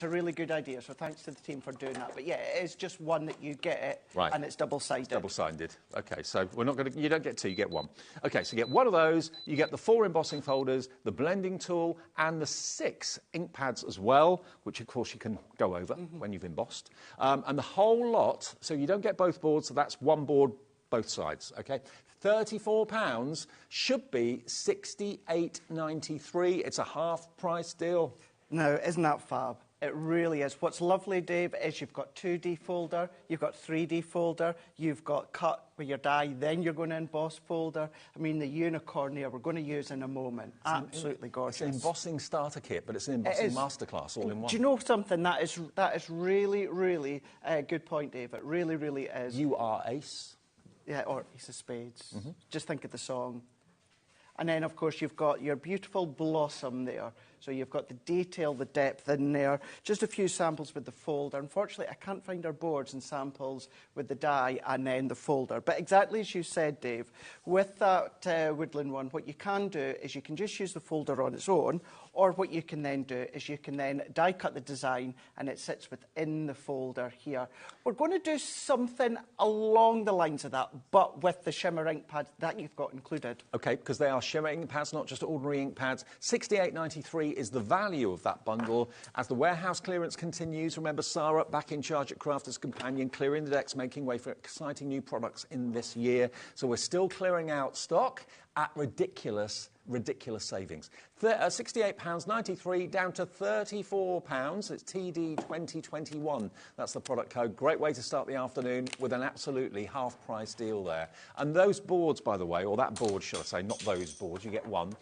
a really good idea, so thanks to the team for doing that. But yeah, it is just one that you get it, right, and it's double-sided. Double-sided. Okay, so we're not going to. You don't get two, you get one. Okay, so you get one of those. You get the 4 embossing folders, the blending tool, and the 6 ink pads as well, which of course you can go over when you've embossed, and the whole lot. So you don't get both boards. So that's one board, both sides. Okay. £34 should be $68.93. It's a half-price deal. No, isn't that fab? It really is. What's lovely, Dave, is you've got 2D folder, you've got 3D folder, you've got cut with your die, then you're going to emboss folder. I mean, the unicorn here we're going to use in a moment. Absolutely gorgeous. It's an embossing starter kit, but it's an embossing masterclass all in one. Do you know something? That is really, really a good point, Dave. It really, really is. You are ace. Yeah, or Ace of Spades. Just think of the song. And then, of course, you've got your beautiful blossom there. So you've got the detail, the depth in there. Just a few samples with the folder. Unfortunately, I can't find our boards and samples with the die and then the folder. But exactly as you said, Dave, with that woodland one, what you can do is you can just use the folder on its own, or what you can then do is you can then die cut the design and it sits within the folder here. We're going to do something along the lines of that, but with the shimmer ink pads that you've got included. Okay, because they are shimmer ink pads, not just ordinary ink pads. $68.93 is the value of that bundle. As the warehouse clearance continues, remember Sarah, back in charge at Crafter's Companion, clearing the decks, making way for exciting new products in this year. So we're still clearing out stock at ridiculous savings. £68.93 down to £34. It's TD 2021. That's the product code. Great way to start the afternoon with an absolutely half-price deal there. And those boards, by the way, or that board, should I say, not those boards, you get one.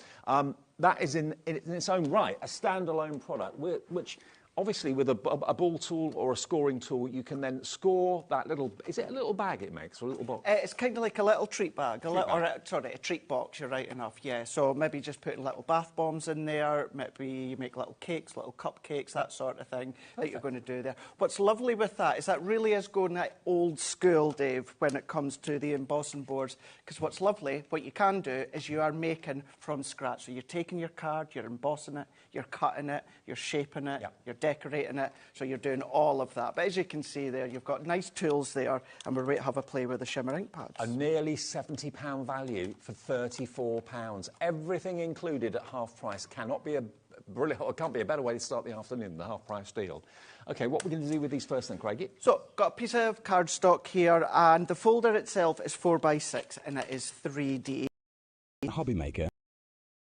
That is in its own right a standalone product, which obviously with a ball tool or a scoring tool, you can then score that little... Is it a little bag it makes, or a little box? It's kind of like a little treat bag. A treat box, you're right enough, yeah. So maybe just putting little bath bombs in there, maybe you make little cakes, little cupcakes, that sort of thing that you're going to do there. What's lovely with that is that really is going that old school, Dave, when it comes to the embossing boards, because what's lovely, what you can do is you are making from scratch. So you're taking your card, you're embossing it, you're cutting it, you're shaping it, you're decorating it, so you're doing all of that. But as you can see there, you've got nice tools there, and we're ready to have a play with the shimmer ink pads. A nearly £70 value for £34. Everything included at half price. Cannot be a brilliant, or can't be a better way to start the afternoon than the half price deal. Okay, what are we going to do with these first then, Craigie? So, got a piece of cardstock here, and the folder itself is 4x6, and it is 3D. HobbyMaker.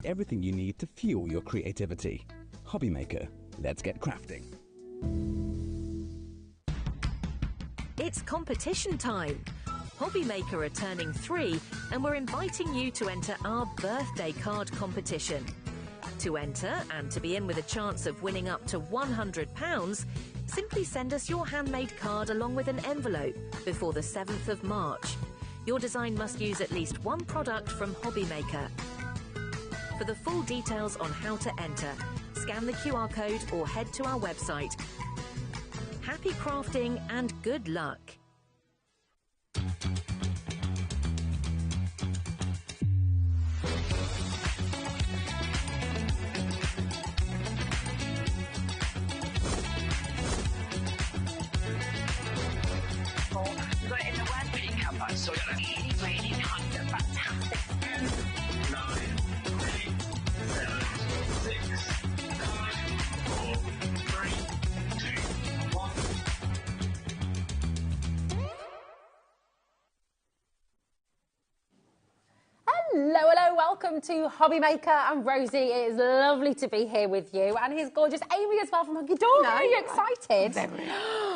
Everything you need to fuel your creativity. HobbyMaker. Let's get crafting. It's competition time. HobbyMaker are turning 3 and we're inviting you to enter our birthday card competition. To enter and to be in with a chance of winning up to £100, simply send us your handmade card along with an envelope before the 7th of March. Your design must use at least one product from HobbyMaker. For the full details on how to enter, scan the QR code or head to our website. Happy crafting and good luck. You got it in the word cover, so it's really kind of fantastic. 9, 3, 7, 6, 5, 4, 3, 2, 1. Hello, welcome to HobbyMaker. I'm Rosie. It is lovely to be here with you. And here's gorgeous Amy as well from Hunky Dory. Are you excited?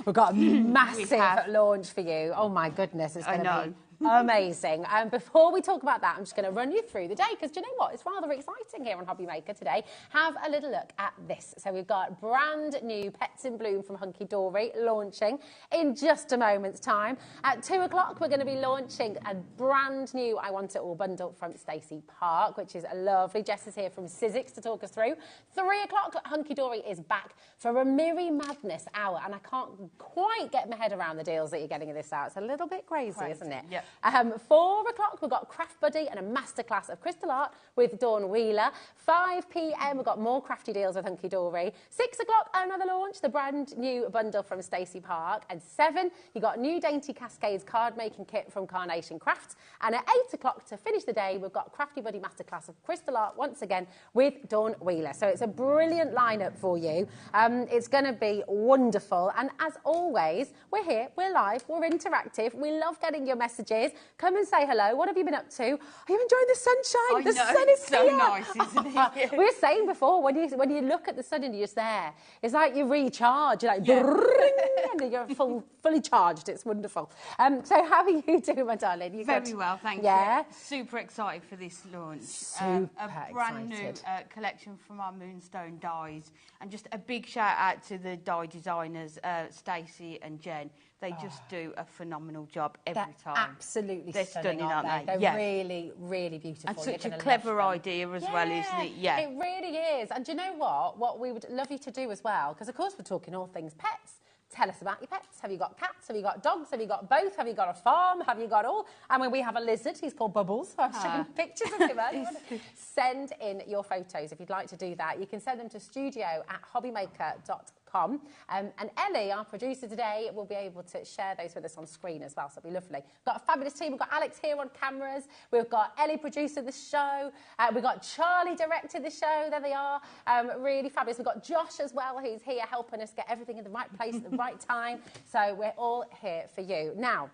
We've got a massive launch for you. Oh my goodness, it's going to be amazing. Before we talk about that, I'm just going to run you through the day, because do you know what? It's rather exciting here on HobbyMaker today. Have a little look at this. So we've got brand new Pets in Bloom from Hunky Dory launching in just a moment's time. At 2 o'clock, we're going to be launching a brand new I Want It All bundle from Stacy Park, which is lovely. Jess is here from Sizzix to talk us through. 3 o'clock, Hunky Dory is back for a Mirri Madness hour, and I can't quite get my head around the deals that you're getting in this hour. It's a little bit crazy, isn't it? Yep. 4 o'clock, we've got Craft Buddy and a masterclass of crystal art with Dawn Wheeler. 5 p.m, we've got more crafty deals with Hunky Dory. 6 o'clock, another launch, the brand new bundle from Stacy Park. And 7, you got new Dainty Cascades card making kit from Carnation Crafts. And at 8 o'clock, to finish the day, we've got Crafty Buddy masterclass of crystal art once again with Dawn Wheeler. So it's a brilliant lineup for you. It's going to be wonderful. And as always, we're here, we're live, we're interactive. We love getting your messages. Come and say hello. What have you been up to? Are you enjoying the sunshine? The sun is so here. nice, isn't it? We were saying before, when you look at the sun and you're just there, it's like you recharge. You're like, and you're fully charged. It's wonderful. So how are you doing, my darling? You Very good? well, thank Yeah? you. Super excited for this launch. Super a brand excited. new collection from our Moonstone dyes. And just a big shout out to the dye designers, Stacey and Jen. They just do a phenomenal job every time. Absolutely They're stunning, aren't they? They're Yeah. really, really beautiful. And You're such a gonna clever love them. idea as well, isn't it? Yeah. It really is. And do you know what? What we would love you to do as well, because of course we're talking all things pets. Tell us about your pets. Have you got cats? Have you got dogs? Have you got both? Have you got a farm? Have you got all? And when we have a lizard, he's called Bubbles. I've shown pictures of him earlier. Send in your photos if you'd like to do that. You can send them to studio@hobbymaker.com. And Ellie, our producer today, will be able to share those with us on screen as well, so it'll be lovely. We've got a fabulous team. We've got Alex here on cameras. We've got Ellie producing the show. We've got Charlie directing the show. There they are. Really fabulous. We've got Josh as well, who's here helping us get everything in the right place at the right time. So we're all here for you. Now,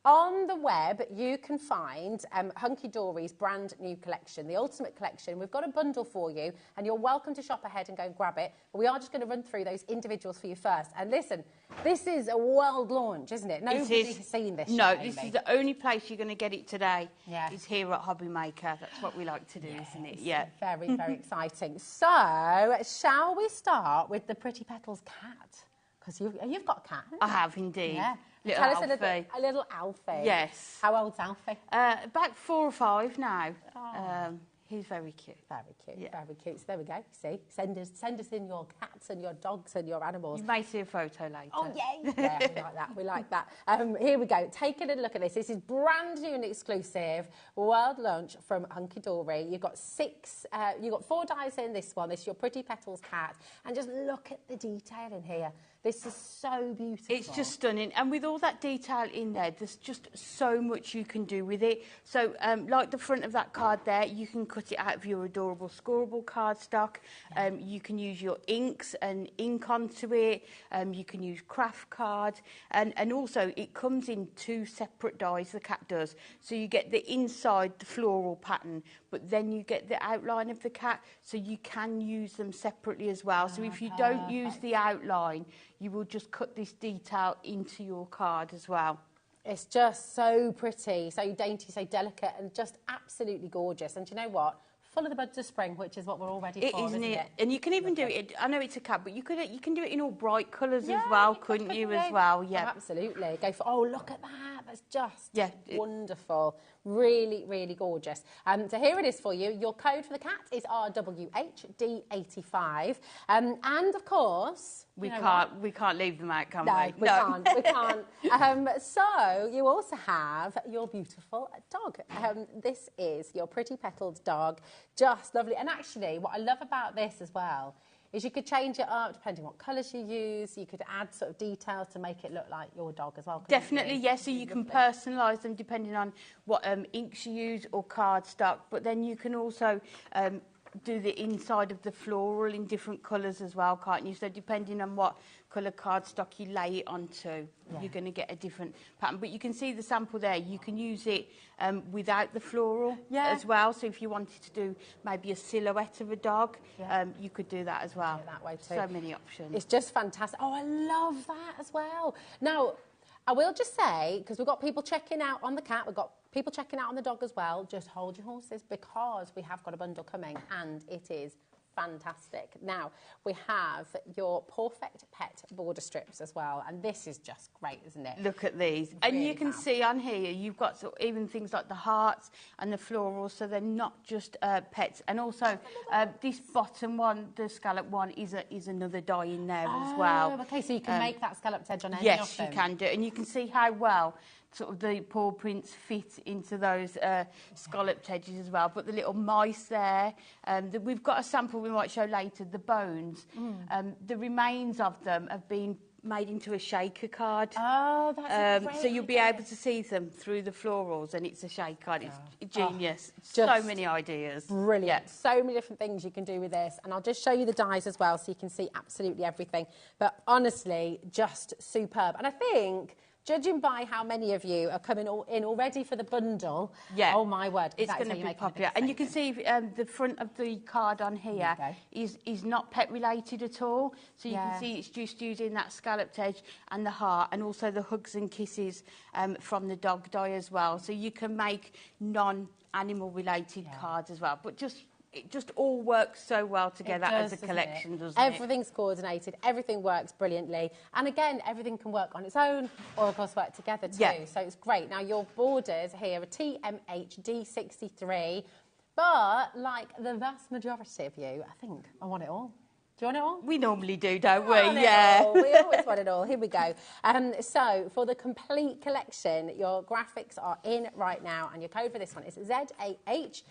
on the web, you can find Hunky Dory's brand new collection, the Ultimate Collection. We've got a bundle for you, and you're welcome to shop ahead and go and grab it. But we are just going to run through those individuals for you first. And listen, this is a world launch, isn't it? Nobody has seen this No, yet, this Amy. is the only place you're going to get it today. Yeah. Is here at HobbyMaker. That's what we like to do, isn't it? Yeah. Very, very exciting. So, shall we start with the Pretty Petals cat? Because you've got a cat, haven't you? I have indeed. Yeah. Little Tell us Alfie. a little Alfie. Yes. How old's Alfie? About 4 or 5 now. Oh. He's very cute. Very cute, Yeah. very cute. So there we go. See, send us in your cats and your dogs and your animals. You may see a photo later. Oh, yay! Yeah, we like that. We like that. Here we go. Taking a look at this. This is brand new and exclusive world launch from Hunky Dory. You've got 4 dies in this one. This is your Pretty Petals cat. And just look at the detail in here. This is so beautiful. It's just stunning. And with all that detail in there, there's just so much you can do with it. So, like the front of that card there, you can cut it out of your adorable scoreable cardstock. You can use your inks and ink onto it. You can use craft cards. And also, it comes in 2 separate dies, the cat does. So you get the inside, the floral pattern, but then you get the outline of the cat. So you can use them separately as well. So if you don't use the outline, you will just cut this detail into your card as well. It's just so pretty, so dainty, so delicate, and just absolutely gorgeous. And do you know what? Full of the buds of spring, which is what we're all ready for, isn't it? And you can even do it. I know it's a cat, but you can do it in all bright colours as well, couldn't you? As well, yeah. Oh, absolutely. Go for. Oh, look at that! That's just wonderful. Really, really gorgeous. So here it is for you. Your code for the cat is RWHD85, and of course. We can't leave them out, can we? No, we can't. So you also have your beautiful dog. This is your Pretty Petals dog. Just lovely. And actually, what I love about this as well is you could change it up depending on what colours you use. You could add sort of details to make it look like your dog as well. Definitely, yes. So you can personalise them depending on what inks you use or cardstock. But then you can also do the inside of the floral in different colours as well, can't you? So depending on what colour cardstock you lay it onto, you're going to get a different pattern. But you can see the sample there. You can use it without the floral as well. So if you wanted to do maybe a silhouette of a dog, you could do that as well. That way too. So many options. It's just fantastic. Oh, I love that as well. Now, I will just say, because we've got people checking out on the cat, we've got people checking out on the dog as well, just hold your horses because we have got a bundle coming and it is fantastic. Now, we have your Perfect Pet border strips as well, and this is just great, isn't it? Look at these. And you can see on here, you've got sort of even things like the hearts and the florals, so they're not just pets. And also, this bottom one, the scallop one, is another die in there as well. Okay, so you can make that scalloped edge on any of them. Yes, you can do. And you can see how well sort of the paw prints fit into those scalloped edges as well. But the little mice there, we've got a sample we might show later, the bones. The remains of them have been made into a shaker card. Oh, that's a great so you'll be idea. able to see them through the florals, and it's a shaker card. It's genius. just So many ideas. Brilliant. So many different things you can do with this. And I'll just show you the dies as well so you can see absolutely everything. But honestly, just superb. And I think, judging by how many of you are coming in already for the bundle, oh my word, it's going to be popular. And you can see the front of the card on here is not pet related at all. So you can see it's just using that scalloped edge and the heart, and also the hugs and kisses from the dog die as well. So you can make non-animal related cards as well. But it just all works so well together as a collection, doesn't it? Everything's coordinated, everything works brilliantly. And again, everything can work on its own or, of course, work together too. Yeah. So it's great. Now, your borders here are TMHD63, but like the vast majority of you, I think I want it all. Do you want it all? We normally do, don't we? Yeah. We always want it all. Here we go. So for the complete collection, your graphics are in right now, and your code for this one is ZAHD02.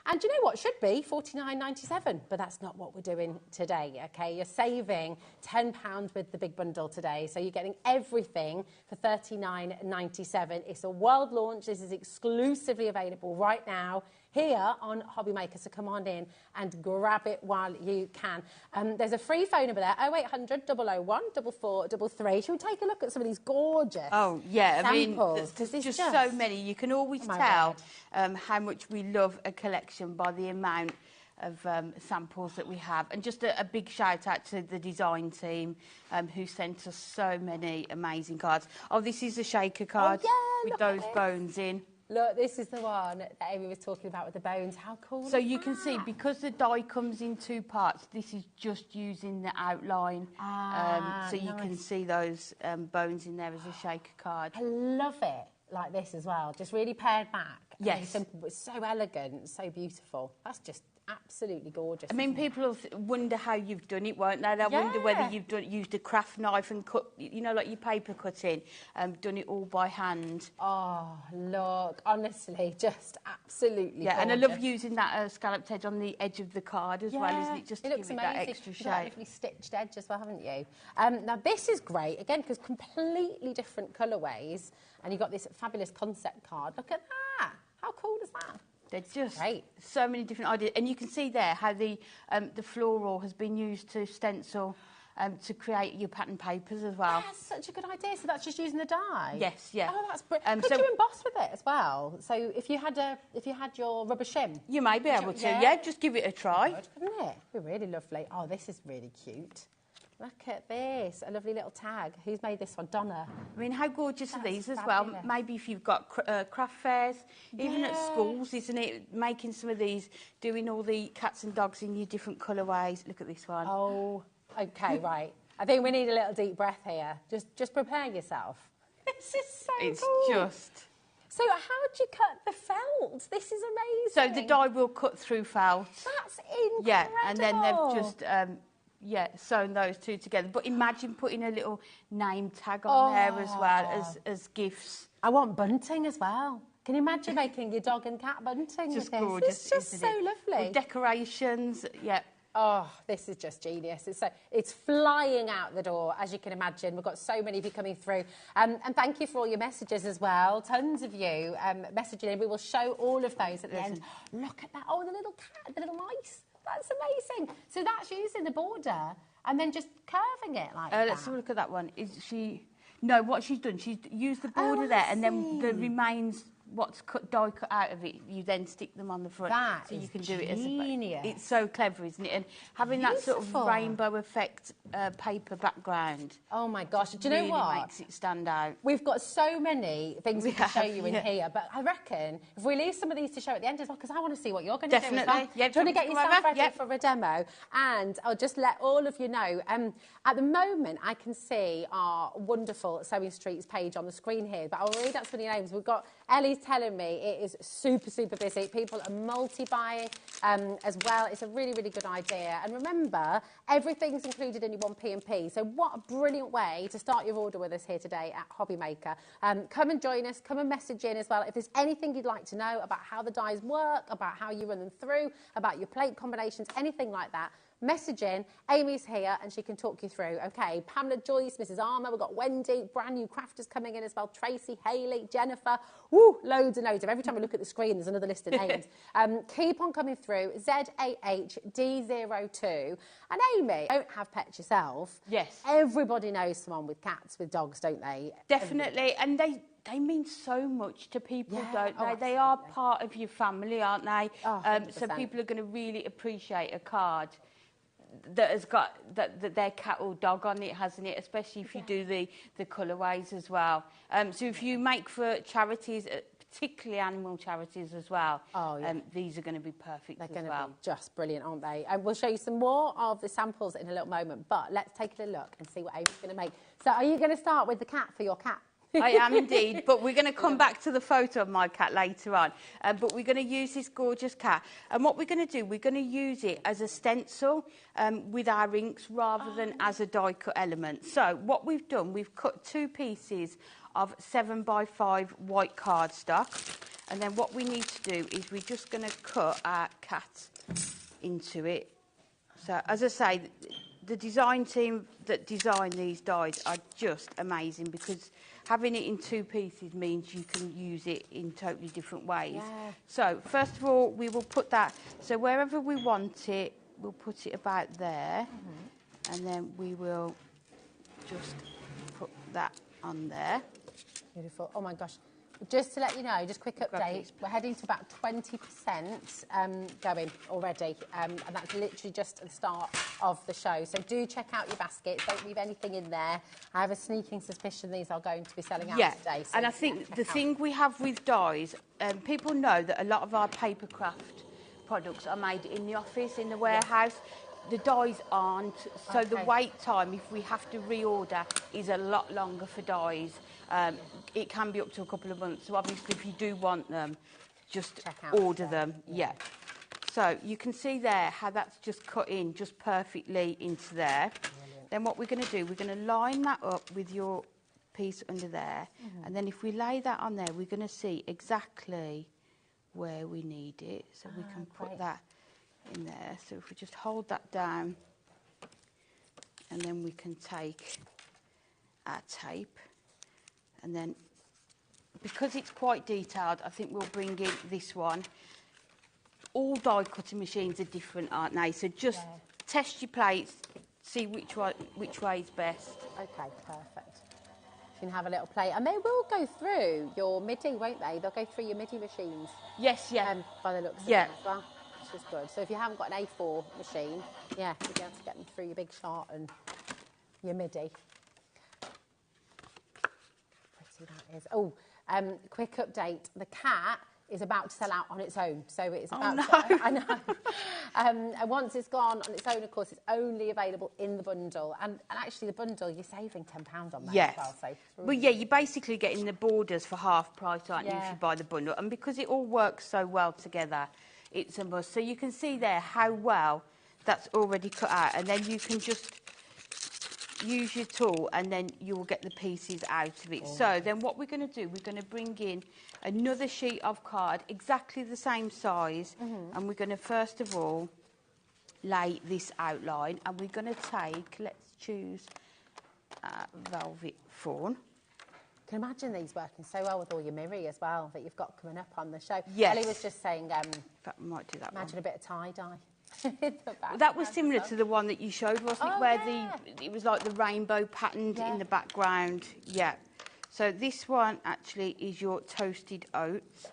And do you know what? Should be $49.97, but that's not what we're doing today, okay? You're saving £10 with the big bundle today, so you're getting everything for $39.97. It's a world launch. This is exclusively available right now here on HobbyMaker, so come on in and grab it while you can. There's a free phone number there, 0800 001 4433. Should we take a look at some of these gorgeous samples? I mean, there's just so many. You can always tell how much we love a collection by the amount of samples that we have. And just a big shout out to the design team who sent us so many amazing cards. Oh, this is a shaker card with those bones in. Look, this is the one that Amy was talking about with the bones. How cool is So you can see, because the die comes in two parts, this is just using the outline. So you can see those bones in there as a shaker card. I love it like this as well. Just really pared back. Yes. Really simple, but so elegant, so beautiful. That's just absolutely gorgeous. I mean, people will wonder how you've done it, won't they? They'll wonder whether you've used a craft knife and cut, you know, like your paper cutting, done it all by hand. Oh, look, honestly, just absolutely gorgeous. And I love using that scalloped edge on the edge of the card as well, isn't it? Just to give it that extra shape. You've got a lovely stitched edge as well, haven't you? Now, this is great, again, because completely different colourways, and you've got this fabulous concept card. Look at that. How cool is that? They're just so many different ideas. And you can see there how the floral has been used to stencil to create your pattern papers as well. That's such a good idea. So that's just using the die? Yes, yeah. Oh, that's brilliant. Could you emboss with it as well? So if you had your rubber shim? You may be able to, yeah. Just give it a try. Couldn't it? It'd be really lovely. Oh, this is really cute. Look at this, a lovely little tag. Who's made this one? Donna. I mean, how gorgeous are these as well? Maybe if you've got craft fairs, even at schools, isn't it? Making some of these, doing all the cats and dogs in your different colourways. Look at this one. Oh, okay, right. I think we need a little deep breath here. Just prepare yourself. This is so cool. It's just... So how do you cut the felt? This is amazing. So the die will cut through felt. That's incredible. Yeah, and then they've just... sewn those two together. But imagine putting a little name tag on there as well as gifts. I want bunting as well. Can you imagine making your dog and cat bunting? Just with gorgeous. This? It's just so lovely. With decorations, Oh, this is just genius. It's flying out the door, as you can imagine. We've got so many of you coming through. And thank you for all your messages as well. Tons of you messaging in. We will show all of those at the end. Look at that. Oh, the little cat, the little mice. That's amazing. So that's using the border and then just curving it like that. Let's have a look at that one. No, what she's done, she's used the border there and then the remains, what's die cut out of it, you then stick them on the front. That so is you can do it as genius. It's so clever, isn't it? And having that sort of rainbow effect paper background. Oh my gosh, do you know what? Really makes it stand out. We've got so many things we can show you in here, but I reckon if we leave some of these to show at the end as well, because I want to see what you're going to do as well. Definitely. Do you want to get yourself ready for a demo? And I'll just let all of you know, at the moment I can see our wonderful Sewing Streets page on the screen here, but I'll read out some of your names. We've got Ellie's telling me it is super, super busy. People are multi-buying as well. It's a really, really good idea. And remember, everything's included in your 1P&P. So what a brilliant way to start your order with us here today at HobbyMaker. Come and join us. Come and message in as well. If there's anything you'd like to know about how the dies work, about how you run them through, about your plate combinations, anything like that, message in. Amy's here and she can talk you through. Okay, Pamela, Joyce, Mrs. Armour, we've got Wendy, brand new crafters coming in as well, Tracy, Hayley, Jennifer, woo, loads and loads of. Every time we look at the screen, there's another list of names. Keep on coming through, ZAHD02. And Amy, you don't have pets yourself. Yes. Everybody knows someone with cats, with dogs, don't they? Definitely, and they mean so much to people, don't they? They are part of your family, aren't they? Oh, so people are going to really appreciate a card that has got their cat or dog on it, hasn't it? Especially if you do the colourways as well. So if you make for charities, particularly animal charities as well, these are going to be perfect. They're going to be just brilliant, aren't they? And we'll show you some more of the samples in a little moment. But let's take a look and see what Amy's going to make. So are you going to start with the cat for your cat? I am indeed, but we're going to come back to the photo of my cat later on. But we're going to use this gorgeous cat. And what we're going to do, we're going to use it as a stencil with our inks rather than as a die cut element. So what we've done, we've cut 2 pieces of 7x5 white cardstock. And then what we need to do is we're just going to cut our cat into it. So as I say, the design team that designed these dies are just amazing because having it in 2 pieces means you can use it in totally different ways. Yeah. So first of all, we will put that, so wherever we want it, we'll put it about there. And then we will just put that on there. Beautiful. Oh my gosh. Just to let you know, just quick update, we're heading to about 20% going already, and that's literally just the start of the show. So do check out your baskets, don't leave anything in there. I have a sneaking suspicion these are going to be selling out today. So and I think the thing we have with dies, people know that a lot of our paper craft products are made in the office, in the warehouse. The dies aren't, so the wait time, if we have to reorder, is a lot longer for dies. It can be up to a couple of months, so obviously if you do want them, just order them. Yeah. So you can see there how that's just cut in just perfectly into there. Brilliant. Then what we're going to do, we're going to line that up with your piece under there, and then if we lay that on there, we're going to see exactly where we need it, so we can put that in there. So if we just hold that down, and then we can take our tape, and then because it's quite detailed, I think we'll bring in this one. All die cutting machines are different, aren't they? So just test your plates, see which way is best. Okay, perfect. You can have a little play, and they will go through your MIDI, won't they? They'll go through your MIDI machines. Yes, by the looks of them as well. Which is good. So if you haven't got an A4 machine, you'll be able to get them through your Big Shot and your MIDI. Pretty that is. Oh, quick update. The cat is about to sell out on its own. So it's about to, I know. And once it's gone on its own, of course, it's only available in the bundle. And actually, the bundle, you're saving £10 on that as well. So well, yeah, you're basically getting the borders for half price, aren't you, if you buy the bundle? And because it all works so well together, it's a must. So you can see there how well that's already cut out, and then you can just use your tool and then you will get the pieces out of it. So then what we're going to do, we're going to bring in another sheet of card exactly the same size, and we're going to first of all lay this outline, and we're going to take, let's choose velvet fawn. I can imagine these working so well with all your Mirri as well that you've got coming up on the show. Yes. Ellie was just saying, in fact, we might do that imagine one. a bit of tie-dye. That was similar to the one that you showed, wasn't it? Where it was like the rainbow patterned in the background. Yeah. So this one actually is your toasted oats.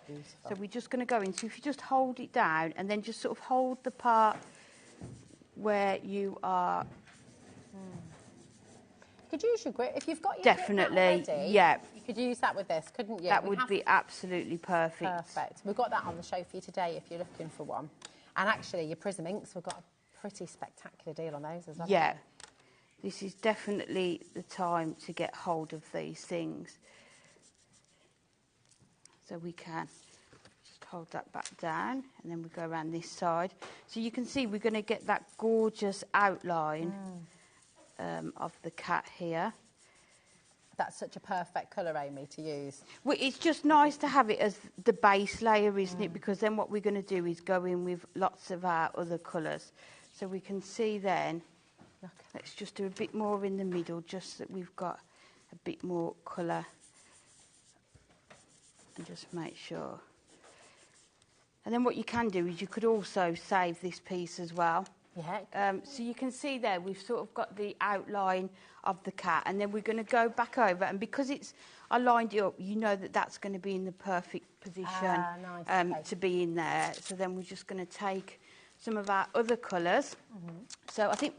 So we're just going to go in. So if you just hold it down and then just sort of hold the part where you are. You could use your grip if you've got your definitely, grip already, yeah. You could use that with this, couldn't you? That would be absolutely perfect. Perfect. We've got that on the show for you today if you're looking for one. And actually, your Prism inks, we've got a pretty spectacular deal on those as well. Yeah. This is definitely the time to get hold of these things. So we can just hold that back down, and then we go around this side. So you can see we're going to get that gorgeous outline of the cat here. That's such a perfect colour, Amy, to use. Well, it's just nice to have it as the base layer, isn't it? Because then what we're going to do is go in with lots of our other colours. So we can see then, let's just do a bit more in the middle, just that we've got a bit more colour. And just make sure. And then what you can do is you could also save this piece as well. Yeah. So you can see there we've sort of got the outline of the cat, and then we're going to go back over, and because I lined it up, you know that that's going to be in the perfect position nice. to be in there. So then we're just going to take some of our other colours. So I think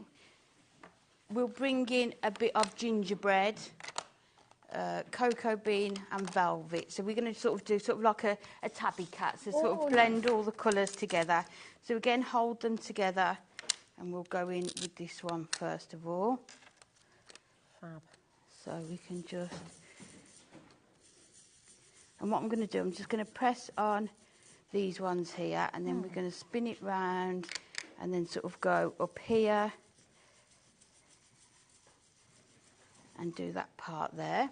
we'll bring in a bit of gingerbread, cocoa bean and velvet. So we're going to sort of do sort of like a tabby cat, so sort of blend all the colours together. So again, hold them together, and we'll go in with this one first of all. Fab. So we can just, and what I'm going to do, I'm just going to press on these ones here, and then we're going to spin it round and then sort of go up here and do that part there.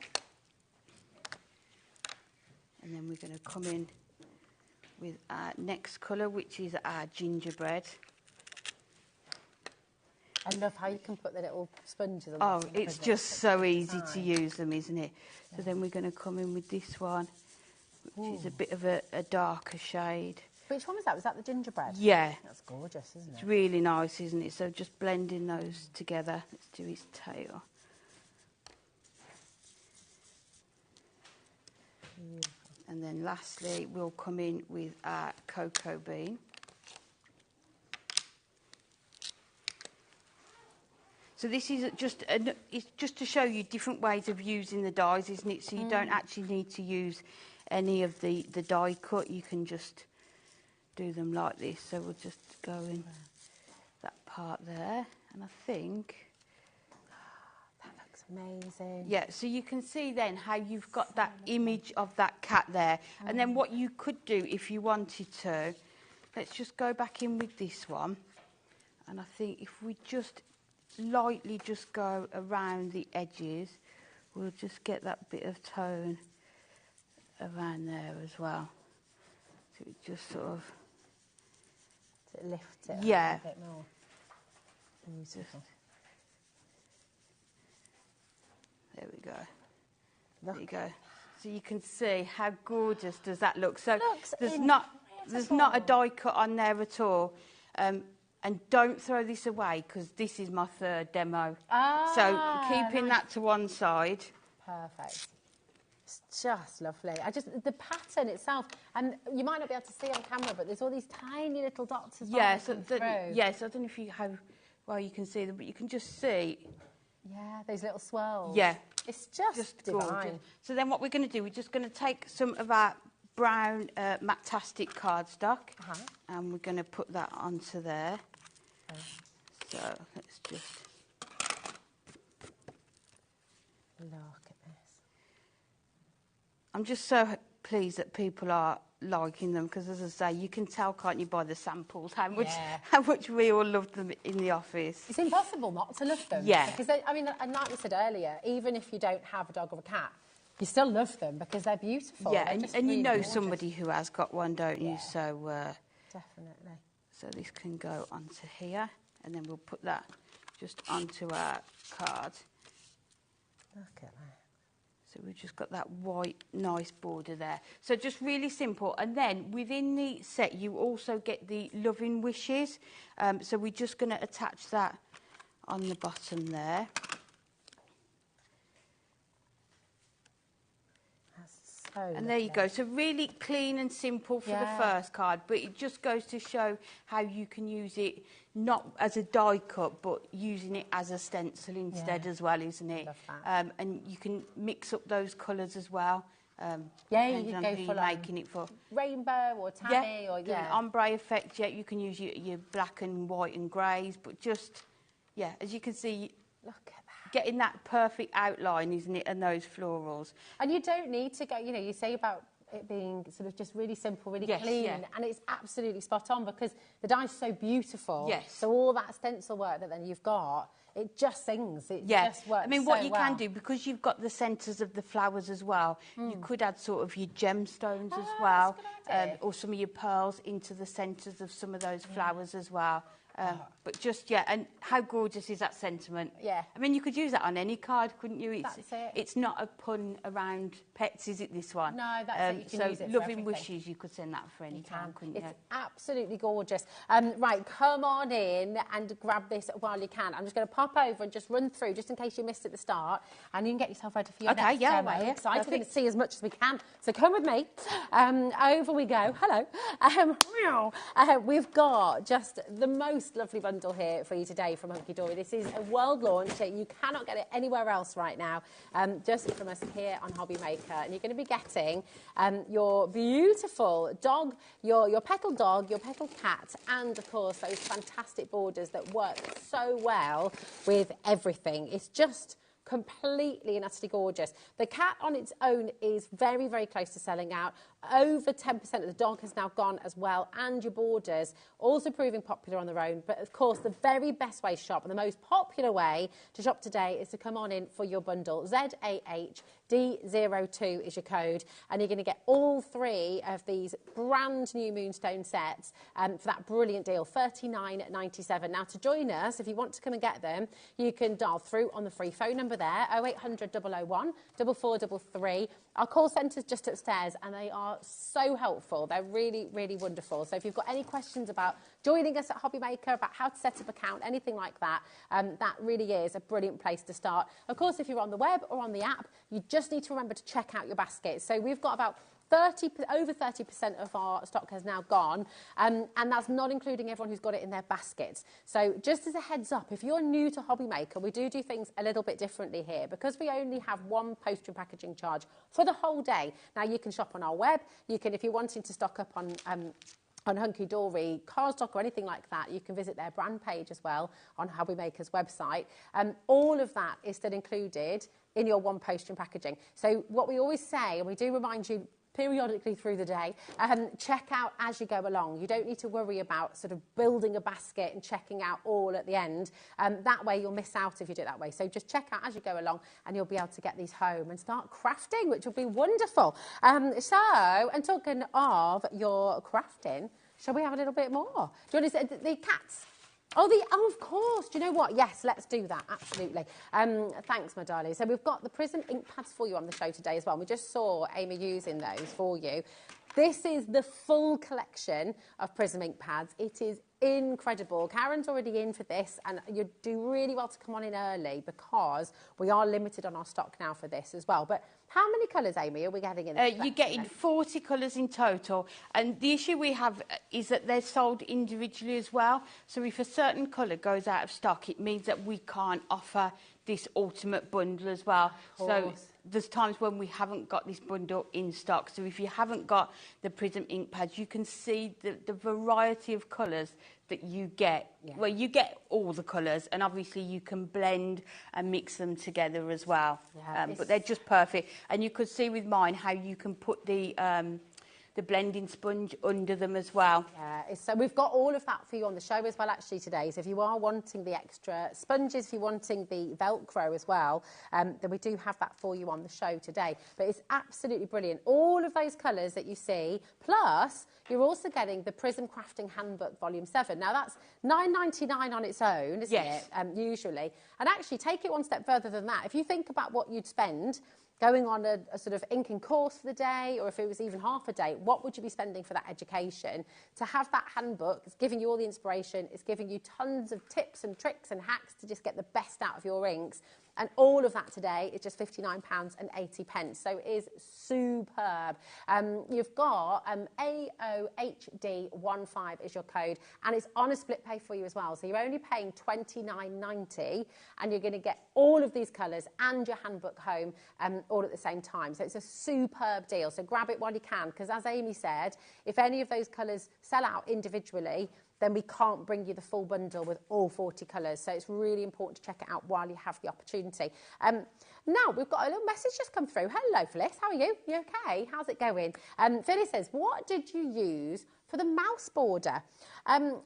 And then we're going to come in with our next colour, which is our gingerbread. I love how you can put the little sponges on. Oh, it's just so easy to use them, isn't it? So then we're going to come in with this one, which is a bit of a darker shade. Which one was that? Was that the gingerbread? Yeah. That's gorgeous, isn't it? It's really nice, isn't it? So just blending those together. Let's do his tail. Beautiful. And then lastly, we'll come in with our cocoa bean. So this is it's just to show you different ways of using the dies, isn't it? So you don't actually need to use any of the die cut. You can just do them like this. So we'll just go in that part there. And I think... that looks amazing. Yeah, so you can see then how you've got that image of that cat there. And then what you could do if you wanted to, let's just go back in with this one. And I think if we just lightly just go around the edges, we'll just get that bit of tone around there as well. So it just sort of... To lift it yeah. a bit more. Beautiful. There we go. There you go. So you can see how gorgeous does that look. So there's not a die cut on there at all. And don't throw this away, because this is my third demo. So keeping that to one side. Perfect. It's just lovely. The pattern itself, and you might not be able to see on camera, but there's all these tiny little dots as well. Yeah, so yes, I don't know if how well you can see them, but you can just see. Yeah, those little swirls. Yeah. It's just divine. Gorgeous. So then what we're going to do, we're just going to take some of our brown Matastic cardstock, and we're going to put that onto there. So let's just look at this. I'm just so pleased that people are liking them, because as I say, you can tell, can't you, by the samples how much we all love them in the office. It's impossible not to love them. Yeah. Because I mean, and like we said earlier, even if you don't have a dog or a cat, you still love them because they're beautiful. Yeah, and really you know gorgeous. somebody who has got one, don't you? So definitely. So this can go onto here, and then we'll put that just onto our card. Look at that. So we've just got that white, nice border there. So just really simple. And then within the set, you also get the loving wishes. So we're just going to attach that on the bottom there. And there you go. So really clean and simple for the first card, but it just goes to show how you can use it not as a die cut, but using it as a stencil instead as well, isn't it? Love that. And you can mix up those colours as well. You can go for making it for rainbow or tabby or the ombre effect. Yeah, you can use your black and white and greys, but just as you can see, look at that. Getting that perfect outline, isn't it, and those florals. And you don't need to go, you say about it being sort of just really simple, really Yes, clean, yeah. and it's absolutely spot on because the die's so beautiful. Yes. So all that stencil work that then you've got, it just sings. It just works. I mean, what so you well. can do, because you've got the centres of the flowers as well, you could add sort of your gemstones as Oh, well, that's a good idea. or some of your pearls into the centres of some of those flowers as well. But just, yeah, and how gorgeous is that sentiment? Yeah. I mean, you could use that on any card, couldn't you? That's it. It's not a pun around pets, is it, this one? No, that's it. You can so use it for loving everything. wishes, you could send that for any time, couldn't you? It's absolutely gorgeous. Right, come on in and grab this while you can. I'm just going to pop over and just run through, just in case you missed at the start, and you can get yourself ready for your Okay, next yeah, demo. I'm ready. Excited. We're Perfect. going to see as much as we can. So come with me. Over we go. Hello. We've got just the most lovely bundle here for you today from Hunky Dory. This is a world launch. You cannot get it anywhere else right now, just from us here on HobbyMaker. And you're going to be getting your beautiful dog, your petal dog, your petal cat, and of course those fantastic borders that work so well with everything. It's just completely and utterly gorgeous. The cat on its own is very, very close to selling out. Over 10% of the dog has now gone as well, and your borders also proving popular on their own. But of course, the very best way to shop and the most popular way to shop today is to come on in for your bundle. ZAHD02 is your code, and you're going to get all three of these brand new Moonstone sets for that brilliant deal, $39.97. Now, to join us, if you want to come and get them, you can dial through on the free phone number there, 0800 001 4433. Our call centre's just upstairs, and they are so helpful. They're really, really wonderful. So if you've got any questions about joining us at HobbyMaker, about how to set up an account, anything like that, that really is a brilliant place to start. Of course, if you're on the web or on the app, you just need to remember to check out your basket. So we've got about over 30% of our stock has now gone, and that's not including everyone who's got it in their baskets. So just as a heads up, if you're new to HobbyMaker, we do things a little bit differently here because we only have one postage and packaging charge for the whole day. Now, you can shop on our web. You can, if you're wanting to stock up on Hunky Dory, cardstock or anything like that, you can visit their brand page as well on HobbyMaker's website. All of that is still included in your one postage and packaging. So what we always say, and we do remind you periodically through the day, check out as you go along. You don't need to worry about sort of building a basket and checking out all at the end. That way you'll miss out if you do it that way. So just check out as you go along and you'll be able to get these home and start crafting, which will be wonderful. And talking of your crafting, shall we have a little bit more? Do you want to say the cats? Oh, of course. Do you know what? Yes, let's do that. Absolutely. Thanks, my darling. So we've got the Prism ink pads for you on the show today as well. We just saw Amy using those for you. This is the full collection of Prism ink pads. It is incredible. Karen's already in for this, and you do really well to come on in early because we are limited on our stock now for this as well. But how many colours, Amy, are we getting in? You're getting 40 colours in total, and the issue we have is that they're sold individually as well. So if a certain colour goes out of stock, it means that we can't offer this ultimate bundle as well. So there's times when we haven't got this bundle in stock. So if you haven't got the Prism ink pads, you can see the variety of colours that you get. Yeah. Well, you get all the colours, and obviously you can blend and mix them together as well. Yeah, but they're just perfect. And you could see with mine how you can put the blending sponge under them as well. Yeah, so we've got all of that for you on the show as well actually today. So if you are wanting the extra sponges, if you're wanting the Velcro as well, then we do have that for you on the show today. But it's absolutely brilliant. All of those colours that you see, plus you're also getting the Prism Crafting Handbook Volume 7. Now that's $9.99 on its own, isn't it, usually? And actually take it one step further than that. If you think about what you'd spend going on a sort of inking course for the day, or if it was even half a day, what would you be spending for that education? To have that handbook, it's giving you all the inspiration, it's giving you tons of tips and tricks and hacks to just get the best out of your inks. And all of that today is just £59.80. So it is superb. You've got AOHD15 is your code, and it's on a split pay for you as well. So you're only paying $29.90, and you're going to get all of these colours and your handbook home all at the same time. So it's a superb deal. So grab it while you can, because as Amy said, if any of those colours sell out individually, then we can't bring you the full bundle with all 40 colours. So it's really important to check it out while you have the opportunity. Now, we've got a little message just come through. Hello, Phyllis. How are you? You okay? How's it going? Phyllis says, what did you use for the mouse border?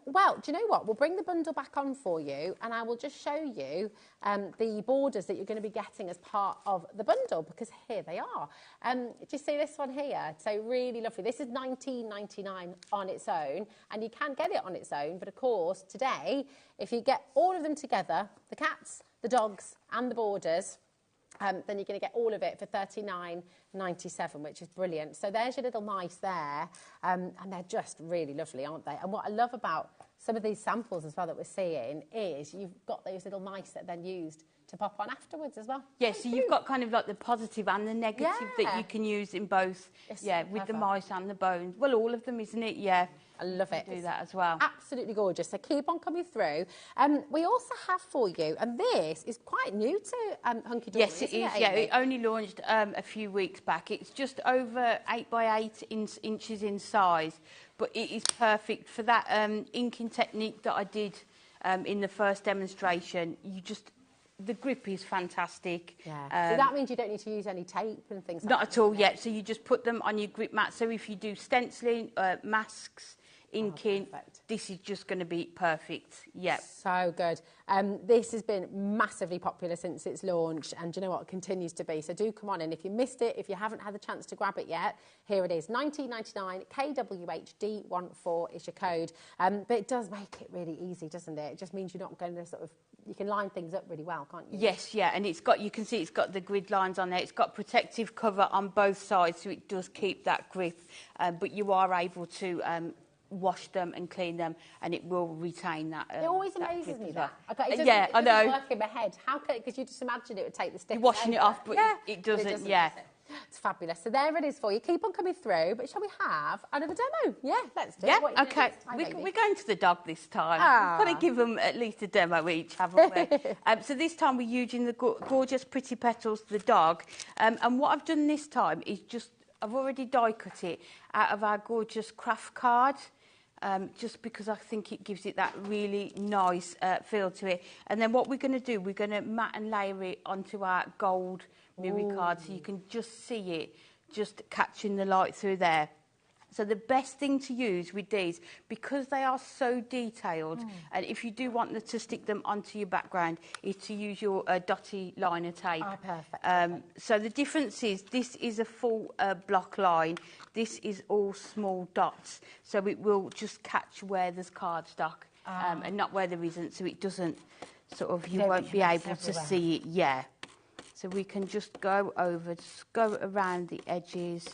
Well, do you know what? We'll bring the bundle back on for you, and I will just show you the borders that you're going to be getting as part of the bundle, because here they are. Do you see this one here? So really lovely. This is $19.99 on its own, and you can get it on its own, but of course, today, if you get all of them together, the cats, the dogs, and the borders, then you're going to get all of it for $39.97, which is brilliant. So there's your little mice there, and they're just really lovely, aren't they? And what I love about some of these samples as well that we're seeing is you've got those little mice that are then used to pop on afterwards as well. Yeah, so you've got kind of like the positive and the negative that you can use in both, It's with the clever. mice and the bones. Well, all of them, isn't it? Yeah. I love it. Do that as well. Absolutely gorgeous. So keep on coming through. We also have for you, and this is quite new to Hunky Dory. Yes, it is. Yeah, it only launched a few weeks back. It's just over 8 by 8 inches in size, but it is perfect for that inking technique that I did in the first demonstration. The grip is fantastic. Yeah. So that means you don't need to use any tape and things like that. Not at all yet. So you just put them on your grip mat. So if you do stenciling, masks, inking, this is just going to be perfect. Yep. So good. This has been massively popular since its launch, and do you know what? It continues to be. So do come on in. If you missed it, if you haven't had the chance to grab it yet, here it is. $19.99, KWHD14 is your code. But it does make it really easy, doesn't it? It just means you're not going to you can line things up really well, can't you? Yes, yeah, and you can see it's got the grid lines on there. It's got protective cover on both sides, so it does keep that grip. But you are able to wash them and clean them, and it will retain that. It always amazes me that. I know. It doesn't work in my head. How can it? Because you just imagine it would take the stick. You're washing it off, but it doesn't. But it doesn't, yeah. does it? It's fabulous. So there it is for you. Keep on coming through. But shall we have another demo? Yeah, let's do it. What are you doing Okay. this time, We're going to the dog this time. Ah. We've got to give them at least a demo each, haven't we? So this time we're using the gorgeous Pretty Petals, the dog. And what I've done this time is I've already die cut it out of our gorgeous craft card. Just because I think it gives it that really nice feel to it. And then what we're going to do, we're going to matte and layer it onto our gold Mirri card, so you can just see it just catching the light through there. So the best thing to use with these, because they are so detailed, and if you do want to stick them onto your background, is to use your dotty liner tape. Oh, perfect. So the difference is this is a full block line. This is all small dots. So it will just catch where there's cardstock and not where there isn't. So it doesn't you won't be able to see it. Yeah. So we can just go around the edges.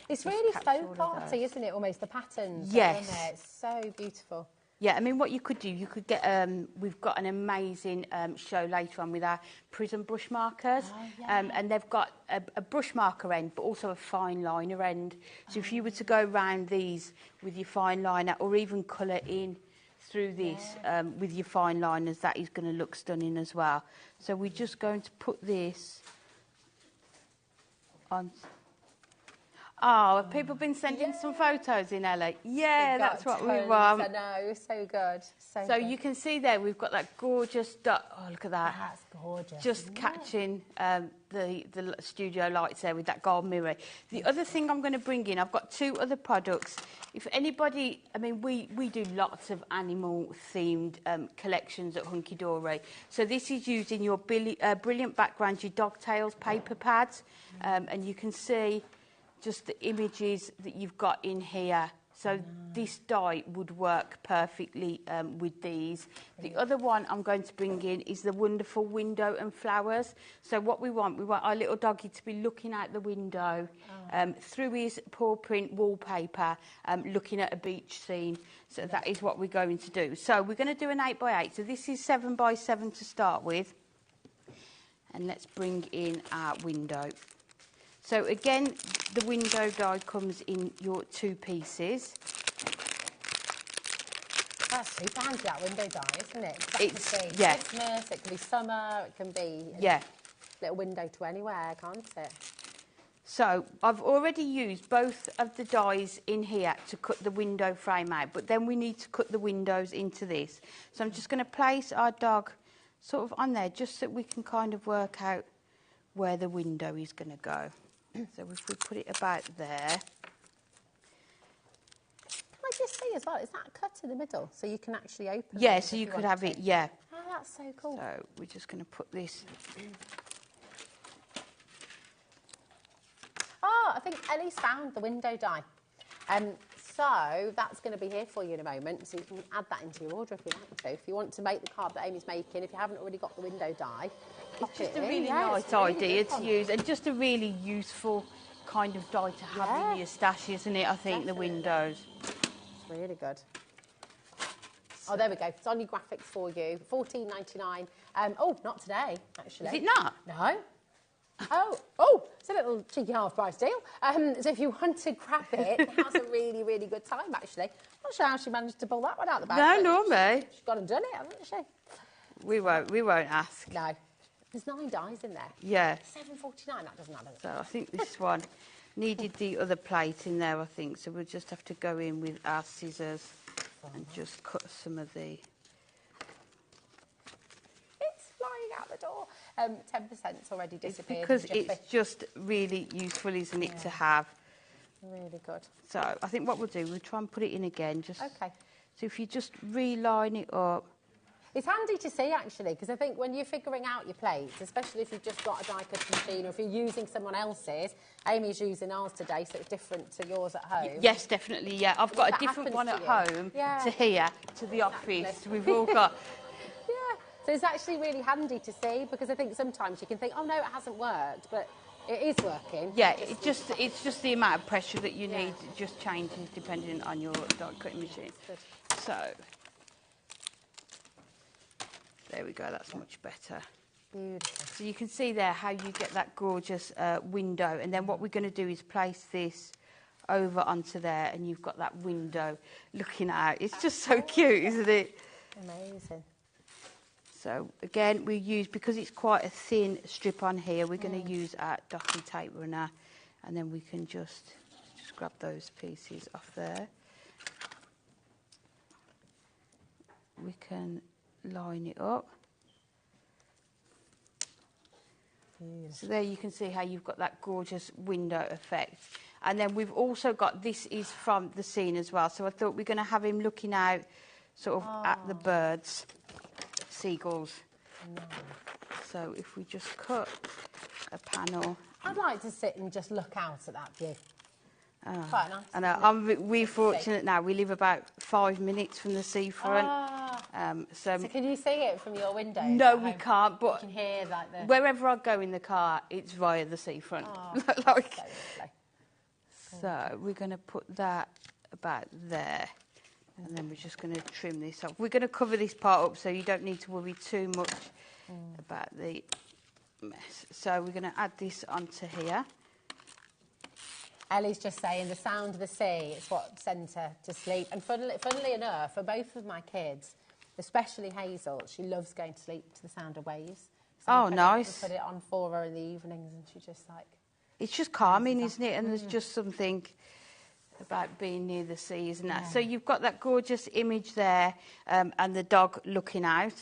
It's really folk arty, isn't it? Almost the patterns. Yes. Isn't it? It's so beautiful. Yeah, I mean, what you could do, you could get, we've got an amazing show later on with our Prism brush markers. And they've got a brush marker end, but also a fine liner end. So if you were to go around these with your fine liner, or even colour in through this with your fine liners, that is going to look stunning as well. So we're just going to put this on. Oh, have people been sending some photos in, Ellie? Yeah, that's what we want. I know, so good. So So good. you can see there, we've got that gorgeous dot. Oh, look at that. That's gorgeous. Just catching the studio lights there with that gold mirror. The other thing I'm going to bring in, I've got 2 other products. If anybody, I mean, we do lots of animal-themed collections at Hunky Dory. So this is using your brilliant background, your dogtails paper pads. And you can see just the images that you've got in here. So this die would work perfectly with these. The other one I'm going to bring in is the wonderful window and flowers. So what we want our little doggy to be looking out the window through his paw print wallpaper, looking at a beach scene. So that is what we're going to do. So we're going to do an 8 by 8. So this is 7 by 7 to start with. And let's bring in our window. So again, the window die comes in your 2 pieces. That's super handy, that window die, isn't it? It's Christmas, it can be summer, it can be a little window to anywhere, can't it? So I've already used both of the dies in here to cut the window frame out, but then we need to cut the windows into this. So I'm just going to place our dog sort of on there, just so we can kind of work out where the window is going to go. So if we put it about there. Can I just see as well, is that cut in the middle so you can actually open it? Yeah, so you could have it, yeah. Oh, that's so cool. So we're just going to put this. Oh, I think Ellie's found the window die. So that's going to be here for you in a moment, so you can add that into your order if you like to. If you want to make the card that Amy's making, if you haven't already got the window die, It's just a really nice idea to use, and just a really useful kind of die to have in your stash, isn't it? I think the windows. It's really good. Oh, there we go. It's on your graphics for you. $14.99. Oh, not today, actually. Is it not? No. Oh, it's a little cheeky half-price deal. So if you want to grab it, now's a really, really good time, actually. I'm not sure how she managed to pull that one out of the bag. No, me. She's gone and done it, hasn't she? We won't ask. No. There's 9 dies in there. Yeah. $7.49, that doesn't add up. So I think this one needed the other plate in there, I think. So we'll just have to go in with our scissors and just cut some of the... It's flying out the door. 10%'s already disappeared. Because it's just really useful, isn't it, to have. Really good. So I think what we'll do, we'll try and put it in again. Just Okay. So if you just reline it up. It's handy to see, actually, because I think when you're figuring out your plates, especially if you've just got a die-cut machine or if you're using someone else's, Amy's using ours today, so it's different to yours at home. Yes, definitely, yeah. I've got a different one at home to here, to the office. We've all got... Yeah, so it's actually really handy to see, because I think sometimes you can think, oh, no, it hasn't worked, but it is working. Yeah, it's just the amount of pressure that you need just changes depending on your die-cutting machine. So... There we go, that's much better. Beautiful. So you can see there how you get that gorgeous window, and then what we're going to do is place this over onto there, and you've got that window looking out. It's just so cute, isn't it? Amazing. So again, we use, because it's quite a thin strip on here, we're going to use our docking tape runner, and then we can just grab those pieces off there. We can line it up. So there you can see how you've got that gorgeous window effect. And then we've also got, this is from the scene as well, so I thought we're going to have him looking out sort of at the birds, seagulls. So if we just cut a panel. I'd like to sit and just look out at that view. Quite nice. I know. We're fortunate now. We live about 5 minutes from the seafront. So can you see it from your window? No, we can't. But you can hear like the... wherever I go in the car, it's via the seafront. So we're going to put that about there, and then we're just going to trim this off. We're going to cover this part up, so you don't need to worry too much about the mess. So we're going to add this onto here. Ellie's just saying the sound of the sea is what sends her to sleep. And funnily enough, for both of my kids, especially Hazel, she loves going to sleep to the sound of waves. So nice. We put it on for her in the evenings, and she just like... It's just calming, isn't it? And there's just something about being near the sea, isn't there? So you've got that gorgeous image there, and the dog looking out.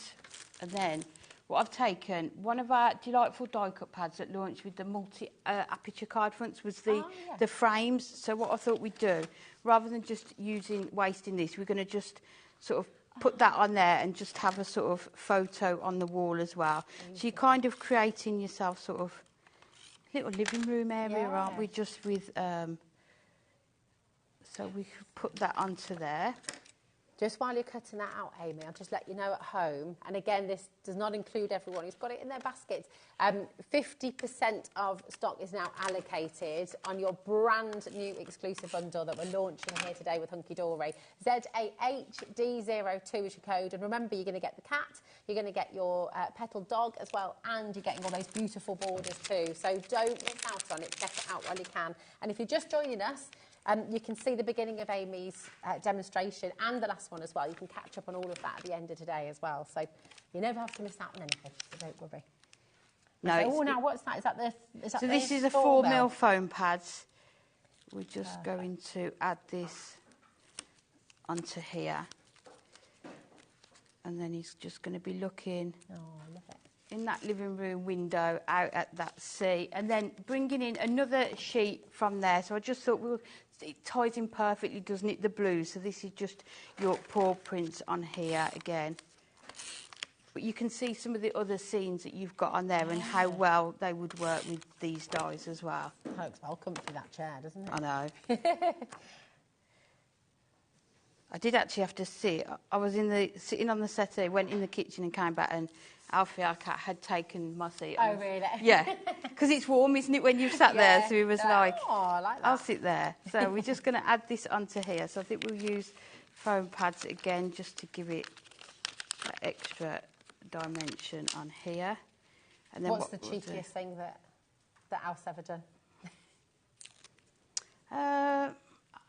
And then what I've taken, one of our delightful die-cut pads that launched with the multi-aperture card fronts was the frames. So what I thought we'd do, rather than just wasting this, we're going to just sort of put that on there and just have a sort of photo on the wall as well. So you're kind of creating yourself sort of little living room area, aren't we? Just with, so we could put that onto there. Just while you're cutting that out, Amy, I'll just let you know at home, and again, this does not include everyone who's got it in their baskets, 50% of stock is now allocated on your brand new exclusive bundle that we're launching here today with Hunky Dory. ZAHD02 is your code, and remember, you're going to get the cat, you're going to get your petal dog as well, and you're getting all those beautiful borders too. So don't miss out on it, get it out while you can. And if you're just joining us, you can see the beginning of Amy's demonstration and the last one as well. You can catch up on all of that at the end of today as well. So you never have to miss out on anything, so don't worry. No. Oh, now what's that? Is that the? Is that So the this is a 4mm foam pads. We're just going to add this onto here. And then he's just going to be looking I love it. in that living room window out at that sea. And then bringing in another sheet from there. So I just thought, it ties in perfectly, doesn't it, the blue? So this is just your paw prints on here again. But you can see some of the other scenes that you've got on there and how well they would work with these dies as well. Looks well comfy, that chair, doesn't it? I know. I did actually have to sit. I was sitting on the settee, went in the kitchen and came back, and Alfie, our cat, had taken my seat. Oh, really? Yeah, because it's warm, isn't it, when you've sat there? So he was like, oh, I like that. I'll sit there. So we're just going to add this onto here. So I think we'll use foam pads again just to give it that extra dimension on here. And then what's the cheekiest thing that Alf's ever done?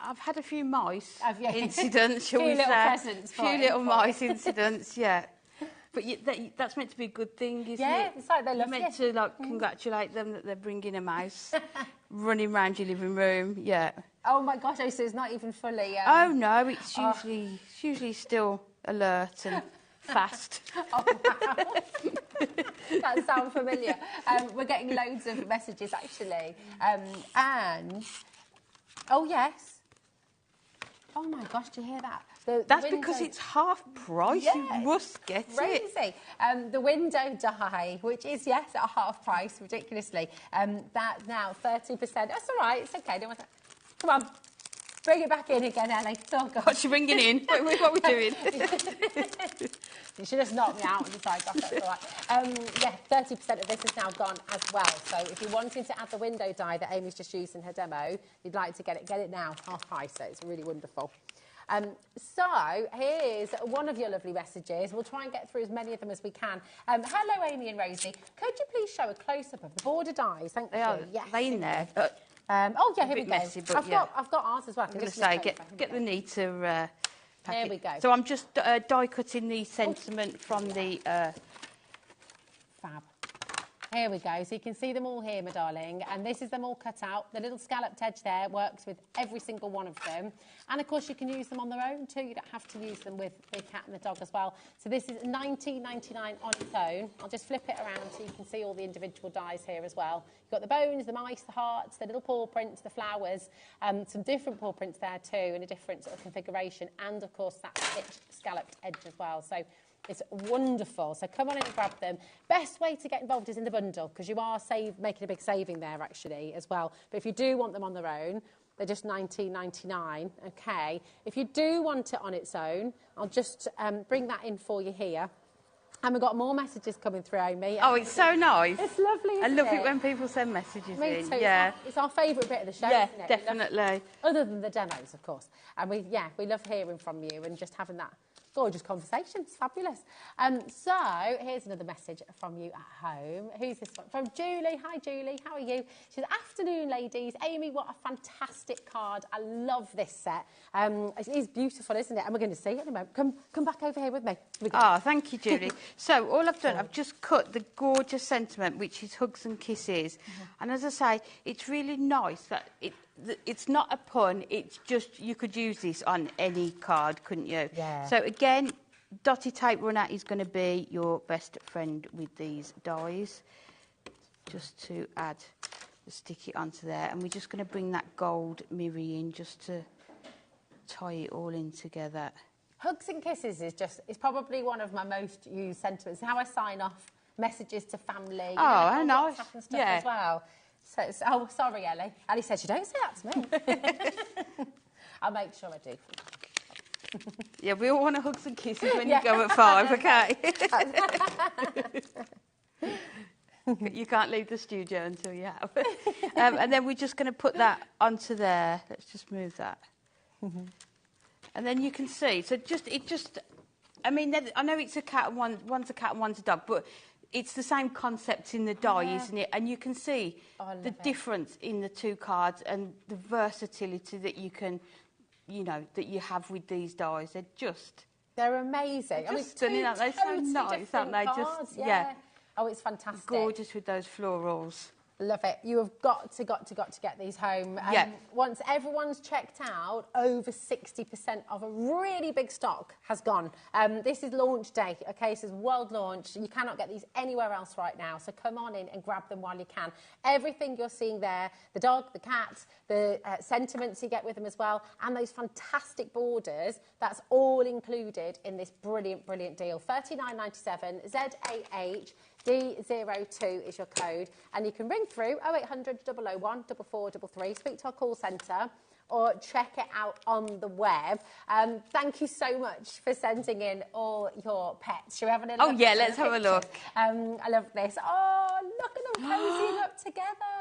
I've had a few mice Few incidents, shall we little say. presents for few him, little for mice incidents, yeah. But that's meant to be a good thing, isn't it? Yeah, it's like they love You're meant to congratulate them that they're bringing a mouse running around your living room, yeah. Oh my gosh, so it's not even fully... oh no, it's usually still alert and fast. Oh, wow. That sounds familiar. We're getting loads of messages, actually. And... Oh, yes. Oh, my gosh, do you hear that? That's because it's half price. Yeah, you must get it. Crazy. The window die, which is, yes, at half price, ridiculously. That now 30%. That's all right. It's okay. Don't want that. Come on. Bring it back in again, Ellie. Oh, God. What's she bringing in? What are we doing? You should just knock me out on the side. That's all right. Yeah, 30% of this is now gone as well. So if you're wanting to add the window die that Amy's just used in her demo, you'd like to get it now, half price. So it's really wonderful. So here's one of your lovely messages. We'll try and get through as many of them as we can. Hello, Amy and Rosie. Could you please show a close-up of the border dies? Thank you. Yes. Are they in there? Oh, yeah, here we go. Messy, but I've got ours as well. I'm going to say, get the neater packet. There we go. So I'm just die cutting the sentiment from the... Fab. Here we go. So you can see them all here, my darling. And this is them all cut out. The little scalloped edge there works with every single one of them. And, of course, you can use them on their own, too. You don't have to use them with the cat and the dog as well. So this is $19.99 on its own. I'll just flip it around so you can see all the individual dies here as well. You've got the bones, the mice, the hearts, the little paw prints, the flowers, some different paw prints there, too, in a different sort of configuration. And, of course, that scalloped edge as well. So it's wonderful. So come on in and grab them. Best way to get involved is in the bundle because you are making a big saving there, actually, as well. But if you do want them on their own, they're just $19.99, okay? If you do want it on its own, I'll just bring that in for you here. And we've got more messages coming through, Amy. Oh, it's so nice. It's lovely, I love it when people send messages Me in. too. Yeah. It's our favourite bit of the show, Yeah, isn't it? definitely. Other than the demos, of course. And we love hearing from you and just having that gorgeous conversation. It's fabulous. So here's another message from you at home. Who's this one? From Julie. Hi, Julie. How are you? She says, afternoon, ladies. Amy, what a fantastic card. I love this set. It is beautiful, isn't it? And we're going to see it in a moment. Come back over here with me. Oh, thank you, Julie. So all I've done, I've just cut the gorgeous sentiment, which is hugs and kisses. And as I say, it's really nice that it's not a pun, it's just you could use this on any card, couldn't you? Yeah. So again, dotty tape runner is going to be your best friend with these dies. Just to stick it onto there. And we're just going to bring that gold Mirri in just to tie it all in together. Hugs and kisses is probably one of my most used sentiments. How I sign off messages to family. How nice. And stuff as well. So, oh, sorry, Ellie. Ellie says, you don't say that to me. I'll make sure I do. Yeah, we all want to hugs and kisses when you go at 5, okay? You can't leave the studio until you have. And then we're just going to put that onto there. Let's just move that. And then you can see. So I mean, I know it's a cat and one's a cat and one's a dog, but it's the same concept in the die, isn't it? And you can see the difference in the two cards and the versatility that you can, that you have with these dies. They're amazing. I mean, stunning, aren't they? So nice, aren't they? Cards, yeah. Oh, it's fantastic. Gorgeous with those florals. Love it. You have got to get these home. Yeah. Once everyone's checked out, over 60% of a really big stock has gone. This is launch day, okay? This is world launch. You cannot get these anywhere else right now. So come on in and grab them while you can. Everything you're seeing there, the dog, the cat, the sentiments you get with them as well, and those fantastic borders, that's all included in this brilliant, brilliant deal. $39.97, ZAH. D02 is your code, and you can ring through 0800 001 4433, speak to our call centre, or check it out on the web. Thank you so much for sending in all your pets. Should we have a little Oh, look yeah, at let's the have a pictures? look. I love this. Oh, look at them cozying up together.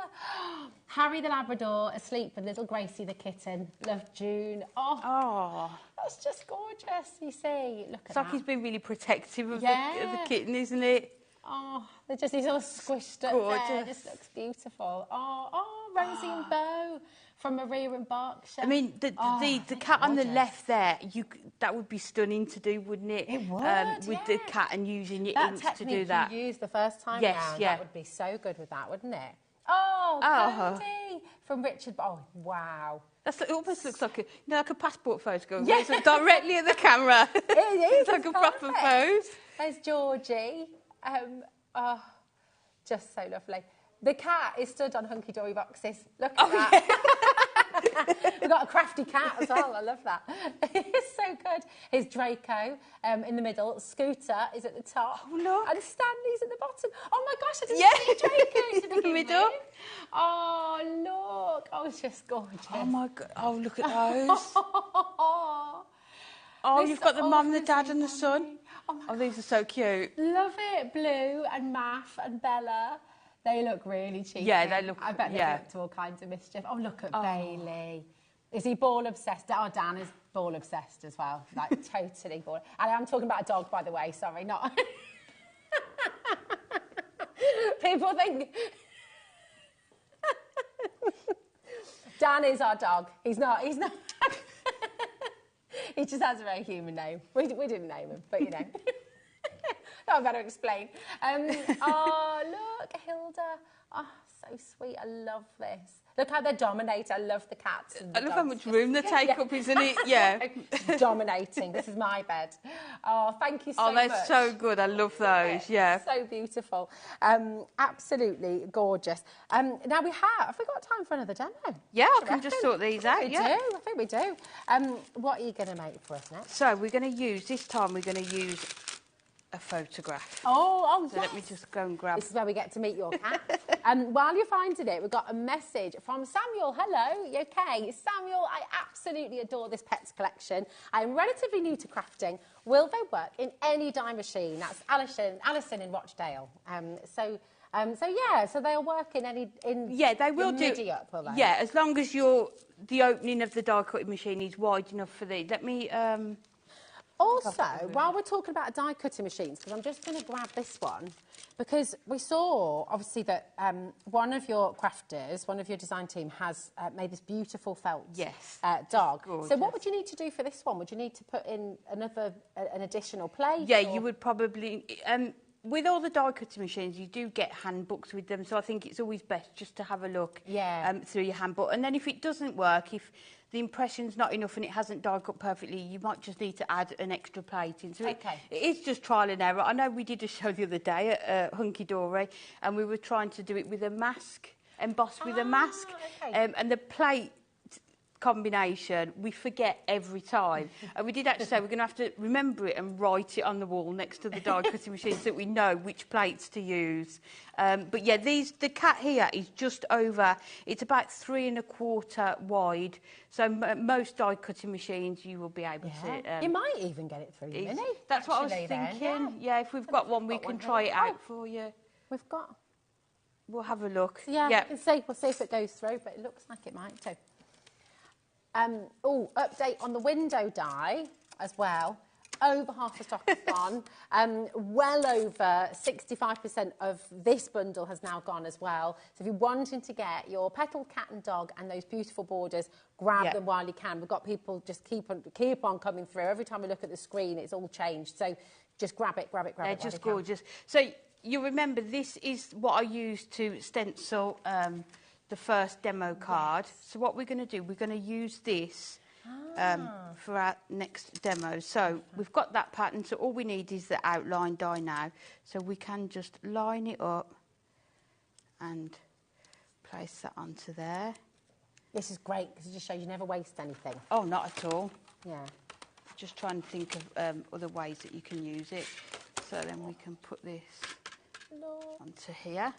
Harry the Labrador asleep with little Gracie the kitten. Love June. Oh, that's just gorgeous, you see. Look at It's like that. he's been really protective of the kitten, isn't it? Oh, he's all squished up there. Just looks beautiful. Oh, Rosie and Beau from Maria and Berkshire. I mean, the cat on the left there, that would be stunning to do, wouldn't it? It would, with the cat and using your inks to do that. That technique you used the first time round, yeah. that would be so good with that, wouldn't it? Oh, Cody from Richard. Oh, wow. It almost looks like a passport photograph. Yeah. It's directly at the camera. It is. It's like a proper pose. There's Georgie. Just so lovely. The cat is stood on hunky-dory boxes. Look at that. We've got a crafty cat as well. I love that. It's so good. Here's Draco in the middle. Scooter is at the top. Oh, look. And Stanley's at the bottom. Oh, my gosh, I didn't see Draco to begin middle. with. Oh, look. Oh, it's just gorgeous. Oh, my God. Oh, look at those. Oh, you've got the mum, the dad and the son. Oh, these are so cute. Love it. Blue and Math and Bella. They look really cheeky. Yeah, they look... I bet they're up to all kinds of mischief. Oh, look at Bailey. Is he ball obsessed? Oh, Dan is ball obsessed as well. Like, totally ball. And I'm talking about a dog, by the way. Sorry, not... People think... Dan is our dog. He's not... He just has a very human name. We didn't name him, but you know. I've got to explain. Oh, look, Hilda. Oh, so sweet. I love this. Look how they dominate. I love the cats. And the I love how dogs. much room they take up, isn't it? Yeah. Dominating. This is my bed. Oh, thank you so much. Oh, they're so good. I love those. Yeah. So beautiful. Absolutely gorgeous. Now we have we got time for another demo? Yeah, I can just sort these out. We do. I think we do. What are you going to make for us next? So we're going to use, this time we're going to use a photograph. Oh, So yes. let me just go and grab... This is where we get to meet your cat. While you're finding it, we've got a message from Samuel. Hello, you okay? Samuel, I absolutely adore this pets collection. I am relatively new to crafting. Will they work in any die machine? That's Alison in Rochdale. So they'll work in any... Yeah, they will do... Immediate, will they? Yeah, as long as the opening of the die cutting machine is wide enough for these. Let me... Also, while we're talking about die cutting machines, because I'm just going to grab this one, because we saw, obviously, that one of your crafters, one of your design team has made this beautiful felt dog. Gorgeous. So what would you need to do for this one? Would you need to put in an additional plate? Yeah, you would probably... with all the die cutting machines, you do get handbooks with them, so I think it's always best just to have a look through your handbook. And then if it doesn't work, if the impression's not enough and it hasn't die cut perfectly, you might just need to add an extra plate in. So it is just trial and error. I know we did a show the other day at Hunky Dory, and we were trying to do it with a mask, embossed with a mask, and the plate combination we forget every time, and we did actually say we're going to have to remember it and write it on the wall next to the die cutting machine so that we know which plates to use. But yeah, the cat here is just over, it's about 3 1/4 wide, so most die cutting machines you will be able to... you might even get it through the Mini. That's what I was thinking. Yeah, if we've got one, we can try it out for you. We've got... We'll have a look. Yeah. We'll see if it goes through, but it looks like it might too. Update on the window die as well. Over half the stock is gone. Well over 65% of this bundle has now gone as well. So if you're wanting to get your petal cat and dog and those beautiful borders, grab them while you can. We've got people just keep on coming through. Every time we look at the screen, it's all changed. So just grab it. They're just gorgeous. So you remember this is what I used to stencil the first demo card. Yes. So what we're going to do, we're going to use this for our next demo. So we've got that pattern, so all we need is the outline die now. So we can just line it up and place that onto there. This is great because it just shows you never waste anything. Oh, not at all. Yeah. Just trying to think of other ways that you can use it. So then we can put this onto here.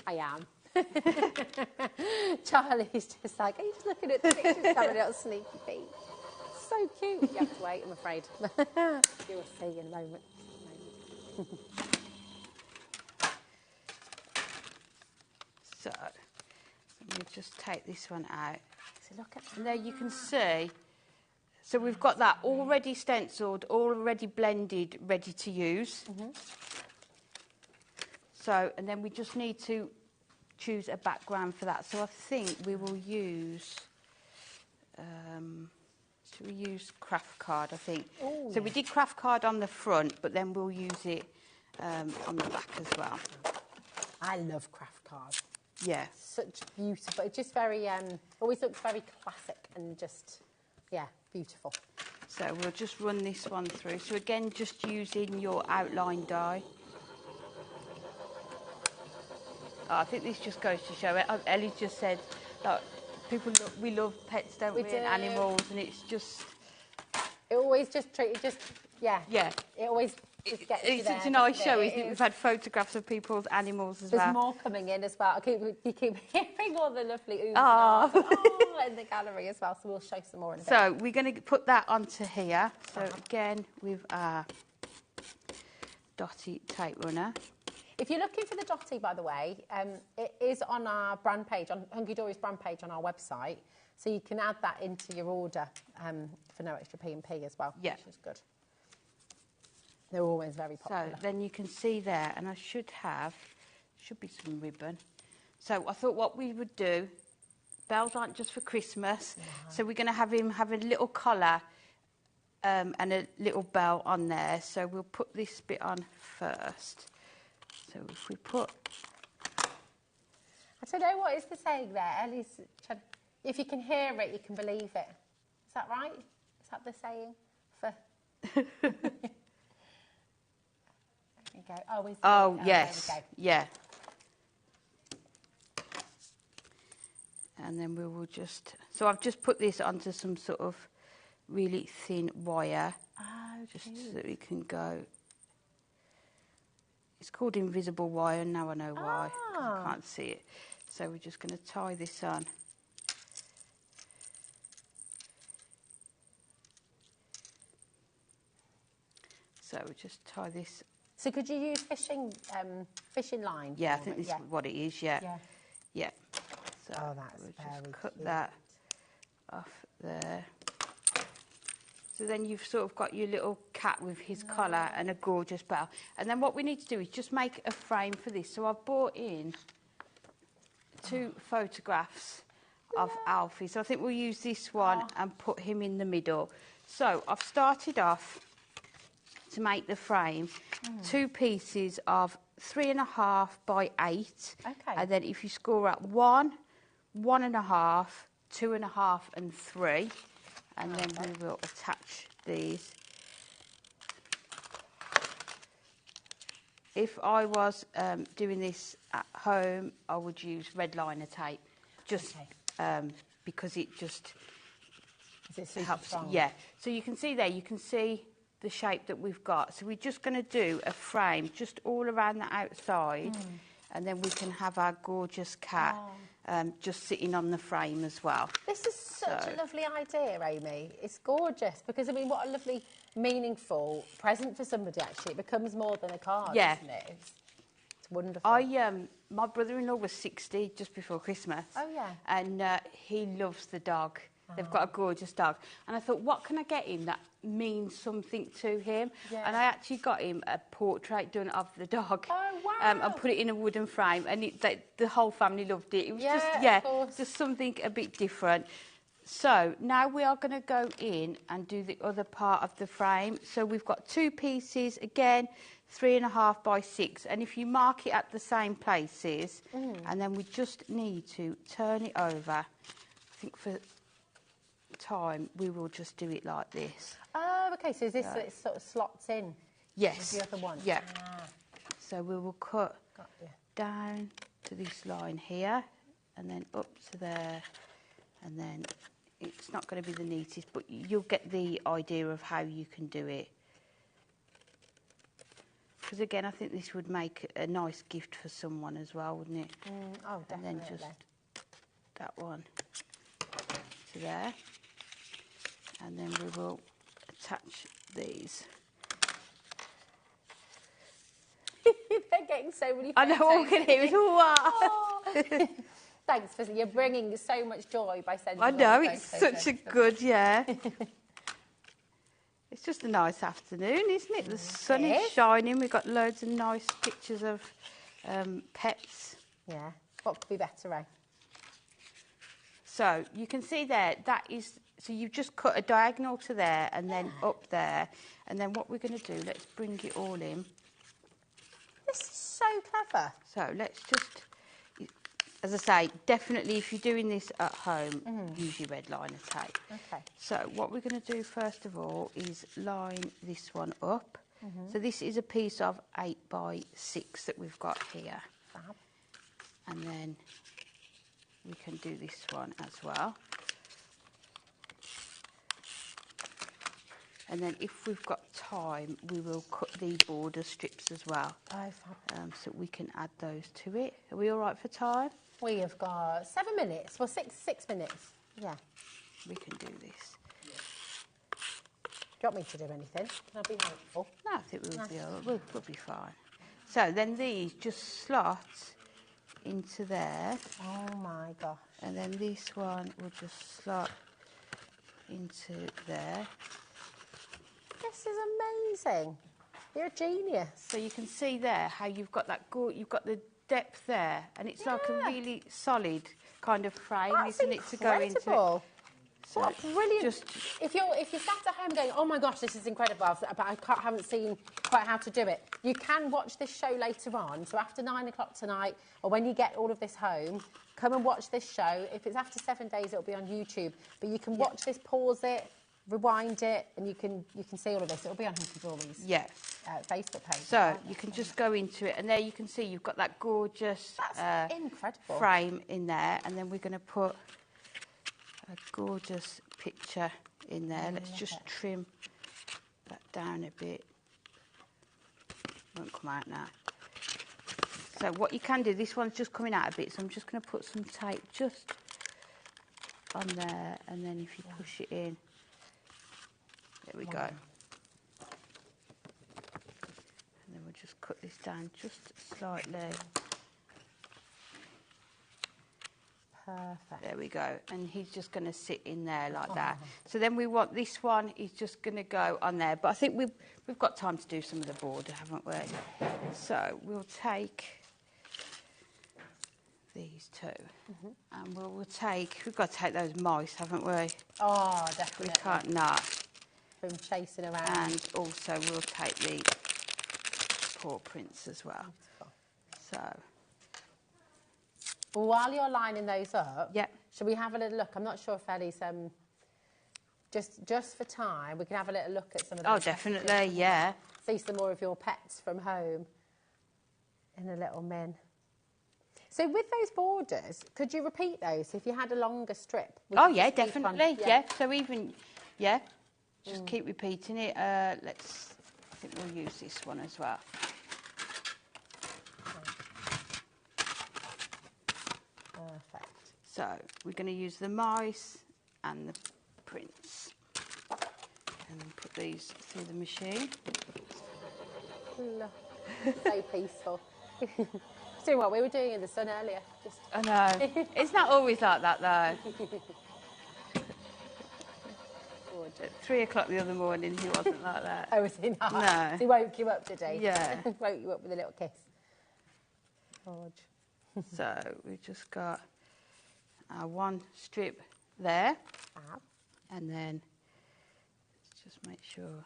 I am. Charlie's just like, are you just looking at the pictures coming out sneaky feet? So cute. You have to wait, I'm afraid. You'll see in a moment. So we'll just take this one out. So look at and there you can see. So we've got that already stenciled, already blended, ready to use. So, and then we just need to choose a background for that. So I think we will use, should we use craft card, I think. Ooh, so we did craft card on the front, but then we'll use it on the back as well. I love craft card. Yeah. Such beautiful, it just very, always looks very classic and just, yeah, beautiful. So we'll just run this one through. So again, just using your outline die. Oh, I think this just goes to show it. Ellie just said, like, we love pets, don't we? And animals, and it's just. It always just, yeah. Yeah. It always just gets you there. It's a nice show, isn't it? We've had photographs of people's animals as well. There's more coming in as well. You keep hearing all the lovely oohs in the gallery as well, so we'll show some more in a bit. So we're going to put that onto here. So again, with our Dotty tape runner. If you're looking for the Dotty, by the way, it is on our brand page, on Hunky Dory's brand page on our website. So you can add that into your order for no extra P&P as well, which is good. They're always very popular. So then you can see there, and I should be some ribbon. So I thought what we would do, bells aren't just for Christmas, so we're going to have him have a little collar and a little bell on there. So we'll put this bit on first. So if we put... I don't know, what is the saying there? Ellie's, if you can hear it, you can believe it. Is that right? Is that the saying? There you go. Oh, yes. There we go. Yeah. And then we will just... So I've just put this onto some sort of really thin wire. Just so that we can go... It's called invisible wire, and now I know why. I can't see it. So we're just going to tie this on. So we just tie this. So could you use fishing line? Yeah, I think this is what it is, yeah. So that's we'll very just cut cute. that off there. So then you've sort of got your little cat with his collar and a gorgeous bell. And then what we need to do is just make a frame for this. So I've brought in 2 photographs of Alfie. So I think we'll use this one and put him in the middle. So I've started off to make the frame 2 pieces of 3.5 by 8. Okay. And then if you score at 1, 1.5, 2.5 and 3. And then we will attach these. If I was doing this at home, I would use red liner tape, just because it just helps. Strong? Yeah. So you can see there, you can see the shape that we've got. So we're just going to do a frame just all around the outside, and then we can have our gorgeous cat just sitting on the frame as well. This is such a lovely idea, Amy. It's gorgeous because, I mean, what a lovely, meaningful present for somebody, actually. It becomes more than a card, isn't it? It's wonderful. My brother-in-law was 60 just before Christmas. Oh, yeah. And he loves the dog. They've got a gorgeous dog. And I thought, what can I get him that means something to him? Yeah. And I actually got him a portrait done of the dog. Oh, wow. And put it in a wooden frame. And the whole family loved it. It was just something a bit different. So now we are going to go in and do the other part of the frame. So we've got 2 pieces, again, 3.5 by 6, and if you mark it at the same places, and then we just need to turn it over. I think for time we will just do it like this. Oh, okay, so is this so it sort of slots in? Yes. The other one? Yeah. Ah. So we will cut Got you. down to this line here, and then up to there, and then it's not going to be the neatest, but you'll get the idea of how you can do it. Because again, I think this would make a nice gift for someone as well, wouldn't it? Oh, definitely. And then just that one to there. And then we will attach these. They're getting so many I know, all we can hear is, wow. Oh. Thanks, for you're bringing so much joy by sending I all know, the it's photos such a in. good, yeah. It's just a nice afternoon, isn't it? The sun is shining. We've got loads of nice pictures of pets. Yeah, what could be better, eh? So you can see there, that is, so you've just cut a diagonal to there and then up there. And then what we're going to do, let's bring it all in. This is so clever. So let's just, as I say, definitely if you're doing this at home, use your red liner tape. Okay. So what we're going to do first of all is line this one up. So this is a piece of 8 by 6 that we've got here. Fab. And then we can do this one as well. And then if we've got time, we will cut the border strips as well. Oh, fab. So we can add those to it. Are we all right for time? We have got 7 minutes. Well, six minutes. Yeah. We can do this. Do you want me to do anything? Can I be helpful? No, I think we'll be fine. So then these just slot into there. Oh, my gosh. And then this one will just slot into there. This is amazing. You're a genius. So you can see there how you've got that you've got the depth there, and it's like a really solid kind of frame, That's isn't it, to go into it? incredible. So What brilliant! just- If you're sat at home going, oh my gosh, this is incredible, but I haven't seen quite how to do it. You can watch this show later on. So after 9 o'clock tonight, or when you get all of this home, come and watch this show. If it's after 7 days, it'll be on YouTube. But you can watch this, pause it, rewind it, and you can see all of this. It'll be on Hunky Dory's Facebook page. So you can just go into it, and there you can see you've got that gorgeous That's incredible. frame in there, and then we're going to put a gorgeous picture in there. Let's just trim that down a bit. Won't come out now. So what you can do, this one's just coming out a bit, so I'm just going to put some tape just on there, and then if you push it in, there we go. And then we'll just cut this down just slightly. Perfect. There we go. And he's just going to sit in there like that. So then we want this one, he's just going to go on there. But I think we've got time to do some of the border, haven't we? So we'll take these two. And we'll take, we've got to take those mice, haven't we? Oh, definitely. We can't not. From chasing around. And also we'll take the paw prints as well. So, Well, while you're lining those up, Yep. should we have a little look? I'm not sure if Ellie's just for time, we can have a little look at some of those. oh, definitely, yeah. See some more of your pets from home in a little min. So with those borders, could you repeat those if you had a longer strip? would Oh, you yeah, just keep on- definitely, yeah. So even, yeah, just keep repeating it. I think we'll use this one as well. Perfect. So we're going to use the mice and the prints. And then put these through the machine. So peaceful. Doing what we were doing in the sun earlier. Just I know. It's not always like that, though. At 3 o'clock the other morning, he wasn't like that. Oh, was he not? No. He woke you up today. Yeah. Woke you up with a little kiss. George. So we've just got our one strip there. Fab. And then let's just make sure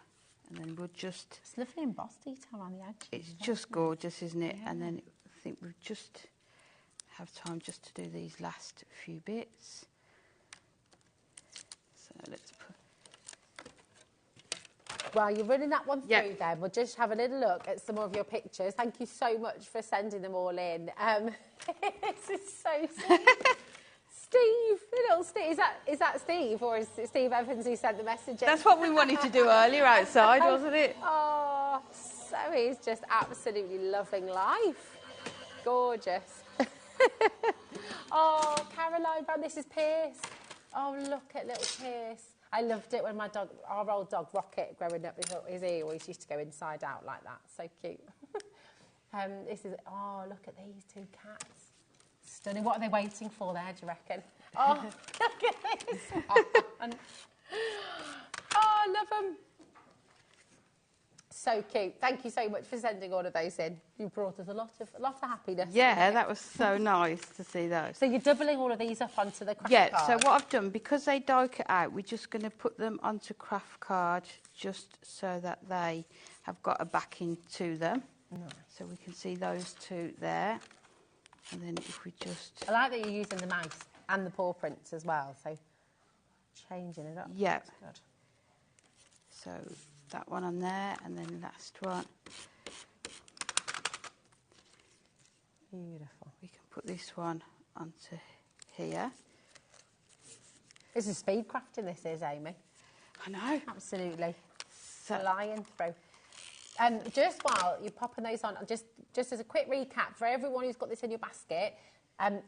And then we'll just... It's lovely embossed detail on the edge. It's just gorgeous, isn't it? Yeah. And then I think we'll just have time just to do these last few bits. So let's put... While you're running that one through then, we'll just have a little look at some of your pictures. Thank you so much for sending them all in. This is so sweet. Steve, little Steve, is that Steve or is it Steve Evans who sent the message in? That's what we wanted to do earlier outside, wasn't it? Oh, so he's just absolutely loving life. Gorgeous. Oh, Caroline, this is Pierce. Oh, look at little Pierce. I loved it when our old dog Rocket, growing up, his ear always used to go inside out like that. So cute. Oh, look at these two cats. Stunning. What are they waiting for there, do you reckon? Oh, look at this one. Oh, I love them. So cute. Thank you so much for sending all of those in. You brought us a lot of happiness. Yeah, that was so nice to see those. So you're doubling all of these up onto the craft card? Yeah, so what I've done, because they die cut out, we're just going to put them onto craft card just so that they have got a backing to them. Nice. So we can see those two there. And then if we just... I like that you're using the mouse and the paw prints as well, so changing it up. Yeah. That's good. So that one on there, and then last one. Beautiful. We can put this one onto here. This is speed crafting, this is, Amy. I know. Absolutely. So, flying through. Just while you're popping those on, just as a quick recap, for everyone who's got this in your basket,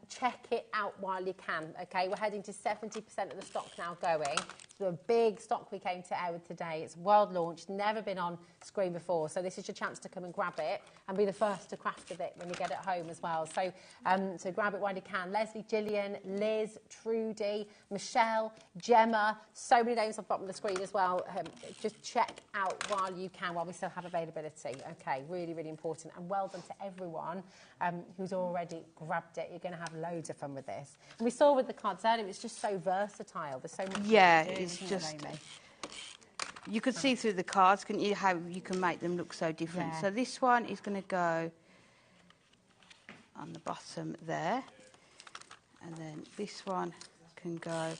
check it out while you can, OK? We're heading to 70% of the stock now going. It's a big stock we came to air with today. It's world launched, never been on screen before, so this is your chance to come and grab it and be the first to craft with it when you get it home as well. So, so grab it while you can. Leslie, Gillian, Liz, Trudy, Michelle, Gemma, so many names on the bottom of the screen as well. Just check out while you can, while we still have availability. OK, really, really important. And well done to everyone who's already grabbed it. You're going to have loads of fun with this. And we saw with the cards earlier, it's just so versatile. There's so much. Yeah, it's just... You could see through the cards, couldn't you, how you can make them look so different. Yeah. So this one is going to go on the bottom there. And then this one can go...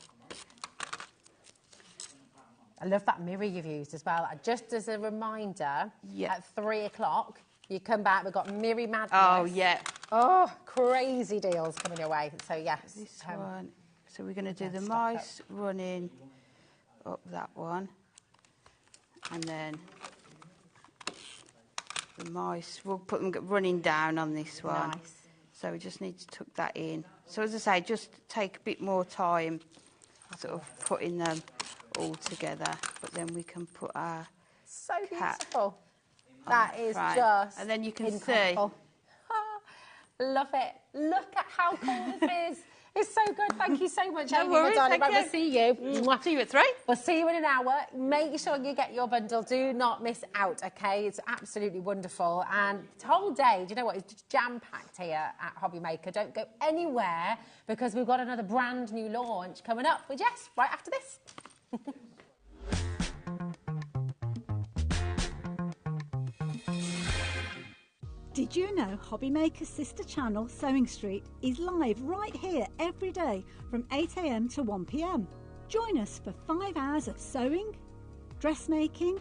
I love that Mirri you've used as well. Just as a reminder, at 3 o'clock, you come back, we've got Mirri Madness. Oh, yeah. Oh, crazy deals coming your way. So, yes. This one. So we're going to do the mice running up that one. And then the mice, we'll put them running down on this one. Nice. So we just need to tuck that in. So as I say, just take a bit more time sort of putting them all together. But then we can put our so beautiful. That is just and then you can incredible. See. Love it. Look at how cool this is. It's so good. Thank you so much, Amy. We'll see you. See you at 3. We'll see you in an hour. Make sure you get your bundle. Do not miss out, OK? It's absolutely wonderful. And the whole day, do you know what? It's just jam-packed here at HobbyMaker. Don't go anywhere because we've got another brand new launch coming up with Jess right after this. Did you know HobbyMaker's sister channel, Sewing Street, is live right here every day from 8 AM to 1 PM? Join us for 5 hours of sewing, dressmaking,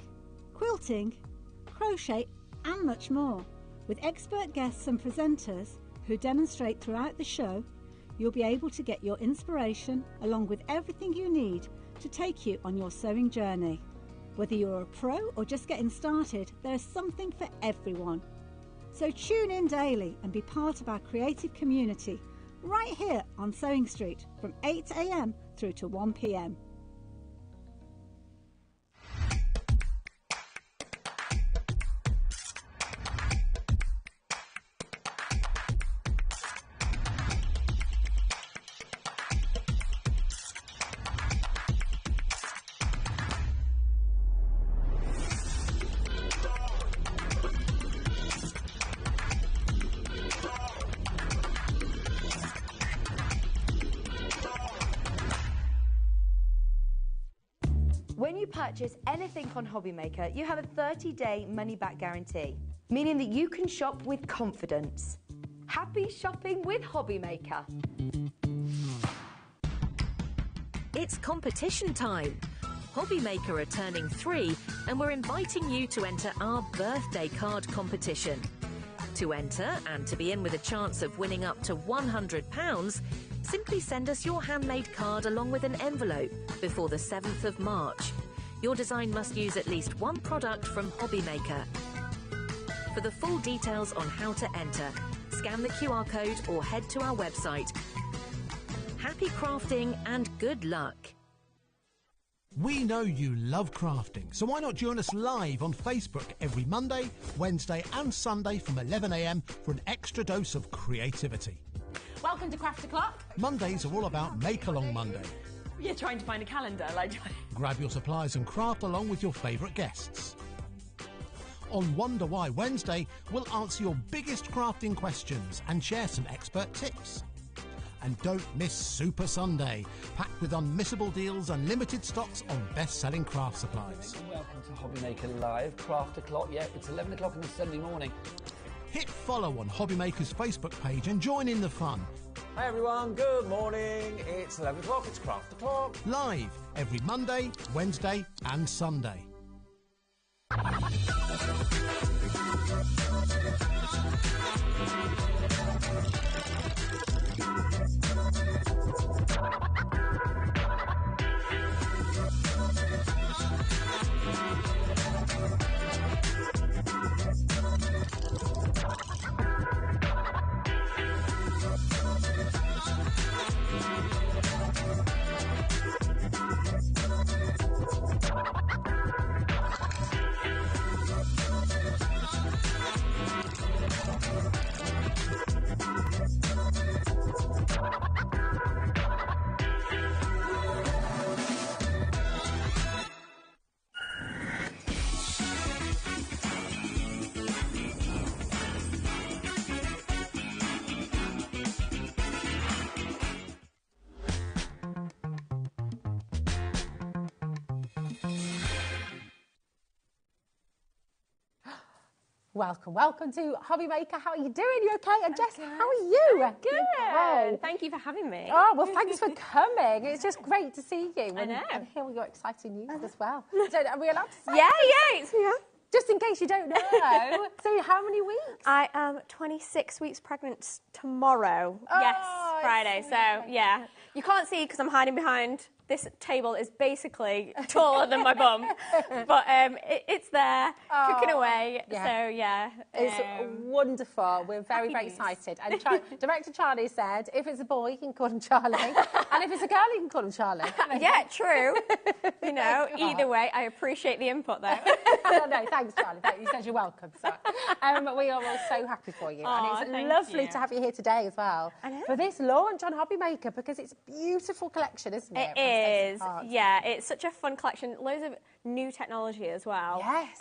quilting, crochet and much more. With expert guests and presenters who demonstrate throughout the show, you'll be able to get your inspiration along with everything you need to take you on your sewing journey. Whether you're a pro or just getting started, there's something for everyone. So tune in daily and be part of our creative community right here on Sewing Street from 8 AM through to 1 PM. you purchase anything on HobbyMaker, you have a 30-day money-back guarantee, meaning that you can shop with confidence. Happy shopping with HobbyMaker. It's competition time. HobbyMaker are turning 3 and we're inviting you to enter our birthday card competition. To enter and to be in with a chance of winning up to £100, simply send us your handmade card along with an envelope before the 7th of March. Your design must use at least one product from HobbyMaker. For the full details on how to enter, scan the QR code or head to our website. Happy crafting and good luck. We know you love crafting, so why not join us live on Facebook every Monday, Wednesday and Sunday from 11 AM for an extra dose of creativity. Welcome to Craft O'Clock. Mondays are all about Make Along Monday. You're trying to find a calendar, like... Grab your supplies and craft along with your favourite guests. On Wonder Why Wednesday, we'll answer your biggest crafting questions and share some expert tips. And don't miss Super Sunday, packed with unmissable deals and limited stocks on best-selling craft supplies. Welcome to HobbyMaker Live, Craft O'Clock. Yeah, it's 11 o'clock on a Sunday morning. Hit follow on HobbyMaker's Facebook page and join in the fun. Hi everyone, good morning. It's 11 o'clock, it's Craft O'Clock. Live every Monday, Wednesday and Sunday. Welcome to HobbyMaker. How are you doing? You okay? And Jess, how are you? Good. Oh. Thank you for having me. Oh, well, thanks for coming. It's just great to see you. I know. And hear all your exciting news as well. So, are we allowed to say? Yeah. Just in case you don't know. So, how many weeks? I am 26 weeks pregnant tomorrow. Yes, Friday. So, yeah. You can't see because I'm hiding behind. This table is basically taller than my bum, but it's there, cooking away. Yeah. So yeah, it's wonderful. We're very excited. And Director Charlie said, if it's a boy, you can call him Charlie, and if it's a girl, you can call him Charlie. Yeah, true. You know, either way, I appreciate the input though. No, thanks, Charlie. You said you're welcome. So, we are all so happy for you, and it's lovely to have you here today as well for this launch on HobbyMaker because it's a beautiful collection, isn't it? It is, yeah. It's such a fun collection. Loads of new technology as well. Yes.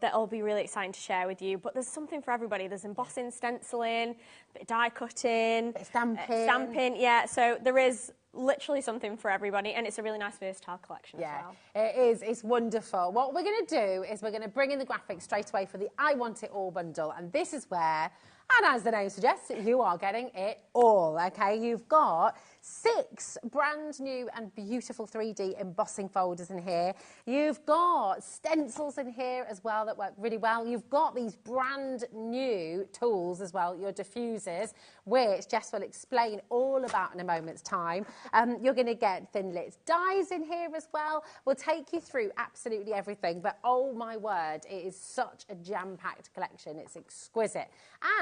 That'll be really exciting to share with you. But there's something for everybody. There's embossing, stenciling, bit of die cutting, stamping. Yeah. So there is literally something for everybody, and it's a really nice versatile collection as well. It is. It's wonderful. What we're going to do is we're going to bring in the graphics straight away for the I Want It All bundle, and this is where, and as the name suggests, you are getting it all, okay? You've got 6 brand new and beautiful 3D embossing folders in here. You've got stencils in here as well that work really well. You've got these brand new tools as well, your diffusers, which Jess will explain all about in a moment's time. You're going to get thin lit dies in here as well. We'll take you through absolutely everything, but oh my word, it is such a jam-packed collection. It's exquisite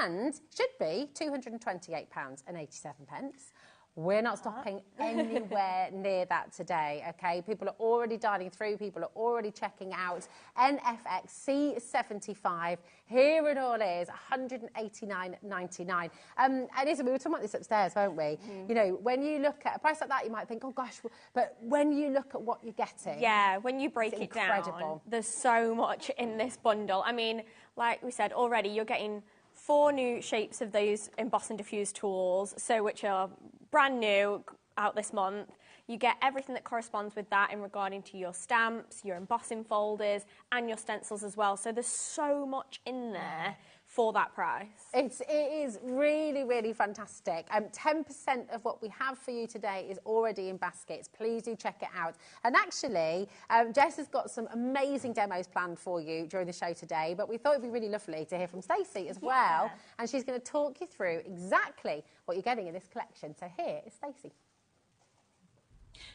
and should be £228.87. We're not stopping anywhere near that today, okay? People are already dialing through. People are already checking out NFX C75. Here it all is, £189.99. And Isa, we were talking about this upstairs, weren't we? You know, when you look at a price like that, you might think, oh, gosh, but when you look at what you're getting... Yeah, when you break it down, there's so much in this bundle. I mean, like we said already, you're getting 4 new shapes of those emboss and diffuse tools, so which are brand new, out this month. You get everything that corresponds with that in regarding to your stamps, your embossing folders, and your stencils as well. So there's so much in there for that price. It is really, really fantastic. 10% of what we have for you today is already in baskets. Please do check it out. And actually, Jess has got some amazing demos planned for you during the show today, but we thought it'd be really lovely to hear from Stacey as well. And she's going to talk you through exactly what you're getting in this collection. So here is Stacey.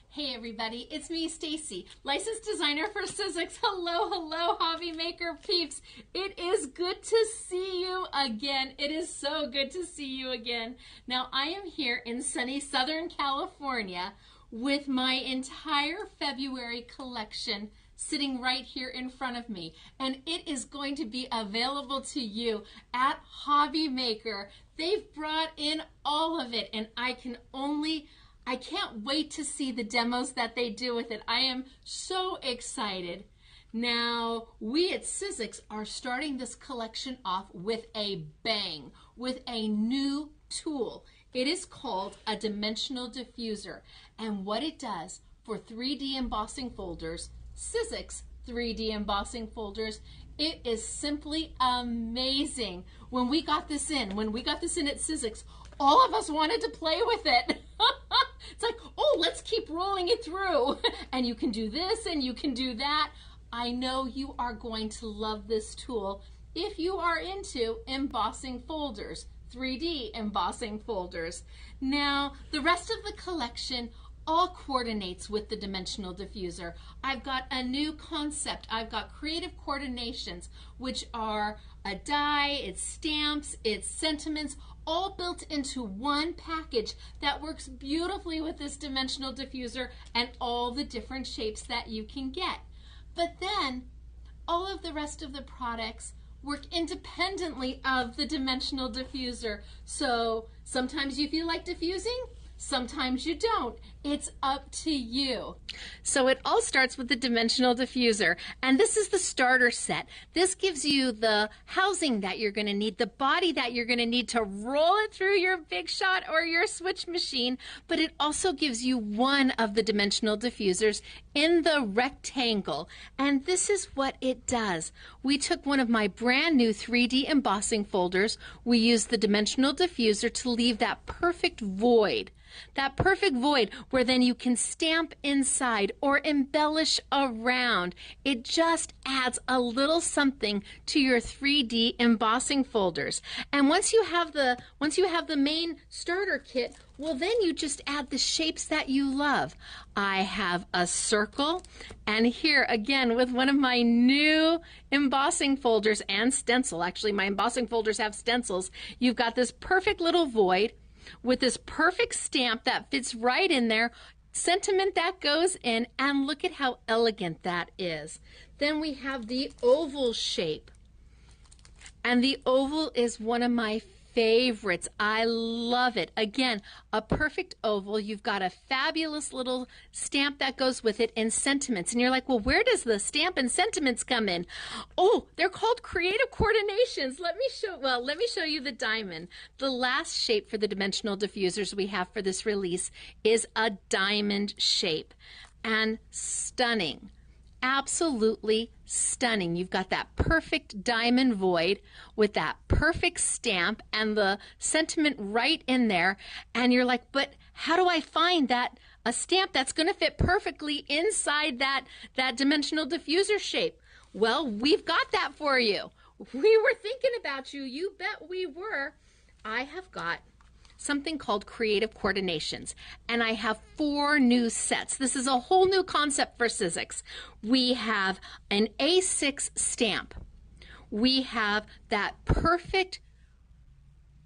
Hey everybody, it's me, Stacy, licensed designer for Sizzix. Hello, hello, HobbyMaker peeps. It is good to see you again. It is so good to see you again. Now, I am here in sunny Southern California with my entire February collection sitting right here in front of me. And it is going to be available to you at HobbyMaker. They've brought in all of it, and I can't wait to see the demos that they do with it. I am so excited. Now, we at Sizzix are starting this collection off with a bang, with a new tool. It is called a dimensional diffuser. And what it does for 3D embossing folders, Sizzix 3D embossing folders, it is simply amazing. When we got this in at Sizzix, all of us wanted to play with it. It's like, oh, let's keep rolling it through. And you can do this and you can do that. I know you are going to love this tool if you are into embossing folders, 3D embossing folders. Now, the rest of the collection all coordinates with the dimensional diffuser. I've got a new concept. I've got creative coordinations, which are a die, it's stamps, it's sentiments, all built into one package that works beautifully with this dimensional diffuser and all the different shapes that you can get. But then all of the rest of the products work independently of the dimensional diffuser. So sometimes you feel like diffusing, sometimes you don't. It's up to you. So it all starts with the dimensional diffuser, and this is the starter set. This gives you the housing that you're going to need, the body that you're going to need to roll it through your Big Shot or your switch machine, but it also gives you one of the dimensional diffusers in the rectangle, and this is what it does. We took one of my brand new 3D embossing folders. We used the dimensional diffuser to leave that perfect void where then you can stamp inside or embellish around. It just adds a little something to your 3D embossing folders. And once you have the main starter kit, well, then you just add the shapes that you love. I have a circle, and here again with one of my new embossing folders and stencil. Actually, my embossing folders have stencils. You've got this perfect little void with this perfect stamp that fits right in there, sentiment that goes in, and look at how elegant that is. Then we have the oval shape, and the oval is one of my favorites. I love it. Again, a perfect oval. You've got a fabulous little stamp that goes with it in sentiments. And you're like, well, where does the stamp and sentiments come in? Oh, they're called creative coordinations. Let me show you the diamond. The last shape for the dimensional diffusers we have for this release is a diamond shape. And stunning. Absolutely stunning. You've got that perfect diamond void with that perfect stamp and the sentiment right in there, and you're like, but how do I find a stamp that's going to fit perfectly inside that dimensional diffuser shape? Well, we've got that for you. We were thinking about you. You bet we were. I have got something called creative coordinations, and I have 4 new sets. This is a whole new concept for Sizzix. We have an A6 stamp. We have that perfect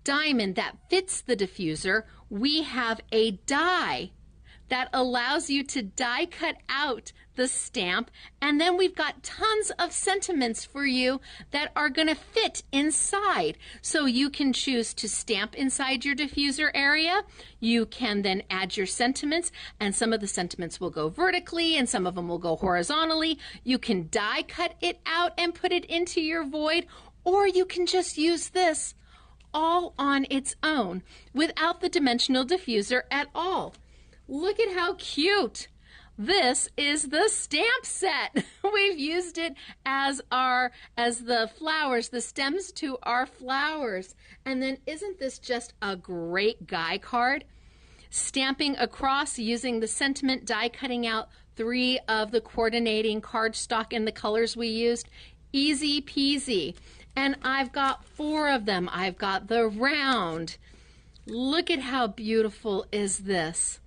diamond that fits the diffuser. We have a die that allows you to die cut out the stamp, and then we've got tons of sentiments for you that are going to fit inside. So you can choose to stamp inside your diffuser area. You can then add your sentiments, and some of the sentiments will go vertically and some of them will go horizontally. You can die cut it out and put it into your void, or you can just use this all on its own without the dimensional diffuser at all. Look at how cute. This is the stamp set. We've used it as the flowers, the stems to our flowers. And then isn't this just a great guy card? Stamping across using the sentiment die, cutting out 3 of the coordinating cardstock in the colors we used. Easy peasy. And I've got 4 of them. I've got the round. Look at how beautiful is this.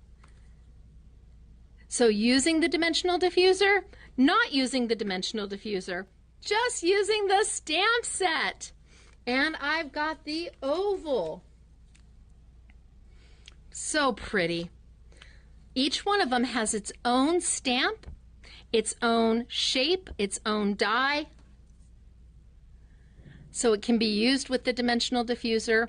So using the dimensional diffuser, not using the dimensional diffuser, just using the stamp set. And I've got the oval. So pretty. Each one of them has its own stamp, its own shape, its own die. So it can be used with the dimensional diffuser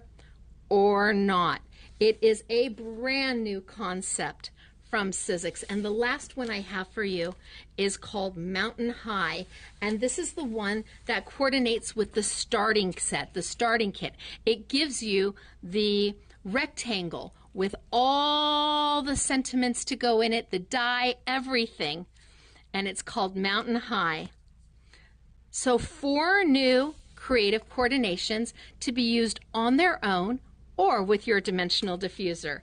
or not. It is a brand new concept from Sizzix, and the last one I have for you is called Mountain High, and this is the one that coordinates with the starting set, the starting kit. It gives you the rectangle with all the sentiments to go in it, the die, everything, and it's called Mountain High. So 4 new creative coordinations to be used on their own or with your dimensional diffuser.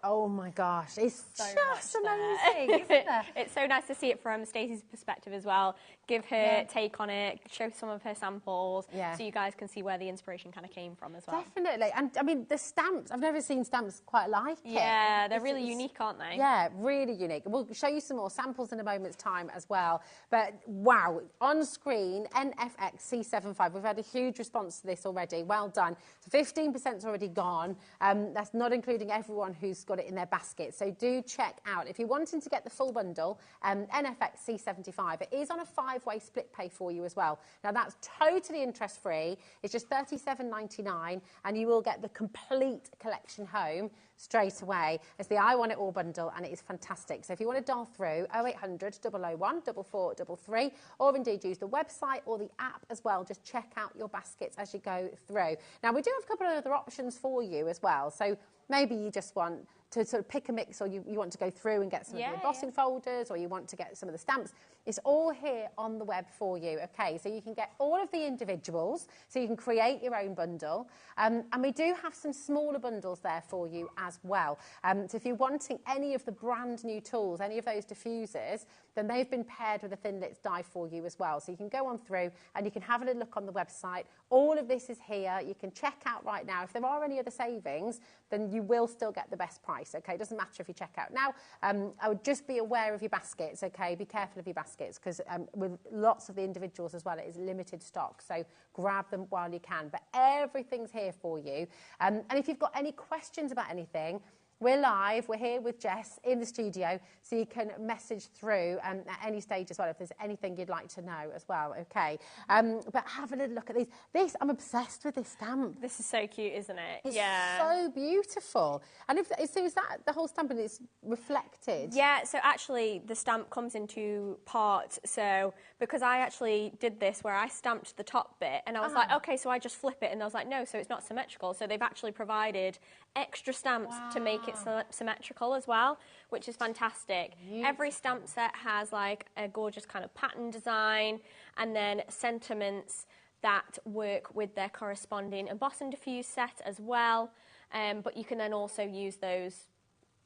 Oh my gosh, it's So just much amazing, isn't there? It's so nice to see it from Stacey's perspective as well. Give her take on it, show some of her samples, so you guys can see where the inspiration kind of came from as well. Definitely, and I mean the stamps, I've never seen stamps quite like it. Yeah, they're really unique, aren't they? Yeah, really unique. We'll show you some more samples in a moment's time as well. But wow, on screen, NFX C75, we've had a huge response to this already. Well done. So 15%'s already gone. That's not including everyone who's got it in their basket. So do check out. If you're wanting to get the full bundle, NFX C75, it is on a 5-way split pay for you as well. Now that's totally interest free. It's just $37.99 and you will get the complete collection home straight away. It's the I Want It All bundle and it is fantastic. So if you want to dial through 0800 001 4433 or indeed use the website or the app as well, just check out your baskets as you go through. Now we do have a couple of other options for you as well. So maybe you just want to sort of pick a mix, or you want to go through and get some of the embossing folders, or you want to get some of the stamps. It's all here on the web for you, okay? So you can get all of the individuals, so you can create your own bundle. And we do have some smaller bundles there for you as well. So if you're wanting any of the brand new tools, any of those diffusers, then they've been paired with a thin lit die for you as well. So you can go on through and you can have a little look on the website. All of this is here. You can check out right now. If there are any other savings, then you will still get the best price, okay? It doesn't matter if you check out now. I would just be aware of your baskets, okay? Be careful of your baskets, because with lots of the individuals as well, it is limited stock. So grab them while you can. But everything's here for you. And if you've got any questions about anything, we're live, we're here with Jess in the studio, so you can message through at any stage as well if there's anything you'd like to know as well, okay? But have a little look at these. I'm obsessed with this stamp. This is so cute, isn't it? It's so beautiful. And so is that the whole stamp and it's reflected? Yeah, so actually the stamp comes in 2 parts. So because I actually did this where I stamped the top bit and I was like, okay, so I just flip it, and I was like, no, so it's not symmetrical. So they've actually provided extra stamps to make it symmetrical as well, which is fantastic. Beautiful. Every stamp set has like a gorgeous kind of pattern design and then sentiments that work with their corresponding emboss and diffuse set as well. But you can then also use those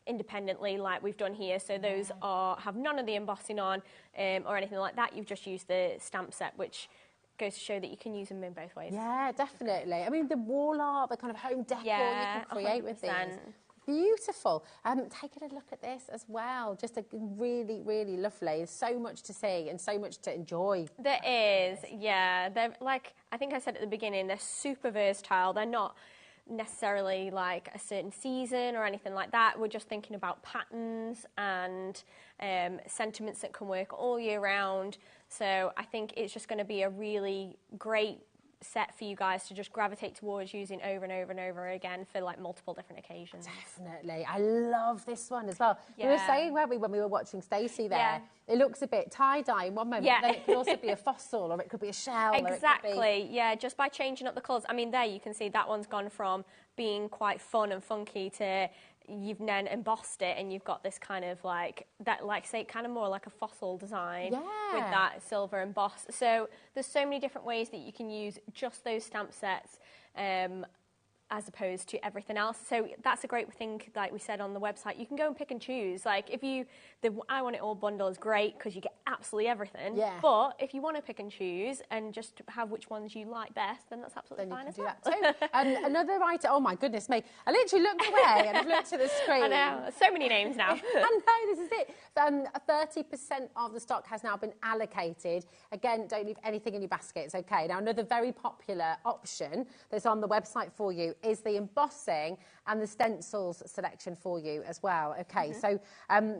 independently like we've done here. So those have none of the embossing on or anything like that. You've just used the stamp set, which goes to show that you can use them in both ways. Yeah, definitely. I mean, the wall art, the kind of home decor you can create 100%. With these. Beautiful. Take a look at this as well. Just a really, really lovely. There's so much to see and so much to enjoy. There is, yeah. They're like, I think I said at the beginning, they're super versatile. They're not necessarily like a certain season or anything like that. We're just thinking about patterns and sentiments that can work all year round. So I think it's just going to be a really great set for you guys to just gravitate towards using over and over and over again for like multiple different occasions. Definitely. I love this one as well. We were Yeah. saying, weren't we, when we were watching Stacey there, it looks a bit tie-dye in one moment, Yeah. then it could also be a fossil, or it could be a shell. Exactly, or it could be... yeah, just by changing up the colours. I mean, there you can see that one's gone from being quite fun and funky to you've then embossed it and you've got this kind of like, that, like say, kind of more like a fossil design with that silver emboss. So there's so many different ways that you can use just those stamp sets as opposed to everything else. So that's a great thing, like we said on the website, you can go and pick and choose. Like if you, the I Want It All bundle is great because you get absolutely everything. Yeah. But if you want to pick and choose and just have which ones you like best, then that's absolutely fine as well. That too. And another item, oh my goodness me, I literally looked away and I've looked at the screen. I know, so many names now. I know, this is it. 30% of the stock has now been allocated. Again, don't leave anything in your baskets, okay? Now, another very popular option that's on the website for you is the embossing and the stencils selection for you as well, okay? So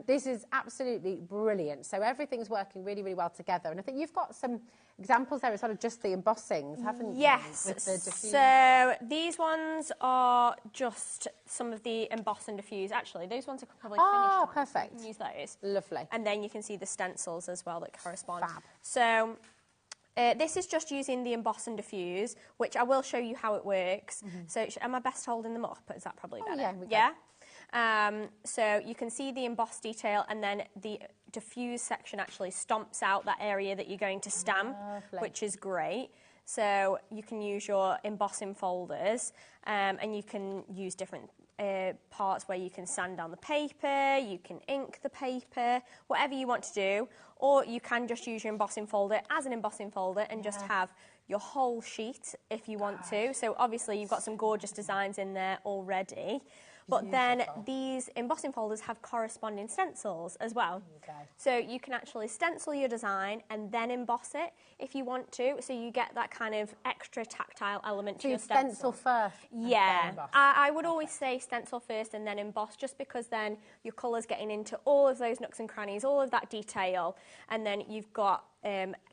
this is absolutely brilliant. So everything's working really, really well together. And I think you've got some examples there as well of just the embossings, haven't you? Yes. With the diffuse. So these ones are just some of the emboss and diffuse. Actually, those ones are probably finished ones. Perfect. You can use those. Lovely. And then you can see the stencils as well that correspond. Fab. So this is just using the emboss and diffuse, which I will show you how it works. So am I best holding them up? Is that probably better? Yeah, we go. Yeah? So you can see the emboss detail, and then the diffuse section actually stomps out that area that you're going to stamp, which is great. So you can use your embossing folders, and you can use different parts where you can sand down the paper, you can ink the paper, whatever you want to do, or you can just use your embossing folder as an embossing folder and just have your whole sheet if you want to. So obviously you've got some gorgeous designs in there already. But then these embossing folders have corresponding stencils as well. So you can actually stencil your design and then emboss it if you want to. So you get that kind of extra tactile element to your stencil. Stencil first. Yeah. I would always say stencil first and then emboss, just because then your colour's getting into all of those nooks and crannies, all of that detail, and then you've got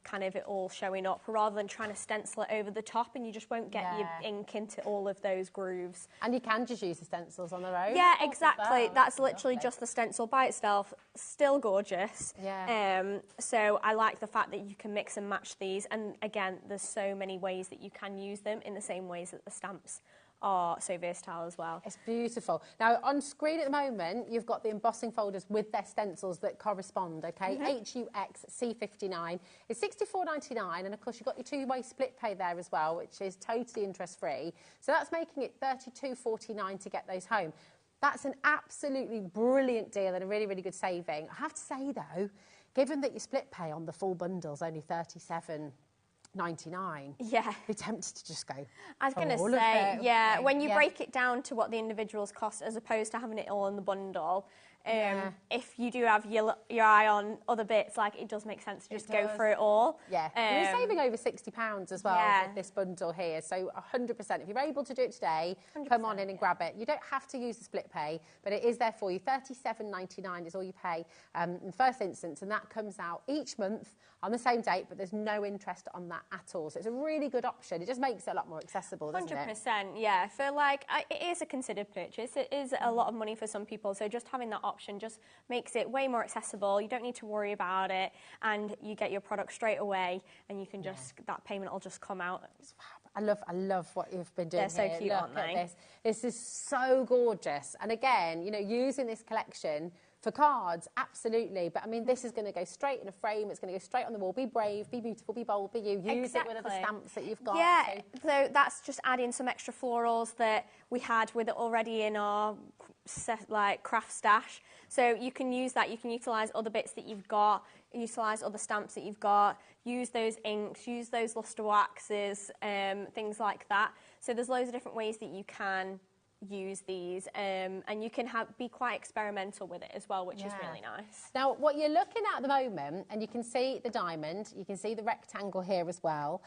kind of it all showing up, rather than trying to stencil it over the top and you just won't get your ink into all of those grooves. And you can just use the stencils on their own. Yeah, exactly. That's literally just the stencil by itself. Still gorgeous. Yeah. So I like the fact that you can mix and match these, and again, there's so many ways that you can use them in the same ways that the stamps are so versatile as well. It's beautiful. Now, on screen at the moment, you've got the embossing folders with their stencils that correspond, okay? HUX C59 is $64.99, and of course, you've got your two-way split pay there as well, which is totally interest-free. So that's making it $32.49 to get those home. That's an absolutely brilliant deal and a really, really good saving. I have to say, though, given that your split pay on the full bundle's only $37.99. Yeah. Be tempted to just go. I was going to say, yeah, when you break it down to what the individuals cost as opposed to having it all in the bundle, if you do have your eye on other bits, like, it does make sense to just go for it all. Yeah. You're saving over £60 as well with this bundle here. So 100%. If you're able to do it today, come on in and grab it. You don't have to use the split pay, but it is there for you. $37.99 is all you pay in the first instance, and that comes out each month on the same date, but there's no interest on that at all. So it's a really good option. It just makes it a lot more accessible, doesn't it? 100%, yeah. For like, it is a considered purchase. It is a lot of money for some people, so just having that option just makes it way more accessible. You don't need to worry about it, and you get your product straight away, and you can just, that payment will just come out. I love what you've been doing. They're here. so cute, Look aren't at they? This is so gorgeous. And again, you know, using this collection for cards, absolutely. But I mean, this is going to go straight in a frame. It's going to go straight on the wall. Be brave, be beautiful, be bold, be you. Use it with other stamps that you've got. Yeah, so that's just adding some extra florals that we had with it already in our like craft stash. So you can use that. You can utilise other bits that you've got, utilise other stamps that you've got, use those inks, use those luster waxes, things like that. So there's loads of different ways that you can use these, and you can be quite experimental with it as well, which is really nice. Now, what you're looking at the moment, and you can see the diamond, you can see the rectangle here as well.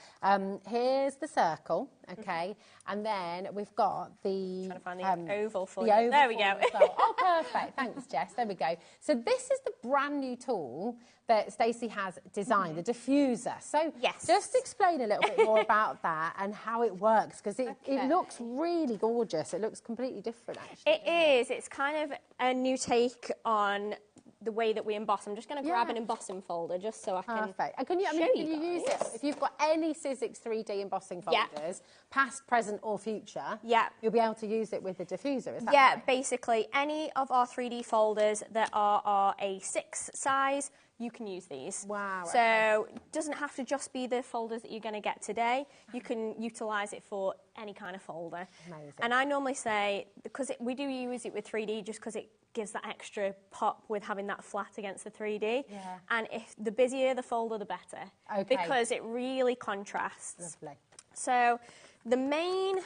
Here's the circle, okay, and then we've got the... Trying to find the oval for you. you. There we go. Well. Oh, perfect. Thanks, Jess. There we go. So this is the brand new tool that Stacey has designed, the diffuser. So just explain a little bit more about that and how it works, because it looks really gorgeous. It looks completely different, actually. It is. It's kind of a new take on the way that we emboss. I'm just going to grab an embossing folder just so I can Perfect. And can you use it? If you've got any Sizzix 3D embossing folders, past, present or future, you'll be able to use it with the diffuser, is that right? Basically any of our 3D folders that are A6 size, you can use these. Wow. So it doesn't have to just be the folders that you're going to get today. You can utilise it for any kind of folder. Amazing. And I normally say, because we do use it with 3D just because it gives that extra pop with having that flat against the 3D. Yeah. And if the busier the folder, the better. Okay. Because it really contrasts. Lovely. So the main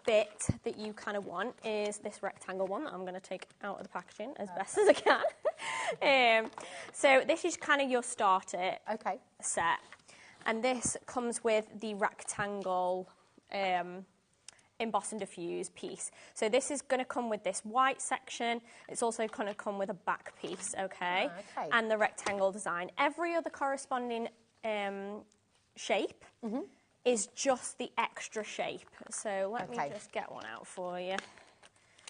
bit that you kind of want is this rectangle one that I'm going to take out of the packaging as best as I can. So this is kind of your starter set, and this comes with the rectangle emboss and diffuse piece. So this is going to come with this white section. It's also going to come with a back piece, and the rectangle design. Every other corresponding shape is just the extra shape. So let me just get one out for you.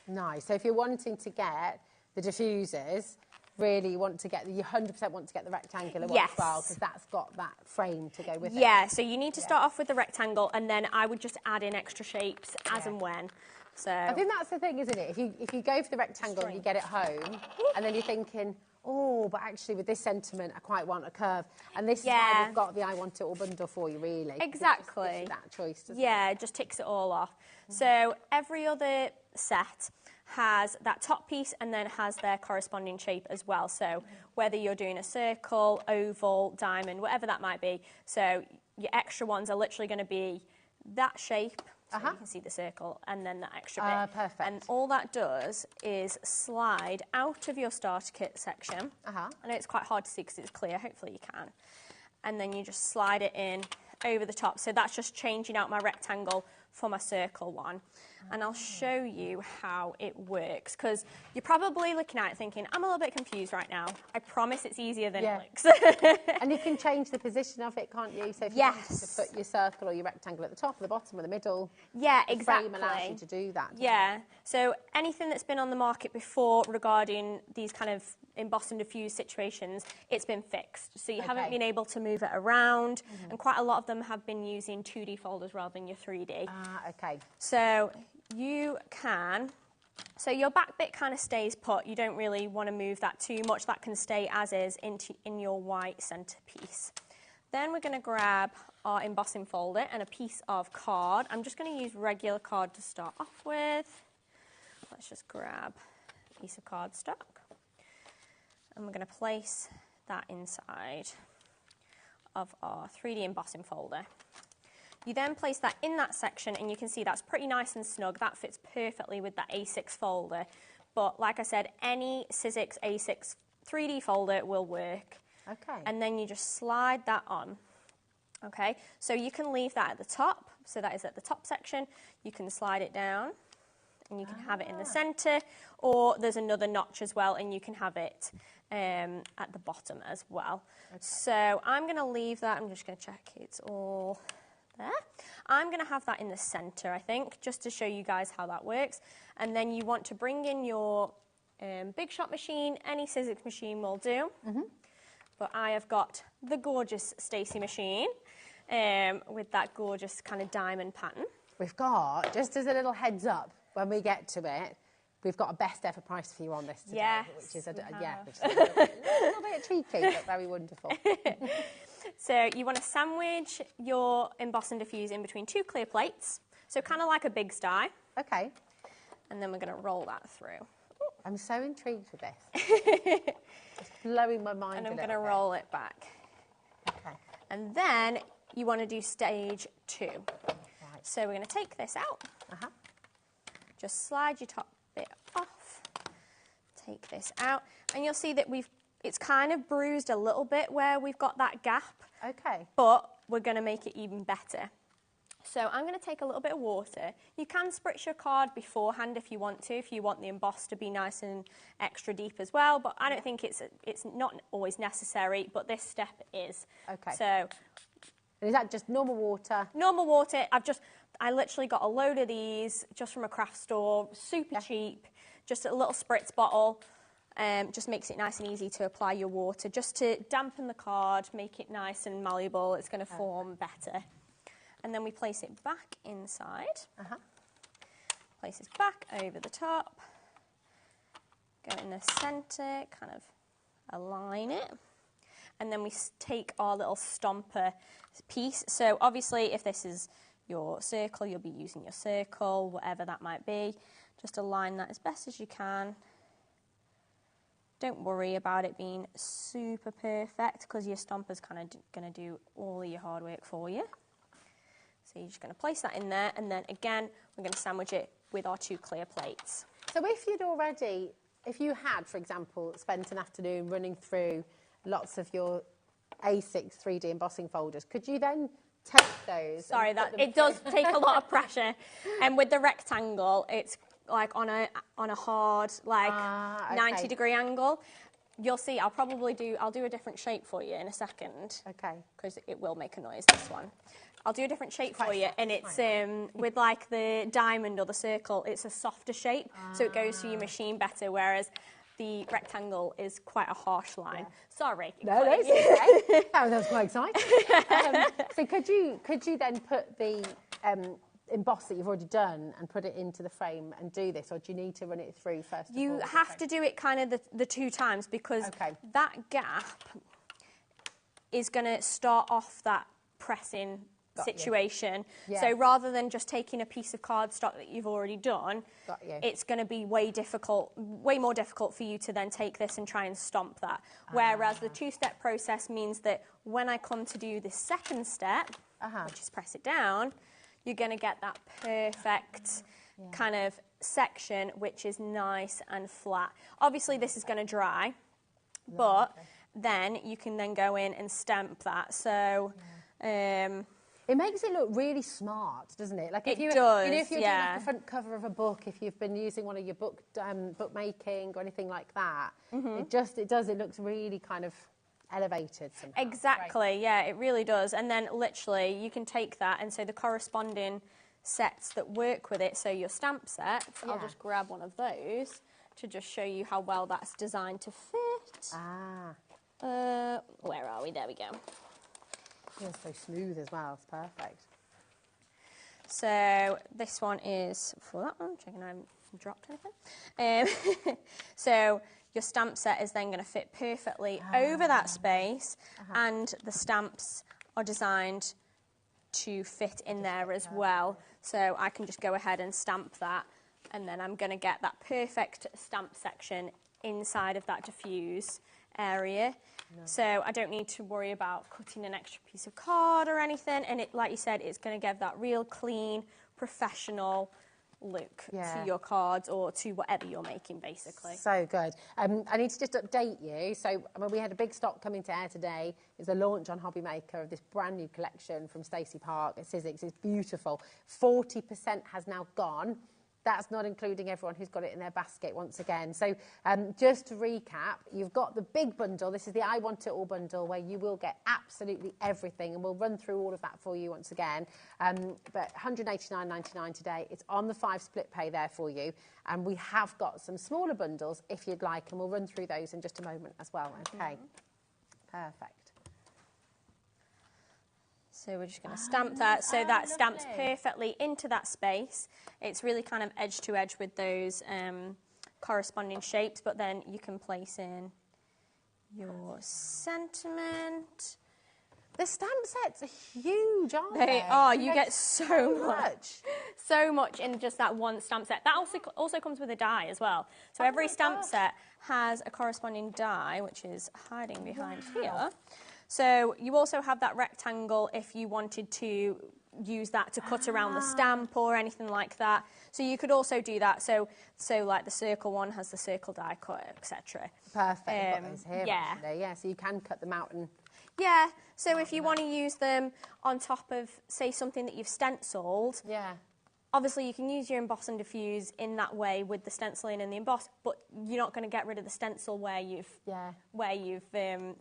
Nice. So if you're wanting to get the diffusers, really you want to get you 100% want to get the rectangular one as well, because that's got that frame to go with it. Yeah, so you need to start off with the rectangle, and then I would just add in extra shapes as and when. So I think that's the thing, isn't it? If you go for the rectangle and you get it home, and then you're thinking, oh, but actually with this sentiment, I quite want a curve. And this is why we've got the I Want It All bundle for you, really. Exactly. It gives you that choice, doesn't it? Yeah, it just ticks it all off. So every other set has that top piece and then has their corresponding shape as well. So whether you're doing a circle, oval, diamond, whatever that might be. So your extra ones are literally going to be that shape. So you can see the circle and then that extra bit. Perfect. And all that does is slide out of your starter kit section. I know it's quite hard to see because it's clear. Hopefully you can. And then you just slide it in over the top. So that's just changing out my rectangle for my circle one. And I'll show you how it works, because you're probably looking at it thinking, I'm a little bit confused right now. I promise it's easier than it looks. And you can change the position of it, can't you? So if you wanted to put your circle or your rectangle at the top, or the bottom, or the middle, the frame allows you to do that. So anything that's been on the market before regarding these kind of emboss and diffuse situations, it's been fixed. So you haven't been able to move it around, and quite a lot of them have been using 2D folders rather than your 3D. So you can, so your back bit kind of stays put. You don't really want to move that too much. That can stay as is in your white centerpiece. Then we're going to grab our embossing folder and a piece of card. I'm just going to use regular card to start off with. Let's just grab a piece of cardstock. And we're going to place that inside of our 3D embossing folder. You then place that in that section, and you can see that's pretty nice and snug. That fits perfectly with that A6 folder. But like I said, any Sizzix A6 3D folder will work. And then you just slide that on. So you can leave that at the top. So that is at the top section. You can slide it down, and you can have it in the center, or there's another notch as well, and you can have it at the bottom as well. So I'm going to leave that. I'm just going to check it's all there. I'm going to have that in the center, I think, just to show you guys how that works. And then you want to bring in your Big Shot machine. Any Sizzix machine will do. But I have got the gorgeous Stacy machine with that gorgeous kind of diamond pattern. We've got, just as a little heads up, when we get to it, we've got a best ever price for you on this today, which is a little bit cheeky, but very wonderful. So you want to sandwich your emboss and diffuse in between two clear plates, so kind of like a big sty. And then we're going to roll that through. I'm so intrigued with this. It's blowing my mind. And I'm going to roll it back. And then you want to do stage 2. So we're going to take this out. Just slide your top bit off. Take this out, and you'll see that it's kind of bruised a little bit where we've got that gap. But we're going to make it even better. So I'm going to take a little bit of water. You can spritz your card beforehand if you want to, if you want the emboss to be nice and extra deep as well, but I don't think it's not always necessary, but this step is. Okay. So, and is that just normal water? Normal water. I literally got a load of these just from a craft store, super cheap, just a little spritz bottle. Just makes it nice and easy to apply your water, just to dampen the card, make it nice and malleable. It's going to form better. And then we place it back inside. Place this back over the top. Go in the centre, kind of align it. And then we take our little stomper piece. So obviously, if this is your circle, you'll be using your circle, whatever that might be. Just align that as best as you can. Don't worry about it being super perfect, because your stomper's kind of going to do all of your hard work for you. So you're just going to place that in there, and then again, we're going to sandwich it with our 2 clear plates. So if you had, for example, spent an afternoon running through lots of your A6 3D embossing folders, could you then take those? Sorry, it does take a lot of pressure. And with the rectangle, it's like on a hard, like 90-degree angle. You'll see, I'll do a different shape for you in a second. Okay. Because it will make a noise, this one. I'll do a different shape for you, and it's with like the diamond or the circle, it's a softer shape, so it goes through your machine better, whereas the rectangle is quite a harsh line. Sorry. No, it's okay. That was quite exciting. So could you then put the emboss that you've already done and put it into the frame and do this, or do you need to run it through first? You have to do it kind of the 2 times, because that gap is going to start off that pressing situation. So rather than just taking a piece of cardstock that you've already done, it's going to be way more difficult for you to then take this and try and stomp that. Whereas the 2-step process means that when I come to do the second step, which is press it down, you're going to get that perfect kind of section, which is nice and flat. Obviously, this is going to dry, but then you can then go in and stamp that. So it makes it look really smart, doesn't it? Like if it does, you know, if you're doing like the front cover of a book, if you've been using one of your bookmaking or anything like that, it looks really kind of elevated somehow. Exactly, yeah, it really does. And then literally you can take that, and so the corresponding sets that work with it, so your stamp sets, I'll just grab one of those to just show you how well that's designed to fit. Where are we? There we go. It's so smooth as well, it's perfect. So this one is for that one, checking I haven't dropped anything. So your stamp set is then going to fit perfectly over that space, and the stamps are designed to fit in there as well. So I can just go ahead and stamp that, and then I'm going to get that perfect stamp section inside of that diffuse area. So I don't need to worry about cutting an extra piece of card or anything, and it, like you said, it's going to give that real clean, professional look to your cards or to whatever you're making, basically. So good. I need to just update you. So we had a big stock coming to air today. It's a launch on HobbyMaker of this brand new collection from Stacy Park at Sizzix. It's beautiful. 40% has now gone. That's not including everyone who's got it in their basket once again. So just to recap, you've got the big bundle. This is the I Want It All bundle, where you will get absolutely everything, and we'll run through all of that for you once again. But £189.99 today. It's on the 5 split pay there for you. And we have got some smaller bundles if you'd like, and we'll run through those in just a moment as well. Okay, perfect. So we're just going to stamp that, so that stamps perfectly into that space. It's really kind of edge to edge with those corresponding shapes, but then you can place in your sentiment. The stamp sets are huge, aren't they? They are. You get so much. So much in just that one stamp set. That also comes with a die as well. So every stamp set has a corresponding die, which is hiding behind here. So you also have that rectangle if you wanted to use that to cut around the stamp or anything like that. So you could also do that. So like the circle one has the circle die cut, etc. Perfect. We've got those here, actually. Yeah, so you can cut them out and Yeah, so if you want to use them on top of, say, something that you've stenciled, obviously you can use your emboss and diffuse in that way with the stenciling and the emboss, but you're not going to get rid of the stencil where you've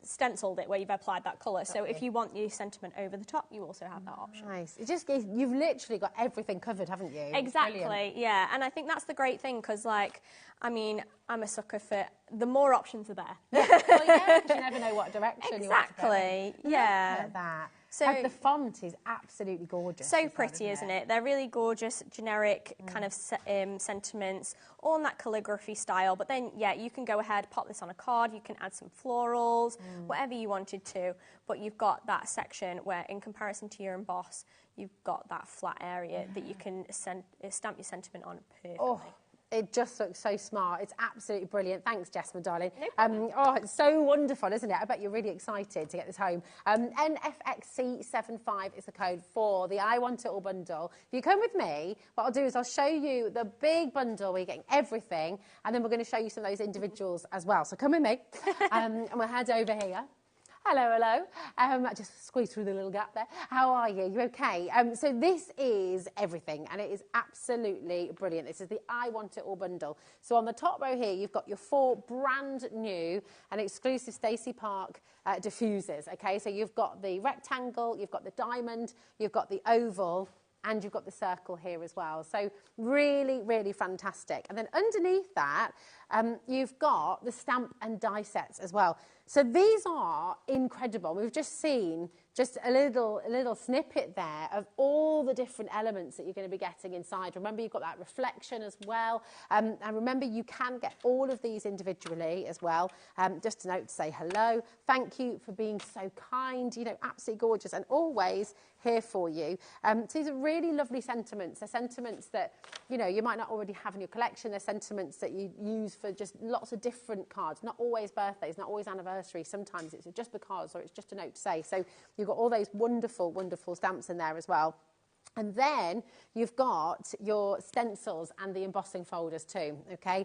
stenciled it, where you've applied that colour. So if you want your sentiment over the top, you also have that option. Nice. It just you've literally got everything covered, haven't you? Exactly, yeah. And I think that's the great thing, because, like, I mean, I'm a sucker for the more options are there. Well, yeah, because you never know what direction you want to go in. Exactly, yeah. Look at that. So the font is absolutely gorgeous. So pretty, isn't it? They're really gorgeous, generic kind of sentiments, all in that calligraphy style. But then, yeah, you can go ahead, pop this on a card. You can add some florals, whatever you wanted to. But you've got that section where, in comparison to your emboss, you've got that flat area that you can stamp your sentiment on perfectly. Oh. It just looks so smart. It's absolutely brilliant. Thanks, Jess, my darling. Oh, it's so wonderful, isn't it? I bet you're really excited to get this home. NFXC75 is the code for the I Want It All bundle. If you come with me, what I'll do is I'll show you the big bundle where you're getting everything, and then we're going to show you some of those individuals as well. So come with me, and we'll head over here. Hello, hello. I just squeezed through the little gap there. How are you? You okay? So this is everything, and it is absolutely brilliant. This is the I Want It All bundle. So on the top row here, you've got your 4 brand new and exclusive Stacy Park diffusers, okay? So you've got the rectangle, you've got the diamond, you've got the oval, and you've got the circle here as well. So really, really fantastic. And then underneath that, you've got the stamp and die sets as well. So these are incredible. We've just seen just a little snippet there of all the different elements that you're going to be getting inside. Remember, you've got that reflection as well. And remember, you can get all of these individually as well. Just a note to say hello. Thank you for being so kind. You know, absolutely gorgeous, and always here for you. So these are really lovely sentiments. They're sentiments that, you know, you might not already have in your collection. They're sentiments that you use for just lots of different cards. Not always birthdays, not always anniversaries. Sometimes it's just because, or it's just a note to say. So you've got all those wonderful, wonderful stamps in there as well. And then you've got your stencils and the embossing folders too, okay?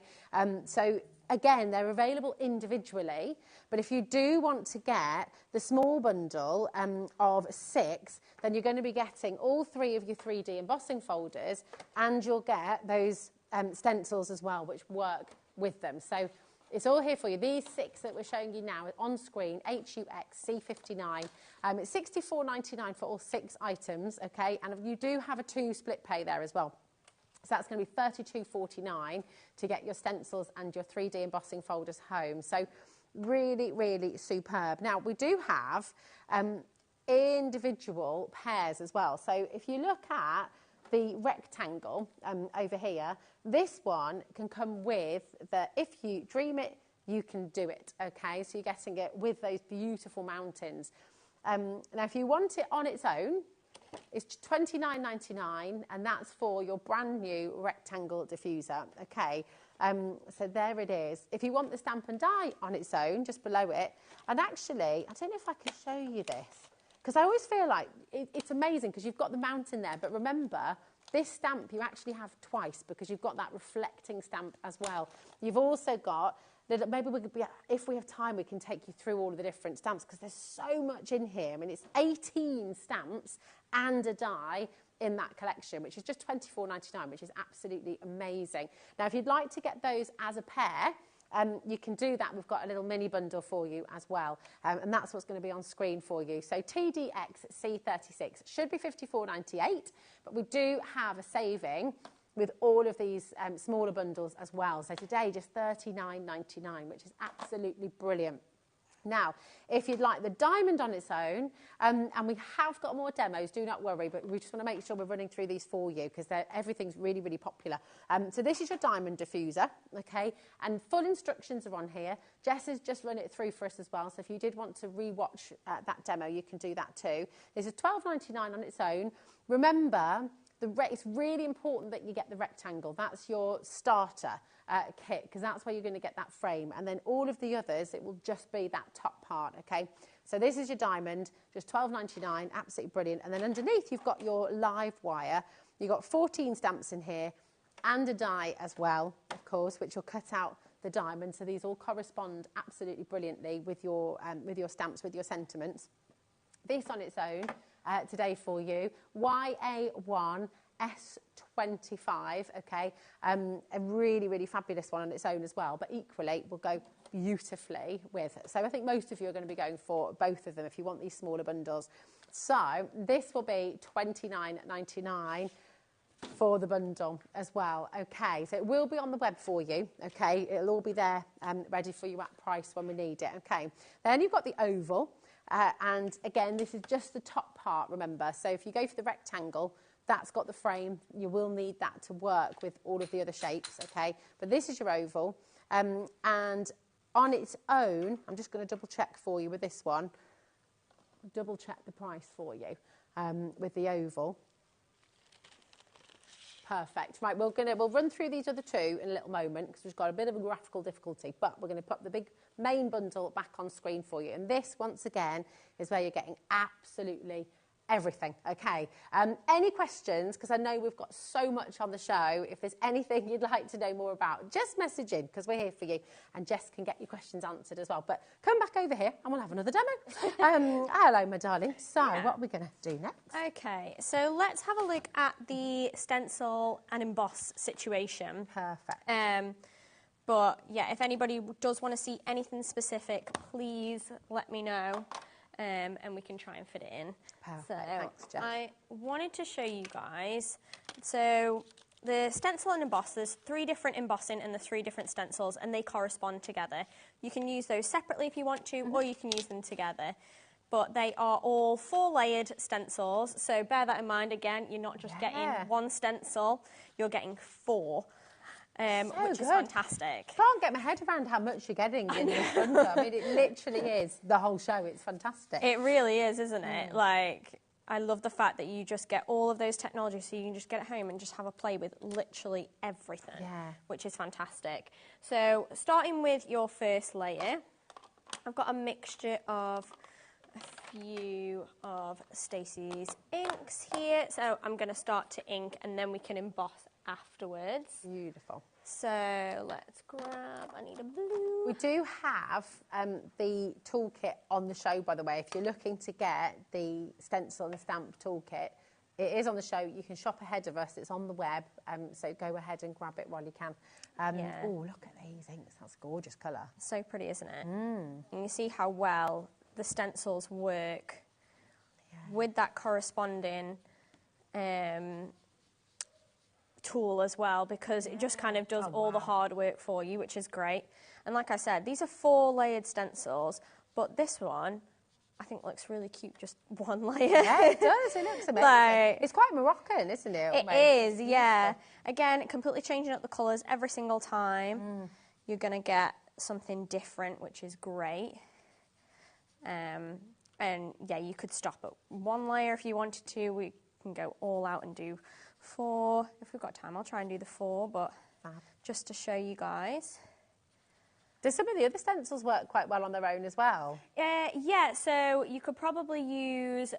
So again, they're available individually, but if you do want to get the small bundle of 6, then you're going to be getting all 3 of your 3D embossing folders, and you'll get those stencils as well, which work with them. So it's all here for you. These 6 that we're showing you now on screen, HUXC59. It's $64.99 for all 6 items, okay? And you do have a 2 split pay there as well. So that's going to be $32.49 to get your stencils and your 3D embossing folders home. So really, really superb. Now, we do have individual pairs as well. So if you look at the rectangle over here, this one can come with the if you dream it, you can do it, okay? So you're getting it with those beautiful mountains. Now, if you want it on its own, it's $29.99, and that's for your brand new rectangle diffuser, okay? So there it is. If you want the stamp and die on its own, just below it, and actually, I don't know if I can show you this, because I always feel like it's amazing because you've got the mountain there, but remember, this stamp you actually have twice because you've got that reflecting stamp as well. You've also got, maybe we could be, if we have time, we can take you through all of the different stamps because there's so much in here. I mean, it's 18 stamps and a die in that collection, which is just $24.99, which is absolutely amazing. Now, if you'd like to get those as a pair, you can do that. We've got a little mini bundle for you as well, and that's what's going to be on screen for you. So TDX-C36 should be $54.98, but we do have a saving with all of these smaller bundles as well. So today, just $39.99, which is absolutely brilliant. Now, if you'd like the diamond on its own, and we have got more demos, do not worry, but we just want to make sure we're running through these for you because everything's really, really popular. So this is your diamond diffuser, okay? And full instructions are on here. Jess has just run it through for us as well, so if you did want to re-watch that demo, you can do that too. This is $12.99 on its own. Remember, it's really important that you get the rectangle. That's your starter kit because that's where you're going to get that frame. And then all of the others, it will just be that top part, okay? So this is your diamond, just $12.99, absolutely brilliant. And then underneath, you've got your live wire. You've got 14 stamps in here and a die as well, of course, which will cut out the diamond. So these all correspond absolutely brilliantly with your stamps, with your sentiments. this on its own today for you. YA1 S25, okay, a really, really fabulous one on its own as well, but equally will go beautifully with. So I think most of you are going to be going for both of them if you want these smaller bundles. So this will be $29.99 for the bundle as well. Okay, so it will be on the web for you. Okay, it'll all be there ready for you at price when we need it. Okay, then you've got the oval, and again, this is just the top part, remember. So if you go for the rectangle, that's got the frame. You will need that to work with all of the other shapes. Okay, but this is your oval, and on its own, I'm just going to double check for you with this one. Double check the price for you with the oval. Perfect. Right, we'll run through these other two in a little moment because we've got a bit of a graphical difficulty, but we're going to put the big main bundle back on screen for you. And this, once again, is where you're getting absolutely everything. Okay. Any questions? Because I know we've got so much on the show. If there's anything you'd like to know more about, just message in because we're here for you, and Jess can get your questions answered as well. But come back over here and we'll have another demo. Hello, my darling. So what are we going to do next? Okay, so let's have a look at the stencil and emboss situation. Perfect. But yeah, if anybody does want to see anything specific, please let me know. And we can try and fit it in. Perfect. So Thanks, Jess. I wanted to show you guys. So the stencil and emboss, there's 3 different embossing and the 3 different stencils, and they correspond together. You can use those separately if you want to, or you can use them together. But they are all 4-layered stencils, so bear that in mind. Again, you're not just getting one stencil, you're getting 4. Which is fantastic. I can't get my head around how much you're getting in this bundle. I mean, it literally is the whole show. It's fantastic. It really is, isn't it? Like, I love the fact that you just get all of those technologies, so you can just get it home and just have a play with literally everything, which is fantastic. So, starting with your first layer, I've got a mixture of a few of Stacey's inks here. So, I'm going to start to ink, and then we can emboss afterwards. Beautiful. So let's grab, I need a blue. We do have the toolkit on the show, by the way. If you're looking to get the stencil and stamp toolkit, it is on the show. You can shop ahead of us. It's on the web, so go ahead and grab it while you can. Oh, look at these inks. That's a gorgeous colour. So pretty, isn't it? And you see how well the stencils work with that corresponding tool as well, because it just kind of does all the hard work for you, which is great. And like I said, these are 4-layered stencils, but this one I think looks really cute, just one layer. Yeah, it does. It looks amazing. Like, it's quite Moroccan, isn't it? It is, yeah. Again, completely changing up the colours every single time. You're going to get something different, which is great. And yeah, you could stop at 1 layer if you wanted to. We can go all out and do 4. If we've got time, I'll try and do the 4, but just to show you guys. Does some of the other stencils work quite well on their own as well? Yeah, so you could probably use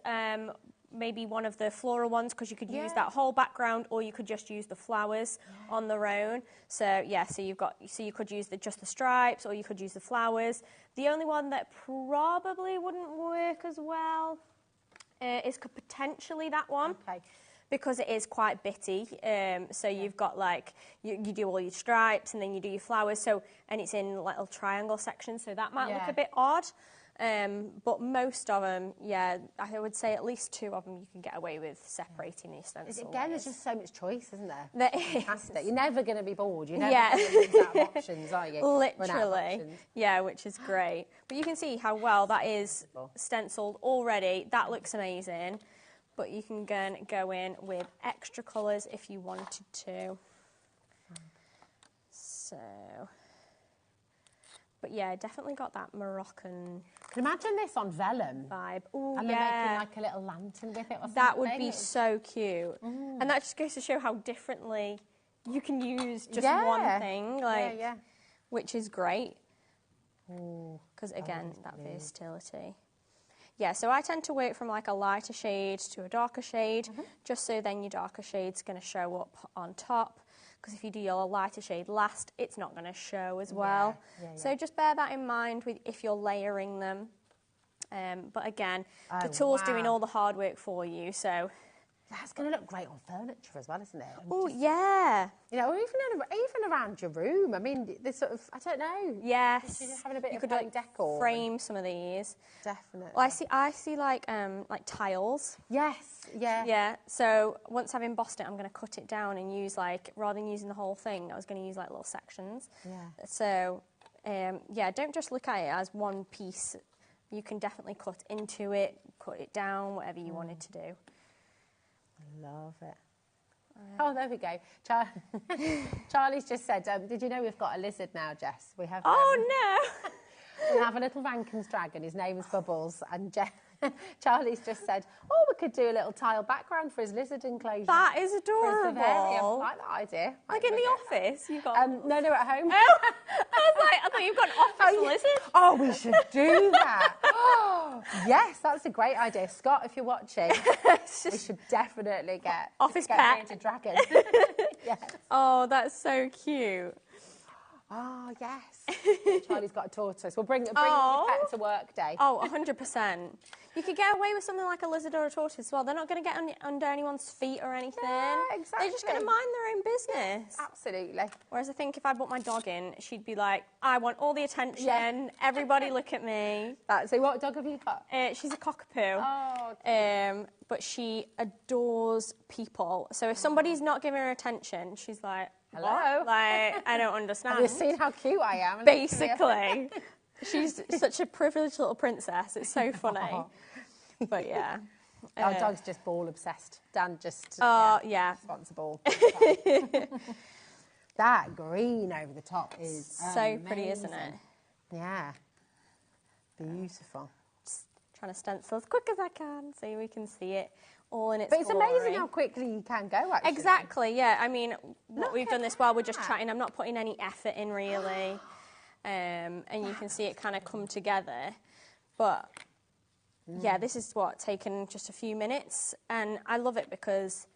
maybe one of the floral ones, because you could use that whole background, or you could just use the flowers on their own. So yeah, so you could use just the stripes, or you could use the flowers. The only one that probably wouldn't work as well is potentially that one. Okay. Because it is quite bitty, so you've got like, you do all your stripes and then you do your flowers, and it's in little triangle sections, so that might look a bit odd. But most of them, yeah, I would say at least 2 of them you can get away with separating your stencil. Again, there's just so much choice, isn't there? There Fantastic. is. You're never going to be bored. You're never going to run out of options, are you? Literally. Yeah, which is great. But you can see how well that is stenciled already. That looks amazing. But you can go in with extra colours if you wanted to. So, but yeah, definitely got that Moroccan. Can imagine this on vellum vibe. Ooh, and yeah. they're making like a little lantern with it or something. That would be so cute. And that just goes to show how differently you can use just one thing, like, which is great. Because again, that versatility. Yeah, so I tend to work from like a lighter shade to a darker shade, just so then your darker shade's going to show up on top. Because if you do your lighter shade last, it's not going to show as well. So just bear that in mind if you're layering them. But again, the tool's doing all the hard work for you, so... That's going to look great on furniture as well, isn't it? Oh, yeah. You know, or even around your room. I mean, this sort of, I don't know. Yes. You're having a bit you of could home decor. Frame some of these. Definitely. Well, I see like tiles. Yes, yeah. Yeah, so once I've embossed it, I'm going to cut it down and use like, rather than using the whole thing, I was going to use like little sections. Yeah. So, yeah, don't just look at it as one piece. You can definitely cut into it, cut it down, whatever you wanted to do. I love it. Oh, there we go. Charlie's just said, did you know we've got a lizard now, Jess? We have. Oh, no. We have a little Rankin's dragon. His name is Bubbles. And Charlie's just said, oh, we could do a little tile background for his lizard enclosure. That is adorable. I like that idea. Like in the office? You've got... No, at home. Oh, I thought you've got an office lizard. Oh, we should do that. Oh, yes, that's a great idea. Scott, if you're watching, we should definitely get pet into dragon. Yes. Oh, that's so cute. Oh, yes. Charlie's got a tortoise. We'll bring your pet to work day. Oh, 100%. You could get away with something like a lizard or a tortoise as well. They're not going to get under anyone's feet or anything. Yeah, exactly. They're just going to mind their own business. Absolutely. Whereas I think if I brought my dog in, she'd be like, I want all the attention. Yeah. Everybody look at me. So what dog have you got? She's a cockapoo. Oh, but she adores people. So if somebody's not giving her attention, she's like, hello? What? Like, I don't understand. Have you seen how cute I am? Basically. She's such a privileged little princess. It's so funny. But yeah. Our dog's just ball obsessed. Dan just wants a ball. That green over the top is so amazing. Pretty, isn't it? Yeah. Beautiful. Just trying to stencil as quick as I can so we can see it all in its But it's glory. amazing how quickly you can go, actually. Exactly, yeah. I mean, what we've done this while we're just chatting, I'm not putting any effort in, really. And you can see it kind of come together. But, yeah, this is taken just a few minutes. And I love it because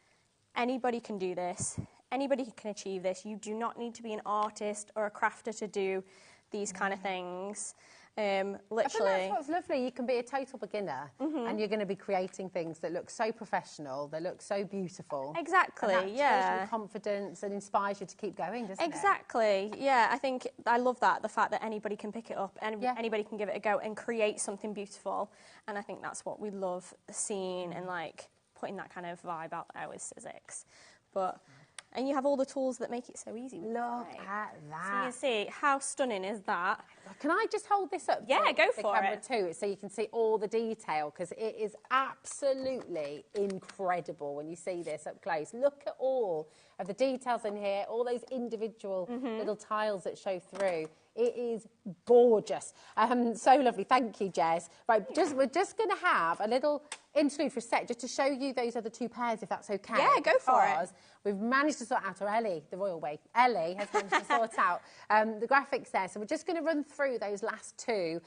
anybody can do this. Anybody can achieve this. You do not need to be an artist or a crafter to do these kind of things. Literally. I think that's what's lovely. You can be a total beginner and you're going to be creating things that look so professional, that look so beautiful. Exactly, and that shows you confidence and inspires you to keep going, doesn't it? Exactly, yeah. I think I love that, the fact that anybody can pick it up and anybody can give it a go and create something beautiful. And I think that's what we love seeing and like putting that kind of vibe out there with Sizzix. And you have all the tools that make it so easy. Look at that. So you can see how stunning is that. Can I just hold this up? Yeah, go for for camera it. Too, so you can see all the detail, because it is absolutely incredible when you see this up close. Look at all of the details in here, all those individual little tiles that show through. It is gorgeous. So lovely. Thank you, Jez. Right, we're just going to have a little interlude for a sec, just to show you those other two pairs, if that's okay. Yeah, go for it. We've managed to sort out, or Ellie, the royal way, Ellie has managed to sort out the graphics there. So we're just going to run through those last two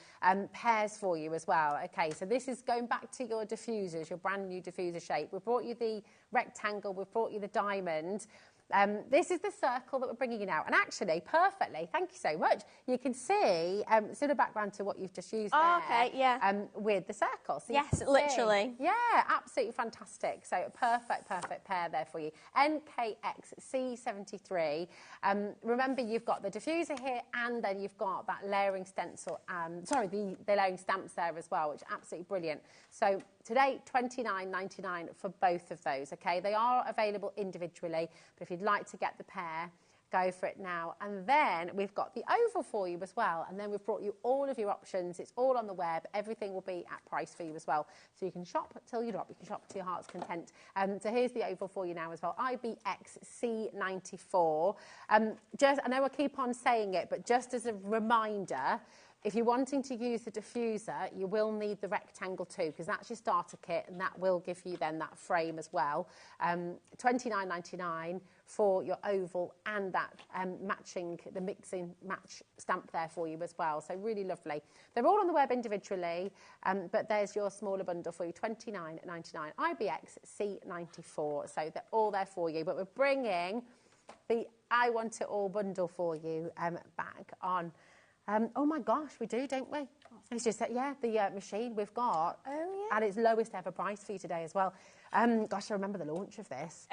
pairs for you as well. Okay, so this is going back to your diffusers, your brand new diffuser shape. We've brought you the rectangle, we've brought you the diamond. This is the circle that we're bringing you now. And actually, perfectly, thank you so much, you can see sort of background to what you've just used there. Okay, yeah. With the circle. So yes, literally. Yeah, absolutely fantastic. So a perfect pair there for you. NKXC73. Remember, you've got the diffuser here, and then you've got that layering stencil, the layering stamps there as well, which is absolutely brilliant. So today, $29.99 for both of those, okay? They are available individually, but if you'd like to get the pair, go for it now. And then we've got the oval for you as well, and then we've brought you all of your options. It's all on the web. Everything will be at price for you as well. So you can shop till you drop. You can shop to your heart's content. So here's the oval for you now as well, IBXC94. I know I keep on saying it, but just as a reminder, if you're wanting to use the diffuser, you will need the rectangle too, because that's your starter kit, and that will give you then that frame as well. $29.99 for your oval, and that the mixing match stamp there for you as well. So really lovely. They're all on the web individually, but there's your smaller bundle for you, $29.99, IBXC94. So they're all there for you, but we're bringing the I Want It All bundle for you back on Oh my gosh, we do, don't we? It's just that, yeah, the machine we've got at its lowest ever price for you today as well. Gosh, I remember the launch of this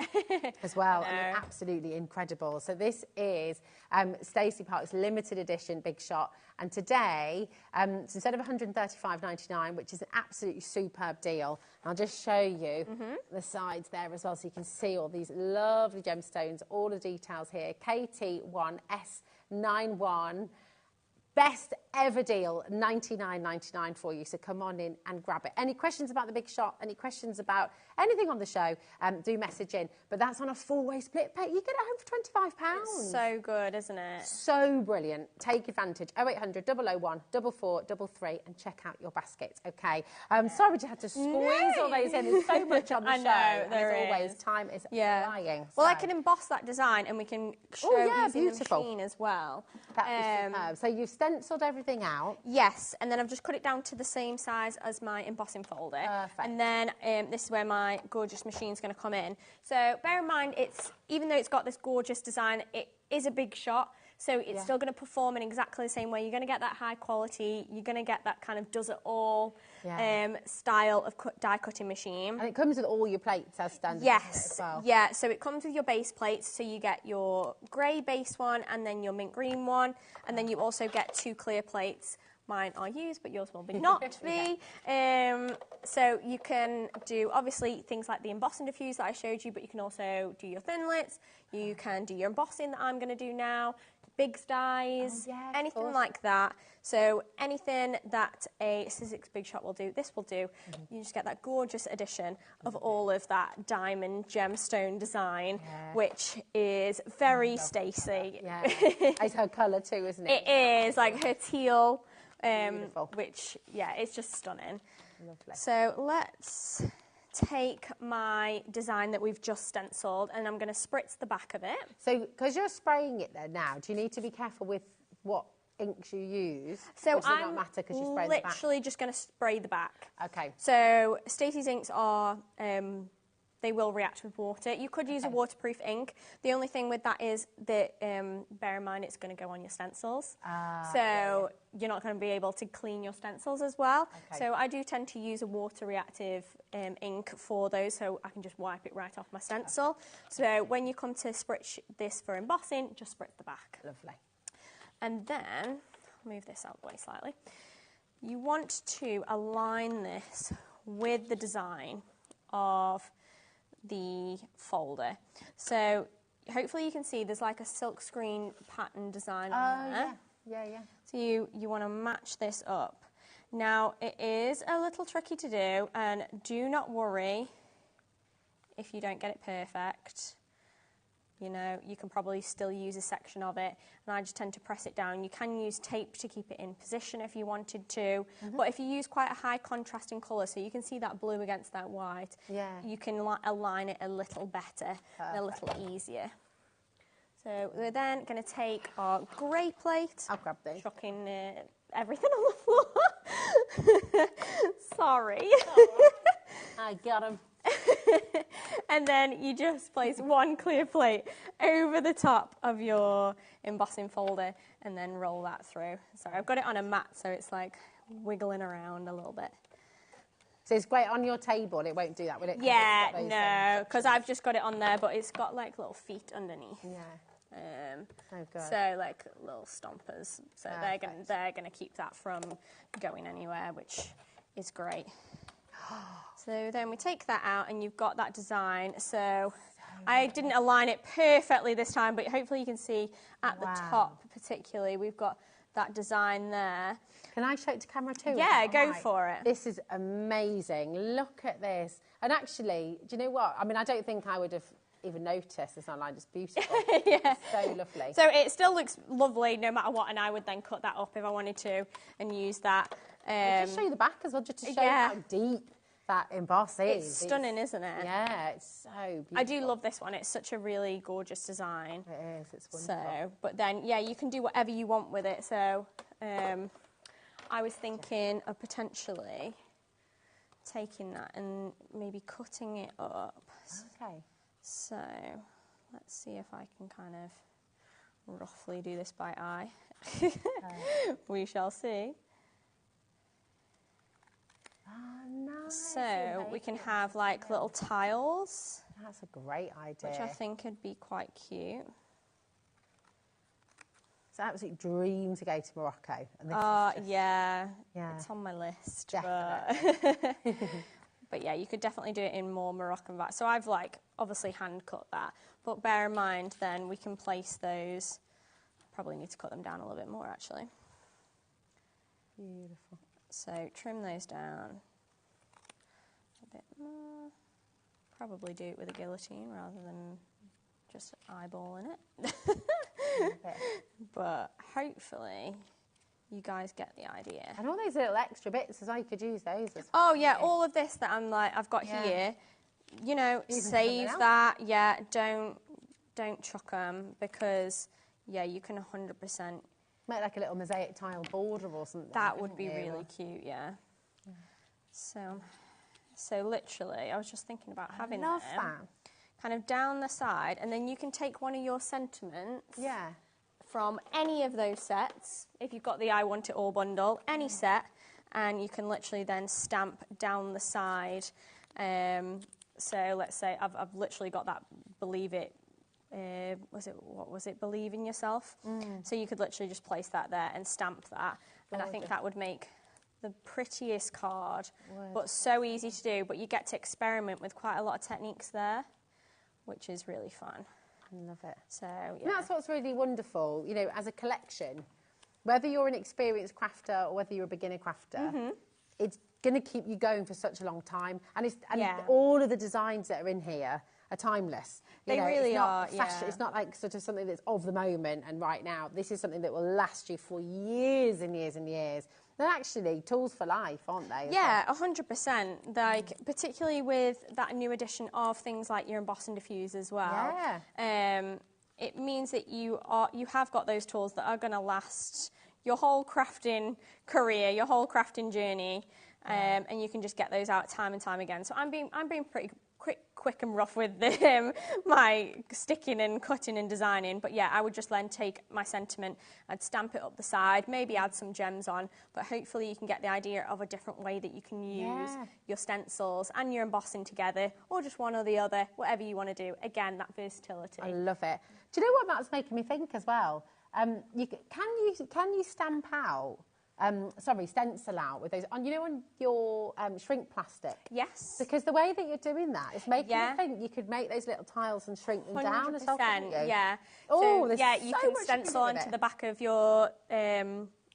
as well. I mean, absolutely incredible. So this is Stacy Park's limited edition Big Shot. And today, it's instead of $135.99, which is an absolutely superb deal, I'll just show you the sides there as well, so you can see all these lovely gemstones, all the details here. KT1S91. Best ever deal, $99.99 for you. So come on in and grab it. Any questions about the Big Shot? Any questions about anything on the show? Do message in. But that's on a 4-way split pay. You get it home for £25. It's so good, isn't it? So brilliant. Take advantage. 0800 001 4433 and check out your baskets. Okay. Sorry, we just had to squeeze all those in. There's so much on the show. I know, as always, time is flying. Well, I can emboss that design and we can show using the machine as well. That was superb. So you've stenciled everything out. Yes, and then I've just cut it down to the same size as my embossing folder. Perfect. And then this is where my gorgeous machine's going to come in. So bear in mind, even though it's got this gorgeous design, it is a Big Shot. So it's still going to perform in exactly the same way. You're going to get that high quality. You're going to get that kind of does-it-all style of die cutting machine. And it comes with all your plates as standard. Yes, as well. yeah. So it comes with your base plates. So you get your grey base one and then your mint green one. And then you also get 2 clear plates. Mine are used, but yours will be not be. So you can do, obviously, things like the embossing diffuse that I showed you, but you can also do your thinlits. You can do your embossing that I'm going to do now. Big dies, anything like that. So anything that a Sizzix Big Shot will do, this will do. You just get that gorgeous addition of all of that diamond gemstone design, which is very Stacy. Yeah, it's her colour too, isn't it? It is, like her teal, which, it's just stunning. Lovely. So let's take my design that we've just stenciled and I'm going to spritz the back of it. So, because you're spraying it there now, do you need to be careful with what inks you use? So I'm literally just going to spray the back. Okay. So Stacey's inks are, they will react with water. You could use a waterproof ink. The only thing with that is that, bear in mind, it's going to go on your stencils. So you're not going to be able to clean your stencils as well. Okay. So I do tend to use a water-reactive ink for those, so I can just wipe it right off my stencil. So when you come to spritz this for embossing, just spritz the back. Lovely. And then, I'll move this out of the way slightly. You want to align this with the design of the folder. So hopefully you can see there's like a silkscreen pattern design on there. Yeah. So you want to match this up. Now it is a little tricky to do, and do not worry if you don't get it perfect. You know, you can probably still use a section of it, and I just tend to press it down. You can use tape to keep it in position if you wanted to, but if you use quite a high contrasting colour, so you can see that blue against that white, you can align it a little better and a little easier. So we're then going to take our grey plate. I'll grab these. Chucking everything on the floor. Sorry. I got them. And then you just place one clear plate over the top of your embossing folder and then roll that through. Sorry, I've got it on a mat, so it's like wiggling around a little bit. So it's great on your table, it won't do that, will it? Yeah, no, because I've just got it on there, but it's got like little feet underneath. Yeah. Good. So like little stompers. So they're gonna keep that from going anywhere, which is great. So then we take that out and you've got that design. So I didn't align it perfectly this time, but hopefully you can see at the top particularly we've got that design there. Can I show it to camera too? Yeah, go for it. This is amazing. Look at this. And actually, do you know what? I mean, I don't think I would have even noticed this online. It's beautiful. It's so lovely. So it still looks lovely no matter what, and I would then cut that up if I wanted to and use that. Just show you the back as well, just to show you how deep that emboss is. It's stunning, isn't it? Yeah, it's so beautiful. I do love this one. It's such a really gorgeous design. It is. It's wonderful. So, but then, yeah, you can do whatever you want with it. So I was thinking of potentially taking that and maybe cutting it up. Okay. So let's see if I can kind of roughly do this by eye. We shall see. Nice. So we can have like little tiles. That's a great idea. Which I think would be quite cute. It's an absolute dream to go to Morocco. And yeah, it's on my list. But yeah, you could definitely do it in more Moroccan vibes. So I've like obviously hand cut that, but bear in mind then we can place those. Probably need to cut them down a little bit more actually. Beautiful. So trim those down a bit more. Probably do it with a guillotine rather than just eyeballing it. But hopefully you guys get the idea. And all those little extra bits as well, you could use those as well. Oh yeah, all of this that I've got here, you know, save that. Yeah, don't chuck them because you can 100% make like a little mosaic tile border or something. That would be really cute, yeah. So literally, I was just thinking about having them kind of down the side, and then you can take one of your sentiments from any of those sets, if you've got the I Want It All bundle, any set, and you can literally then stamp down the side. So let's say I've literally got that Believe It, what was it, Believe in Yourself. So you could literally just place that there and stamp that, and I think that would make the prettiest card, but so easy to do. But you get to experiment with quite a lot of techniques there, which is really fun. I love it. So and that's what's really wonderful, you know, as a collection. Whether you're an experienced crafter or whether you're a beginner crafter, it's going to keep you going for such a long time. And all of the designs that are in here are timeless. They really are. It's not like sort of something that's of the moment and right now. This is something that will last you for years and years and years. They're actually tools for life, aren't they? Yeah, 100%. Like, particularly with that new edition of things like your embossing diffuse as well. Yeah. It means that you have got those tools that are going to last your whole crafting career, your whole crafting journey, and you can just get those out time and time again. So I'm being pretty quick and rough with my sticking and cutting and designing, but yeah, I would just then take my sentiment, I'd stamp it up the side, maybe add some gems on, but hopefully you can get the idea of a different way that you can use your stencils and your embossing together, or just one or the other, whatever you want to do. Again, that versatility. I love it. Do you know what that's making me think as well? Can you stamp out? Stencil out with those on, you know, on your shrink plastic. Yes. Because the way that you're doing that is making me think you could make those little tiles and shrink them down as well, couldn't you? Yeah. Oh, so, you can stencil onto the back of your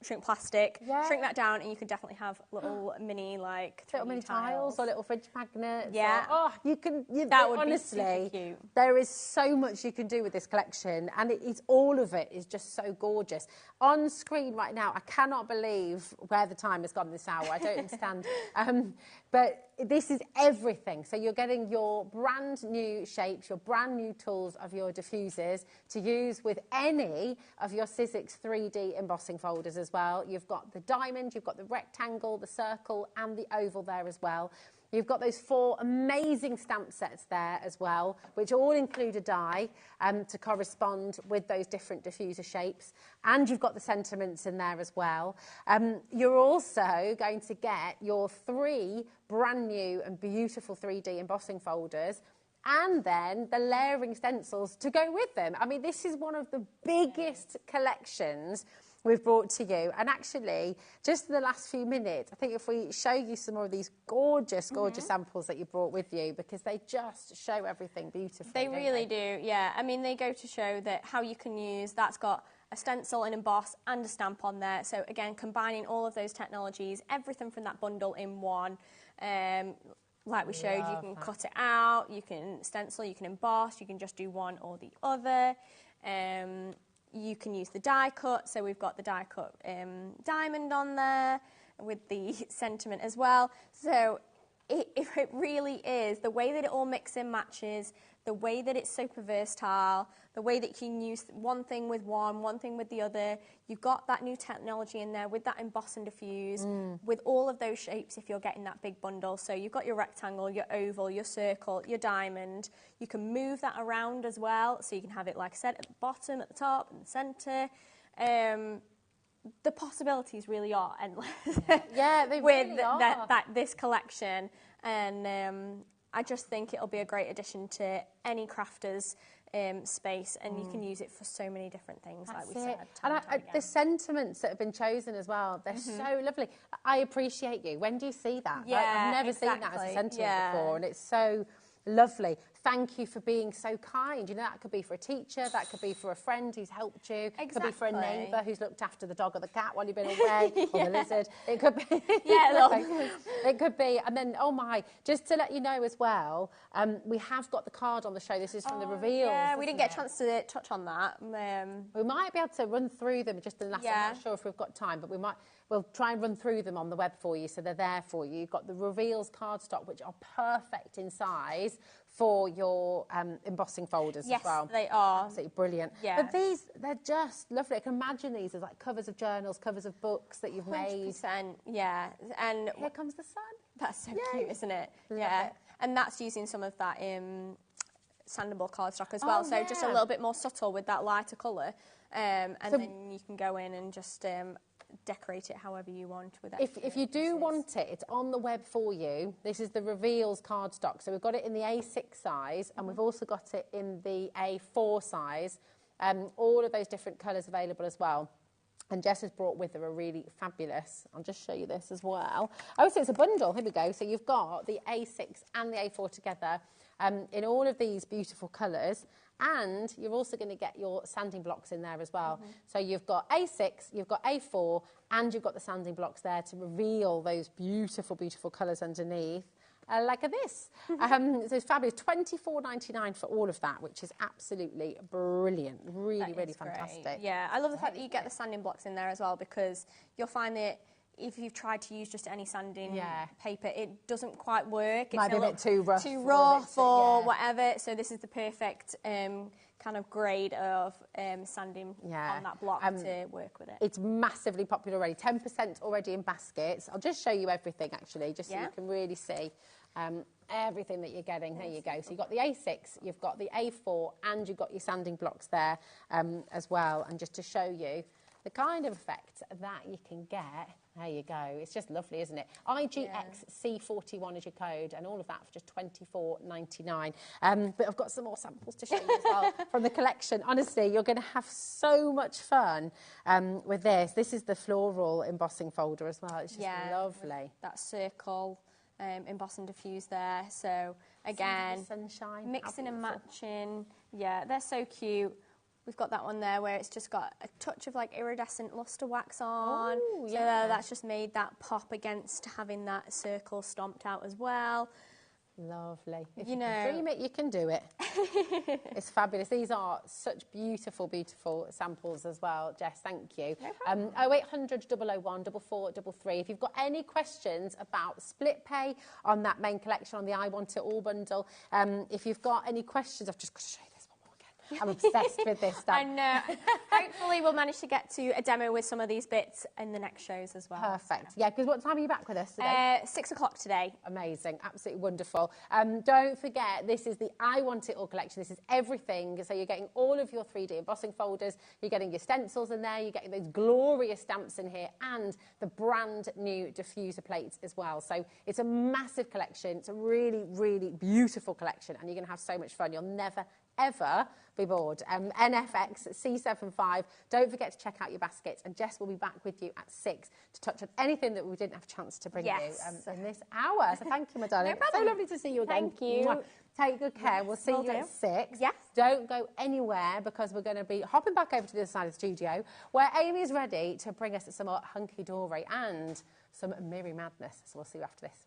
shrink plastic, shrink that down, and you can definitely have little mini little mini tiles or little fridge magnets. Yeah. You can. That would honestly, be super cute. There is so much you can do with this collection, and all of it is just so gorgeous. On screen right now, I cannot believe where the time has gone this hour. I don't understand. But this is everything. So you're getting your brand new shapes, your brand new tools of your diffusers to use with any of your Sizzix 3D embossing folders as well. You've got the diamond, you've got the rectangle, the circle and the oval there as well. You've got those 4 amazing stamp sets there as well, which all include a die to correspond with those different diffuser shapes. And you've got the sentiments in there as well. You're also going to get your 3 brand new and beautiful 3D embossing folders, and then the layering stencils to go with them. I mean, this is one of the biggest collections we've brought to you. And actually, just in the last few minutes, I think if we show you some more of these gorgeous, gorgeous samples that you brought with you, because they just show everything beautifully. They really do, yeah. I mean, they go to show that how you can use, that's got a stencil, an emboss, and a stamp on there. So again, combining all of those technologies, everything from that bundle in one. Like we showed, you can cut it out, you can stencil, you can emboss, you can just do one or the other. You can use the die cut, so we've got the die cut diamond on there with the sentiment as well. So It really is. The way that it all mixes and matches, the way that it's super versatile, the way that you can use one thing with one thing with the other. You've got that new technology in there with that emboss and diffuse, with all of those shapes if you're getting that big bundle. So you've got your rectangle, your oval, your circle, your diamond. You can move that around as well. So you can have it, like I said, at the bottom, at the top, in the centre. The possibilities really are endless. Yeah, they with really are. This collection, and I just think it'll be a great addition to any crafter's space, and you can use it for so many different things, like we said. And the sentiments that have been chosen as well, they're so lovely. I appreciate you. When do you see that? Yeah, I've never seen that as a sentiment before, and it's so lovely. Thank you for being so kind. You know, that could be for a teacher, that could be for a friend who's helped you, it could be for a neighbour who's looked after the dog or the cat while you've been away, or the lizard. It could be. It could be. And then, oh my, just to let you know as well, we have got the card on the show. This is from the reveals. Yeah, we didn't get a chance to touch on that. We might be able to run through them just in the last. I'm not sure if we've got time, but we'll try and run through them on the web for you, so they're there for you. You've got the reveals cardstock, which are perfect in size for your embossing folders as well. Yes, they are. Absolutely brilliant. Yeah. But these, they're just lovely. I can imagine these as like covers of journals, covers of books that you've 100%, made. Yeah. And here comes the sun. That's so cute, isn't it? Yeah. And that's using some of that sandable cardstock as well. So just a little bit more subtle with that lighter colour. And then you can go in and just decorate it however you want with it. If you do want it, it's on the web for you. This is the reveals cardstock. So we've got it in the A6 size, and we've also got it in the A4 size. All of those different colours available as well. And Jess has brought with her a really fabulous, I'll just show you this as well. Oh, so it's a bundle, here we go. So you've got the A6 and the A4 together in all of these beautiful colours. And you're also going to get your sanding blocks in there as well. So you've got A6, you've got A4, and you've got the sanding blocks there to reveal those beautiful, beautiful colours underneath. Like this. So it's fabulous. $24.99 for all of that, which is absolutely brilliant. Really, really fantastic. Great. Yeah, I love the fact that you get the sanding blocks in there as well, because you'll find that if you've tried to use just any sanding paper, it doesn't quite work. It's might be a bit too rough. Too rough or whatever. So this is the perfect kind of grade of sanding on that block to work with it. It's massively popular already. 10% already in baskets. I'll just show you everything actually, just so you can really see everything that you're getting. There you go. So you've got the A6, you've got the A4, and you've got your sanding blocks there as well. And just to show you the kind of effect that you can get. There you go. It's just lovely, isn't it? IGXC41 is your code, and all of that for just $24.99. But I've got some more samples to show you as well from the collection. Honestly, you're going to have so much fun with this. This is the floral embossing folder as well. It's just lovely. That circle emboss and diffuse there. So again, sunshine, mixing and matching. Yeah, they're so cute. We've got that one there where it's just got a touch of like iridescent luster wax on. Oh, so that's just made that pop against having that circle stomped out as well. Lovely. If you can dream it, you can do it. It's fabulous. These are such beautiful, beautiful samples as well. Jess, thank you. No 0800 001 4433. If you've got any questions about split pay on that main collection, on the I Want It All bundle, if you've got any questions, I've just got to show you this one more again. I'm obsessed with this stuff. I know. Hopefully we'll manage to get to a demo with some of these bits in the next shows as well. Perfect. Yeah, because what time are you back with us today? 6 o'clock today. Amazing. Absolutely wonderful. Don't forget, this is the I Want It All collection. This is everything. So you're getting all of your 3D embossing folders. You're getting your stencils in there. You're getting those glorious stamps in here and the brand new diffuser plates as well. So it's a massive collection. It's a really, really beautiful collection, and you're going to have so much fun. You'll never, ever be bored. NFX C75. Don't forget to check out your baskets, and Jess will be back with you at 6 to touch on anything that we didn't have a chance to bring you in this hour. So thank you, my darling. No problem. So lovely to see you again. Thank you. Take good care. We'll see you at 6. Yes. Don't go anywhere, because we're going to be hopping back over to the other side of the studio where Amy is ready to bring us some more hunky-dory and some Mirri madness. So we'll see you after this.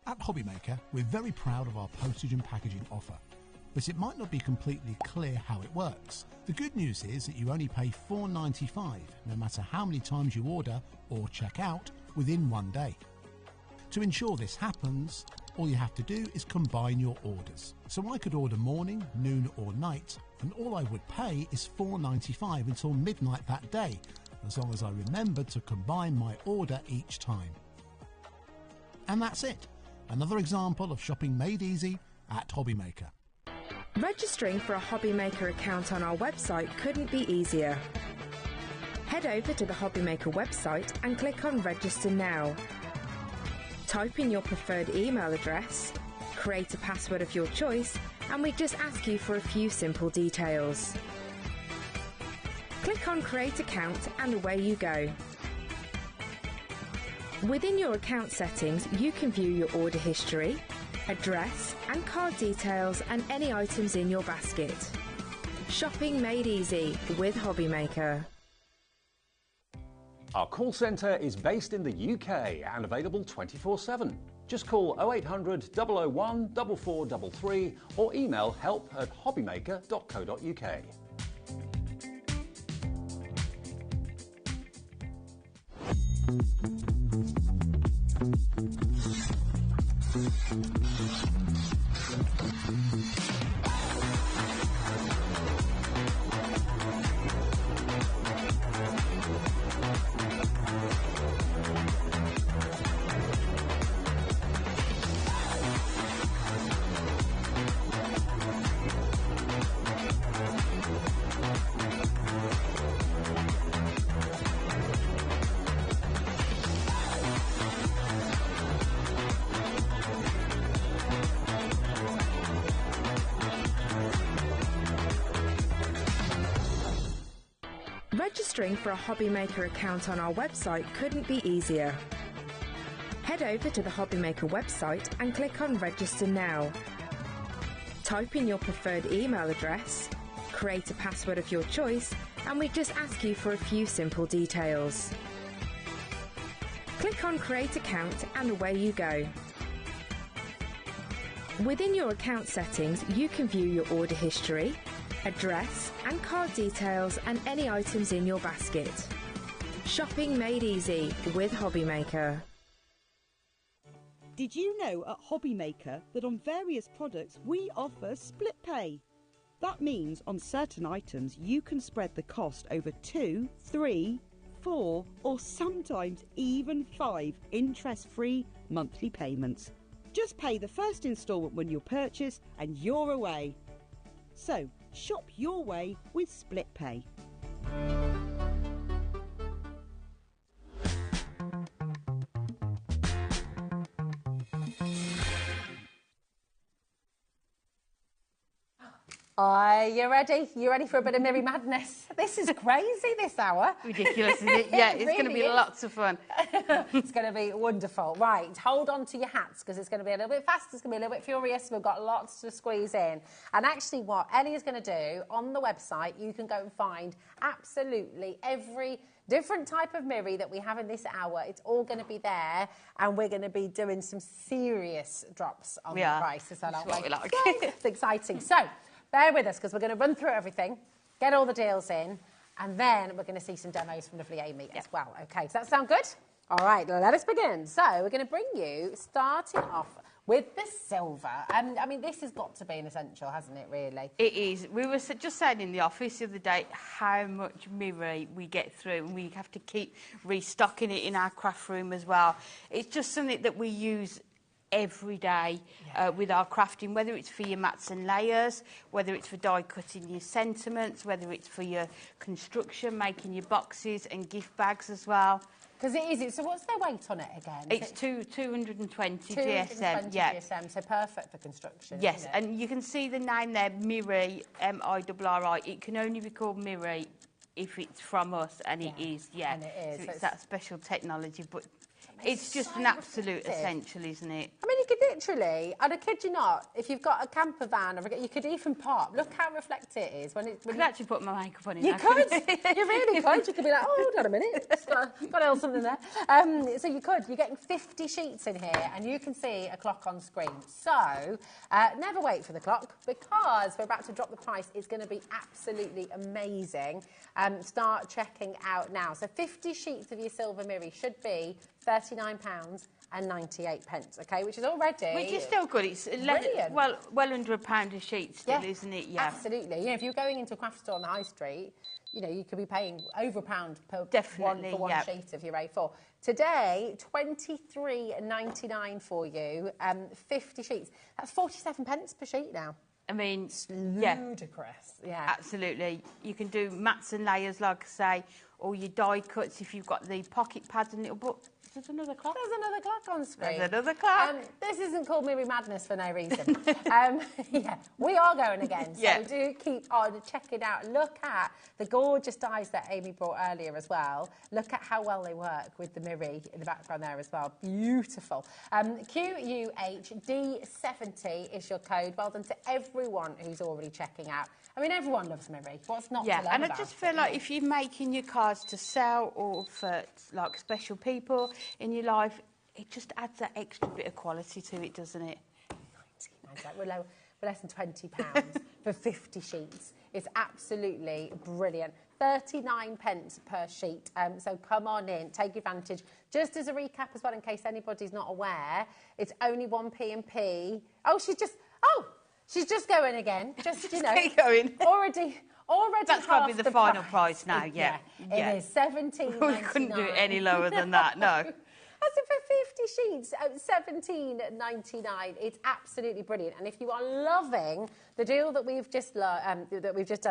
At HobbyMaker, we're very proud of our postage and packaging offer, but it might not be completely clear how it works. The good news is that you only pay $4.95 no matter how many times you order or check out within 1 day. To ensure this happens, all you have to do is combine your orders. So I could order morning, noon or night, and all I would pay is $4.95 until midnight that day, as long as I remembered to combine my order each time. And that's it. Another example of shopping made easy at HobbyMaker. Registering for a HobbyMaker account on our website couldn't be easier. Head over to the HobbyMaker website and click on Register Now. Type in your preferred email address, create a password of your choice, and we just ask you for a few simple details. Click on Create Account and away you go. Within your account settings, you can view your order history, address and card details and any items in your basket. Shopping made easy with HobbyMaker. Our call centre is based in the UK and available 24/7. Just call 0800 001 4433 or email help@hobbymaker.co.uk. Registering for a HobbyMaker account on our website couldn't be easier. Head over to the HobbyMaker website and click on Register Now. Type in your preferred email address, create a password of your choice, and we just ask you for a few simple details. Click on Create Account and away you go. Within your account settings, you can view your order history, address and card details and any items in your basket. Shopping made easy with HobbyMaker. Did you know at HobbyMaker that on various products we offer split pay? That means on certain items you can spread the cost over 2, 3, 4 or sometimes even 5 interest-free monthly payments. Just pay the first instalment when you purchase and you're away. So, shop your way with split pay. Are you ready? You ready for a bit of Mirri madness? This is crazy, this hour. Ridiculous, isn't it? Yeah, it's going to be lots of fun. It's going to be wonderful. Right, hold on to your hats because it's going to be a little bit fast, it's going to be a little bit furious. We've got lots to squeeze in. And actually what Ellie is going to do, on the website, you can go and find absolutely every different type of Mirri that we have in this hour. It's all going to be there, and we're going to be doing some serious drops on the prices. That's what we like. It's exciting. So, bear with us because we're going to run through everything, get all the deals in, and then we're going to see some demos from lovely Amy as well. Okay, does that sound good? All right, let us begin. So we're going to bring you, starting off with the silver. I mean, this has got to be an essential, hasn't it, really? It is. We were just saying in the office the other day how much Mirri we get through, and we have to keep restocking it in our craft room as well. It's just something that we use every day with our crafting, whether it's for your mats and layers, whether it's for die cutting your sentiments, whether it's for your construction, making your boxes and gift bags as well. Because it is. So what's their weight on it again? It's 220 GSM. 220 yeah. GSM, so perfect for construction. Yes, isn't it? and you can see the name there, Mirri, M-I-R-R-I. It can only be called Mirri if it's from us, and it is, yeah. And it is. So it's that special technology, but it's just so an absolute effective. essential, isn't it? I mean, you could literally, and I kid you not, if you've got a camper van, or you could even pop. Look how reflective it is when it. I could actually put my makeup on it. You could. You really could. You could be like, oh, hold on a minute. Got a little something there. So you could. You're getting 50 sheets in here, and you can see a clock on screen. So never wait for the clock, because we're about to drop the price. It's going to be absolutely amazing. Start checking out now. So 50 sheets of your silver Mirri should be £39.98, okay, which is already... Which is still good. It's well under £1 a sheet still, isn't it? Yeah. Absolutely. You know, if you're going into a craft store on the high street, you know, you could be paying over £1 per Definitely, one sheet of your A4. Today, £23.99 for you, 50 sheets. That's 47 pence per sheet now. I mean, it's ludicrous. Yeah, absolutely. You can do mats and layers, like I say, or your die cuts if you've got the pocket pads and little book. There's another clock. There's another clock on screen. There's another clock. This isn't called Mirri Madness for no reason. Yeah, we are going again. So do keep on checking out. Look at the gorgeous dies that Amy brought earlier as well. Look at how well they work with the Mirri in the background there as well. Beautiful. QUHD70 is your code. Well done to everyone who's already checking out. I mean, everyone loves Mirri. What's not to love and I about just feel like if you're making your cards to sell or for like special people in your life, it just adds that extra bit of quality to it, doesn't it? We're less than £20 for 50 sheets. It's absolutely brilliant. 39 pence per sheet. So come on in, take advantage. Just as a recap as well, in case anybody's not aware, it's only 1p&p. She's just going again. Just, you know. Keep going. Already That's probably the final price now, yeah. It is £17.99. We couldn't do it any lower than that, no. That's it for 50 sheets, £17.99. It's absolutely brilliant. And if you are loving the deal that we've just done,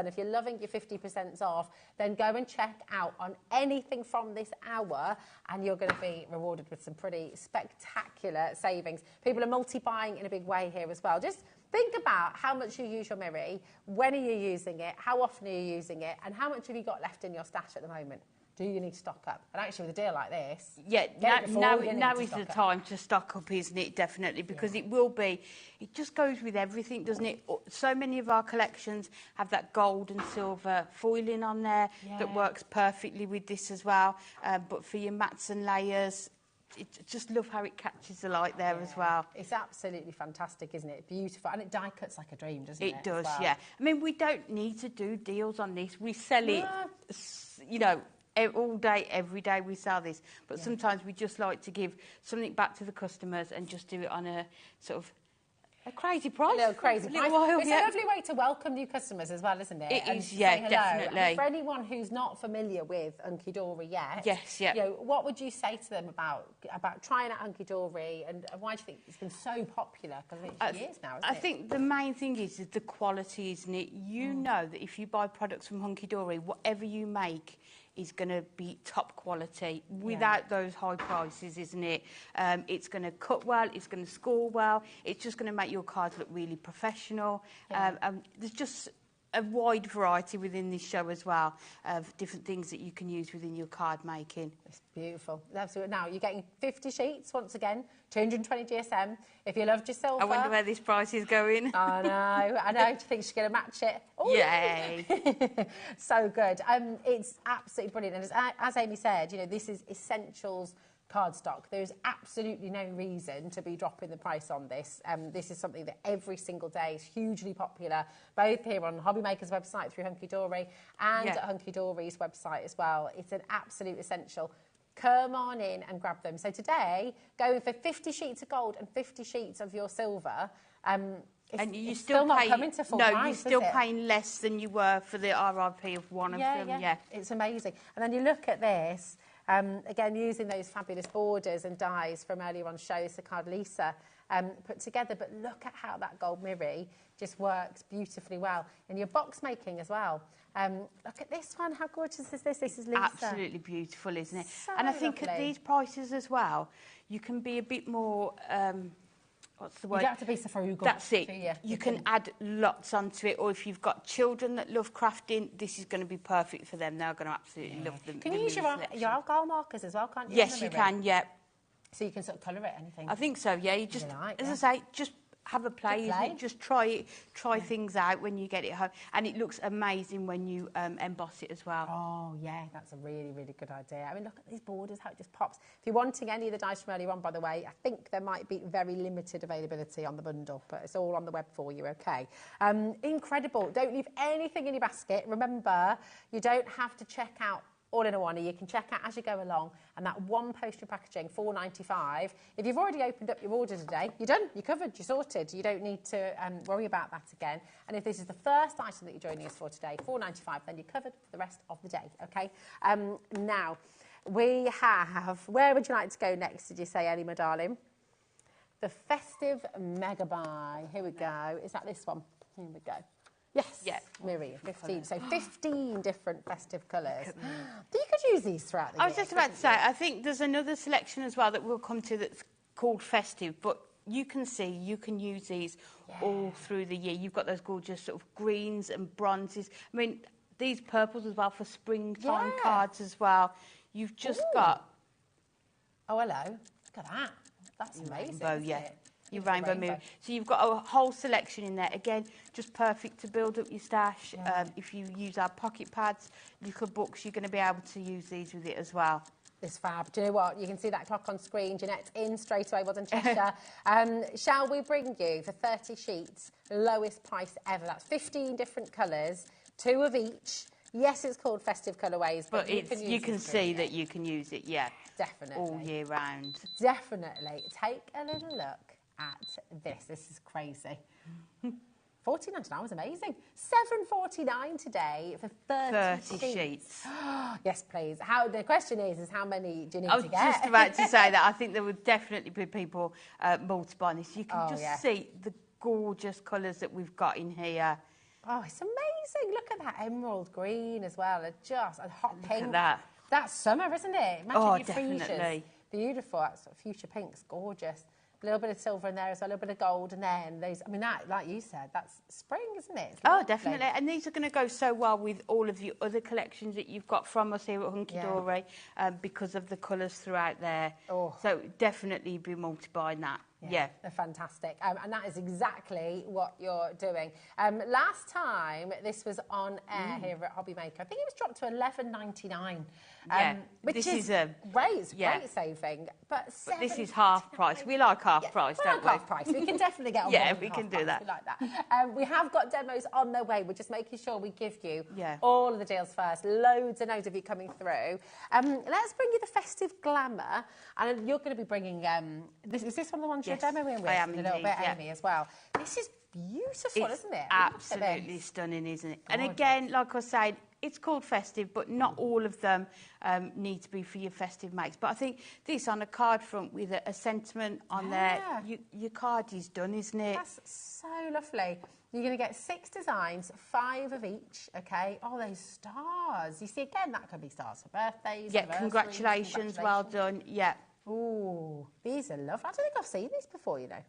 if you're loving your 50% off, then go and check out on anything from this hour, and you're going to be rewarded with some pretty spectacular savings. People are multi-buying in a big way here as well. Just think about how much you use your Mirri, when are you using it, how often are you using it, and how much have you got left in your stash at the moment? Do you need to stock up? And actually, with a deal like this... Yeah, now is the time to stock up, isn't it? Definitely, because it will be... It just goes with everything, doesn't it? So many of our collections have that gold and silver foiling on there that works perfectly with this as well. But for your mats and layers... just love how it catches the light there as well. It's absolutely fantastic, isn't it? Beautiful. And it die cuts like a dream, doesn't it? It does, yeah. I mean, we don't need to do deals on this. We sell it, you know, all day, every day we sell this. But sometimes we just like to give something back to the customers and just do it on a sort of a crazy price. A little crazy price. While, it's a lovely way to welcome new customers as well, isn't it? It and is, yeah, definitely. And for anyone who's not familiar with Hunky Dory yet, you know, what would you say to them about trying out Hunky Dory, and why do you think it's been so popular? Because it's years now, isn't it? I think the main thing is the quality, isn't it? You know that if you buy products from Hunky Dory, whatever you make is going to be top quality without those high prices, isn't it? It's going to cut well, it's going to score well, it's just going to make your cards look really professional. There's just a wide variety within this show as well of different things that you can use within your card making. It's beautiful. Absolutely. Now, you're getting 50 sheets, once again, 220 GSM. If you loved your silver... I wonder where this price is going. I know. Do you think she's going to match it? Ooh. Yay. So good. It's absolutely brilliant. And as Amy said, you know, this is essentials cardstock. There's absolutely no reason to be dropping the price on this. This is something that every single day is hugely popular, both here on HobbyMaker's website through Hunky Dory and at Hunky Dory's website as well. It's an absolute essential. come on in and grab them. So today, going for 50 sheets of gold and 50 sheets of your silver, it's still not coming to full price, you're still paying less than you were for the RRP of one of them. Yeah, it's amazing. And then you look at this, again, using those fabulous borders and dies from earlier on shows, the card Lisa put together. But look at how that gold Mirri just works beautifully well. And your box making as well. Look at this one. How gorgeous is this? This is Lisa. Absolutely beautiful, isn't it? So and I think lovely. at these prices as well, you can be a bit more... what's the word? You don't have to be so frugal. That's it. You can add lots onto it, or if you've got children that love crafting, this is going to be perfect for them. They're going to absolutely love them. Can you use your alcohol markers as well, can't you? Yes, you can, yeah. So you can sort of colour it, anything? I think so, yeah. You just, as I say, just have a play, isn't it? Just try things out when you get it home. And it looks amazing when you emboss it as well. Oh, yeah, that's a really, really good idea. I mean, look at these borders, how it just pops. If you're wanting any of the dies from earlier on, by the way, I think there might be very limited availability on the bundle, but it's all on the web for you, okay? Incredible. Don't leave anything in your basket. Remember, you don't have to check out all in a one. You can check out as you go along, and that one postage packaging, $4.95. If you've already opened up your order today, you're done, you're covered, you're sorted. You don't need to worry about that again. And if this is the first item that you're joining us for today, $4.95, then you're covered for the rest of the day, okay? Now, we have, where would you like to go next, did you say, Ellie, my darling? The festive mega buy. Here we go. Is that this one? Here we go. Yes, yeah. Mirri, 15. So 15 different festive colours. You could use these throughout the year. I was just about to say, I think there's another selection as well that we'll come to that's called festive, but you can see you can use these all through the year. You've got those gorgeous sort of greens and bronzes. I mean, these purples as well for springtime cards as well. You've just got... Oh, hello. Look at that. That's amazing, isn't it? Your rainbow moon. So you've got a whole selection in there. Again, just perfect to build up your stash. If you use our pocket pads, little books, you're going to be able to use these with it as well. It's fab. Do you know what? You can see that clock on screen. Jeanette's in straight away. Well done, Cheshire. Shall we bring you for 30 sheets, lowest price ever? That's 15 different colours, 2 of each. Yes, it's called festive colourways, but you can see that you can use it, definitely, all year round. Definitely. Take a little look at this. This is crazy. $14.99 was amazing. $7.49 today for 30 sheets. Yes, please. The question is how many do you need to get? I was just about to say that. I think there would definitely be people multiplying this. You can just see the gorgeous colours that we've got in here. Oh, it's amazing. Look at that emerald green as well. Just a hot pink. Look at that. That's summer, isn't it? Imagine your definitely. fuchsias. Beautiful. That's sort of fuchsia pinks. Gorgeous. A little bit of silver in there as well, a little bit of gold, and then those, I mean, that, like you said, that's spring, isn't it? Oh, definitely. And these are going to go so well with all of the other collections that you've got from us here at Hunky Dory because of the colours throughout there. So definitely be multiplying that. Yeah. They're fantastic. And that is exactly what you're doing. Last time this was on air here at HobbyMaker, I think it was dropped to $11.99. Which this is great. It's great saving. But this is half price. We like half price, don't we? Half price. We can definitely get on board we can do that. We like that. We have got demos on their way. We're just making sure we give you all of the deals first. Loads and loads of you coming through. Let's bring you the festive glamour. And you're going to be bringing... is this one of the ones you're demoing with? I am a little bit, Amy, as well. This is beautiful, isn't it? Absolutely stunning, isn't it? And again, like I said, it's called festive, but not all of them need to be for your festive makes. But I think this on a card front with a sentiment on there, your card is done, isn't it? That's so lovely. You're going to get 6 designs, 5 of each, okay? Oh, those stars. You see, again, that could be stars for birthdays, congratulations, well done, Ooh, these are lovely. I don't think I've seen these before, you know.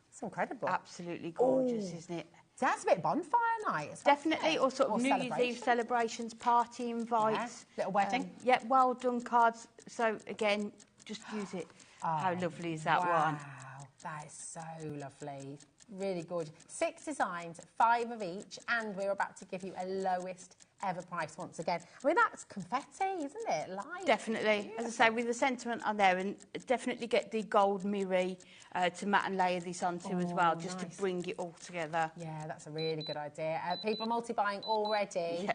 It's incredible. Absolutely gorgeous, isn't it? That's a bit bonfire night. Definitely, or sort of New Year's Eve celebrations, party invites. Little wedding. Well done cards. So, again, just use it. How lovely is that one? Wow, that is so lovely. Really gorgeous. 6 designs, 5 of each, and we're about to give you a lowest ever price once again. I mean, that's confetti, isn't it? Live. Definitely. Beautiful. As I say, with the sentiment on there, and definitely get the gold Mirri to matte and layer this onto as well, just to bring it all together. Yeah, that's a really good idea. People multi-buying already.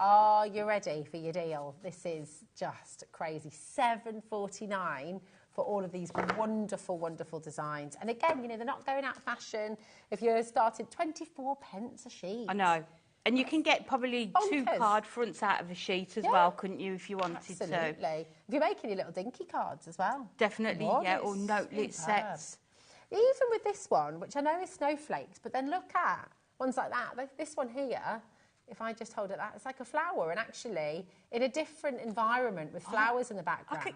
Are you ready for your deal? This is just crazy. $7.49 for all of these wonderful, wonderful designs. And again, you know, they're not going out of fashion. If you're starting 24 pence a sheet. I know. And you can get probably 2 card fronts out of a sheet as well, couldn't you, if you wanted to? Absolutely. If you're making your little dinky cards as well. Definitely, yeah, or note-lit sets. Even with this one, which I know is snowflakes, but then look at ones like that. This one here, if I just hold it like that, it's like a flower, and actually in a different environment with flowers in the background.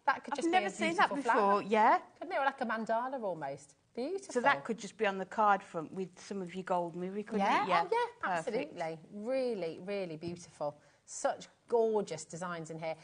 That could just I've be never a seen that beautiful before, flower. yeah. Couldn't it? Or like a mandala almost. Beautiful. So that could just be on the card front with some of your gold Mirri, couldn't it? Yeah, oh, yeah, absolutely. Really, really beautiful. Such gorgeous designs in here.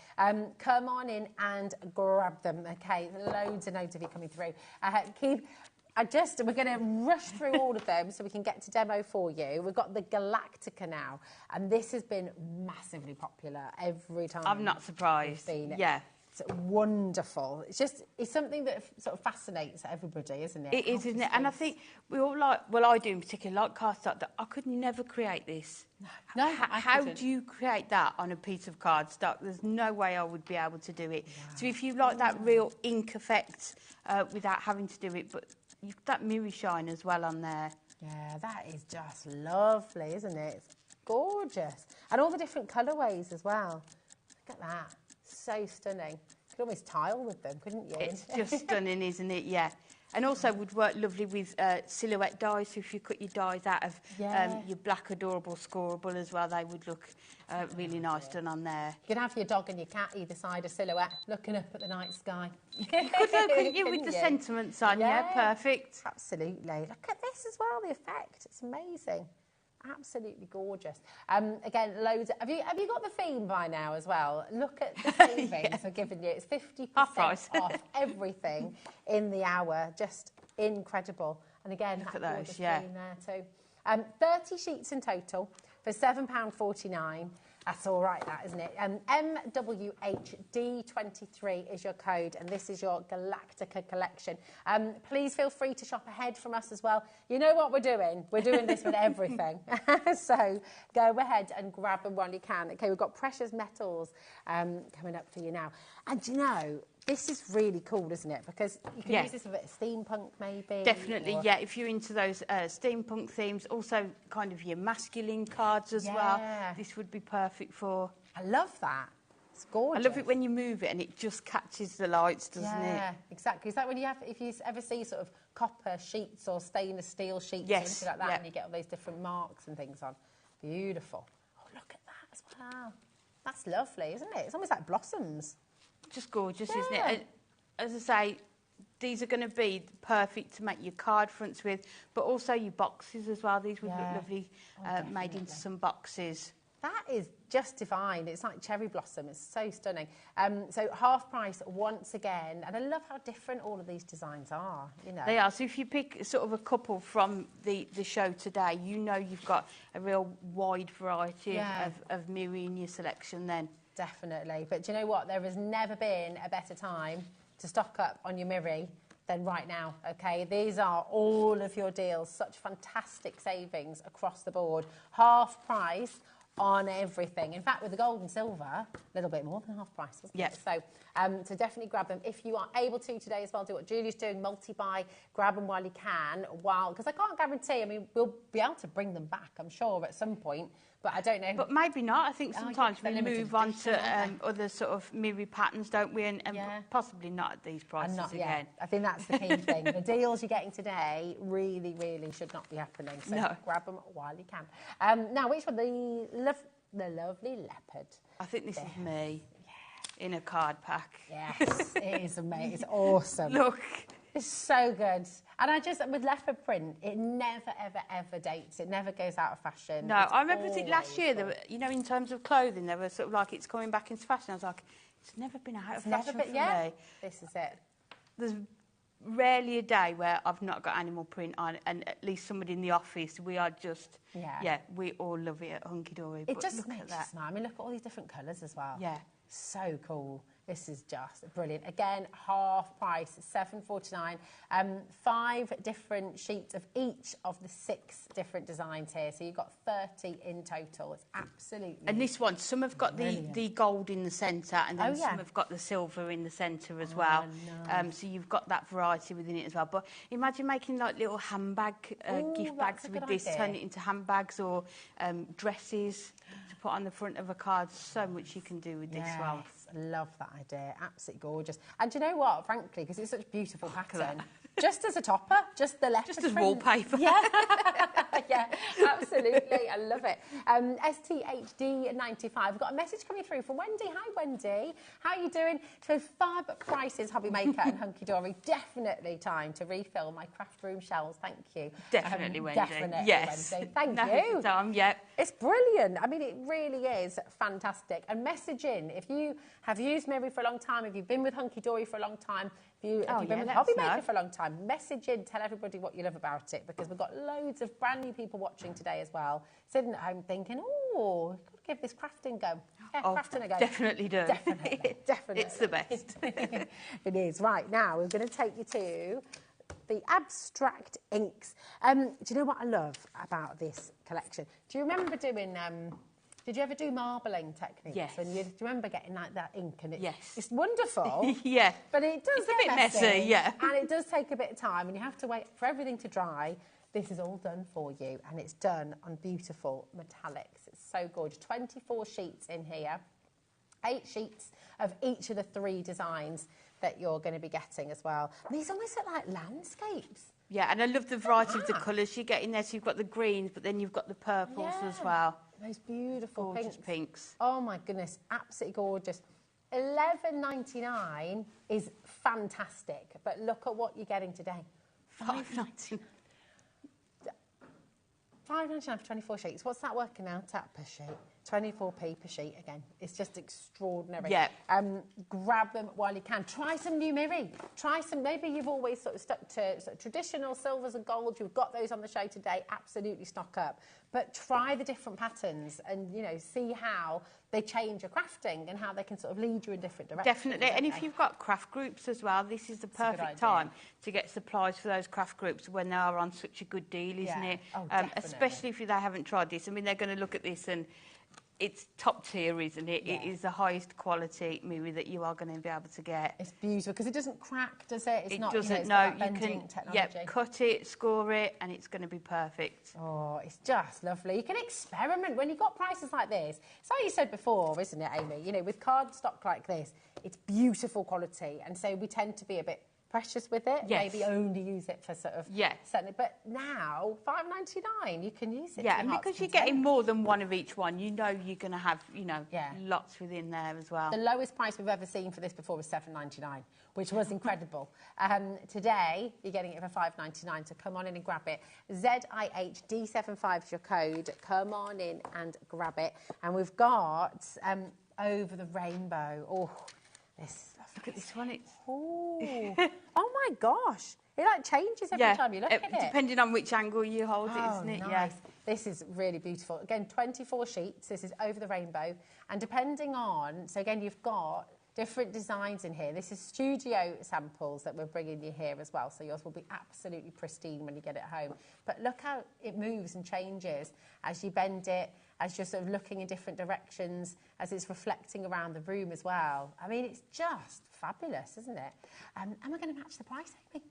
Come on in and grab them, okay? Loads and loads of you coming through. We're going to rush through all of them so we can get to demo for you. We've got the Galactica now, and this has been massively popular every time. I'm not surprised. Yeah. It's wonderful. It's something that sort of fascinates everybody, isn't it? It is, isn't it? And I think we all like, well, I do in particular, like cardstock, that I could never create this. No, how do you create that on a piece of cardstock? There's no way I would be able to do it. Wow. So if you like that real ink effect without having to do it, but you've got that Mirri shine as well on there. Yeah, that is just lovely, isn't it? It's gorgeous. And all the different colourways as well. Look at that. So stunning. You could almost tile with them, couldn't you? It's just stunning, isn't it? Yeah. And also would work lovely with silhouette dies. So if you cut your dies out of your black adorable scoreable as well, they would look really nice done on there. You could have your dog and your cat either side a silhouette, looking up at the night sky. You could, couldn't you, with the sentiments on? Yeah, perfect. Absolutely. Look at this as well, the effect. It's amazing. Absolutely gorgeous. Again, loads. Have you got the theme by now as well? Look at the savings I've given you. It's 50% off everything in the hour. Just incredible. And again, look at those. Theme there too. 30 sheets in total for £7.49. That's all right, that, isn't it? MWHD23 is your code, and this is your Galactica collection. Please feel free to shop ahead from us as well. You know what we're doing? We're doing this with everything. So go ahead and grab them while you can. Okay, we've got precious metals coming up for you now. And you know, this is really cool, isn't it? Because you can use this with a bit of steampunk, maybe. Definitely, yeah. If you're into those steampunk themes, also kind of your masculine cards as well. This would be perfect for. I love that. It's gorgeous. I love it when you move it and it just catches the lights, doesn't it? Yeah, exactly. It's like when if you ever see sort of copper sheets or stainless steel sheets or anything like that, and you get all those different marks and things on. Beautiful. Oh, look at that as well. That's lovely, isn't it? It's almost like blossoms. Just gorgeous, isn't it? And as I say, these are going to be perfect to make your card fronts with, but also your boxes as well. These would look lovely made into some boxes. That is just divine. It's like cherry blossom. It's so stunning. So half price once again. And I love how different all of these designs are, you know. They are. So if you pick sort of a couple from the show today, you know you've got a real wide variety of Mirri in your selection then. Definitely. But do you know what? There has never been a better time to stock up on your Mirri than right now, OK? These are all of your deals. Such fantastic savings across the board. Half price on everything. In fact, with the gold and silver, a little bit more than half price, wasn't it? So definitely grab them. If you are able to today as well, do what Julie's doing, multi-buy, grab them while you can, because I can't guarantee, I mean, we'll be able to bring them back, I'm sure, at some point, but I don't know. But maybe not. I think sometimes we move on to other sort of Mirri patterns, don't we? And possibly not at these prices again. I think that's the key thing. The deals you're getting today really, really should not be happening. So grab them while you can. Now, which one? The lovely leopard. I think this is me in a card pack. Yes, it is amazing. It's awesome. Look. It's so good. And I just, with leopard print, it never, ever, ever dates. It never goes out of fashion. No, I remember last year, there were, you know, in terms of clothing, they were sort of like, it's coming back into fashion. I was like, it's never been out of fashion for me. This is it. There's rarely a day where I've not got animal print on, and at least somebody in the office, we are just, we all love it at Hunky Dory. It just makes it smile. I mean, look at all these different colours as well. Yeah. So cool. This is just brilliant. Again, half price, $7.49. 5 different sheets of each of the 6 different designs here. So you've got 30 in total. It's absolutely And this one, some have got the gold in the centre, and then yeah. some have got the silver in the centre as well. Nice. So you've got that variety within it as well. But imagine making like little handbag gift bags with this, turn it into handbags or dresses to put on the front of a card. So much you can do with this one. I love that idea. Absolutely gorgeous. And do you know what? Frankly, because it's such a beautiful pattern, just as a topper, just the leopard just as print. wallpaper. Yeah, yeah, absolutely. I love it. STHD95. We've got a message coming through from Wendy. Hi, Wendy. How are you doing? So fab prices, HobbyMaker and Hunky Dory. Definitely time to refill my craft room shelves. Thank you. Definitely, Wendy. Definitely, yes. Wendy. Thank Now's you. the time, yeah. It's brilliant. I mean, it really is fantastic. And message in if you have used Mirri for a long time, if you've been with Hunky Dory for a long time, if you've been with HobbyMaker for a long time, message in, tell everybody what you love about it, because we've got loads of brand new people watching today as well, sitting at home thinking, oh, I've got to give this crafting a go. Yeah, crafting a go. Definitely do. Definitely, definitely. It's the best. It is. Right, now we're going to take you to the abstract inks. Do you know what I love about this collection? Do you remember doing... did you ever do marbling techniques? Yes. And do you remember getting like that ink? And it's wonderful. Yeah. But it does It's a bit messy, yeah. And it does take a bit of time, and you have to wait for everything to dry. This is all done for you, and it's done on beautiful metallics. It's so gorgeous. 24 sheets in here. 8 sheets of each of the 3 designs that you're going to be getting as well. And these almost look like landscapes. Yeah, and I love the variety of the colours you get in there. So you've got the greens, but then you've got the purples as well. Those beautiful pinks. Oh my goodness, absolutely gorgeous. $11.99 is fantastic, but look at what you're getting today. $5.99. $5.99 for 24 sheets. What's that working out at per sheet? 24p per sheet again. It's just extraordinary. Yeah. Grab them while you can. Try some new Mirri. Try some. Maybe you've always sort of stuck to sort of traditional silvers and gold. You've got those on the show today. Absolutely stock up. But try the different patterns and, you know, see how they change your crafting and how they can sort of lead you in different directions. Definitely. And if you've got craft groups as well, this is the perfect time to get supplies for those craft groups when they are on such a good deal, isn't it? Oh, especially if they haven't tried this. I mean, they're going to look at this and it's top tier, isn't it? Yeah. It is the highest quality Mirri that you are going to be able to get. It's beautiful because it doesn't crack, does it? It's not, doesn't. You No, you can cut it, score it, and it's going to be perfect. Oh, it's just lovely. You can experiment when you've got prices like this. It's like you said before, isn't it, Amy? You know, with cardstock like this, it's beautiful quality, and so we tend to be a bit precious with it. Yes. Maybe only use it for sort of setting. But now $5.99, you can use it. Yeah, and because you're getting more than one of each one, you know you're going to have, you know, lots within there as well. The lowest price we've ever seen for this before was $7.99, which was incredible. Today you're getting it for $5.99, so come on in and grab it. ZIHD75 is your code. Come on in and grab it. And we've got Over the Rainbow. Oh, this is lovely. Look at this one. It's oh my gosh. It like changes every time you look at it. Depending on which angle you hold it, isn't it? Nice. Yeah. This is really beautiful. Again, 24 sheets. This is Over the Rainbow. And depending on, so again, you've got different designs in here. This is studio samples that we're bringing you here as well. So yours will be absolutely pristine when you get it home. But look how it moves and changes as you bend it, as you're sort of looking in different directions, as it's reflecting around the room as well. I mean, it's just fabulous, isn't it? Am I going to match the price, Amy?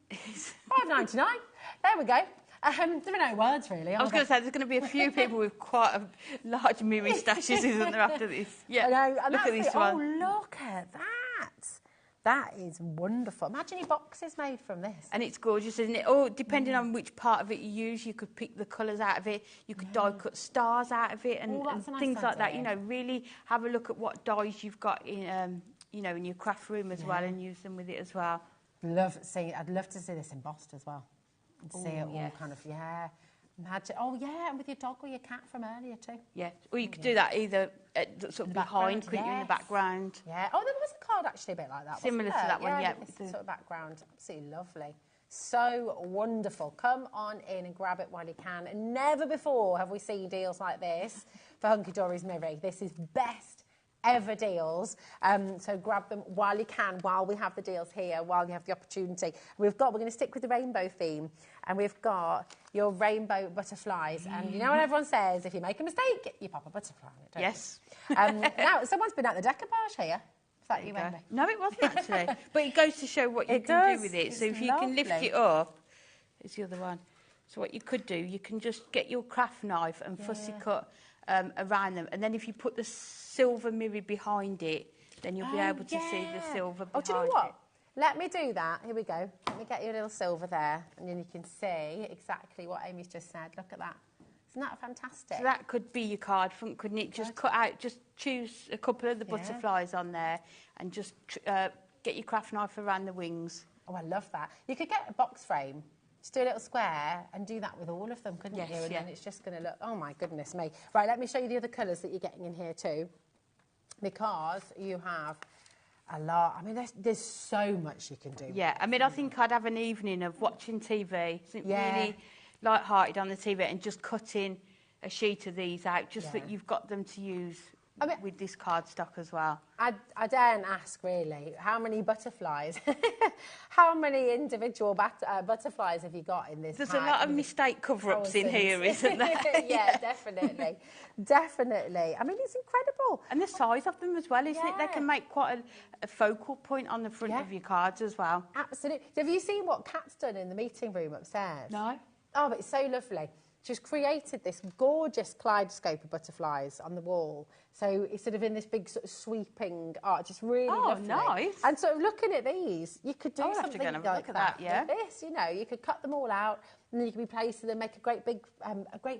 $5.99. There we go. There are no words, really. I was going to say, there's going to be a few people with quite a large Mirri stashes, isn't there, after this? Yeah, I know, and look at this one. Oh, look at that. That is wonderful. Imagine your boxes made from this. And it's gorgeous, isn't it? Oh, depending on which part of it you use, you could pick the colours out of it. You could die cut stars out of it and, that's a nice things like that. idea. You know, really have a look at what dyes you've got in, you know, in your craft room as well, and use them with it as well. I'd love to see this embossed as well. And see it all kind of, Imagine, and with your dog or your cat from earlier too. Yeah, or you could do that either sort of behind, couldn't you, in the background? Yeah. Oh, there was a card actually a bit like that. Similar to that one, yeah. This sort of background, absolutely lovely. So wonderful. Come on in and grab it while you can. And never before have we seen deals like this for Hunky Dory's Mirri. This is best ever deals. So grab them while you can, while we have the deals here, while you have the opportunity. We're going to stick with the rainbow theme, and we've got your rainbow butterflies. And you know what everyone says, if you make a mistake, you pop a butterfly on it, don't Yes. you? Now, someone's been at the decoupage here. Is that you, Wendy? No, it wasn't actually. But it goes to show what you can do with it. So if you can lift it up, it's the other one. So what you could do, you can just get your craft knife and fussy cut around them. And then if you put the silver mirror behind it, then you'll be able to see the silver behind it. Do you know what? Let me do that. Here we go. Let me get you a little silver there, and then you can see exactly what Amy's just said. Look at that. Isn't that fantastic? So that could be your card front, couldn't it? Just cut out, just choose a couple of the butterflies on there and just get your craft knife around the wings. Oh, I love that. You could get a box frame, just do a little square and do that with all of them, couldn't you? And then it's just going to look, oh my goodness me. Right, let me show you the other colours that you're getting in here too, because you have a lot. I mean, there's so much you can do. Yeah, I mean, I think I'd have an evening of watching TV, really light-hearted on the TV, and just cutting a sheet of these out, just that you've got them to use with this cardstock as well. I daren't ask, really, how many butterflies, how many individual butterflies have you got in this There's a lot of mistake cover-ups in here, isn't there? Yeah, definitely. Definitely. I mean, it's incredible. And the size of them as well, isn't it? They can make quite a focal point on the front of your cards as well. Absolutely. So have you seen what Kat's done in the meeting room upstairs? No. Oh, but it's so lovely. She's created this gorgeous kaleidoscope of butterflies on the wall. So it's sort of in this big sort of sweeping art, just really lovely. Nice. And sort of looking at these, you could do something have to like look at that, yeah. Like this, you know, you could cut them all out and then you could be placing them, make a great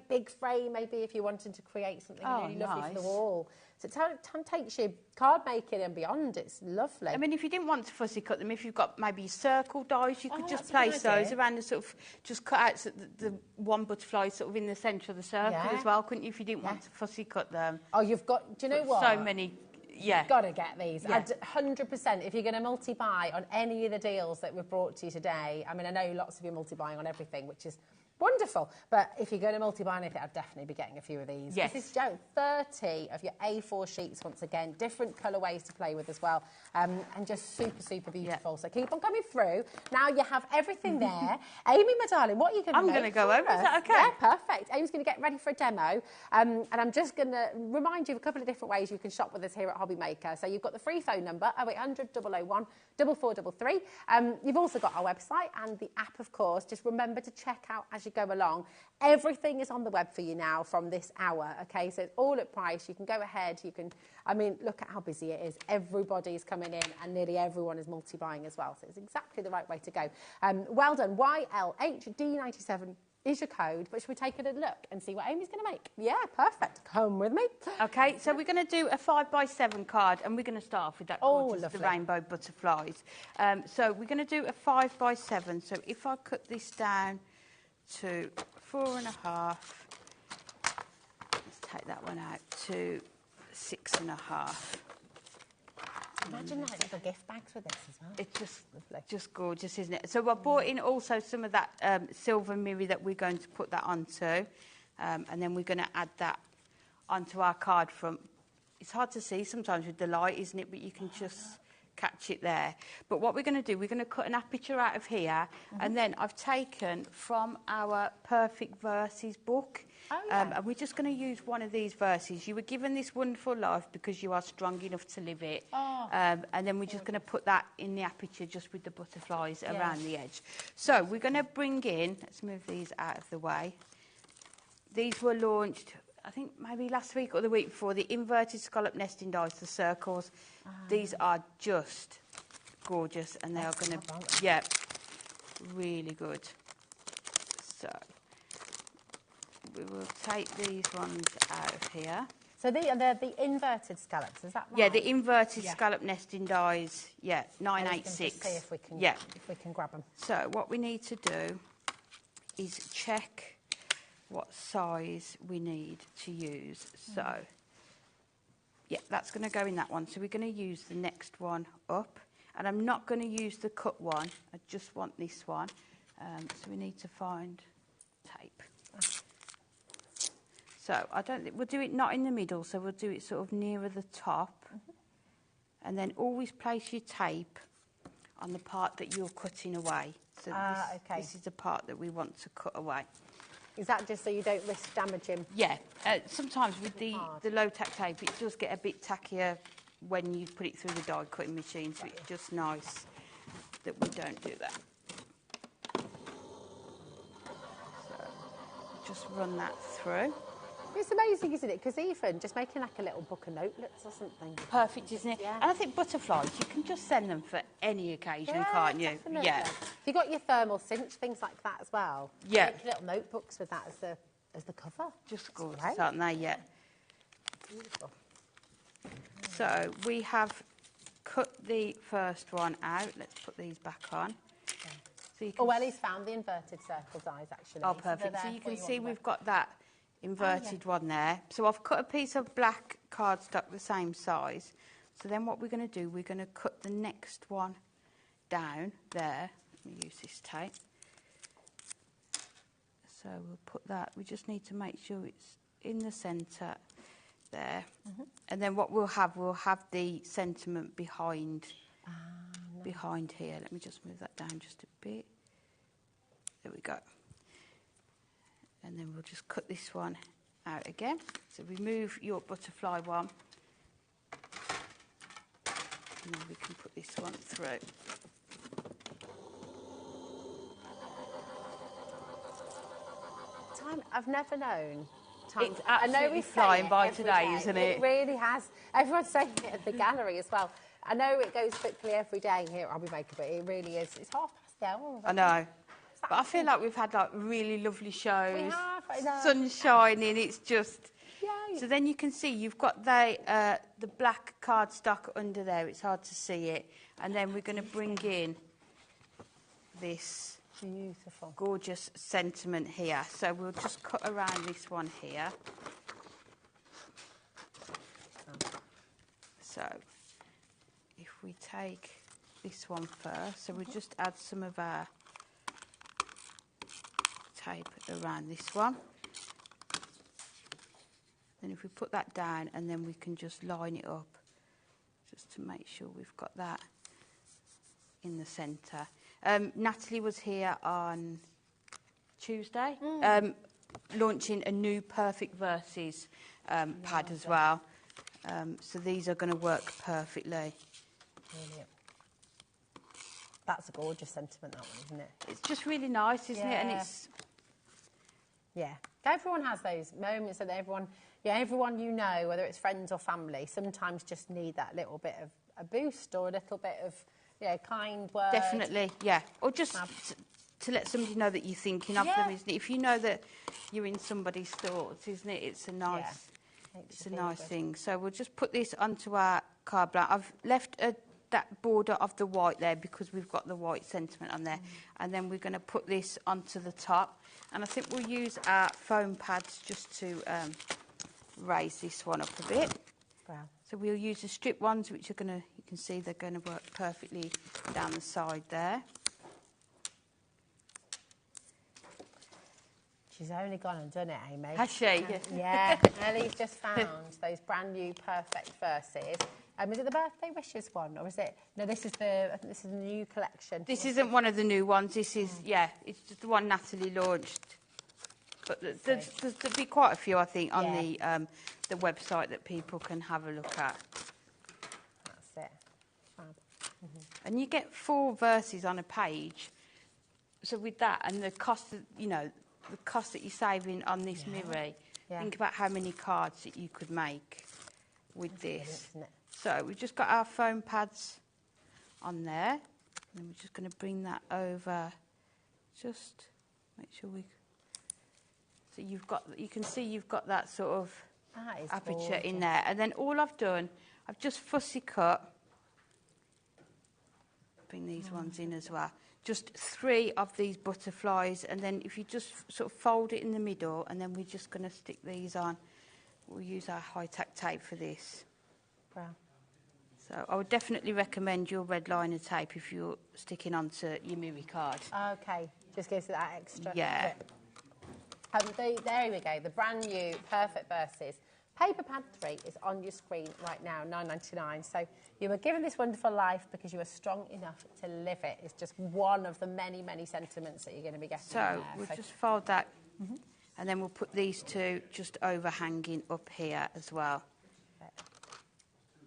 big frame maybe if you wanted to create something really lovely for the wall. So it takes you card making and beyond. It's lovely. I mean, if you didn't want to fussy cut them, if you've got maybe circle dies, you could just place those around and sort of just cut out so the one butterfly sort of in the centre of the circle as well, couldn't you, if you didn't want to fussy cut them? Oh, you've got, do you know what? So many, You've got to get these. 100%. If you're going to multi-buy on any of the deals that we've brought to you today, I mean, I know lots of you multi-buying on everything, which is wonderful. But if you're going to multi-buy anything, I'd definitely be getting a few of these. Yes. This is 30 of your A4 sheets, once again. Different colourways to play with as well. And just super, super beautiful. So keep on coming through. Now you have everything there. Amy, my darling, what are you going to make? I'm going to go over. Is that okay? Yeah, perfect. Amy's going to get ready for a demo. And I'm just going to remind you of a couple of different ways you can shop with us here at HobbyMaker. So you've got the free phone number, 0800 001 4433. You've also got our website and the app, of course. Just remember to check out as you go along. Everything is on the web for you now from this hour, okay? So it's all at price. You can go ahead. You can, I mean, look at how busy it is. Everybody's coming in and nearly everyone is multi-buying as well. So it's exactly the right way to go. Well done. YLHD97 is your code, but should we take a look and see what Amy's going to make? Yeah, perfect. Come with me. Okay, so we're going to do a 5x7 card, and we're going to start off with that gorgeous, the rainbow butterflies. So we're going to do a 5x7. So if I cut this down to 4.5, let's take that one out to 6.5. Imagine like little gift bags with this as well. It's just gorgeous, isn't it? So I brought in also some of that silver mirror that we're going to put that onto, and then we're going to add that onto our card front. It's hard to see sometimes with the light, isn't it? But you can just catch it there. But what we're going to do, we're going to cut an aperture out of here, and then I've taken from our Perfect Verses book. And we're just going to use one of these verses. You were given this wonderful life because you are strong enough to live it. And then we're just going to put that in the aperture just with the butterflies around the edge. So we're going to bring in, let's move these out of the way. These were launched, I think maybe last week or the week before, the inverted scallop nesting dies, the circles. These are just gorgeous, and they are going to, really good. So we will take these ones out of here. So they're the inverted scallops, is that right? Yeah, the inverted scallop nesting dies, 986. See if we can, if we can grab them. So what we need to do is check what size we need to use. So, that's going to go in that one. So we're going to use the next one up. And I'm not going to use the cut one. I just want this one. So we need to find tape. So I don't think we'll do it not in the middle, so we'll do it sort of nearer the top. And then always place your tape on the part that you're cutting away. So this is the part that we want to cut away. Is that just so you don't risk damaging? Yeah. Sometimes with the low-tack tape, it does get a bit tackier when you put it through the die cutting machine, so it's just nice that we don't do that. So just run that through. It's amazing, isn't it? Because even just making like a little book of notelets or something. Perfect, isn't it? Yeah. And I think butterflies, you can just send them for any occasion, can't you? Definitely. Yeah. You got your thermal cinch, things like that as well. Yeah. Make little notebooks with that as the cover. Just gorgeous, aren't they? Yeah. Beautiful. So we have cut the first one out. Let's put these back on. So you can Ellie's found the inverted circle dies actually. Oh, perfect. So you can see we've got that inverted one there. So I've cut a piece of black cardstock the same size. So then what we're going to do, we're going to cut the next one down there. Let me use this tape. So we'll put that. We just need to make sure it's in the centre there. And then what we'll have the sentiment behind behind here. Let me just move that down just a bit. There we go. And then we'll just cut this one out again. So remove your butterfly one. And then we can put this one through. I've never known. It's absolutely flying by today, isn't it? It really has. Everyone's saying it at the gallery as well. I know it goes quickly every day here at HobbyMaker, but it really is. It's 1:30 the hour. I know. But I feel like we've had like really lovely shows. We have, I know. Sun shining, it's just... So then you can see you've got the black cardstock under there. It's hard to see it. And then we're going to bring in this beautiful, gorgeous sentiment here. So we'll just cut around this one here. So if we take this one first, so we'll just add some of our tape around this one. Then if we put that down, and then we can just line it up just to make sure we've got that in the centre. Natalie was here on Tuesday, launching a new Perfect Verses pad as well. So these are going to work perfectly. Brilliant. That's a gorgeous sentiment, that one, isn't it? It's just really nice, isn't it? And it's... Yeah. Everyone has those moments that everyone you know, whether it's friends or family, sometimes just need that little bit of a boost or a little bit of, kind word. Definitely, yeah. Or just to let somebody know that you're thinking of them, isn't it? If you know that you're in somebody's thoughts, isn't it? It's a nice, thing. So we'll just put this onto our card blank. I've left that border of the white there because we've got the white sentiment on there. And then we're going to put this onto the top. And I think we'll use our foam pads just to raise this one up a bit. Wow. So we'll use the strip ones, which are going to, you can see they're going to work perfectly down the side there. She's only gone and done it, Amy. Has she? Yeah. Ellie's just found those brand new Perfect Verses. Is it the birthday wishes one, or is it? No, I think this is a new collection. This isn't one of the new ones. This is, it's just the one Natalie launched. But there'll be quite a few, I think, on the website that people can have a look at. That's it. Fab. And you get 4 verses on a page. So with that and the cost, the cost that you're saving on this Mirri, think about how many cards that you could make with this. So we've just got our foam pads on there, and we're just going to bring that over. Just make sure we. So you can see you've got that sort of aperture in there, and then all I've done, I've just fussy cut. Bring these ones in as well. Just 3 of these butterflies, and then if you just sort of fold it in the middle, and then we're just going to stick these on. We'll use our high-tack tape for this. Wow. So I would definitely recommend your red liner tape if you're sticking onto your Mirri card. Okay, just gives it that extra. Yeah. There we go, the brand new Perfect Verses. Paper Pad 3 is on your screen right now, $9.99. So you were given this wonderful life because you are strong enough to live it. It's just one of the many, many sentiments that you're going to be getting. So we'll just fold that, and then we'll put these two just overhanging up here as well.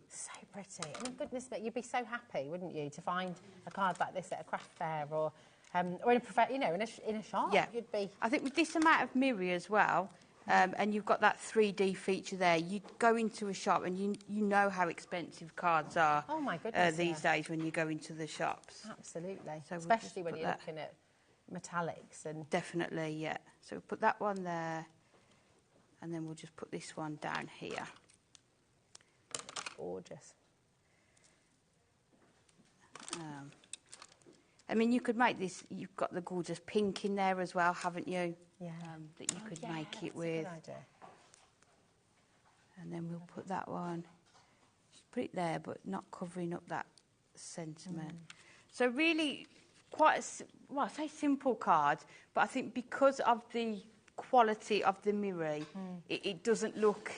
So pretty. I mean, goodness me, you'd be so happy, wouldn't you, to find a card like this at a craft fair or in a shop. Yeah, you'd be. I think with this amount of Mirri as well, and you've got that 3D feature there, you go into a shop and you know how expensive cards are. Oh my goodness, these days when you go into the shops. Absolutely, so especially when you're looking at metallics and. Definitely, yeah. So we'll put that one there, and then we'll just put this one down here. Gorgeous. I mean, you could make this. You've got the gorgeous pink in there as well, haven't you? Yeah. That you could make it with. That's a good idea. And then we'll put that one. Just put it there, but not covering up that sentiment. So really, quite I say simple card, but I think because of the quality of the Mirri, it doesn't look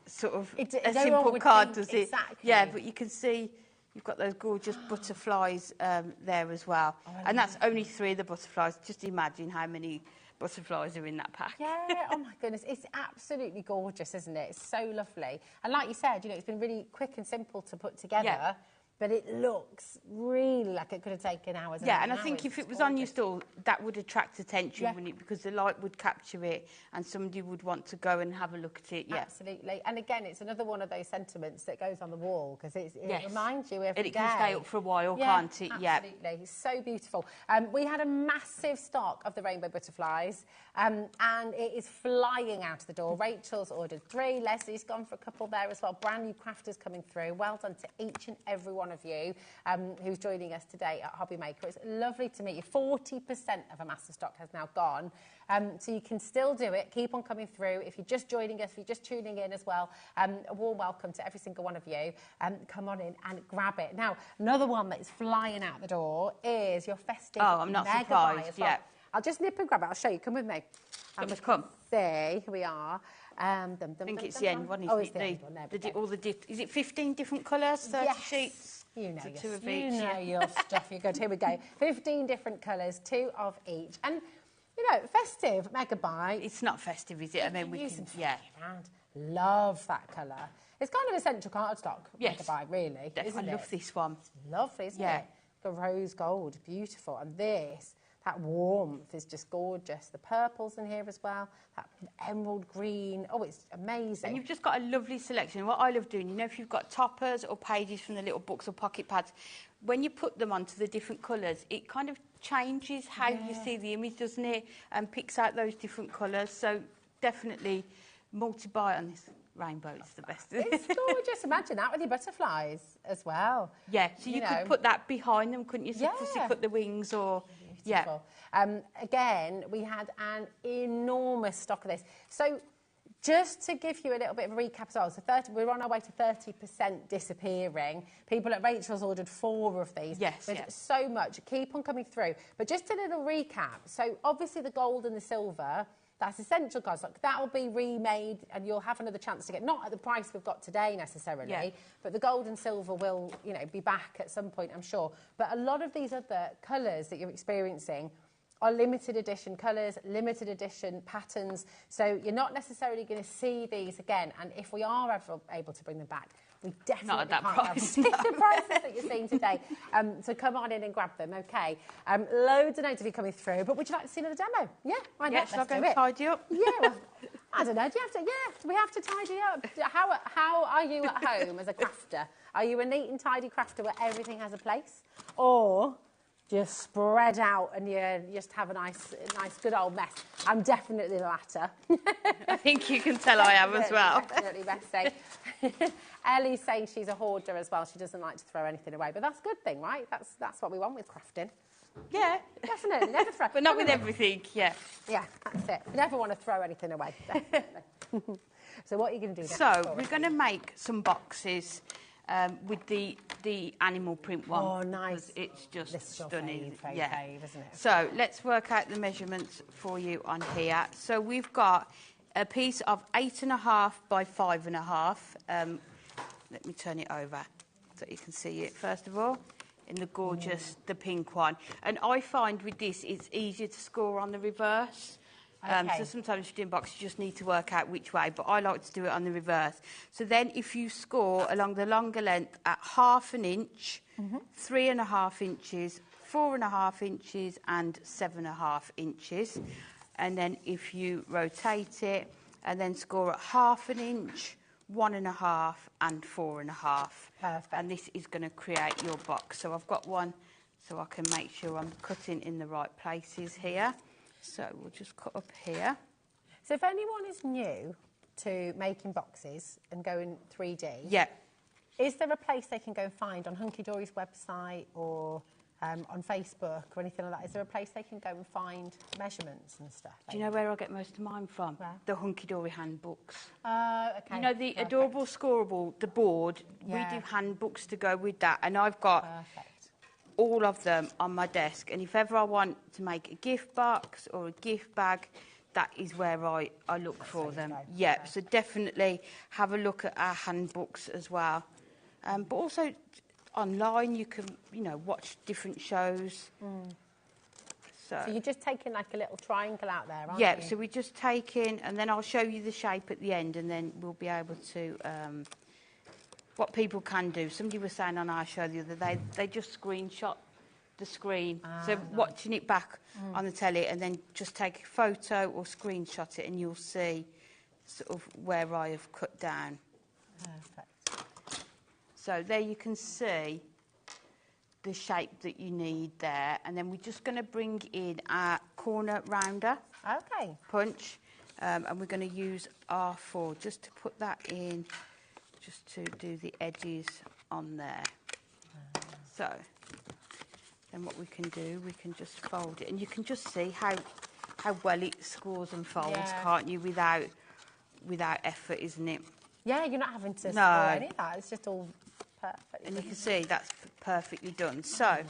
sort of a simple card, does it? Exactly. Yeah, but you can see. You've got those gorgeous butterflies there as well. And that's only 3 of the butterflies. Just imagine how many butterflies are in that pack. Yeah, oh my goodness. It's absolutely gorgeous, isn't it? It's so lovely. And like you said, it's been really quick and simple to put together. Yeah. But it looks really like it could have taken hours. Yeah, and I think if it was on your stall, that would attract attention, wouldn't it? Because the light would capture it and somebody would want to go and have a look at it. Yeah, absolutely. And again, it's another one of those sentiments that goes on the wall because it reminds you every day. And it can stay up for a while, can't it? Yeah, absolutely. It's so beautiful. We had a massive stock of the rainbow butterflies and it is flying out of the door. Rachel's ordered 3. Leslie's gone for a couple there as well. Brand new crafters coming through. Well done to each and every one of you who's joining us today at HobbyMaker. It's lovely to meet you. 40% of a master stock has now gone. So you can still do it. Keep on coming through. If you're just joining us, if you're just tuning in as well, a warm welcome to every single one of you. Come on in and grab it. Now, another one that is flying out the door is your festive I'm not mega surprised, buy as well. I'll just nip and grab it. I'll show you. Come with me. Come. There, here we are. I think it's the end one, isn't it? The end one. There is it 15 different colours, 30 sheets? You know your stuff. You're good. Here we go. 15 different colours, 2 of each. And, festive mega buy. It's not festive, is it? I mean, we can, around. Love that colour. It's kind of essential cardstock mega buy, really. I love this one. It's lovely, isn't it? The rose gold, beautiful. And this, that warmth is just gorgeous. The purples in here as well. That emerald green. Oh, it's amazing. And you've just got a lovely selection. What I love doing, if you've got toppers or pages from the little books or pocket pads, when you put them onto the different colours, it kind of changes how you see the image, doesn't it? And picks out those different colours. So definitely multi-buy on this rainbow. It's the best. It's gorgeous. Imagine that with your butterflies as well. Yeah, so you could put that behind them, couldn't you? So cut the wings or... Beautiful. Again, we had an enormous stock of this. So just to give you a little bit of a recap as well, so we're on our way to 30% disappearing. People at Rachel's ordered 4 of these. Yes, so much. Keep on coming through. But just a little recap. So obviously the gold and the silver, that's essential cardstock. That will be remade and you'll have another chance to get, not at the price we've got today necessarily, but the gold and silver will, be back at some point, I'm sure. But a lot of these other colours that you're experiencing are limited edition colours, limited edition patterns. So you're not necessarily going to see these again. And if we are ever able to bring them back, we definitely not at that price. the prices that you're seeing today. So come on in and grab them, okay? Loads of notes of you coming through, but would you like to see another demo? Yeah, why not? Yes, I'll go and tidy up. Yeah, well, I don't know. Do we have to tidy up? How are you at home as a crafter? Are you a neat and tidy crafter where everything has a place, or just spread out and you just have a nice good old mess? I'm definitely the latter. I think you can tell I am as well. Definitely best say. Ellie's saying she's a hoarder as well. She doesn't like to throw anything away, but that's a good thing, right? That's what we want with crafting. Yeah, definitely. Never throw. But not with everything. Yeah. Yeah, that's it. We never want to throw anything away. Definitely. So what are you going to do next? So we're going to make some boxes. with the animal print one. Oh, nice. It's just This is your stunning. fave, isn't it? So let's work out the measurements for you on here. So we've got a piece of 8.5 by 5.5. Let me turn it over so you can see it first of all. In the gorgeous, the pink one. And I find with this, it's easier to score on the reverse. So sometimes if you're doing boxes, you just need to work out which way, but I like to do it on the reverse. So then if you score along the longer length at 1/2 inch, 3.5 inches, 4.5 inches and 7.5 inches. And then if you rotate it and then score at 1/2 inch, 1.5 and 4.5. Perfect. And this is going to create your box. So I've got one so I can make sure I'm cutting in the right places here. So we'll just cut up here. So if anyone is new to making boxes and going 3D, yeah, is there a place they can go and find on Hunky Dory's website or on Facebook or anything like that? Is there a place they can go and find measurements and stuff? Do you know where I get most of mine from? Where? The Hunky Dory handbooks. Okay. You know, the adorable scoreable, the board, we do handbooks to go with that. And I've got all of them on my desk. And if ever I want to make a gift box or a gift bag, that is where I look for them. Yeah, so definitely have a look at our handbooks as well. But also online you can, you know, watch different shows. So you're just taking like a little triangle out there, aren't you? Yeah, so we're just taking, and then I'll show you the shape at the end, and then we'll be able to, what people can do. Somebody was saying on our show the other day, they just screenshot the screen. So watching it back on the telly, and then just take a photo or screenshot it, and you'll see sort of where I have cut down. Perfect. So there you can see the shape that you need there, and then we're just going to bring in our corner rounder punch, and we're going to use R4 just to put that in, just to do the edges on there. So then what we can do, we can just fold it, and you can just see how well it scores and folds, can't you, without effort, isn't it? Yeah, you're not having to score any of that, it's just all perfect. And you can see that's perfectly done. So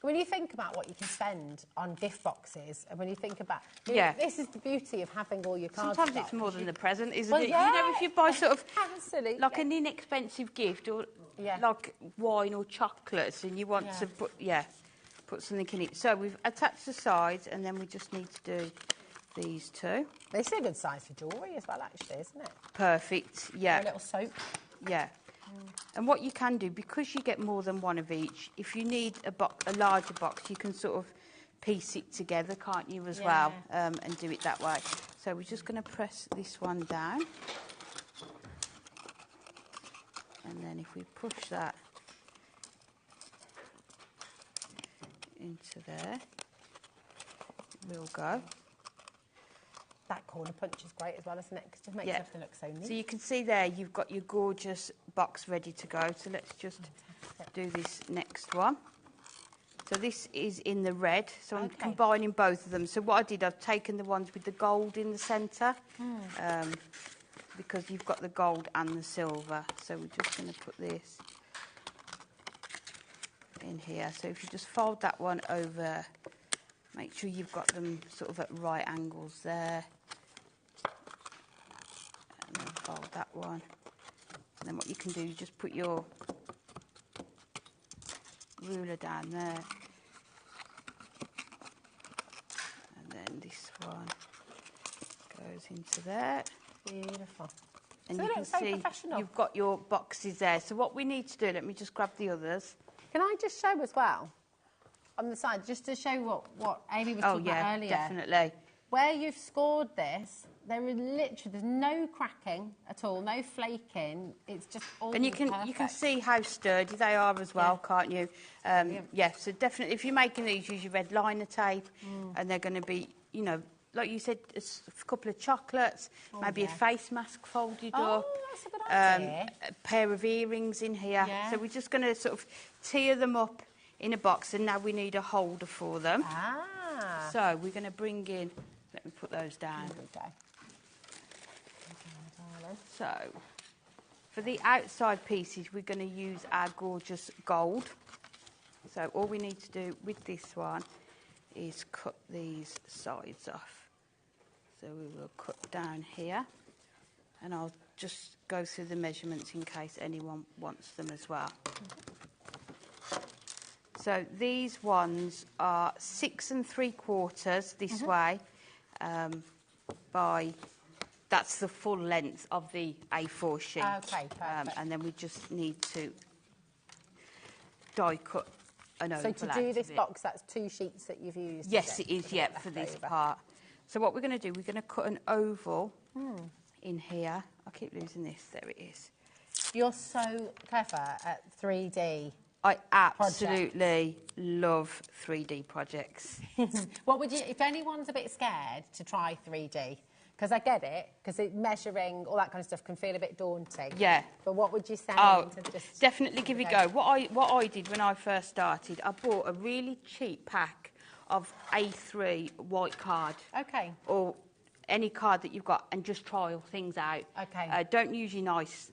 when you think about what you can spend on gift boxes, and when you think about, you know, this is the beauty of having all your cards. Sometimes it's more than the present, isn't it? Yeah. You know, if you buy sort of like an inexpensive gift, or like wine or chocolates, and you want to put something in it. So we've attached the sides, and then we just need to do these two. This is a good size for jewellery as well, actually, isn't it? Perfect. Yeah. Or a little soap. Yeah. And what you can do, because you get more than one of each, if you need a larger box, you can sort of piece it together, can't you, as well, and do it that way. So we're just going to press this one down. And then if we push that into there, we'll go. That corner punch is great as well, isn't it? Because it just makes everything look so neat. So you can see there, you've got your gorgeous box ready to go. So let's just do this next one. So this is in the red. So I'm combining both of them. So what I did, I've taken the ones with the gold in the centre, because you've got the gold and the silver. So we're just going to put this in here. So if you just fold that one over, make sure you've got them sort of at right angles there. And then fold that one. And then what you can do, you just put your ruler down there. And then this one goes into there. Beautiful. And So you they can look so see professional. you've got your boxes there. So what we need to do, let me just grab the others. Can I just show as well, on the side, just to show what Amy was talking about earlier? Definitely. Where you've scored this, there's no cracking at all, no flaking. It's just all And you can see how sturdy they are as well, can't you? So definitely, if you're making these, use your red liner tape, and they're going to be, you know, like you said, a couple of chocolates, maybe a face mask folded up. That's a good idea. A pair of earrings in here. So we're just going to sort of tier them up in a box, and now we need a holder for them. So we're going to bring in, let me put those down. So For the outside pieces, we're going to use our gorgeous gold. So all we need to do with this one is cut these sides off. So we will cut down here, and I'll just go through the measurements in case anyone wants them as well. So these ones are 6 3/4 this way by, that's the full length of the A4 sheet. Okay, perfect. And then we just need to die cut an oval. So to do this box, that's 2 sheets that you've used? Yes, it is, yeah, for this part. So what we're going to do, we're going to cut an oval in here. I keep losing this. There it is. You're so clever at 3D. I absolutely love 3D projects. What would you, if anyone's a bit scared to try 3D, because I get it, because measuring, all that kind of stuff can feel a bit daunting. Yeah. But what would you say? Oh, to just definitely give it a go. What I did when I first started, I bought a really cheap pack of A3 white card. Okay. Or any card that you've got, and just trial things out. Okay. Don't use your nice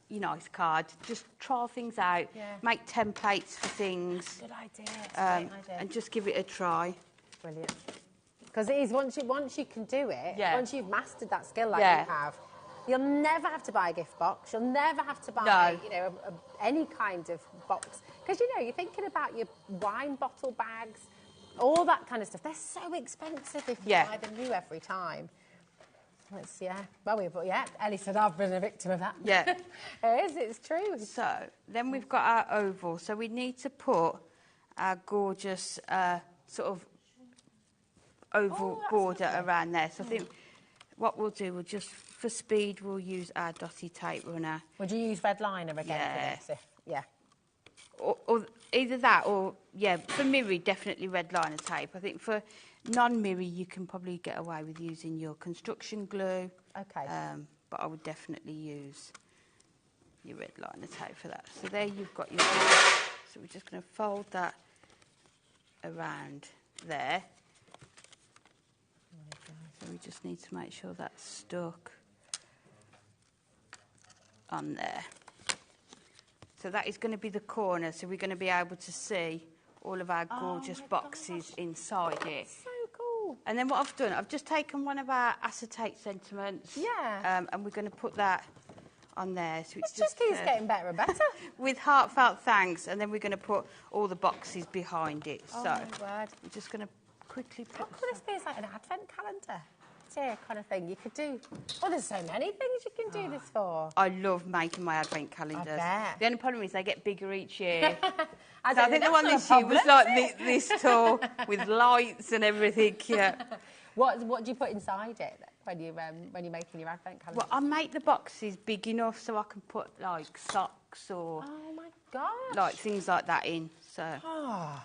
card. Just trial things out. Yeah. Make templates for things. Good idea. Great idea. And just give it a try. Brilliant. Because it is, once you can do it, once you've mastered that skill like you have, you'll never have to buy a gift box. You'll never have to buy, you know, any kind of box. Because, you know, you're thinking about your wine bottle bags, all that kind of stuff. They're so expensive if you buy them new every time. Ellie said I've been a victim of that. Yeah. It is, it's true. So, then we've got our oval. So we need to put our gorgeous sort of oval border around there. So I think what we'll do, we'll just, for speed, we'll use our dotty tape runner. Would you use red liner again for this? Or either that or, for Mirri, definitely red liner tape. I think for non-Mirri, you can probably get away with using your construction glue. Okay. But I would definitely use your red liner tape for that. So there you've got your... So we're just going to fold that around there. So we just need to make sure that's stuck on there. So that is going to be the corner, so we're going to be able to see all of our gorgeous boxes inside it. So cool. And then what I've done, I've just taken one of our acetate sentiments. Yeah. And we're going to put that on there. So it just keeps getting better and better. With heartfelt thanks, and then we're going to put all the boxes behind it. Oh, so my word. I'm just going to quickly put... How could this be? It's like an advent calendar. Kind of thing you could do. Oh, there's so many things you can do this for. I love making my advent calendars. I bet. The only problem is they get bigger each year. I think the one this year was like this tall with lights and everything. Yeah. What do you put inside it when you're making your advent calendar? Well, I make the boxes big enough so I can put like socks or my gosh, like things like that in. So. Oh.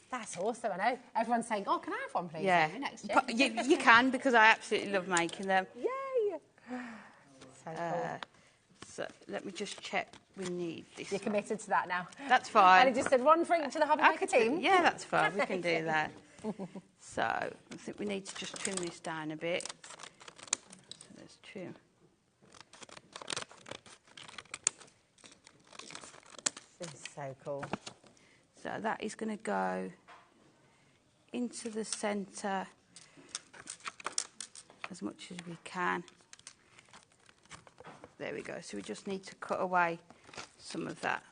That's awesome. I know everyone's saying, "Oh, can I have one, please?" Yeah, next year. you can, because I absolutely love making them. Yay! So cool. So let me just check. We need this. You're committed to that now. That's fine. And it just said one for each of the HobbyMaker team. Yeah, that's fine. We can do that. So I think we need to just trim this down a bit. So let's trim. This is so cool. So that is going to go into the centre as much as we can. There we go. So we just need to cut away some of that.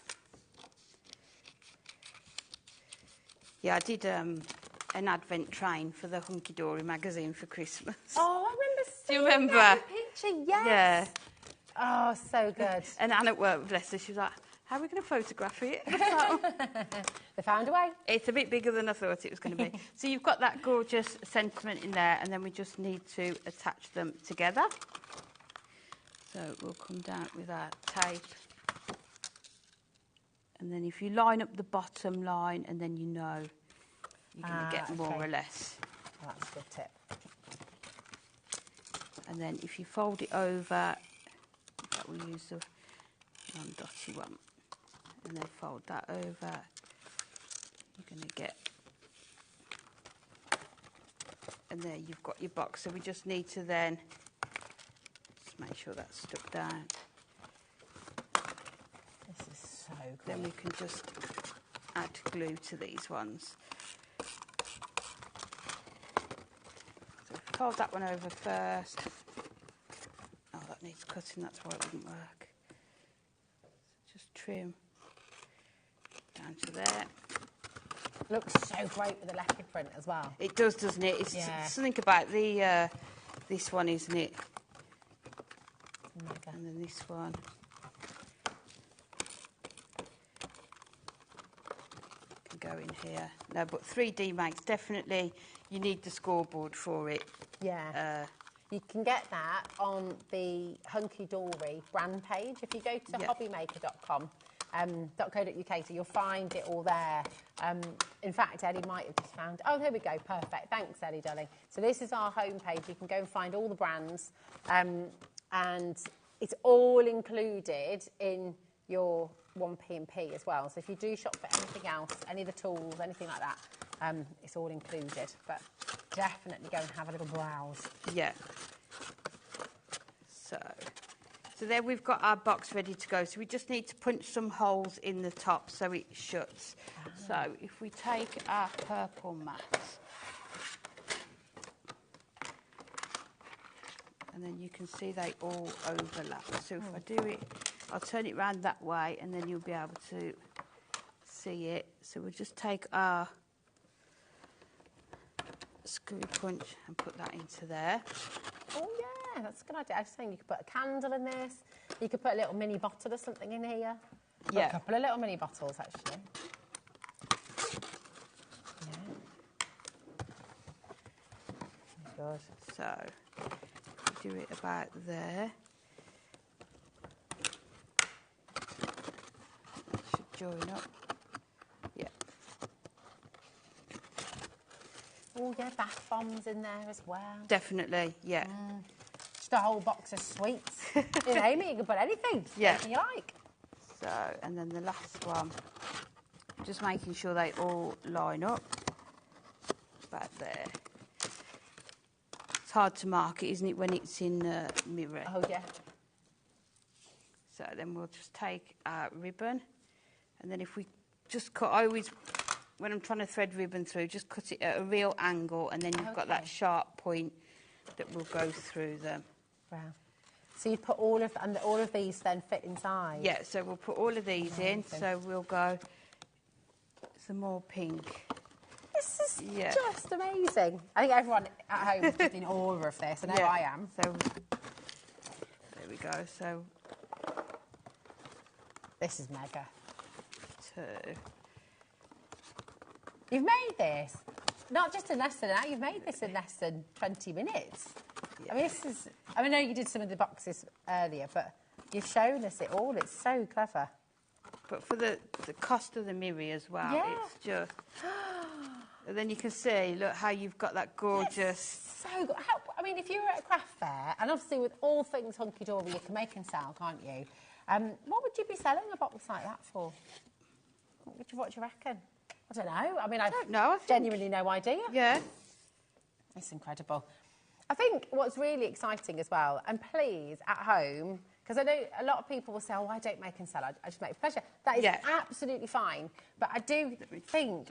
Yeah, I did an advent train for the Hunky Dory magazine for Christmas. Oh, I remember seeing Do you remember? that picture. Yes. Yeah. Oh, so good. And Anna at work, bless her, she was like, how are we going to photograph it? They found a way. It's a bit bigger than I thought it was going to be. So you've got that gorgeous sentiment in there, and then we just need to attach them together. So we'll come down with our tape. And then if you line up the bottom line, and then you know you're going to get more or less. Oh, that's a good tip. And then if you fold it over, in fact, we'll use the non-dotty one. And then fold that over. You're going to get... And there you've got your box. So we just need to then just make sure that's stuck down. Then we can just add glue to these ones. So fold that one over first. Oh, that needs cutting, that's why it wouldn't work. So just trim down to there. Looks so great with the leopard print as well. It does, doesn't it? It's something about the this one, isn't it? Mega. And then this one. Can go in here. No, but 3D mags, definitely you need the scoreboard for it. Yeah. You can get that on the Hunky Dory brand page. If you go to hobbymaker.com, .co.uk, so you'll find it all there. In fact, Ellie might have just found... Oh, there we go. Perfect. Thanks, Ellie, darling. So this is our homepage. You can go and find all the brands. And it's all included in your 1P&P as well. So if you do shop for anything else, any of the tools, anything like that, it's all included. But definitely go and have a little browse. Yeah. So there we've got our box ready to go. So we just need to punch some holes in the top so it shuts. So if we take our purple mats, and then you can see they all overlap. So if I do it, I'll turn it round that way and then you'll be able to see it. So we'll just take our screw punch and put that into there. Oh, yeah, that's a good idea. I was saying you could put a candle in this. You could put a little mini bottle or something in here. Yeah. A couple of little mini bottles, actually. Good. So, do it about there. Should join up. Yeah. Oh, yeah, bath bombs in there as well. Definitely, yeah. Just a whole box of sweets. You know, Amy, you can put anything. Yeah. Anything you like. So, and then the last one, just making sure they all line up. About there. It's hard to mark it, isn't it, when it's in Mirri? Oh, yeah. So then we'll just take our ribbon, and then if we just cut, I always, when I'm trying to thread ribbon through, just cut it at a real angle, and then you've got that sharp point that will go through them. Wow. So you put all of these then fit inside? Yeah, so we'll put all of these in, so we'll go some more pink. This is just amazing. I think everyone at home is just in awe of this. I know I am. So there we go. So this is mega. 2. You've made this not just in less than an hour. You've made this in less than 20 minutes. Yeah. I mean, this is. I mean, I know you did some of the boxes earlier, but you've shown us it all. It's so clever. But for the cost of the Mirri as well, it's just. And then you can see, look, how you've got that gorgeous... So good. I mean, if you were at a craft fair, and obviously with all things hunky-dory, you can make and sell, can't you? What would you be selling a box like that for? What do you reckon? I don't know. I mean, I don't know. Genuinely no idea. Yeah. It's incredible. I think what's really exciting as well, and please, at home, because I know a lot of people will say, oh, I don't make and sell, I just make for pleasure. That is absolutely fine. But I do think...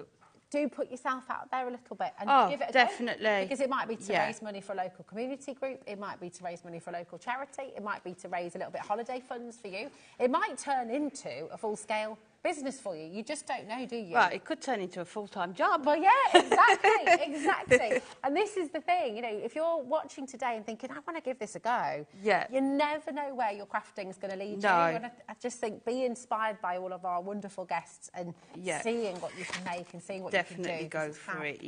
Do put yourself out there a little bit and give it a definitely. Go. Because it might be to raise money for a local community group, it might be to raise money for a local charity, it might be to raise a little bit of holiday funds for you. It might turn into a full-scale business for you. You just don't know, do you? Well, it could turn into a full-time job. Well, yeah, exactly, exactly. And this is the thing, you know, if you're watching today and thinking, I want to give this a go, you never know where your crafting is going to lead you. And I just think be inspired by all of our wonderful guests and seeing what you can make and seeing what you can do. Definitely go for it,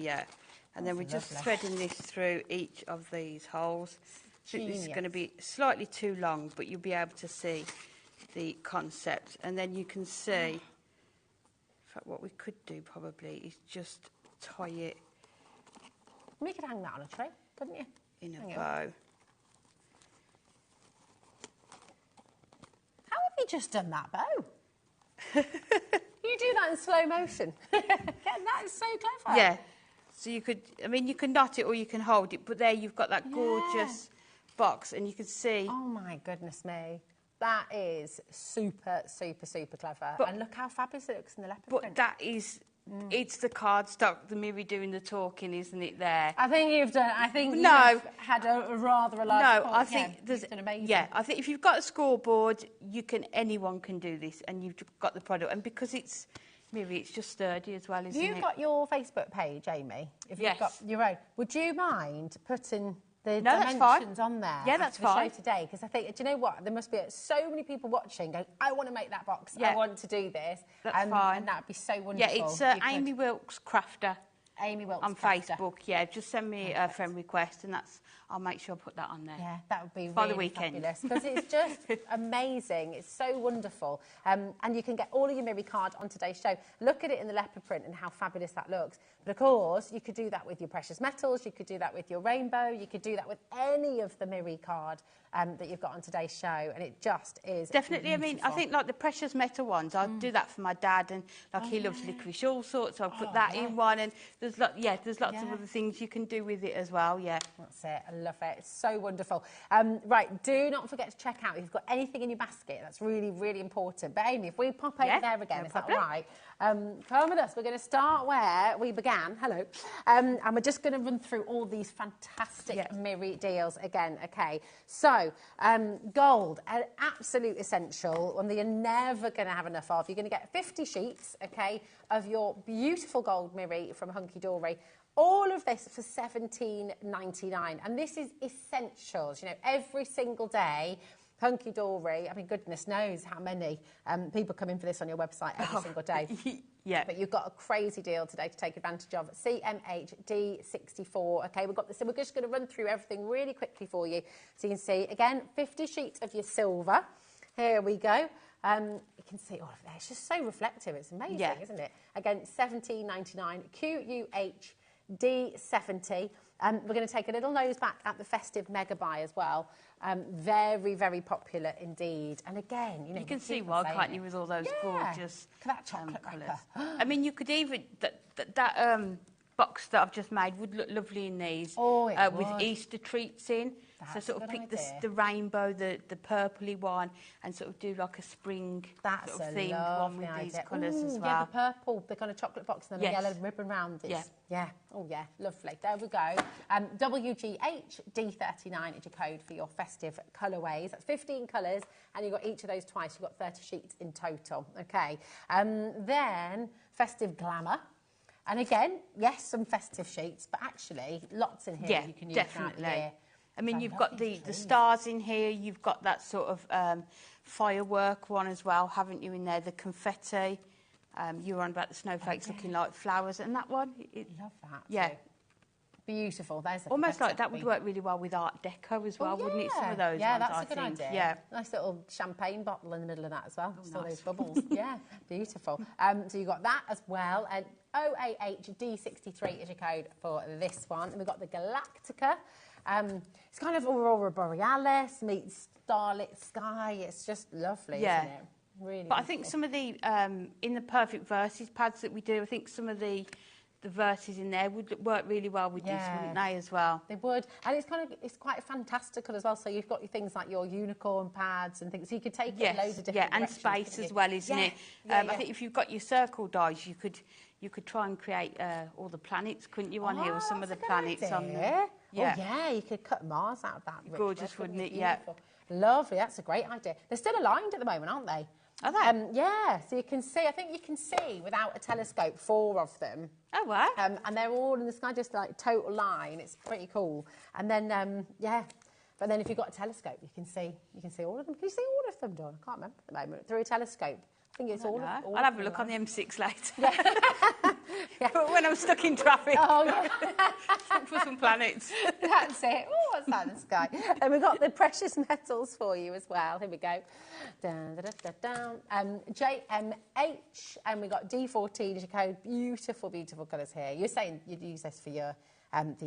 And then we're just threading this through each of these holes. I think this is going to be slightly too long, but you'll be able to see the concept, and then you can see. In fact, what we could do probably is just tie it. We could hang that on a tray, couldn't you? In a bow. How have you just done that bow? You do that in slow motion. That is so clever. Yeah. So you could, I mean, you can knot it or you can hold it, but there you've got that gorgeous box, and you can see. Oh my goodness me. That is super, super, super clever. But- and look how fabulous it looks in the leopard But print. that is, it's the cardstock, the Mirri doing the talking, isn't it, there? I think you've done, I think No. you've had a rather large No, part. I think there's, you've done amazing. yeah, I think if you've got a scoreboard, anyone can do this, and you've got the product. And because it's Mirri, it's just sturdy as well, isn't it? You've got your Facebook page, Amy. If Yes. you've got your own. Would you mind putting the No, that's fine. dimensions on there? Yeah, that's after the fine. show today, because I think, do you know what? There must be so many people watching going, I want to make that box. Yeah. I want to do this. That's fine. And that would be so Yeah, wonderful. it's if you could- Amy Wilkes Crafter. Amy Wilkes on Crafter. Facebook. Yeah, just send me a friend request, and I'll make sure I put that on there. Yeah, that would be by really the weekend. fabulous, because it's just amazing. It's so wonderful. And you can get all of your Mirri card on today's show. Look at it in the leopard print and how fabulous that looks. But of course, you could do that with your precious metals, you could do that with your rainbow, you could do that with any of the Mirri card that you've got on today's show, and it just is Definitely. I mean, I beautiful. think like the precious metal ones, I'd do that for my dad, and like he loves licorice all sorts, so I'll put that in one, and there's lots of other things you can do with it as well. Yeah, that's it. I love it. It's so wonderful. Right, do not forget to check out if you've got anything in your basket. That's really, really important. But Amy, if we pop over there again, no is that problem. all right? Come with us. We're going to start where we began. Hello. And we're just going to run through all these fantastic Mirri deals again. Okay. So, gold, an absolute essential, one that you're never going to have enough of. You're going to get 50 sheets, okay, of your beautiful gold Mirri from Hunky Dory. All of this for $17.99. And this is essentials. You know, every single day, Hunky Dory, I mean, goodness knows how many people come in for this on your website every single day. Yeah. But you've got a crazy deal today to take advantage of. CMHD64. Okay, we've got this. So we're just going to run through everything really quickly for you. So you can see, again, 50 sheets of your silver. Here we go. You can see all of that. It's just so reflective. It's amazing, isn't it? Again, $17.99. QUHD70. We're going to take a little nose back at the festive mega buy as well. Very, very popular indeed. And again, you know, you can see why, can't you, with all those gorgeous look at that chocolate colours. I mean, you could even that box that I've just made would look lovely in these. Oh, it with would. Easter treats in. That's so sort a of good pick idea. the rainbow, the purpley one, and sort of do like a spring That's sort of a themed one with lovely these idea. colours as well. Yeah, the purple, the kind of chocolate box, and then Yes. the yellow ribbon round it. Yeah. Yeah. Oh, yeah. Lovely. There we go. WGHD39 is your code for your festive colourways. That's 15 colours, and you've got each of those twice. You've got 30 sheets in total. Okay. Then festive glamour. And again, yes, some festive sheets, but actually lots in here Yeah, you can use definitely. throughout the year. I mean, you've got the stars in here. You've got that sort of firework one as well, haven't you, in there? The confetti. You were on about the snowflakes looking like flowers, and that one. Love that. Yeah. too. Beautiful. There's the Almost like that confetti. would work really well with Art Deco as well, wouldn't it? Some of those Yeah, ones, that's I a good think. idea. Yeah. Nice little champagne bottle in the middle of that as well. Just all nice. those bubbles. Yeah, beautiful. So you've got that as well. And OAHD63 is your code for this one. And we've got the Galactica. It's kind of Aurora Borealis meets starlit sky. It's just lovely, Yeah. isn't it? Really But I think beautiful. some of the, in the Perfect Verses pads that we do, I think some of the verses in there would work really well with this, wouldn't they, as well? They would. And it's quite fantastical as well. So you've got your things like your unicorn pads and things. So you could take it in loads of different and directions, space couldn't as you? well, isn't it? Yeah, I think if you've got your circle dies, you could try and create all the planets, couldn't you, on here, or some of the planets on there. Yeah. Oh, yeah, you could cut Mars out of that. Gorgeous, wouldn't it? Yeah. Beautiful. Lovely, that's a great idea. They're still aligned at the moment, aren't they? Are they? Yeah, so you can see, I think you can see without a telescope 4 of them. Oh, wow. And they're all in the sky, just like total line. It's pretty cool. And then, but then if you've got a telescope, you can see all of them. Can you see all of them, Dawn? I can't remember at the moment. Through a telescope. I think it's all of them. I'll have a look on the M6 later. But when I'm stuck in traffic. Oh, yeah. Look for some planets. That's it. Oh, what's that in the sky? And we've got the precious metals for you as well. Here we go. Dun, dun, dun, dun, dun. JMH, and we've got D14 as your code. Beautiful, beautiful colours here. You're saying you'd use this for your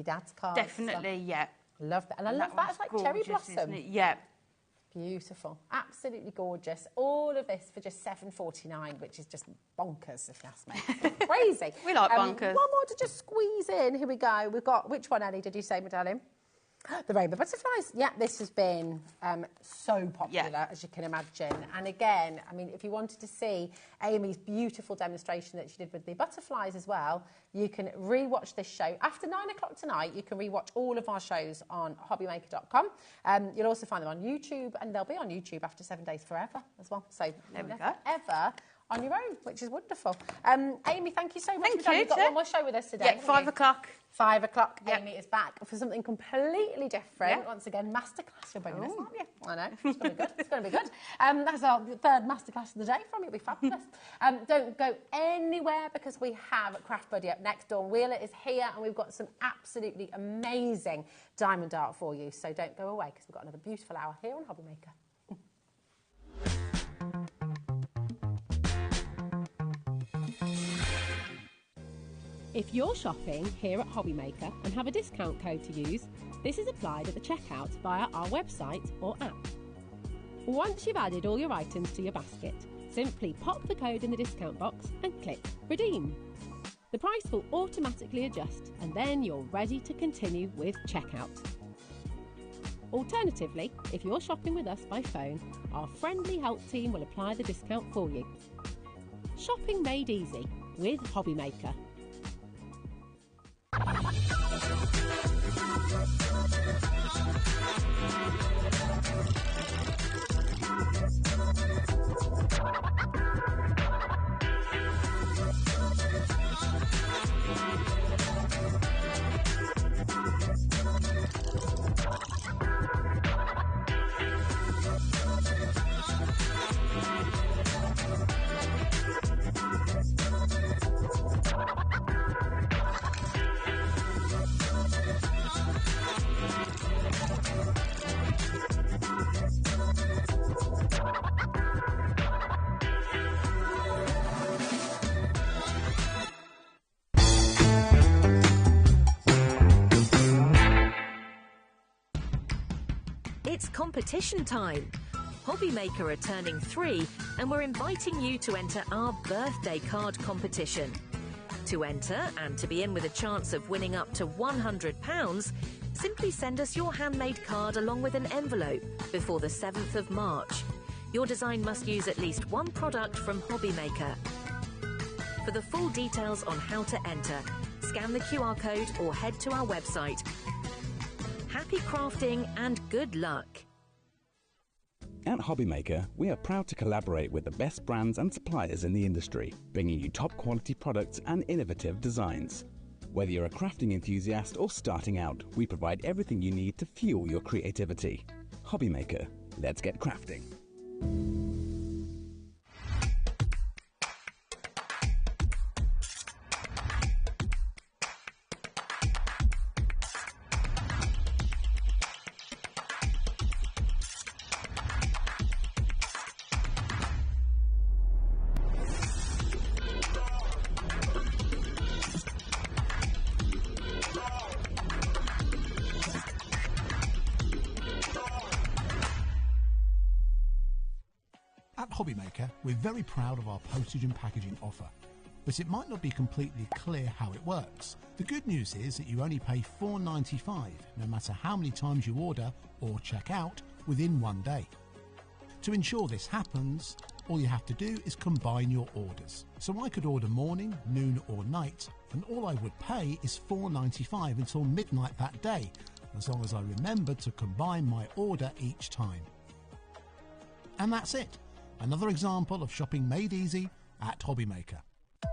dad's cards? Definitely, yeah. Love that. And I love that. It's like cherry blossom. Isn't it? Yeah. Beautiful. Absolutely gorgeous. All of this for just $7.49, which is just bonkers, if you ask me. Crazy. We like bonkers. One more to just squeeze in. Here we go. We've got, which one, Ellie, did you say, my darling? The rainbow butterflies. Yeah, this has been so popular, as you can imagine. And again, I mean, if you wanted to see Amy's beautiful demonstration that she did with the butterflies as well, you can re-watch this show. After 9 o'clock tonight, you can re-watch all of our shows on hobbymaker.com. You'll also find them on YouTube, and they'll be on YouTube after 7 days forever as well. So there we never, go. ever on your own, which is wonderful. Amy, thank you so much. Thank you. You've got one more show with us today. Yeah, 5 o'clock. 5 o'clock, Amy is back for something completely different. Once again, masterclass you're bringing us, aren't you? I know, it's going to be good. It's going to be good. That's our third masterclass of the day from you. It'll be fabulous. Don't go anywhere because we have Craft Buddy up next. Dawn Wheeler is here and we've got some absolutely amazing diamond art for you. So don't go away because we've got another beautiful hour here on HobbyMaker. If you're shopping here at HobbyMaker and have a discount code to use, this is applied at the checkout via our website or app. Once you've added all your items to your basket, simply pop the code in the discount box and click Redeem. The price will automatically adjust and then you're ready to continue with checkout. Alternatively, if you're shopping with us by phone, our friendly help team will apply the discount for you. Shopping made easy with HobbyMaker. It's competition time. HobbyMaker are turning 3 and we're inviting you to enter our birthday card competition. To enter and to be in with a chance of winning up to £100, simply send us your handmade card along with an envelope before the 7th of March. Your design must use at least one product from HobbyMaker. For the full details on how to enter, scan the QR code or head to our website. Happy crafting and good luck. At HobbyMaker, we are proud to collaborate with the best brands and suppliers in the industry, bringing you top quality products and innovative designs. Whether you're a crafting enthusiast or starting out, we provide everything you need to fuel your creativity. HobbyMaker, let's get crafting. At HobbyMaker, we're very proud of our postage and packaging offer, but it might not be completely clear how it works. The good news is that you only pay $4.95 no matter how many times you order or check out within 1 day. To ensure this happens, all you have to do is combine your orders. So I could order morning, noon or night, and all I would pay is $4.95 until midnight that day, as long as I remember to combine my order each time. And that's it. Another example of shopping made easy at HobbyMaker.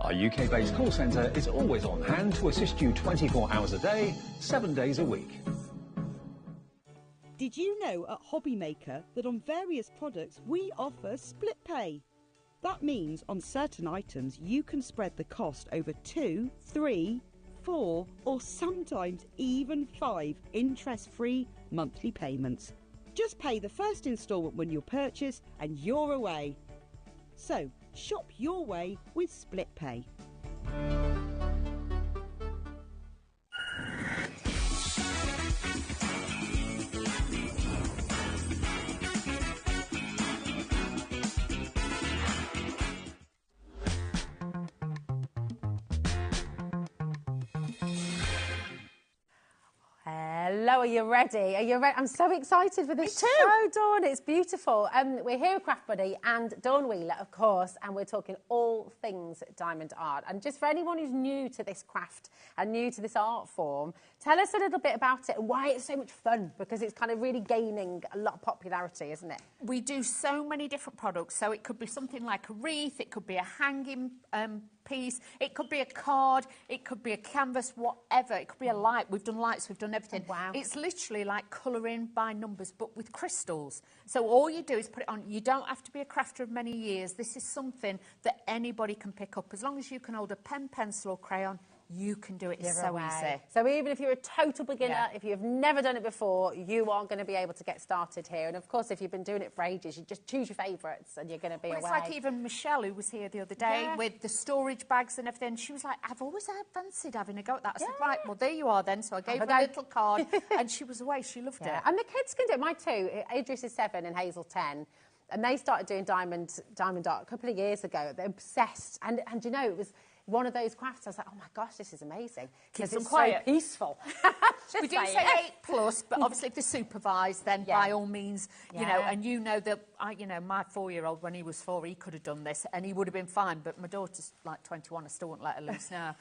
Our UK-based call centre is always on hand to assist you 24 hours a day, 7 days a week. Did you know at HobbyMaker that on various products we offer split pay? That means on certain items you can spread the cost over 2, 3, 4 or sometimes even 5 interest-free monthly payments. Just pay the first instalment when you purchase and you're away. So, shop your way with split pay. hello, are you ready? Are you ready? I'm so excited for this show, Dawn. It's beautiful. We're here with Craft Buddy and Dawn Wheeler, of course, and we're talking all things diamond art. And just for anyone who's new to this craft and new to this art form, tell us a little bit about it and why it's so much fun, because it's kind of really gaining a lot of popularity, isn't it? We do so many different products, so it could be something like a wreath, it could be a hanging piece, it could be a card, it could be a canvas, whatever. It could be a light. We've done lights, we've done everything. Oh, wow. It's literally like colouring by numbers, but with crystals. So all you do is put it on. You don't have to be a crafter of many years. This is something that anybody can pick up. As long as you can hold a pen, pencil or crayon, you can do it. It's so easy. So even if you're a total beginner, if you've never done it before, you are going to be able to get started here. And of course, if you've been doing it for ages, you just choose your favourites and you're going to be away. It's like even Michelle, who was here the other day with the storage bags and everything, she was like, I've always fancied having a go at that. I said, right, well, there you are then. So I gave her a little card and she was away. She loved it. And the kids can do it. Mine too. Idris is 7 and Hazel 10. And they started doing diamond art a couple of years ago. They're obsessed. And you know, it was one of those crafts. I was like, oh my gosh, this is amazing. Because it's quiet. so peaceful. We do say 8+, but obviously if they're supervised, then by all means, you know, and you know that, you know, my 4-year-old, when he was 4, he could have done this and he would have been fine, but my daughter's like 21, I still won't let her loose now.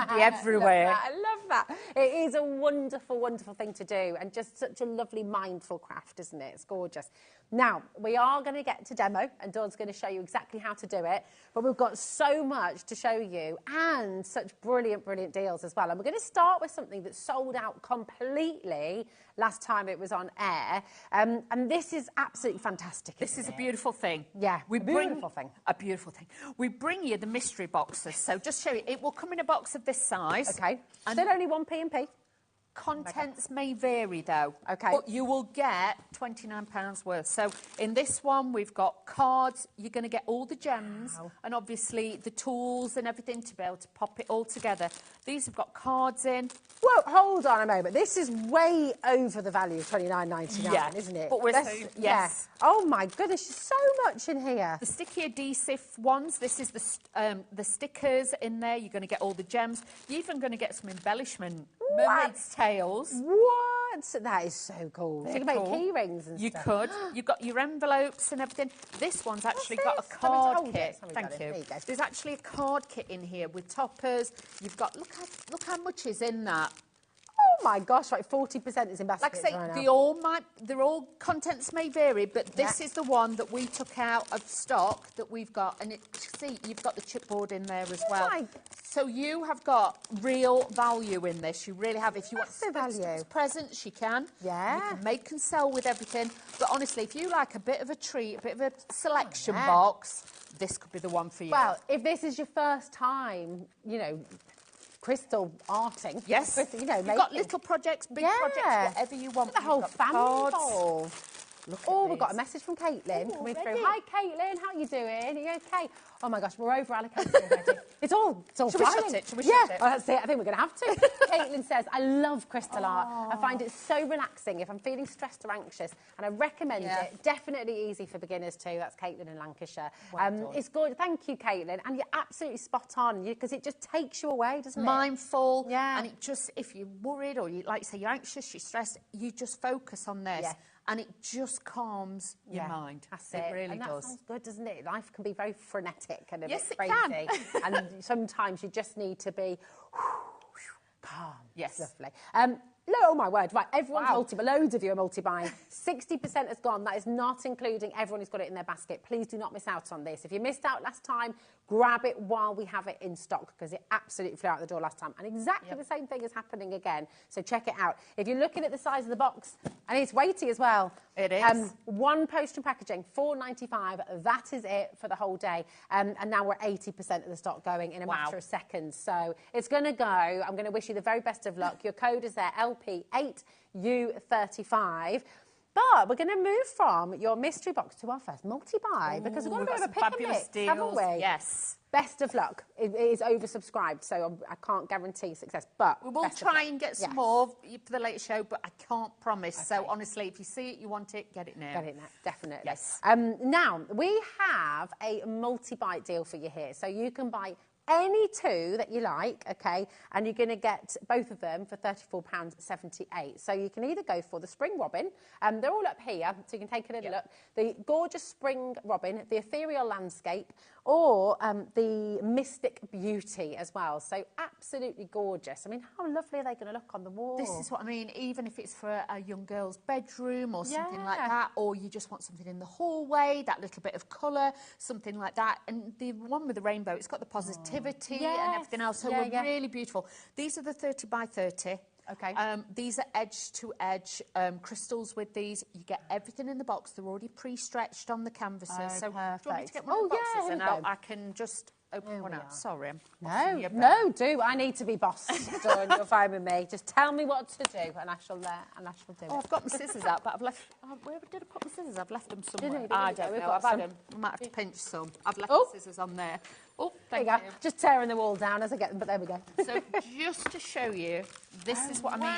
To be everywhere. I love that. It is a wonderful, wonderful thing to do and just such a lovely, mindful craft, isn't it? It's gorgeous. Now, we are going to get to demo and Dawn's going to show you exactly how to do it, but we've got so much to show you and such brilliant, brilliant deals as well. And we're going to start with something that sold out completely last time it was on air. And this is absolutely fantastic. This is a beautiful thing. Yeah, a beautiful thing. We bring you the mystery boxes. So just show you, it will come in a box of this size. Okay. Still only 1p&p. Contents may vary though. Okay. But you will get £29 worth. So in this one, we've got cards. You're going to get all the gems and obviously the tools and everything to be able to pop it all together. These have got cards in. Whoa, hold on a moment. This is way over the value of $29.99, isn't it? But we're yes. Oh my goodness, there's so much in here. The sticky adhesive ones. This is the stickers in there. You're going to get all the gems. You're even going to get some embellishment. Mermaid's tails. What? That is so cool. So you can make key rings and you stuff. could. You've got your envelopes and everything. This one's actually got a card kit. Thank you. There you go. There's actually a card kit in here with toppers. You've got, look how much is in that. Oh my gosh, right, 40% is in baskets. Like I say, right they're all contents may vary, but this is the one that we took out of stock that we've got. And see, you've got the chipboard in there as well. So you have got real value in this. You really have. If you want to presents, you can. Yeah. You can make and sell with everything. But honestly, if you like a bit of a treat, a bit of a selection box, this could be the one for you. Well, if this is your first time, you know, crystal arting. Yes. You know, you've got little projects, big projects, whatever you want. The whole family involved. Look we've got a message from Caitlin coming through. Hi, Caitlin. How are you doing? Are you okay? Oh my gosh, we're over allocated already. It's all Should we shut it? Should we shut it? Well, that's it. I think we're going to have to. Caitlin says, I love crystal art. I find it so relaxing if I'm feeling stressed or anxious, and I recommend it. Definitely easy for beginners too. That's Caitlin in Lancashire. It's good. Thank you, Caitlin. And you're absolutely spot on because it just takes you away, doesn't it? Mindful. Yeah. And it just, if you're worried or you like say you're anxious, you're stressed, you just focus on this. Yeah. And it just calms your mind. That's it. It really and does. That sounds good, doesn't it? Life can be very frenetic and a yes, bit crazy. And sometimes you just need to be calm. Yes. Lovely. Oh my word, right, everyone's loads of you are multi-buying. 60% has gone. That is not including everyone who's got it in their basket. Please do not miss out on this. If you missed out last time, grab it while we have it in stock because it absolutely flew out the door last time. And exactly the same thing is happening again. So check it out. If you're looking at the size of the box, and it's weighty as well. It is. One post and packaging, $4.95. That is it for the whole day. And now we're 80% of the stock going in a matter of seconds. So it's going to go. I'm going to wish you the very best of luck. Your code is there, LP8U35. But we're going to move from your mystery box to our first multi-buy because we've got a bit of a pick and mix, haven't we? Yes. Best of luck. It is oversubscribed, so I can't guarantee success. But we will try and get some more for the later show, but I can't promise. So honestly, if you see it, you want it, get it now. Get it now, definitely. Yes. Now we have a multi-buy deal for you here, so you can buy any two that you like, okay, and you're going to get both of them for £34.78. So you can either go for the spring robin, they're all up here, so you can take a little look, the gorgeous spring robin, the ethereal landscape, or the mystic beauty as well. So absolutely gorgeous. I mean, how lovely are they going to look on the wall? This is what I mean, even if it's for a young girl's bedroom or something like that, or you just want something in the hallway, that little bit of colour, something like that. And the one with the rainbow, it's got the positivity and everything else, so really beautiful. These are the 30 by 30. Okay. These are edge to edge crystals with these. You get everything in the box. They're already pre-stretched on the canvases. So perfect. do you want me to get one of the boxes and I can just open one out? Sorry, I'm bossing you about. No, do. I need to be bossed, Dawn. You're fine with me. Just tell me what to do and I shall do it. Oh, I've got my scissors out, but I've left... where did I put my scissors? I've left them somewhere. Did I don't know. I've had them. I might have to pinch some. I've left the scissors on there. Oh, there you go. Just tearing the wall down as I get them, but there we go. So just to show you, this is what I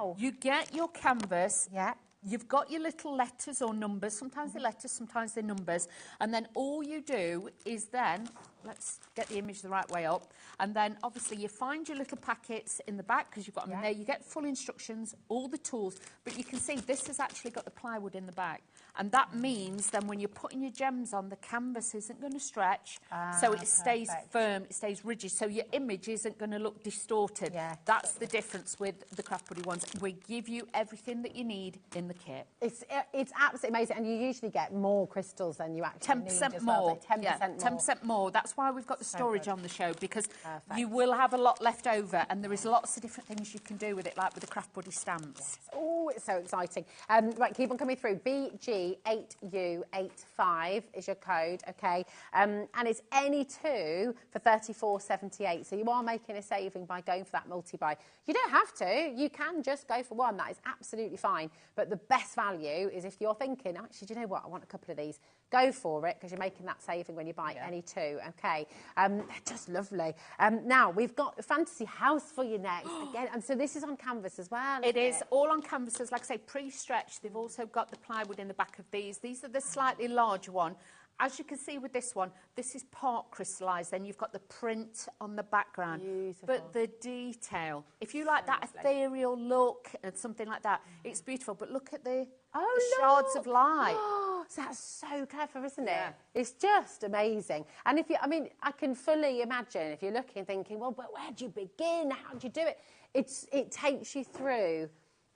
mean. You get your canvas. Yeah. You've got your little letters or numbers. Sometimes they're letters, sometimes they're numbers. And then all you do is then, let's get the image the right way up, and then obviously you find your little packets in the back because you've got them there. You get full instructions, all the tools, but you can see this has actually got the plywood in the back. And that means then when you're putting your gems on, the canvas isn't going to stretch, so it stays firm, it stays rigid, so your image isn't going to look distorted. That's the difference with the Craft Buddy ones. We give you everything that you need in the kit. It's absolutely amazing, and you usually get more crystals than you actually need. 10% more. 10% more. That's why we've got the storage on the show, because you will have a lot left over, and there is lots of different things you can do with it, like with the Craft Buddy stamps. Oh, it's so exciting. Right, keep on coming through. BG8U85 is your code, okay? And it's any two for $34.78. So you are making a saving by going for that multi-buy. You don't have to. You can just go for one. That is absolutely fine. But the best value is if you're thinking, actually, do you know what? I want a couple of these. Go for it, because you're making that saving when you buy any two, okay? They're just lovely. Now, we've got a fantasy house for you next. Again, and so this is on canvas as well, It is all on canvases, like I say, pre-stretched. They've also got the plywood in the back of these. These are the slightly larger one. As you can see with this one, this is part crystallised. Then you've got the print on the background. Beautiful. But the detail, if you like that ethereal look and something like that, it's beautiful. But look at the shards of light. Oh, that's so clever, isn't it? It's just amazing. And if you, I mean, I can fully imagine if you're looking, thinking, well, but where do you begin? How do you do it? It takes you through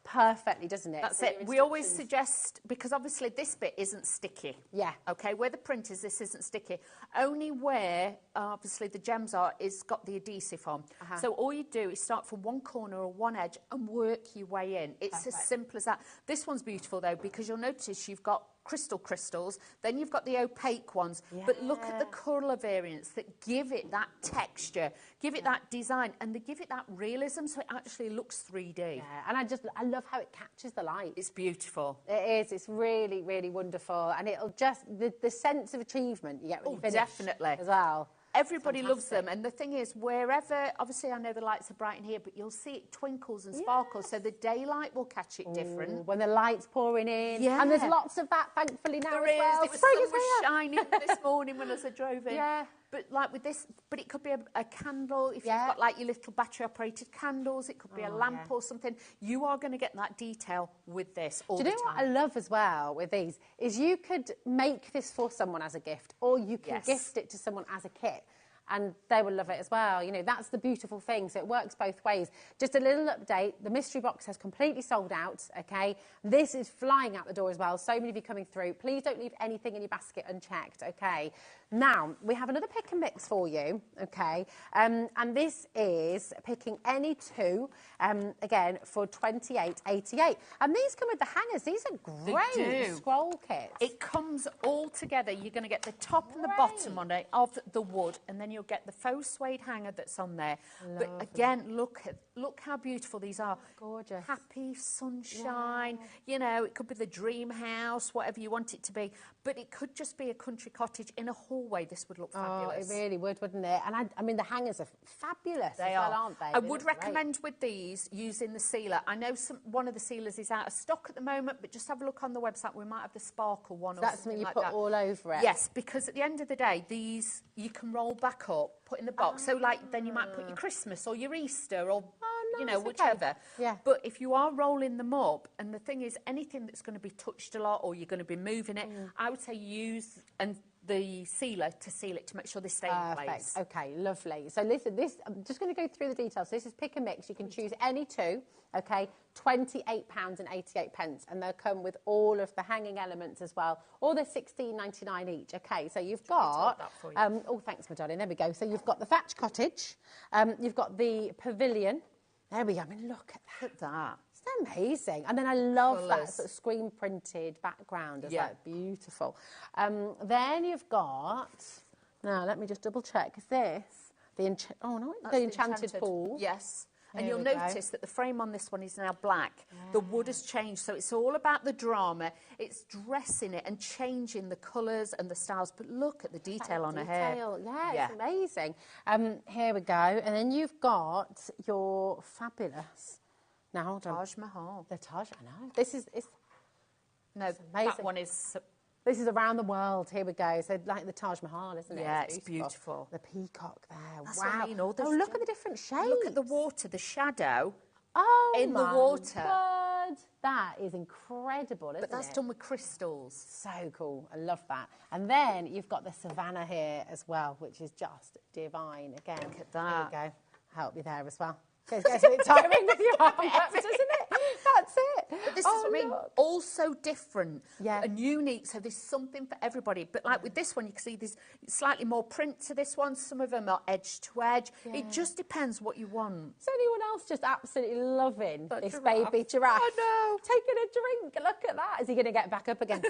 perfectly, doesn't it? That's it. We always suggest, because obviously this bit isn't sticky. Yeah. Okay, where the print is, this isn't sticky. Only where, obviously, the gems are is got the adhesive on. So all you do is start from one corner or one edge and work your way in. It's as simple as that. This one's beautiful, though, because you'll notice you've got crystals, then you've got the opaque ones, but look at the colour variants that give it that texture, give it that design, and they give it that realism, so it actually looks 3D. And I love how it catches the light. It's beautiful. It is. It's really, really wonderful, and it'll just the sense of achievement you get when you finish definitely as well. Everybody loves them, and the thing is, wherever, obviously I know the lights are bright in here, but you'll see it twinkles and sparkles, so the daylight will catch it different. When the light's pouring in. And there's lots of that, thankfully, now there as well. The sun was shining this morning when as I drove in. But like with this, but it could be a candle, if you've got like your little battery-operated candles, it could be a lamp or something. You are going to get that detail with this all the time. Do you know what I love as well with these? Is you could make this for someone as a gift, or you can gift it to someone as a kit. And they will love it as well. You know, that's the beautiful thing. So it works both ways. Just a little update. The mystery box has completely sold out, okay? This is flying out the door as well. So many of you coming through. Please don't leave anything in your basket unchecked, okay? Now, we have another pick and mix for you, okay? And this is picking any two, again, for $28.88. And these come with the hangers. These are great scroll kits. It comes all together. You're going to get the top and the bottom on it of the wood, and then you'll get the faux suede hanger that's on there. But again, look how beautiful these are. Gorgeous. Happy, sunshine. You know, it could be the dream house, whatever you want it to be. But it could just be a country cottage in a hallway. This would look fabulous. Oh, it really would, wouldn't it? And I mean, the hangers are fabulous they as well, aren't they? I would recommend with these using the sealer. I know one of the sealers is out of stock at the moment, but just have a look on the website. We might have the sparkle one or that's something something you like put that. all over it. Yes, because at the end of the day, these you can roll back up, put in the box. So, like, then you might put your Christmas or your Easter or, you know, nice, whichever. okay. Yeah. But if you are rolling them up, and the thing is, anything that's going to be touched a lot or you're going to be moving it, I would say use the sealer to seal it to make sure they stay in place. Okay, lovely. So listen, I'm just going to go through the details. So this is pick and mix. You can choose any two, okay, £28.88, and they'll come with all of the hanging elements as well, or they're £16.99 each. Okay, so you've got, oh, thanks, my darling, there we go. So you've got the thatch cottage, you've got the pavilion. There we go. I mean, look at that. It's amazing. And then I love that sort of screen printed background. It's like beautiful. Then you've got, now let me just double check. Is this the enchanted pool? Yes. And you'll notice that the frame on this one is now black. The wood has changed, so it's all about the drama. It's dressing it and changing the colours and the styles. But look at the detail on her hair. Yeah, it's amazing. Here we go. And then you've got your fabulous. Now, hold on. Taj Mahal. The Taj, I know. This is... No, amazing. that one is... This is around the world. Here we go. So like the Taj Mahal, isn't it? Yeah, it's beautiful. The peacock there. That's wow. what I mean, all look at the different shades. Look at the water, the shadow in the water. God. That is incredible, isn't it? But that's done with crystals. So cool. I love that. And then you've got the savannah here as well, which is just divine. Again, look at that. There you go. Help you there as well. It gets a bit tiring with your arm, doesn't it? That's it. But this is what I mean. All so different and unique. So there's something for everybody. But like with this one, you can see there's slightly more print to this one. Some of them are edge to edge. Yeah. It just depends what you want. Is anyone else just absolutely loving this baby giraffe? I know. Taking a drink. Look at that. Is he going to get back up again?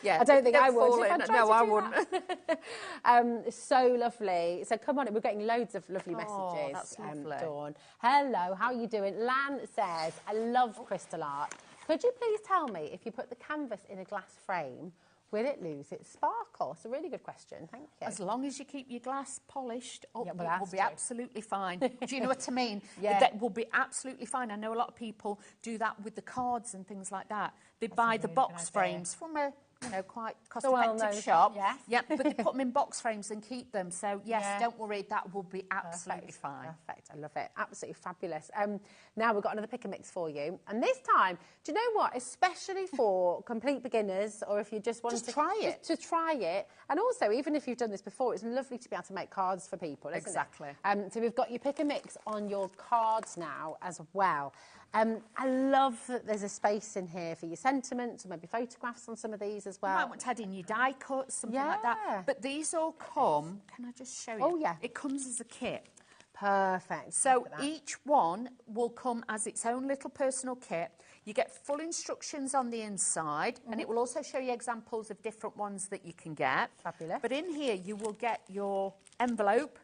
Yeah. I don't think I would. No, I wouldn't. So lovely. So come on, we're getting loads of lovely messages. That's lovely. Dawn. Hello, how are you doing? Lan says, I love crystal art. Could you please tell me if you put the canvas in a glass frame, will it lose its sparkle? It's a really good question. Thank you. As long as you keep your glass polished, it will be true. Absolutely fine. Do you know what I mean? Yeah. That will be absolutely fine. I know a lot of people do that with the cards and things like that. They buy the box frames from a quite cost-effective shop. Yes. Yeah, but they put them in box frames and keep them. So, yes, don't worry, that will be absolutely fine. Perfect. I love it. Absolutely fabulous. Now we've got another pick and mix for you. And this time, do you know what? Especially for complete beginners, or if you just want to try it. To try it. And also, even if you've done this before, it's lovely to be able to make cards for people, isn't Exactly. it? So we've got your pick and mix on your cards now as well. I love that there's a space in here for your sentiments, or maybe photographs on some of these as well. You might want to add in your die cuts, something like that. But these all come, can I just show you? Oh, yeah. It comes as a kit. Perfect. So each one will come as its own little personal kit. You get full instructions on the inside, and it will also show you examples of different ones that you can get. Fabulous. But in here, you will get your envelope,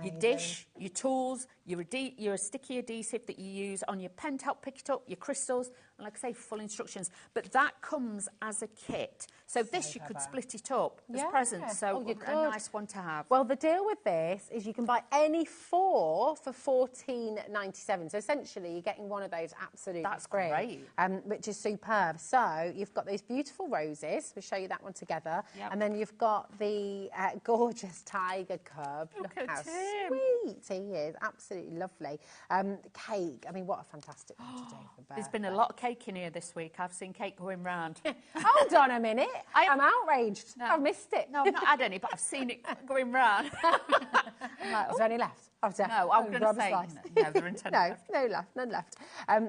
your dish, your tools, your sticky adhesive that you use on your pen to help pick it up, your crystals, and like I say, full instructions. But that comes as a kit. So this, you could split it up as presents. So a nice one to have. Well, the deal with this is you can buy any four for $14.97. So essentially, you're getting one of those absolutely free. Great. Which is superb. So you've got those beautiful roses. We'll show you that one together. Yep. And then you've got the gorgeous tiger cub. Look how sweet he is. Absolutely lovely. Cake. I mean, what a fantastic one to do for birthday. There's been a lot of cake in here this week. I've seen cake going round. Hold on a minute. I'm outraged. No. I've missed it. No, I've not had any, but I've seen it going round. Is there any left? No, I'm going to say no, there aren't any left. No left, none left.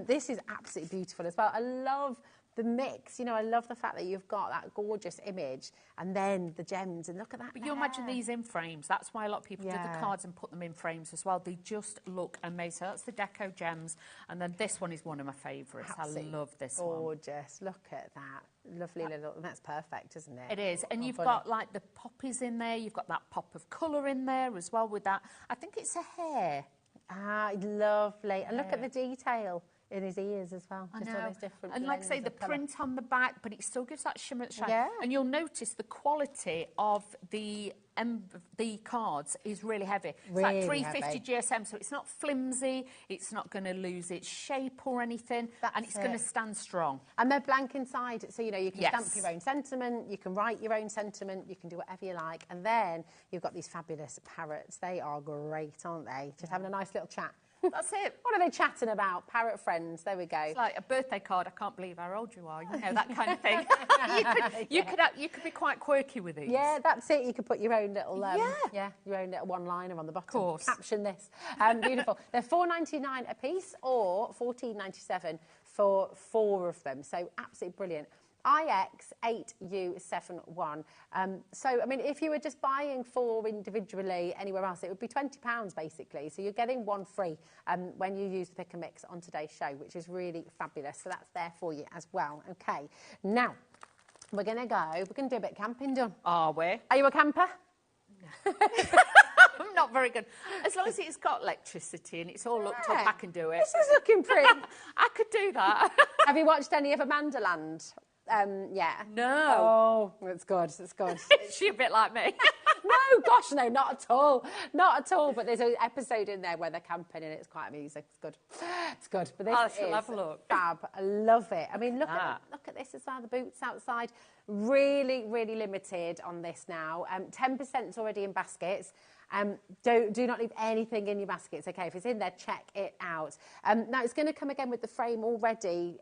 This is absolutely beautiful as well. I love the mix. You know, I love the fact that you've got that gorgeous image and then the gems, and look at that. But you imagine these in frames. That's why a lot of people do the cards and put them in frames as well. They just look amazing. So that's the deco gems, and then this one is one of my favourites. I love this one. Gorgeous. Look at that. Lovely little, and that's perfect, isn't it? It is. And you've got like the poppies in there. You've got that pop of colour in there as well with that. I think it's a hare. Ah, lovely. And look at the detail. in his ears as well. I Just know. all those different And like I say, blends the of colour. print on the back, but it still gives that shimmer and shine. Yeah. And you'll notice the quality of the cards is really heavy. It's like Really 350 GSM, so it's not flimsy, it's not going to lose its shape or anything, and it's going to stand strong. And they're blank inside, so you know you can Yes. stamp your own sentiment, you can write your own sentiment, you can do whatever you like. And then you've got these fabulous parrots. They are great, aren't they? Just having a nice little chat. That's it. What are they chatting about? Parrot friends. There we go. It's like a birthday card. I can't believe how old you are. You know, that kind of thing. you could be quite quirky with these. Yeah, that's it. You could put your own little your own little one-liner on the bottom. Of course. Caption this. Beautiful. They're $4.99 a piece or $14.97 for 4 of them. So absolutely brilliant. IX8U71. So, I mean, if you were just buying 4 individually anywhere else, it would be £20 basically. So you're getting 1 free when you use the Pick and Mix on today's show, which is really fabulous. So that's there for you as well. Okay. Now, we're going to do a bit of camping done. Are we? Are you a camper? I'm not very good. As long as it's got electricity and it's all looked up, I can do it. This is looking pretty. I could do that. Have you watched any of Amanda Land? Yeah. No. Oh, it's good. It's good. Is she a bit like me? No, gosh, no, not at all. Not at all. But there's an episode in there where they're camping and it's quite amusing. It's good. It's good. But this shall have a look. Fab. I love it. I mean, look at this as well. The boots outside. Really, really limited on this now. 10% is already in baskets. Do not leave anything in your baskets, okay? If it's in there, check it out. Now, it's going to come again with the frame already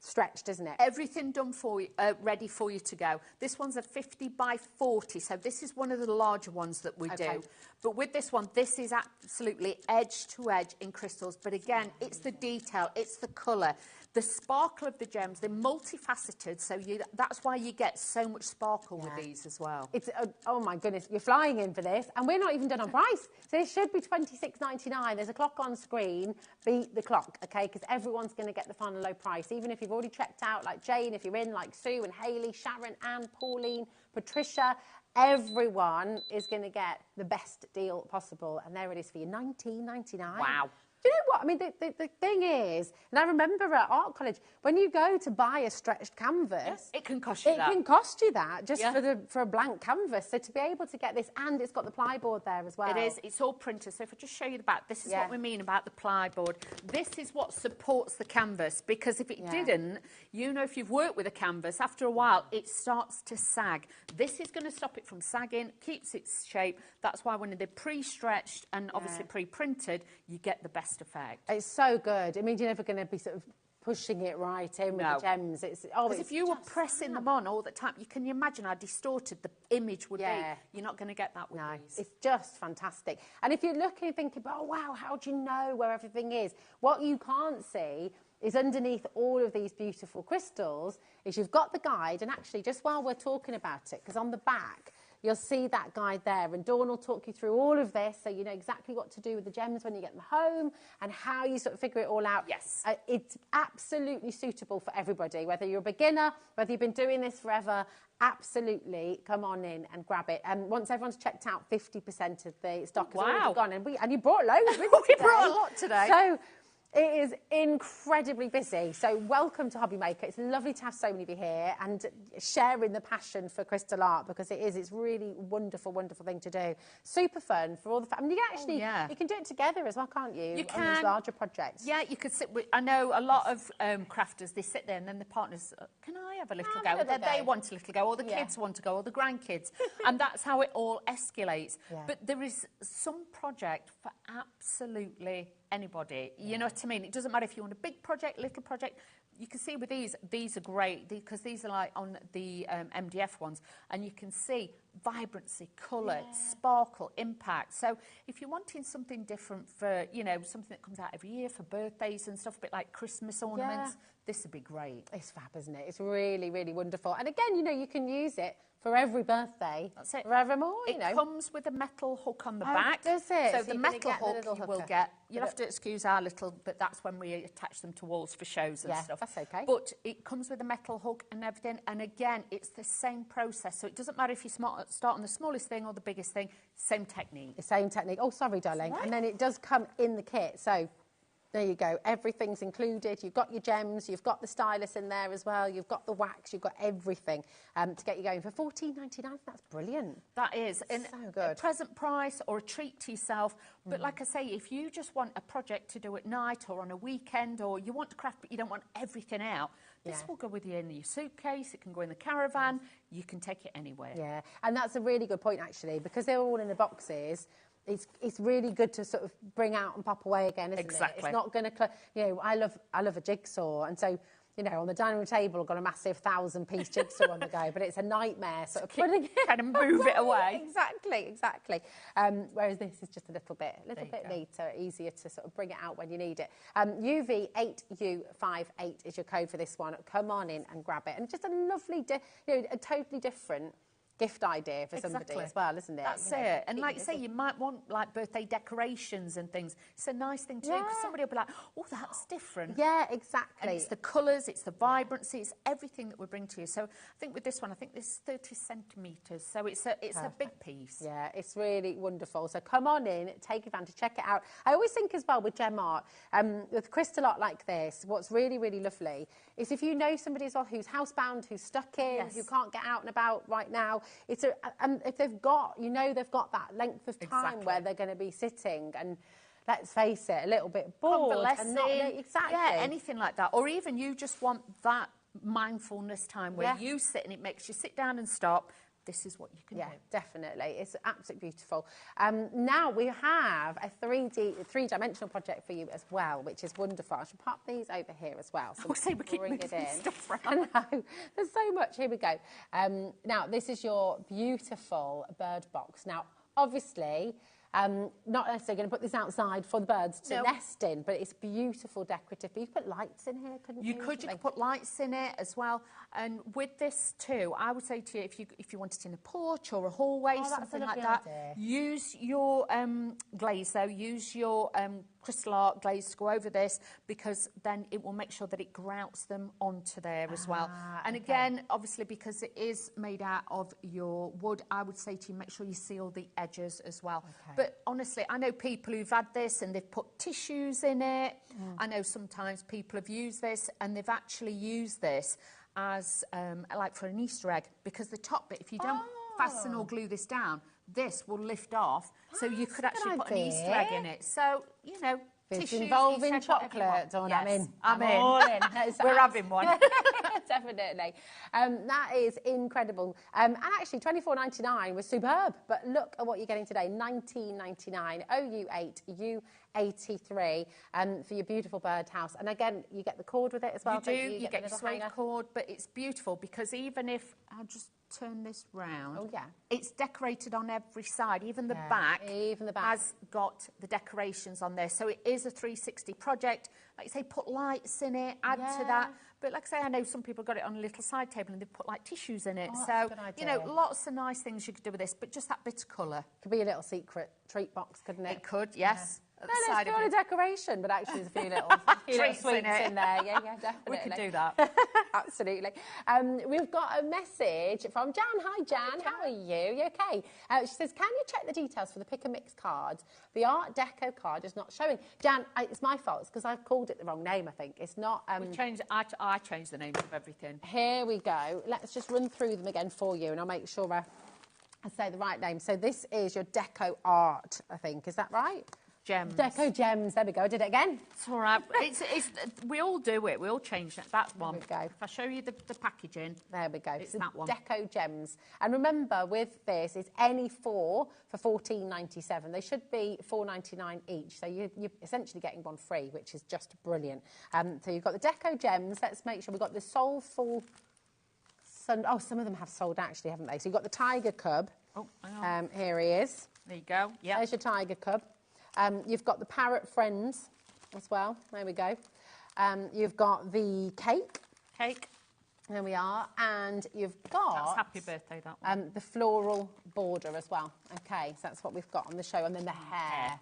stretched, isn't it? Everything done for you, ready for you to go. This one's a 50 by 40, so this is one of the larger ones that we do. But with this one, this is absolutely edge to edge in crystals. But again, it's the detail, it's the colour, the sparkle of the gems. They're multifaceted, so that's why you get so much sparkle with these as well. It's oh my goodness, you're flying in for this, and we're not even done on price. So this should be $26.99. There's a clock on screen. Beat the clock, okay? Because everyone's going to get the final low price, even if you've already checked out, like Jane, if you're in, like Sue and Hayley, Sharon, Anne, Pauline, Patricia. Everyone is going to get the best deal possible, and there it is for you, $19.99. Wow. Do you know what? I mean, the thing is, and I remember at art college, when you go to buy a stretched canvas... it can cost you that. It can cost you that, just for a blank canvas. So to be able to get this, and it's got the plyboard there as well. It is. It's all printed. So if I just show you the back, this is what we mean about the plyboard. This is what supports the canvas, because if it didn't, you know, if you've worked with a canvas, after a while, it starts to sag. This is going to stop it from sagging, keeps its shape. That's why when they're pre-stretched and obviously pre-printed, you get the best effect. It's so good. It means you're never going to be sort of pushing it right in with the gems. Because if you were pressing them on all the time, you can imagine how distorted the image would be. You're not going to get that with these. It's just fantastic. And if you're looking and thinking, oh, wow, how do you know where everything is? What you can't see is underneath all of these beautiful crystals is you've got the guide, and actually, just while we're talking about it, because on the back, you'll see that guide there, and Dawn will talk you through all of this so you know exactly what to do with the gems when you get them home and how you sort of figure it all out. Yes. It's absolutely suitable for everybody, whether you're a beginner, whether you've been doing this forever, absolutely come on in and grab it. And once everyone's checked out, 50% of the stock has already gone. And you brought loads with you We brought a lot today. So it is incredibly busy. So welcome to HobbyMaker. It's lovely to have so many of you here and sharing the passion for crystal art, because it's really wonderful, wonderful thing to do. Super fun for all the family. You can actually, you can do it together as well, can't you? You can. On these larger projects. Yeah, you could sit with, I know a lot of crafters, they sit there and then the partners, can I have a little go? They want a little go, or the kids want to go, or the grandkids. And that's how it all escalates. But there is some project for absolutely anybody. You know what I mean? It doesn't matter if you want a big project, little project. You can see with these are great because these are like on the MDF ones, and you can see vibrancy, colour, sparkle, impact. So if you're wanting something different for, you know, something that comes out every year for birthdays and stuff, a bit like Christmas ornaments, this would be great. It's fab, isn't it? It's really, really wonderful. And again, you know, you can use it for every birthday. That's it. Forevermore, It comes with a metal hook on the back. Does it? So So the you're gonna metal get the hook little you will hooker. get. You'll have to excuse our little, but that's when we attach them to walls for shows and stuff. That's okay. But it comes with a metal hook and everything. And again, it's the same process. So it doesn't matter if you start on the smallest thing or the biggest thing, same technique. The same technique. Oh, sorry, darling. And then it does come in the kit. So There you go. Everything's included. You've got your gems. You've got the stylus in there as well. You've got the wax. You've got everything to get you going for $14.99. That's brilliant. That is. And so good. A present price or a treat to yourself. But like I say, if you just want a project to do at night or on a weekend, or you want to craft but you don't want everything out, this will go with you in your suitcase. It can go in the caravan. You can take it anywhere. Yeah, and that's a really good point, actually, because they're all in the boxes. It's really good to sort of bring out and pop away again, isn't it? It's not going to, you know, I love a jigsaw, and so, you know, on the dining room table, I've got a massive 1,000-piece jigsaw on the go, but it's a nightmare sort of putting it kind of move it away. Exactly. Whereas this is just a little bit neater, easier to sort of bring it out when you need it. UV8U58 is your code for this one. Come on in and grab it, and just a lovely, a totally different gift idea for somebody as well, isn't it? That's it. And like you say, you might want like birthday decorations and things. It's a nice thing to do because somebody will be like, oh, that's different. Yeah, exactly. And it's the colours, it's the vibrancy, it's everything that we bring to you. So I think with this one, I think this is 30 centimetres. So it's a big piece. Yeah, it's really wonderful. So come on in, take advantage, check it out. I always think as well with gem art, with crystal art like this, what's really, really lovely is if you know somebody as well who's housebound, who's stuck in, who can't get out and about right now, it's if they've got, they've got that length of time where they're going to be sitting and, let's face it, a little bit bored. And not, yeah, anything like that. Or even you just want that mindfulness time where you sit and it makes you sit down and stop. This is what you can do. Yeah, definitely. It's absolutely beautiful. Now we have a three-dimensional project for you as well, which is wonderful. I should pop these over here as well. So we keep moving stuff around. I know. There's so much. Here we go. Now, this is your beautiful bird box. Now, obviously, not necessarily going to put this outside for the birds to nest in, but it's beautiful decorative. But you could put lights in here, couldn't you? You could put lights in it as well. And with this too, I would say to you, if you want it in a porch or a hallway, something like that, use your glaze though. Use your crystal art glaze to go over this, because then it will make sure that it grouts them onto there as well. And again, obviously, because it is made out of your wood, I would say to you, make sure you seal the edges as well. But honestly, I know people who've had this and they've put tissues in it. I know sometimes people have used this and they've actually used this as like for an Easter egg, because the top bit, if you don't fasten or glue this down, this will lift off, so you could actually put an Easter egg in it. So, It's involving chocolate, Dawn. Yes, I'm in. We're having one. Definitely. That is incredible. And actually, $24.99 was superb. But look at what you're getting today, $19.99, OU8, U83, for your beautiful birdhouse. And again, you get the cord with it as well. You do. You get your suede cord, but it's beautiful because even if I'll just turn this round. Oh yeah. It's decorated on every side, even the back. Even the back has got the decorations on there. So it is a 360 project. Like you say, put lights in it, add to that. But like I say, I know some people got it on a little side table and they've put like tissues in it. So, lots of nice things you could do with this, but just that bit of colour. Could be a little secret treat box, couldn't it? It could, yes. No, it's not a decoration, but actually there's a few little sweets in there. Yeah, definitely. We could do that. Absolutely. We've got a message from Jan. Hi, Jan. How are you? You okay? She says, can you check the details for the Pick and Mix cards? The Art Deco card is not showing. Jan, it's my fault. It's because I called it the wrong name, I think. It's not... I changed the names of everything. Here we go. Let's just run through them again for you, and I'll make sure I say the right name. So this is your Deco Art, I think. Is that right? Gems. Deco Gems. There we go. I did it again. It's all right. We all do it. We all change that. That's one. There we go. If I show you the packaging. There we go. It's that one. Deco Gems. And remember, with this, it's any four for $14.97. They should be $4.99 each. So you're essentially getting one free, which is just brilliant. So you've got the Deco Gems. Let's make sure we've got the Soulful... some of them have sold actually, haven't they? So you've got the Tiger Cub. Oh, hang on. Here he is. There you go. Yeah. There's your Tiger Cub. You've got the Parrot Friends as well. There we go. You've got the cake. There we are. And you've got... That's happy birthday, that one. The floral border as well. Okay, so that's what we've got on the show. And then the hair.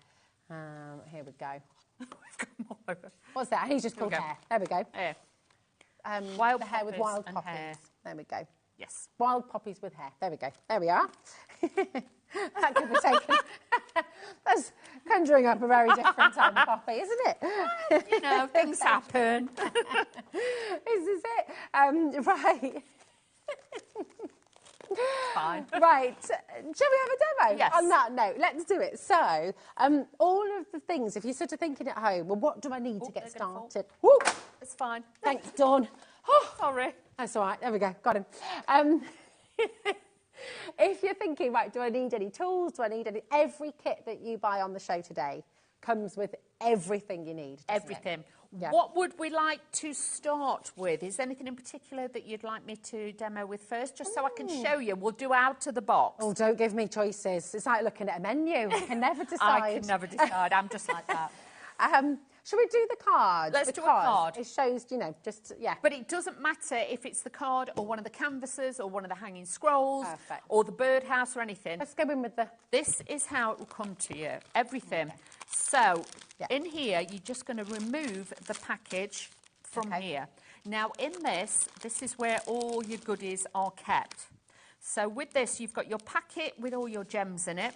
Here we go. We've got them all over. What's that? He's just called hair. There we go. Hair. The hair with wild poppies. Hair. There we go. Yes. Wild poppies with hair. There we go. There we are. That could be taken. That's conjuring up a very different type of coffee, isn't it? You know, things happen. This is it. Right. Fine. Right. Shall we have a demo? Yes. On that note, let's do it. So, all of the things, if you're sort of thinking at home, well, what do I need to get started? Woo! It's fine. Thanks, Dawn. Oh, sorry. That's all right. There we go. Got him. If you're thinking, right, do I need any tools? Do I need any... Every kit that you buy on the show today comes with everything you need. Everything. Yeah. What would we like to start with? Is there anything in particular that you'd like me to demo with first, just so I can show you? We'll do out of the box. Oh, don't give me choices. It's like looking at a menu. I can never decide. I can never decide. I'm just like that. Shall we do the card? Let's do a card. It shows, you know, just, yeah. But it doesn't matter if it's the card or one of the canvases or one of the hanging scrolls Perfect. or the birdhouse or anything. Let's go in with the... This is how it will come to you, everything. Okay. So, in here, you're just going to remove the package from here. Now, in this is where all your goodies are kept. So with this, you've got your packet with all your gems in it.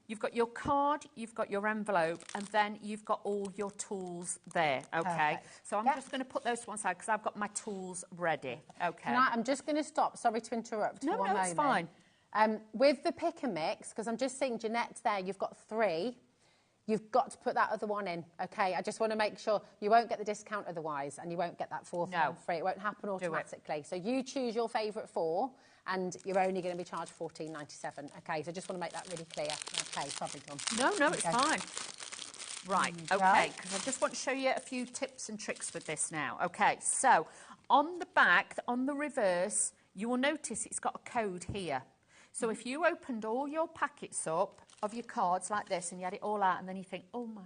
You've got your card, you've got your envelope, and then you've got all your tools there, okay? Perfect. So I'm just going to put those to one side because I've got my tools ready, okay? I'm just going to stop. Sorry to interrupt. No, no, it's fine. With the pick and mix, because I'm just seeing Jeanette's there, you've got 3. You've got to put that other one in, okay? I just want to make sure you won't get the discount otherwise, and you won't get that 4th one free. It won't happen automatically. So you choose your favourite 4, and you're only going to be charged $14.97. Okay, so just want to make that really clear. Okay, sorry, John. No, it's fine. Right, okay, because I just want to show you a few tips and tricks with this now. Okay, so on the back, on the reverse, you will notice it's got a code here. So if you opened all your packets up of your cards like this and you had it all out and then you think, oh my,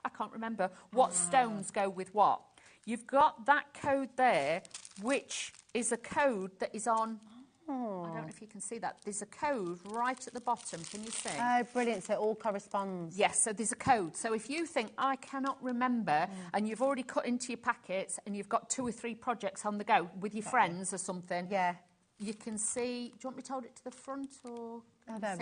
I can't remember what stones go with what. You've got that code there, which is a code that is on... I don't know if you can see that. There's a code right at the bottom. Can you see? Oh, brilliant. So it all corresponds. Yes, so there's a code. So if you think, I cannot remember, and you've already cut into your packets and you've got 2 or 3 projects on the go with your friends or something, you can see... Do you want me to hold it to the front or... Oh, there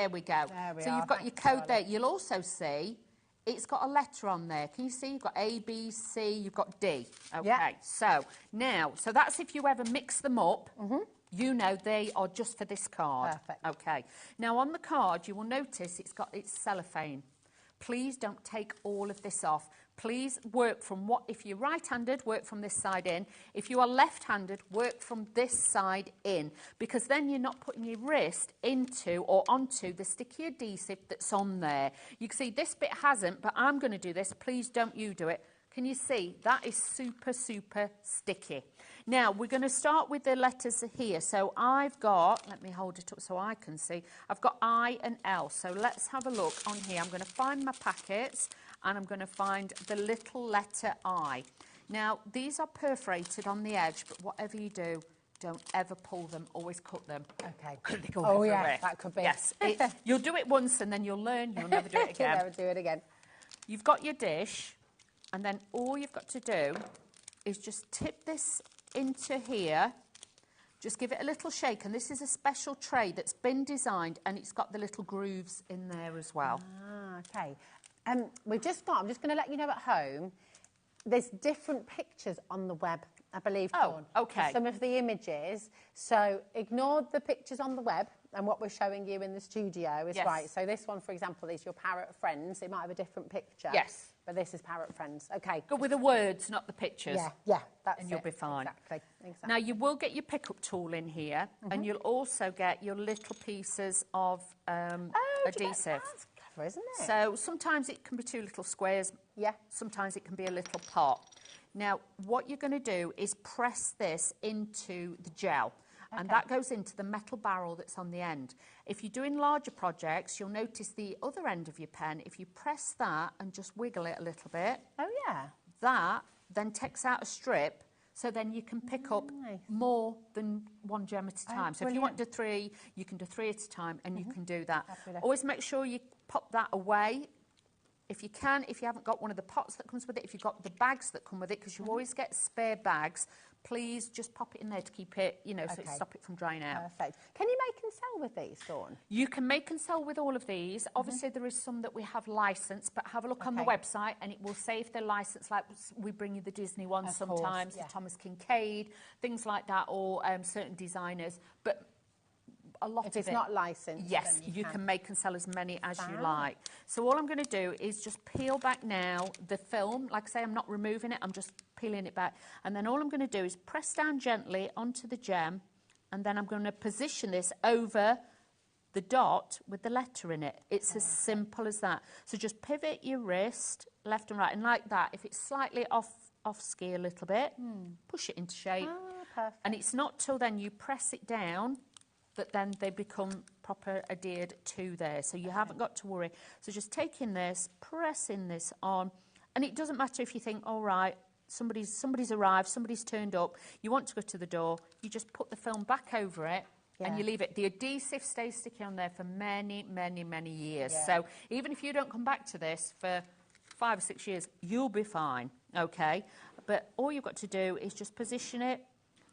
we go. There we go. So you've got your code there. You'll also see it's got a letter on there. Can you see? You've got A, B, C, you've got D. Okay, so now, so that's if you ever mix them up. You know they are just for this card. Perfect. Okay. Now, on the card, you will notice it's got its cellophane. Please don't take all of this off. Please work from if you're right-handed, work from this side in. If you are left-handed, work from this side in, because then you're not putting your wrist into or onto the sticky adhesive that's on there. You can see this bit hasn't, but I'm going to do this. Please don't you do it. Can you see? That is super, super sticky. Now, we're going to start with the letters here. So I've got, let me hold it up so I can see, I've got I and L. So let's have a look on here. I'm going to find my packets and I'm going to find the little letter I. Now, these are perforated on the edge, but whatever you do, don't ever pull them, always cut them. Okay. They go oh, everywhere. yeah, that could be. Yes. You'll do it once and then you'll learn, you'll never do it again. You'll never do it again. You've got your dish, and then all you've got to do is just tip this into here. Just give it a little shake, and this is a special tray that's been designed, and it's got the little grooves in there as well. Ah, okay. We've just got, I'm just going to let you know at home, there's different pictures on the web, I believe, Dawn. Oh, okay. Some of the images. So ignore the pictures on the web, and what we're showing you in the studio is right. So this one, for example, is your Parrot Friends. It might have a different picture. Yes. But this is Parrot Friends. Okay. Go with the words, not the pictures. Yeah, that's and you'll be fine. Exactly. Now, you will get your pickup tool in here, and you'll also get your little pieces of adhesive. That's clever, isn't it? So sometimes it can be 2 little squares. Yeah. Sometimes it can be a little pot. Now, what you're going to do is press this into the gel. And that goes into the metal barrel that's on the end. If you're doing larger projects, you'll notice the other end of your pen, if you press that and just wiggle it a little bit, that then takes out a strip, so then you can pick up more than 1 gem at a time. So if you want to do 3, you can do 3 at a time, and you can do that. Always make sure you pop that away. If you can, if you haven't got one of the pots that comes with it, if you've got the bags that come with it, because you always get spare bags, please just pop it in there to keep it, you know, so it stop it from drying out. Perfect. Can you make and sell with these, Dawn? You can make and sell with all of these. Obviously, there is some that we have licensed, but have a look on the website and it will say if they're licensed, like we bring you the Disney ones sometimes, the Thomas Kincaid, things like that, or certain designers. But a lot if it's not licensed, yes, you can make and sell as many as you like. So all I'm going to do is just peel back now the film. Like I say, I'm not removing it, I'm just peeling it back. And then all I'm going to do is press down gently onto the gem, and then I'm going to position this over the dot with the letter in it. It's as simple as that. So just pivot your wrist left and right, and like that. If it's slightly off ski a little bit, push it into shape. Perfect. And it's not till then you press it down that then they become proper adhered to there. So you haven't got to worry. So just taking this, pressing this on, and it doesn't matter if you think, all right, somebody's arrived, somebody's turned up, you want to go to the door, you just put the film back over it and you leave it. The adhesive stays sticky on there for many, many, many years. So even if you don't come back to this for 5 or 6 years, you'll be fine, okay? But all you've got to do is just position it,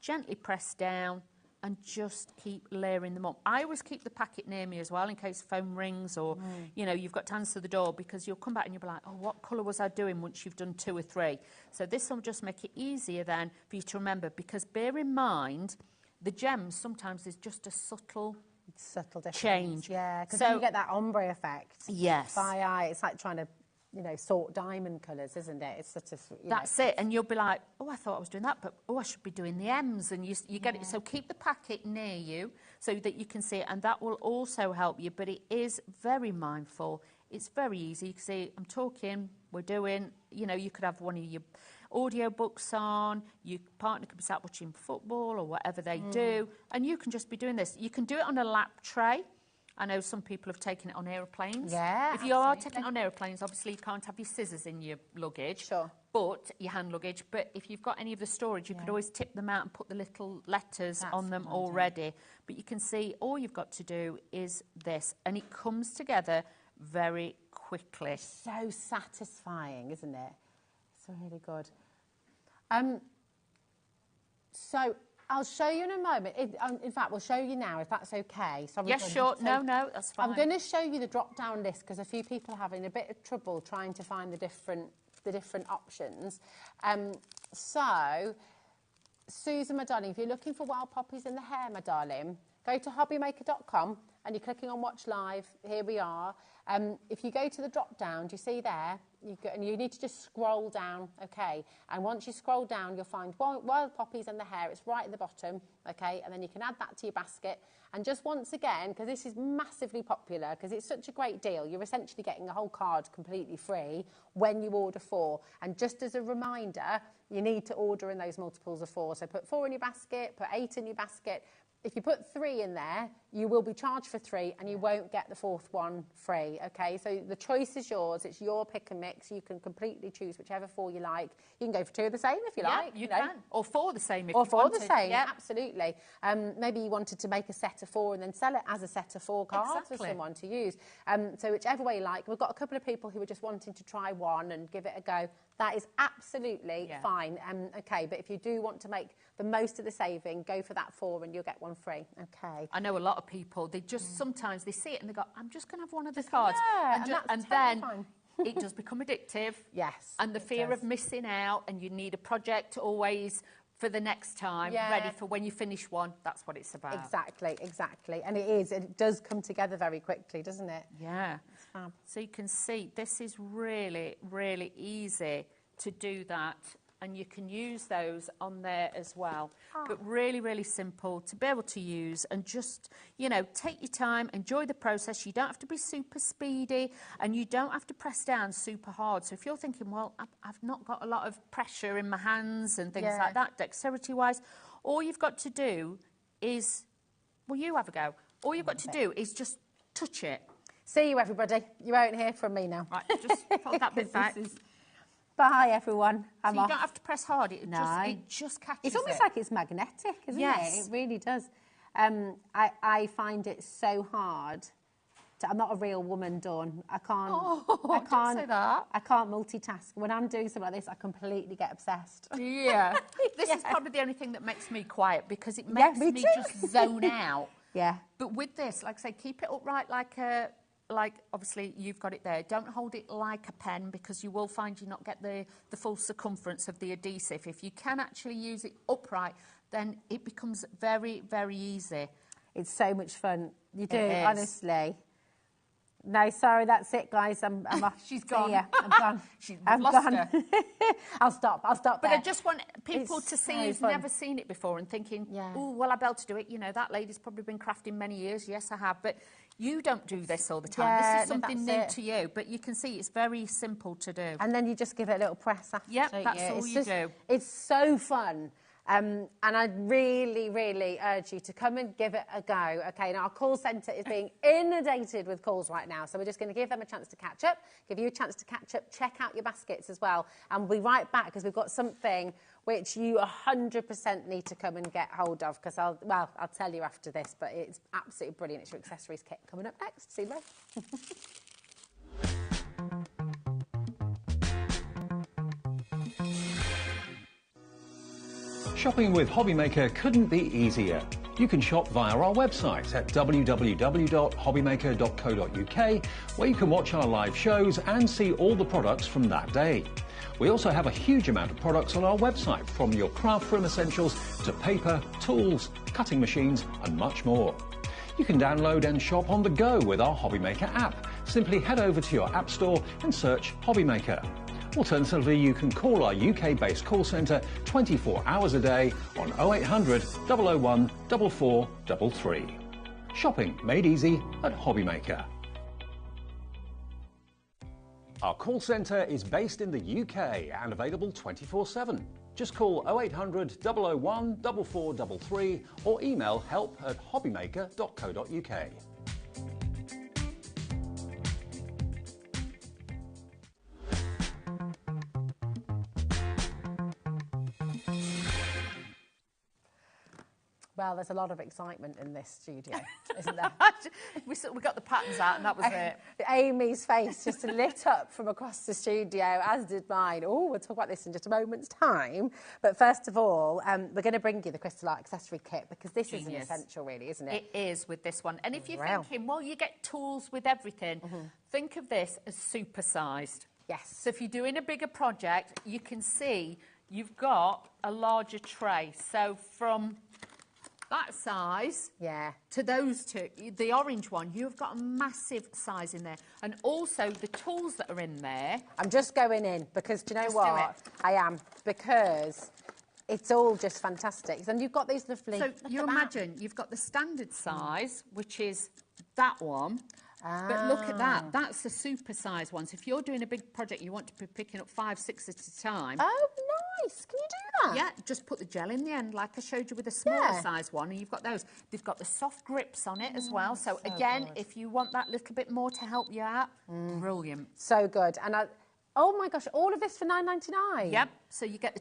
gently press down, and just keep layering them up. I always keep the packet near me as well in case phone rings or, you know, you've got to answer the door, because you'll come back and you'll be like, oh, what colour was I doing once you've done 2 or 3? So this will just make it easier then for you to remember, because bear in mind, the gems sometimes is just a subtle difference. Change. Yeah, because then you get that ombre effect. Yes. By eye, it's like trying to, you know, sort diamond colours, isn't it? It's sort of, That's it, and you'll be like, oh, I thought I was doing that, but oh, I should be doing the M's, and you get it. So keep the packet near you so that you can see it, and that will also help you. But it is very mindful. It's very easy. You can see I'm talking, we're doing. You know, you could have one of your audio books on. Your partner could be sat watching football or whatever they do, and you can just be doing this. You can do it on a lap tray. I know some people have taken it on aeroplanes. Yeah, if you are taking it on aeroplanes, obviously you can't have your scissors in your luggage. Sure. But your hand luggage. But if you've got any of the storage, you could always tip them out and put the little letters on them already. But you can see all you've got to do is this, and it comes together very quickly. So satisfying, isn't it? It's really good. So I'll show you in a moment. In fact, we'll show you now, if that's okay. Sorry, yes, sure. No, that's fine. I'm going to show you the drop-down list because a few people are having a bit of trouble trying to find the different options. So, Susan, my darling, if you're looking for wild poppies in the hair, my darling, go to hobbymaker.com and you're clicking on Watch Live. Here we are. If you go to the drop-down, do you see there? And you need to just scroll down, okay? And once you scroll down, you'll find wild poppies and the hair. It's right at the bottom, okay? And then you can add that to your basket. And just once again, because this is massively popular, because it's such a great deal, you're essentially getting a whole card completely free when you order 4. And just as a reminder, you need to order in those multiples of 4. So put 4 in your basket, put 8 in your basket. If you put 3 in there, you will be charged for 3 and you won't get the 4th one free, okay? So the choice is yours. It's your pick and mix. You can completely choose whichever 4 you like. You can go for 2 of the same if you like. You can. Or 4 the same if or you want. Or 4 the same, absolutely. Maybe you wanted to make a set of 4 and then sell it as a set of 4 cards for someone to use. So whichever way you like. We've got a couple of people who are just wanting to try one and give it a go. That is absolutely fine. Okay, but if you do want to make the most of the saving, go for that 4 and you'll get one free. Okay. I know a lot of people, they just sometimes they see it and they go, I'm just going to have one of the cards. Yeah, and then it does become addictive. Yes. And the fear of missing out, and you need a project always for the next time, ready for when you finish one. That's what it's about. Exactly, exactly. And it does come together very quickly, doesn't it? Yeah. It's fab. So you can see this is really, really easy to do that. And you can use those on there as well. But really, really simple to be able to use, and just, you know, take your time, enjoy the process. You don't have to be super speedy and you don't have to press down super hard. So if you're thinking, well, I've not got a lot of pressure in my hands and things like that, dexterity-wise, all you've got to do is, well, you have a go. All you've got to do is just touch it. See you, everybody. You won't hear from me now. Right, just put that bit back. Bye, everyone. So you don't have to press hard. It just catches it. It's almost like it's magnetic, isn't it? It really does. I find it so hard I'm not a real woman, Dawn. I can't. Don't say that. I can't multitask. When I'm doing something like this, I completely get obsessed. Yeah. This is probably the only thing that makes me quiet, because it makes me just zone out. Yeah. But with this, like I say, keep it upright like obviously you've got it there. Don't hold it like a pen, because you will find you not get the full circumference of the adhesive. If you can actually use it upright, then it becomes very, very easy. It's so much fun. You do, It is. honestly. No, sorry, that's it, guys. I'm off. She's gone. Yeah, I'm gone. I've lost her. I'll stop. But there. I just want people It's to see so who's fun. never seen it before and thinking, oh, well, I'll be able to do it. You know, that lady's probably been crafting many years. Yes, I have. But you don't do this all the time. Yeah, this is something new that's it. to you. But you can see it's very simple to do. And then you just give it a little press after. Yep, don't that's all It's you just- do. It's so fun. And I really, really urge you to come and give it a go. Okay, now our call centre is being inundated with calls right now, so we're just going to give them a chance to catch up, give you a chance to catch up, check out your baskets as well, and we'll be right back because we've got something which you 100% need to come and get hold of, because I'll tell you after this, but it's absolutely brilliant. It's your accessories kit coming up next. See you both. Shopping with HobbyMaker couldn't be easier. You can shop via our website at www.hobbymaker.co.uk, where you can watch our live shows and see all the products from that day. We also have a huge amount of products on our website, from your craft room essentials to paper, tools, cutting machines and much more. You can download and shop on the go with our HobbyMaker app. Simply head over to your app store and search HobbyMaker. Alternatively, you can call our UK-based call centre 24 hours a day on 0800 001 4433. Shopping made easy at HobbyMaker. Our call centre is based in the UK and available 24/7. Just call 0800 001 4433 or email help@hobbymaker.co.uk. Well, there's a lot of excitement in this studio, isn't there? We got the patterns out and that was it. Amy's face just lit up from across the studio, as did mine. Oh, we'll talk about this in just a moment's time. But first of all, we're going to bring you the Crystal Art accessory kit, because this is an essential, really, isn't it? It is with this one. And if you're thinking, well, you get tools with everything, think of this as super-sized. Yes. So if you're doing a bigger project, you can see you've got a larger tray. So from that size to those two, the orange one, you've got a massive size in there. And also the tools that are in there. I'm just going in because, do you know Just what? do it. I am, because it's all just fantastic. And you've got these lovely... So you imagine you've got the standard size, which is that one. But look at that. That's a super size one. So if you're doing a big project, you want to be picking up 5, 6 at a time. Oh, nice. Can you do that? Yeah, just put the gel in the end, like I showed you with a smaller size one, and you've got those. They've got the soft grips on it as well. So again, good. if you want that little bit more to help you out, brilliant. So good. And oh my gosh, all of this for $9.99? Yep. So you get the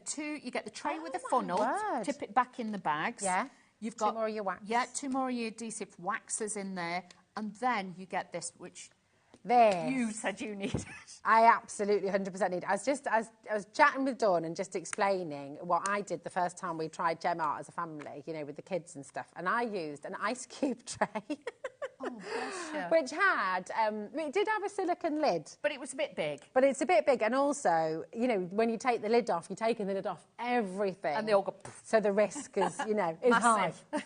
tray with the funnel, word. tip it back in the bags. Yeah. You've got 2 more of your wax. Yeah, 2 more of your adhesive waxes in there, and then you get this, which This. you said you needed. I absolutely 100% need. I was chatting with Dawn and just explaining what I did the first time we tried gem art as a family, you know, with the kids and stuff. And I used an ice cube tray. Oh, bless you. Which had, it did have a silicone lid. But it was a bit big. But it's a bit big. And also, you know, when you take the lid off, you're taking the lid off everything. And they all go... So the risk is, you know, is high. Massive.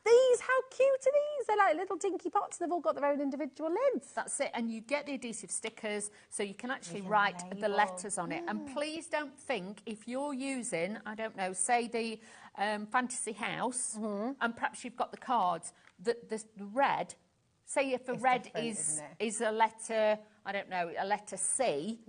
These, how cute are these? They're like little dinky pots. They've all got their own individual lids. That's it. And you get the adhesive stickers, so you can actually write the letters on it. And please don't think, if you're using, I don't know, say the Fantasy House, and perhaps you've got the cards, that the red, say if a red is a letter, I don't know, a letter C,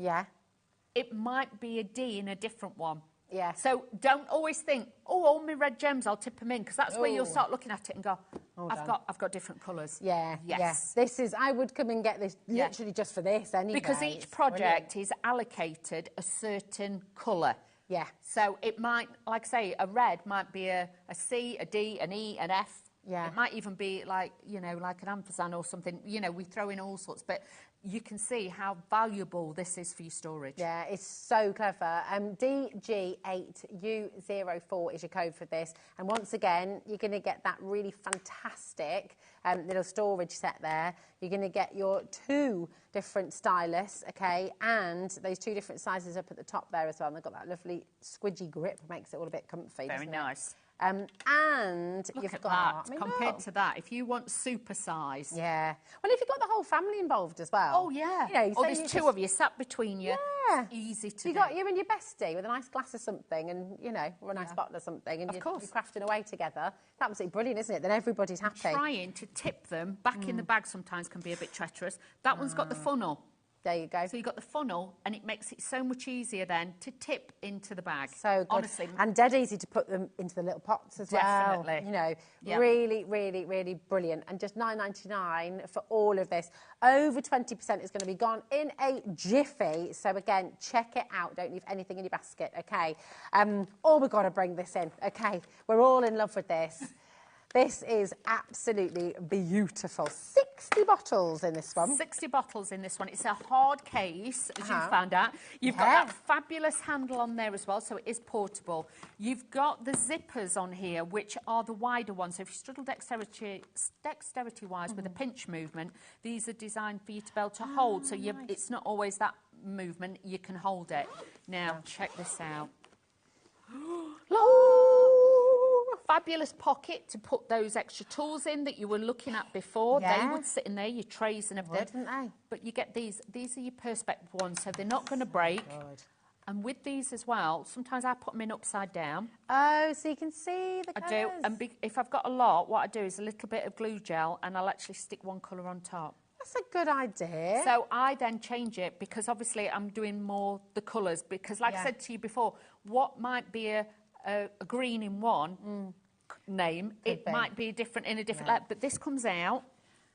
it might be a D in a different one. Yeah. So don't always think, oh, all my red gems, I'll tip them in, because that's where you'll start looking at it and go, I've got different colours. Yeah. Yes. Yes. This is, I would come and get this literally just for this anyway. Because each project is allocated a certain colour. Yeah. So it might, like I say, a red might be a C, a D, an E, an F. Yeah. It might even be like, you know, like an ampersand or something. You know, we throw in all sorts, but you can see how valuable this is for your storage. Yeah, it's so clever. DG8U04 is your code for this. And once again, you're going to get that really fantastic little storage set there. You're going to get your 2 different stylus, okay, and those 2 different sizes up at the top there as well. And they've got that lovely squidgy grip, makes it all a bit comfy. Very nice. And look you've at got that. I mean, Compared to that, if you want super size. Yeah. Well, if you've got the whole family involved as well. Oh, yeah. You know, or there's 2 of you sat between you. Yeah. It's easy to you do. got you and your bestie with a nice glass of something and, you know, or a nice bottle of something and you're crafting away together. It's absolutely brilliant, isn't it? Then everybody's happy. Trying to tip them back in the bag sometimes can be a bit treacherous. That one's got the funnel. There you go. So you've got the funnel, and it makes it so much easier then to tip into the bag. So good. Honestly. And dead easy to put them into the little pots as well. Definitely. You know, really, really, really brilliant. And just $9.99 for all of this. Over 20% is going to be gone in a jiffy. So again, check it out. Don't leave anything in your basket, okay? Or we've got to bring this in, okay? We're all in love with this. This is absolutely beautiful. 60 bottles in this one. 60 bottles in this one. It's a hard case, as you found out. You've got that fabulous handle on there as well, so it is portable. You've got the zippers on here, which are the wider ones. So if you struggle dexterity-wise with a pinch movement, these are designed for you to be able to hold. So it's not always that movement. You can hold it. Now, check this out. Fabulous pocket to put those extra tools in that you were looking at before. They would sit in there, your trays and everything. Wouldn't they? But you get these are your perspex ones, so they're not going to break. And with these as well, sometimes I put them in upside down. Oh, so you can see the colours. I do, and if I've got a lot, what I do is a little bit of glue gel and I'll actually stick one colour on top. That's a good idea. So I then change it because obviously I'm doing more the colours because like I said to you before, what might be a green in one name, might be different in a different light, but this comes out.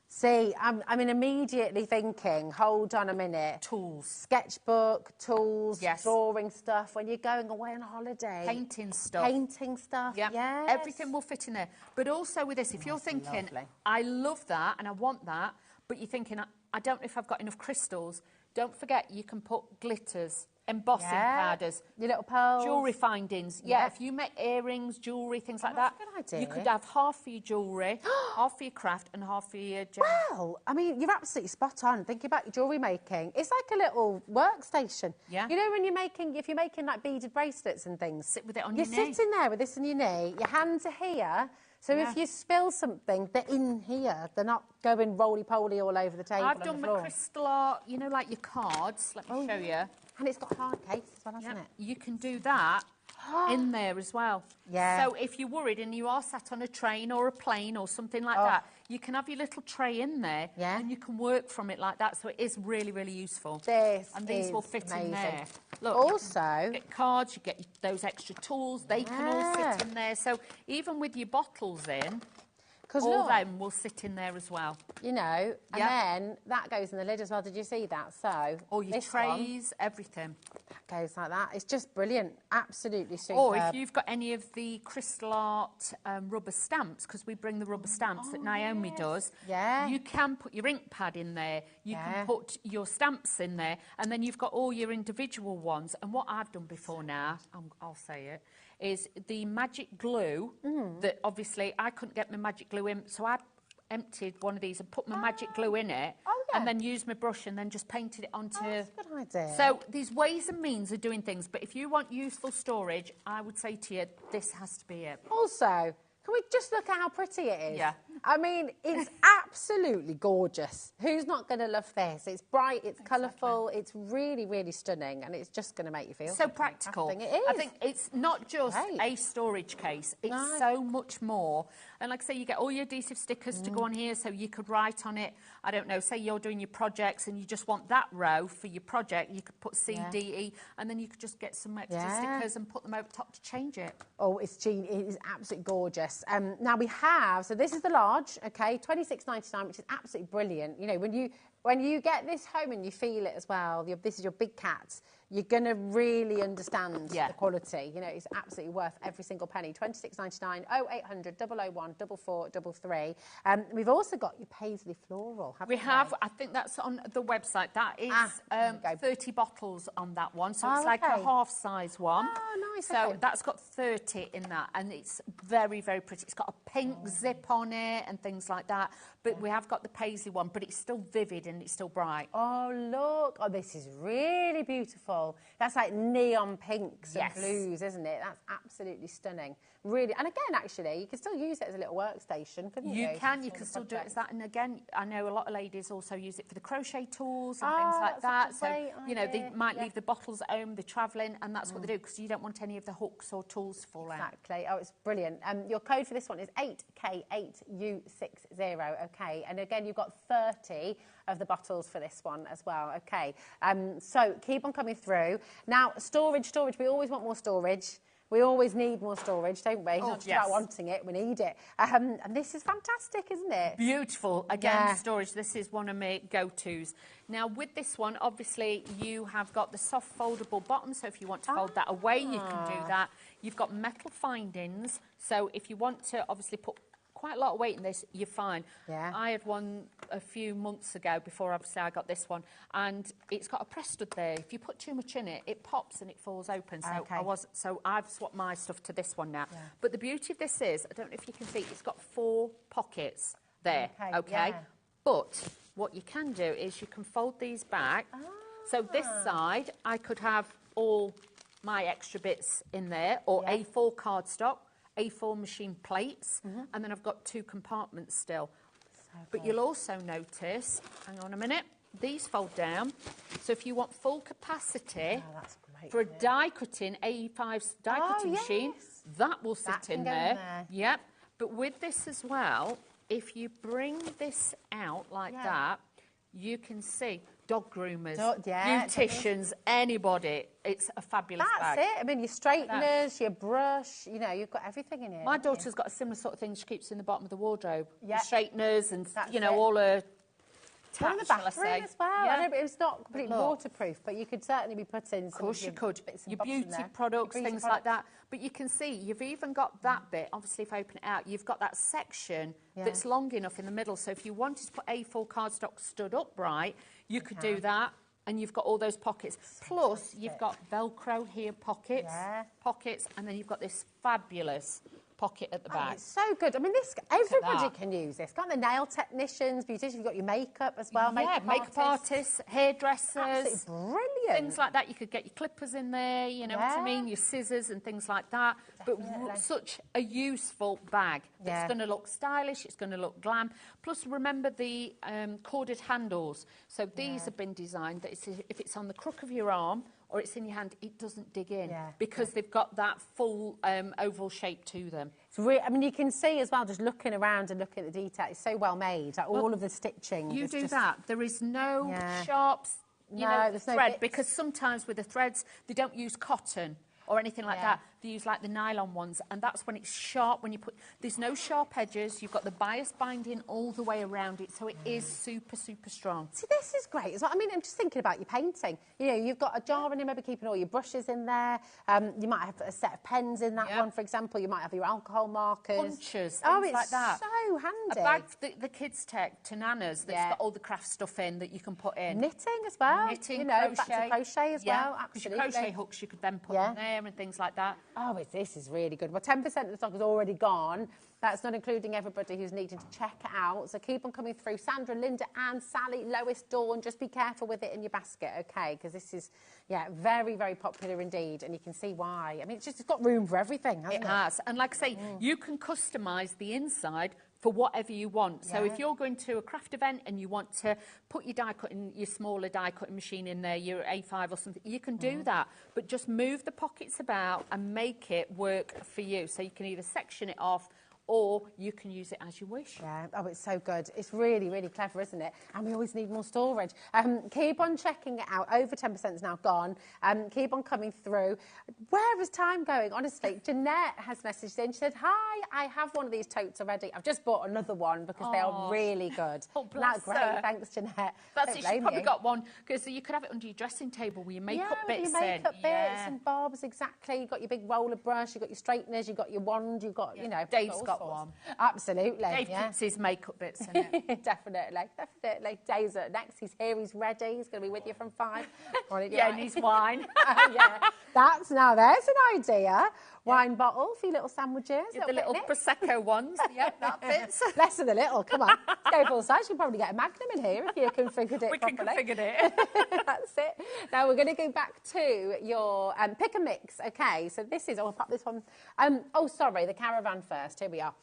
See, I'm immediately thinking, hold on a minute. Tools. Sketchbook, tools, drawing stuff, when you're going away on a holiday. Painting stuff. Painting stuff, yes. Everything will fit in there. But also with this, if you're thinking, I love that and I want that, but you're thinking, I don't know if I've got enough crystals, don't forget you can put glitters, embossing powders, your little pearls, jewellery findings. Yeah, if you make earrings, jewellery, things like that, that's a good idea. you could have half for your jewellery, half for your craft, and half for your gem. Well, I mean, you're absolutely spot on. Thinking about your jewellery making, it's like a little workstation. Yeah. You know, when you're making, if you're making like beaded bracelets and things, sit with it on your knee. You're sitting there with this on your knee. Your hands are here. So if you spill something, they're in here. They're not going roly-poly all over the table. I've done my crystal art, you know, like your cards. Let me show you. And it's got a hard case as well, hasn't it? You can do that in there as well. Yeah. So if you're worried and you are sat on a train or a plane or something like that, you can have your little tray in there and you can work from it like that. So it is really, really useful. And these will fit in there. Look, also, you get cards, you get those extra tools, they can all sit in there. So even with your bottles in, all them will sit in there as well. You know, and then that goes in the lid as well. Did you see that? So all your trays, everything. That goes like that. It's just brilliant. Absolutely superb. Or if you've got any of the crystal art rubber stamps, because we bring the rubber stamps that Naomi does, you can put your ink pad in there. You can put your stamps in there, and then you've got all your individual ones. And what I've done before now, I'll say it, is the magic glue that obviously I couldn't get my magic glue in, so I emptied one of these and put my magic glue in it and then used my brush and then just painted it onto... that's a good idea. So there's ways and means of doing things, but if you want useful storage, I would say to you, this has to be it. Also, can we just look at how pretty it is? Yeah. I mean, it's absolutely gorgeous. Who's not going to love this? It's bright, it's colourful, it's really, really stunning, and it's just going to make you feel so practical. It is. I think it's not just a storage case. It's so much more. And like I say, you get all your adhesive stickers to go on here, so you could write on it. I don't know, say you're doing your projects and you just want that row for your project, you could put C, D, E, and then you could just get some extra stickers and put them over top to change it. Oh, it is absolutely gorgeous. Now we have, so this is the large, okay, $26.99, which is absolutely brilliant. You know, when you when you get this home and you feel it as well, this is your big cat, you're going to really understand the quality. You know, it's absolutely worth every single penny. £26.99, 0800 001 4433. We've also got your paisley floral, haven't we? We have. I think that's on the website. That is 30 bottles on that one. So it's like a half-size one. Oh, nice. So that's got 30 in that, and it's very, very pretty. It's got a pink zip on it and things like that. But we have got the paisley one, but it's still vivid and it's still bright. Oh, look. Oh, this is really beautiful. That's like neon pinks and blues, isn't it? That's absolutely stunning. Really. And again, actually, you can still use it as a little workstation, couldn't you? You can still do it as that. And again, I know a lot of ladies also use it for the crochet tools and things like that. So, you know, they might leave the bottles at home, they're travelling, and that's what they do, because you don't want any of the hooks or tools to fall out. Exactly. Oh, it's brilliant. Your code for this one is 8K8U60, okay? And again, you've got 30 of the bottles for this one as well, okay? So keep on coming through. Now, storage, we always want more storage. We always need more storage, don't we? Not just about wanting it, we need it. And this is fantastic, isn't it? Beautiful. Again, storage, this is one of my go-tos. Now, with this one, obviously, you have got the soft foldable bottom, so if you want to fold that away, you can do that. You've got metal findings, so if you want to obviously put quite a lot of weight in this, you're fine. Yeah. I had one a few months ago before obviously I got this one, and it's got a press stud there. If you put too much in it, it pops and it falls open. So I've swapped my stuff to this one now. Yeah. But the beauty of this is, I don't know if you can see, it's got 4 pockets there. Okay. But what you can do is you can fold these back. So this side, I could have all my extra bits in there, or A4 cardstock, A4 machine plates, and then I've got 2 compartments still. But you'll also notice, hang on a minute, these fold down. So if you want full capacity for a die cutting, A5 die cutting machine, that will sit in there. Yep. But with this as well, if you bring this out like that, you can see dog groomers, beauticians, anybody. It's a fabulous bag. That's it. I mean, your straighteners, your brush, you know, you've got everything in here. My daughter's got a similar sort of thing she keeps in the bottom of the wardrobe. The straighteners and, you know, all her One in the bathroom as well. I know, but it's not completely waterproof, but you could certainly be putting some of your beauty products, things like that. But you can see you've even got that bit. Obviously, if I open it out, you've got that section that's long enough in the middle. So if you wanted to put A4 cardstock stood upright, you could do that. And you've got all those pockets. Plus, you've got Velcro here, pockets, and then you've got this fabulous pocket at the back. It's so good. I mean, everybody can use this. Can't the nail technicians, beauticians, you've got your makeup as well. Makeup artists, hairdressers. Absolutely brilliant. Things like that. You could get your clippers in there, you know what I mean, your scissors and things like that. Definitely. But such a useful bag. It's going to look stylish, it's going to look glam. Plus, remember the corded handles. So these have been designed that if it's on the crook of your arm or it's in your hand, it doesn't dig in because they've got that full oval shape to them. It's I mean, you can see as well, just looking around and looking at the detail, it's so well made. Like all of the stitching. You do that. There is no sharps, you know, there's thread, no because sometimes with the threads, they don't use cotton or anything like that. They use like the nylon ones, and that's when it's sharp. When you put, there's no sharp edges. You've got the bias binding all the way around it, so it is super, super strong. See, this is great as well. I mean, I'm just thinking about your painting. You know, you've got a jar in there, maybe keeping all your brushes in there. You might have a set of pens in that one, for example. You might have your alcohol markers. Punches, things like that. So handy. A bag the kids take to Nana's that's got all the craft stuff in that you can put in. Knitting as well. Knitting, you know, crochet. back to crochet as well, absolutely. Your crochet hooks you could then put in there and things like that. Oh, this is really good. Well, 10% of the stock is already gone. That's not including everybody who's needing to check it out. So keep on coming through. Sandra, Linda, Anne, Sally, Lois, Dawn. Just be careful with it in your basket, okay? Because this is, very, very popular indeed. And you can see why. I mean, it's got room for everything, hasn't it? It has. And like I say, you can customise the inside for whatever you want. So if you're going to a craft event and you want to put your your smaller die cutting machine in there, your A5 or something, you can do that. But just move the pockets about and make it work for you. So you can either section it off or you can use it as you wish. Yeah, oh, it's so good. It's really, really clever, isn't it? And we always need more storage. Keep on checking it out. Over 10% is now gone. Keep on coming through. Where is time going? Honestly, Jeanette has messaged in. She said, hi, I have one of these totes already. I've just bought another one because they are really good. Oh, bless That's great. her. Thanks, Jeanette. That's it. She's probably got one, because you could have it under your dressing table with your makeup bits your makeup in. bits and bobs, exactly. You've got your big roller brush, you've got your straighteners, you've got your wand, you've got, you know. Dave's got one. Absolutely. Dave puts his makeup bits in it. Definitely. Dave's up next. He's here, he's ready. He's going to be with you from 5. Yeah, and his wine. Yeah. There's an idea. Wine bottle for your little sandwiches. The little Prosecco ones. Yeah, that fits. Less than a little. Come on. Go full size. You can probably get a Magnum in here if you configured it properly. We can configure it. That's it. Now we're going to go back to your pick a mix. Okay, so this is, I'll pop this one. Oh, sorry, the Caravan first. Here we are.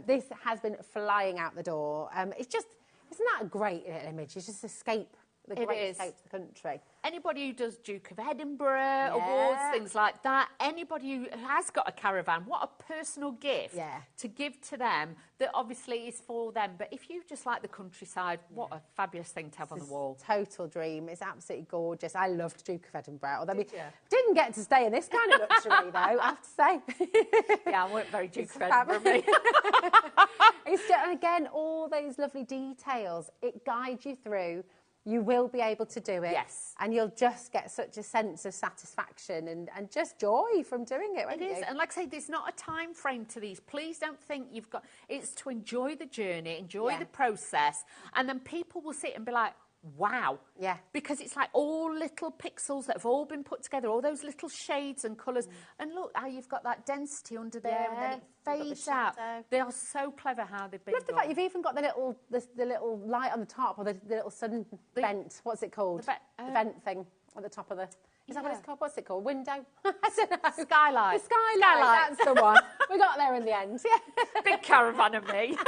This has been flying out the door. It's just, isn't that a great little image? It's just escape. The great escape to the country. Anybody who does Duke of Edinburgh awards, things like that, anybody who has got a caravan, what a personal gift to give to them that obviously is for them. But if you just like the countryside, what a fabulous thing to have on the wall. Total dream. It's absolutely gorgeous. I loved Duke of Edinburgh, although we didn't get to stay in this kind of luxury, though, I have to say. Yeah, I weren't very Duke of Edinburgh, me. It's just, and again, all those lovely details, it guides you through. You will be able to do it. Yes. And you'll just get such a sense of satisfaction and just joy from doing it, won't you? It is. And like I say, there's not a time frame to these. Please don't think you've got... It's to enjoy the journey, enjoy the process, and then people will sit and be like, wow. Yeah. Because it's like all little pixels that have all been put together, all those little shades and colours. And look how you've got that density under there and then it fades out. They are so clever how they've been I love the fact you've even got the little light on the top, or the little sun vent. What's it called? The vent thing at the top of the... Is that what it's called? What's it called? Window? I don't know. Skylight. The skylight. That's the one. We got there in the end. Yeah. Big Caravan of me.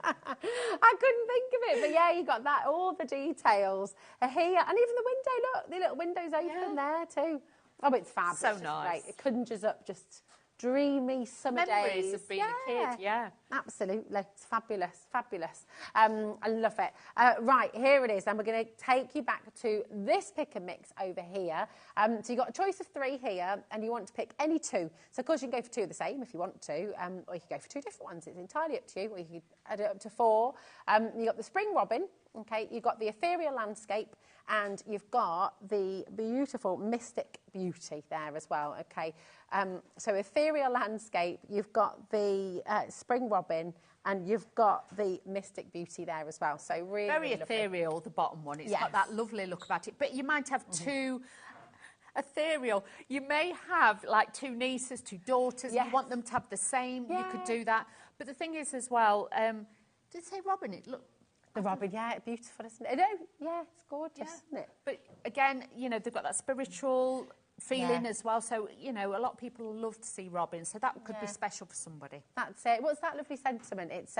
I couldn't think of it, but yeah, you got that. All the details are here, and even the window. Look, the little window's open there too. Oh, it's fab. So it's nice. Great. It conjures up just dreamy summer memories days of being a kid. Yeah, absolutely. It's fabulous, fabulous. I love it. Right, here it is, and we're going to take you back to this pick and mix over here. So you've got a choice of 3 here, and you want to pick any 2. So of course you can go for 2 of the same if you want to, or you can go for 2 different ones. It's entirely up to you. Or you can add it up to 4. You've got the Spring Robin. Okay, you've got the Ethereal Landscape, and you've got the beautiful Mystic Beauty there as well. Okay, so Ethereal Landscape, you've got the Spring Robin, and you've got the Mystic Beauty there as well. So really, very really ethereal, the bottom one. It's got that lovely look about it. But you might have 2 ethereal. You may have like 2 nieces, 2 daughters. You want them to have the same. You could do that. But the thing is as well, did it say Robin? It looked. The Robin, beautiful, isn't it? Yeah, it's gorgeous, isn't it? But again, you know, they've got that spiritual feeling as well. So, you know, a lot of people love to see robins. So that could be special for somebody. That's it. What's that lovely sentiment? It's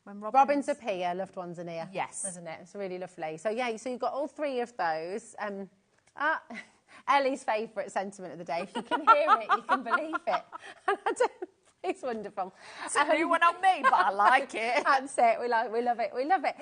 when robins appear, loved ones are near. Yes. Isn't it? It's really lovely. So, yeah, so you've got all 3 of those. Ellie's favourite sentiment of the day. If you can hear it, you can believe it. It's wonderful. It's a new one on me, but I like it. That's it. We love it. We love it.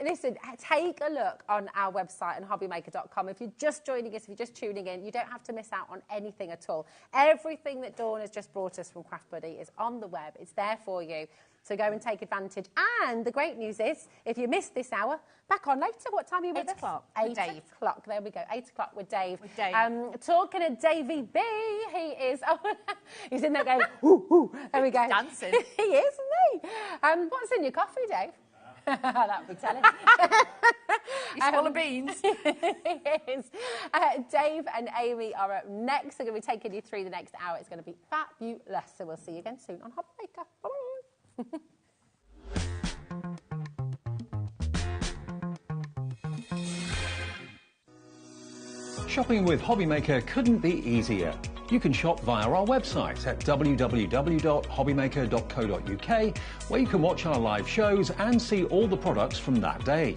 Listen, take a look on our website on hobbymaker.com. If you're just joining us, if you're just tuning in, you don't have to miss out on anything at all. Everything that Dawn has just brought us from Craft Buddy is on the web. It's there for you. So go and take advantage. And the great news is, if you missed this hour, back on later. What time are you with us? 8 o'clock. 8 o'clock. There we go. 8 o'clock with Dave. Talking to Davey B, he is... Oh, he's in there going, ooh, ooh. There we go. Dancing. He is, isn't he? What's in your coffee, Dave? That would be telling. He's full of beans. He is. Dave and Amy are up next. They're going to be taking you through the next hour. It's going to be fabulous. So we'll see you again soon on HobbyMaker. Bye. Shopping with HobbyMaker couldn't be easier. You can shop via our website at www.hobbymaker.co.uk, where you can watch our live shows and see all the products from that day.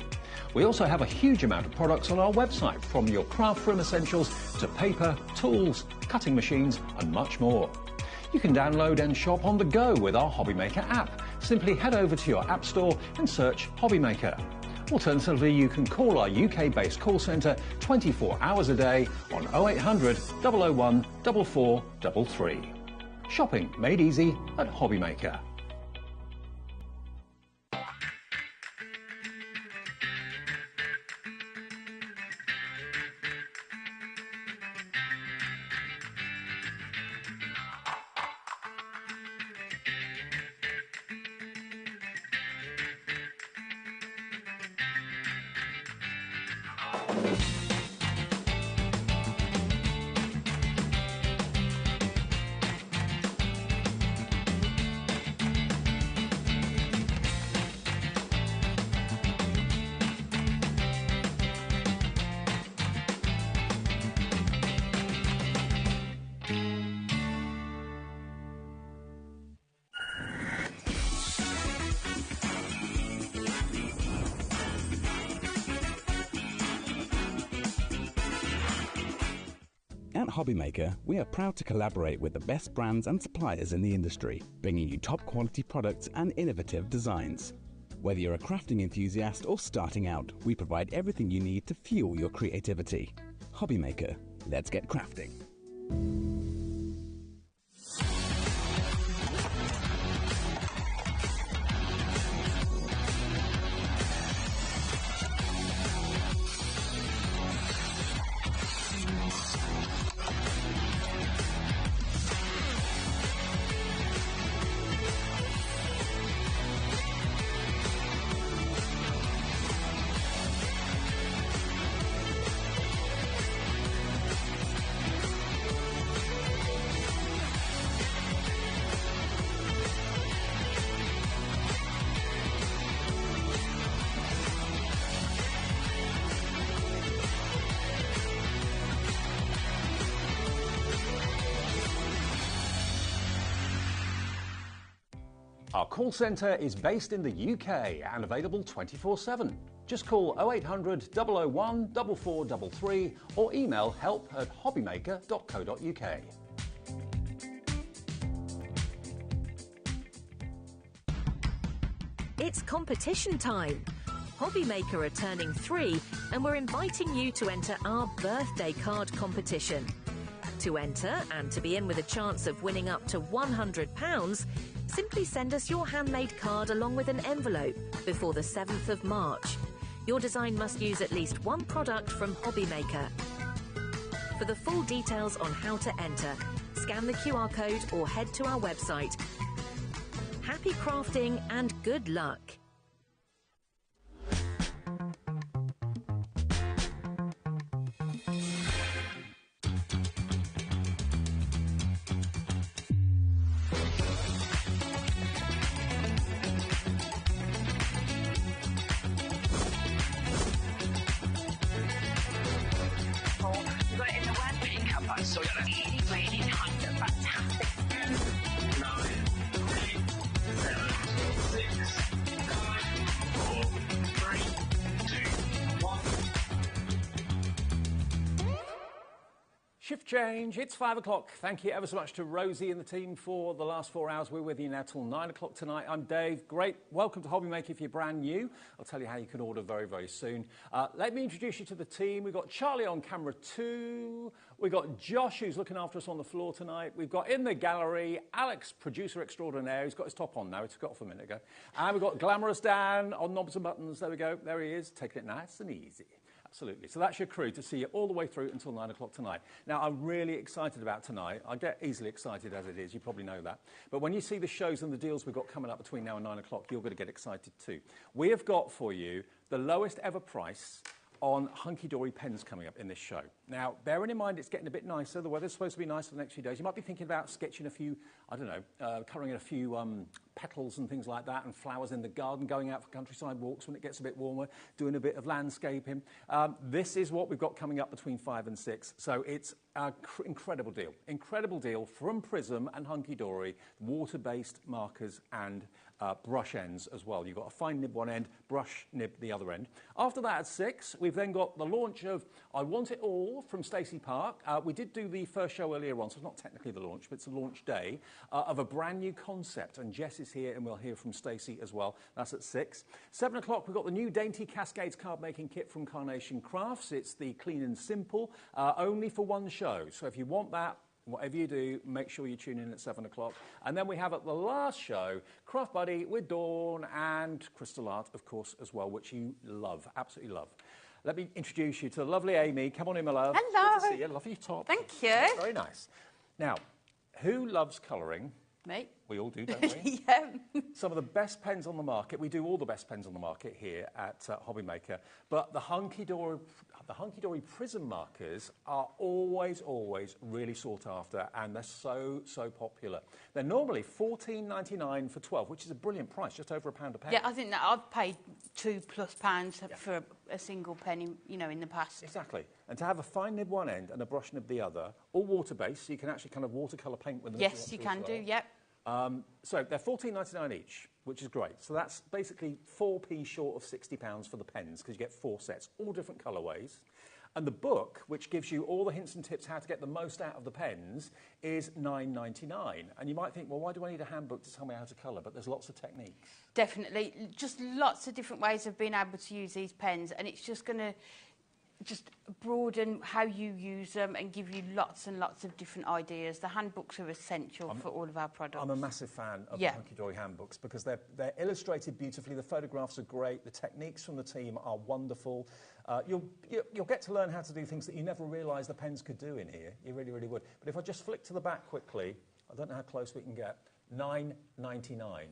We also have a huge amount of products on our website, from your craft room essentials to paper, tools, cutting machines and much more. You can download and shop on the go with our HobbyMaker app. Simply head over to your app store and search HobbyMaker. Alternatively, you can call our UK-based call centre 24 hours a day on 0800 001 4433. Shopping made easy at HobbyMaker. At HobbyMaker, we are proud to collaborate with the best brands and suppliers in the industry, bringing you top quality products and innovative designs. Whether you're a crafting enthusiast or starting out, we provide everything you need to fuel your creativity. HobbyMaker, let's get crafting. Our call centre is based in the UK and available 24/7. Just call 0800 001 4433 or email help@hobbymaker.co.uk. It's competition time. HobbyMaker are turning 3 and we're inviting you to enter our birthday card competition. To enter and to be in with a chance of winning up to £100, simply send us your handmade card along with an envelope before the 7th of March. Your design must use at least one product from HobbyMaker. For the full details on how to enter, scan the QR code or head to our website. Happy crafting and good luck. So you're really, really under fantastic. 9, 3, 7, 6, 5, 4, 3, 2, 1. Shift change, it's 5 o'clock. Thank you ever so much to Rosie and the team for the last 4 hours. We're with you now till 9 o'clock tonight. I'm Dave. Great. Welcome to HobbyMaker if you're brand new. I'll tell you how you can order very, very soon. Let me introduce you to the team. We've got Charlie on camera 2. We've got Josh, who's looking after us on the floor tonight. We've got in the gallery, Alex, producer extraordinaire. He's got his top on now. He took it off a minute ago. And we've got Glamorous Dan on knobs and buttons. There we go. There he is, taking it nice and easy. Absolutely. So that's your crew to see you all the way through until 9 o'clock tonight. Now, I'm really excited about tonight. I get easily excited as it is. You probably know that. But when you see the shows and the deals we've got coming up between now and 9 o'clock, you're going to get excited too. We have got for you the lowest ever price on hunky-dory pens coming up in this show. Now, bearing in mind it's getting a bit nicer, the weather's supposed to be nice for the next few days, you might be thinking about sketching a few, I don't know, colouring in a few petals and things like that, and flowers in the garden, going out for countryside walks when it gets a bit warmer, doing a bit of landscaping. This is what we've got coming up between 5 and 6, so it's an incredible deal from Prism and Hunky-Dory, water-based markers and brush ends as well. You've got a fine nib one end, brush nib the other end. After that at 6, we've then got the launch of I Want It All from Stacy Park. We did do the first show earlier on, so it's not technically the launch, but it's a launch day. of a brand new concept. And Jess is here, and we'll hear from Stacey as well. That's at 6. 7 o'clock, we've got the new Dainty Cascades card making kit from Carnation Crafts. It's the clean and simple, only for one show. So if you want that, whatever you do, make sure you tune in at 7 o'clock. And then we have at the last show, Craft Buddy with Dawn and Crystal Art, of course, as well, which you love, absolutely love. Let me introduce you to the lovely Amy. Come on in, my love. Hello. Good to see you. Lovely top. Thank you. Very nice. Now, who loves colouring? Me. We all do, don't we? Yeah. Some of the best pens on the market. We do all the best pens on the market here at HobbyMaker. But the hunky-dory Prism markers are always really sought after, and they're so popular. They're normally $14.99 for 12, which is a brilliant price, just over £1 a pen. Yeah, I think that I've paid £2+ for a single pen, in the past. Exactly. And to have a fine nib one end and a brush nib the other, all water-based, so you can actually kind of watercolour paint with them. Yes, you can do, yep. So they're $14.99 each, which is great. So that's basically 4p short of £60 for the pens, because you get 4 sets, all different colourways. And the book, which gives you all the hints and tips how to get the most out of the pens, is $9.99. And you might think, well, why do I need a handbook to tell me how to colour? But there's lots of techniques. Definitely. Just lots of different ways of being able to use these pens, and it's just going to broaden how you use them and give you lots and lots of different ideas. The handbooks are essential for all of our products. I'm a massive fan of the hunky-dory handbooks because they're illustrated beautifully, the photographs are great, the techniques from the team are wonderful. You'll get to learn how to do things that you never realised the pens could do in here. You really, really would. But if I just flick to the back quickly, I don't know how close we can get, $9.99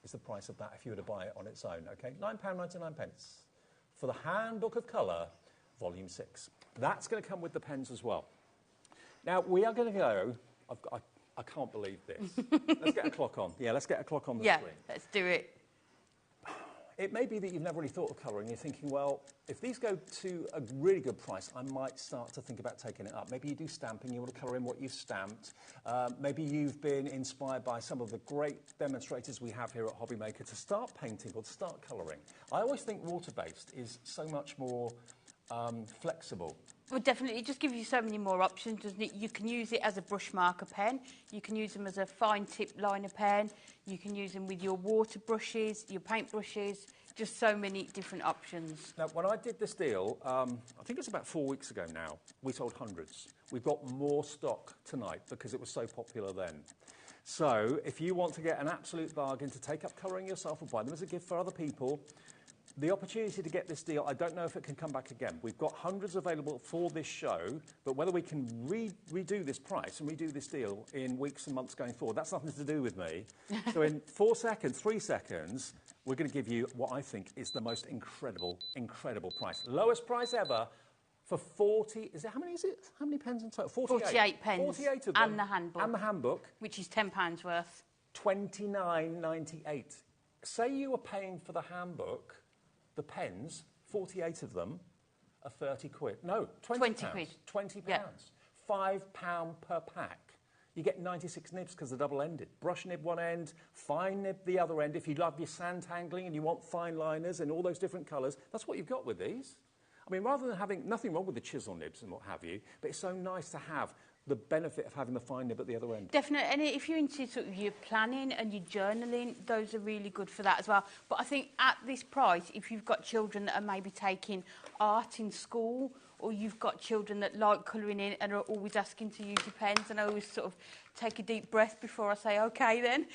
is the price of that if you were to buy it on its own, OK? £9.99 for the Handbook of Colour, Volume 6. That's going to come with the pens as well. Now, we are going to go... I can't believe this. Let's get a clock on. Yeah, let's get a clock on the screen. Yeah, let's do it. It may be that you've never really thought of colouring. You're thinking, well, if these go to a really good price, I might start to think about taking it up. Maybe you do stamping. You want to colour in what you've stamped. Maybe you've been inspired by some of the great demonstrators we have here at HobbyMaker to start painting or to start colouring. I always think water-based is so much more... flexible. Well, definitely, it just gives you so many more options, doesn't it? You can use it as a brush marker pen, you can use them as a fine tip liner pen, you can use them with your water brushes, your paint brushes, just so many different options. Now, when I did this deal, I think it's about 4 weeks ago now, we sold hundreds. We've got more stock tonight because it was so popular then. So, if you want to get an absolute bargain to take up colouring yourself or buy them as a gift for other people, the opportunity to get this deal, I don't know if it can come back again. We've got hundreds available for this show, but whether we can redo this price and redo this deal in weeks and months going forward, that's nothing to do with me. So in 4 seconds, 3 seconds, we're going to give you what I think is the most incredible price. Lowest price ever for 40... How many pens in total? 48 pens. 48 of them. And the handbook. And the handbook. Which is £10 worth. $29.98. Say you were paying for the handbook... The pens, 48 of them, are 30 quid. No, 20 quid. £20. Yeah. £5 per pack. You get 96 nibs because they're double-ended. Brush nib one end, fine nib the other end. If you love your sand tangling and you want fine liners and all those different colours, that's what you've got with these. I mean, rather than having... Nothing wrong with the chisel nibs and what have you, but it's so nice to have the benefit of having the fine nib at the other end. Definitely, and if you're into sort of your planning and your journaling, those are really good for that as well. But I think at this price, if you've got children that are maybe taking art in school, or you've got children that like colouring in and are always asking to use your pens, and I always sort of take a deep breath before I say, OK then,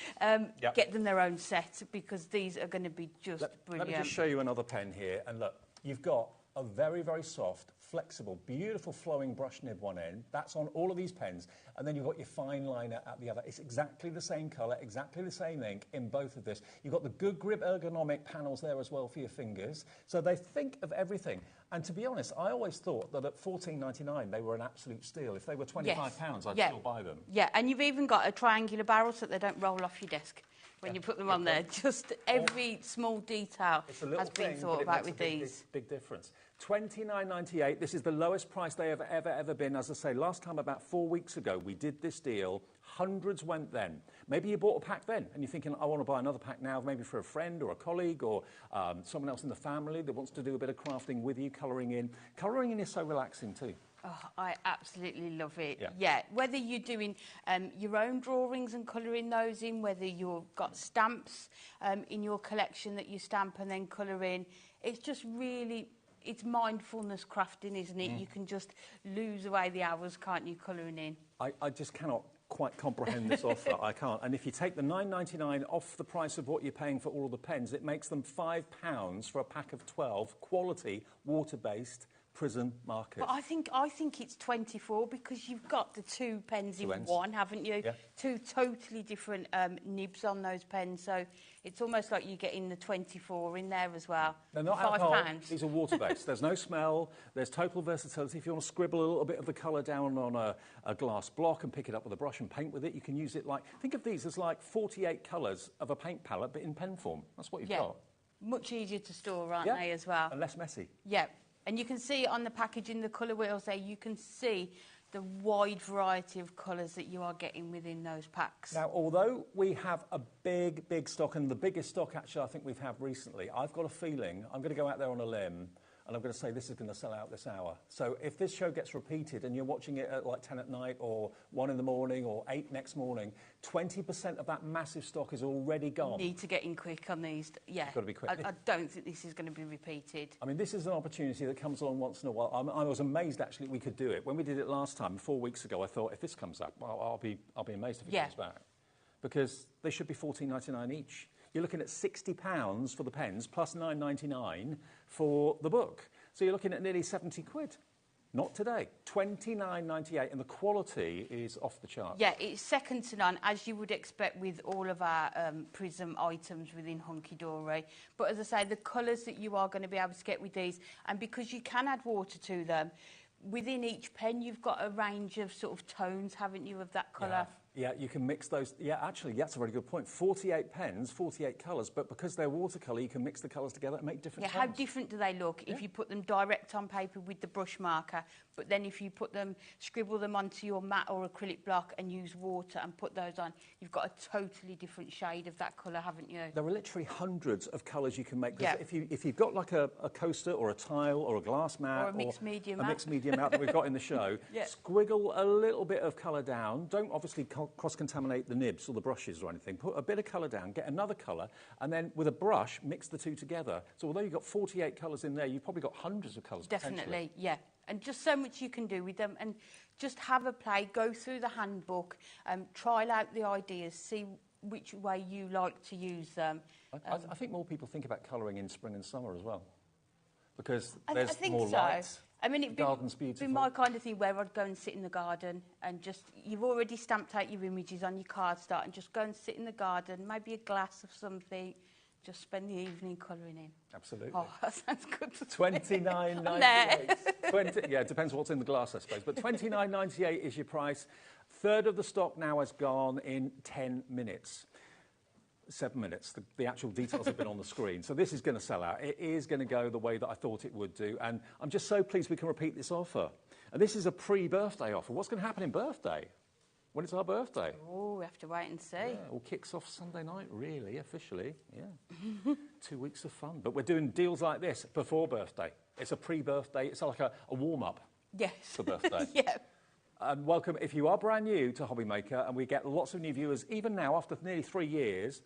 get them their own set, because these are going to be just brilliant. Let me just show you another pen here, and look, you've got a very, very soft, flexible, beautiful flowing brush nib one end. That's on all of these pens. And then you've got your fine liner at the other. It's exactly the same colour, exactly the same ink in both of this. You've got the good grip ergonomic panels there as well for your fingers. So they think of everything. And to be honest, I always thought that at $14.99 they were an absolute steal. If they were £25, I'd still buy them. Yeah, and you've even got a triangular barrel so they don't roll off your desk when you put them on there. Just every small detail has been thought about with these. Big difference. $29.98. This is the lowest price they have ever been. As I say, last time, about 4 weeks ago, we did this deal. Hundreds went then. Maybe you bought a pack then, and you're thinking, I want to buy another pack now, maybe for a friend or a colleague or someone else in the family that wants to do a bit of crafting with you, colouring in. Colouring in is so relaxing too. Oh, I absolutely love it. Yeah. Whether you're doing your own drawings and colouring those in, whether you've got stamps in your collection that you stamp and then colour in, it's just really, it's mindfulness crafting, isn't it? You can just lose away the hours, can't you, colouring in? I just cannot quite comprehend this offer. I can't. And if you take the £9.99 off the price of what you're paying for all of the pens, it makes them £5 for a pack of 12 quality water-based Prism markers. But I think it's 24 because you've got the two pens in one, haven't you? Yeah. Two totally different nibs on those pens, so it's almost like you're getting the 24 in there as well. They're not alcohol. These are water-based. There's no smell. There's total versatility. If you want to scribble a little bit of the colour down on a glass block and pick it up with a brush and paint with it, you can use it like... Think of these as like 48 colours of a paint palette, but in pen form. That's what you've got. Much easier to store, aren't they, as well? And less messy. Yeah. And you can see on the packaging, the colour wheels there, you can see the wide variety of colours that you are getting within those packs. Now, although we have a big stock, and the biggest stock actually I think we've had recently, I've got a feeling, I'm going to go out there on a limb, and I'm going to say this is going to sell out this hour. So if this show gets repeated and you're watching it at like 10 at night or 1 in the morning or 8 next morning, 20% of that massive stock is already gone. You need to get in quick on these. Yeah. You've got to be quick. I don't think this is going to be repeated. I mean, this is an opportunity that comes along once in a while. I was amazed, actually, we could do it. When we did it last time, 4 weeks ago, I thought, if this comes up, well, I'll be amazed if it comes back. Because they should be $14.99 each. You're looking at £60 for the pens, plus $9.99 for the book. So you're looking at nearly 70 quid. Not today. $29.98, and the quality is off the chart. Yeah, it's second to none, as you would expect with all of our Prism items within Hunky Dory. But as I say, the colours that you are going to be able to get with these, and because you can add water to them, within each pen you've got a range of sort of tones, haven't you, of that colour? Yeah, you can mix those. Yeah, actually, that's a very good point. 48 pens, 48 colours, but because they're watercolour, you can mix the colours together and make different tones. How different do they look if you put them direct on paper with the brush marker, but then if you put them, scribble them onto your matte or acrylic block and use water and put those on, you've got a totally different shade of that colour, haven't you? There are literally hundreds of colours you can make. If you've got like a coaster or a tile or a glass mat or a mixed media mat, that we've got in the show, squiggle a little bit of colour down. Don't obviously cross-contaminate the nibs or the brushes or anything. Put a bit of colour down, get another colour, and then with a brush, mix the two together. So although you've got 48 colours in there, you've probably got hundreds of colours. Definitely, yeah. And just so much you can do with them, and just have a play, go through the handbook, trial out the ideas, see which way you like to use them. I think more people think about colouring in spring and summer as well, because I there's think more so. light. I mean, it'd be my kind of thing where I'd go and sit in the garden and just, you've already stamped out your images on your cardstock and just go and sit in the garden, maybe a glass of something, just spend the evening colouring in. Absolutely. Oh, that sounds good to $29.98. Yeah, it depends what's in the glass, I suppose. But $29.98 is your price. Third of the stock now has gone in 10 minutes. 7 minutes. The actual details have been on the screen. So this is going to sell out. It is going to go the way that I thought it would do. And I'm just so pleased we can repeat this offer. And this is a pre-birthday offer. What's going to happen in birthday? When it's our birthday? Oh, we have to wait and see. Yeah, it all kicks off Sunday night, really, officially. Yeah. 2 weeks of fun. But we're doing deals like this before birthday. It's a pre-birthday. It's like a warm-up for birthday. Yeah. And welcome, if you are brand new to HobbyMaker, and we get lots of new viewers, even now, after nearly 3 years,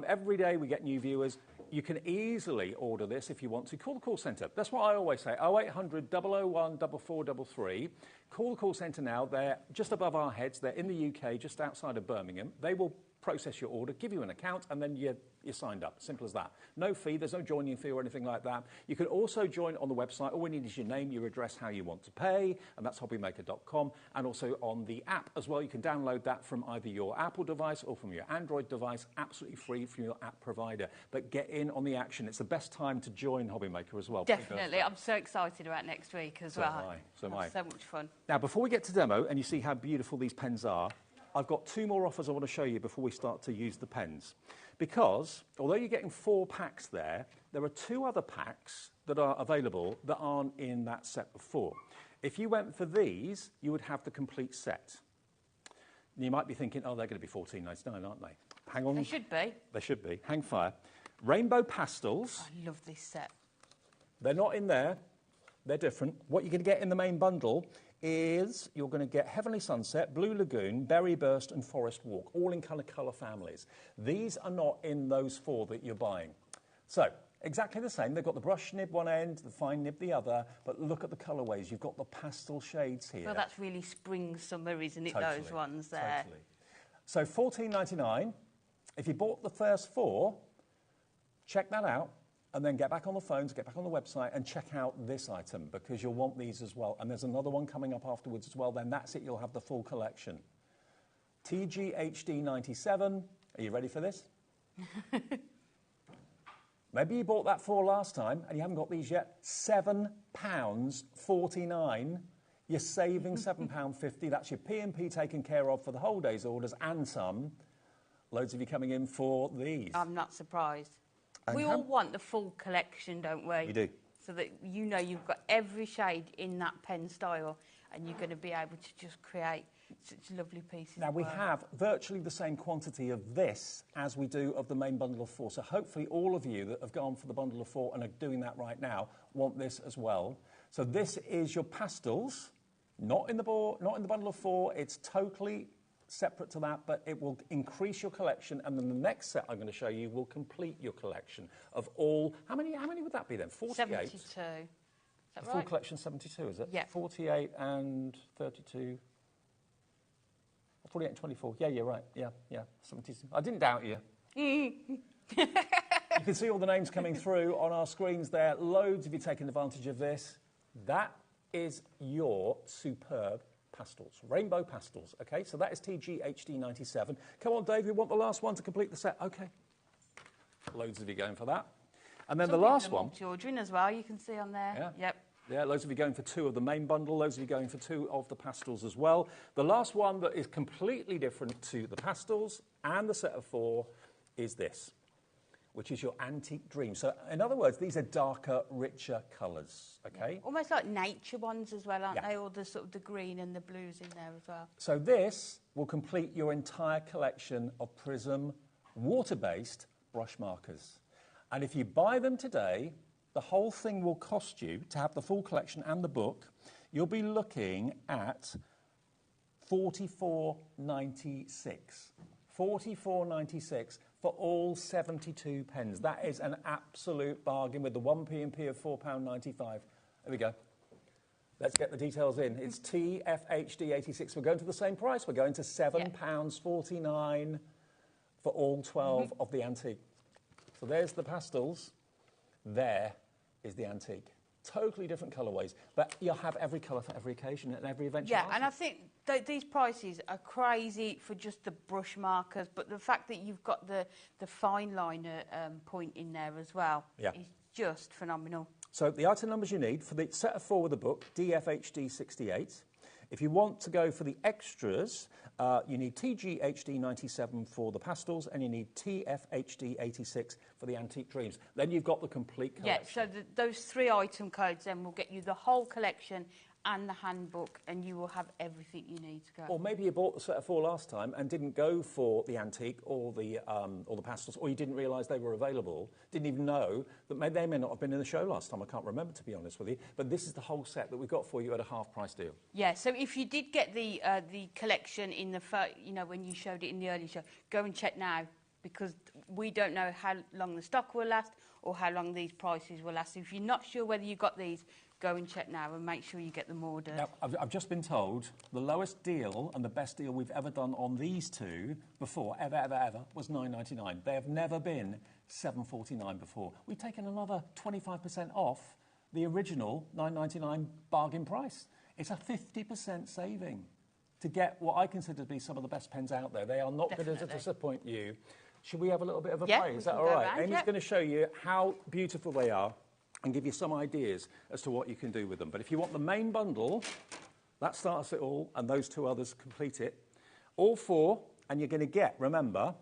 every day we get new viewers. You can easily order this if you want to. Call the call centre. That's what I always say, 0800 001 4433. Call the call centre now. They're just above our heads. They're in the UK, just outside of Birmingham. They will process your order, give you an account, and then you're signed up. Simple as that. No fee. There's no joining fee or anything like that. You can also join on the website. All we need is your name, your address, how you want to pay, and that's hobbymaker.com. And also on the app as well. You can download that from either your Apple device or from your Android device, absolutely free from your app provider. But get in on the action. It's the best time to join HobbyMaker as well. Definitely. I'm so excited about next week as well. So am I. So much fun. Now, before we get to demo and you see how beautiful these pens are, I've got 2 more offers I want to show you before we start to use the pens. Because, although you're getting 4 packs there are 2 other packs that are available that aren't in that set of 4. If you went for these, you would have the complete set. And you might be thinking, oh, they're going to be $14.99, aren't they? Hang on. They should be. They should be. Hang fire. Rainbow pastels. I love this set. They're not in there. They're different. What you're going to get in the main bundle is you're going to get Heavenly Sunset, Blue Lagoon, Berry Burst and Forest Walk, all in kind of colour families. These are not in those 4 that you're buying. So, exactly the same. They've got the brush nib one end, the fine nib the other, but look at the colourways. You've got the pastel shades here. Well, that's really spring, summer, isn't it, Totally, those ones there? Totally. So $14.99. If you bought the first 4, check that out. And then get back on the phones, get back on the website and check out this item because you'll want these as well. And there's another one coming up afterwards as well. Then that's it. You'll have the full collection. TGHD97. Are you ready for this? Maybe you bought that 4 last time and you haven't got these yet. £7.49. You're saving £7.50. That's your P&P taken care of for the whole day's orders and some. Loads of you coming in for these. I'm not surprised. And we all want the full collection, don't we? We do. So that you know you've got every shade in that pen style and you're going to be able to just create such lovely pieces. Now, we have virtually the same quantity of this as we do of the main bundle of 4. So hopefully all of you that have gone for the bundle of 4 and are doing that right now want this as well. So this is your pastels, not in the bundle of 4. It's totally separate to that, but it will increase your collection, and then the next set I'm going to show you will complete your collection of all. How many would that be then? 48? 72. Is that the right? full collection 72, is it? Yeah. 48 and 32. 48 and 24. Yeah, you're right. Yeah, 72. I didn't doubt you. You can see all the names coming through on our screens there. Loads of you taking advantage of this. That is your superb pastels, rainbow pastels. Okay, so that is TGHD97. Come on, Dave, we want the last one to complete the set. Okay. Loads of you going for that. And then the last one. Children as well, you can see on there. Yeah. Yep. Yeah, loads of you going for 2 of the main bundle, loads of you going for 2 of the pastels as well. The last one that is completely different to the pastels and the set of 4 is this, which is your Antique Dream. So, in other words, these are darker, richer colours, okay? Yeah. Almost like nature ones as well, aren't Yeah. they? All the sort of the green and the blues in there as well. So this will complete your entire collection of Prism water-based brush markers. And if you buy them today, the whole thing will cost you, to have the full collection and the book, you'll be looking at $44.96. $44.96 for all 72 pens. That is an absolute bargain with the 1 P&P of £4.95. There we go. Let's get the details in. It's TFHD86. We're going to the same price. We're going to £7.49 for all 12 of the antique. So there's the pastels. There is the antique. Totally different colourways, but you'll have every colour for every occasion and every event. Yeah, and I think these prices are crazy for just the brush markers, but the fact that you've got the fine liner point in there as well is just phenomenal. So the item numbers you need for the set of 4 with the book, DFHD68. If you want to go for the extras, you need TGHD97 for the pastels, and you need TFHD86 for the Antique Dreams. Then you've got the complete collection. Yeah, so those 3 item codes then will get you the whole collection and the handbook, and you will have everything you need to go. Or maybe you bought the set of 4 last time and didn't go for the antique or the pastels, or you didn't realise they were available, didn't even know that they may not have been in the show last time. I can't remember, to be honest with you. But this is the whole set that we've got for you at a half-price deal. Yeah, so if you did get the collection in the when you showed it in the early show, go and check now, because we don't know how long the stock will last or how long these prices will last. So if you're not sure whether you got these, go and check now and make sure you get them ordered. Now, I've just been told the lowest deal and the best deal we've ever done on these 2 before, ever, was $9.99. They have never been $7.49 before. We've taken another 25% off the original $9.99 bargain price. It's a 50% saving to get what I consider to be some of the best pens out there. They are not going to disappoint you. Should we have a little bit of a play? Is that all right? Amy's going to show you how beautiful they are and give you some ideas as to what you can do with them. But if you want the main bundle, that starts it all, and those 2 others complete it. All 4, and you're going to get, remember,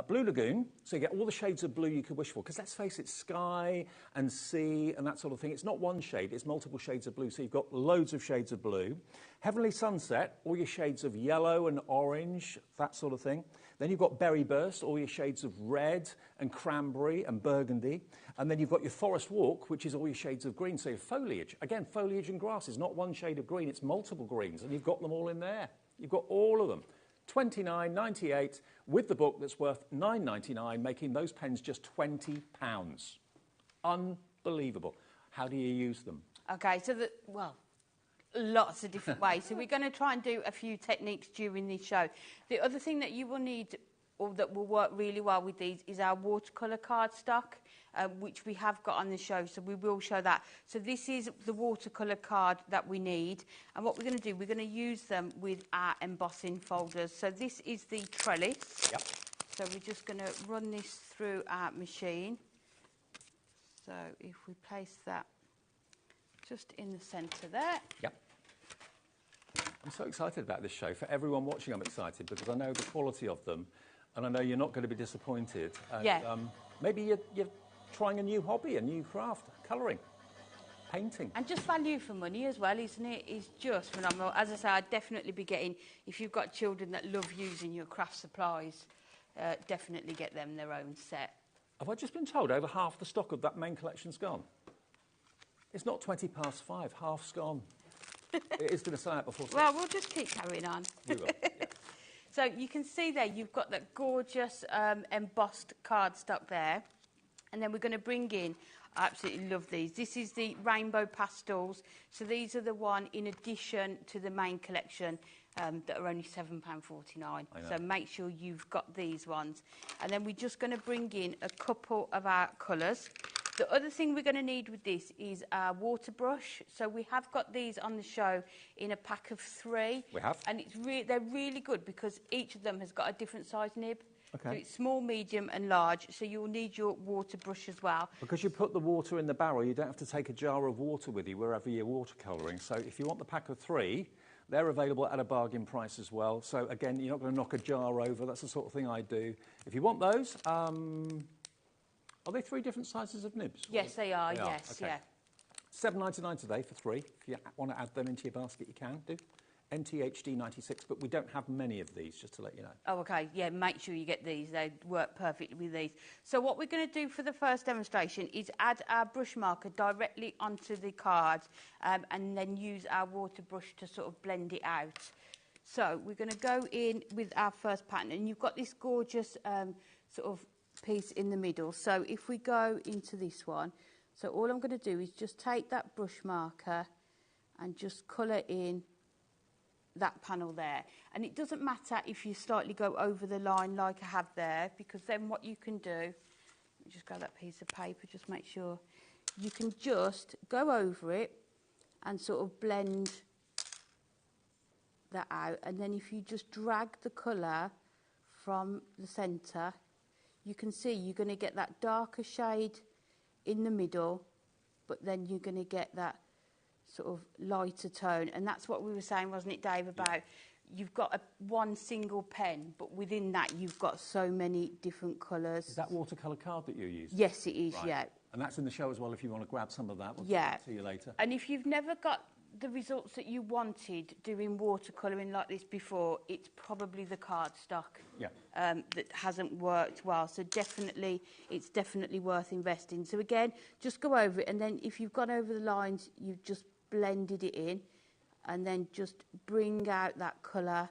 Blue Lagoon, so you get all the shades of blue you could wish for, because let's face it, sky and sea and that sort of thing, it's not one shade, it's multiple shades of blue, so you've got loads of shades of blue. Heavenly Sunset, all your shades of yellow and orange, that sort of thing. Then you've got Berry Burst, all your shades of red and cranberry and burgundy. And then you've got your Forest Walk, which is all your shades of green, so your foliage. Again, foliage and grass is not one shade of green, it's multiple greens, and you've got them all in there. You've got all of them. $29.98 with the book that's worth $9.99, making those pens just £20. Unbelievable. How do you use them? Okay, so well, lots of different ways. So we're going to try and do a few techniques during this show. The other thing that you will need, or that will work really well with these, is our watercolour cardstock, which we have got on the show, so we will show that. So this is the watercolour card that we need, and what we're going to do, we're going to use them with our embossing folders. So this is the trellis. Yep. So we're just going to run this through our machine. So if we place that just in the centre there. Yep. I'm so excited about this show. For everyone watching, I'm excited because I know the quality of them, and I know you're not going to be disappointed. And, yeah. Maybe you're trying a new hobby, a new craft, colouring, painting. And just value for money as well, isn't it? It's just phenomenal. As I say, I'd definitely be getting, if you've got children that love using your craft supplies, definitely get them their own set. Have I just been told over half the stock of that main collection's gone? It's not 5:20, half's gone. It is going to sell out before 6. Well, we'll just keep carrying on. We will, yeah. So you can see there, you've got that gorgeous embossed cardstock there. And then we're going to bring in, I absolutely love these. This is the rainbow pastels. So these are the one in addition to the main collection that are only £7.49. So make sure you've got these ones. And then we're just going to bring in a couple of our colours. The other thing we're going to need with this is our water brush. So we have got these on the show in a pack of 3. We have. And they're really good because each of them has got a different size nib. Okay. So it's small, medium and large, so you'll need your water brush as well. Because you put the water in the barrel, you don't have to take a jar of water with you wherever you're watercolouring. So if you want the pack of 3, they're available at a bargain price as well. So again, you're not going to knock a jar over. That's the sort of thing I do. If you want those, are they 3 different sizes of nibs? Yes, they are, yes, okay. yeah. $7.99 today for 3. If you want to add them into your basket, you can do. NTHD 96, but we don't have many of these, just to let you know. Oh, OK, yeah, make sure you get these. They work perfectly with these. So what we're going to do for the first demonstration is add our brush marker directly onto the cards and then use our water brush to sort of blend it out. So we're going to go in with our first pattern, and you've got this gorgeous sort of piece in the middle. So if we go into this one, so all I'm going to do is just take that brush marker and just colour in that panel there. And it doesn't matter if you slightly go over the line like I have there, because then what you can do, just grab that piece of paper, just make sure, you can just go over it and sort of blend that out. And then if you just drag the colour from the centre, you can see you're going to get that darker shade in the middle, but then you're going to get that sort of lighter tone. And that's what we were saying, wasn't it, Dave, about you've got one single pen, but within that you've got so many different colours. Is that watercolour card that you're using? Yes, it is, right. yeah. And that's in the show as well if you want to grab some of that. We'll see you later. And if you've never got the results that you wanted doing watercolouring like this before, it's probably the cardstock that hasn't worked well. So definitely, it's definitely worth investing. So again, just go over it, and then if you've gone over the lines, you've just blended it in, and then just bring out that colour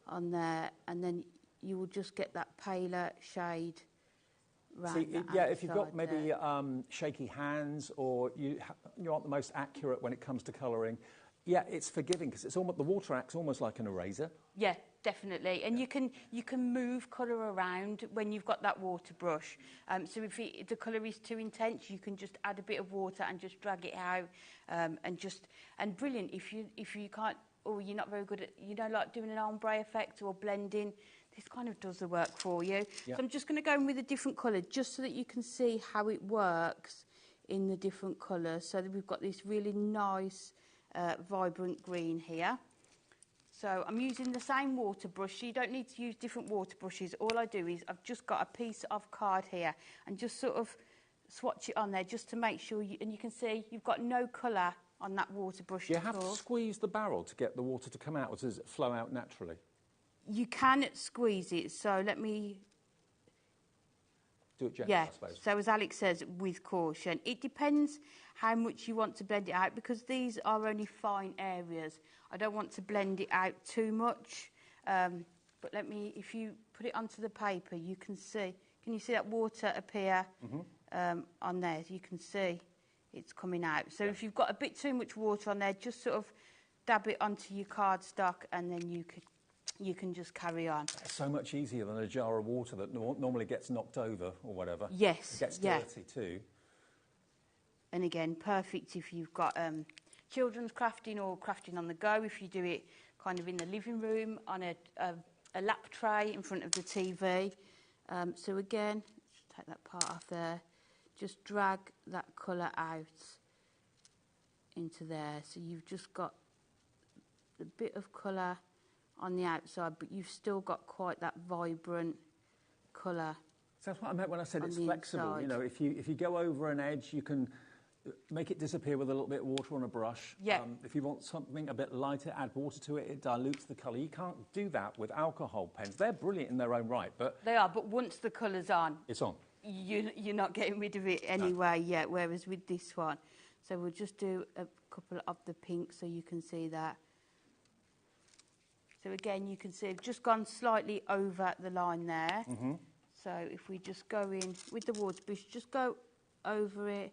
on there, and then you will just get that paler shade. If you've got maybe shaky hands, or you aren't the most accurate when it comes to colouring, it's forgiving because it's almost, the water acts almost like an eraser. Yeah, definitely. And you can move colour around when you've got that water brush. So if the colour is too intense, you can just add a bit of water and just drag it out, and brilliant if you can't, or you're not very good at, you don't like doing an ombre effect or blending. This kind of does the work for you. So I'm just going to go in with a different colour just so that you can see how it works in the different colours. So that we've got this really nice, vibrant green here. So I'm using the same water brush. You don't need to use different water brushes. All I do is I've just got a piece of card here and just sort of swatch it on there just to make sure and you can see you've got no colour on that water brush Do you at have all. to squeeze the barrel to get the water to come out, or does it flow out naturally? You can squeeze it, so let me... Do it gently, I suppose. So as Alex says, with caution. It depends how much you want to blend it out, because these are only fine areas. I don't want to blend it out too much. But if you put it onto the paper, you can see... Can you see that water appear on there? You can see it's coming out. So if you've got a bit too much water on there, just sort of dab it onto your cardstock, and then you can just carry on. It's so much easier than a jar of water that normally gets knocked over or whatever. Yes. It gets dirty too. And again, perfect if you've got children's crafting or crafting on the go, if you do it kind of in the living room on a lap tray in front of the TV. So again, just take that part off there. Just drag that colour out into there. So you've just got a bit of colour on the outside, but you've still got quite that vibrant colour. So that's what I meant when I said on it's the flexible. inside. You know, if you go over an edge, you can make it disappear with a little bit of water on a brush. Yeah. If you want something a bit lighter, add water to it. It dilutes the colour. You can't do that with alcohol pens. They're brilliant in their own right, but They are, but once the colour's on, it's on. you're not getting rid of it anyway yet, whereas with this one. So we'll just do a couple of the pink so you can see that. So again, you can see I've just gone slightly over the line there. So if we just go in with the water brush, just go over it,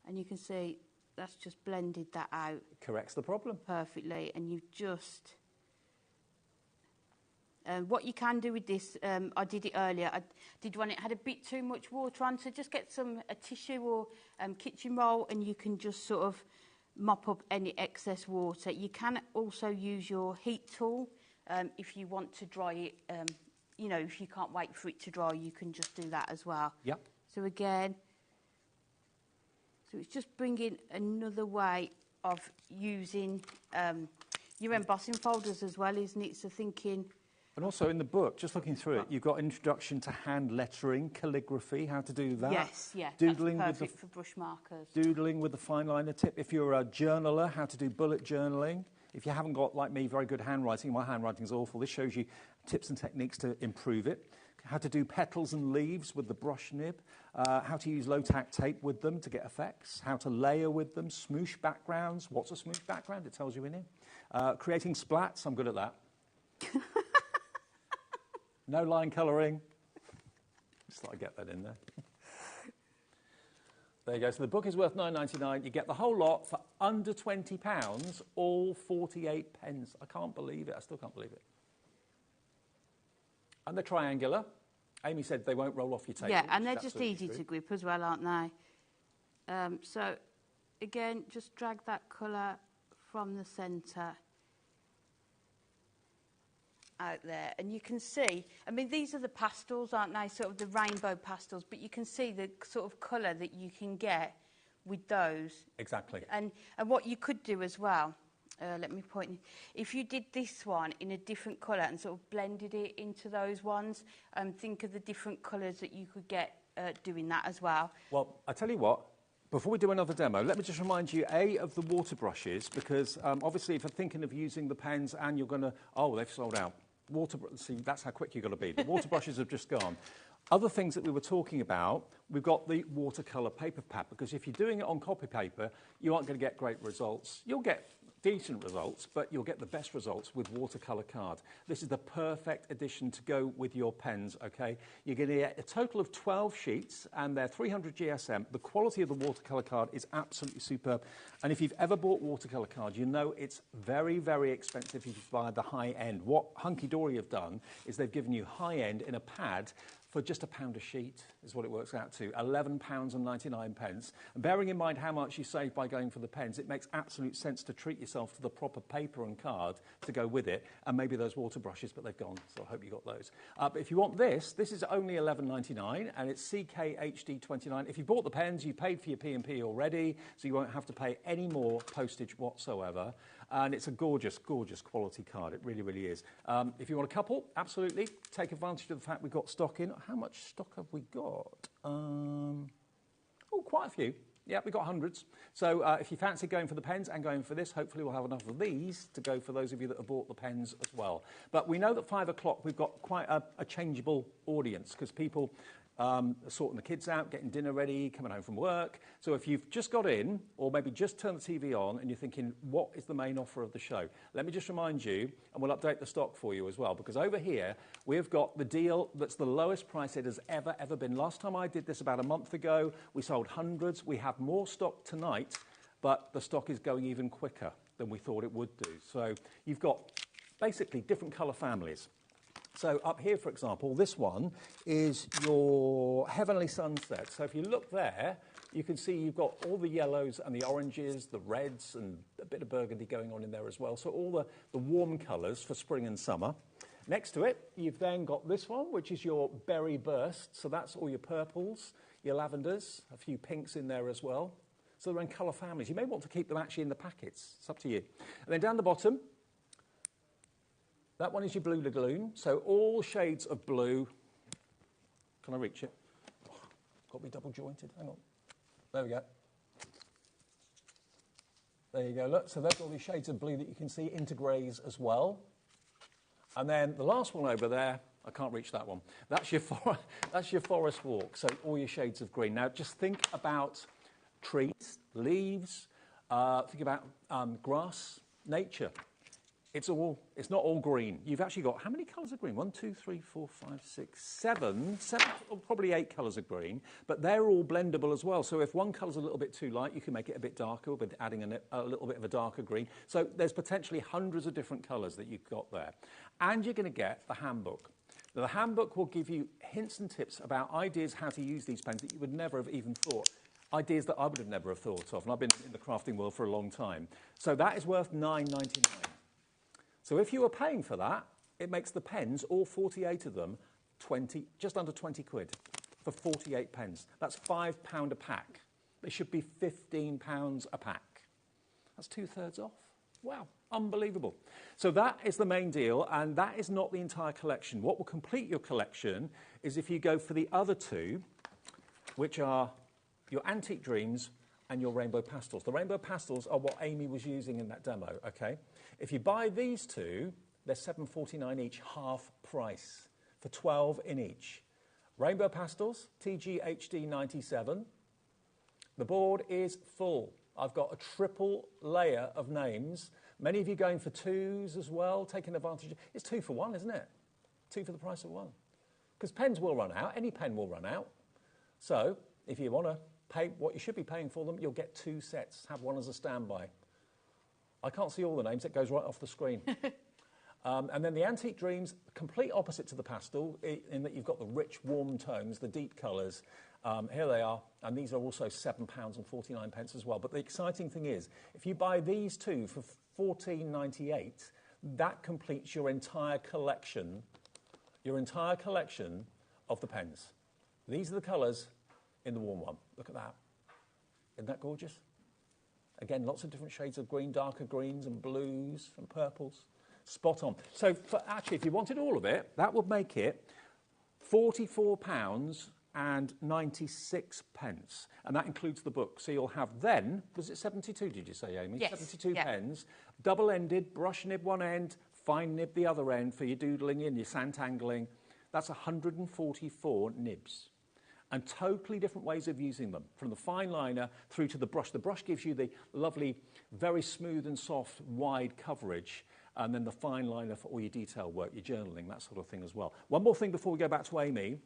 and you can see that's just blended that out. It corrects the problem. Perfectly, and you've just... what you can do with this, I did it earlier, I did one, it had a bit too much water on, so just get a tissue or kitchen roll, and you can just sort of mop up any excess water. You can also use your heat tool if you want to dry it. You know, if you can't wait for it to dry, you can just do that as well. Yep. So again, so it's just bringing another way of using your embossing folders as well, isn't it? So thinking... And also in the book, just looking through it, you've got introduction to hand lettering, calligraphy, how to do that. Yes, yeah, Doodling that's perfect with for brush markers. Doodling with the fine liner tip. If you're a journaler, how to do bullet journaling. If you haven't got, like me, very good handwriting, my handwriting's awful, this shows you tips and techniques to improve it. How to do petals and leaves with the brush nib. How to use low-tack tape with them to get effects. How to layer with them. Smoosh backgrounds. What's a smoosh background? It tells you in here. Creating splats. I'm good at that. No line colouring. Just thought I'd get that in there. There you go. So the book is worth £9.99. You get the whole lot for under £20, all 48 pence. I can't believe it. I still can't believe it. And they're triangular. Amy said they won't roll off your table. Yeah, and they're just easy to grip as well, aren't they? So, again, just drag that colour from the centre out there. And you can see, I mean, these are the pastels, aren't they? Sort of the rainbow pastels. But you can see the sort of colour that you can get with those. Exactly. And what you could do as well, let me point, if you did this one in a different colour and sort of blended it into those ones, think of the different colours that you could get doing that as well. Well, I tell you what, before we do another demo, let me just remind you, of the water brushes, because obviously if you're thinking of using the pens and you're going to, oh, they've sold out. See, that's how quick you've got to be. The water brushes have just gone. Other things that we were talking about, we've got the watercolour paper pad, because if you're doing it on copy paper, you aren't going to get great results. You'll get decent results, but you'll get the best results with watercolour card. This is the perfect addition to go with your pens, okay? You're going to get a total of 12 sheets, and they're 300 GSM. The quality of the watercolour card is absolutely superb. And if you've ever bought watercolour card, you know it's very, very expensive if you buy the high end. What Hunky Dory have done is they've given you high end in a pad for just £1 a sheet, is what it works out to, £11.99. And bearing in mind how much you save by going for the pens, it makes absolute sense to treat yourself to the proper paper and card to go with it, and maybe those water brushes, but they've gone, so I hope you got those. But if you want this is only £11.99, and it's CKHD29. If you bought the pens, you paid for your P&P already, so you won't have to pay any more postage whatsoever. And it's a gorgeous, gorgeous quality card. It really, really is. If you want a couple, absolutely. Take advantage of the fact we've got stock in. How much stock have we got? Oh, quite a few. Yeah, we've got hundreds. So if you fancy going for the pens and going for this, hopefully we'll have enough of these to go for those of you that have bought the pens as well. But we know that 5 o'clock we've got quite a changeable audience because people are sorting the kids out, getting dinner ready, coming home from work. So if you've just got in or maybe just turned the TV on and you're thinking, what is the main offer of the show? Let me just remind you, and we'll update the stock for you as well, because over here we've got the deal that's the lowest price it has ever been. Last time I did this about a month ago, we sold hundreds. We have more stock tonight, but the stock is going even quicker than we thought it would do. So you've got basically different colour families. So up here, for example, this one is your Heavenly Sunset. So if you look there, you can see you've got all the yellows and the oranges, the reds, and a bit of burgundy going on in there as well. So all the warm colours for spring and summer. Next to it, you've then got this one, which is your Berry Burst. So that's all your purples, your lavenders, a few pinks in there as well. So they're in colour families. You may want to keep them actually in the packets. It's up to you. And then down the bottom, that one is your Blue Lagoon, so all shades of blue. Can I reach it? Oh, got to be double jointed. Hang on. There we go. There you go. Look, so there's all these shades of blue that you can see into greys as well. And then the last one over there, I can't reach that one. That's your forest walk, so all your shades of green. Now just think about trees, leaves, think about grass, nature. It's not all green. You've actually got, how many colours of green? 1, 2, 3, 4, 5, 6, 7, or probably 8 colours of green, but they're all blendable as well. So if one colour's a little bit too light, you can make it a bit darker with adding a little bit of a darker green. So there's potentially hundreds of different colours that you've got there. And you're going to get the handbook. Now, the handbook will give you hints and tips about ideas how to use these pens that you would never have even thought. Ideas that I would have never have thought of, and I've been in the crafting world for a long time. So that is worth £9.99. So if you were paying for that, it makes the pens, all 48 of them, just under 20 quid for 48 pens. That's £5 a pack. They should be £15 a pack. That's 2/3 off. Wow, unbelievable. So that is the main deal, and that is not the entire collection. What will complete your collection is if you go for the other two, which are your Antique Dreams and your Rainbow Pastels. The Rainbow Pastels are what Amy was using in that demo, okay? If you buy these two, they're £7.49 each, half price, for 12 in each. Rainbow Pastels, TGHD 97. The board is full. I've got a triple layer of names. Many of you going for twos as well, taking advantage. It's 2 for 1, isn't it? 2 for the price of 1. Because pens will run out. Any pen will run out. So if you want to pay what you should be paying for them, you'll get 2 sets. Have one as a standby. I can't see all the names. It goes right off the screen. And then the Antique Dreams, complete opposite to the pastel, in that you've got the rich, warm tones, the deep colours. Here they are, and these are also £7.49 as well. But the exciting thing is, if you buy these two for £14.98, that completes your entire collection of the pens. These are the colours in the warm one. Look at that. Isn't that gorgeous? Again, lots of different shades of green, darker greens and blues and purples. Spot on. So actually, if you wanted all of it, that would make it £44.96. And that includes the book. So you'll have then, was it 72, did you say, Amy? Yes. 72 pens, double-ended, brush nib one end, fine nib the other end for your doodling and your santangling. That's 144 nibs. And totally different ways of using them, from the fine liner through to the brush. The brush gives you the lovely, very smooth and soft, wide coverage, and then the fine liner for all your detail work, your journaling, that sort of thing as well. One more thing before we go back to Amy.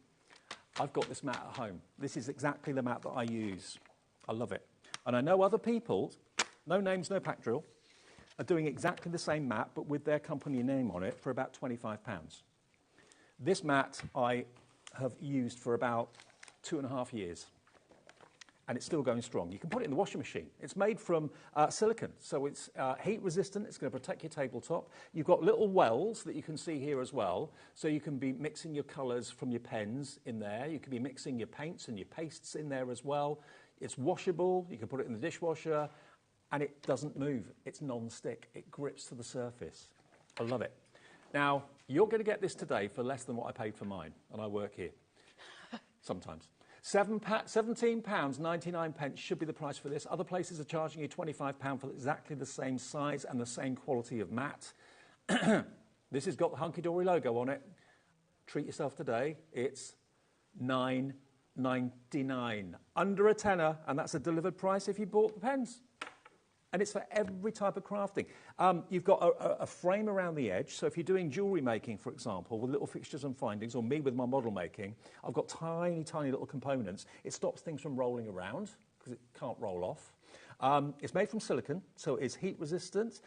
I've got this mat at home. This is exactly the mat that I use. I love it. And I know other people, no names, no pack drill, are doing exactly the same mat, but with their company name on it for about £25. This mat I have used for about 2.5 years, and it's still going strong. You can put it in the washing machine. It's made from silicone, so it's heat resistant. It's going to protect your tabletop. You've got little wells that you can see here as well, so you can be mixing your colours from your pens in there. You can be mixing your paints and your pastes in there as well. It's washable. You can put it in the dishwasher. and it doesn't move. It's non-stick. It grips to the surface. I love it. Now, you're going to get this today for less than what I paid for mine, and I work here sometimes. £17.99 should be the price for this. Other places are charging you £25 for exactly the same size and the same quality of mat. This has got the hunky-dory logo on it. Treat yourself today. It's £9.99. Under a tenner, and that's a delivered price if you bought the pens. And it's for every type of crafting. You've got a frame around the edge, so if you're doing jewellery making, for example, with little fixtures and findings, or me with my model making, I've got tiny, tiny little components. It stops things from rolling around, because it can't roll off. It's made from silicone, so it's heat resistant,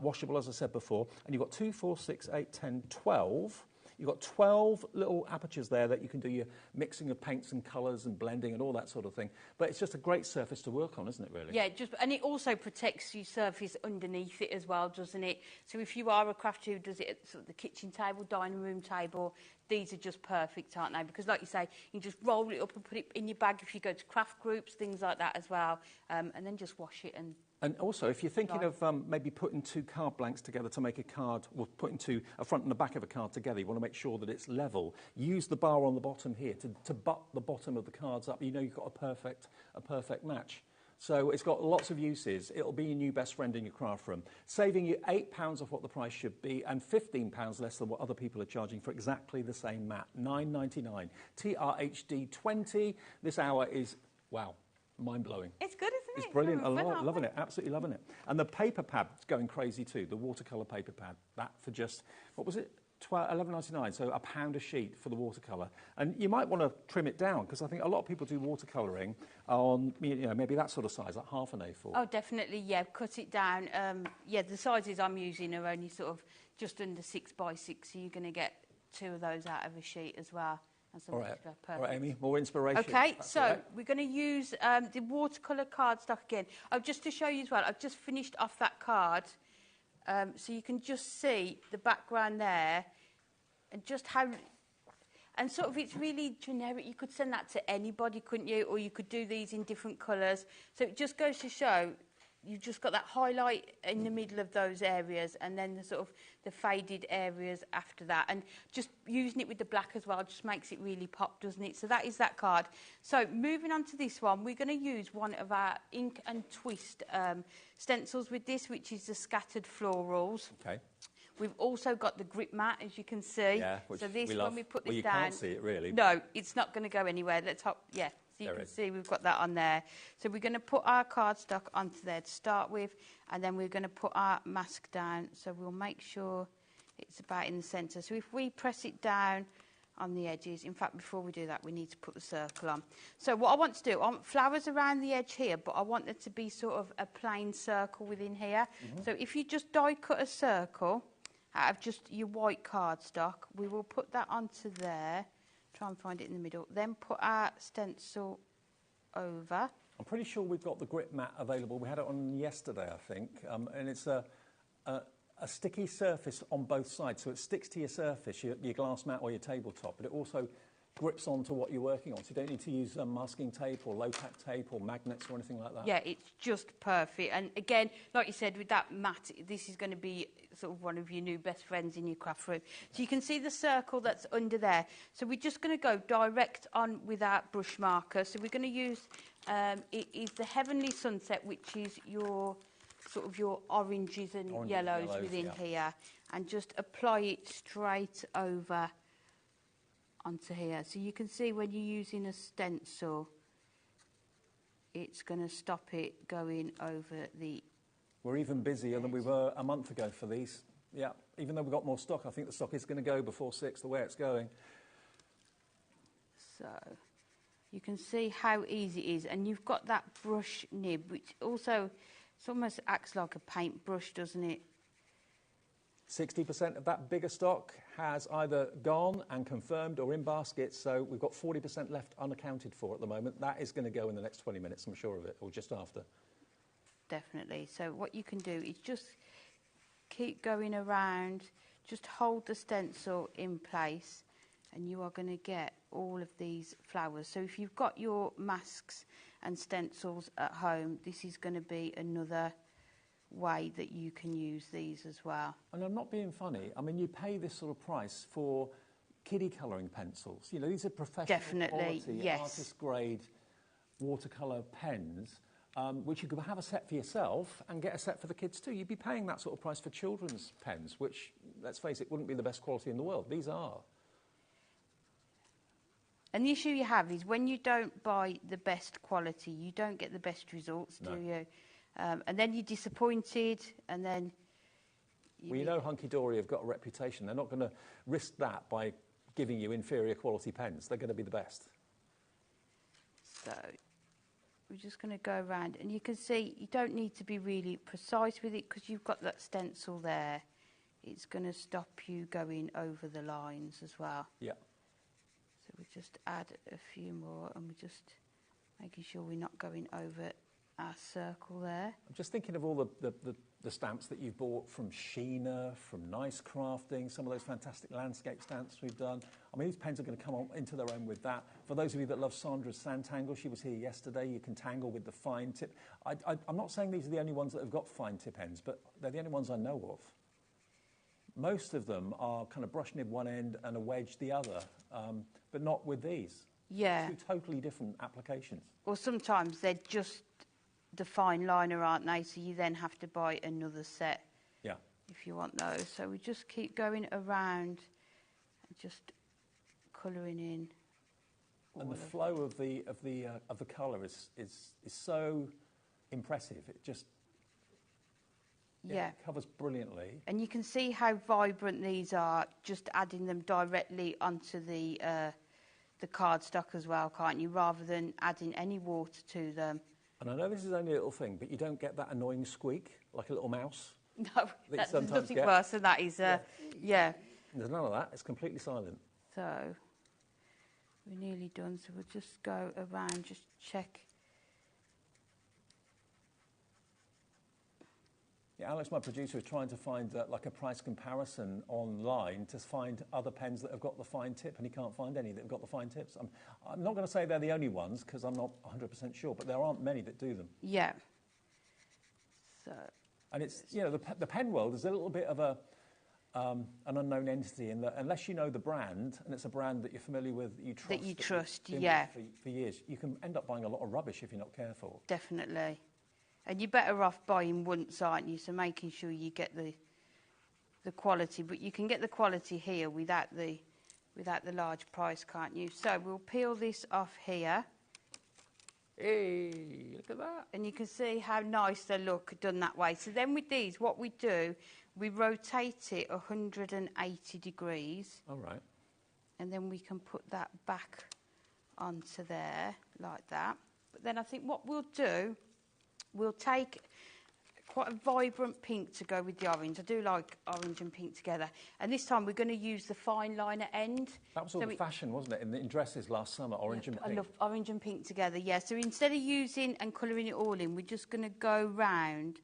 washable, as I said before, and you've got 2, 4, 6, 8, 10, 12. You've got 12 little apertures there that you can do your mixing of paints and colours and blending and all that sort of thing. But it's just a great surface to work on, isn't it, really? Yeah, and it also protects your surface underneath it as well, doesn't it? So if you are a crafter who does it at sort of the kitchen table, dining room table, these are just perfect, aren't they? Because like you say, you can just roll it up and put it in your bag if you go to craft groups, things like that as well, and then just wash it and... And also, if you're thinking of maybe putting 2 card blanks together to make a card, or putting a front and the back of a card together, you want to make sure that it's level. Use the bar on the bottom here to butt the bottom of the cards up. You know you've got a perfect match. So it's got lots of uses. It'll be your new best friend in your craft room, saving you £8 off what the price should be and £15 less than what other people are charging for exactly the same mat. £9.99. TRHD 20. This hour is, wow, mind-blowing. It's good, isn't it? It's brilliant. I'm loving it. Absolutely loving it. And the paper pad's going crazy too. The watercolour paper pad. That for just, what was it? £11.99. So £1 a sheet for the watercolour. And you might want to trim it down because I think a lot of people do watercolouring on, maybe that sort of size, like half an A4. Oh, definitely, yeah. Cut it down. Yeah, the sizes I'm using are only sort of just under 6 by 6, so you're going to get 2 of those out of a sheet as well. All right, Amy, more inspiration. Okay, so we're going to use the watercolour cardstock again. Just to show you as well, I've just finished off that card, so you can just see the background there, and just how, and sort of it's really generic. You could send that to anybody, couldn't you? Or you could do these in different colours. So it just goes to show you've just got that highlight in the middle of those areas, and then the sort of the faded areas after that, and just using it with the black as well just makes it really pop, doesn't it? So that is that card. So moving on to this one, we're going to use one of our ink and twist stencils with this, which is the scattered florals. Okay. We've also got the grip mat, as you can see. Yeah, which so this, we love. when we put this you down, can't see it really. No, it's not going to go anywhere. Let's hop. Yeah. So you can see we've got that on there. So we're going to put our cardstock onto there to start with, and then we're going to put our mask down. So we'll make sure it's about in the centre. So if we press it down on the edges, in fact, before we do that, we need to put the circle on. So what I want to do, I want flowers around the edge here, but I want there to be sort of a plain circle within here. So if you just die cut a circle out of just your white cardstock, we will put that onto there. Try and find it in the middle. Then put our stencil over. I'm pretty sure we've got the grip mat available. We had it on yesterday, I think, and it's a sticky surface on both sides, so it sticks to your surface, your glass mat or your tabletop, but it also grips onto what you're working on, so you don't need to use masking tape or low-tack tape or magnets or anything like that. Yeah, it's just perfect. And again, like you said, with that mat, this is going to be sort of one of your new best friends in your craft room. So you can see the circle that's under there. So we're just going to go direct on with our brush marker. So we're going to use, it is the Heavenly Sunset, which is your sort of your oranges and yellows within here, and just apply it straight over onto here. So you can see when you're using a stencil, it's going to stop it going over the... We're even busier than we were a month ago for these. Yeah, even though we've got more stock, I think the stock is going to go before 6, the way it's going. So you can see how easy it is. And you've got that brush nib, which also, it almost acts like a paintbrush, doesn't it? 60% of that bigger stock has either gone and confirmed or in baskets, so we've got 40% left unaccounted for at the moment. That is going to go in the next 20 minutes, I'm sure of it, or just after. Definitely. So what you can do is just keep going around, just hold the stencil in place, and you are going to get all of these flowers. So if you've got your masks and stencils at home, this is going to be another way that you can use these as well. And I'm not being funny. I mean, you pay this sort of price for kiddie colouring pencils. You know, these are professional quality, yes. artist-grade watercolour pens, which you could have a set for yourself and get a set for the kids too. You'd be paying that sort of price for children's pens, which, let's face it, wouldn't be the best quality in the world. These are. And the issue you have is when you don't buy the best quality, you don't get the best results, do you? And then you're disappointed, and then... Well, you know Hunky Dory have got a reputation. They're not going to risk that by giving you inferior quality pens. They're going to be the best. So we're just going to go around, and you can see you don't need to be really precise with it because you've got that stencil there. It's going to stop you going over the lines as well. Yeah. So we just add a few more, and we're just making sure we're not going over our circle there. I'm just thinking of all the stamps that you've bought from Sheena, from Nice Crafting, some of those fantastic landscape stamps we've done. I mean, these pens are going to come on into their own with that. For those of you that love Sandra's Sand Tangle, she was here yesterday. You can tangle with the fine tip. I'm not saying these are the only ones that have got fine tip ends, but they're the only ones I know of. Most of them are kind of brush nib one end and a wedge the other, but not with these. Yeah. Two totally different applications. Or sometimes they're just the fine liner, aren't they? So you then have to buy another set. Yeah. If you want those. So we just keep going around and just colouring in. And the flow of the colour is so impressive. It just it covers brilliantly. And you can see how vibrant these are, just adding them directly onto the cardstock as well, can't you? Rather than adding any water to them. And I know this is only a little thing, but you don't get that annoying squeak like a little mouse. No, that's nothing worse than that is, yeah. There's none of that. It's completely silent. So we're nearly done. So we'll just go around, just check. Yeah, Alex, my producer, is trying to find like a price comparison online to find other pens that have got the fine tip, and he can't find any that have got the fine tips. I'm not going to say they're the only ones because I'm not 100% sure, but there aren't many that do them. Yeah. So. And it's, you know, the pen world is a little bit of an unknown entity in that unless you know the brand, and it's a brand that you're familiar with, that you trust, yeah. For years, you can end up buying a lot of rubbish if you're not careful. Definitely. And you're better off buying once, aren't you? So making sure you get the quality, but you can get the quality here without the large price, can't you? So we'll peel this off here. Hey, look at that! And you can see how nice they look done that way. So then with these, what we do, we rotate it 180 degrees. All right. And then we can put that back onto there like that. But then I think what we'll do, we'll take quite a vibrant pink to go with the orange. I do like orange and pink together. And this time we're going to use the fine liner end. That was all the fashion, wasn't it, in dresses last summer, orange and pink? I love orange and pink together, yeah. So instead of using and colouring it all in, we're just going to go round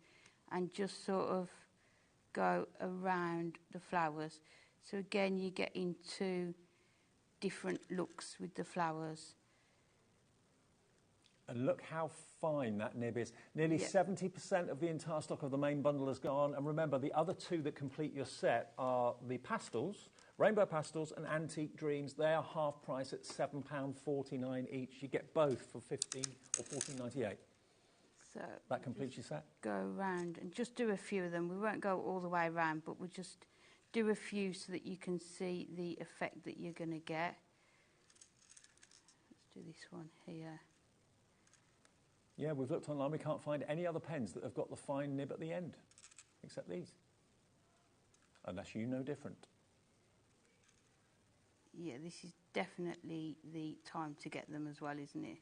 and just sort of go around the flowers. So again, you get into different looks with the flowers. And look how fine that nib is. Nearly 70% of the entire stock of the main bundle has gone. And remember, the other two that complete your set are the pastels, Rainbow Pastels and Antique Dreams. They are half price at £7.49 each. You get both for £15 or £14.98. So that completes your set. Go around and just do a few of them. We won't go all the way around, but we'll just do a few so that you can see the effect that you're going to get. Let's do this one here. Yeah, we've looked online. We can't find any other pens that have got the fine nib at the end, except these. Unless you know different. Yeah, this is definitely the time to get them as well, isn't it?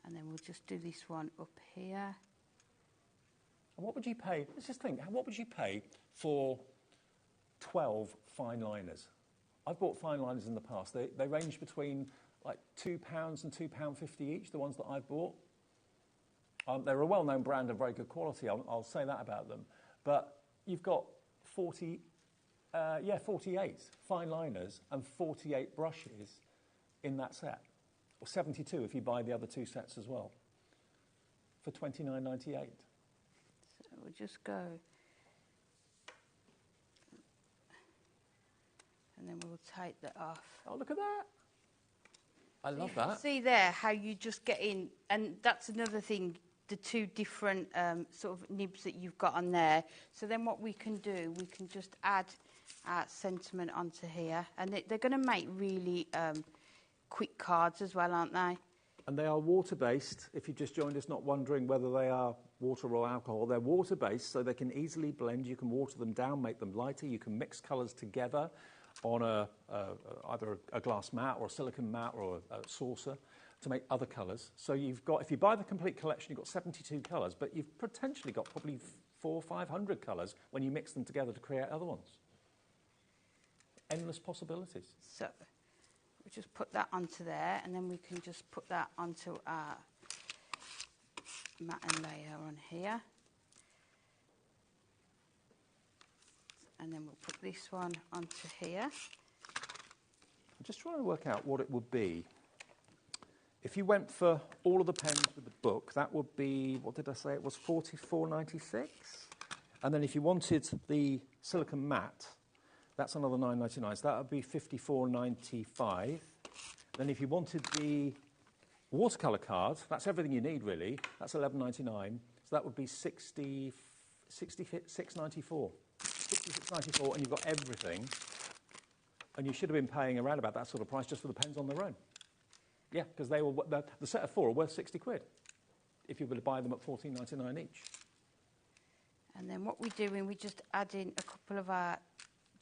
And then we'll just do this one up here. And what would you pay? Let's just think. What would you pay for 12 fine liners? I've bought fine liners in the past. They range between like £2 and £2.50 each, the ones that I've bought. They're a well-known brand of very good quality, I'll say that about them. But you've got 48 fine liners and 48 brushes in that set. Or 72 if you buy the other two sets as well, for £29.98. So we'll just go. And then we'll take that off. Oh, look at that. I love that. See there how you just get in, and that's another thing, the two different sort of nibs that you've got on there. So then what we can do, we can just add our sentiment onto here, and they're going to make really quick cards as well, aren't they? And they are water-based. If you just joined us not wondering whether they are water or alcohol, they're water-based, so they can easily blend. You can water them down, make them lighter. You can mix colours together on either a glass mat or a silicone mat or a saucer to make other colours. So you've got, if you buy the complete collection, you've got 72 colours, but you've potentially got probably 400 or 500 colours when you mix them together to create other ones. Endless possibilities. So we just put that onto there, and then we can just put that onto our mat and layer on here. And then we'll put this one onto here. I'm just trying to work out what it would be. If you went for all of the pens with the book, that would be, what did I say, it was $44.96? And then if you wanted the silicone matte, that's another $9.99, so that would be $54.95. Then if you wanted the watercolour card, that's everything you need really, that's $11.99, so that would be $66.94. $66.94, and you've got everything, and you should have been paying around about that sort of price just for the pens on their own. Yeah, because they were the set of 4 are worth 60 quid if you were to buy them at $14.99 each. And then what we do when we just add in a couple of our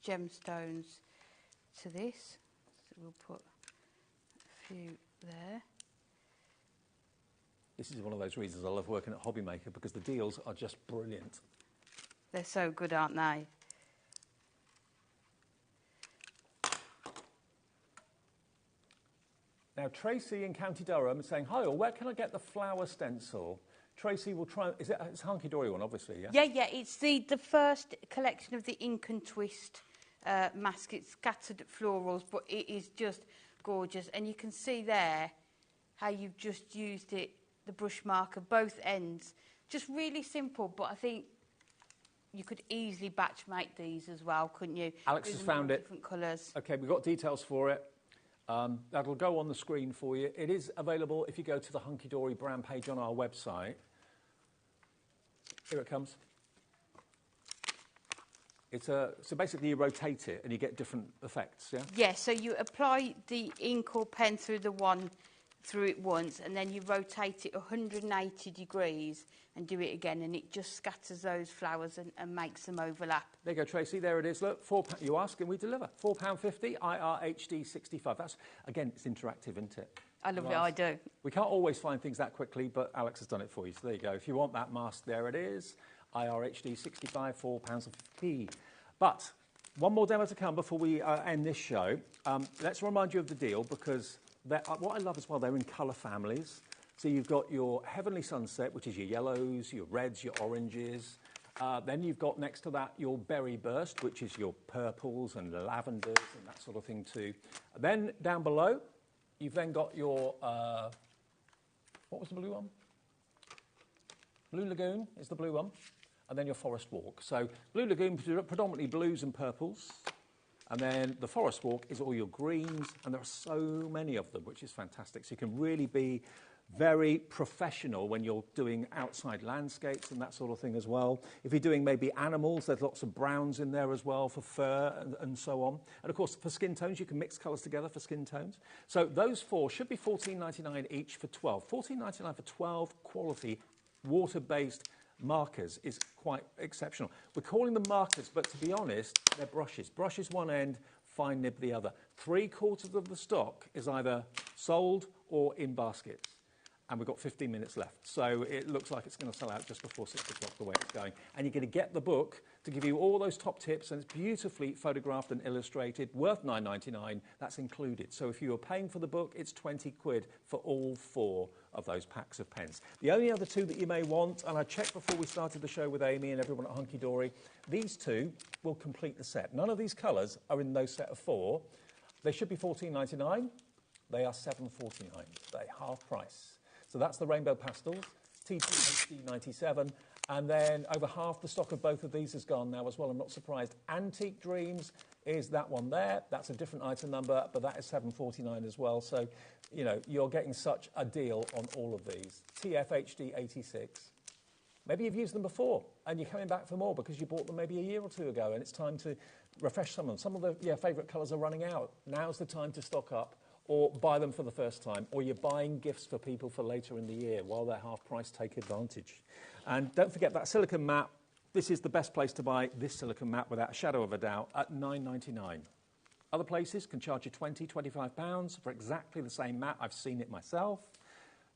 gemstones to this, so we'll put a few there. This is one of those reasons I love working at HobbyMaker, because the deals are just brilliant. They're so good, aren't they? Now, Tracy in County Durham is saying, hi, all, where can I get the flower stencil? Tracy will try, it's a hunky-dory one, obviously, yeah? Yeah, it's the first collection of the Ink and Twist mask. It's scattered florals, but it is just gorgeous. And you can see there how you've just used it, the brush marker, both ends. Just really simple, but I think you could easily batch make these as well, couldn't you? Alex has found it. Different colours. OK, we've got details for it. That'll go on the screen for you. It is available if you go to the Hunky Dory brand page on our website. Here it comes. So basically you rotate it and you get different effects, yeah? Yeah, so you apply the ink or pen through it once, and then you rotate it 180 degrees and do it again, and it just scatters those flowers and makes them overlap. There you go, Tracy. There it is. Look, you ask and we deliver. £4.50, IRHD 65. That's, again, it's interactive, isn't it? I love it, I do. We can't always find things that quickly, but Alex has done it for you. So there you go. If you want that mask, there it is. IRHD 65, £4.50. But one more demo to come before we end this show. Let's remind you of the deal, because what I love as well, they're in colour families. So you've got your Heavenly Sunset, which is your yellows, your reds, your oranges. Then you've got next to that your Berry Burst, which is your purples and lavenders and that sort of thing too. Then down below, you've then got your, what was the blue one? Blue Lagoon is the blue one. And then your Forest Walk. So Blue Lagoon, predominantly blues and purples. And then the Forest Walk is all your greens, and there are so many of them, which is fantastic. So you can really be very professional when you're doing outside landscapes and that sort of thing as well. If you're doing maybe animals, there's lots of browns in there as well for fur and so on. And of course, for skin tones, you can mix colours together for skin tones. So those 4 should be $14.99 each for 12. $14.99 for 12 quality water-based markers is quite exceptional. We're calling them markers, but to be honest, they're brushes. Brushes one end, fine nib the other. 3/4 of the stock is either sold or in baskets. And we've got 15 minutes left. So it looks like it's going to sell out just before 6 o'clock the way it's going. And you're going to get the book to give you all those top tips, and it's beautifully photographed and illustrated, worth $9.99. That's included. So if you were paying for the book, it's 20 quid for all 4 of those packs of pens. The only other 2 that you may want, and I checked before we started the show with Amy and everyone at Hunky Dory, these 2 will complete the set. None of these colours are in those set of 4. They should be $14.99. They are $7.49. They're half price. So that's the Rainbow Pastels. TT-HD97. And then over half the stock of both of these has gone now as well. I'm not surprised. Antique Dreams is that one there. That's a different item number, but that is $7.49 as well. So, you know, you're getting such a deal on all of these. TF-HD86. Maybe you've used them before and you're coming back for more because you bought them maybe a year or two ago and it's time to refresh some of them. Some of the favourite colours are running out. Now's the time to stock up or buy them for the first time, or you're buying gifts for people for later in the year while they're half price. Take advantage. And don't forget that silicone mat. This is the best place to buy this silicone mat without a shadow of a doubt at $9.99. Other places can charge you £20, £25 for exactly the same mat. I've seen it myself.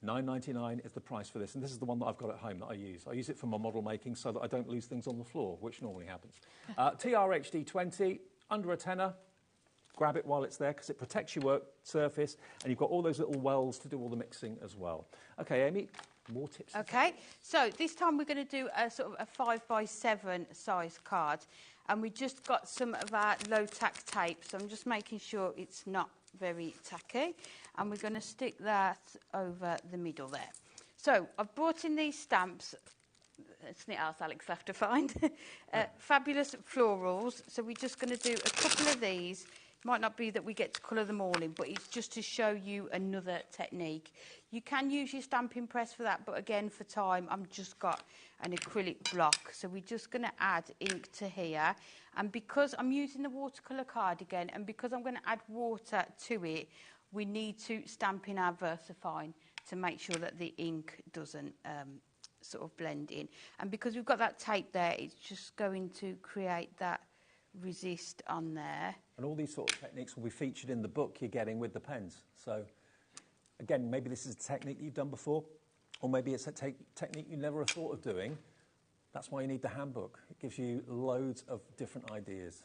$9.99 is the price for this, and this is the one that I've got at home that I use. I use it for my model making so that I don't lose things on the floor, which normally happens. TRHD20, under a tenner. Grab it while it's there because it protects your work surface, and you've got all those little wells to do all the mixing as well. Okay, Amy, more tips. Okay, so this time we're going to do a sort of a 5x7 size card, and we just got some of our low tack tape, so I'm just making sure it's not very tacky, and we're going to stick that over the middle there. So I've brought in these stamps. It's something else Alex will have to find. Fabulous florals. So we're just going to do a couple of these. Might not be that we get to colour them all in, but it's just to show you another technique. You can use your stamping press for that, but again, for time, I've just got an acrylic block. So we're just going to add ink to here. And because I'm using the watercolour card again, and because I'm going to add water to it, we need to stamp in our VersaFine to make sure that the ink doesn't sort of blend in. And because we've got that tape there, it's just going to create that resist on there. And all these sort of techniques will be featured in the book you're getting with the pens. So, again, maybe this is a technique you've done before, or maybe it's a technique you never thought of doing. That's why you need the handbook. It gives you loads of different ideas.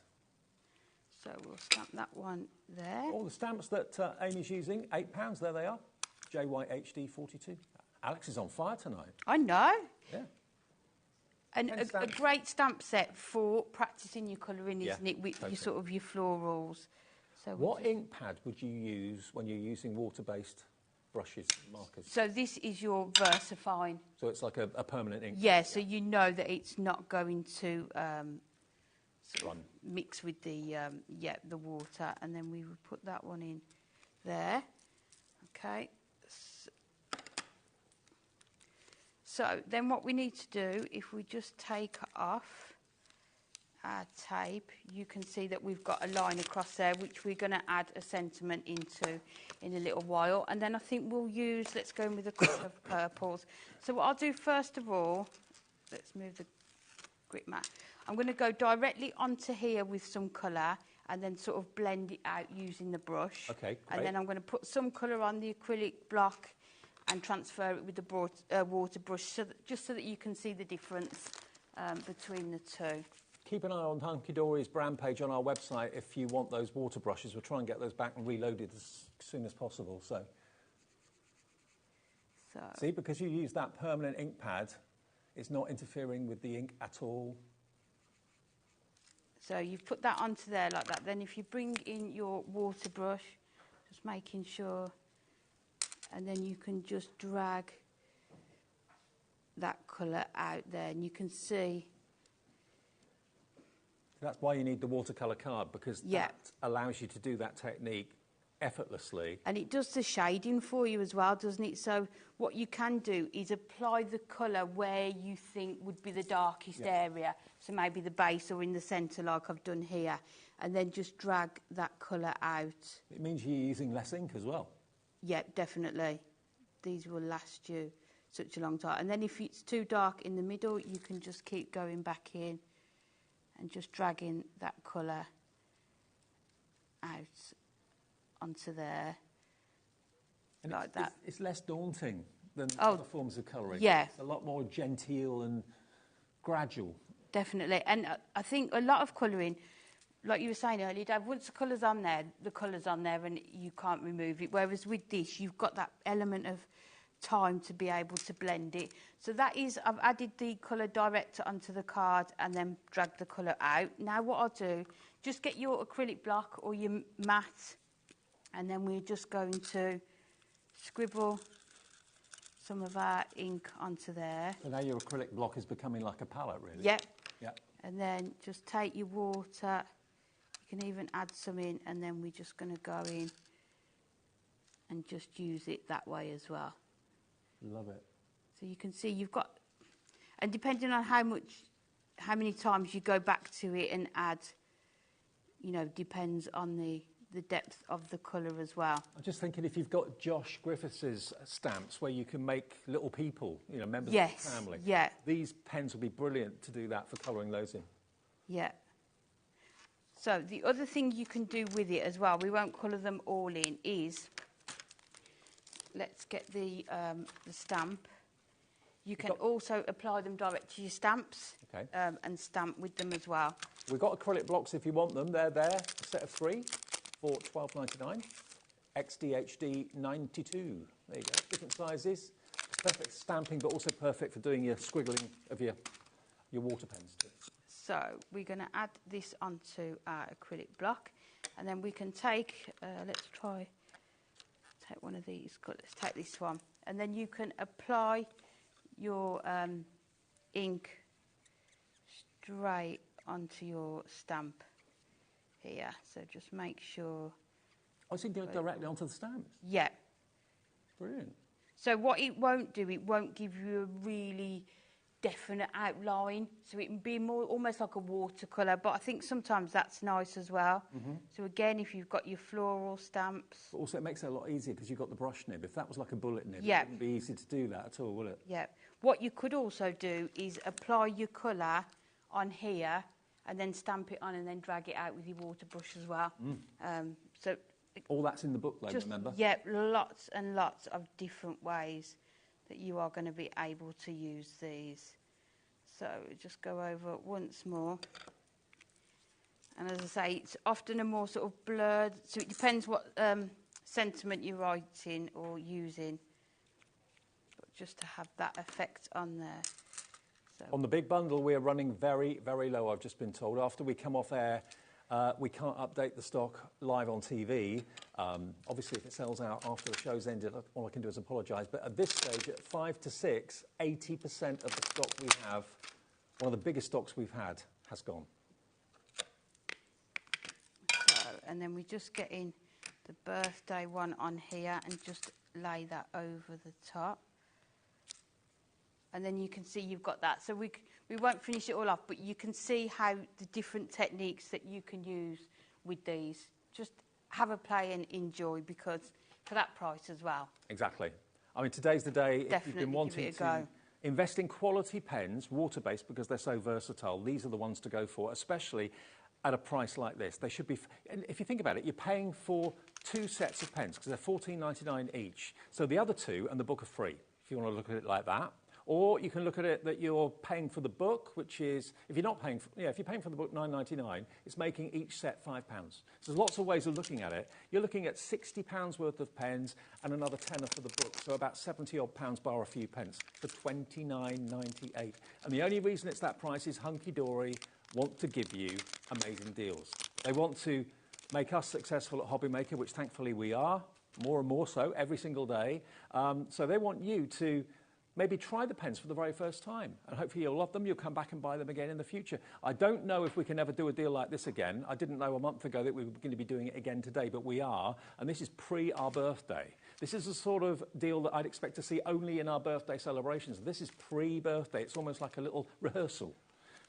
So we'll stamp that one there. All the stamps that Amy's using, £8, there they are. JYHD42. Alex is on fire tonight. I know. Yeah. And a great stamp set for practising your colouring, isn't it, with totally. your sort of your florals. So what ink pad would you use when you're using water-based brushes, markers? So this is your VersaFine. So it's like a permanent ink? Yeah, so you know that it's not going to sort of mix with the water. And then we will put that one in there. Okay. So then what we need to do, if we just take off our tape, you can see that we've got a line across there, which we're going to add a sentiment into in a little while. And then I think we'll use, let's go in with a couple of purples. So what I'll do first of all, let's move the grip mat. I'm going to go directly onto here with some colour and then sort of blend it out using the brush. Okay, great. And then I'm going to put some colour on the acrylic block and transfer it with the water brush, just so that you can see the difference between the two. Keep an eye on Hunky Dory's brand page on our website if you want those water brushes. We'll try and get those back and reloaded as soon as possible. So. See, because you use that permanent ink pad, it's not interfering with the ink at all. So you've put that onto there like that. Then if you bring in your water brush, just making sure, and then you can just drag that colour out there, and you can see. That's why you need the watercolour card, because that allows you to do that technique effortlessly. And it does the shading for you as well, doesn't it? So what you can do is apply the colour where you think would be the darkest area. So maybe the base or in the centre like I've done here. And then just drag that colour out. It means you're using less ink as well. Yeah, definitely. These will last you such a long time. And then if it's too dark in the middle, you can just keep going back in and just dragging that colour out onto there, and like that. It's less daunting than other forms of colouring. Yeah. It's a lot more genteel and gradual. Definitely. And I think a lot of colouring, like you were saying earlier, Dave, once the colour's on there, the colour's on there and you can't remove it. Whereas with this, you've got that element of time to be able to blend it. So that is, I've added the colour director onto the card and then dragged the colour out. Now what I'll do, just get your acrylic block or your mat, and then we're just going to scribble some of our ink onto there. So now your acrylic block is becoming like a palette, really. Yep. Yep. And then just take your water. You can even add some in, and then we're just going to go in and just use it that way as well. Love it. So you can see you've got, and depending on how many times you go back to it and add, you know, depends on the depth of the colour as well. I'm just thinking if you've got Josh Griffiths' stamps where you can make little people, you know, members Yes, of the family. yeah. These pens would be brilliant to do that for colouring those in. Yeah. So the other thing you can do with it as well, we won't colour them all in, is let's get the stamp. You can also apply them direct to your stamps, okay, and stamp with them as well. We've got acrylic blocks if you want them. They're there, a set of 3 for $12.99. XDHD 92. There you go, different sizes. Perfect stamping, but also perfect for doing your squiggling of your water pens too. So we're going to add this onto our acrylic block, and then we can take, let's try, take one of these, let's take this one, and then you can apply your ink straight onto your stamp here. So just make sure. Oh, so you can go directly onto the stamps? Yeah. Brilliant. So what it won't do, it won't give you a really definite outline, so it can be more almost like a watercolour, but I think sometimes that's nice as well. So again, if you've got your floral stamps, But also it makes it a lot easier because you've got the brush nib. If that was like a bullet nib, Yeah. it wouldn't be easy to do that at all, would it? yeah. What you could also do is apply your colour on here and then stamp it on and then drag it out with your water brush as well. So all that's in the book, though, remember? Yeah, lots and lots of different ways that you are going to be able to use these. So just go over it once more. And as I say, it's often a more sort of blurred, so it depends what sentiment you're writing or using, but just to have that effect on there. So. On the big bundle, we are running very, very low, I've just been told. After we come off air, we can't update the stock live on TV. Obviously, if it sells out after the show's ended, all I can do is apologise. But at this stage, at 5 to 6, 80% of the stock we have, one of the biggest stocks we've had, has gone. So, and then we just get in the birthday one on here and just lay that over the top. And then you can see you've got that. So we won't finish it all off, but you can see how the different techniques that you can use with these. Just have a play and enjoy, because for that price as well. Exactly. I mean, today's the day. Definitely if you've been wanting to invest in quality pens, water-based, because they're so versatile, these are the ones to go for, especially at a price like this. They should be, and if you think about it, you're paying for 2 sets of pens because they're $14.99 each. So the other 2 and the book are free, if you want to look at it like that. Or you can look at it that you're paying for the book, which is, if you're not paying for, if you're paying for the book $9.99, it's making each set £5. So there's lots of ways of looking at it. You're looking at £60 worth of pens and another tenner for the book, so about 70 odd pounds bar a few pence for $29.98. And the only reason it's that price is Hunky Dory want to give you amazing deals. They want to make us successful at HobbyMaker, which thankfully we are, more and more so every single day. So they want you to maybe try the pens for the very first time, and hopefully you'll love them. You'll come back and buy them again in the future. I don't know if we can ever do a deal like this again. I didn't know a month ago that we were going to be doing it again today, but we are, and this is pre our birthday. This is the sort of deal that I'd expect to see only in our birthday celebrations. This is pre-birthday. It's almost like a little rehearsal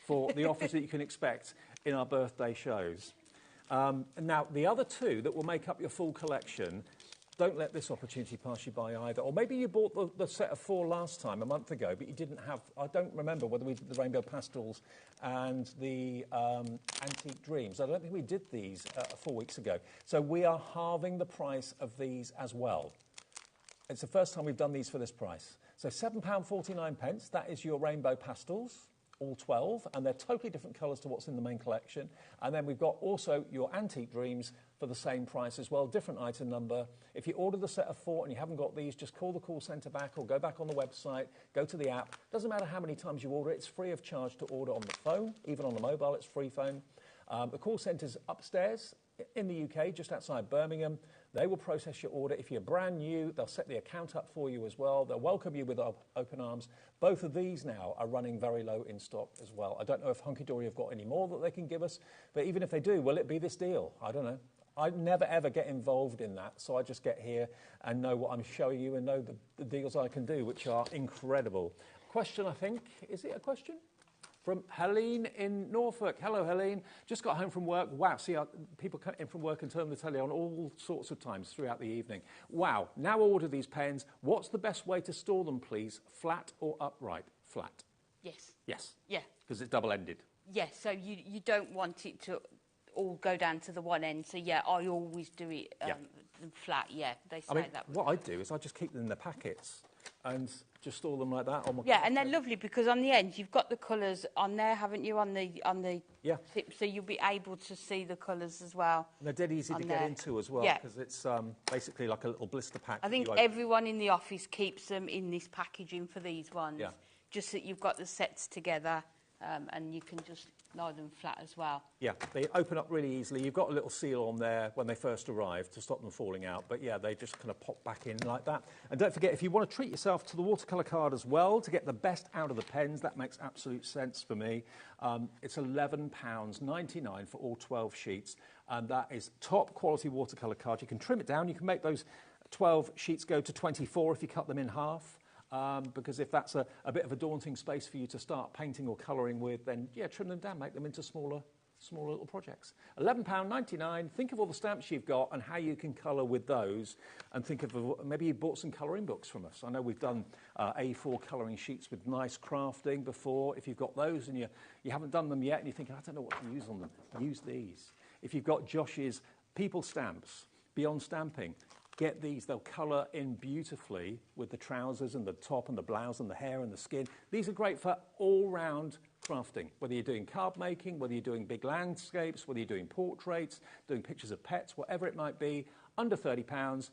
for the offers that you can expect in our birthday shows. Now, the other 2 that will make up your full collection, don't let this opportunity pass you by either. Or maybe you bought the set of 4 last time, a month ago, but you didn't have, I don't remember whether we did the Rainbow Pastels and the Antique Dreams. I don't think we did these 4 weeks ago. So we are halving the price of these as well. It's the first time we've done these for this price. So £7.49, that is your Rainbow Pastels, all 12, and they're totally different colours to what's in the main collection. And then we've got also your Antique Dreams for the same price as well, different item number. If you order the set of 4 and you haven't got these, just call the call centre back or go back on the website, go to the app. Doesn't matter how many times you order it, it's free of charge to order on the phone, even on the mobile, it's free phone. The call centre's upstairs in the UK, just outside Birmingham. They will process your order. If you're brand new, they'll set the account up for you as well. They'll welcome you with open arms. Both of these now are running very low in stock as well. I don't know if Hunky Dory have got any more that they can give us, but even if they do, will it be this deal? I don't know. I never ever get involved in that, so I just get here and know what I'm showing you and know the deals I can do, which are incredible. Question, I think. Is it a question? From Helene in Norfolk. Hello, Helene. Just got home from work. Wow, see, people come in from work and turn the telly on all sorts of times throughout the evening. Wow, now order these pens. What's the best way to store them, please? Flat or upright? Flat. Yes. Yes. Yeah. Because it's double-ended. Yes, so you don't want it to all go down to the one end. So, yeah, I always do it flat, yeah. They say that. What I do is I just keep them in the packets and just store them like that on my and they're lovely because on the end you've got the colours on there, haven't you? On the tip, so you'll be able to see the colours as well. And they're dead easy to get into as well because it's basically like a little blister pack. I think everyone in the office keeps them in this packaging for these ones. Yeah. Just that you've got the sets together and you can just lie them flat as well. Yeah, they open up really easily. You've got a little seal on there when they first arrive to stop them falling out. But, yeah, they just kind of pop back in like that. And don't forget, if you want to treat yourself to the watercolour card as well to get the best out of the pens, that makes absolute sense for me. It's £11.99 for all 12 sheets. And that is top quality watercolour card. You can trim it down. You can make those 12 sheets go to 24 if you cut them in half. Because if that's a bit of a daunting space for you to start painting or colouring with, then, yeah, trim them down, make them into smaller little projects. £11.99. Think of all the stamps you've got and how you can colour with those. And think of maybe you bought some colouring books from us. I know we've done A4 colouring sheets with nice crafting before. If you've got those and you haven't done them yet and you're thinking, I don't know what to use on them, use these. If you've got Josh's people stamps, Beyond Stamping, get these. They'll colour in beautifully with the trousers and the top and the blouse and the hair and the skin. These are great for all-round crafting, whether you're doing card making, whether you're doing big landscapes, whether you're doing portraits, doing pictures of pets, whatever it might be, under £30.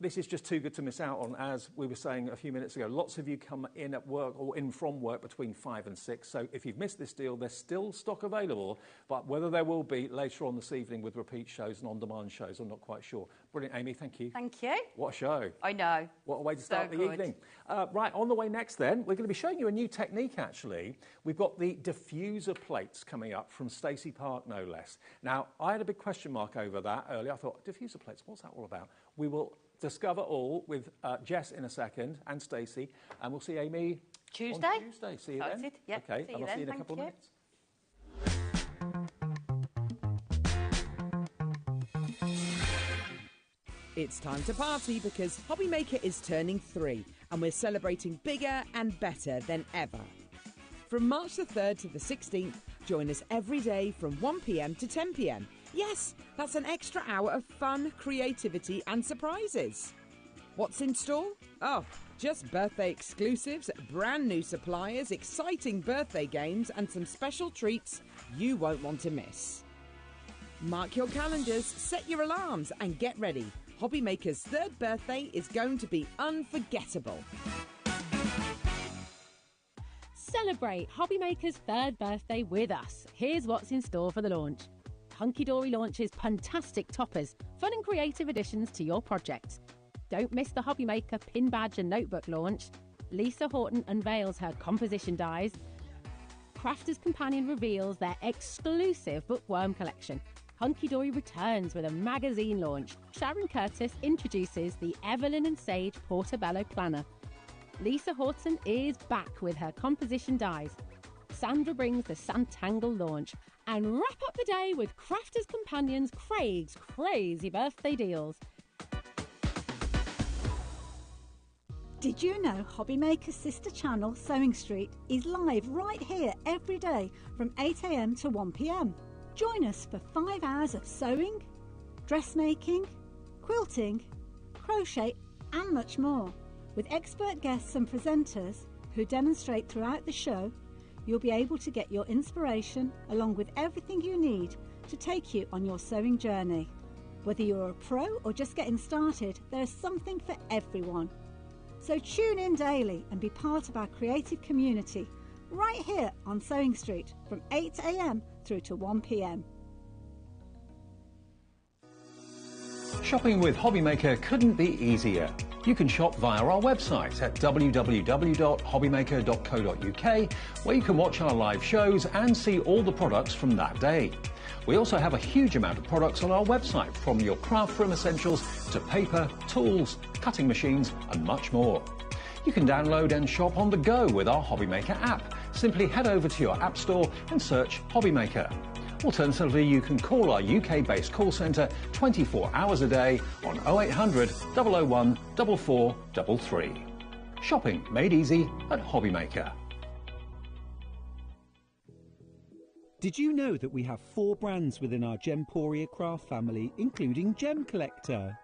This is just too good to miss out on, as we were saying a few minutes ago. Lots of you come in at work or in from work between 5 and 6. So if you've missed this deal, there's still stock available. But whether there will be later on this evening with repeat shows and on-demand shows, I'm not quite sure. Brilliant, Amy. Thank you. Thank you. What a show. I know. What a way to start the evening. Right, on the way next then, we're going to be showing you a new technique, actually. We've got the diffuser plates coming up from Stacy Park, no less. Now, I had a big question mark over that earlier. I thought, diffuser plates, what's that all about? We will discover all with Jess in a second and Stacey, and we'll see Amy Tuesday. On Tuesday. See you then. Yep. Okay, and I'll see you in a couple of minutes. It's time to party because HobbyMaker is turning 3 and we're celebrating bigger and better than ever. From March the 3rd to the 16th, join us every day from 1 p.m. to 10 p.m. Yes, that's an extra hour of fun, creativity and surprises. What's in store? Oh, just birthday exclusives, brand new suppliers, exciting birthday games and some special treats you won't want to miss. Mark your calendars, set your alarms and get ready. HobbyMaker's 3rd birthday is going to be unforgettable. Celebrate HobbyMaker's 3rd birthday with us. Here's what's in store for the launch. Hunky Dory launches fantastic toppers, fun and creative additions to your project. Don't miss the HobbyMaker pin badge and notebook launch. Lisa Horton unveils her composition dies. Crafter's Companion reveals their exclusive bookworm collection. Hunky Dory returns with a magazine launch. Sharon Curtis introduces the Evelyn and Sage Portobello Planner. Lisa Horton is back with her composition dies. Sandra brings the Santangle launch. And wrap up the day with Crafter's Companion's Craig's crazy birthday deals. Did you know HobbyMaker's sister channel, Sewing Street, is live right here every day from 8 a.m. to 1 p.m. Join us for 5 hours of sewing, dressmaking, quilting, crochet and much more. With expert guests and presenters who demonstrate throughout the show, you'll be able to get your inspiration along with everything you need to take you on your sewing journey. Whether you're a pro or just getting started, there's something for everyone. So tune in daily and be part of our creative community right here on Sewing Street from 8 a.m. through to 1 p.m. Shopping with HobbyMaker couldn't be easier. You can shop via our website at www.hobbymaker.co.uk, where you can watch our live shows and see all the products from that day. We also have a huge amount of products on our website, from your craft room essentials to paper, tools, cutting machines and much more. You can download and shop on the go with our HobbyMaker app. Simply head over to your app store and search HobbyMaker. Alternatively, you can call our UK-based call centre 24 hours a day on 0800 001 4433. Shopping made easy at HobbyMaker. Did you know that we have 4 brands within our Gemporia craft family, including Gem Collector?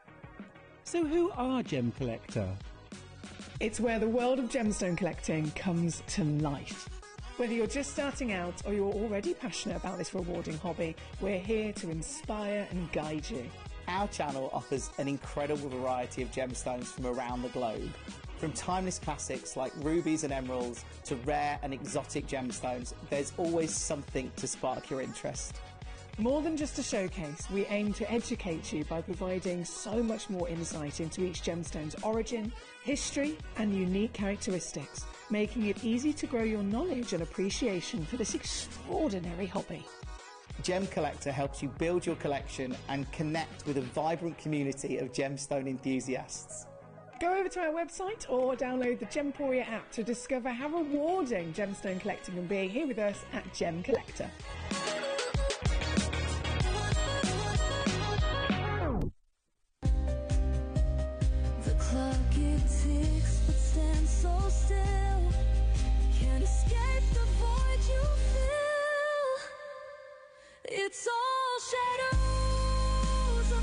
So who are Gem Collector? It's where the world of gemstone collecting comes to life. Whether you're just starting out or you're already passionate about this rewarding hobby, we're here to inspire and guide you. Our channel offers an incredible variety of gemstones from around the globe. From timeless classics like rubies and emeralds to rare and exotic gemstones, there's always something to spark your interest. More than just a showcase, we aim to educate you by providing so much more insight into each gemstone's origin, history and unique characteristics, making it easy to grow your knowledge and appreciation for this extraordinary hobby. Gem Collector helps you build your collection and connect with a vibrant community of gemstone enthusiasts. Go over to our website or download the Gemporia app to discover how rewarding gemstone collecting can be here with us at Gem Collector. The clock it ticks but stands so still. Can't escape the void you feel. It's all shadows of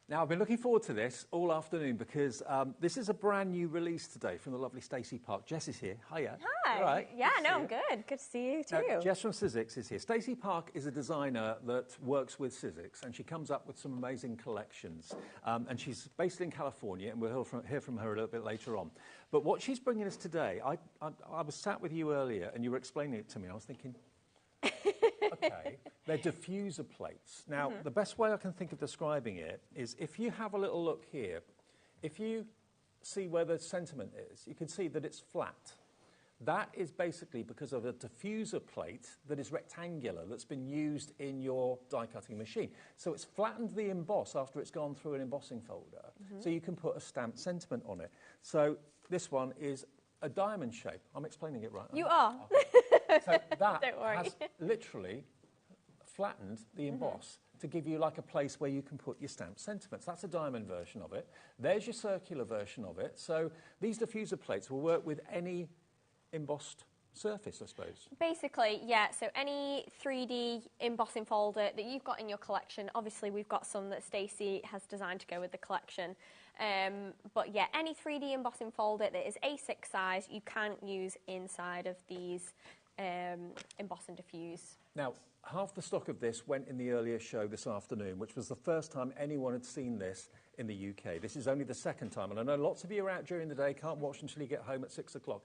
Now, I've been looking forward to this all afternoon because this is a brand new release today from the lovely Stacy Park. Jess is here. Hiya. Hi. All right. Yeah, no, I'm good. Good to see you too. Jess from Sizzix is here. Stacy Park is a designer that works with Sizzix, and she comes up with some amazing collections. And she's based in California, and we'll hear from her a little bit later on. But what she's bringing us today, I was sat with you earlier, and you were explaining it to me. I was thinking, okay, they're diffuser plates. Now, the best way I can think of describing it is if you have a little look here, if you see where the sentiment is, you can see that it's flat. That is basically because of a diffuser plate that is rectangular that's been used in your die cutting machine. So it's flattened the emboss after it's gone through an embossing folder, so you can put a stamped sentiment on it. So this one is a diamond shape. I'm explaining it right. You are. So that Don't worry. has literally flattened the emboss to give you like a place where you can put your stamped sentiments. That's a diamond version of it. There's your circular version of it. So these diffuser plates will work with any embossed surface, I suppose. Basically, yeah, so any 3D embossing folder that you've got in your collection, obviously we've got some that Stacey has designed to go with the collection, but yeah, any 3D embossing folder that is A6 size, you can use inside of these emboss and diffuse. Now, half the stock of this went in the earlier show this afternoon, which was the first time anyone had seen this in the UK. This is only the second time, and I know lots of you are out during the day, can't watch until you get home at 6 o'clock.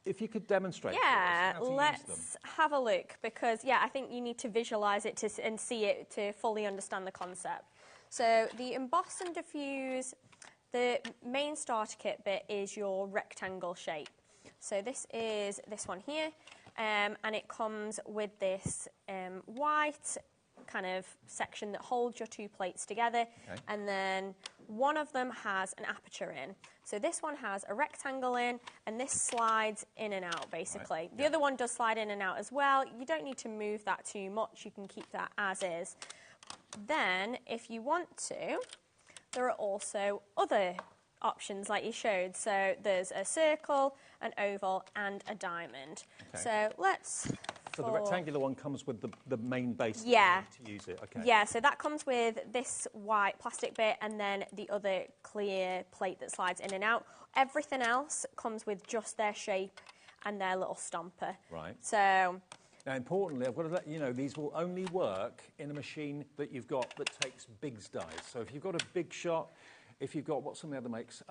If you could demonstrate for us how to use them. Let's have a look, because, yeah, I think you need to visualise it and see it to fully understand the concept. So the emboss and diffuse, the main starter kit bit is your rectangle shape. So this is this one here, and it comes with this white kind of section that holds your two plates together, and then one of them has an aperture in. So this one has a rectangle in, and this slides in and out, basically. Right. The other one does slide in and out as well. You don't need to move that too much. You can keep that as is. Then, if you want to, there are also other options like you showed. So there's a circle, an oval, and a diamond. Okay. So let's... So the rectangular one comes with the main base to use it, okay. Yeah, so that comes with this white plastic bit and then the other clear plate that slides in and out. Everything else comes with just their shape and their little stomper. Right. So Now, importantly, I've got to let you know, these will only work in a machine that you've got that takes big dies. So if you've got a big shot, if you've got, what's some of the other makes?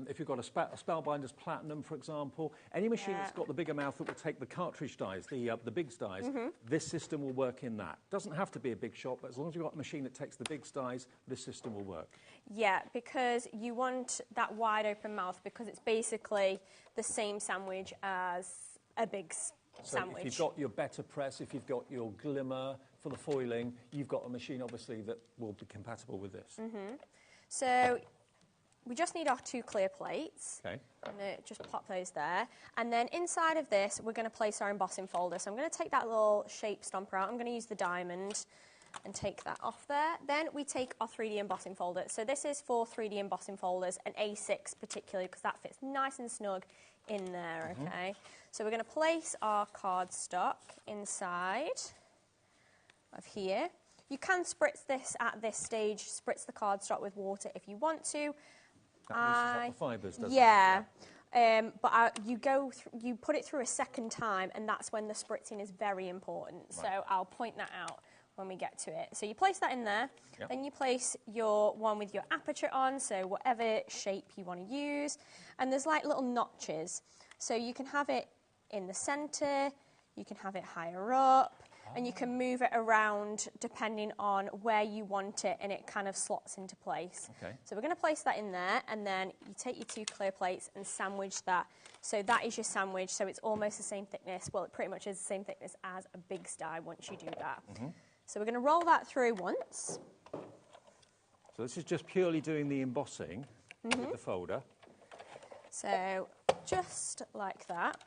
If you've got a Spellbinder's Platinum, for example, any machine that's got the bigger mouth that will take the cartridge dies, the big dies, this system will work in that. Doesn't have to be a big shot, but as long as you've got a machine that takes the big dies, this system will work. Yeah, because you want that wide open mouth because it's basically the same sandwich as a big sandwich. If you've got your better press, if you've got your glimmer for the foiling, you've got a machine, obviously, that will be compatible with this. So we just need our 2 clear plates. Okay. I'm going to just pop those there. And then inside of this, we're going to place our embossing folder. So I'm going to take that little shape stomper out. I'm going to use the diamond and take that off there. Then we take our 3D embossing folder. So this is for 3D embossing folders, an A6 particularly, because that fits nice and snug in there, okay? So we're going to place our cardstock inside of here. You can spritz this at this stage, spritz the cardstock with water if you want to. That loosens up the fibres, doesn't it? Yeah. But you put it through a second time, and that's when the spritzing is very important. Right. So I'll point that out when we get to it. So you place that in there, then you place your one with your aperture on, so whatever shape you want to use. And there's like little notches. So you can have it in the centre, you can have it higher up, and you can move it around depending on where you want it, and it kind of slots into place. Okay. So we're going to place that in there, and then you take your 2 clear plates and sandwich that. So that is your sandwich, so it's almost the same thickness. Well, it pretty much is the same thickness as a big die once you do that. So we're going to roll that through once. So this is just purely doing the embossing with the folder. So just like that.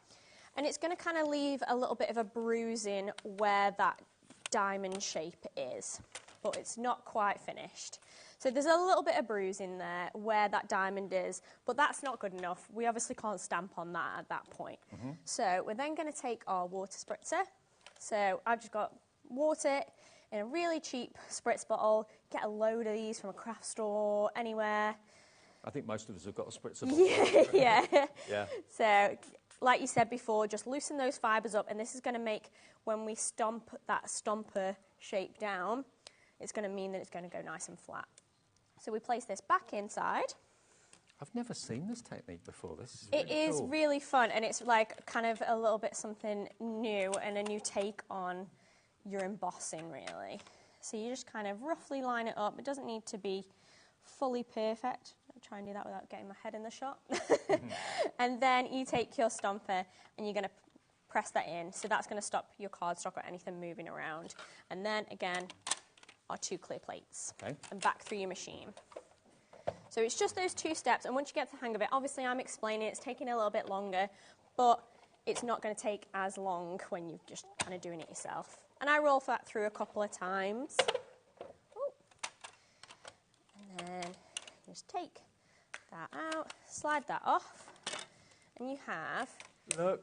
And it's going to kind of leave a little bit of a bruising where that diamond shape is, but it's not quite finished. So there's a little bit of bruising there where that diamond is, but that's not good enough. We obviously can't stamp on that at that point. So we're then going to take our water spritzer. So I've just got water in a really cheap spritz bottle. Get a load of these from a craft store, anywhere. I think most of us have got a spritzer bottle. Yeah. So, like you said before, just loosen those fibres up, and this is going to make, when we stomp that stomper shape down, it's going to mean that it's going to go nice and flat. So we place this back inside. I've never seen this technique before. This is It really is cool. really fun, and it's like kind of a little bit something new and a new take on your embossing, really. So you just kind of roughly line it up. It doesn't need to be fully perfect. I'll try and do that without getting my head in the shot. And then you take your stomper and you're going to press that in. So that's going to stop your cardstock or anything moving around. And then, again, our 2 clear plates. And back through your machine. So it's just those 2 steps. And once you get the hang of it, obviously I'm explaining it's taking a little bit longer, but it's not going to take as long when you're just kind of doing it yourself. And I roll that through a couple of times. Ooh. And then just take that out, slide that off, and you have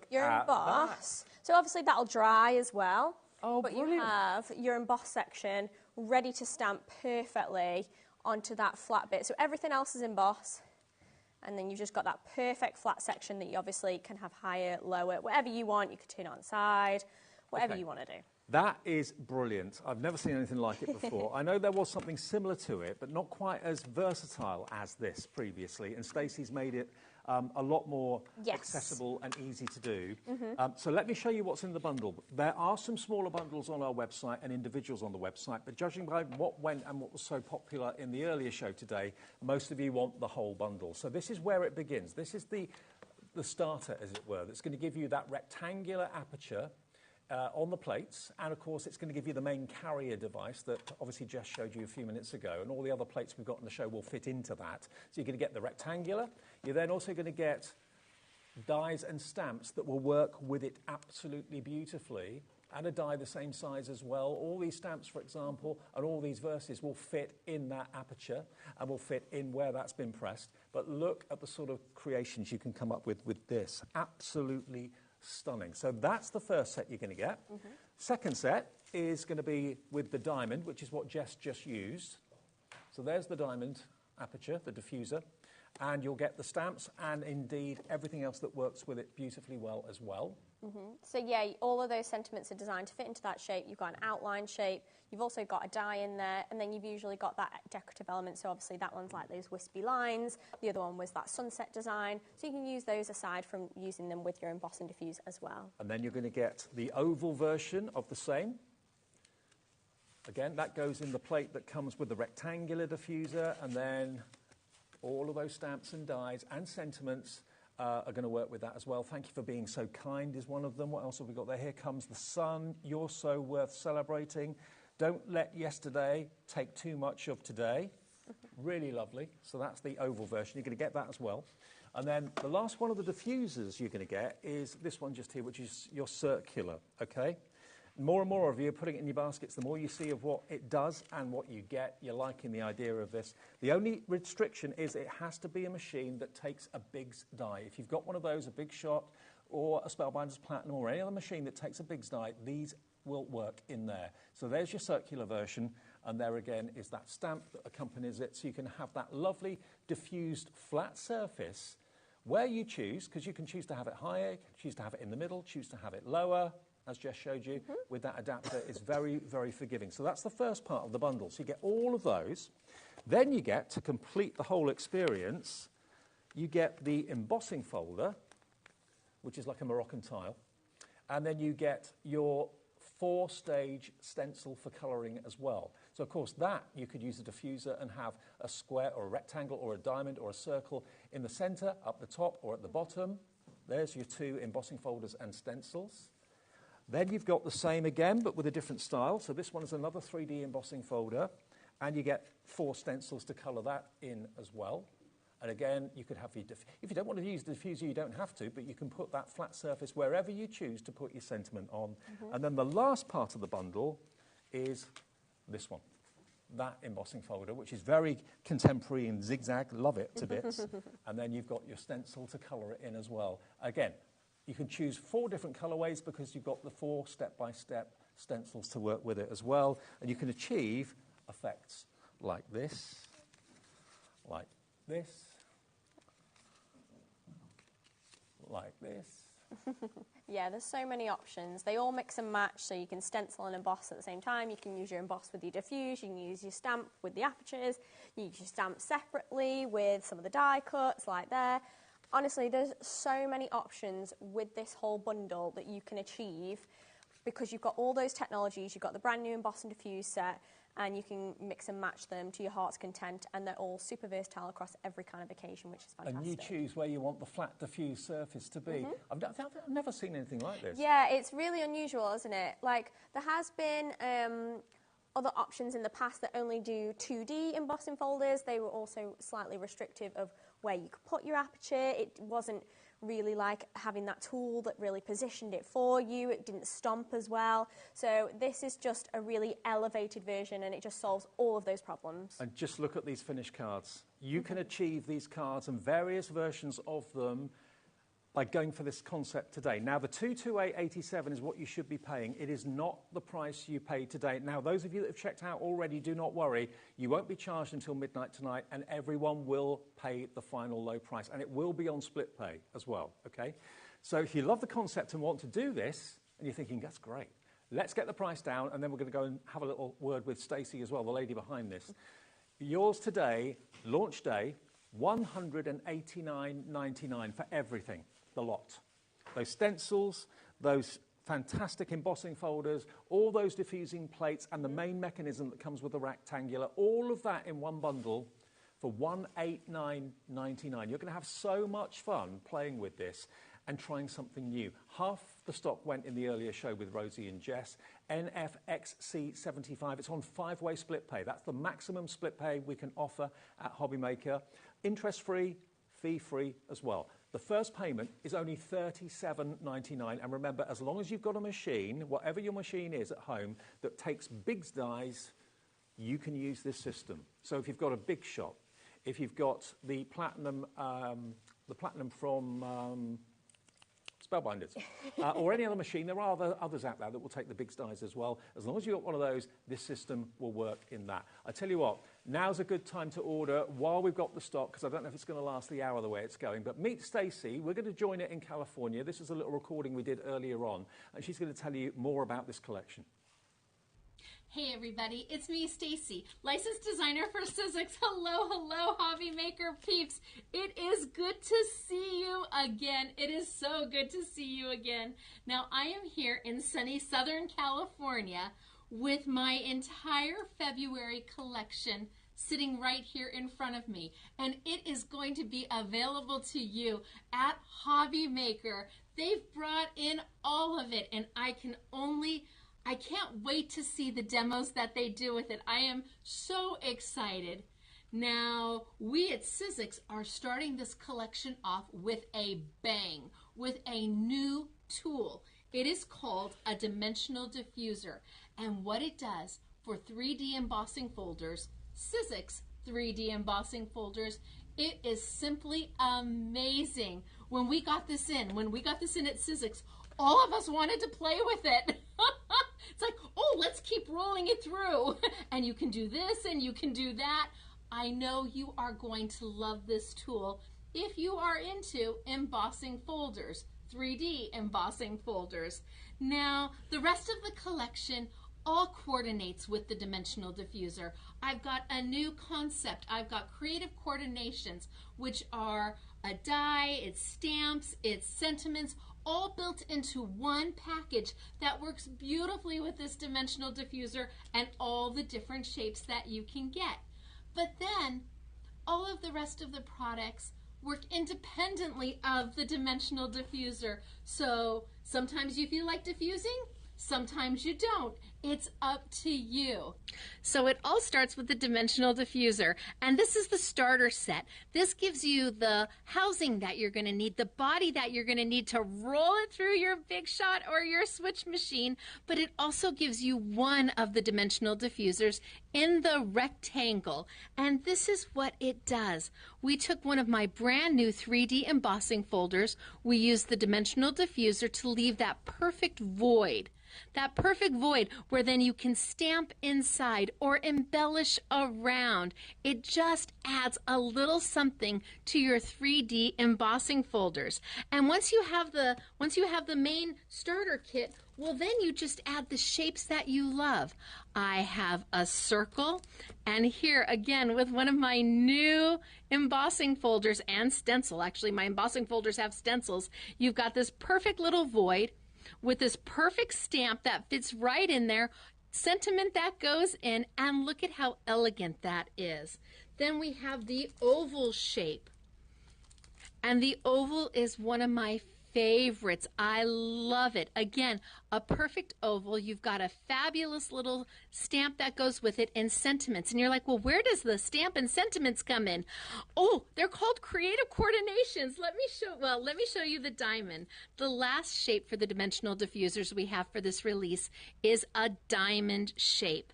your emboss. So obviously that'll dry as well. But you have your emboss section ready to stamp perfectly onto that flat bit. So everything else is emboss. And then you've just got that perfect flat section that you obviously can have higher, lower, whatever you want. You can turn it on side, whatever you want to do. That is brilliant. I've never seen anything like it before. I know there was something similar to it, but not quite as versatile as this previously. And Stacey's made it a lot more accessible and easy to do. So let me show you what's in the bundle. There are some smaller bundles on our website and individuals on the website, but judging by what went and what was so popular in the earlier show today, most of you want the whole bundle. So this is where it begins. This is the starter, as it were, that's going to give you that rectangular aperture on the plates, and of course it's going to give you the main carrier device that obviously Jess showed you a few minutes ago, and all the other plates we've got in the show will fit into that. So you're going to get the rectangular. You're then also going to get dies and stamps that will work with it absolutely beautifully, and a die the same size as well. All these stamps, for example, and all these verses will fit in that aperture and will fit in where that's been pressed. But look at the sort of creations you can come up with this. Absolutely stunning. So that's the first set you're going to get. Second set is going to be with the diamond, which is what Jess just used. So there's the diamond aperture, the diffuser. and you'll get the stamps and indeed everything else that works with it beautifully well as well. So yeah, all of those sentiments are designed to fit into that shape. You've got an outline shape, you've also got a die in there, and then you've usually got that decorative element. So obviously that one's like those wispy lines, the other one was that sunset design. So you can use those aside from using them with your emboss and diffuse as well. And then you're going to get the oval version of the same. Again, that goes in the plate that comes with the rectangular diffuser, and then all of those stamps and dies and sentiments are going to work with that as well. Thank you for being so kind is one of them. What else have we got there? Here comes the sun. You're so worth celebrating. Don't let yesterday take too much of today. Really lovely. So that's the oval version. You're going to get that as well. And then the last one of the diffusers you're going to get is this one just here, which is your circular, okay? More and more of you are putting it in your baskets. The more you see of what it does and what you get, you're liking the idea of this. The only restriction is it has to be a machine that takes a Biggs die. If you've got one of those, a Big Shot or a Spellbinders Platinum or any other machine that takes a Biggs die, these will work in there. So there's your circular version, and there again is that stamp that accompanies it, so you can have that lovely diffused flat surface where you choose, because you can choose to have it higher, choose to have it in the middle, choose to have it lower, as Jess showed you, with that adapter. It's very, very forgiving. So that's the first part of the bundle. So you get all of those. Then you get, to complete the whole experience, you get the embossing folder, which is like a Moroccan tile. And then you get your 4-stage stencil for colouring as well. So, of course, that you could use a diffuser and have a square or a rectangle or a diamond or a circle in the centre, up the top or at the bottom. There's your 2 embossing folders and stencils. Then you've got the same again, but with a different style. So this one is another 3D embossing folder, and you get 4 stencils to colour that in as well. And again, you could have your if you don't want to use the diffuser, you don't have to, but you can put that flat surface wherever you choose to put your sentiment on. And then the last part of the bundle is this one, that embossing folder, which is very contemporary and zigzag. Love it to bits. And then you've got your stencil to colour it in as well. Again, you can choose 4 different colourways because you've got the 4 step-by-step stencils to work with it as well. And you can achieve effects like this, like this, like this. Yeah, there's so many options. They all mix and match, so you can stencil and emboss at the same time. You can use your emboss with your diffuse, you can use your stamp with the apertures, you use your stamp separately with some of the die cuts like there. Honestly, there's so many options with this whole bundle that you can achieve because you've got all those technologies. You've got the brand new emboss and diffuse set, and you can mix and match them to your heart's content, and they're all super versatile across every kind of occasion, which is fantastic. And you choose where you want the flat diffuse surface to be. I've never seen anything like this. Yeah, it's really unusual, isn't it? Like, there has been other options in the past that only do 2D embossing folders. They were also slightly restrictive of where you could put your aperture. It wasn't really like having that tool that really positioned it for you. It didn't stomp as well. So this is just a really elevated version, and it just solves all of those problems. And just look at these finished cards. You can achieve these cards and various versions of them by going for this concept today. Now, the 228.87 is what you should be paying. It is not the price you pay today. Now, those of you that have checked out already, do not worry. You won't be charged until midnight tonight, and everyone will pay the final low price. And it will be on split pay as well, okay? So if you love the concept and want to do this, and you're thinking, that's great, let's get the price down, and then we're going to go and have a little word with Stacy as well, the lady behind this. Yours today, launch day, $189.99 for everything. The lot. Those stencils, those fantastic embossing folders, all those diffusing plates, and the main mechanism that comes with the rectangular, all of that in one bundle for $189.99. You're going to have so much fun playing with this and trying something new. Half the stock went in the earlier show with Rosie and Jess. NFXC75, it's on 5-way split pay. That's the maximum split pay we can offer at HobbyMaker. Interest-free, fee-free as well. The first payment is only $37.99, and remember, as long as you've got a machine, whatever your machine is at home, that takes Biggs dies, you can use this system. So if you've got a Big Shot, if you've got the platinum from Spellbinders, or any other machine. There are others out there that will take the big dies as well. As long as you've got one of those, this system will work in that. I tell you what, now's a good time to order while we've got the stock, because I don't know if it's going to last the hour the way it's going. But meet Stacy. We're going to join it in California. This is a little recording we did earlier on, and she's going to tell you more about this collection. Hey everybody, it's me, Stacy, licensed designer for Sizzix. Hello, hello, HobbyMaker peeps. It is good to see you again. It is so good to see you again. Now, I am here in sunny Southern California with my entire February collection sitting right here in front of me. And it is going to be available to you at HobbyMaker. They've brought in all of it, and I can't wait to see the demos that they do with it. I am so excited. Now, we at Sizzix are starting this collection off with a bang, with a new tool. It is called a dimensional diffuser. And what it does for 3D embossing folders, Sizzix 3D embossing folders, it is simply amazing. When we got this in at Sizzix, all of us wanted to play with it. It's like, oh, let's keep rolling it through. And you can do this and you can do that. I know you are going to love this tool if you are into embossing folders, 3D embossing folders. Now, the rest of the collection all coordinates with the dimensional diffuser. I've got a new concept. I've got creative coordinations, which are a die, it's stamps, it's sentiments, all built into one package that works beautifully with this dimensional diffuser and all the different shapes that you can get. But then all of the rest of the products work independently of the dimensional diffuser. So sometimes you feel like diffusing, sometimes you don't. It's up to you. So it all starts with the dimensional diffuser, and this is the starter set. This gives you the housing that you're going to need, the body that you're going to need to roll it through your Big Shot or your switch machine, but it also gives you one of the dimensional diffusers in the rectangle, and this is what it does. We took one of my brand new 3D embossing folders. We used the dimensional diffuser to leave that perfect void. That perfect void where then you can stamp inside or embellish around. It just adds a little something to your 3D embossing folders. And once you have the main starter kit, well, then you just add the shapes that you love. I have a circle, and here again with one of my new embossing folders and stencil. Actually, my embossing folders have stencils. You've got this perfect little void with this perfect stamp that fits right in there, sentiment that goes in, and look at how elegant that is. Then we have the oval shape, and the oval is one of my favorites. I love it. Again, a perfect oval. You've got a fabulous little stamp that goes with it in sentiments. And you're like, well, where does the stamp and sentiments come in? Oh, they're called creative coordinations. Let me show you the diamond. The last shape for the dimensional diffusers we have for this release is a diamond shape.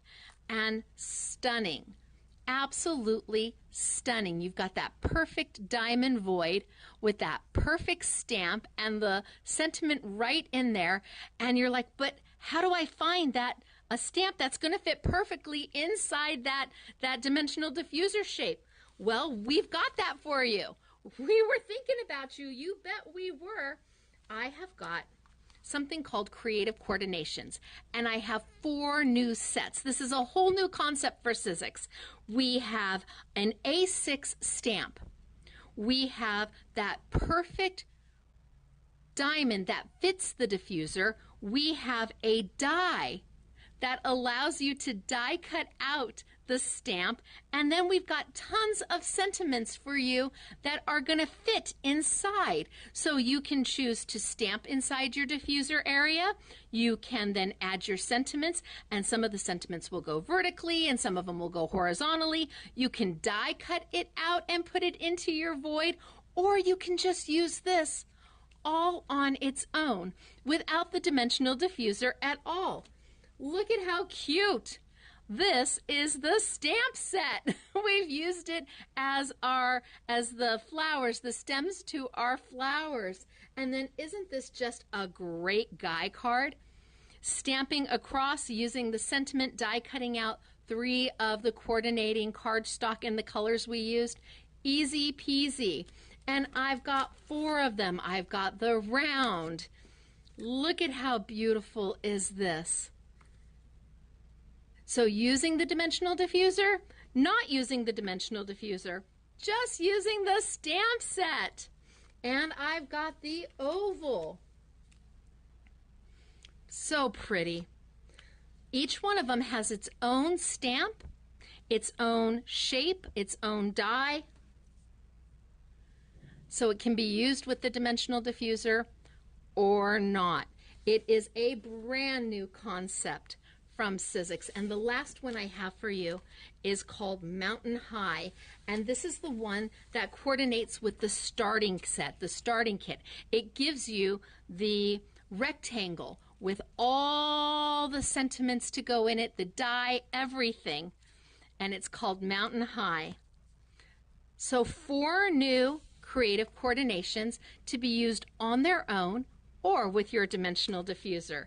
And stunning. Absolutely stunning. You've got that perfect diamond void with that perfect stamp and the sentiment right in there, and you're like, but how do I find a stamp that's going to fit perfectly inside that dimensional diffuser shape? Well, we've got that for you. We were thinking about you. You bet we were. I have got something called creative coordinations, and I have 4 new sets. This is a whole new concept for Sizzix. We have an A6 stamp. We have that perfect diamond that fits the diffuser. We have a die that allows you to die cut out the stamp, and then we've got tons of sentiments for you that are going to fit inside. So you can choose to stamp inside your diffuser area. You can then add your sentiments, and some of the sentiments will go vertically and some of them will go horizontally. You can die cut it out and put it into your void, or you can just use this all on its own without the dimensional diffuser at all. Look at how cute. This is the stamp set. We've used it as the flowers, the stems to our flowers. And then isn't this just a great guy card? Stamping across using the sentiment die, cutting out 3 of the coordinating cardstock in the colors we used. Easy peasy. And I've got 4 of them. I've got the round. Look at how beautiful is this. So using the dimensional diffuser, not using the dimensional diffuser, just using the stamp set. And I've got the oval. So pretty. Each one of them has its own stamp, its own shape, its own die. So it can be used with the dimensional diffuser or not. It is a brand new concept from Sizzix, and the last one I have for you is called Mountain High, and this is the one that coordinates with the starting set, the starting kit. It gives you the rectangle with all the sentiments to go in it, the die, everything, and it's called Mountain High. So 4 new creative coordinations to be used on their own or with your dimensional diffuser.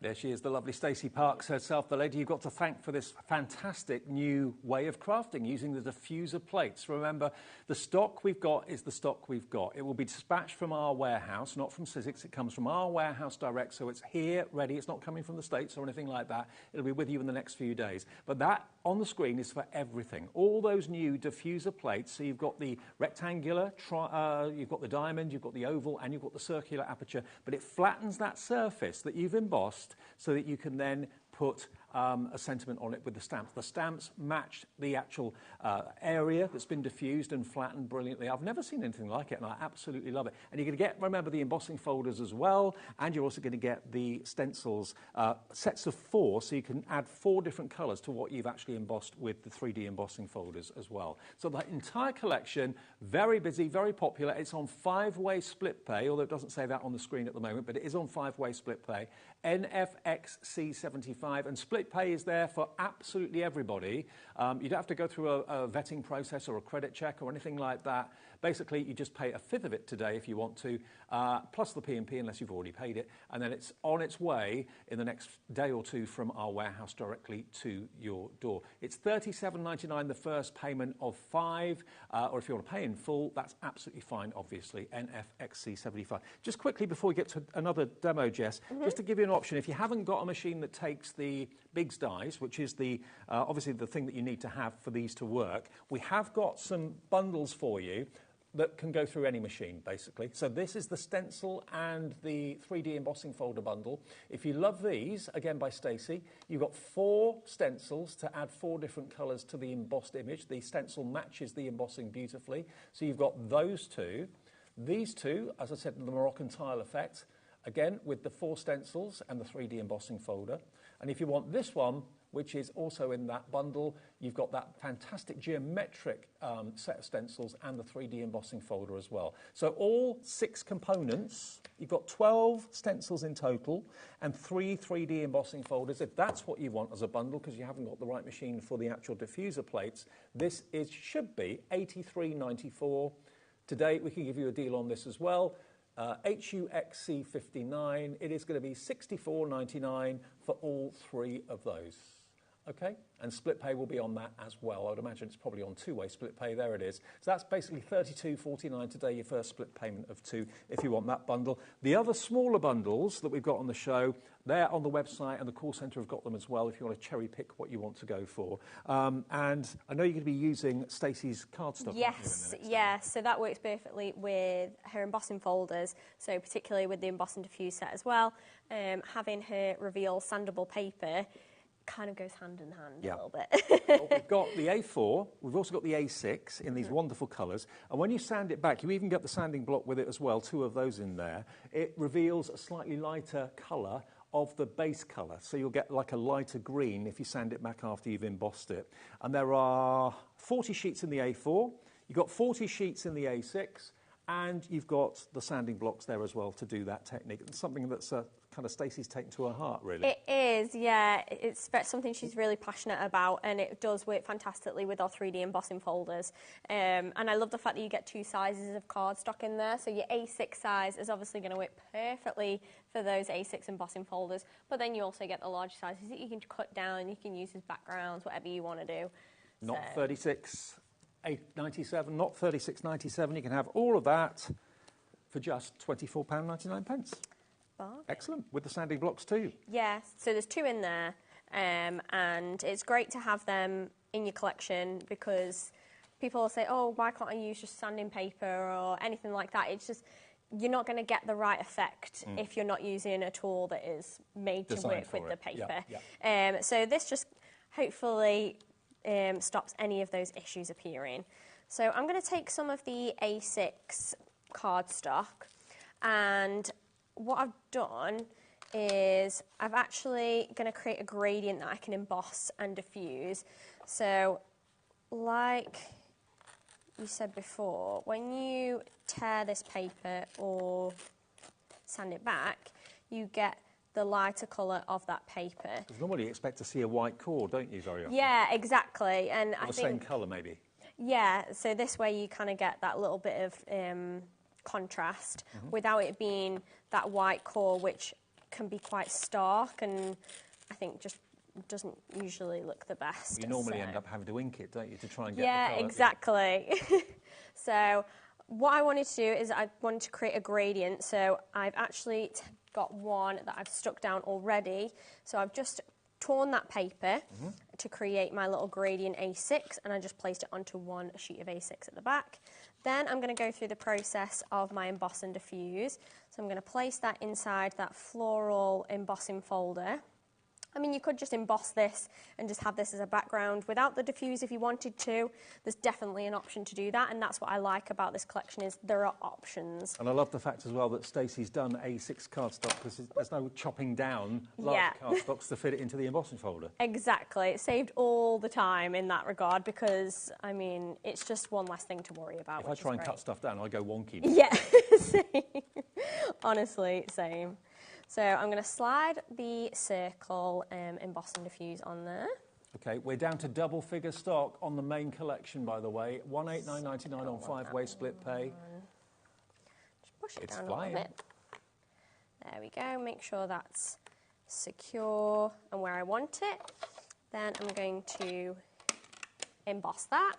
There she is, the lovely Stacy Park herself, the lady you've got to thank for this fantastic new way of crafting using the diffuser plates. Remember, the stock we've got is the stock we've got. It will be dispatched from our warehouse, not from Sizzix. It comes from our warehouse direct, so it's here, ready. It's not coming from the States or anything like that. It'll be with you in the next few days. But that on the screen is for everything. All those new diffuser plates, so you've got the rectangular, you've got the diamond, you've got the oval, and you've got the circular aperture, but it flattens that surface that you've embossed so that you can then put a sentiment on it with the stamps. The stamps match the actual area that's been diffused and flattened brilliantly. I've never seen anything like it, and I absolutely love it. And you're going to get, remember, the embossing folders as well, and you're also going to get the stencils, sets of 4, so you can add 4 different colours to what you've actually embossed with the 3D embossing folders as well. So the entire collection, very busy, very popular. It's on 5-way split pay, although it doesn't say that on the screen at the moment, but it is on 5-way split pay. NFXC75, and split pay is there for absolutely everybody. You don't have to go through a vetting process or a credit check or anything like that. Basically, you just pay a fifth of it today if you want to, plus the P&P unless you've already paid it, and then it's on its way in the next day or 2 from our warehouse directly to your door. It's $37.99 the first payment of 5, or if you want to pay in full, that's absolutely fine, obviously, NFXC75. Just quickly before we get to another demo, Jess, just to give you an option, if you haven't got a machine that takes the Biggs dies, which is the obviously the thing that you need to have for these to work, we have got some bundles for you that can go through any machine, basically. So this is the stencil and the 3D embossing folder bundle. If you love these, again by Stacy, you've got 4 stencils to add 4 different colours to the embossed image. The stencil matches the embossing beautifully. So you've got those 2. These 2, as I said, the Moroccan tile effect, again with the 4 stencils and the 3D embossing folder. And if you want this one, which is also in that bundle, you've got that fantastic geometric set of stencils and the 3D embossing folder as well. So all 6 components, you've got 12 stencils in total and 3 3D embossing folders. If that's what you want as a bundle, because you haven't got the right machine for the actual diffuser plates, this should be $83.94. Today we can give you a deal on this as well. HUXC59, it is going to be $64.99 for all 3 of those. Okay, and split pay will be on that as well. I would imagine it's probably on 2-way split pay. There it is. So that's basically $32.49 today, your first split payment of 2 if you want that bundle. The other smaller bundles that we've got on the show, they're on the website, and the call centre have got them as well if you want to cherry pick what you want to go for. And I know you're going to be using Stacey's cardstock. Yes, yeah, so that works perfectly with her embossing folders, so particularly with the embossing diffuse set as well. Having her reveal sandable paper kind of goes hand in hand a little bit. Well, we've got the A4, we've also got the A6 in these wonderful colours, and when you sand it back, you even get the sanding block with it as well, 2 of those in there. It reveals a slightly lighter colour of the base colour, so you'll get like a lighter green if you sand it back after you've embossed it. And there are 40 sheets in the A4, you've got 40 sheets in the A6, And you've got the sanding blocks there as well to do that technique. It's something that's kind of Stacey's taken to her heart, really. It is, yeah. It's something she's really passionate about, and it does work fantastically with our 3D embossing folders. And I love the fact that you get 2 sizes of cardstock in there. So your A6 size is obviously going to work perfectly for those A6 embossing folders, but then you also get the larger sizes that you can cut down, you can use as backgrounds, whatever you want to do. Not 36.97, not 36.97. You can have all of that for just £24.99. Excellent, with the sanding blocks too. Yeah, so there's 2 in there, and it's great to have them in your collection because people will say, oh, why can't I use just sanding paper or anything like that? It's just, you're not going to get the right effect if you're not using a tool that is made to work with the paper. So this just hopefully stops any of those issues appearing. So I'm going to take some of the A6 cardstock, and what I've done is I've actually going to create a gradient that I can emboss and diffuse. So like you said before, when you tear this paper or sand it back, you get the lighter colour of that paper. Because normally you expect to see a white core, don't you, very often? Yeah, exactly. And I think the same colour, maybe. Yeah, so this way you kind of get that little bit of contrast without it being that white core, which can be quite stark and I think just doesn't usually look the best. You normally end up having to ink it, don't you, to try and get the colour? Yeah, exactly. So what I wanted to do is I wanted to create a gradient. So I've actually got one that I've stuck down already. So I've just torn that paper to create my little gradient A6, and I just placed it onto one sheet of A6 at the back. Then I'm going to go through the process of my emboss and diffuse. So I'm going to place that inside that floral embossing folder. I mean, you could just emboss this and just have this as a background without the diffuse if you wanted to. There's definitely an option to do that, and that's what I like about this collection is there are options. And I love the fact as well that Stacey's done A6 cardstock because there's no chopping down large cardstocks to fit it into the embossing folder. Exactly. It saved all the time in that regard because, I mean, it's just one less thing to worry about. If I try and cut stuff down, I go wonky. Yeah, same. Honestly, same. So I'm going to slide the circle emboss and diffuse on there. Okay, we're down to double figure stock on the main collection, by the way. 189.99 on 5-way split pay. Just push it down a little bit. There we go. Make sure that's secure and where I want it. Then I'm going to emboss that.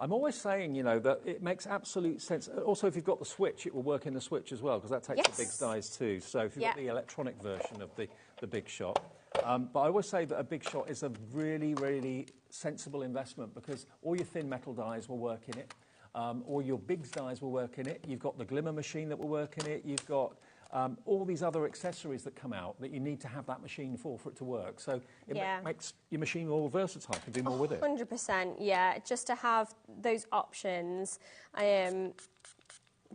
I'm always saying, you know, that it makes absolute sense. Also, if you've got the switch, it will work in the switch as well, because that takes the big dies too. So if you've got the electronic version of the Big Shot. But I always say that a Big Shot is a really, really sensible investment because all your thin metal dies will work in it. All your big dies will work in it. You've got the glimmer machine that will work in it. You've got all these other accessories that come out that you need to have that machine for it to work. So it makes your machine more versatile. You can do more with it. 100%, yeah. Just to have those options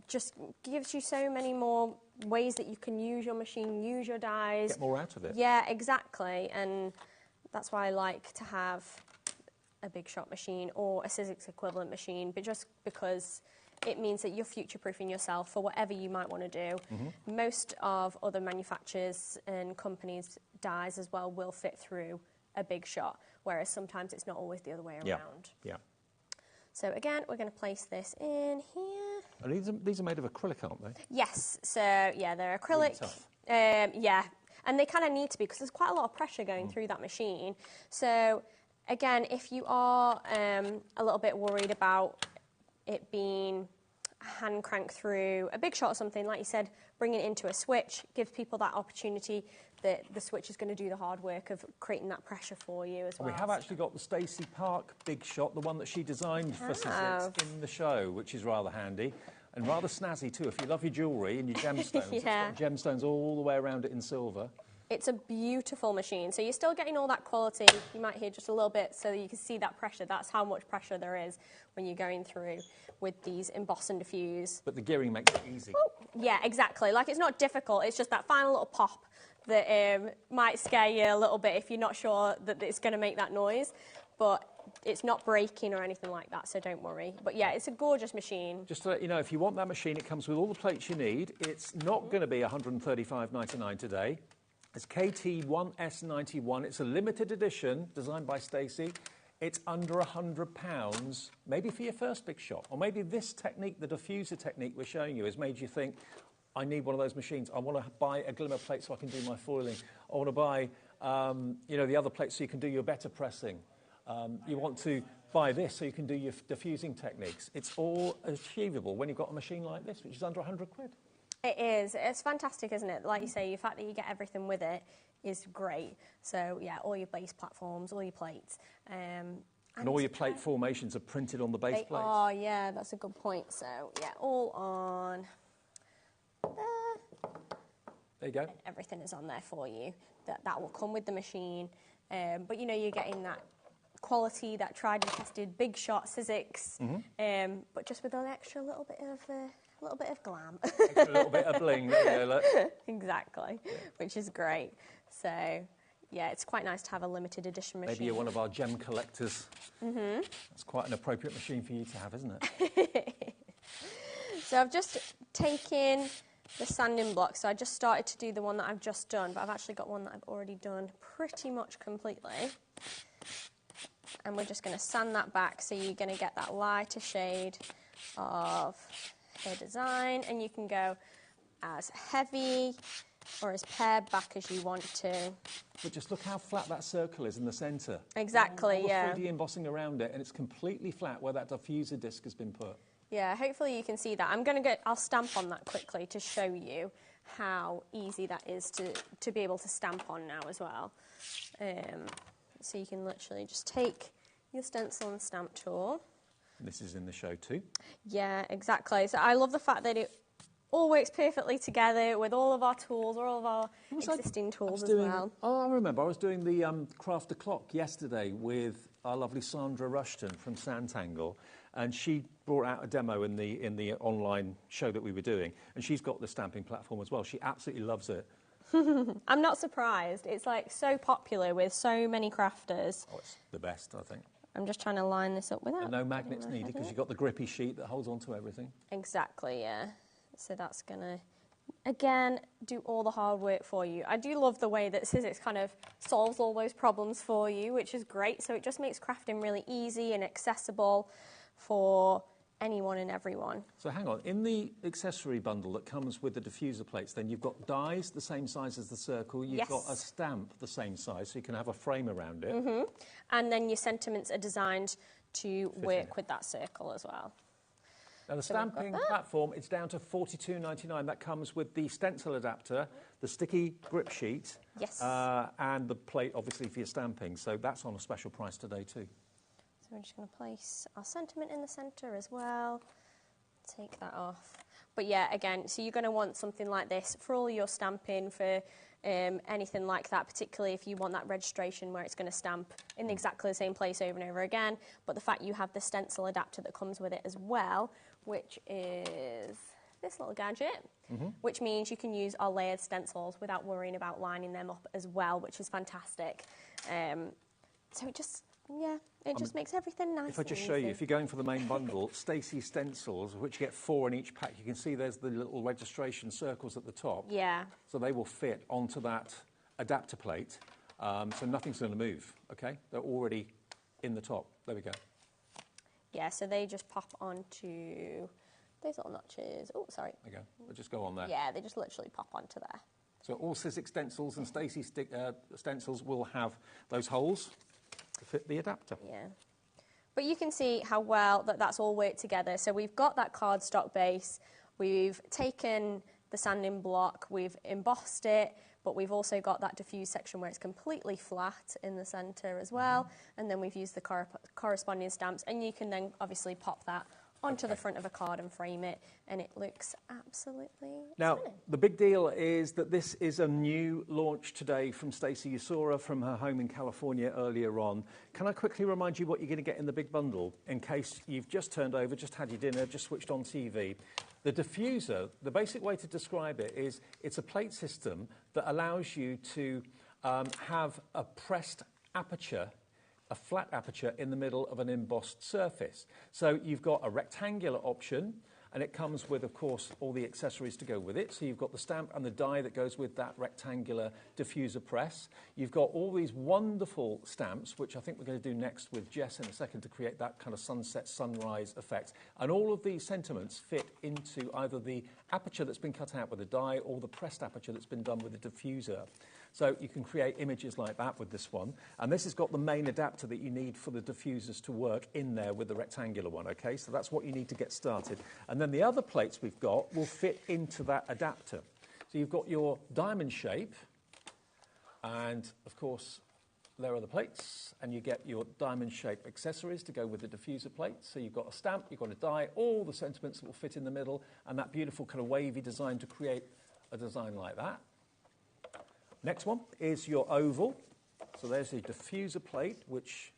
just gives you so many more ways that you can use your machine, use your dies. Get more out of it. Yeah, exactly. And that's why I like to have a Big Shot machine or a Sizzix equivalent machine, but just because it means that you're future-proofing yourself for whatever you might want to do. Most of other manufacturers and companies' dies as well will fit through a Big Shot, whereas sometimes it's not always the other way around. Yeah. So again, we're going to place this in here. And these are made of acrylic, aren't they? Yes. So yeah, they're acrylic. Really yeah, and they kind of need to be because there's quite a lot of pressure going through that machine. So again, if you are a little bit worried about it being hand crank through a Big Shot or something, like you said, bringing it into a switch gives people that opportunity that the switch is going to do the hard work of creating that pressure for you as well. We have actually got the Stacy Park Big Shot, the one that she designed for Sizzix in the show, which is rather handy and rather snazzy too. If you love your jewellery and your gemstones, it's got gemstones all the way around it in silver. It's a beautiful machine. So you're still getting all that quality. You might hear just a little bit so you can see that pressure. That's how much pressure there is when you're going through with these emboss and diffuse. But the gearing makes it easy. Yeah, exactly. Like, it's not difficult. It's just that final little pop that might scare you a little bit if you're not sure that it's going to make that noise. but it's not breaking or anything like that, so don't worry. But yeah, it's a gorgeous machine. Just to let you know, if you want that machine, it comes with all the plates you need. It's not going to be $135.99 today. It's KT1S91. It's a limited edition designed by Stacy. It's under £100, maybe for your first big shot. Or maybe this technique, the diffuser technique we're showing you, has made you think, I need one of those machines. I want to buy a glimmer plate so I can do my foiling. I want to buy, the other plate so you can do your better pressing. You want to buy this so you can do your diffusing techniques. It's all achievable when you've got a machine like this, which is under £100. It is. It's fantastic, isn't it? Like you say, the fact that you get everything with it is great. So, yeah, all your base platforms, all your plates. And all your plate formations are printed on the base plates. Oh, yeah, that's a good point. So, yeah, all on there. There you go. And everything is on there for you. That will come with the machine. But, you know, you're getting that quality, that tried and tested big shot Sizzix, but just with an extra little bit of glam. Extra little bit of bling. There you go, look. Exactly, yeah. Which is great. So, yeah, it's quite nice to have a limited edition machine. Maybe you're one of our gem collectors. That's quite an appropriate machine for you to have, isn't it? So I've just taken the sanding block. So I just started to do the one that I've just done, but I've actually got one that I've already done pretty much completely. And we're just going to sand that back, so you're going to get that lighter shade of hair design, and you can go as heavy or as pared back as you want to. But just look how flat that circle is in the centre. Exactly, all yeah. the 3D embossing around it, and it's completely flat where that diffuser disc has been put. Yeah, hopefully you can see that. I'll stamp on that quickly to show you how easy that is to be able to stamp on now as well. So you can literally just take your stencil and stamp tool. This is in the show too. Yeah, exactly. So I love the fact that it all works perfectly together with all of our tools, all of our existing tools as well. Oh, I remember. I was doing the Craft the Clock yesterday with our lovely Sandra Rushton from Santangle, and she brought out a demo in the online show that we were doing, and she's got the stamping platform as well. She absolutely loves it. I'm not surprised. It's like so popular with so many crafters. Oh, it's the best, I think. I'm just trying to line this up without... And no magnets needed because you've got the grippy sheet that holds onto everything. Exactly, yeah. So that's going to, again, do all the hard work for you. I do love the way that Sizzix kind of solves all those problems for you, which is great. So it just makes crafting really easy and accessible for anyone and everyone. So hang on, in the accessory bundle that comes with the diffuser plates, then you've got dies the same size as the circle, you've got a stamp the same size, so you can have a frame around it. And then your sentiments are designed to work with that circle as well. Now the stamping platform, it's down to $42.99. That comes with the stencil adapter, the sticky grip sheet, and the plate, obviously, for your stamping. So that's on a special price today too. So we're just going to place our sentiment in the centre as well. Take that off. But yeah, again, so you're going to want something like this for all your stamping, for anything like that, particularly if you want that registration where it's going to stamp in exactly the same place over and over again. But the fact you have the stencil adapter that comes with it as well, which is this little gadget, which means you can use our layered stencils without worrying about lining them up as well, which is fantastic. So it just... yeah, it just makes everything nice. If I just show you, if you're going for the main bundle, Stacy stencils, which you get 4 in each pack, you can see there's the little registration circles at the top. Yeah. So they will fit onto that adapter plate, so nothing's going to move, okay? They're already in the top. There we go. Yeah, so they just pop onto those little notches. Oh, sorry. There you go. They'll just go on there. Yeah, they just literally pop onto there. So all Sizzix stencils and Stacy stencils will have those holes to fit the adapter. Yeah. But you can see how well that's all worked together. So we've got that cardstock base, we've taken the sanding block, we've embossed it, but we've also got that diffuse section where it's completely flat in the centre as well, and then we've used the corresponding stamps, and you can then obviously pop that onto the front of a card and frame it, and it looks absolutely Now, stunning. the big deal is that this is a new launch today from Stacy. You saw her from her home in California earlier on. Can I quickly remind you what you're going to get in the big bundle, in case you've just turned over, just had your dinner, just switched on TV? The diffuser, the basic way to describe it is it's a plate system that allows you to have a pressed aperture, a flat aperture in the middle of an embossed surface. So you've got a rectangular option, and it comes with, of course, all the accessories to go with it. So you've got the stamp and the die that goes with that rectangular diffuser press. You've got all these wonderful stamps, which I think we're going to do next with Jess in a second to create that kind of sunset, sunrise effect. And all of these sentiments fit into either the aperture that's been cut out with the die or the pressed aperture that's been done with the diffuser. So you can create images like that with this one. And this has got the main adapter that you need for the diffusers to work in there with the rectangular one, okay? So that's what you need to get started. And then the other plates we've got will fit into that adapter. So you've got your diamond shape, and of course, there are the plates, and you get your diamond shape accessories to go with the diffuser plate. So you've got a stamp, you've got a die, all the sentiments that will fit in the middle, and that beautiful kind of wavy design to create a design like that. Next one is your oval. So there's the diffuser plate, which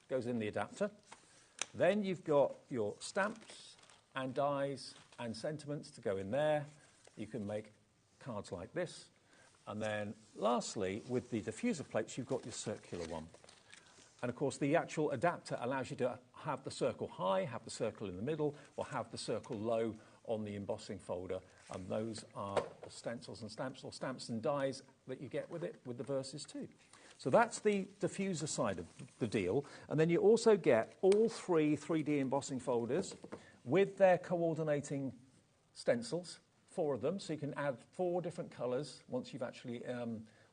goes in the adapter. Then you've got your stamps and dies and sentiments to go in there. You can make cards like this. And then lastly, with the diffuser plates, you've got your circular one. And of course, the actual adapter allows you to have the circle high, have the circle in the middle, or have the circle low on the embossing folder. And those are the stencils and stamps, or stamps and dies that you get with it, with the verses too. So that's the diffuser side of the deal. And then you also get all three 3D embossing folders with their coordinating stencils, 4 of them. So you can add 4 different colours once you've actually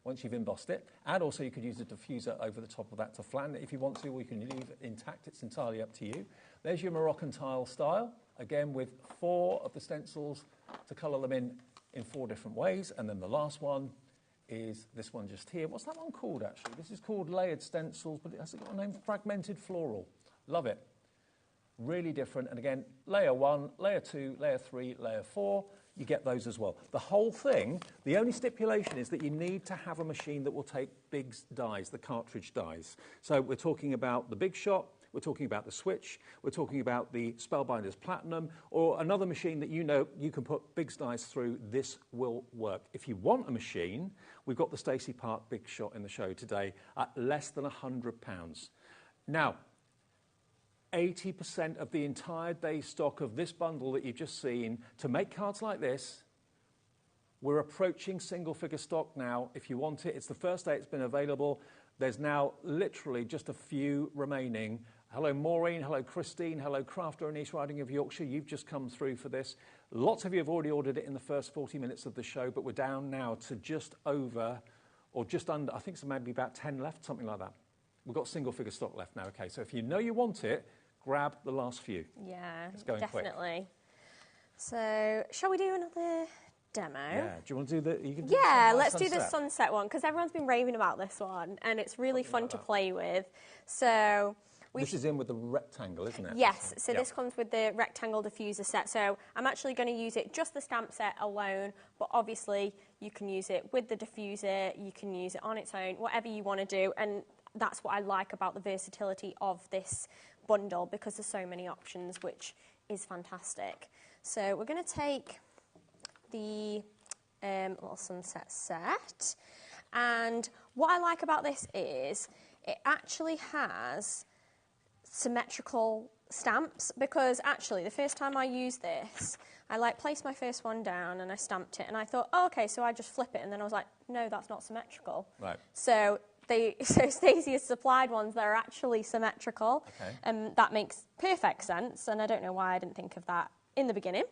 once you've embossed it. And also you could use a diffuser over the top of that to flatten it if you want to, or you can leave it intact. It's entirely up to you. There's your Moroccan tile style, again with 4 of the stencils to colour them in 4 different ways. And then the last one is this one just here. What's that one called, actually? This is called layered stencils, but it hasn't got a name. Fragmented floral. Love it. Really different. And again, layer 1, layer 2, layer 3, layer 4. You get those as well. The whole thing, the only stipulation is that you need to have a machine that will take big dies, the cartridge dies. So we're talking about the Big Shot, we're talking about the Switch, we're talking about the Spellbinders Platinum, or another machine that you know you can put big dies through. This will work. If you want a machine, we've got the Stacy Park Big Shot in the show today at less than £100. Now, 80% of the entire day's stock of this bundle that you've just seen to make cards like this, we're approaching single figure stock now. If you want it, it's the first day it's been available. There's now literally just a few remaining. Hello Maureen, hello Christine, hello Crafter and East Riding of Yorkshire. You've just come through for this. Lots of you have already ordered it in the first 40 minutes of the show, but we're down now to just over, or just under, I think it's maybe about 10 left, something like that. We've got single figure stock left now, okay. So if you know you want it, grab the last few. Yeah, it's going definitely. Quick. So, shall we do another demo? Yeah. Do you want to do the? You can do let's do the sunset one because everyone's been raving about this one, and it's really fun to play with. So. This is in with the rectangle, isn't it? Yes, so this comes with the rectangle diffuser set. So I'm actually going to use it just the stamp set alone, but obviously you can use it with the diffuser, you can use it on its own, whatever you want to do. And that's what I like about the versatility of this bundle, because there's so many options, which is fantastic. So we're going to take the little sunset set. And what I like about this is it actually has symmetrical stamps, because actually the first time I used this, I placed my first one down and I stamped it and I thought, oh, okay, so I just flip it, and then I was like, no, that's not symmetrical. Right. So Stacey has supplied ones that are actually symmetrical, and that makes perfect sense, and I don't know why I didn't think of that in the beginning.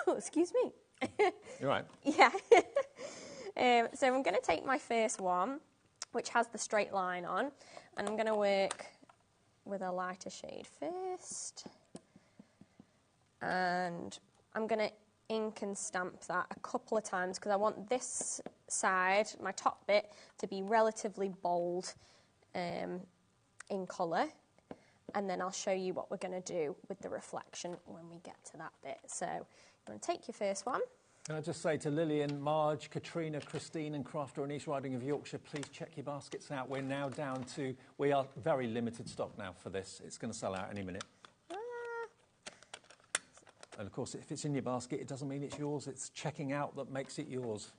Excuse me. You're right. Yeah. So I'm going to take my first one, which has the straight line on, and I'm going to work with a lighter shade first. And I'm going to ink and stamp that a couple of times because I want this side, my top bit, to be relatively bold in colour. And then I'll show you what we're going to do with the reflection when we get to that bit. So I'm going to take your first one. Can I just say to Lillian, Marge, Katrina, Christine and Crafter and East Riding of Yorkshire, please check your baskets out. We're now down to, we are very limited stock now for this. It's going to sell out any minute. And of course, if it's in your basket, it doesn't mean it's yours. It's checking out that makes it yours.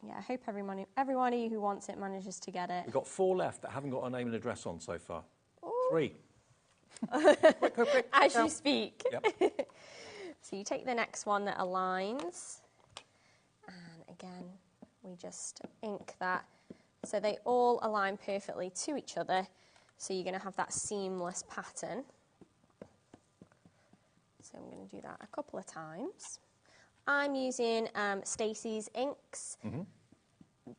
yeah, I hope everyone who wants it manages to get it. We've got 4 left that haven't got a name and address on so far. Ooh. 3. quick. As you speak. Yep. So you take the next one that aligns, and again, we just ink that. So they all align perfectly to each other, so you're going to have that seamless pattern. So I'm going to do that a couple of times. I'm using Stacy's inks,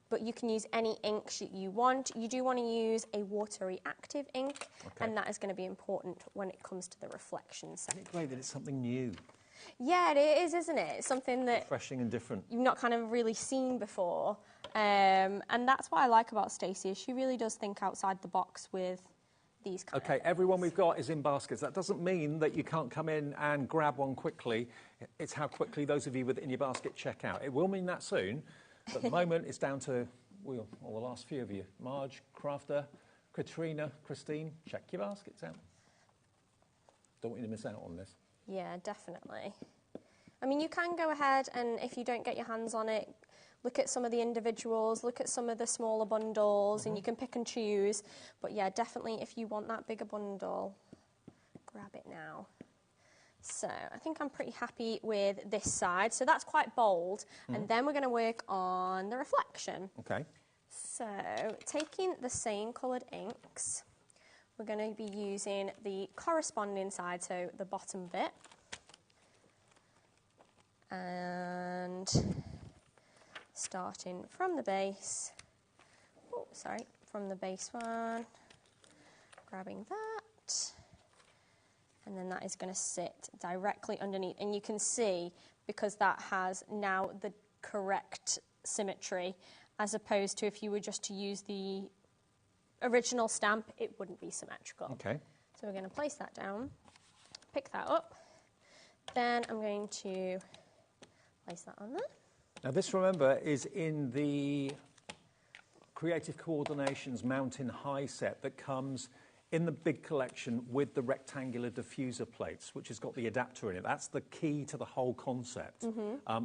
but you can use any inks that you want. You do want to use a watery active ink, and that is going to be important when it comes to the reflection side. Isn't it great that it's something new? Yeah, it is, isn't it? It's something that refreshing and different. You've not kind of really seen before. And that's what I like about Stacey, is she really does think outside the box with these kind of everyone we've got is in baskets. That doesn't mean that you can't come in and grab one quickly. It's how quickly those of you with it in your basket check out. It will mean that soon, but at the moment it's down to the last few of you. Marge, Crafter, Katrina, Christine, check your baskets out. Don't want you to miss out on this. Yeah, definitely. I mean, you can go ahead and, if you don't get your hands on it, look at some of the individuals, look at some of the smaller bundles, and you can pick and choose. But yeah, definitely, if you want that bigger bundle, grab it now. So I think I'm pretty happy with this side. So that's quite bold. And then we're going to work on the reflection. Okay. So taking the same coloured inks, we're going to be using the corresponding side, so the bottom bit. And starting from the base, from the base one, grabbing that, and then that is going to sit directly underneath. And you can see, because that has now the correct symmetry, as opposed to if you were just to use the original stamp, it wouldn't be symmetrical. Okay. So we're going to place that down, pick that up, then I'm going to place that on there. Now this, remember, is in the Creative Coordinations Mountain High set that comes in the big collection with the rectangular diffuser plates, which has got the adapter in it. That's the key to the whole concept.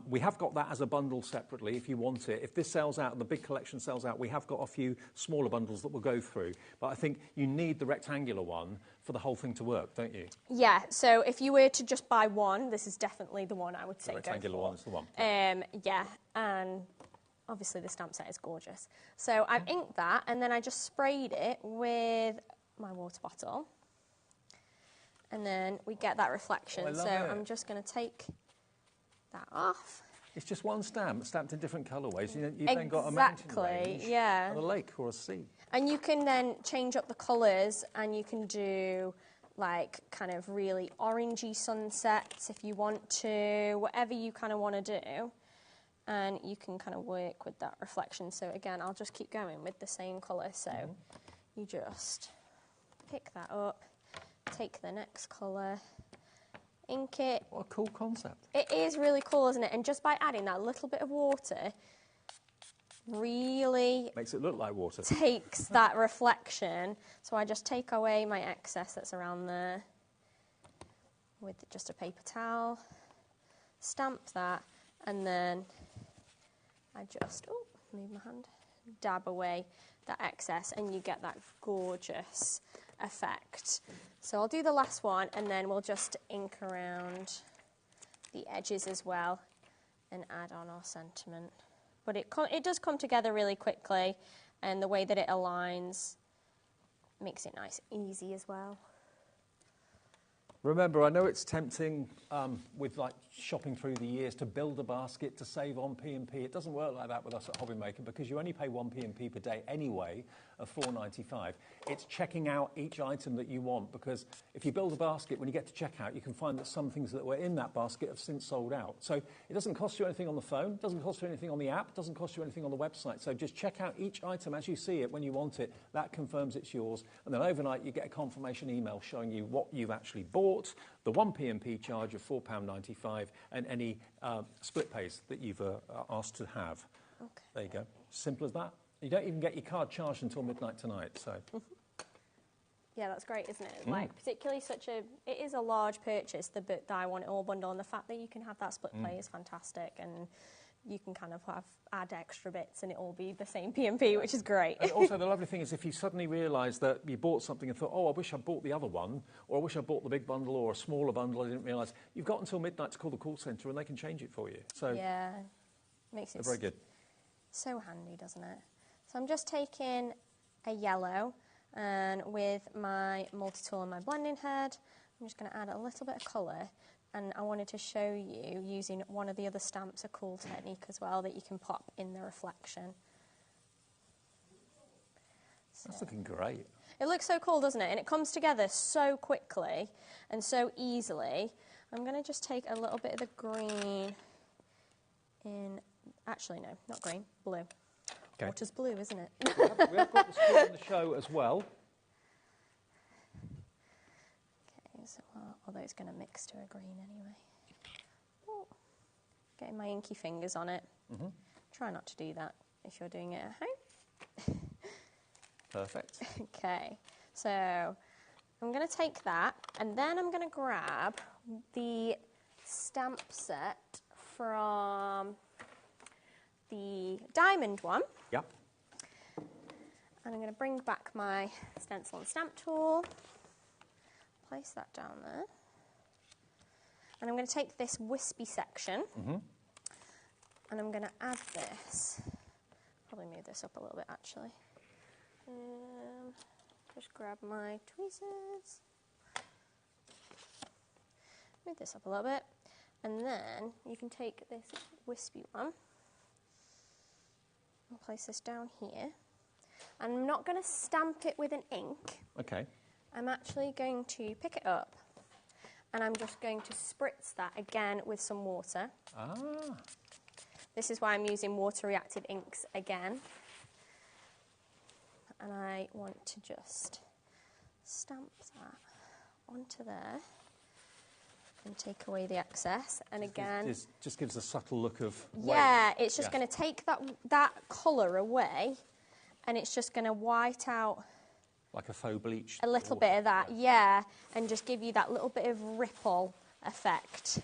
We have got that as a bundle separately if you want it. If this sells out, the big collection sells out, we have got a few smaller bundles that we'll go through. But I think you need the rectangular one for the whole thing to work, don't you? Yeah, so if you were to just buy one, this is definitely the one I would say go for. The rectangular one is the one. Yeah, and obviously the stamp set is gorgeous. So I've inked that, and then I just sprayed it with my water bottle, and then we get that reflection. I'm just going to take that off. It's just one stamp, stamped in different colourways. You've then got a mountain range, yeah, and a lake or a sea. And you can then change up the colours, and you can do like kind of really orangey sunsets if you want to, whatever you kind of want to do. And you can kind of work with that reflection. So again, I'll just keep going with the same colour. So you just pick that up, take the next colour, ink it. What a cool concept. It is really cool, isn't it? And just by adding that little bit of water, really makes it look like water. Takes that reflection. So I just take away my excess that's around there with just a paper towel, stamp that, and then I just, move my hand, dab away that excess, and you get that gorgeous effect. So I'll do the last one, and then we'll just ink around the edges as well and add on our sentiment. But it does come together really quickly, and the way that it aligns makes it nice and easy as well. Remember, I know it's tempting with like shopping through the years to build a basket to save on P&P. It doesn't work like that with us at HobbyMaker because you only pay one P&P per day anyway of $4.95. It's checking out each item that you want, because if you build a basket, when you get to checkout, you can find that some things that were in that basket have since sold out. So it doesn't cost you anything on the phone, it doesn't cost you anything on the app, it doesn't cost you anything on the website. So just check out each item as you see it when you want it. That confirms it's yours. And then overnight, you get a confirmation email showing you what you've actually bought, the one P&P charge of £4.95, and any split pays that you've asked to have. Okay. There you go. Simple as that. You don't even get your card charged until midnight tonight. So. Yeah, that's great, isn't it? Like, particularly it is a large purchase, the I Want It All bundle, and the fact that you can have that split play is fantastic. And you can kind of add extra bits and it'll all be the same P&P, which is great. And also the lovely thing is if you suddenly realise that you bought something and thought, oh, I wish I bought the other one, or I wish I bought the big bundle or a smaller bundle, I didn't realise, you've got until midnight to call the call centre and they can change it for you. So yeah, makes it very good. So handy, doesn't it? So I'm just taking a yellow and with my multi-tool and my blending head, I'm just going to add a little bit of colour. And I wanted to show you using one of the other stamps, a cool technique as well, that you can pop in the reflection. That's looking great. It looks so cool, doesn't it? And it comes together so quickly and so easily. I'm going to just take a little bit of the green in... Actually, no, not green, blue. Okay. Water's blue, isn't it? We have got the squid on the show as well. So, although it's going to mix to a green anyway. Oh, getting my inky fingers on it. Mm-hmm. Try not to do that if you're doing it at home. Perfect. Okay, so I'm going to take that and then I'm going to grab the stamp set from the diamond one. Yep. And I'm going to bring back my stencil and stamp tool. Place that down there. And I'm going to take this wispy section and I'm going to add this. Probably move this up a little bit actually. Just grab my tweezers. Move this up a little bit. And then you can take this wispy one and place this down here. And I'm not going to stamp it with an ink. Okay. I'm actually going to pick it up and I'm just going to spritz that again with some water. Ah. This is why I'm using water-reactive inks again. And I want to just stamp that onto there and take away the excess. And again... It just gives a subtle look of weight. Yeah, it's just going to take that colour away and it's just going to white out... Like a faux bleach. A little bit of that, yeah, and just give you that little bit of ripple effect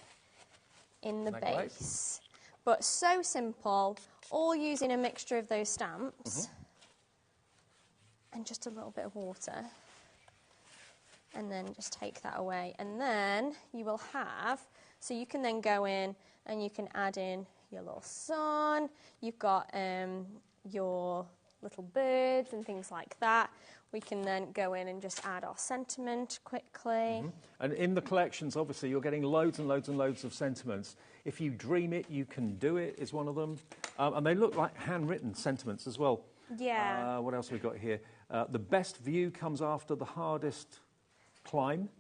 in the base. But so simple, all using a mixture of those stamps and just a little bit of water. And then just take that away. And then you will have, so you can then go in and you can add in your little sun, you've got your little birds and things like that. We can then go in and just add our sentiment quickly. And in the collections, obviously, you're getting loads and loads and loads of sentiments. If you dream it, you can do it, is one of them. And they look like handwritten sentiments as well. Yeah. What else have we got here? The best view comes after the hardest climb.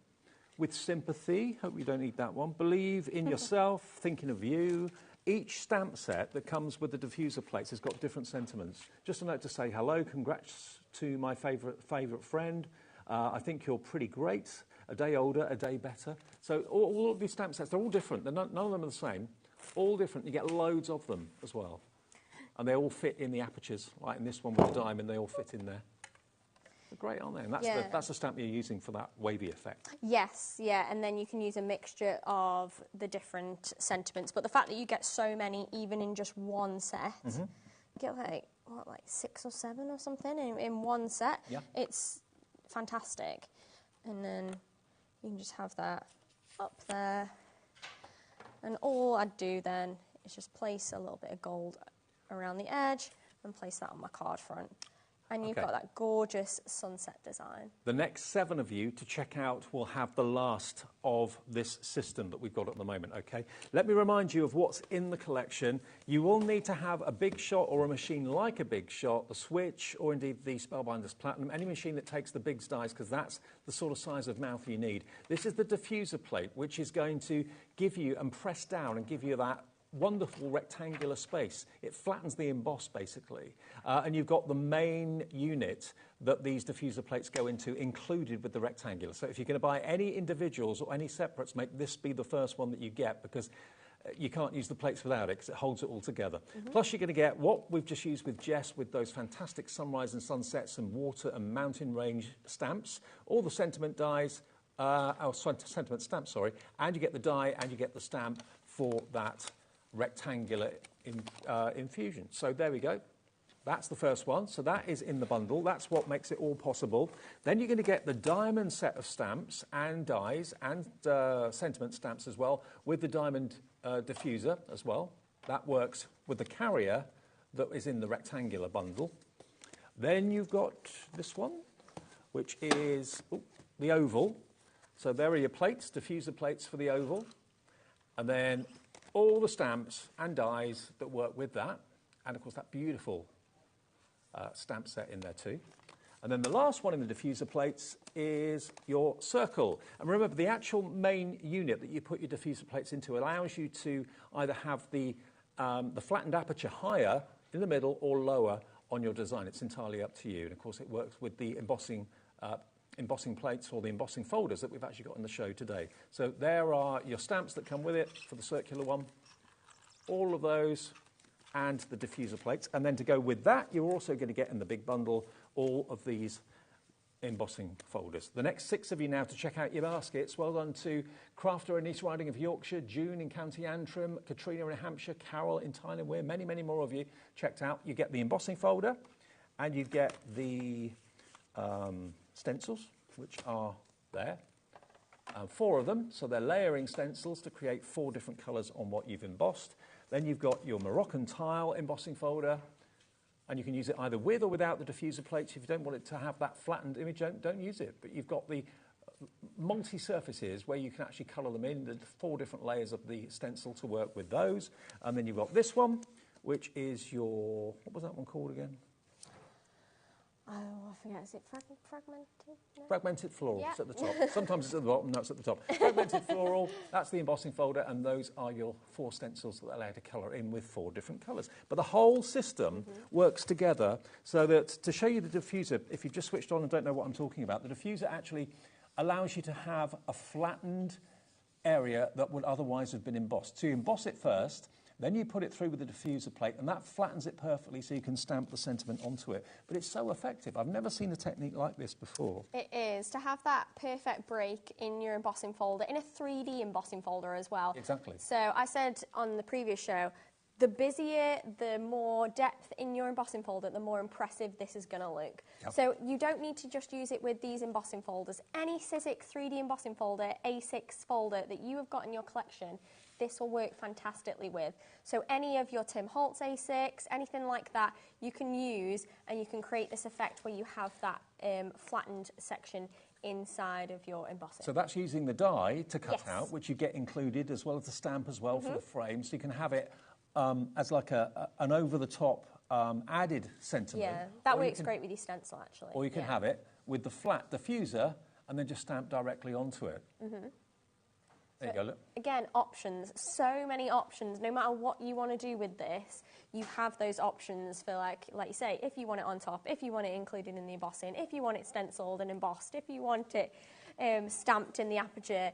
With sympathy, hope you don't need that one. Believe in yourself, thinking of you. Each stamp set that comes with the diffuser plates has got different sentiments. Just a note to say hello, congrats to my favourite friend. I think you're pretty great. A day older, a day better. So all of these stamp sets, they're all different. None of them are the same. All different. You get loads of them as well. And they all fit in the apertures. Like in this one with the diamond, they all fit in there. They're great, aren't they? And that's the stamp you're using for that wavy effect. Yes, yeah, and then you can use a mixture of the different sentiments. But the fact that you get so many, even in just one set, you get like 6 or 7 or something in one set. Yeah. It's fantastic. And then you can just have that up there. And all I'd do then is just place a little bit of gold around the edge and place that on my card front. And you've got that gorgeous sunset design. The next 7 of you to check out will have the last of this system that we've got at the moment, okay? Let me remind you of what's in the collection. You will need to have a Big Shot or a machine like a Big Shot, the Switch, or indeed the Spellbinders Platinum, any machine that takes the big dies, because that's the sort of size of mouth you need. This is the diffuser plate, which is going to give you and press down and give you that wonderful rectangular space. It flattens the emboss, basically. And you've got the main unit that these diffuser plates go into included with the rectangular. So if you're going to buy any individuals or any separates, make this be the first one that you get, because you can't use the plates without it, because it holds it all together. Plus, you're going to get what we've just used with Jess, with those fantastic sunrise and sunsets and water and mountain range stamps, all the sentiment dies, sentiment stamps, sorry, and you get the die and you get the stamp for that rectangular infusion. So there we go. That's the first one. So that is in the bundle. That's what makes it all possible. Then you're going to get the diamond set of stamps and dies and sentiment stamps as well with the diamond diffuser as well. That works with the carrier that is in the rectangular bundle. Then you've got this one, which is the oval. So there are your plates, diffuser plates for the oval. And then all the stamps and dies that work with that. And, of course, that beautiful stamp set in there too. And then the last one in the diffuser plates is your circle. And remember, the actual main unit that you put your diffuser plates into allows you to either have the flattened aperture higher in the middle or lower on your design. It's entirely up to you. And, of course, it works with the embossing plates or the embossing folders that we've actually got on the show today. So there are your stamps that come with it for the circular one. All of those and the diffuser plates. And then to go with that, you're also going to get in the big bundle all of these embossing folders. The next 6 of you now to check out your baskets. Well done to Crafter in East Riding of Yorkshire, June in County Antrim, Katrina in Hampshire, Carol in Tyne Wear, many, many more of you checked out. You get the embossing folder and you get the stencils, which are there. 4 of them, so they're layering stencils to create 4 different colours on what you've embossed. Then you've got your Moroccan tile embossing folder, and you can use it either with or without the diffuser plates. If you don't want it to have that flattened image, don't use it. But you've got the multi-surfaces where you can actually colour them in, the 4 different layers of the stencil to work with those. And then you've got this one, which is your, what was that one called again? Oh, I forget. Is it fragmented? No? Fragmented floral. Yeah. It's at the top. Sometimes it's at the bottom, no, it's at the top. Fragmented floral, that's the embossing folder, and those are your 4 stencils that allow you to colour in with 4 different colours. But the whole system works together so that, to show you the diffuser, if you've just switched on and don't know what I'm talking about, the diffuser actually allows you to have a flattened area that would otherwise have been embossed. So you emboss it first, then you put it through with the diffuser plate, and that flattens it perfectly so you can stamp the sentiment onto it. But it's so effective. I've never seen a technique like this before. It is. To have that perfect break in your embossing folder, in a 3D embossing folder as well. Exactly. So I said on the previous show, the busier, the more depth in your embossing folder, the more impressive this is going to look. Yep. So you don't need to just use it with these embossing folders. Any Sizzix 3D embossing folder, A6 folder that you have got in your collection, this will work fantastically with. So any of your Tim Holtz A6, anything like that, you can use and you can create this effect where you have that flattened section inside of your embossing. So that's using the die to cut out, which you get included as well as the stamp as well for the frame. So you can have it as like an over-the-top added sentiment. Yeah, that works great with your stencil actually. Or you can have it with the flat diffuser and then just stamp directly onto it. There you go, look. Again, options, so many options. No matter what you want to do with this, you have those options for, like you say, if you want it on top, if you want it included in the embossing, if you want it stenciled and embossed, if you want it stamped in the aperture,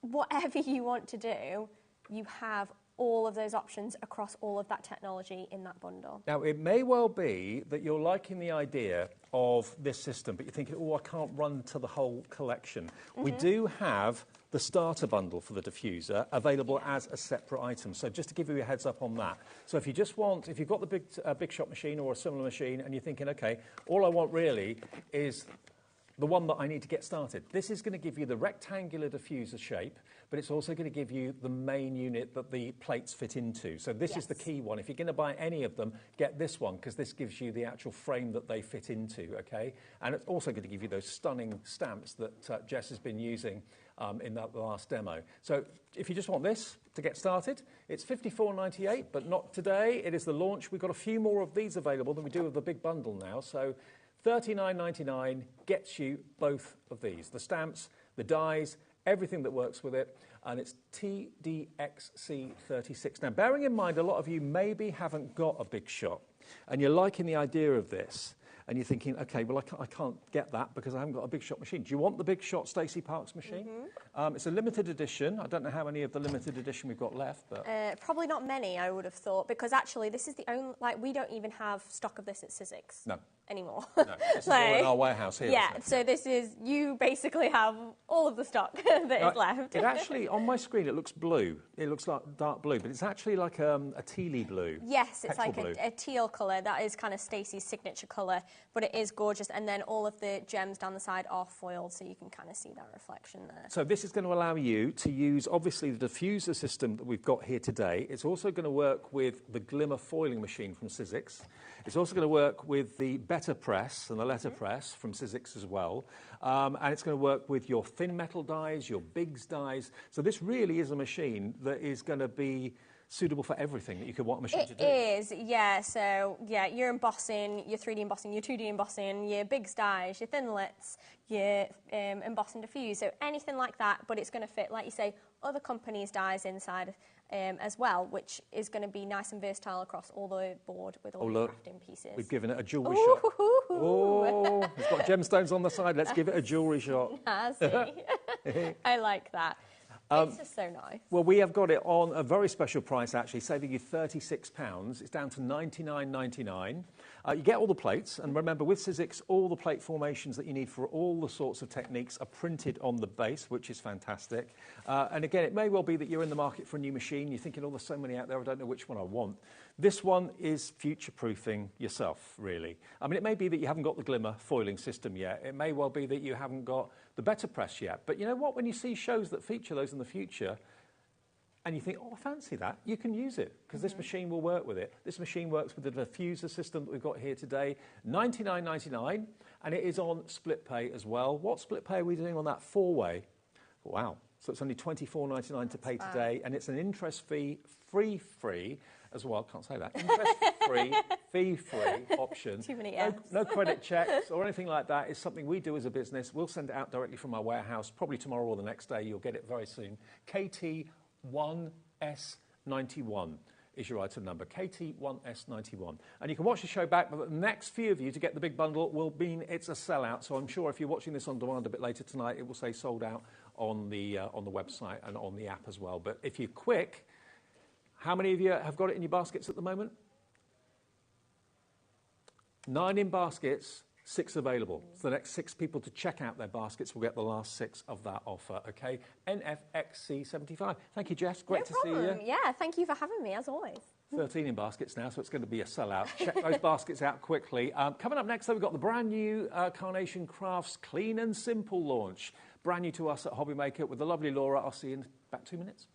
whatever you want to do, you have all of those options across all of that technology in that bundle. Now, it may well be that you're liking the idea of this system, but you're thinking, oh, I can't run to the whole collection. We do have the starter bundle for the diffuser available as a separate item. So just to give you a heads up on that. So if you just want, if you've got the big shot machine or a similar machine and you're thinking, okay, all I want really is the one that I need to get started. This is going to give you the rectangular diffuser shape, but it's also going to give you the main unit that the plates fit into. So this is the key one. If you're going to buy any of them, get this one, because this gives you the actual frame that they fit into, okay? And it's also going to give you those stunning stamps that Jess has been using in that last demo. So if you just want this to get started, it's $54.98, but not today. It is the launch. We've got a few more of these available than we do of the big bundle now. So $39.99 gets you both of these, the stamps, the dies, everything that works with it, and it's TDXC36. Now, bearing in mind, a lot of you maybe haven't got a big shot, and you're liking the idea of this, and you're thinking, okay, well, I can't get that because I haven't got a big shot machine. Do you want the big shot Stacy Park's machine? It's a limited edition. I don't know how many of the limited edition we've got left, but probably not many, I would have thought, because actually this is the only, like, we don't even have stock of this at Sizzix. No. anymore. No, this is all in our warehouse here. Yeah, isn't it? so this is, you basically have all of the stock that is left. It actually, on my screen, it looks blue. It looks like dark blue, but it's actually like a tealy blue. Yes, it's like blue. a teal colour. That is kind of Stacey's signature colour, but it is gorgeous. And then all of the gems down the side are foiled, so you can kind of see that reflection there. So this is going to allow you to use, obviously, the diffuser system that we've got here today. It's also going to work with the glimmer foiling machine from Sizzix. It's also going to work with the better press and the letterpress from Sizzix as well. And it's going to work with your thin metal dies, your bigs dies. So this really is a machine that is going to be suitable for everything that you could want a machine to do. It is, yeah. So, yeah, your embossing, your 3D embossing, your 2D embossing, your bigs dies, your thinlets, your emboss and diffuse. So anything like that, but it's going to fit, like you say, other companies' dies inside as well, which is going to be nice and versatile across all the board with all the crafting pieces. We've given it a jewellery shot. Oh, it's got gemstones on the side. Let's give it a jewellery shot. I like that. It's just so nice. Well, we have got it on a very special price, actually, saving you £36. It's down to $99.99. You get all the plates, and remember, with Sizzix, all the plate formations that you need for all the sorts of techniques are printed on the base, which is fantastic. And again, it may well be that you're in the market for a new machine. You're thinking, oh, there's so many out there, I don't know which one I want. This one is future-proofing yourself, really. I mean, it may be that you haven't got the glimmer foiling system yet. It may well be that you haven't got the better press yet. But you know what? When you see shows that feature those in the future, and you think, oh, I fancy that, you can use it, because this machine will work with it. This machine works with the diffuser system that we've got here today, $99.99, and it is on split pay as well. What split pay are we doing on that? 4-way? Wow. So it's only $24.99 to pay today, and it's an interest-free, free as well. Can't say that. Interest-free, fee-free option. Too many F's. No credit checks or anything like that. It's something we do as a business. We'll send it out directly from our warehouse, probably tomorrow or the next day. You'll get it very soon. KT1S91 is your item number, KT1S91. And you can watch the show back, but the next few of you to get the big bundle will mean it's a sellout. So I'm sure if you're watching this on demand a bit later tonight, it will say sold out on the website and on the app as well. But if you're quick, how many of you have got it in your baskets at the moment? 9 in baskets, 6 available. So the next 6 people to check out their baskets will get the last 6 of that offer, okay? NFXC75. Thank you, Jess. Great to see you. Yeah, thank you for having me, as always. 13 in baskets now, so it's going to be a sellout. Check those baskets out quickly. Coming up next, though, we've got the brand new Carnation Crafts Clean and Simple launch. Brand new to us at HobbyMaker with the lovely Laura. I'll see you in about 2 minutes.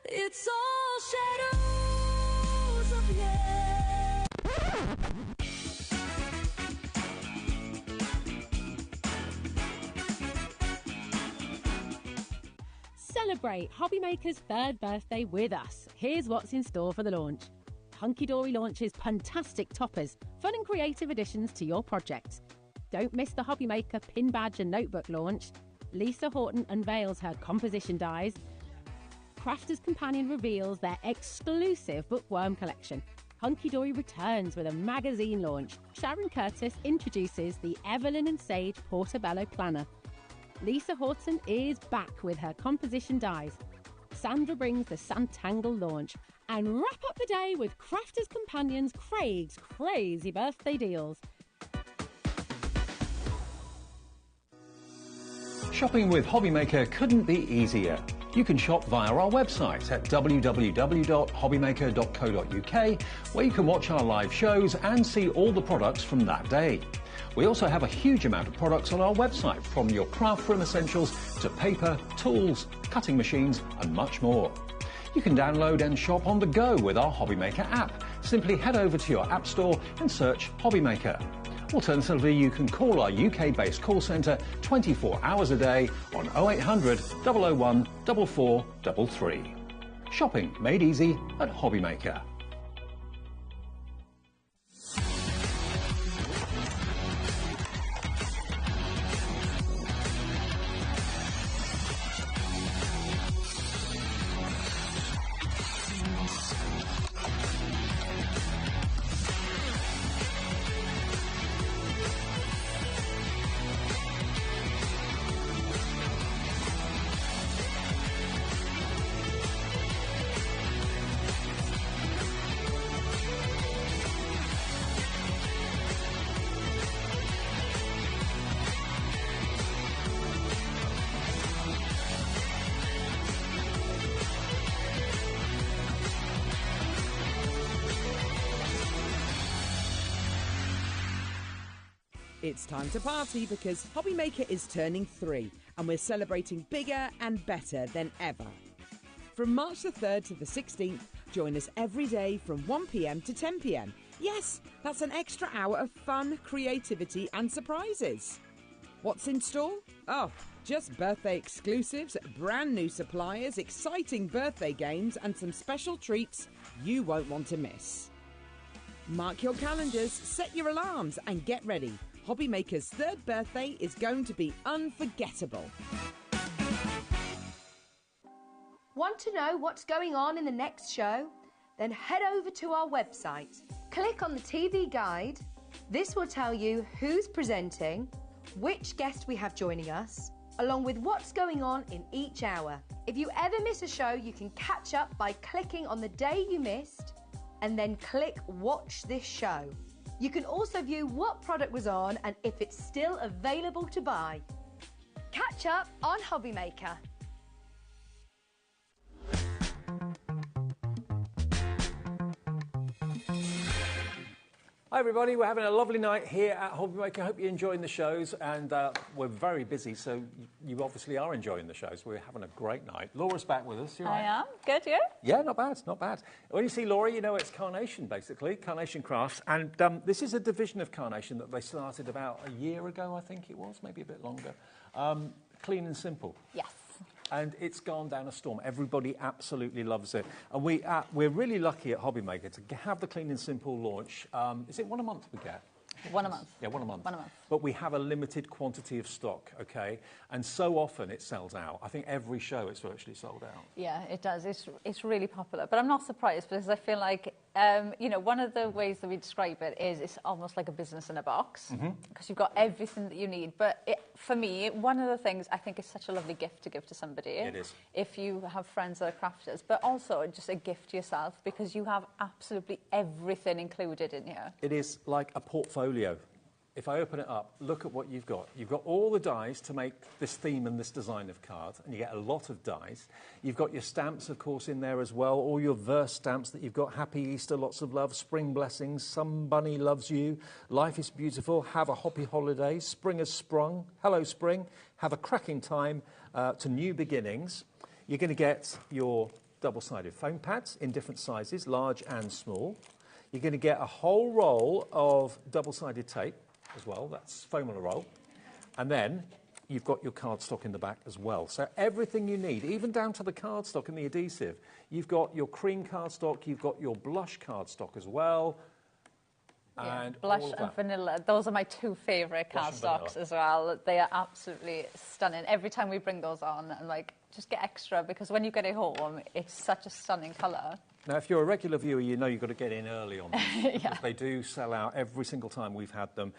It's all shadows of yet. Celebrate HobbyMaker's 3rd birthday with us. Here's what's in store for the launch. Hunky Dory launches fantastic toppers, fun and creative additions to your projects. Don't miss the HobbyMaker pin badge and notebook launch. Lisa Horton unveils her composition dies. Crafter's Companion reveals their exclusive bookworm collection. Hunky Dory returns with a magazine launch. Sharon Curtis introduces the Evelyn and Sage Portobello Planner. Lisa Horton is back with her composition dies. Sandra brings the Santangle launch. And wrap up the day with Crafter's Companion's Craig's crazy birthday deals. Shopping with HobbyMaker couldn't be easier. You can shop via our website at www.hobbymaker.co.uk, where you can watch our live shows and see all the products from that day. We also have a huge amount of products on our website, from your craft room essentials to paper, tools, cutting machines and much more. You can download and shop on the go with our HobbyMaker app. Simply head over to your app store and search HobbyMaker. Alternatively, you can call our UK-based call centre 24 hours a day on 0800 001 4433. Shopping made easy at HobbyMaker. It's time to party because HobbyMaker is turning 3 and we're celebrating bigger and better than ever. From March the 3rd to the 16th, join us every day from 1 p.m. to 10 p.m. Yes, that's an extra hour of fun, creativity and surprises. What's in store? Oh, just birthday exclusives, brand new suppliers, exciting birthday games and some special treats you won't want to miss. Mark your calendars, set your alarms and get ready. HobbyMaker's 3rd birthday is going to be unforgettable. Want to know what's going on in the next show? Then head over to our website. Click on the TV guide. This will tell you who's presenting, which guest we have joining us, along with what's going on in each hour. If you ever miss a show, you can catch up by clicking on the day you missed and then click Watch This Show. You can also view what product was on and if it's still available to buy. Catch up on HobbyMaker. Hi everybody, we're having a lovely night here at HobbyMaker. Hope you're enjoying the shows, and we're very busy, so you obviously are enjoying the shows. We're having a great night. Laura's back with us. You I am. Good, you? Yeah, not bad, not bad. When you see Laura, you know it's Carnation, basically, Carnation Crafts. And this is a division of Carnation that they started about a year ago, I think it was, maybe a bit longer. Clean and simple. Yes. And it's gone down a storm. Everybody absolutely loves it. And we're really lucky at HobbyMaker to have the Clean and Simple launch. Is it one a month we get? One a month. Yeah, one a month. One a month. But we have a limited quantity of stock, OK? And so often it sells out. I think every show it's virtually sold out. Yeah, it does. It's really popular. But I'm not surprised because I feel like, you know, one of the ways that we describe it is it's almost like a business in a box because you've got everything that you need. But for me, one of the things I think is such a lovely gift to give to somebody. It is. If you have friends that are crafters, but also just a gift to yourself because you have absolutely everything included in here. It is like a portfolio. If I open it up, look at what you've got. You've got all the dies to make this theme and this design of card, and you get a lot of dies. You've got your stamps, of course, in there as well, all your verse stamps that you've got. Happy Easter, lots of love, spring blessings, somebody loves you, life is beautiful, have a happy holiday, spring has sprung, hello spring, have a cracking time to new beginnings. You're going to get your double-sided foam pads in different sizes, large and small. You're going to get a whole roll of double-sided tape as well. That's foam on a roll. And then you've got your cardstock in the back as well. So everything you need, even down to the cardstock and the adhesive. You've got your cream cardstock, you've got your blush cardstock as well. Yeah, and blush all of and that. vanilla. Those are my two favourite cardstocks as well. They are absolutely stunning. Every time we bring those on, I'm like, just get extra because when you get it home, it's such a stunning colour. Now, if you're a regular viewer, you know you've got to get in early on these because Yeah. they do sell out every single time we've had them.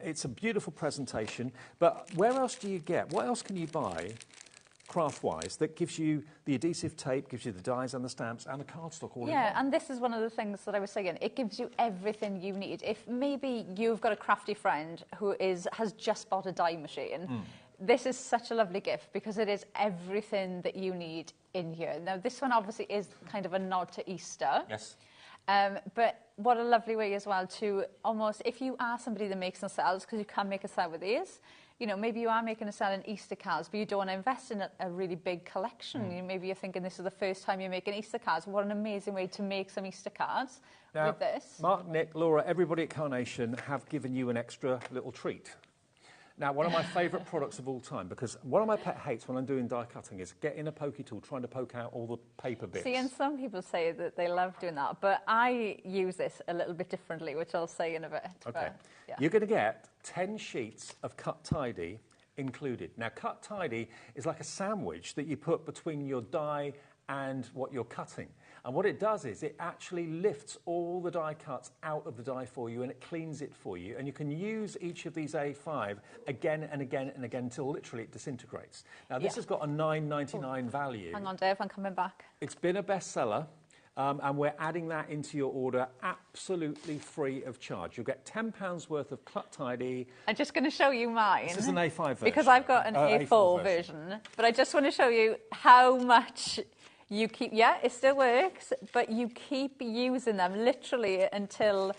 It's a beautiful presentation, but where else do you get? What else can you buy, craft-wise, that gives you the adhesive tape, gives you the dies and the stamps and the cardstock all in one? Yeah, and this is one of the things that I was saying. It gives you everything you need. If maybe you've got a crafty friend who has just bought a die machine, this is such a lovely gift because it is everything that you need in here. Now, this one obviously is kind of a nod to Easter. Yes. But what a lovely way as well to almost, if you are somebody that makes and sells, because you can make a sell with these, you know, maybe you are making a sell in Easter cards, but you don't want to invest in a really big collection. Maybe you're thinking this is the first time you're making Easter cards. What an amazing way to make some Easter cards with this. Mark, Nick, Laura, everybody at Carnation have given you an extra little treat. Now, one of my favourite products of all time, because one of my pet hates when I'm doing die cutting is getting a pokey tool, trying to poke out all the paper bits. See, and some people say that they love doing that, but I use this a little bit differently, which I'll say in a bit. Okay. But, yeah. You're going to get 10 sheets of cut tidy included. Now, cut tidy is like a sandwich that you put between your die and what you're cutting. And what it does is it actually lifts all the die cuts out of the die for you and it cleans it for you. And you can use each of these A5 again and again and again until literally it disintegrates. Now, this has got a $9.99 value. Hang on, Dave, I'm coming back. It's been a bestseller. And we're adding that into your order absolutely free of charge. You'll get £10 worth of cut tidy. I'm just going to show you mine. This is an A5 version. Because I've got an A4 version. But I just want to show you how much you keep... Yeah, it still works, but you keep using them literally until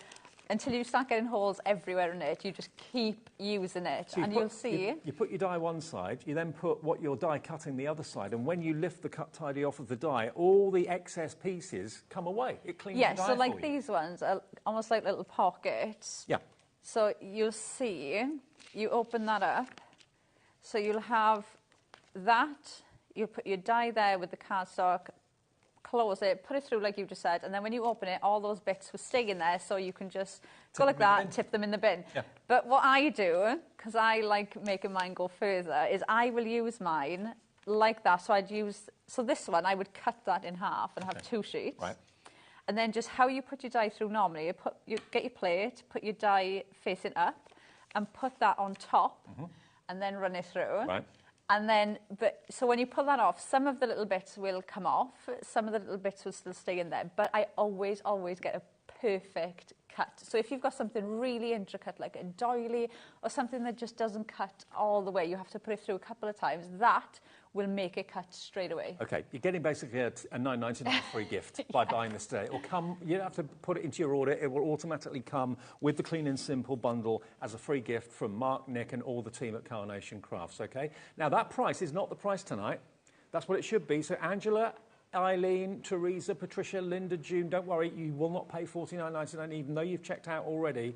until you start getting holes everywhere in it. You just keep using it, So and you'll see. You put your die one side, you then put what you're die cutting the other side, and when you lift the cut tidy off of the die, all the excess pieces come away. It cleans the die so like for you. these ones are almost like little pockets. Yeah. So you'll see, you open that up, so you'll have that, you put your die there with the cardstock, close it, put it through like you just said, and then when you open it, all those bits will stay in there, so you can just go like that and tip them in the bin. Yeah. But what I do, because I like making mine go further, is I will use mine like that. So this one, I would cut that in half and have 2 sheets. Right. And then just how you put your die through normally, you get your plate, put your die facing up, and put that on top, and then run it through. Right. And then, so when you pull that off, some of the little bits will come off, some of the little bits will still stay in there, but I always get a perfect cut. So if you've got something really intricate, like a doily, or something that just doesn't cut all the way, you have to put it through a couple of times, that will make it cut straight away. Okay, you're getting basically a $9.99 free gift by buying this today. It will come, you don't have to put it into your order, it will automatically come with the Clean and Simple bundle as a free gift from Mark, Nick and all the team at Carnation Crafts, okay? Now that price is not the price tonight, that's what it should be. So Angela, Eileen, Teresa, Patricia, Linda, June, don't worry, you will not pay $49.99 even though you've checked out already.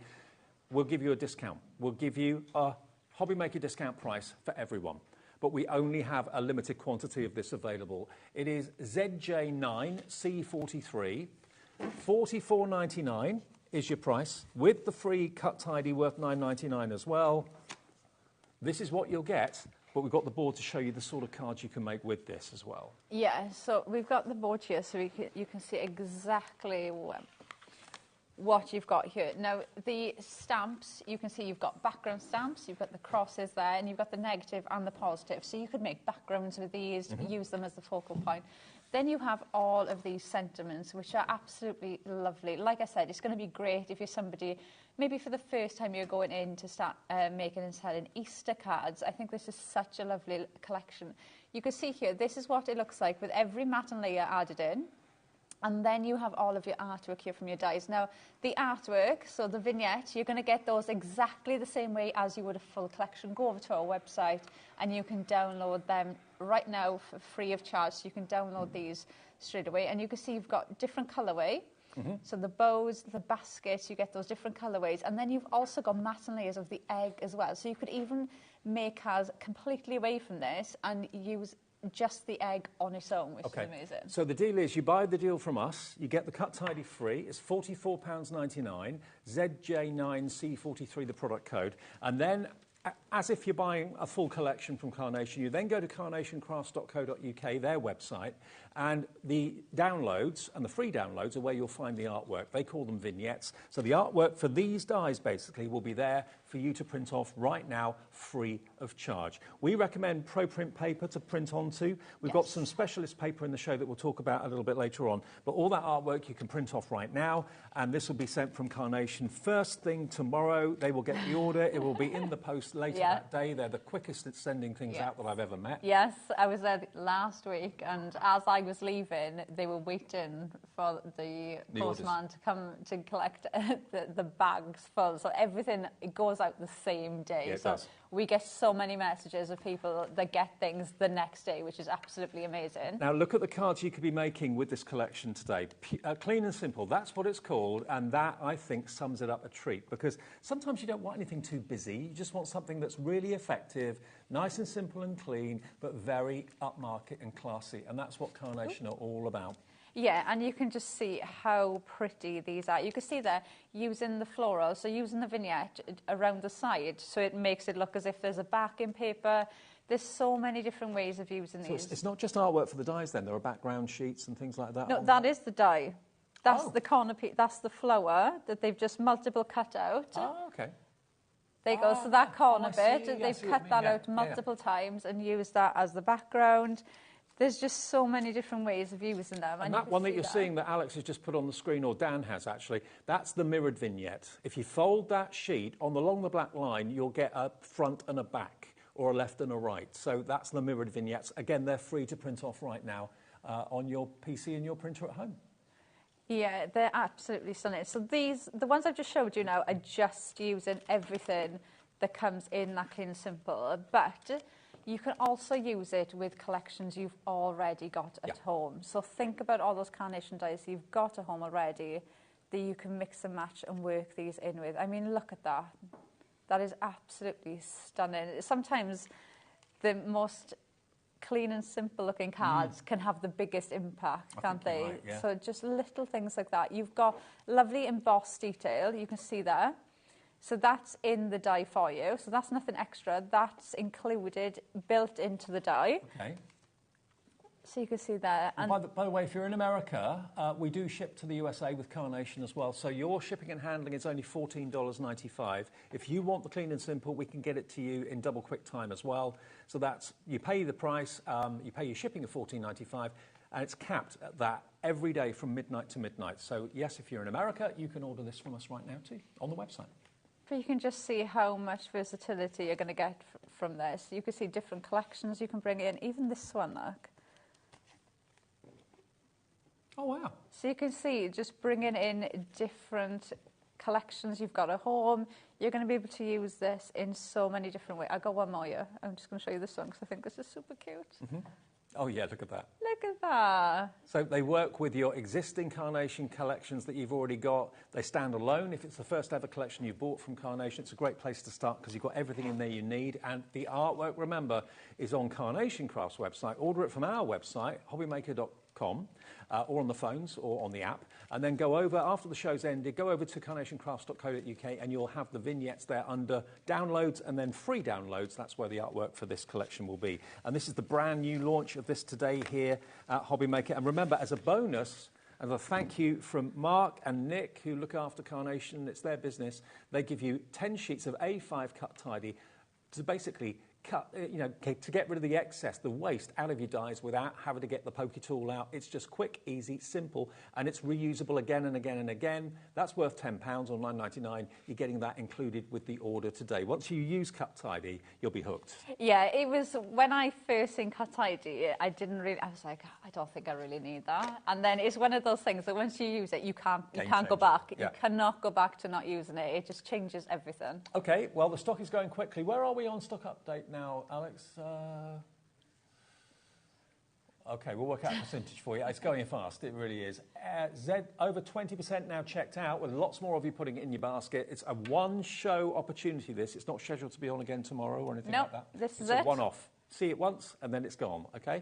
We'll give you a discount. We'll give you a HobbyMaker discount price for everyone. But we only have a limited quantity of this available. It is ZJ9C43, $44.99 is your price, with the free cut tidy worth $9.99 as well. This is what you'll get, but we've got the board to show you the sort of cards you can make with this as well. Yeah, so we've got the board here, so you can see exactly what you've got here. Now, the stamps, you can see you've got background stamps, you've got the crosses there, and you've got the negative and the positive. So you could make backgrounds with these, use them as the focal point. Then you have all of these sentiments, which are absolutely lovely. Like I said, it's going to be great if you're somebody, maybe for the first time you're going in to start making and selling Easter cards. I think this is such a lovely collection. You can see here, this is what it looks like with every mat and layer added in. And then you have all of your artwork here from your dies. Now, the artwork, so the vignette, you're going to get those exactly the same way as you would a full collection. Go over to our website and you can download them right now for free of charge. So you can download these straight away. And you can see you've got different colourway. So the bows, the baskets, you get those different colourways. And then you've also got matte and layers of the egg as well. So you could even make cards completely away from this and use just the egg on its own, which is amazing. So the deal is you buy the deal from us, you get the cut tidy free, it's £44.99, ZJ9C43 the product code, and then as if you're buying a full collection from Carnation, you then go to carnationcrafts.co.uk, their website, and the downloads and the free downloads are where you'll find the artwork. They call them vignettes. So the artwork for these dies basically will be there for you to print off right now, free of charge. We recommend ProPrint paper to print onto. We've got some specialist paper in the show that we'll talk about a little bit later on. But all that artwork you can print off right now, and this will be sent from Carnation first thing tomorrow. They will get the order. It will be in the post later that day. They're the quickest at sending things out that I've ever met. Yes, I was there last week, and as I was leaving, they were waiting for the postman to come to collect the bags full. So everything, it goes out the same day. Yeah, so we get so many messages of people that get things the next day, which is absolutely amazing. Now look at the cards you could be making with this collection today. Clean and simple, that's what it's called, and that, I think, sums it up a treat, because sometimes you don't want anything too busy, you just want something that's really effective, nice and simple and clean, but very upmarket and classy, and that's what Carnation are all about. Yeah, and you can just see how pretty these are. You can see they're using the floral, so using the vignette around the side, so it makes it look as if there's a backing paper. There's so many different ways of using these. It's not just artwork for the dies then, there are background sheets and things like that? No, that is the die. That's the corner piece, that's the flower that they've just multiple cut out. Oh, okay. There you go, so that corner bit, they've cut that out multiple times and used that as the background. There's just so many different ways of using them. And that one that you're seeing that Alex has just put on the screen, or Dan has actually, that's the mirrored vignette. If you fold that sheet along the black line, you'll get a front and a back, or a left and a right. So that's the mirrored vignettes. Again, they're free to print off right now on your PC and your printer at home. Yeah, they're absolutely stunning. So these, the ones I've just showed you now, are just using everything that comes in that Clean and Simple. But you can also use it with collections you've already got at home. So think about all those carnation dyes you've got at home already that you can mix and match and work these in with. I mean, look at that. That is absolutely stunning. Sometimes the most clean and simple looking cards can have the biggest impact, can't they? Right, yeah. So just little things like that. You've got lovely embossed detail, you can see there. So that's in the die for you. So that's nothing extra. That's included, built into the die. Okay. So you can see there. And by the way, if you're in America, we do ship to the USA with carnation as well. So your shipping and handling is only $14.95. If you want the Clean and Simple, we can get it to you in double quick time as well. So that's, you pay the price, you pay your shipping of $14.95, and it's capped at that every day from midnight to midnight. So yes, if you're in America, you can order this from us right now too, on the website. But you can just see how much versatility you're going to get from this. You can see different collections you can bring in, even this one, look. Oh, wow. So you can see just bringing in different collections you've got at home. You're going to be able to use this in so many different ways. I've got one more here. I'm just going to show you this one because I think this is super cute. Oh, yeah, look at that. Look at that. So they work with your existing carnation collections that you've already got. They stand alone. If it's the first ever collection you bought from Carnation, it's a great place to start because you've got everything in there you need. And the artwork, remember, is on Carnation Craft's website. Order it from our website, hobbymaker.com, or on the phones or on the app. And then go over, after the show's ended, go over to carnationcrafts.co.uk and you'll have the vignettes there under downloads and then free downloads. That's where the artwork for this collection will be. And this is the brand new launch of this today here at HobbyMaker. And remember, as a bonus, as a thank you from Mark and Nick, who look after Carnation, it's their business, they give you 10 sheets of A5 cut tidy to basically cut, to get rid of the excess, the waste out of your dies without having to get the pokey tool out. It's just quick, easy, simple, and it's reusable again and again and again. That's worth £10 or $9.99. You're getting that included with the order today. Once you use Cut Tidy, you'll be hooked. Yeah, it was when I first seen Cut Tidy, I was like, I don't think I really need that. And then it's one of those things that once you use it, you can't go back. Yeah. You cannot go back to not using it. It just changes everything. Okay, well, the stock is going quickly. Where are we on stock update now, Alex? Okay, we'll work out a percentage for you. It's going fast, it really is. Over 20% now checked out, with lots more of you putting it in your basket. It's a one-show opportunity, this. It's not scheduled to be on again tomorrow or anything like that. This is it. It's a one-off. See it once, and then it's gone, okay?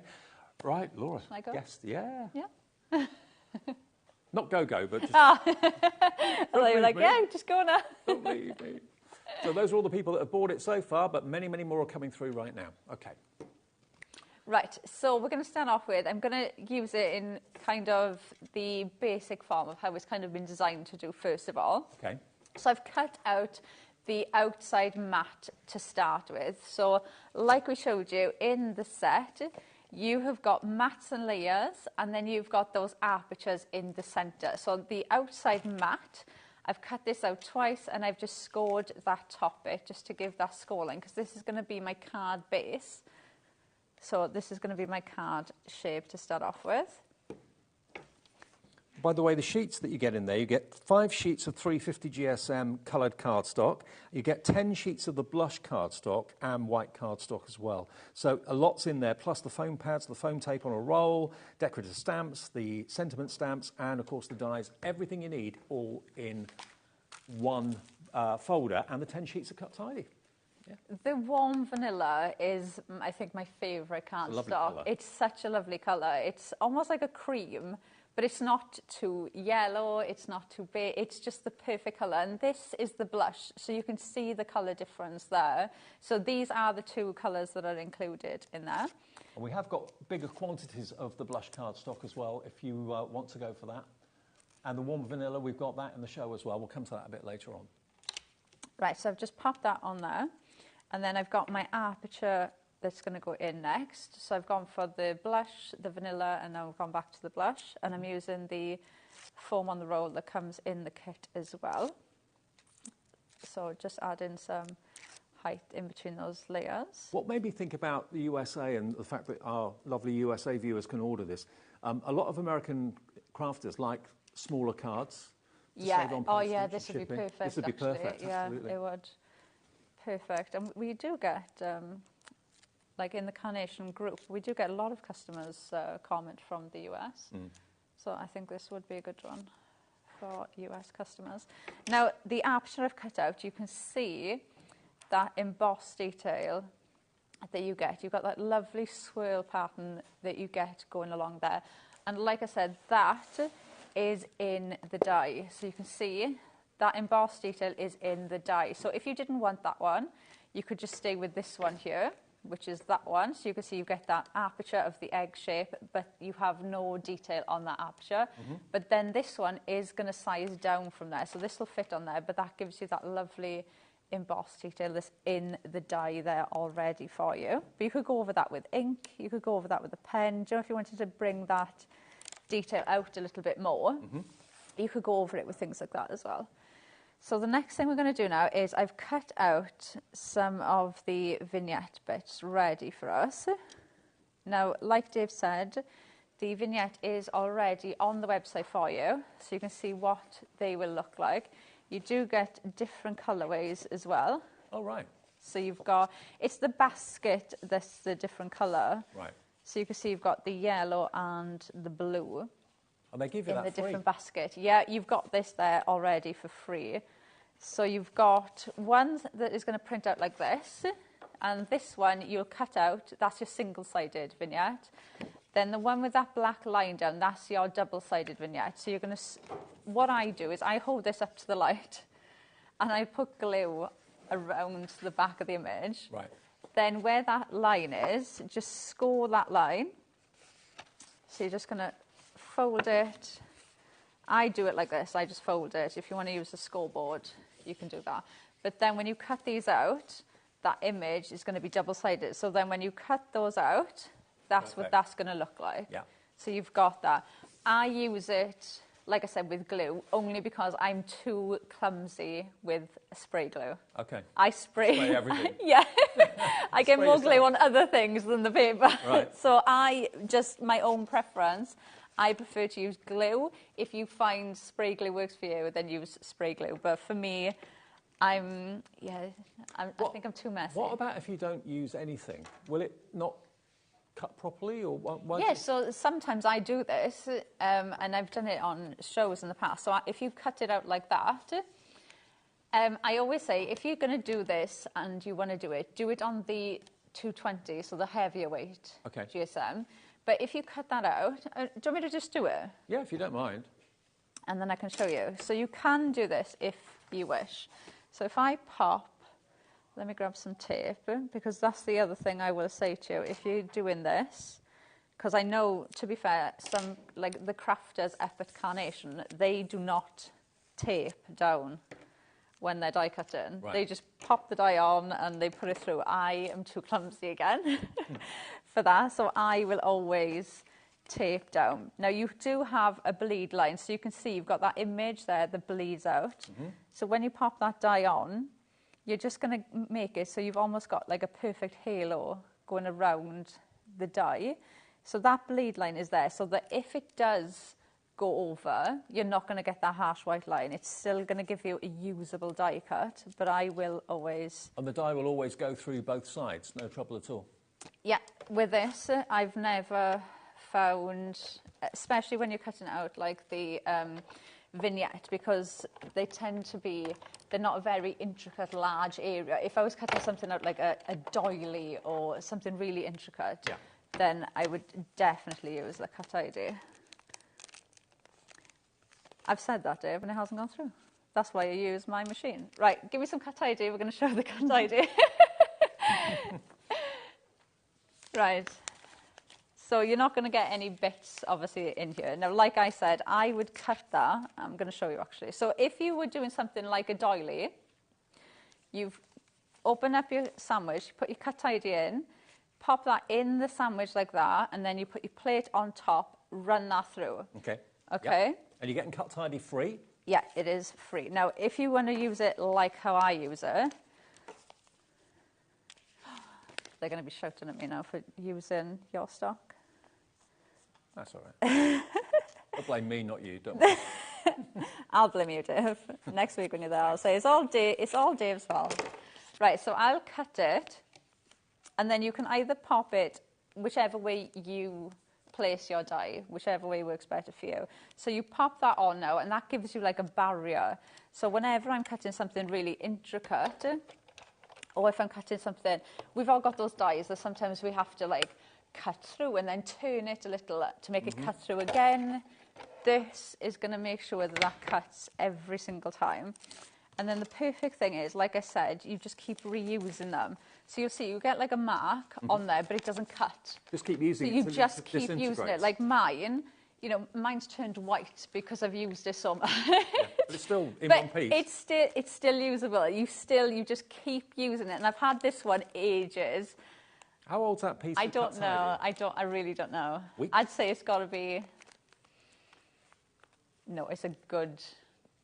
Right, Laura. Shall I go? Yes, yeah. Yeah. Not go-go, but just... I thought you were like, yeah, just go now. Don't leave me. So those are all the people that have bought it so far, but many, many more are coming through right now. Okay. Right, so we're going to start off with, I'm going to use it in kind of the basic form of how it's kind of been designed to do first of all. Okay. So I've cut out the outside mat to start with. So like we showed you in the set, you have got mats and layers, and then you've got those apertures in the centre. So the outside mat, I've cut this out twice and I've just scored that top bit just to give that scoring, because this is going to be my card base. So this is going to be my card shape to start off with. By the way, the sheets that you get in there, you get 5 sheets of 350 GSM coloured cardstock. You get 10 sheets of the blush cardstock and white cardstock as well. So a lot's in there, plus the foam pads, the foam tape on a roll, decorative stamps, the sentiment stamps, and of course the dies. Everything you need all in one folder, and the 10 sheets of Cut Tidy. Yeah. The warm vanilla is, I think, my favourite cardstock. It's such a lovely colour. It's almost like a cream, but it's not too yellow, it's not too big, it's just the perfect colour. And this is the blush, so you can see the colour difference there. So these are the 2 colours that are included in there. And we have got bigger quantities of the blush cardstock as well, if you want to go for that. And the warm vanilla, we've got that in the show as well. We'll come to that a bit later on. Right, so I've just popped that on there. And then I've got my aperture that's going to go in next. So I've gone for the blush, the vanilla, and now I've gone back to the blush. And I'm using the foam on the roll that comes in the kit as well. So just add in some height in between those layers. What made me think about the USA and the fact that our lovely USA viewers can order this, a lot of American crafters like smaller cards. To Yeah. save on Oh, yeah. postage This and would be shipping. perfect. This would be actually. perfect. Yeah, Absolutely. it would. Perfect. And we do get, like in the Carnation group, we do get a lot of customers comment from the US. So I think this would be a good one for US customers. Now, the aperture I've cut out, you can see that embossed detail that you get. You've got that lovely swirl pattern that you get going along there. And like I said, that is in the die. So you can see that embossed detail is in the die. So if you didn't want that one, you could just stay with this one here, which is that one. So you can see you get that aperture of the egg shape, but you have no detail on that aperture. But then this one is going to size down from there. So this will fit on there, but that gives you that lovely embossed detail that's in the die there already for you. But you could go over that with ink. You could go over that with a pen. Do you know, if you wanted to bring that detail out a little bit more, you could go over it with things like that as well. So the next thing we're going to do now is I've cut out some of the vignette bits ready for us. Now, like Dave said, the vignette is already on the website for you, so you can see what they will look like. You do get different colourways as well. Oh, right. So you've got, it's the basket that's the different colour. Right. So you can see you've got the yellow and the blue. And they give you in that the free. different basket. Yeah, you've got this there already for free. So you've got one that is going to print out like this, and this one you'll cut out. That's your single-sided vignette. Then the one with that black line down, that's your double-sided vignette. So you're going to, what I do is I hold this up to the light, and I put glue around the back of the image. Right. Then where that line is, just score that line. So you're just going to fold it. I do it like this. I just fold it. If you want to use a scoreboard, you can do that. But then when you cut these out, that image is going to be double-sided. So then when you cut those out, that's what that's going to look like. Yeah. So you've got that. I use it, like I said, with glue, only because I'm too clumsy with spray glue. Okay. I spray everything. Yeah. I get Spray more yourself. glue on other things than the paper. Right. So I, just my own preference, I prefer to use glue. If you find spray glue works for you, then use spray glue. But for me, I think I'm too messy. What about if you don't use anything? Will it not cut properly, or why? Yeah, so sometimes I do this, and I've done it on shows in the past. So if you cut it out like that, I always say, if you're going to do this and you want to do it on the 220, so the heavier weight GSM. But if you cut that out, do you want me to just do it? Yeah, if you don't mind. And then I can show you. So you can do this if you wish. So if I pop, let me grab some tape, because that's the other thing I will say to you. If you're doing this, because I know, to be fair, some, like the crafters up at Carnation, they do not tape down when they're die cutting. Right. They just pop the die on and they put it through. I am too clumsy again for that, so I will always tape down. Now you do have a bleed line, so you can see you've got that image there that bleeds out. So when you pop that die on, you're just going to make it so you've almost got like a perfect halo going around the die. So that bleed line is there, so that if it does go over, you're not going to get that harsh white line. It's still going to give you a usable die cut, but I will always... And the die will always go through both sides, no trouble at all? Yeah, with this, I've never found, especially when you're cutting out like the vignette, because they tend to be, they're not a very intricate, large area. If I was cutting something out like a doily or something really intricate, then I would definitely use the cut ID. I've said that, Dave, and it hasn't gone through. That's why I use my machine. Right, give me some cut ID. We're going to show the cut ID. Right. So you're not going to get any bits, obviously, in here. Now, like I said, I would cut that. I'm going to show you, actually. So if you were doing something like a doily, you've opened up your sandwich, you put your cut ID in, pop that in the sandwich like that, and then you put your plate on top, run that through. Okay. Okay. Yep. And you're getting cut tidy free? Yeah, it is free. Now, if you want to use it like how I use it, they're going to be shouting at me now for using your stock. That's all right. They'll blame me, not you, don't worry. I'll blame you, Dave. Next week when you're there, I'll say it's all Dave's fault. Right, so I'll cut it, and then you can either pop it whichever way you place your die, whichever way works better for you. So you pop that on now, and that gives you like a barrier. So whenever I'm cutting something really intricate, or if I'm cutting something, we've all got those dies that sometimes we have to like cut through and then turn it a little to make it cut through again. This is going to make sure that that cuts every single time. And then the perfect thing is, like I said, you just keep reusing them. So you'll see, you get like a mark on there, but it doesn't cut. Just keep using so it. You just keep using it. Like mine, you know, mine's turned white because I've used it so much. Yeah, but it's still in one piece. It's still usable. You just keep using it. And I've had this one ages. How old's that piece? I don't know. I really don't know. Weeks? I'd say it's got to be. No, it's a good.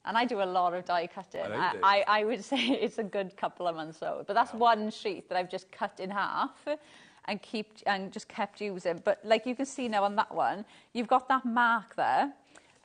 And I do a lot of die cutting. I would say it's a good couple of months old. But that's one sheet that I've just cut in half and just kept using. But like you can see now on that one, you've got that mark there,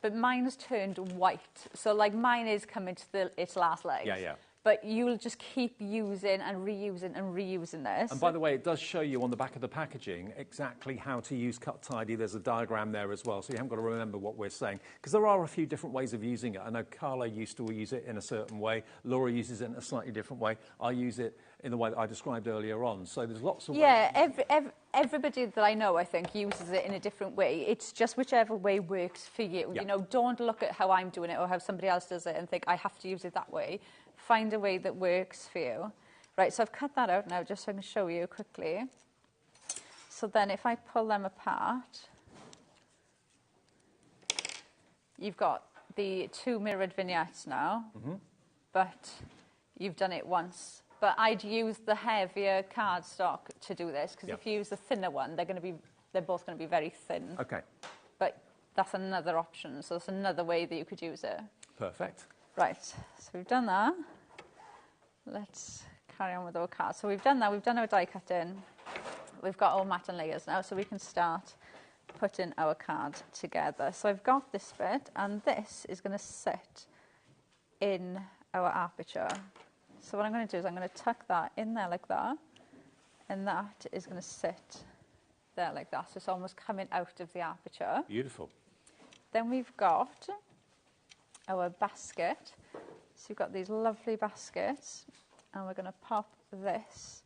but mine's turned white. So like mine is coming to its last leg. Yeah, yeah. But you'll just keep using and reusing this. And by the way, it does show you on the back of the packaging exactly how to use Cut Tidy. There's a diagram there as well, so you haven't got to remember what we're saying. Because there are a few different ways of using it. I know Carla used to use it in a certain way. Laura uses it in a slightly different way. I use it in the way that I described earlier on. So there's lots of ways. Yeah, everybody that I know, I think, uses it in a different way. It's just whichever way works for you. Yeah. You know, don't look at how I'm doing it or how somebody else does it and think, I have to use it that way. Find a way that works for you. Right, so I've cut that out now just so I can show you quickly. So then if I pull them apart, you've got the two mirrored vignettes now, but you've done it once. But I'd use the heavier cardstock to do this, because if you use the thinner one, they're both going to be very thin. Okay. But that's another option, so it's another way that you could use it. Perfect. Right, so we've done that. Let's carry on with our cards. So we've done that, we've done our die cutting. We've got our mat and layers now, so we can start putting our card together. So I've got this bit, and this is going to sit in our aperture. So what I'm going to do is I'm going to tuck that in there like that, and that is going to sit there like that. So it's almost coming out of the aperture. Beautiful. Then we've got our basket. So you've got these lovely baskets, and we're going to pop this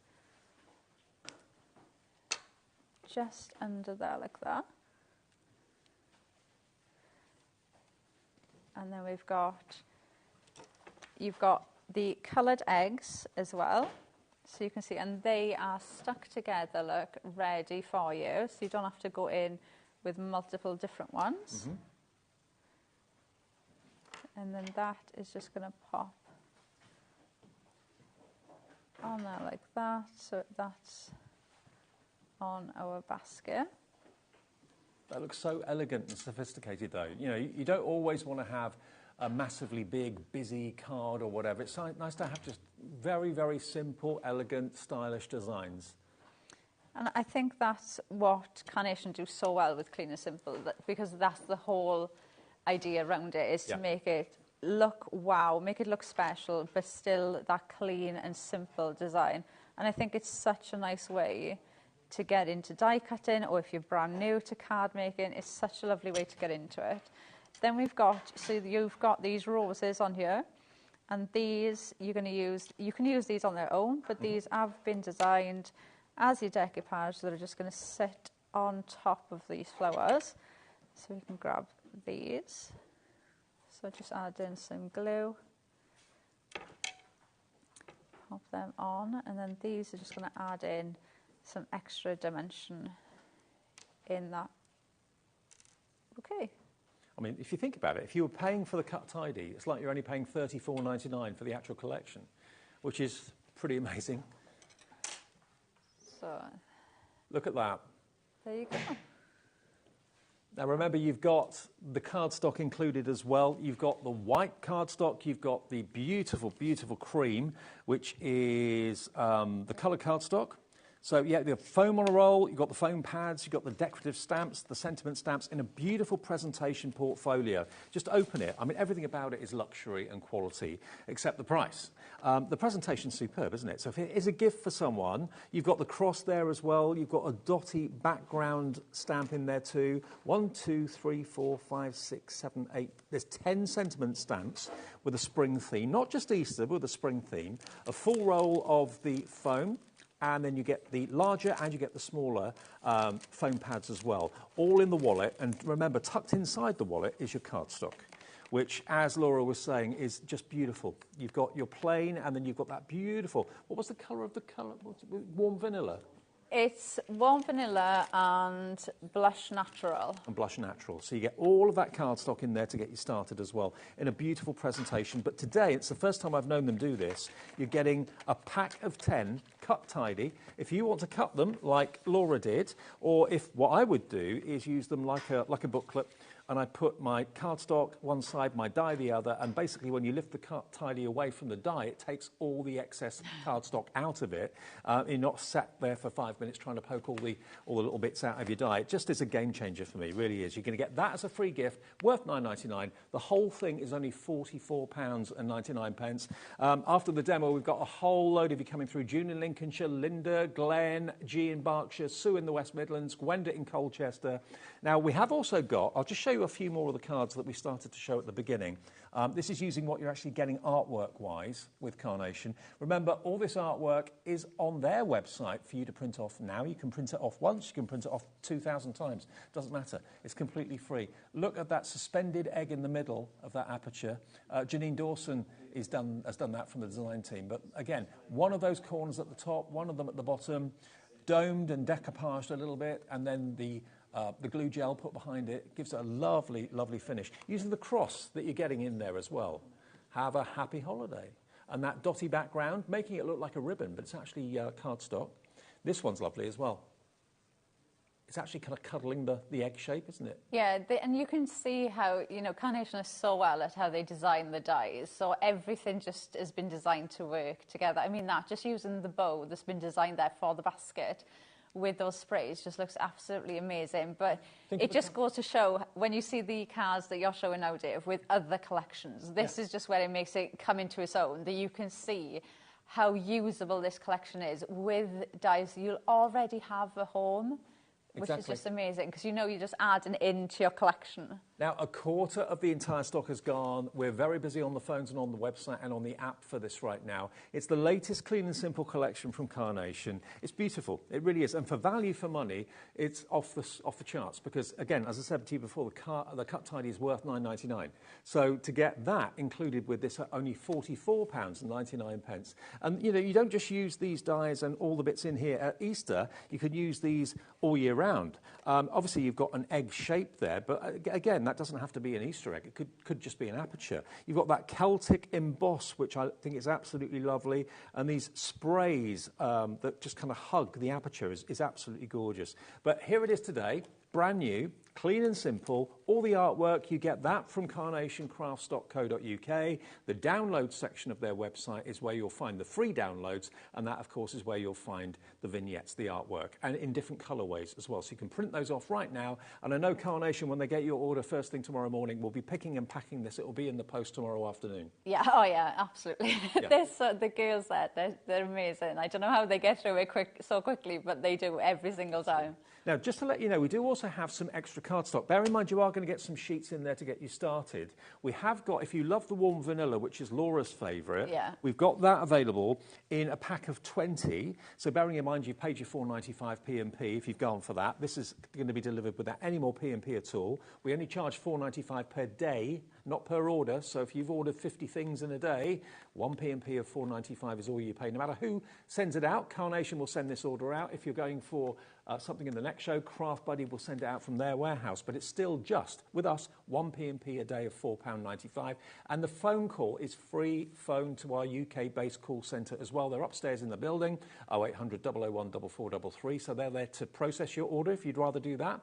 just under there like that. And then you've got the coloured eggs as well. So you can see, and they are stuck together, look, ready for you. So you don't have to go in with multiple different ones. And then that is just going to pop on there like that. So that's on our basket. That looks so elegant and sophisticated, though. You know, you don't always want to have a massively big, busy card or whatever. It's nice to have just very, very simple, elegant, stylish designs. And I think that's what Carnation do so well with Clean and Simple, because that's the whole idea around it, is to make it look wow, make it look special, but still that clean and simple design. And I think it's such a nice way to get into die cutting, or if you're brand new to card making, it's such a lovely way to get into it. Then we've got, so you've got these roses on here, and these you're going to use, you can use these on their own, but these have been designed as your decoupage that are just going to sit on top of these flowers. So we can grab these. So just add in some glue, pop them on, and then these are just going to add in some extra dimension in that. Okay. I mean, if you think about it, if you were paying for the Cut Tidy, it's like you're only paying $34.99 for the actual collection, which is pretty amazing. So look at that. There you go. Now remember, you've got the cardstock included as well. You've got the white cardstock. You've got the beautiful, beautiful cream, which is the coloured cardstock. So, yeah, the foam on a roll, you've got the foam pads, you've got the decorative stamps, the sentiment stamps in a beautiful presentation portfolio. Just open it. I mean, everything about it is luxury and quality, except the price. The presentation's superb, isn't it? So if it is a gift for someone, you've got the cross there as well. You've got a dotty background stamp in there too. 1, 2, 3, 4, 5, 6, 7, 8. There's 10 sentiment stamps with a spring theme. Not just Easter, but with a spring theme. A full roll of the foam. And then you get the larger and you get the smaller foam pads as well, all in the wallet. And remember, tucked inside the wallet is your cardstock, which, as Laura was saying, is just beautiful. You've got your plain, and then you've got that beautiful, what was the colour of the colour? Warm vanilla? It's warm vanilla and blush natural. And blush natural. So you get all of that cardstock in there to get you started as well in a beautiful presentation. But today, it's the first time I've known them do this. You're getting a pack of 10 cut tidy. If you want to cut them like Laura did, or if what I would do is use them like a booklet, and I put my cardstock one side, my die the other, and basically when you lift the cut tidy away from the die, it takes all the excess cardstock out of it. You're not sat there for 5 minutes trying to poke all the little bits out of your die. It just is a game changer for me, really is. You're going to get that as a free gift, worth £9.99. The whole thing is only £44.99. After the demo, we've got a whole load of you coming through. June in Lincolnshire, Linda, Glenn, G in Berkshire, Sue in the West Midlands, Gwenda in Colchester. Now, we have also got, I'll just show you a few more of the cards that we started to show at the beginning. This is using what you're actually getting artwork-wise with Carnation. Remember, all this artwork is on their website for you to print off now. You can print it off once, you can print it off 2,000 times. Doesn't matter. It's completely free. Look at that suspended egg in the middle of that aperture. Janine Dawson has done that from the design team. But again, one of those corners at the top, one of them at the bottom, domed and decoupaged a little bit, and then the glue gel put behind it gives it a lovely, lovely finish. Using the cross that you're getting in there as well. Have a happy holiday. And that dotty background, making it look like a ribbon, but it's actually cardstock. This one's lovely as well. It's actually kind of cuddling the egg shape, isn't it? Yeah, and you can see how, Carnation is so well at how they design the dies. So everything just has been designed to work together. I mean, that just using the bow that's been designed there for the basket with those sprays just looks absolutely amazing. But it just goes to show, when you see the cards that you're showing now, Dave, with other collections, this is just where it makes it come into its own, that you can see how usable this collection is with dies you'll already have at home. Which is just amazing, because you're just adding into your collection. Now, a quarter of the entire stock has gone. We're very busy on the phones and on the website and on the app for this right now. It's the latest clean and simple collection from Carnation. It's beautiful. It really is. And for value for money, it's off the charts. Because, again, as I said to you before, the cut tidy is worth £9.99. So to get that included with this at only £44.99. And, you don't just use these dies and all the bits in here at Easter. You could use these all year round. Obviously, you've got an egg shape there, but again, that doesn't have to be an Easter egg. It could just be an aperture. You've got that Celtic emboss, which I think is absolutely lovely, and these sprays that just kind of hug the aperture is absolutely gorgeous. But here it is today, brand new, clean and simple, all the artwork. You get that from carnationcrafts.co.uk. The download section of their website is where you'll find the free downloads, and that, of course, is where you'll find the vignettes, the artwork, and in different colourways as well. So you can print those off right now, and I know Carnation, when they get your order first thing tomorrow morning, will be picking and packing this. It will be in the post tomorrow afternoon. Yeah, oh yeah, absolutely. Yeah. The girls there, they're amazing. I don't know how they get through it so quickly, but they do every single time. Now, just to let you know, we do also have some extra cardstock. Bear in mind, you are going to get some sheets in there to get you started. We have got, if you love the warm vanilla, which is Laura's favourite, we've got that available in a pack of 20. So bearing in mind, you've paid your £4.95 P&P if you've gone for that. This is going to be delivered without any more P&P at all. We only charge £4.95 per day, not per order. So if you've ordered 50 things in a day, one P&P of £4.95 is all you pay. No matter who sends it out, Carnation will send this order out. If you're going for something in the next show, Craft Buddy will send it out from their warehouse. But it's still just, with us, one P&P a day of £4.95. And the phone call is free phone to our UK-based call centre as well. They're upstairs in the building, 0800 001 4433. So they're there to process your order if you'd rather do that.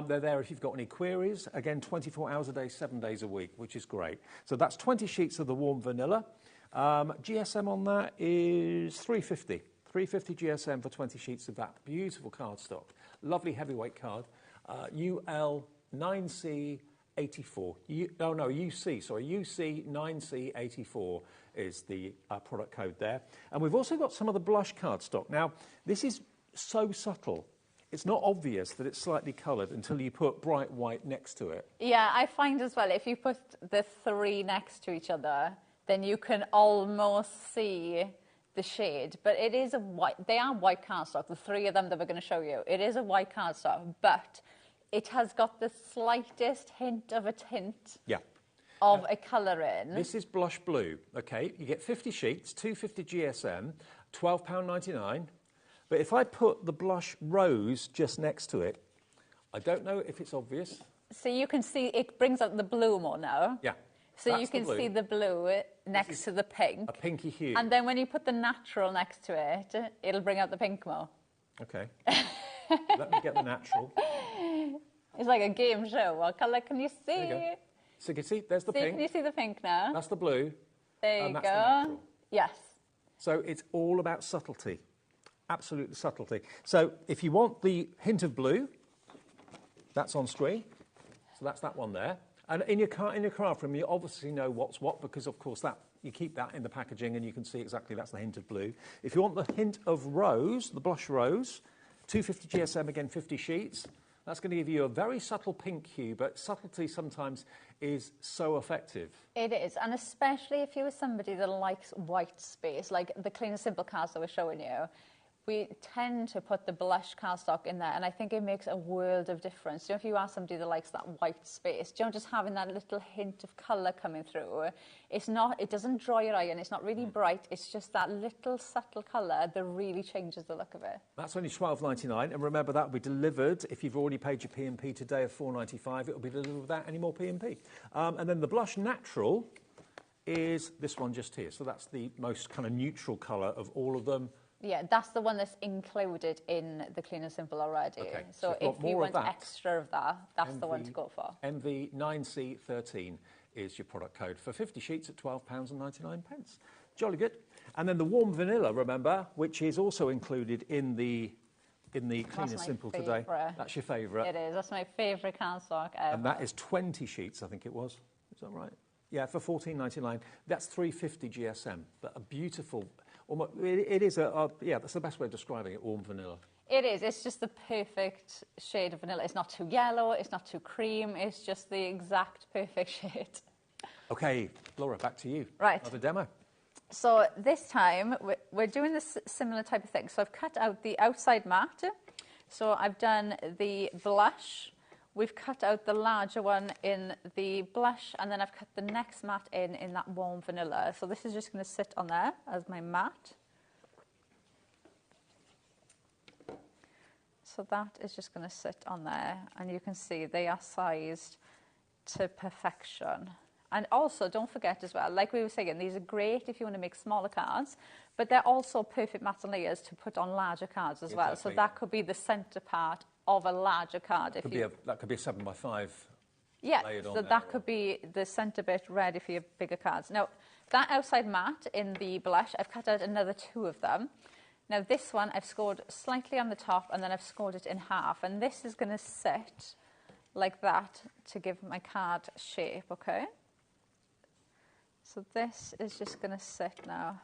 They're there if you've got any queries. Again, 24 hours a day, 7 days a week, which is great. So that's 20 sheets of the warm vanilla. GSM on that is £3.50. 350 GSM for 20 sheets of that beautiful cardstock. Lovely heavyweight card. UL 9C 84. UC 9C 84 is the product code there. And we've also got some of the blush cardstock. Now, this is so subtle. It's not obvious that it's slightly coloured until you put bright white next to it. Yeah, I find as well, if you put the three next to each other, then you can almost see the shade. But it is a white, they are white cardstock, the three of them that we're going to show you. It is a white cardstock, but it has got the slightest hint of a tint of a colour in. This is blush blue, okay? You get 50 sheets, 250 GSM, £12.99. But if I put the blush rose just next to it, I don't know if it's obvious. So you can see it brings out the blue more now. Yeah. So you can see the blue next to the pink. A pinky hue. And then when you put the natural next to it, it'll bring out the pink more. Okay. Let me get the natural. It's like a game show. What colour can you see? There you go. So you can see, there's the pink. Can you see the pink now? That's the blue. There you that's go. The natural. Yes. So it's all about subtlety. Absolute subtlety. So if you want the hint of blue, that's on screen. So that's that one there. And in your craft room, you obviously know what's what because, of course, that you keep that in the packaging and you can see exactly that's the hint of blue. If you want the hint of rose, the blush rose, 250 GSM, again, 50 sheets. That's going to give you a very subtle pink hue, but subtlety sometimes is so effective. It is, and especially if you are somebody that likes white space, like the Clean and Simple cards that we're showing you, we tend to put the blush cardstock in there, and I think it makes a world of difference. You know, if you are somebody that likes that white space, you know, just having that little hint of colour coming through, it doesn't draw your eye in, it's not really bright, it's just that little subtle colour that really changes the look of it. That's only £12.99, and remember that will be delivered, if you've already paid your P&P today of £4.95, it will be delivered without any more P&P. And then the blush natural is this one just here, so that's the most kind of neutral colour of all of them. Yeah, that's the one that's included in the Clean and Simple already. Okay, so if you want extra of that, that's the one to go for. MV9C13 is your product code for 50 sheets at £12.99. Jolly good. And then the warm vanilla, remember, which is also included in the Clean and Simple today. That's your favourite. It is. That's my favourite cardstock ever. And that is 20 sheets, I think it was. Is that right? Yeah, for £14.99. That's 350 GSM. But a beautiful... It is that's the best way of describing it, warm vanilla. It is. It's just the perfect shade of vanilla. It's not too yellow, it's not too cream, it's just the exact perfect shade. Okay, Laura, back to you. Right. Another demo. So this time, we're doing this similar type of thing. So I've cut out the outside mat. So I've done the blush. We've cut out the larger one in the blush, and then I've cut the next mat in that warm vanilla. So this is just going to sit on there as my mat. So that is just going to sit on there, and you can see they are sized to perfection. And also, don't forget as well, like we were saying, these are great if you want to make smaller cards, but they're also perfect mats and layers to put on larger cards as well. So that could be the centre part of a larger card. That could be a 7x5 yeah, layered on so there. that could be the centre bit ready for your bigger cards. Now, that outside mat in the blush, I've cut out another 2 of them. Now, this one I've scored slightly on the top, and then I've scored it in half. And this is going to sit like that to give my card shape, okay? So this is just going to sit now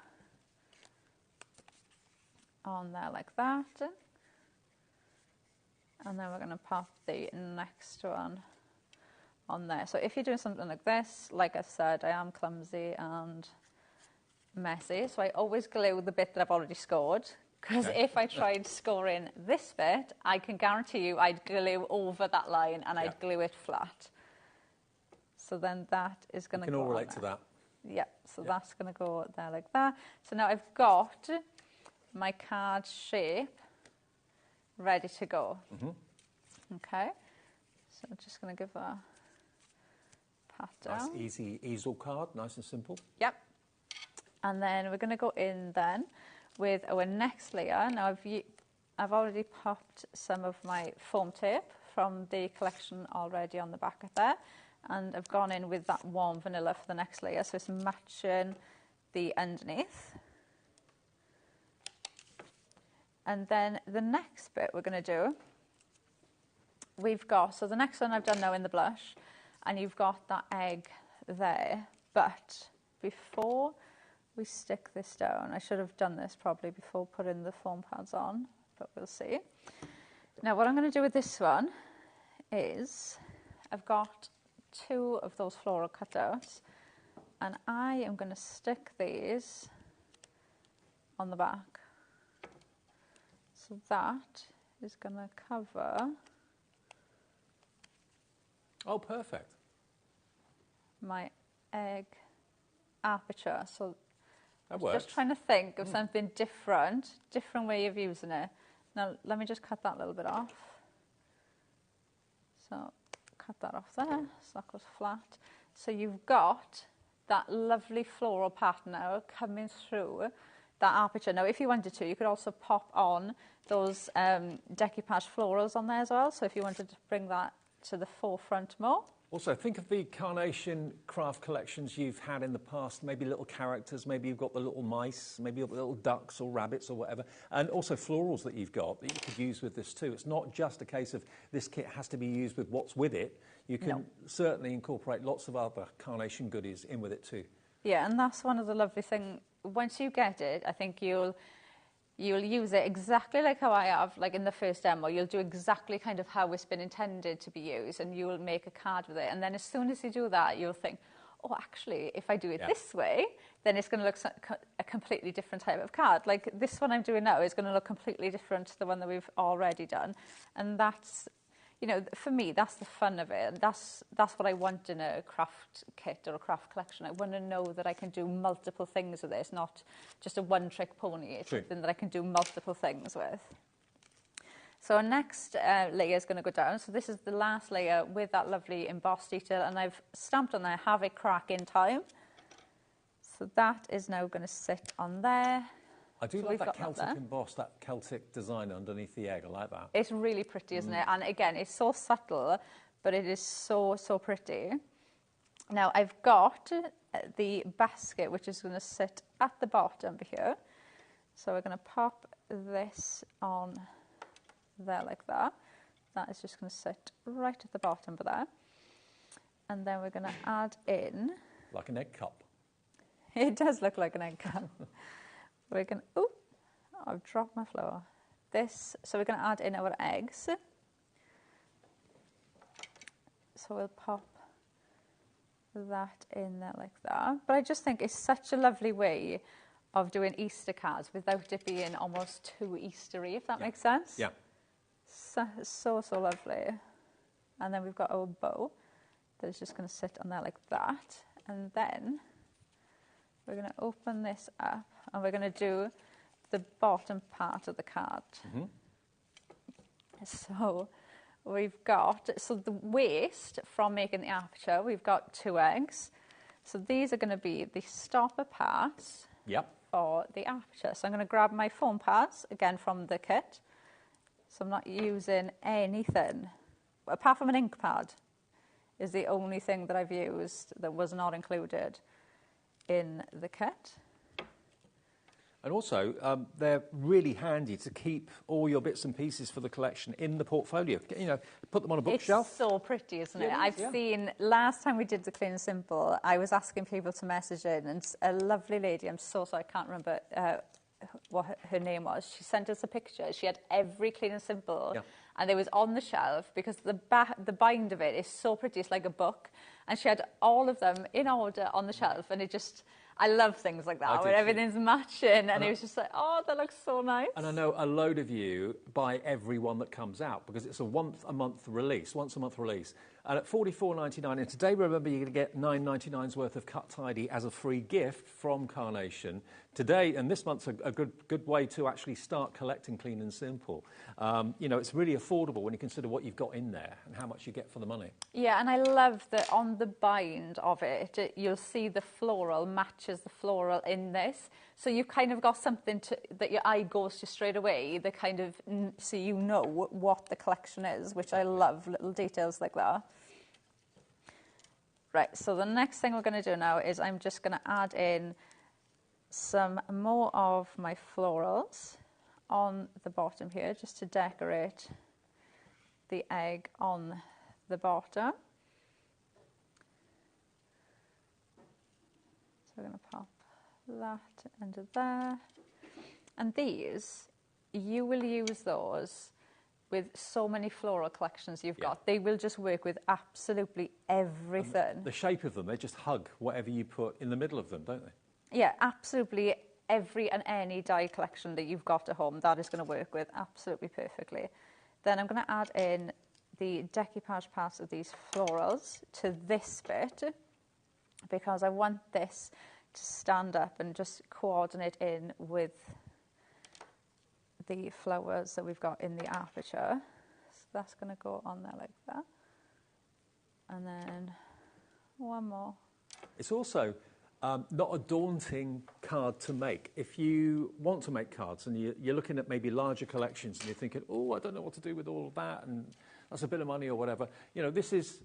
on there like that. And then we're going to pop the next one on there. So if you're doing something like this, like I said, I am clumsy and messy. So I always glue the bit that I've already scored. Because if I tried scoring this bit, I can guarantee you I'd glue over that line and I'd glue it flat. So then that is going to go We can all relate to that. Yeah, so that's going to go there like that. So now I've got my card shape ready to go. Okay, so I'm just going to give a pat down. Nice easy easel card, nice and simple. Yep. And then we're going to go in then with our next layer. Now I've already popped some of my foam tape from the collection already on the back of there. And I've gone in with that warm vanilla for the next layer, so it's matching the underneath. And then the next bit we're going to do, we've got, so the next one I've done now in the blush, and you've got that egg there. But before we stick this down, I should have done this probably before putting the foam pads on, but we'll see. Now what I'm going to do with this one is I've got 2 of those floral cutouts, and I am going to stick these on the back. So that is going to cover. Oh, perfect. My egg aperture. So that I'm works. just trying to think of something different way of using it. Now let me just cut that little bit off. So cut that off there, so that goes flat. So you've got that lovely floral pattern now coming through that aperture. Now if you wanted to, you could also pop on those decoupage florals on there as well. So if you wanted to bring that to the forefront more. Also, think of the carnation craft collections you've had in the past, maybe little characters, maybe you've got the little mice, maybe you've got little ducks or rabbits or whatever, and also florals that you've got that you could use with this too. It's not just a case of this kit has to be used with what's with it. You can certainly incorporate lots of other carnation goodies in with it too. Yeah, and that's one of the lovely things. Once you get it, I think you'll use it exactly like how I have, like in the first demo. You'll do exactly kind of how it's been intended to be used, and you'll make a card with it. And then as soon as you do that, you'll think, oh, actually, if I do it this way, then it's going to look a completely different type of card. Like this one I'm doing now is going to look completely different to the one that we've already done. And that's, you know, for me, that's the fun of it. And that's what I want in a craft kit or a craft collection. I want to know that I can do multiple things with this, not just a one-trick pony. It's something that I can do multiple things with. So our next layer is going to go down. So this is the last layer with that lovely embossed detail, and I've stamped on there, have a crack in time. So that is now going to sit on there. I do So like we've that got Celtic emboss, that Celtic design underneath the egg. I like that. It's really pretty, isn't it? And again, it's so subtle, but it is so, so pretty. Now I've got the basket, which is going to sit at the bottom here. So we're going to pop this on there like that. That is just going to sit right at the bottom of there. And then we're going to add in... Like an egg cup. It does look like an egg cup. We're going to... Ooh, I've dropped my flour. So we're going to add in our eggs. So we'll pop that in there like that. But I just think it's such a lovely way of doing Easter cards without it being almost too Eastery, if that makes sense. Yeah. So lovely. And then we've got our bow that is just going to sit on there like that. And then we're going to open this up and we're going to do the bottom part of the card. So we've got, so the waste from making the aperture, we've got 2 eggs. So these are going to be the stopper parts for the aperture. So I'm going to grab my foam pads, again from the kit. So I'm not using anything, apart from an ink pad, is the only thing that I've used that was not included in the kit. And also, they're really handy to keep all your bits and pieces for the collection in the portfolio. You know, put them on a bookshelf. It's so pretty, isn't it? Yeah, I've seen, last time we did the Clean and Simple, I was asking people to message in, and a lovely lady, I'm so sorry, I can't remember what her name was, she sent us a picture. She had every Clean and Simple, and it was on the shelf, because the bind of it is so pretty, it's like a book, and she had all of them in order on the shelf, and it just... I love things like that, where everything's matching, and it was just like, oh, that looks so nice. And I know a load of you buy every one that comes out, because it's a once a month release. And at $44.99, and today, remember, you're going to get $9.99's worth of Cut Tidy as a free gift from Carnation. Today, and this month's a good way to actually start collecting Clean and Simple. You know, it's really affordable when you consider what you've got in there and how much you get for the money. Yeah, and I love that on the bind of it, you'll see the floral matches the floral in this. So you've kind of got something that your eye goes to straight away, the kind of, so you know what the collection is, which I love, little details like that. Right, so the next thing we're going to do now is I'm just going to add in some more of my florals on the bottom here just to decorate the egg on the bottom. So we're going to pop that into there. And these, you will use those with so many floral collections you've got. They will just work with absolutely everything. The shape of them, they just hug whatever you put in the middle of them, don't they? Yeah, absolutely every and any die collection that you've got at home, that is going to work with absolutely perfectly. Then I'm going to add in the decoupage parts of these florals to this bit because I want this to stand up and just coordinate in with the flowers that we've got in the aperture. So that's going to go on there like that. And then one more. It's also not a daunting card to make. If you want to make cards and you're looking at maybe larger collections and you're thinking, oh, I don't know what to do with all of that and that's a bit of money or whatever, you know, this is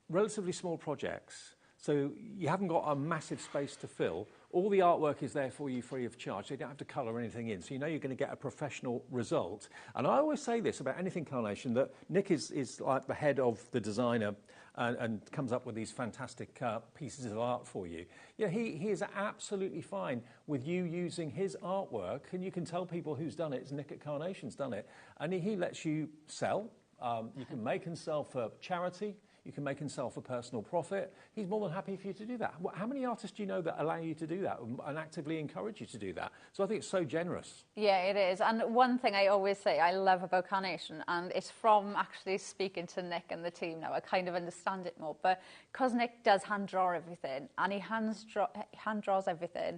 relatively small projects. So you haven't got a massive space to fill. All the artwork is there for you free of charge, so you don't have to colour anything in. So you know you're going to get a professional result. And I always say this about anything carnation, that Nick is like the head of the designer and comes up with these fantastic pieces of art for you. Yeah, he is absolutely fine with you using his artwork, and you can tell people who's done it. It's Nick at Carnation's done it. And he lets you sell. You can make and sell for charity. You can make and sell for personal profit. He's more than happy for you to do that. How many artists do you know that allow you to do that and actively encourage you to do that? So I think it's so generous. Yeah, it is. And one thing I always say I love about Carnation, and it's from actually speaking to Nick and the team now, I kind of understand it more, but because Nick does hand draw everything, and he hand draws everything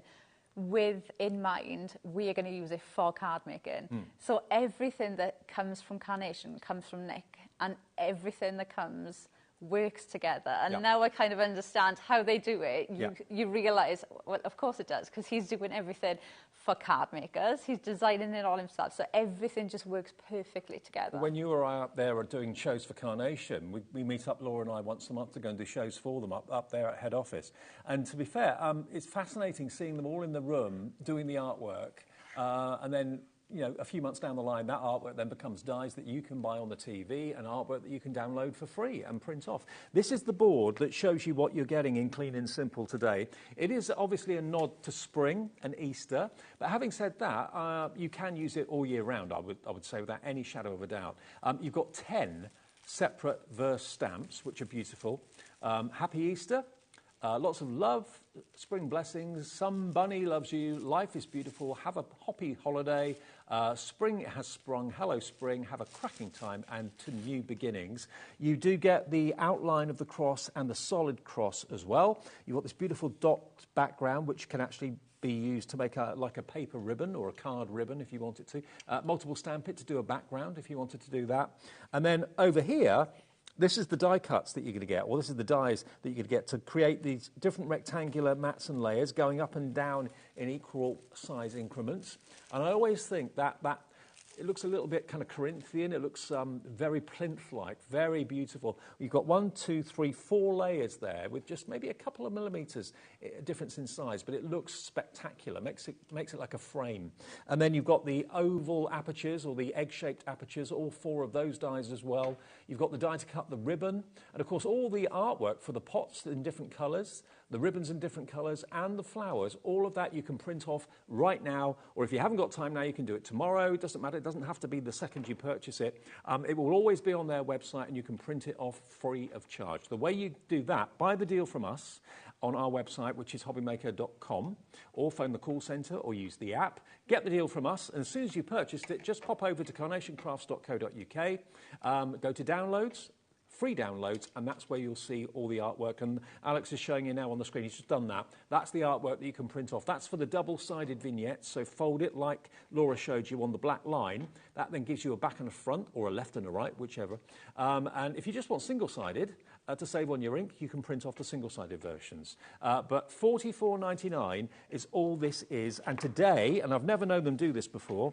with in mind, we are going to use it for card making. So everything that comes from Carnation comes from Nick, and everything that comes works together. And now I kind of understand how they do it. You realise, well, of course it does, because he's doing everything for card makers. He's designing it all himself. So everything just works perfectly together. When you were out there doing shows for Carnation, we meet up, Laura and I, once a month to go and do shows for them up there at head office. And to be fair, it's fascinating seeing them all in the room doing the artwork and then, you know, a few months down the line, that artwork then becomes dies that you can buy on the TV and artwork that you can download for free and print off. This is the board that shows you what you're getting in Clean and Simple today. It is obviously a nod to spring and Easter, but having said that, you can use it all year round, I would say, without any shadow of a doubt. You've got 10 separate verse stamps, which are beautiful. Happy Easter. Lots of love, spring blessings, some bunny loves you, life is beautiful, have a hoppy holiday, spring has sprung, hello spring, have a cracking time and to new beginnings. You do get the outline of the cross and the solid cross as well. You've got this beautiful dot background which can actually be used to make like a paper ribbon or a card ribbon if you wanted to. Multiple stamp it to do a background if you wanted to do that. And then over here, this is the die cuts that you're going to get, or this is the dies that you're going to get to create these different rectangular mats and layers going up and down in equal size increments. And I always think that it looks a little bit kind of Corinthian. It looks very plinth-like, very beautiful. You've got 1, 2, 3, 4 layers there with just maybe a couple of millimetres difference in size, but it looks spectacular, makes it like a frame. And then you've got the oval apertures or the egg-shaped apertures, all 4 of those dies as well. You've got the die to cut the ribbon, and of course all the artwork for the pots in different colours, the ribbons in different colours, and the flowers. All of that you can print off right now, or if you haven't got time now, you can do it tomorrow. It doesn't matter. It doesn't have to be the second you purchase it. It will always be on their website, and you can print it off free of charge. The way you do that, buy the deal from us on our website, which is hobbymaker.com, or phone the call centre or use the app. Get the deal from us, and as soon as you purchased it, just pop over to carnationcrafts.co.uk, go to downloads, free downloads, and that's where you'll see all the artwork. And Alex is showing you now on the screen. He's just done that. That's the artwork that you can print off. That's for the double-sided vignettes, so fold it like Laura showed you on the black line. That then gives you a back and a front, or a left and a right, whichever. And if you just want single-sided, to save on your ink, you can print off the single-sided versions. But $44.99 is all this is. And today, and I've never known them do this before,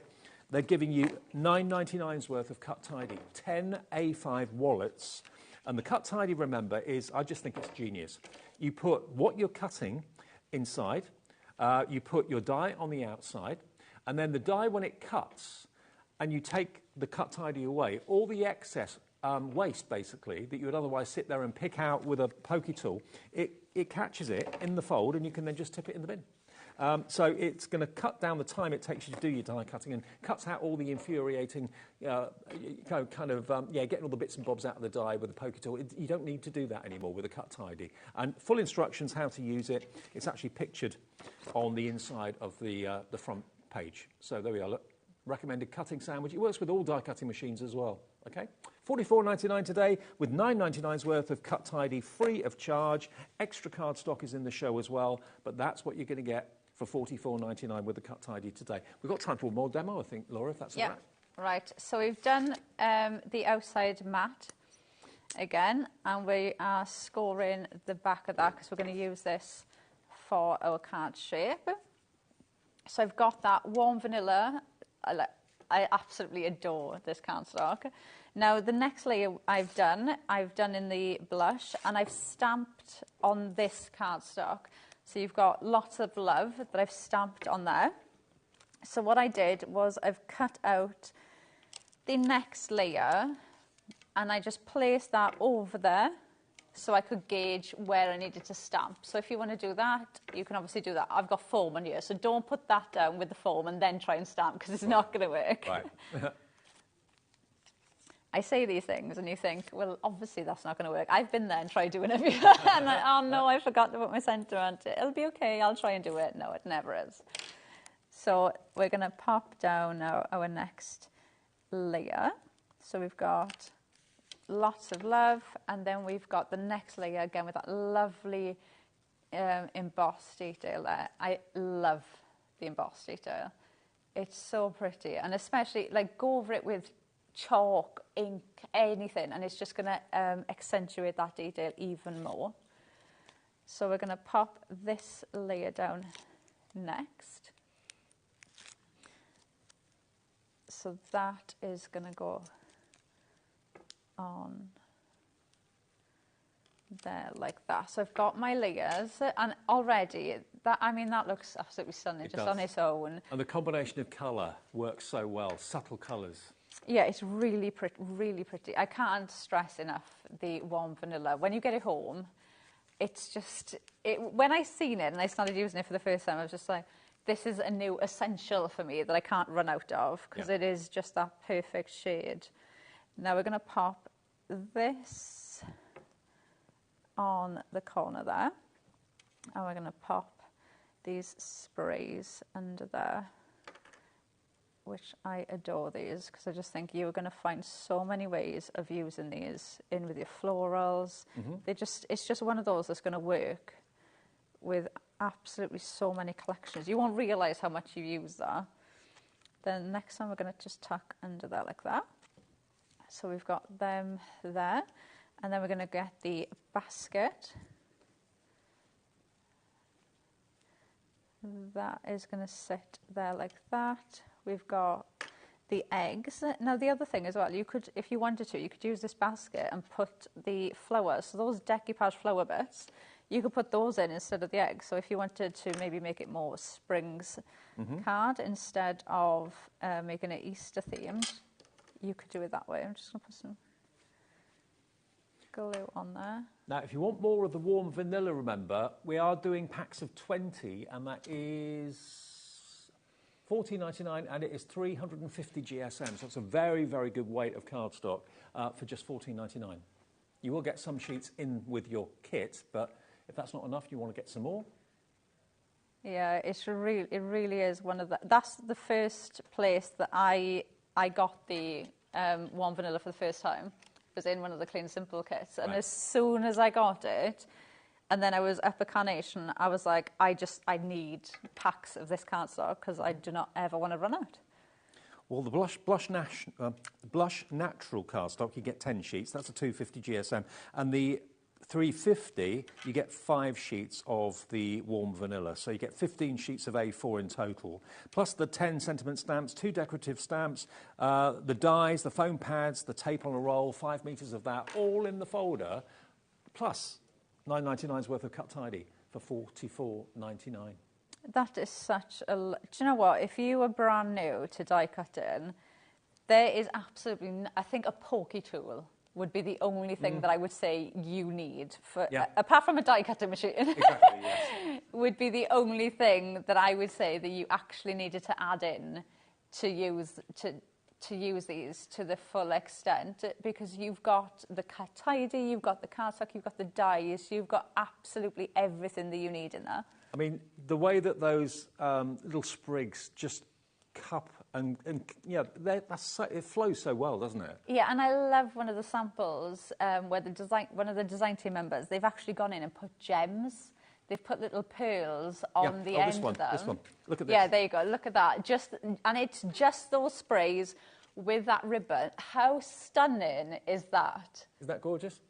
they're giving you $9.99's worth of Cut Tidy, 10 A5 wallets. And the Cut Tidy, remember, is, I just think it's genius. You put what you're cutting inside, you put your die on the outside, And then the die, when it cuts, and you take the cut tidy away, all the excess waste, basically, that you would otherwise sit there and pick out with a pokey tool, it catches it in the fold, and you can then just tip it in the bin. So it's going to cut down the time it takes you to do your die cutting and cuts out all the infuriating, getting all the bits and bobs out of the die with a pokey tool. You don't need to do that anymore with a cut tidy. And full instructions how to use it. It's actually pictured on the inside of the front page. So there we are. Look, recommended cutting sandwich. It works with all die cutting machines as well. Okay, $44.99 today with $9.99's worth of cut tidy free of charge. Extra card stock is in the show as well, but that's what you're going to get for $44.99 with the cut tidy today. We've got time for one more demo, I think, Laura, if that's all right. Right, so we've done the outside mat again, and we are scoring the back of that because we're going to use this for our card shape. So I've got that warm vanilla. I absolutely adore this cardstock. Now, the next layer I've done in the blush, and I've stamped on this cardstock. So you've got lots of love that I've stamped on there. So what I did was I've cut out the next layer, and I just placed that over there so I could gauge where I needed to stamp. So if you want to do that, you can obviously do that. I've got foam on here, so don't put that down with the foam and then try and stamp, because it's not going to work. Right. I say these things and you think, well, obviously that's not going to work. I've been there and tried doing it. And oh no, I forgot to put my centre on it. It'll be okay, I'll try and do it. No, it never is. So we're going to pop down now our next layer. So we've got lots of love, and then we've got the next layer again with that lovely embossed detail there. I love the embossed detail. It's so pretty, and especially like go over it with chalk, ink, anything, and it's just going to accentuate that detail even more. So we're going to pop this layer down next. So that is going to go on there like that. So I've got my layers, and already that looks absolutely stunning just on its own. And the combination of colour works so well, subtle colours. Yeah, it's really pretty, really pretty. I can't stress enough the warm vanilla. When you get it home, it's just, when I seen it and I started using it for the first time, I was just like, this is a new essential for me that I can't run out of, because it is just that perfect shade. Now we're going to pop this on the corner there, and we're going to pop these sprays under there, which I adore these, because I just think you're going to find so many ways of using these in with your florals. It's just one of those that's going to work with absolutely so many collections. You won't realise how much you use that. Then next time we're going to just tuck under there like that. So we've got them there, and then we're going to get the basket. That is going to sit there like that. We've got the eggs. Now the other thing as well, you could, if you wanted to, you could use this basket and put the flowers. So those decoupage flower bits, you could put those in instead of the eggs. So if you wanted to maybe make it more Springs card instead of making it Easter themed, you could do it that way. I'm just going to put some glue on there. Now, if you want more of the warm vanilla, remember, we are doing packs of 20, and that is $14.99, and it is 350 GSM. So it's a very, very good weight of cardstock for just $14.99. You will get some sheets in with your kit, but if that's not enough, you want to get some more. Yeah, it really is one of the. That's the first place that I got the warm vanilla for the first time. It was in one of the Clean Simple kits, and as soon as I got it, and then I was up at Carnation, I was like, I need packs of this cardstock, because I do not ever want to run out. Well, the Blush Natural cardstock, you get 10 sheets. That's a 250 GSM. And the 350, you get 5 sheets of the warm vanilla. So you get 15 sheets of A4 in total. Plus the 10 sentiment stamps, 2 decorative stamps, the dies, the foam pads, the tape on a roll, 5 metres of that, all in the folder. Plus $9.99's worth of cut tidy for $44.99. That is such a... Do you know what? If you were brand new to die cutting, there is absolutely... I think a pokey tool would be the only thing that I would say you need, for, apart from a die cutting machine. Exactly, yes. Would be the only thing that I would say that you actually needed to add in to use these to the full extent, because you've got the cut tidy, you've got the cardstock, you've got the dies, you've got absolutely everything that you need in there. I mean, the way that those little sprigs just cup and yeah, it flows so well, doesn't it? Yeah, and I love one of the samples where one of the design team members, they've actually gone in and put gems. They've put little pearls on the end of them. This one. Look at this. Yeah, there you go. Look at that. And it's just those sprays with that ribbon. How stunning is that? Is that gorgeous?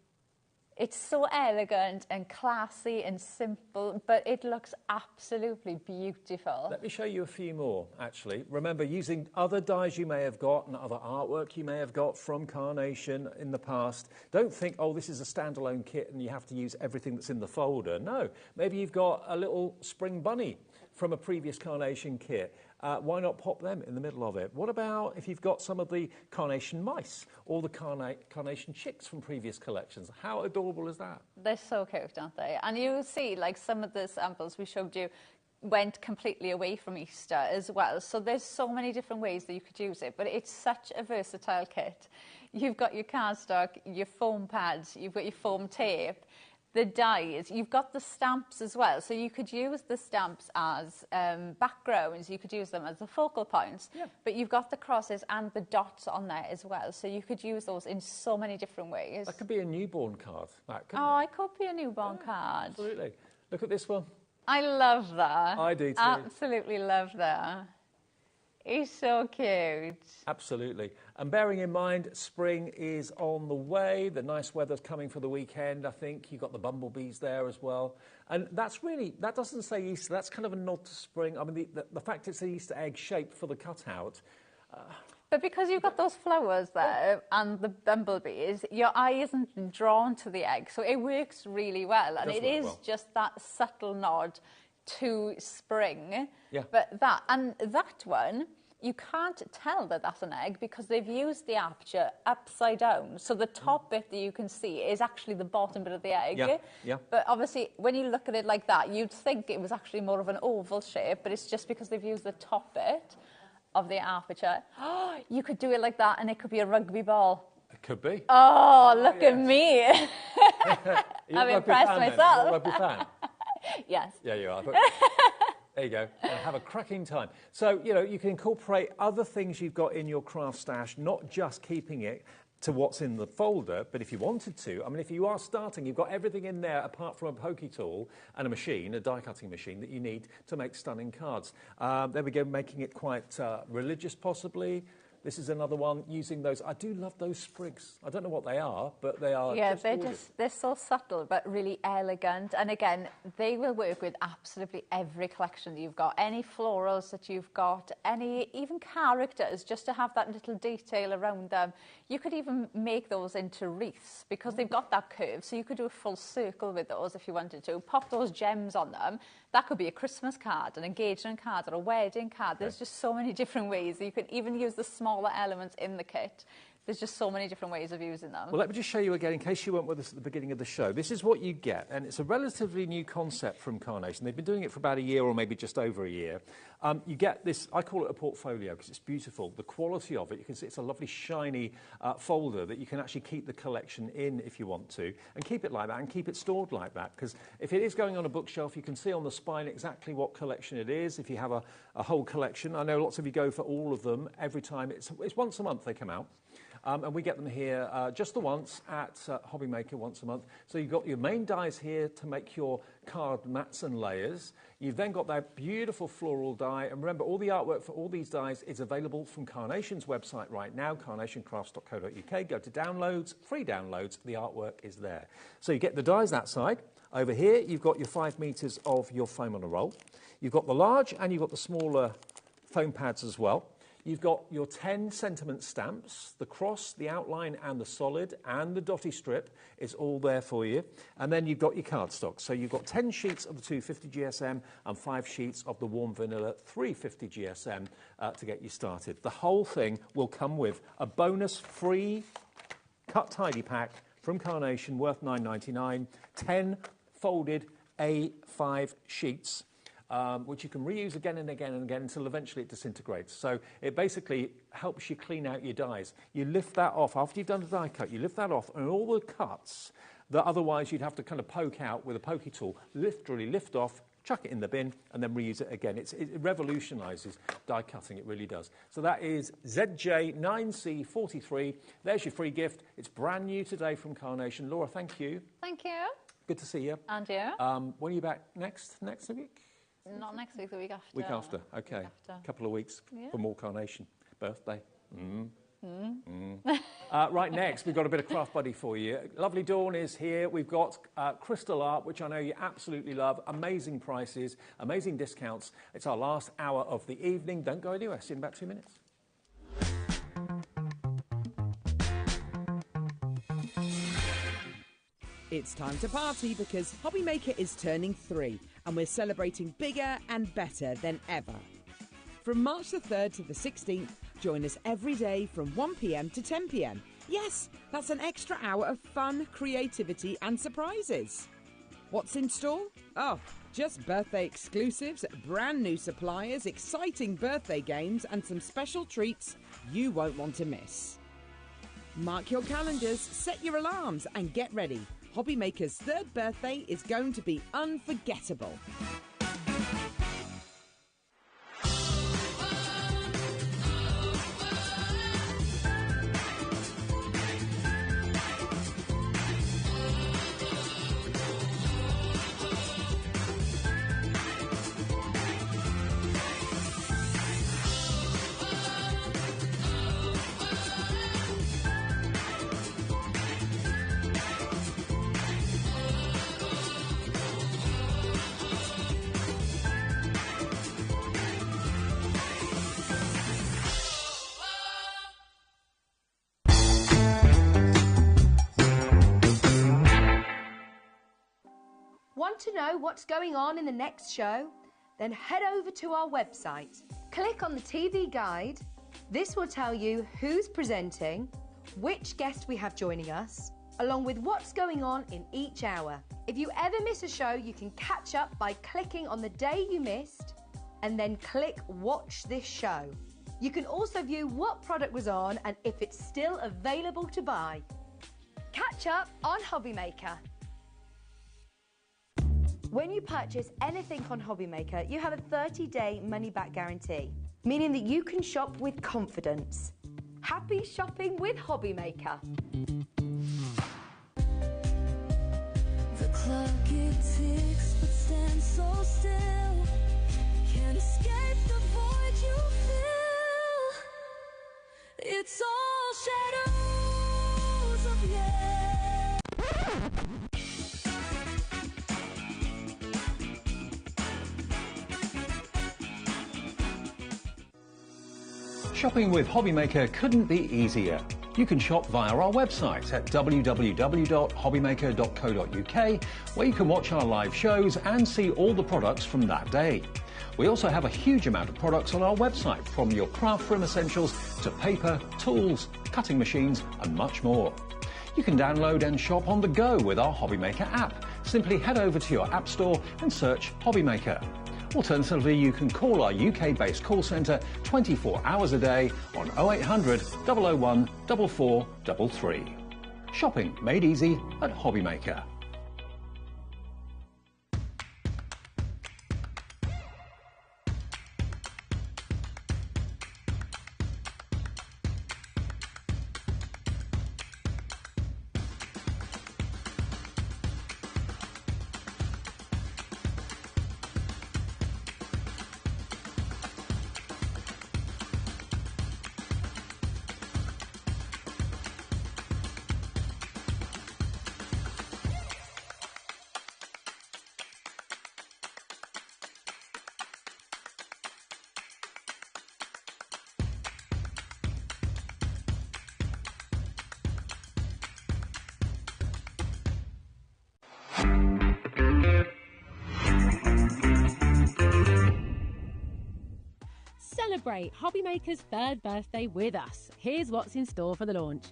It's so elegant and classy and simple, but it looks absolutely beautiful. Let me show you a few more, actually. Remember, using other dies you may have got and other artwork you may have got from Carnation in the past. Don't think, oh, this is a standalone kit and you have to use everything that's in the folder. No, maybe you've got a little spring bunny from a previous Carnation kit. Why not pop them in the middle of it? What about if you've got some of the Carnation mice or the Carnation chicks from previous collections? How adorable is that? They're so cute, aren't they? And you'll see, like, some of the samples we showed you went completely away from Easter as well. So there's so many different ways that you could use it, but it's such a versatile kit. You've got your cardstock, your foam pads, you've got your foam tape, the dies, you've got the stamps as well. So you could use the stamps as backgrounds, you could use them as the focal points, but you've got the crosses and the dots on there as well. So you could use those in so many different ways. That could be a newborn card. It could be a newborn card. Absolutely. Look at this one. I love that. I do too. Absolutely love that. He's so cute. Absolutely. And bearing in mind, spring is on the way. The nice weather's coming for the weekend, I think. You've got the bumblebees there as well. And that's really, that doesn't say Easter. That's kind of a nod to spring. I mean, the fact it's an Easter egg shape for the cutout. But because you've got those flowers there and the bumblebees, your eye isn't drawn to the egg. So it works really well. And it is just that subtle nod to spring. Yeah. But that one, you can't tell that that's an egg because they've used the aperture upside down. So the top bit that you can see is actually the bottom bit of the egg. Yeah. Yeah. But obviously, when you look at it like that, you'd think it was actually more of an oval shape, but it's just because they've used the top bit of the aperture. You could do it like that and it could be a rugby ball. It could be. Oh, look at me. I'm impressed myself. You're a rugby fan? Yes. Yeah, you are. There you go. And have a cracking time. So, you know, you can incorporate other things you've got in your craft stash, not just keeping it to what's in the folder, but if you wanted to, I mean, if you are starting, you've got everything in there apart from a pokey tool and a machine, a die-cutting machine that you need to make stunning cards. There we go, making it quite religious, possibly. This is another one using those. I do love those sprigs. I don't know what they are, but they are just gorgeous. They're so subtle but really elegant. And again, they will work with absolutely every collection that you've got. Any florals that you've got, any even characters, just to have that little detail around them. You could even make those into wreaths because they've got that curve. So you could do a full circle with those if you wanted to. Pop those gems on them. That could be a Christmas card, an engagement card, or a wedding card. There's just so many different ways. You could even use the smaller elements in the kit. There's just so many different ways of using them. Well, let me just show you again, in case you weren't with us at the beginning of the show. This is what you get, and it's a relatively new concept from Carnation. They've been doing it for about a year or maybe just over a year. You get this, I call it a portfolio because it's beautiful. The quality of it, you can see it's a lovely shiny folder that you can actually keep the collection in if you want to, and keep it like that and keep it stored like that, because if it is going on a bookshelf, you can see on the spine exactly what collection it is. If you have a whole collection, I know lots of you go for all of them every time. It's once a month they come out. And we get them here just the once at HobbyMaker once a month. So you've got your main dies here to make your card mats and layers. You've then got that beautiful floral die. And remember, all the artwork for all these dies is available from Carnation's website right now, carnationcrafts.co.uk. Go to downloads, free downloads. The artwork is there. So you get the dies that side. Over here, you've got your 5 meters of your foam on a roll. You've got the large and you've got the smaller foam pads as well. You've got your 10 sentiment stamps, the cross, the outline and the solid and the dotty strip is all there for you. And then you've got your cardstock. So you've got 10 sheets of the 250 GSM and 5 sheets of the warm vanilla 350 GSM to get you started. The whole thing will come with a bonus free cut tidy pack from Carnation worth $9.99, 10 folded A5 sheets, which you can reuse again and again and again until eventually it disintegrates. So it basically helps you clean out your dies. You lift that off after you've done the die cut, you lift that off, and all the cuts that otherwise you'd have to kind of poke out with a pokey tool, literally lift off, chuck it in the bin, and then reuse it again. It revolutionises die cutting, it really does. So that is ZJ9C43. There's your free gift. It's brand new today from Carnation. Laura, thank you. Thank you. Good to see you. And you. When are you back next week? Not next week, the week after. Week after, okay. Week after. A couple of weeks for more Carnation. Birthday. Right, next, we've got a bit of Craft Buddy for you. Lovely Dawn is here. We've got crystal art, which I know you absolutely love. Amazing prices, amazing discounts. It's our last hour of the evening. Don't go anywhere. See you in about 2 minutes. It's time to party because HobbyMaker is turning 3 and we're celebrating bigger and better than ever. From March the 3rd to the 16th, join us every day from 1 p.m. to 10 p.m. Yes, that's an extra hour of fun, creativity and surprises. What's in store? Oh, just birthday exclusives, brand new suppliers, exciting birthday games and some special treats you won't want to miss. Mark your calendars, set your alarms and get ready. HobbyMaker's 3rd birthday is going to be unforgettable. Want to know what's going on in the next show? Then head over to our website. Click on the TV guide. This will tell you who's presenting, which guest we have joining us, along with what's going on in each hour. If you ever miss a show, you can catch up by clicking on the day you missed and then click Watch This Show. You can also view what product was on and if it's still available to buy. Catch up on HobbyMaker. When you purchase anything on HobbyMaker, you have a 30-day money-back guarantee, meaning that you can shop with confidence. Happy shopping with HobbyMaker. The clock it ticks, but stands so still. Can't escape the void you feel. It's all shadows of Shopping with HobbyMaker couldn't be easier. You can shop via our website at www.hobbymaker.co.uk, where you can watch our live shows and see all the products from that day. We also have a huge amount of products on our website, from your craft room essentials to paper, tools, cutting machines and much more. You can download and shop on the go with our HobbyMaker app. Simply head over to your app store and search HobbyMaker. Alternatively, you can call our UK-based call centre 24 hours a day on 0800 001 4433. Shopping made easy at HobbyMaker. Celebrate HobbyMaker's 3rd birthday with us. Here's what's in store for the launch.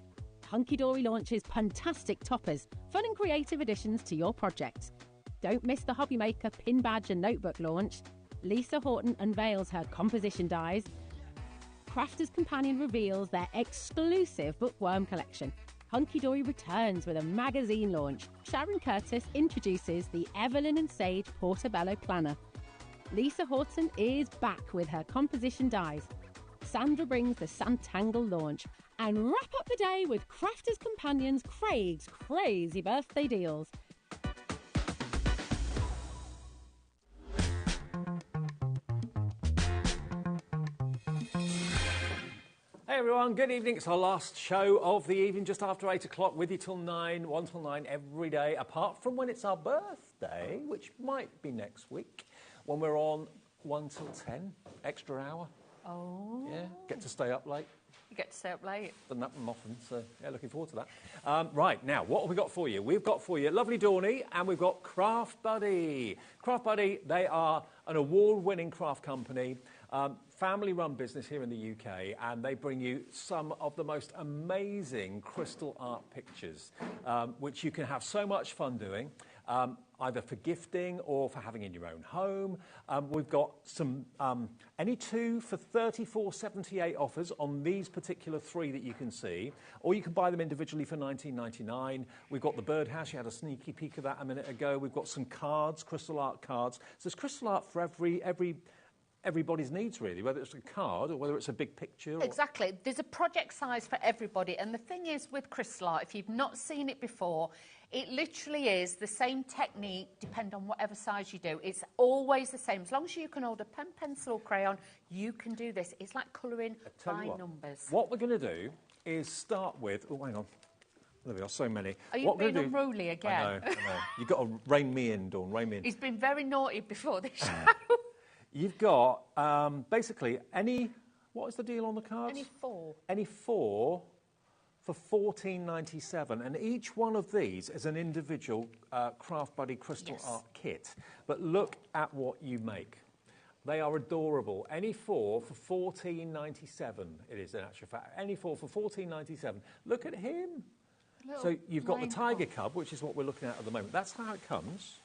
Hunky Dory launches fantastic toppers, fun and creative additions to your projects. Don't miss the HobbyMaker pin badge and notebook launch. Lisa Horton unveils her composition dies. Crafter's Companion reveals their exclusive bookworm collection. Hunky Dory returns with a magazine launch. Sharon Curtis introduces the Evelyn and Sage Portobello Planner. Lisa Horton is back with her composition dies. Sandra brings the Santangle launch. And wrap up the day with Crafter's Companion's Craig's crazy birthday deals. Hey everyone, good evening. It's our last show of the evening, just after 8 o'clock, with you till 9, 1 till 9 every day, apart from when it's our birthday, which might be next week, when we're on 1 till 10, extra hour. Oh. Yeah, get to stay up late. You get to stay up late. Doesn't happen often, so yeah, looking forward to that. Right, now, what have we got for you? We've got for you Lovely Dawny, and we've got Craft Buddy. Craft Buddy, they are an award-winning craft company, family-run business here in the UK, and they bring you some of the most amazing crystal art pictures, which you can have so much fun doing, either for gifting or for having in your own home. We've got some any two for $34.78 offers on these particular 3 that you can see, or you can buy them individually for $19.99. We've got the birdhouse. You had a sneaky peek of that a minute ago. We've got some cards, crystal art cards. So there's crystal art for everybody's needs, really, whether it's a card or whether it's a big picture. Exactly. There's a project size for everybody. And the thing is with crystal art, if you've not seen it before, it literally is the same technique, depending on whatever size you do. It's always the same. As long as you can hold a pen, pencil or crayon, you can do this. It's like colouring by numbers. What we're going to do is start with... Oh, hang on. There we are, so many. Are you being unruly again? I know. You've got to rein me in, Dawn, rein me in. He's been very naughty before this show. You've got, basically, any... What is the deal on the cards? Any 4. Any 4 for $14.97, and each one of these is an individual Craft Buddy crystal art kit. But look at what you make. They are adorable. Any 4 for $14.97, it is in actual fact. Any 4 for $14.97. Look at him. So you've got the tiger cub, which is what we're looking at the moment. That's how it comes.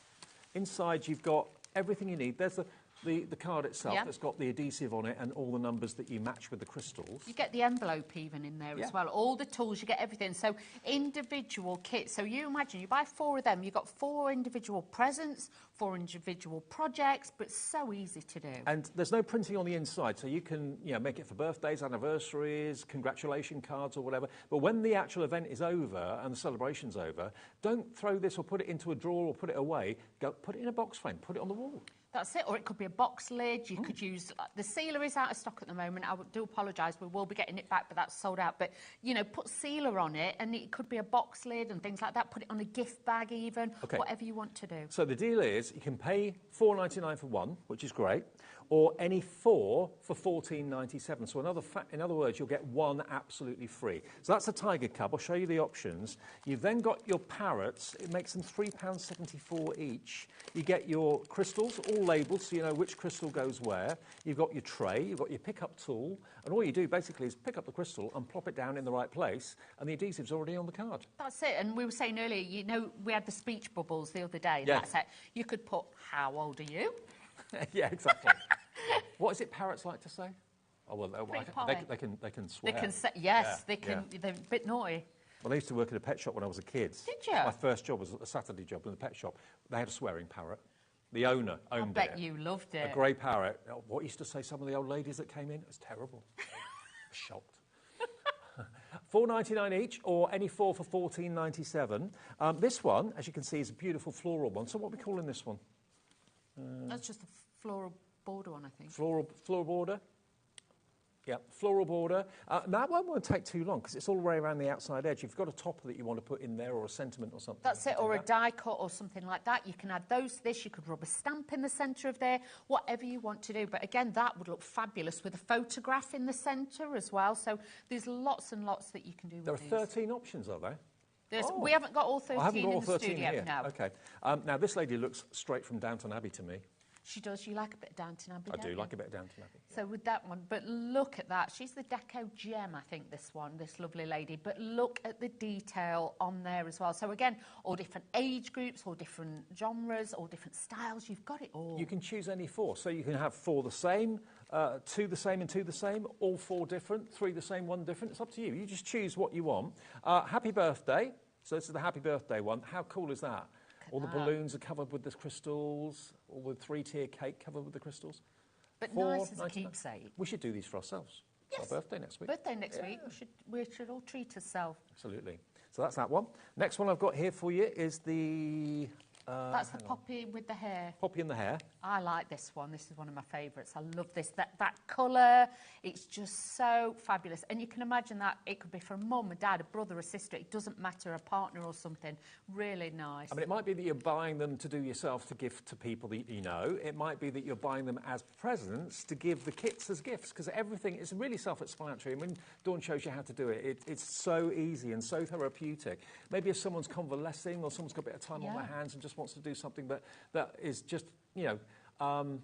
Inside you've got everything you need. There's the card itself that's got the adhesive on it and all the numbers that you match with the crystals. You get the envelope even in there as well. All the tools, you get everything. So individual kits. So you imagine you buy 4 of them, you've got 4 individual presents, 4 individual projects, but so easy to do. And there's no printing on the inside, so you can make it for birthdays, anniversaries, congratulation cards or whatever. But when the actual event is over and the celebration's over, don't throw this or put it into a drawer or put it away. Go put it in a box frame, put it on the wall. That's it, or it could be a box lid. You could use... The sealer is out of stock at the moment. I do apologise. We will be getting it back, but that's sold out. But, put sealer on it, and it could be a box lid and things like that. Put it on a gift bag even, whatever you want to do. So the deal is you can pay $4.99 for 1, which is great, or any 4 for $14.97. So in other words, you'll get 1 absolutely free. So that's a tiger cub. I'll show you the options. You've then got your parrots. It makes them £3.74 each. You get your crystals, all labelled so you know which crystal goes where. You've got your tray, you've got your pickup tool, and all you do basically is pick up the crystal and plop it down in the right place, and the adhesive's already on the card. That's it. And we were saying earlier, we had the speech bubbles the other day. Yes. That's it. You could put, how old are you? Yeah, exactly. What is it parrots like to say? Oh, well, they can swear. They can say, yes, they can. They're a bit naughty. Well, I used to work in a pet shop when I was a kid. Did you? My first job was a Saturday job in the pet shop. They had a swearing parrot. The owner owned it. I bet you loved it. A grey parrot. What used to say some of the old ladies that came in? It was terrible. I was shocked. $4.99 each, or any 4 for $14.97. This one, as you can see, is a beautiful floral one. So what are we calling this one? That's just a floral border one, I think. Floral border? Yeah, floral border. That one won't take too long because it's all the way around the outside edge. If you've got a topper that you want to put in there or a sentiment or something. That's it, or a die cut or something like that. You can add those to this. You could rub a stamp in the centre of there, whatever you want to do. But again, that would look fabulous with a photograph in the centre as well. So there's lots and lots that you can do with There are these. 13 options, are there? We haven't got all 13 I haven't got all in the 13 studio. here. No. Okay. Now, this lady looks straight from Downton Abbey to me. She does. You like a bit of Downton Abbey, I don't do you? like a bit of Downton Abbey. So with that one, but look at that. She's the Deco Gem, I think, this one, this lovely lady. But look at the detail on there as well. So again, all different age groups, all different genres, all different styles. You've got it all. You can choose any 4. So you can have 4 the same, 2 the same and 2 the same, all 4 different, 3 the same, 1 different. It's up to you. You just choose what you want. Happy birthday. So this is the happy birthday one. How cool is that? All the balloons are covered with the crystals, all the 3-tier cake covered with the crystals. But nice as a keepsake. We should do these for ourselves. It's our birthday next week. Birthday next week. We should all treat ourselves. Absolutely. So that's that one. Next one I've got here for you is the... That's the poppy with the hair. Poppy in the hair. I like this one. This is one of my favourites. I love this. That colour, it's just so fabulous. And you can imagine that it could be for a mum, a dad, a brother, a sister. It doesn't matter, a partner or something. Really nice. I mean, it might be that you're buying them to do yourself to gift to people that you know. It might be that you're buying them as presents to give the kits as gifts, because everything is really self-explanatory. And when Dawn shows you how to do it, it's so easy and so therapeutic. Maybe if someone's convalescing or someone's got a bit of time on their hands and just wants to do something that is just, you know,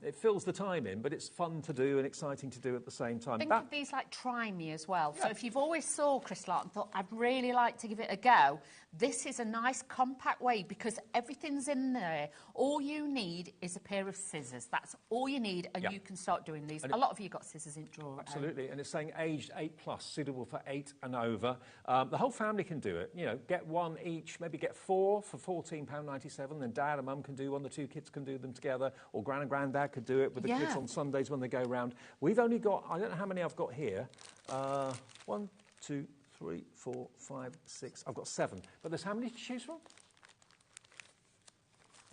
it fills the time in, but it's fun to do and exciting to do at the same time. Think of these like Try Me as well. Yeah. So if you've always saw crystal art and thought, I'd really like to give it a go, this is a nice compact way because everything's in there. All you need is a pair of scissors. That's all you need, and you can start doing these. And a lot of you got scissors in drawer. Absolutely, and it's saying aged 8+, suitable for 8 and over. The whole family can do it. You know, get one each, maybe get 4 for £14.97. Then Dad and Mum can do one. The 2 kids can do them together, or Gran and Grandad could do it with the kids on Sundays when they go round. We've only got, I don't know how many I've got here. 1, 2, 3, 4, 5, 6. I've got 7. But there's how many to choose from?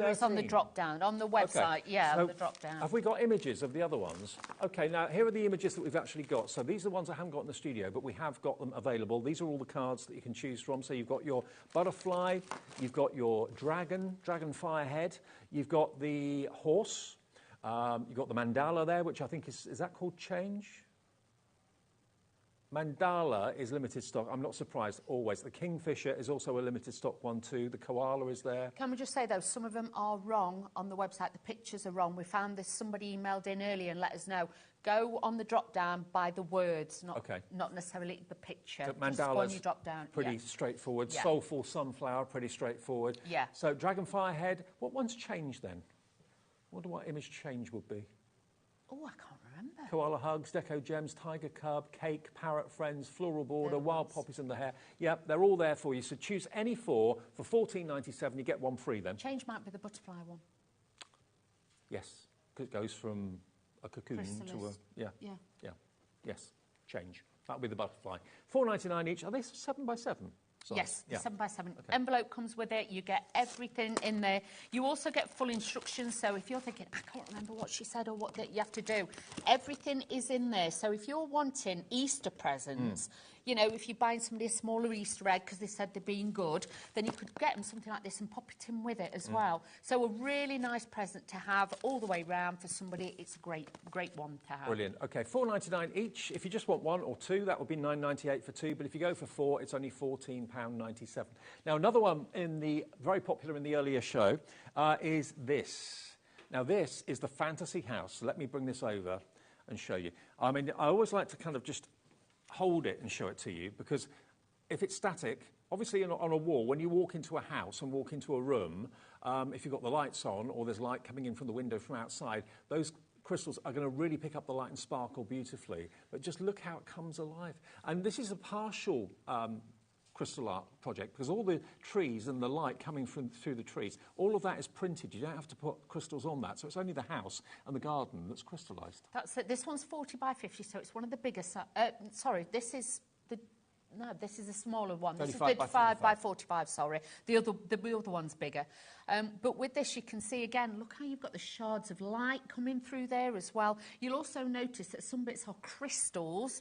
It's on the drop-down, on the website, so the drop-down. Have we got images of the other ones? OK, now, here are the images that we've actually got. So these are the ones I haven't got in the studio, but we have got them available. These are all the cards that you can choose from. So you've got your butterfly, you've got your dragon firehead, you've got the horse, you've got the mandala there, which I think is that called change? Mandala is limited stock. I'm not surprised, always. The Kingfisher is also a limited stock one too. The koala is there. Can we just say, though, some of them are wrong on the website. The pictures are wrong. We found this, somebody emailed in earlier and let us know. Go on the drop-down by the words, not necessarily the picture. So Mandala's just go on your drop-down. Pretty straightforward. Soulful Sunflower, pretty straightforward. Yeah. So Dragon Firehead, what one's changed then? I wonder what image change would be. Oh, I can't remember. Koala Hugs, Deco Gems, Tiger Cub, Cake, Parrot Friends, Floral Border, Wild Poppies in the Hair. Yep, they're all there for you. So choose any 4 for £14.97. You get 1 free then. Change might be the butterfly one. Yes, because it goes from a cocoon to a... Yeah. Yes, change. That'll be the butterfly. £4.99 each. Are they 7 by 7? Yes, the 7x7 envelope comes with it. You get everything in there. You also get full instructions. So if you're thinking, I can't remember what she said or what that you have to do, everything is in there. So if you're wanting Easter presents, you know, if you're buying somebody a smaller Easter egg because they said they're being good, then you could get them something like this and pop it in with it as well. So a really nice present to have all the way round for somebody. It's a great one to have. Brilliant. OK, £4.99 each. If you just want 1 or 2, that would be £9.98 for 2. But if you go for 4, it's only £14.97. Now, another one very popular in the earlier show is this. Now, this is the Fantasy House. So let me bring this over and show you. I mean, I always like to kind of just hold it and show it to you, because if it's static, obviously on a wall, when you walk into a house and walk into a room, if you've got the lights on or there's light coming in from the window from outside, those crystals are going to really pick up the light and sparkle beautifully. But just look how it comes alive. And this is a partial crystal art project, because all the trees and the light coming through the trees, all of that is printed. You don't have to put crystals on that. So it's only the house and the garden that's crystallised. That's it. This one's 40 by 50, so it's one of the biggest. This is the... No, this is a smaller one. This is 35 by 45, sorry. The other one's bigger. But with this, you can see, again, look how you've got the shards of light coming through there as well. You'll also notice that some bits are crystals,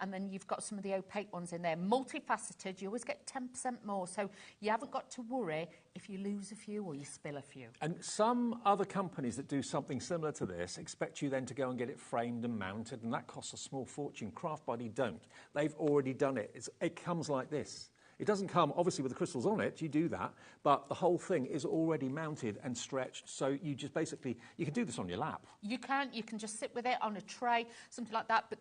and then you've got some of the opaque ones in there. Multifaceted, you always get 10% more, so you haven't got to worry if you lose a few or you spill a few. And some other companies that do something similar to this expect you then to go and get it framed and mounted, and that costs a small fortune. Craft Body don't. They've already done it. It comes like this. It doesn't come, obviously, with the crystals on it. You do that. But the whole thing is already mounted and stretched. So you just basically, you can do this on your lap. You can just sit with it on a tray, something like that. But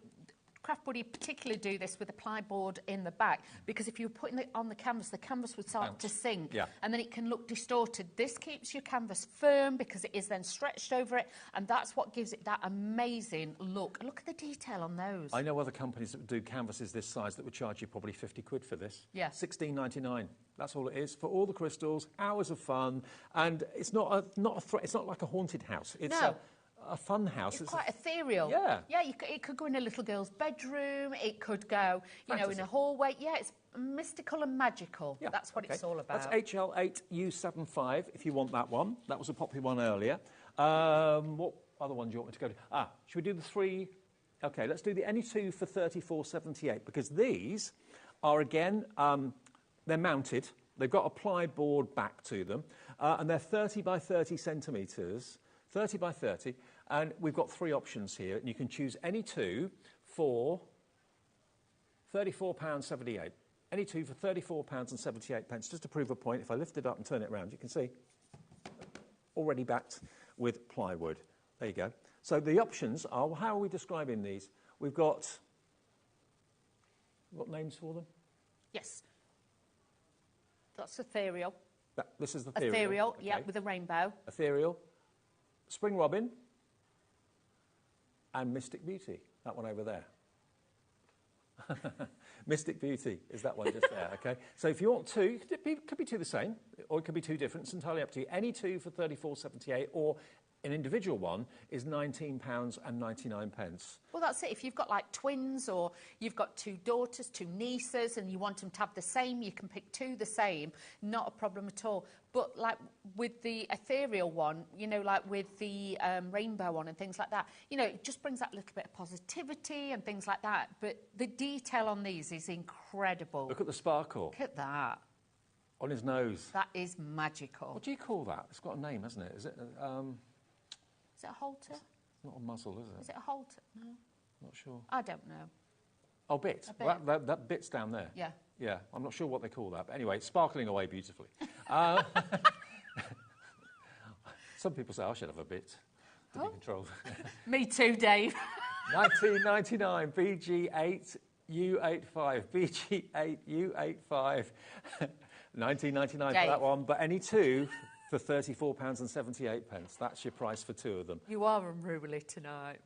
Craft Buddy particularly do this with a ply board in the back, because if you were putting it on the canvas would start to sink, and then it can look distorted. This keeps your canvas firm because it is then stretched over it, and that's what gives it that amazing look. Look at the detail on those. I know other companies that do canvases this size that would charge you probably 50 quid for this. Yeah. $16.99. That's all it is for all the crystals, hours of fun, and it's not it's not like a haunted house. It's a fun house. It's quite ethereal. Yeah. Yeah, it could go in a little girl's bedroom. It could go, you know, in a hallway. Yeah, it's mystical and magical. Yeah, that's what it's all about. That's HL8U75 if you want that one. That was a popular one earlier. What other one do you want me to go to? Should we do the 3? Okay, let's do the any 2 for 34.78, because these are, again, they're mounted. They've got a ply board back to them, and they're 30 by 30 centimetres. 30 by 30, and we've got 3 options here, and you can choose any 2 for £34.78. Any 2 for £34.78. Just to prove a point, if I lift it up and turn it around, you can see already backed with plywood. There you go. So the options are, well, how are we describing these? We've got names for them? Yes. That's ethereal. This is the ethereal. Ethereal, okay. yeah, with a rainbow. Ethereal. Spring Robin and Mystic Beauty, that one over there. Mystic Beauty is that one just there, okay? So if you want 2, it could be 2 the same, or it could be 2 different. It's entirely up to you. Any 2 for £34.78, or an individual one is £19.99. Well, that's it. If you've got like twins, or you've got 2 daughters, 2 nieces, and you want them to have the same, you can pick 2 the same. Not a problem at all. But like with the ethereal one, you know, like with the rainbow one and things like that, you know, it just brings that little bit of positivity and things like that. But the detail on these is incredible. Look at the sparkle. Look at that. On his nose. That is magical. What do you call that? It's got a name, hasn't it? Is it a halter? It's not a muzzle, is it? Is it a halter? No. Not sure. I don't know. Oh, bit. A bit. Well, that bit's down there. Yeah. Yeah, I'm not sure what they call that. But anyway, it's sparkling away beautifully. Some people say I should have a bit to be controlled. Me too, Dave. 1999, BG8U85. BG8U85. 1999 for that one, but any 2 for £34.78. That's your price for 2 of them. You are unruly tonight.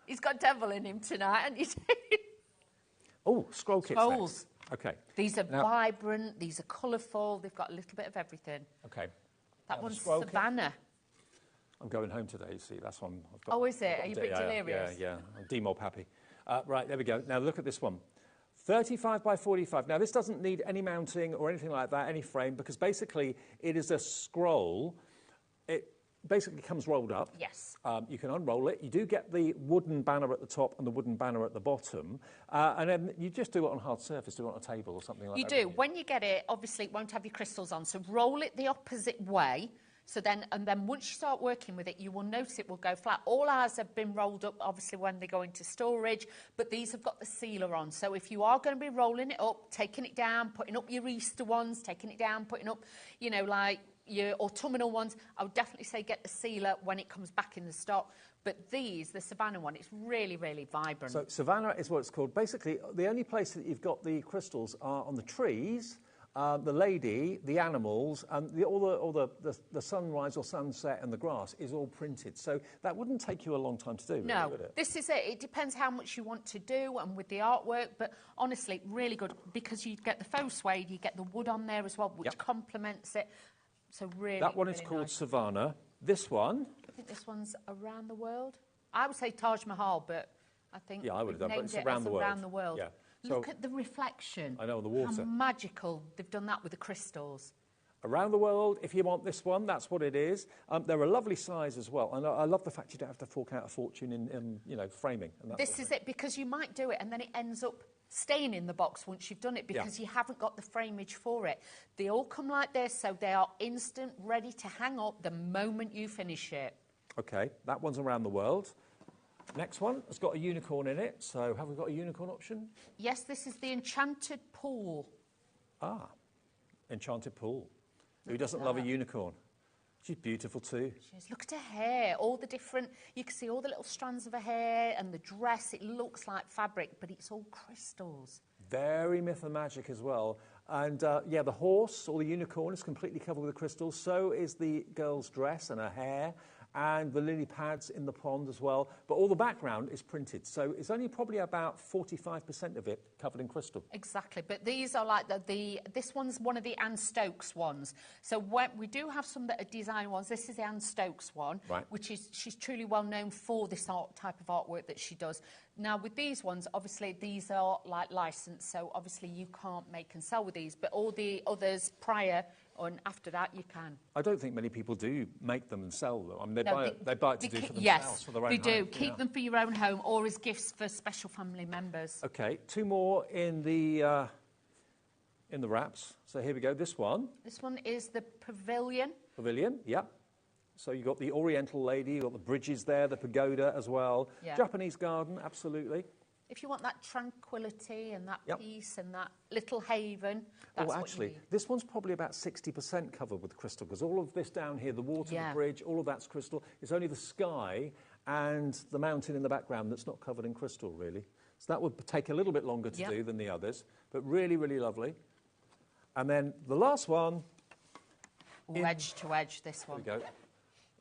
He's got devil in him tonight, and you do. Oh, scroll kits. Scrolls. Okay. These are vibrant, these are colourful, they've got a little bit of everything. Okay. That one's Savannah. I'm going home today, you see. That's one I've got. Oh, is it? Are you a bit delirious? Yeah. I'm Demop happy. Right, there we go. Now look at this one. 35 by 45. Now, this doesn't need any mounting or anything like that, any frame, because basically it is a scroll. It basically comes rolled up. Yes. You can unroll it. You do get the wooden banner at the top and the wooden banner at the bottom. And then you just do it on a hard surface, do it on a table or something like that. You do. When you get it, obviously it won't have your crystals on, so roll it the opposite way. So then once you start working with it, you will notice it will go flat. All ours have been rolled up, obviously, when they go into storage, but these have got the sealer on. So if you are going to be rolling it up, taking it down, putting up your Easter ones, taking it down, putting up, you know, like your autumnal ones, I would definitely say get the sealer when it comes back in the stock. But these, the Savannah one, it's really, really vibrant. So Savannah is what it's called. Basically, the only place that you've got the crystals are on the trees, the lady, the animals, and the sunrise or sunset and the grass is all printed. So that wouldn't take you a long time to do, really, no, would it? This is it. It depends how much you want to do and with the artwork, but honestly, really good, because you get the faux suede, you get the wood on there as well, which complements it. So really, that one is really called nice. Savannah. This one, I think this one's Around the World. I would say Taj Mahal, but I think I would have done, but named it's it Around as the World. Around the World. Yeah. Look So- at the reflection. I know, the water. How magical. They've done that with the crystals. Around the World, if you want this one, that's what it is. They're a lovely size as well. And I love the fact you don't have to fork out a fortune in framing. And that This sort of is it, because you might do it and then it ends up staying in the box once you've done it, because you haven't got the framage for it. They all come like this, so they are instant, ready to hang up the moment you finish it. Okay, that one's Around the World. Next one has got a unicorn in it. So have we got a unicorn option? Yes, this is the Enchanted Pool. Ah, Enchanted Pool. Who doesn't love a unicorn? She's beautiful too. Look at her hair, all the different, you can see all the little strands of her hair and the dress. It looks like fabric, but it's all crystals. Very myth and magic as well. And yeah, the horse or the unicorn is completely covered with crystals. So is the girl's dress and her hair, and the lily pads in the pond as well. But all the background is printed. So it's only probably about 45% of it covered in crystal. Exactly. But these are like this one's one of the Anne Stokes ones. So we do have some that are design ones. This is the Anne Stokes one, right, which is, she's truly well known for this type of artwork that she does. Now, with these ones, obviously, these are like licensed, so obviously you can't make and sell with these, but all the others prior and after that, you can. I don't think many people do make them and sell them. I mean, they buy it to do for themselves, yes, for their own they do. home. Keep them for your own home or as gifts for special family members. Okay, 2 more in the wraps. So here we go, this one. This one is the Pavilion. Pavilion, yeah. So you've got the Oriental lady, you've got the bridges there, the pagoda as well. Yeah. Japanese garden, absolutely. If you want that tranquility and that peace and that little haven, that's well, actually, what you need. this one's probably about 60% covered with crystal, because all of this down here, the water, the bridge, all of that's crystal. It's only the sky and the mountain in the background that's not covered in crystal, really. So that would take a little bit longer to do than the others, but really, really lovely. And then the last one. Edge to edge, this one. There we go.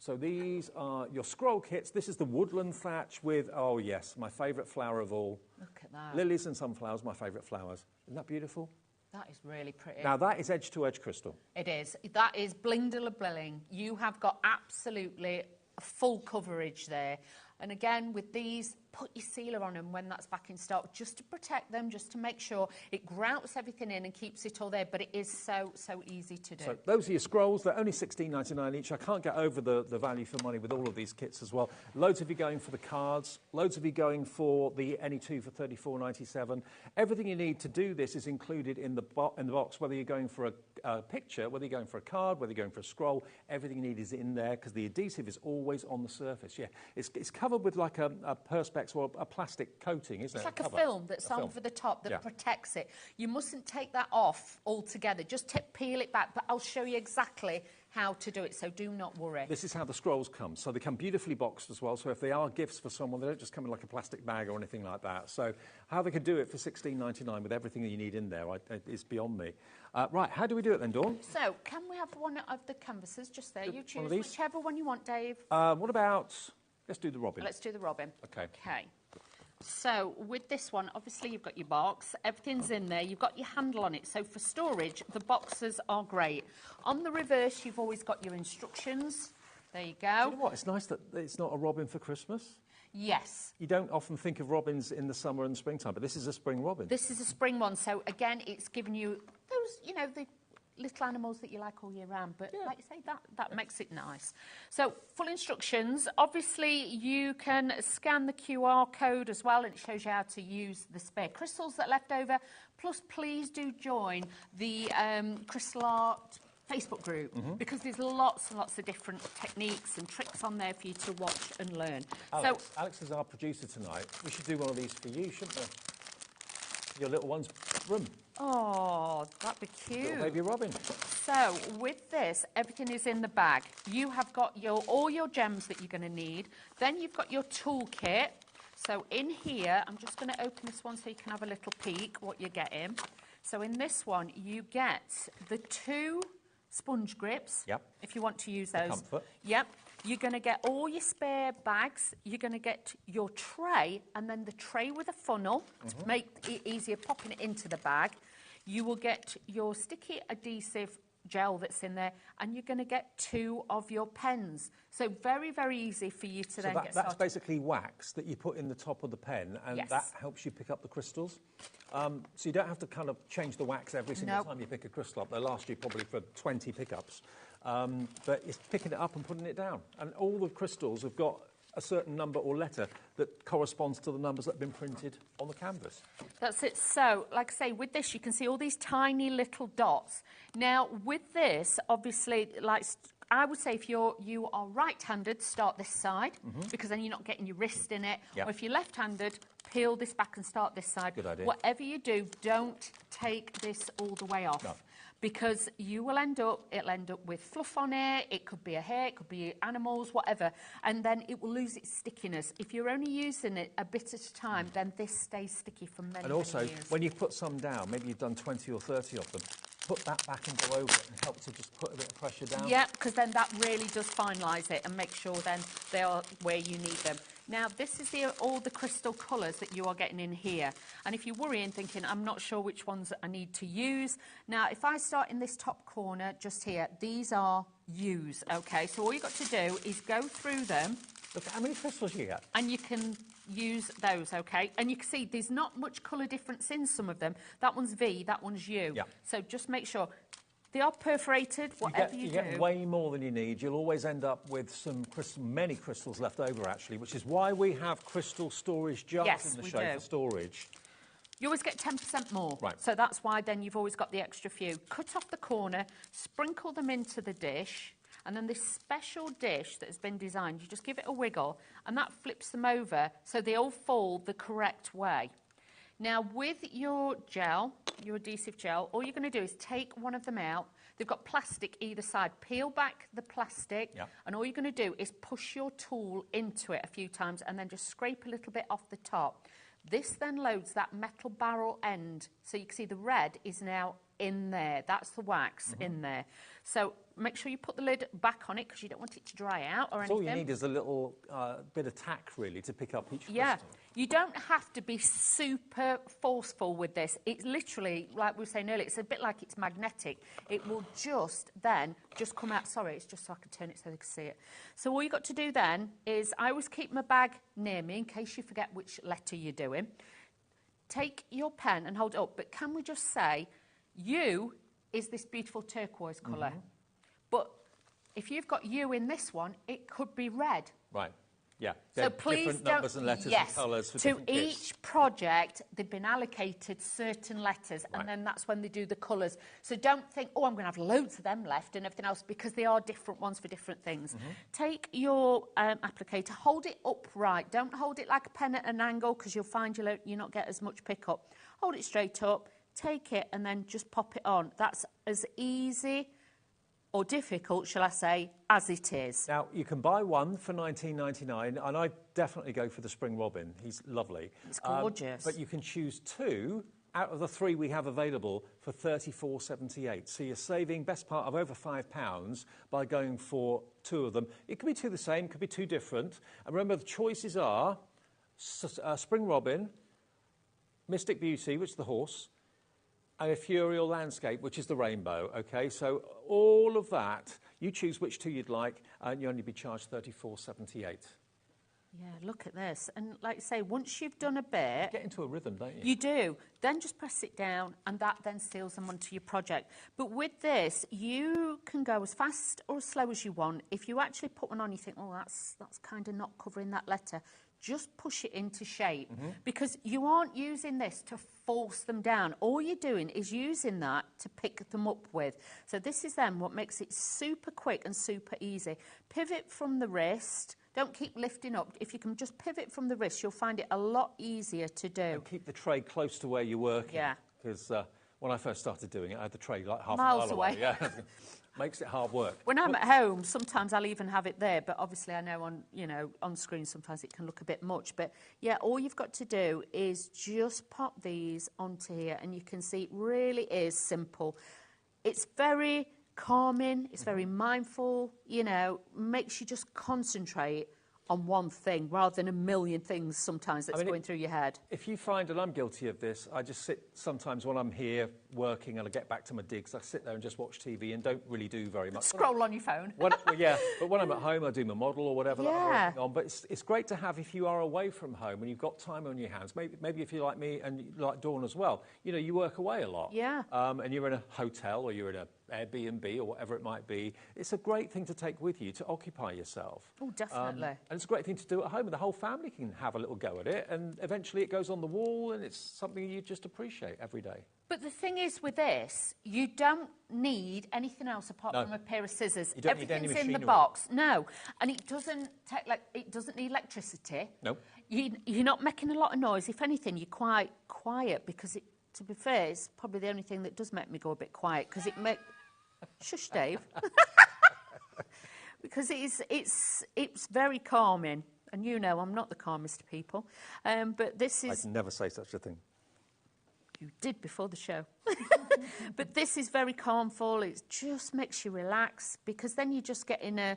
So these are your scroll kits. This is the woodland thatch with, oh yes, my favourite flower of all. Look at that. Lilies and sunflowers, my favourite flowers. Isn't that beautiful? That is really pretty. Now that is edge-to-edge crystal. It is. That is bling de la bling. You have got absolutely full coverage there. And again, with these, put your sealer on them when that's back in stock, just to protect them, just to make sure it grouts everything in and keeps it all there. But it is so easy to do. So those are your scrolls. They're only $16.99 each. I can't get over the value for money with all of these kits as well. Loads of you going for the cards. Loads of you going for the any two for $34.97. Everything you need to do this is included in the box, whether you're going for a picture, whether you're going for a card, whether you're going for a scroll. Everything you need is in there because the adhesive is always on the surface. Yeah, it's covered with like a perspex or a plastic coating, isn't it? It's like a film that's over the top that protects it. You mustn't take that off altogether. Just peel it back, but I'll show you exactly how to do it, so do not worry. This is how the scrolls come. So they come beautifully boxed as well, so if they are gifts for someone, they don't just come in like a plastic bag or anything like that. So how they could do it for $16.99 with everything that you need in there is beyond me. Right, how do we do it then, Dawn? So, can we have one of the canvases just there? You choose one of these? whichever one you want, Dave. What about, let's do the robin. Let's do the robin. Okay. Okay. So, with this one, obviously you've got your box, everything's in there, you've got your handle on it. So, for storage, the boxes are great. On the reverse, you've always got your instructions. There you go. Do you know what? It's nice that it's not a robin for Christmas. Yes. You don't often think of robins in the summer and springtime, but this is a spring robin. This is a spring one. So, again, it's giving you those, you know, the little animals that you like all year round, but like you say, that makes it nice. So, full instructions. Obviously, you can scan the QR code as well, and it shows you how to use the spare crystals that are left over. Plus, please do join the Crystal Art Facebook group, because there's lots and lots of different techniques and tricks on there for you to watch and learn. Alex is our producer tonight. We should do one of these for you, shouldn't we? Your little one's room. Oh, that'd be cute. Little baby robin. So, with this, everything is in the bag. You have got all your gems that you're going to need. Then you've got your toolkit. So, in here, I'm just going to open this one so you can have a little peek what you're getting. So, in this one, you get the 2 sponge grips, if you want to use those. Comfort. Yep. You're going to get all your spare bags. You're going to get your tray, and then the tray with a funnel to make it easier popping it into the bag. You will get your sticky adhesive gel that's in there, and you're going to get 2 of your pens. So very, very easy for you to then get started. That's basically wax that you put in the top of the pen, and that helps you pick up the crystals. So you don't have to kind of change the wax every single time you pick a crystal up. They'll last you probably for 20 pickups. But it's picking it up and putting it down. And all the crystals have got a certain number or letter that corresponds to the numbers that have been printed on the canvas. That's it. So, like I say, with this, you can see all these tiny little dots. Now, with this, obviously, like I would say if you are right-handed, start this side, because then you're not getting your wrist in it. Yep. Or if you're left-handed, peel this back and start this side. Good idea. Whatever you do, don't take this all the way off. No. Because it'll end up with fluff on it, it could be a hair, it could be animals, whatever, and then it will lose its stickiness. If you're only using it a bit at a time, then this stays sticky for many, And also, many years. when you put some down, maybe you've done 20 or 30 of them, put that back and go over it and help to just put a bit of pressure down. Yeah, because then that really does finalise it and make sure then they are where you need them. Now, this is all the crystal colours that you are getting in here. And if you're worrying, thinking, I'm not sure which ones I need to use. Now, if I start in this top corner, just here, these are U's, OK? So all you've got to do is go through them. Look, how many crystals you get? And you can use those, OK? And you can see there's not much colour difference in some of them. That one's V, that one's U. Yeah. So just make sure. They are perforated, whatever you do. You get way more than you need. You'll always end up with many crystals left over, actually, which is why we have crystal storage jars in the show for storage. You always get 10% more. Right. So that's why then you've always got the extra few. Cut off the corner, sprinkle them into the dish, and then this special dish that has been designed, you just give it a wiggle, and that flips them over so they all fall the correct way. Now, with your gel, your adhesive gel, all you're going to do is take one of them out. They've got plastic either side. Peel back the plastic, and all you're going to do is push your tool into it a few times and then just scrape a little bit off the top. This then loads that metal barrel end. So you can see the red is now in there. That's the wax in there. So make sure you put the lid back on it because you don't want it to dry out or anything. All you need is a little bit of tack, really, to pick up each crystal. Yeah. You don't have to be super forceful with this. It's literally, like we were saying earlier, it's a bit like it's magnetic. It will just come out. Sorry, it's just so I can turn it so they can see it. So all you've got to do then is, I always keep my bag near me in case you forget which letter you're doing. Take your pen and hold it up. But can we just say, U is this beautiful turquoise colour. But if you've got U in this one, it could be red. Right. Yeah. So please different numbers and letters and colours for to different each kits. project, they've been allocated certain letters, and then that's when they do the colours. So don't think, oh, I'm going to have loads of them left and everything else, because they are different ones for different things. Take your applicator, hold it upright. Don't hold it like a pen at an angle, because you'll find you'll not get as much pickup. Hold it straight up, take it, and then just pop it on. That's as easy or difficult, shall I say, as it is. Now, you can buy one for $19.99, and I definitely go for the Spring Robin. He's lovely. It's gorgeous. But you can choose two out of the three we have available for $34.78. So you're saving best part of over £5 by going for two of them. It could be two the same, could be two different. And remember, the choices are Spring Robin, Mystic Beauty, which is the horse, and a Ethereal Landscape, which is the rainbow, OK? So all of that, you choose which two you'd like, and you only be charged $34.78. Yeah, look at this. And like I say, once you've done a bit... You get into a rhythm, don't you? You do. Then just press it down, and that then seals them onto your project. But with this, you can go as fast or as slow as you want. If you actually put one on, you think, oh, that's kind of not covering that letter. Just push it into shape, because you aren't using this to force them down. All you're doing is using that to pick them up with. So this is then what makes it super quick and super easy. Pivot from the wrist. Don't keep lifting up. If you can just pivot from the wrist, you'll find it a lot easier to do. And keep the tray close to where you're working. Yeah. Because when I first started doing it, I had the tray like half Miles a mile away. away. Yeah. Makes it hard work. When I'm at home, sometimes I'll even have it there, but obviously I know on screen sometimes it can look a bit much. But yeah, all you've got to do is just pop these onto here, and you can see it really is simple. It's very calming, it's very mindful, makes you just concentrate on one thing rather than a million things sometimes that's going through your head. If you find, and I'm guilty of this, I just sit sometimes when I'm here working and I get back to my digs, I sit there and just watch TV and don't really do very much. Scroll on your phone. But when I'm at home, I do my model or whatever that I'm working on. But it's great to have if you are away from home and you've got time on your hands. Maybe if you're like me and you like Dawn as well, you work away a lot. Yeah. And you're in a hotel or you're in a Airbnb or whatever it might be. It's a great thing to take with you to occupy yourself. Oh, definitely. And it's a great thing to do at home, and the whole family can have a little go at it, and eventually it goes on the wall, and it's something you just appreciate every day. But the thing is with this, you don't need anything else apart from a pair of scissors. You don't need any Everything's in the machinery. box. No, and it doesn't take it doesn't need electricity. No. You're not making a lot of noise. If anything, you're quite quiet because to be fair, it's probably the only thing that does make me go a bit quiet because it make. Shush, Dave. Because it's very calming, and you know I'm not the calmest of people, but this is. I'd never say such a thing. You did before the show. But this is very calmful. It just makes you relax because then you just get in a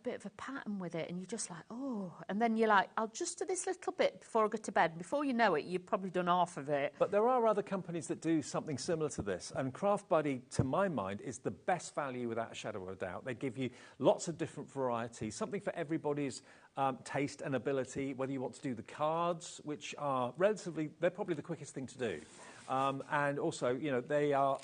bit of a pattern with it and you're just like, oh. And then you're like, I'll just do this little bit before I go to bed. Before you know it, you've probably done half of it. But there are other companies that do something similar to this. And Craft Buddy, to my mind, is the best value without a shadow of a doubt. They give you lots of different varieties, something for everybody's taste and ability, whether you want to do the cards, which are they're probably the quickest thing to do. And also, you know, they are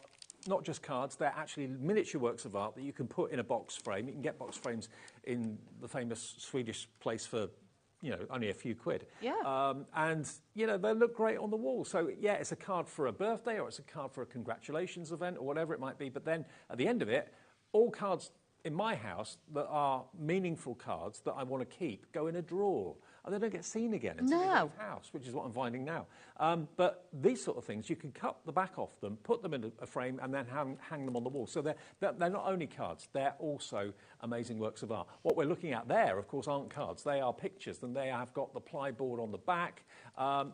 not just cards, they're actually miniature works of art that you can put in a box frame. You can get box frames in the famous Swedish place for, you know, only a few quid. Yeah. And, you know, they look great on the wall. So, yeah, it's a card for a birthday or it's a card for a congratulations event or whatever it might be. But then at the end of it, all cards in my house that are meaningful cards that I want to keep go in a drawer. And they don't get seen again until they leave the house, which is what I'm finding now. But these sort of things, you can cut the back off them, put them in a frame, and then hang them on the wall. So they're not only cards, they're also amazing works of art. What we're looking at there, of course, aren't cards. They are pictures, and they have got the plyboard on the back.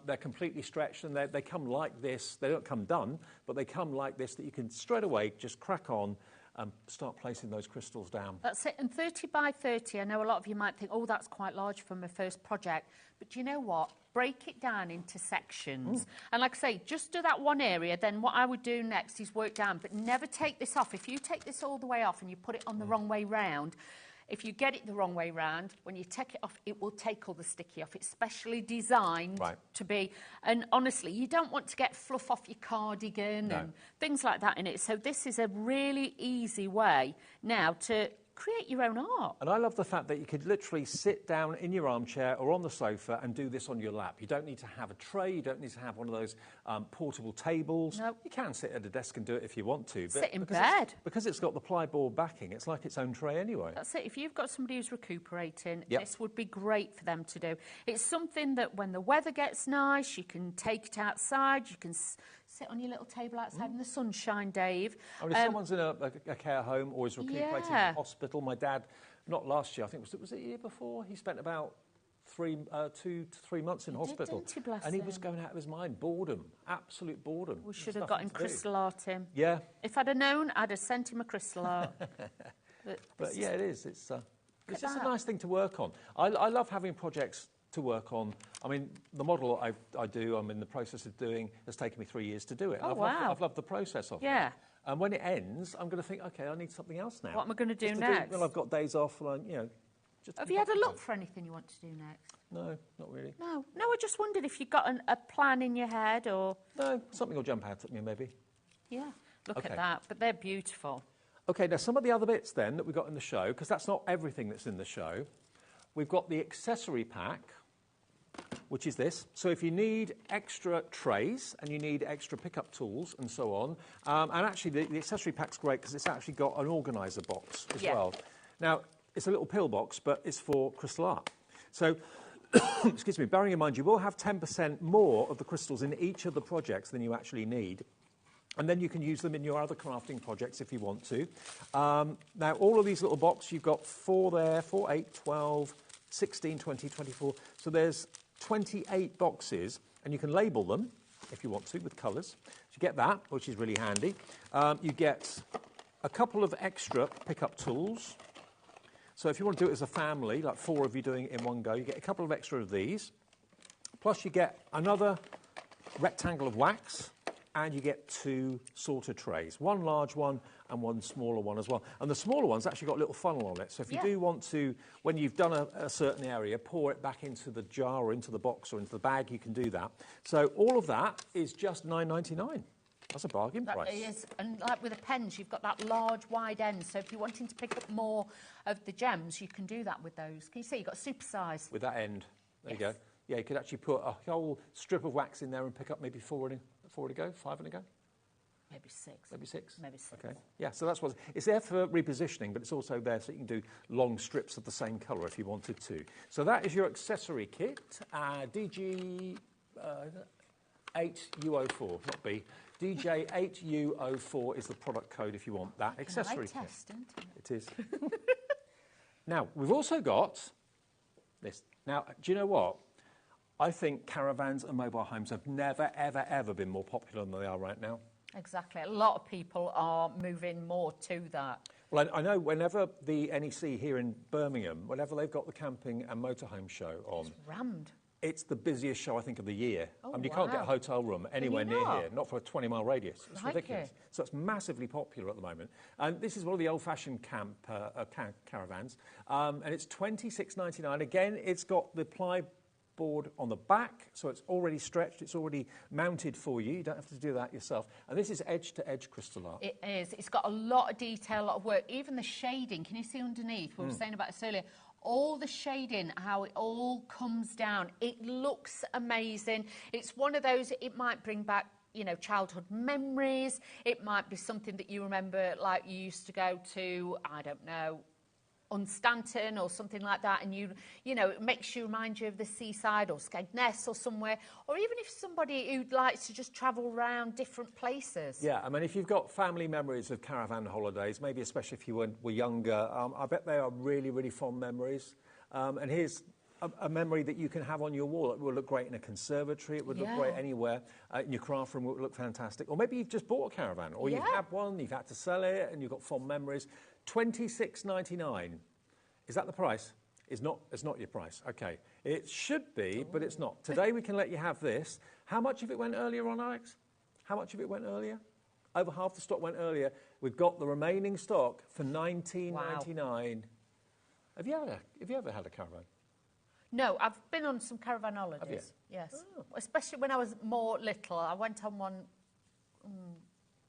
They're completely stretched, and they come like this. They don't come done, but they come like this that you can straight away just crack on and start placing those crystals down. That's it. And 30 by 30, I know a lot of you might think, oh, that's quite large for my first project. But do you know what? Break it down into sections. And like I say, just do that one area. Then what I would do next is work down. But never take this off. If you take this all the way off and you put it on the wrong way round, if you get it the wrong way round, when you take it off, it will take all the sticky off. It's specially designed to be... And honestly, you don't want to get fluff off your cardigan and things like that in it. So this is a really easy way now to create your own art. And I love the fact that you could literally sit down in your armchair or on the sofa and do this on your lap. You don't need to have a tray. You don't need to have one of those portable tables. Nope. You can sit at a desk and do it if you want to. But sit in bed. Because it's got the plyboard backing, it's like its own tray anyway. That's it. If you've got somebody who's recuperating, this would be great for them to do. It's something that when the weather gets nice, you can take it outside. You can sit on your little table outside in the sunshine, Dave. I mean, if someone's in a care home or is recuperating in a hospital, my dad, not last year, I think, was it the year before? He spent about 2 to 3 months in hospital. Didn't he, bless and he him? was going out of his mind. Boredom. Absolute boredom. We should have got him crystal art in. Yeah. If I'd have known, I'd have sent him a crystal art. But yeah, it is. It's just a nice thing to work on. I love having projects to work on. I mean, the model I do, I'm in the process of doing, has taken me 3 years to do it. Oh, I've loved the process of it. And when it ends, I'm going to think, OK, I need something else now. What am I going to do next? Well, I've got days off, and you know... Have you had a look for anything you want to do next? No, not really. No, I just wondered if you've got a plan in your head or... No, something will jump out at me, maybe. Yeah, look at that. But they're beautiful. OK, now some of the other bits then that we've got in the show, because that's not everything that's in the show, we've got the accessory pack, which is this. So if you need extra trays and you need extra pickup tools and so on, and actually the accessory pack's great because it's actually got an organiser box as well. Now, it's a little pill box, but it's for crystal art. So, excuse me, bearing in mind you will have 10% more of the crystals in each of the projects than you actually need. And then you can use them in your other crafting projects if you want to. Now, all of these little boxes, you've got 4 there, 4, 8, 12, 16, 20, 24. So there's 28 boxes, and you can label them, if you want to, with colours. So you get that, which is really handy. You get a couple of extra pickup tools. So if you want to do it as a family, like 4 of you doing it in one go, you get a couple of extra of these. Plus you get another rectangle of wax, and you get 2 sorter trays, one large one and one smaller one as well. And the smaller one's actually got a little funnel on it. So if you do want to, when you've done a certain area, pour it back into the jar or into the box or into the bag, you can do that. So all of that is just $9.99. That's a bargain price. That is, and like with the pens, you've got that large, wide end. So if you're wanting to pick up more of the gems, you can do that with those. Can you see? You've got super size. With that end. There you go. Yeah, you could actually put a whole strip of wax in there and pick up maybe 4 in a go, 5 in a go. Maybe 6. Maybe 6? Maybe 6. Okay. Yeah, so that's what... It's there for repositioning, but it's also there so you can do long strips of the same colour if you wanted to. So that is your accessory kit. DG... 8U04, not B. DJ8U04 is the product code if you want that accessory kit. Test, isn't it? It is. Now, we've also got this. Now, do you know what? I think caravans and mobile homes have never, ever, ever been more popular than they are right now. Exactly. A lot of people are moving more to that. Well, I know whenever the NEC here in Birmingham, whenever they've got the camping and motorhome show on... It's rammed. It's the busiest show, I think, of the year. Oh, I mean, you can't get a hotel room anywhere near here, not for a 20-mile radius. It's ridiculous. So it's massively popular at the moment. And this is one of the old-fashioned caravans. And it's $26.99. Again, it's got the ply board on the back, so it's already stretched, it's already mounted for you. You don't have to do that yourself. And this is edge-to-edge crystal art. It is. It's got a lot of detail, a lot of work. Even the shading, can you see underneath? We were saying about this earlier. All the shading, how it all comes down. It looks amazing. It's one of those, it might bring back, you know, childhood memories. It might be something that you remember, like you used to go to, I don't know, Unstanton or something like that, and you know, it makes you remind you of the seaside or Skegness or somewhere, or even if somebody who likes to just travel around different places. Yeah, I mean, if you've got family memories of caravan holidays, maybe especially if you were younger, I bet they are really, really fond memories. And here's a memory that you can have on your wall. It will look great in a conservatory, it would look great anywhere. In your craft room, it would look fantastic. Or maybe you've just bought a caravan, or you've had one, you've had to sell it, and you've got fond memories. $26.99. Is that the price? It's not your price. Okay. It should be, but it's not. Today we can let you have this. How much of it went earlier on, Alex? How much of it went earlier? Over half the stock went earlier. We've got the remaining stock for $19.99. Wow. Have you ever had a caravan? No, I've been on some caravan holidays. Have you? Yes. Oh. Especially when I was more little. I went on one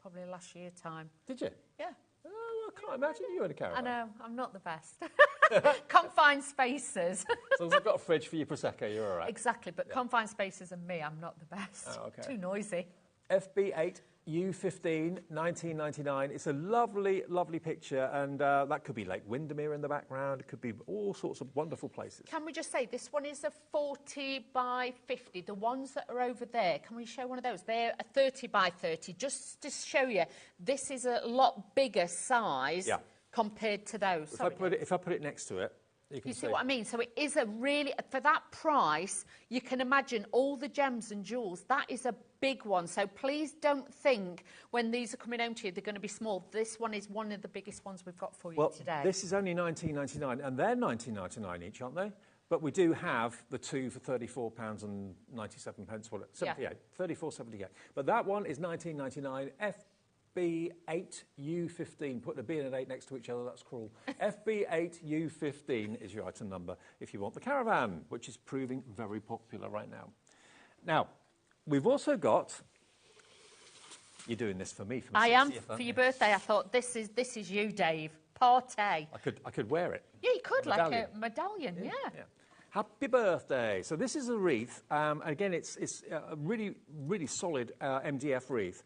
probably last year time. Did you? Yeah. Oh, I can't imagine you in a caravan. I know, I'm not the best. Confined spaces. So as I've got a fridge for your Prosecco, you're all right. Exactly, but confined spaces and me, I'm not the best. Oh, okay. Too noisy. FB8 U15, $19.99. It's a lovely, lovely picture, and that could be Lake Windermere in the background. It could be all sorts of wonderful places. Can we just say, this one is a 40 by 50. The ones that are over there, can we show one of those? They're a 30 by 30. Just to show you, this is a lot bigger size compared to those. If I put it next to it, you can see what I mean? So it is a really, for that price, you can imagine all the gems and jewels. That is a big one. So please don't think when these are coming home to you, they're going to be small. This one is one of the biggest ones we've got for you today. This is only $19.99, and they're $19.99 each, aren't they? But we do have the two for £34.97. Well, 78, 34.78. But that one is $19.99. FB8U15. Put a B and an 8 next to each other, that's cruel. FB8U15 is your item number if you want the caravan, which is proving very popular right now. Now, we've also got... You're doing this for me. For I am. For your birthday, I thought, this is you, Dave. Party. I could wear it. Yeah, you could, like a medallion, yeah. Happy birthday. So this is a wreath. Again, it's a really, really solid MDF wreath.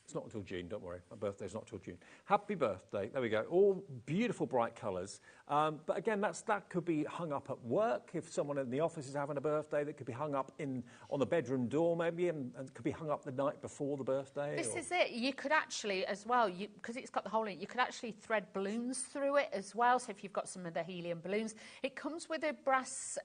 It's not until June, don't worry. My birthday's not until June. Happy birthday. There we go. All beautiful, bright colours. But again, that could be hung up at work. If someone in the office is having a birthday, that could be hung up on the bedroom door, maybe, and could be hung up the night before the birthday. This is it. You could actually, as well, because it's got the hole in it, you could actually thread balloons through it as well. So if you've got some of the helium balloons, it comes with a brass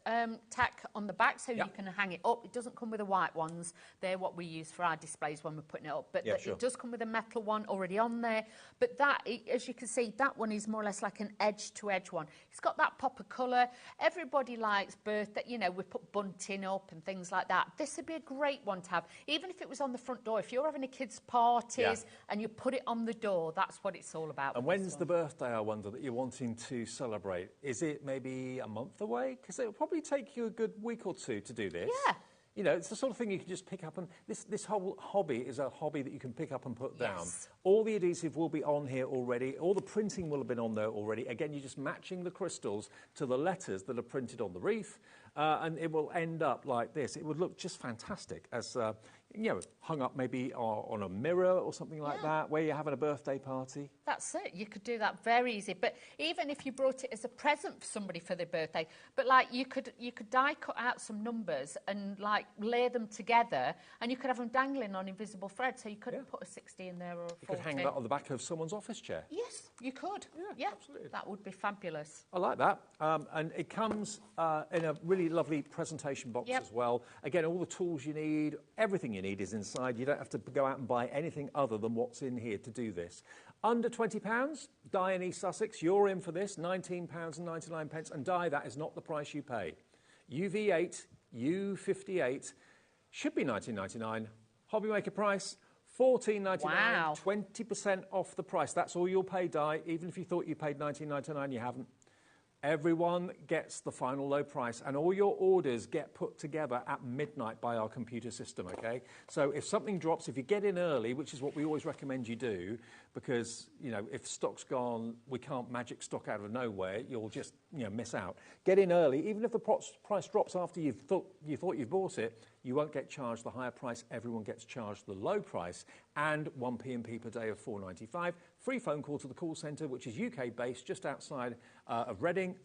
tack on the back, so you can hang it up. It doesn't come with the white ones. They're what we use for our displays when we're putting it up. But it does come with a metal one already on there. But that, as you can see, that one is more or less like an edge-to-edge one. It's got that pop of colour. Everybody likes birthday, you know, we put bunting up and things like that. This would be a great one to have, even if it was on the front door. If you're having a kids' parties and you put it on the door, that's what it's all about. And when's the birthday, I wonder, that you're wanting to celebrate? Is it maybe a month away? Because it'll probably take you a good week or two to do this. Yeah. You know, it's the sort of thing you can just pick up, and this whole hobby is a hobby that you can pick up and put down. All the adhesive will be on here already. All the printing will have been on there already. Again, you're just matching the crystals to the letters that are printed on the wreath, and it will end up like this. It would look just fantastic as you know, hung up maybe on a mirror or something like that, where you're having a birthday party. That's it. You could do that very easy. But even if you brought it as a present for somebody for their birthday, but like you could die cut out some numbers and like lay them together, and you could have them dangling on invisible thread. So you could put a 60 in there or a 40. You could hang that on the back of someone's office chair. Yes, you could. Yeah, absolutely. That would be fabulous. I like that. And it comes in a really lovely presentation box as well. Again, all the tools you need, everything you need is inside. You don't have to go out and buy anything other than what's in here to do this. Under £20, Dye in East Sussex, you're in for this, £19.99. And Dye, that is not the price you pay. UV8, U58 should be £19.99. HobbyMaker price, £14.99. Wow. 20% off the price. That's all you'll pay, Dye. Even if you thought you paid £19.99, you haven't. Everyone gets the final low price, and all your orders get put together at midnight by our computer system, okay? So if something drops, if you get in early, which is what we always recommend you do, because, you know, if stock's gone, we can't magic stock out of nowhere, you'll just, you know, miss out. Get in early. Even if the price drops after you thought you've bought it, you won't get charged the higher price. Everyone gets charged the low price, and 1 P&P per day of £4.95. Free phone call to the call centre, which is UK-based, just outside of Redditch,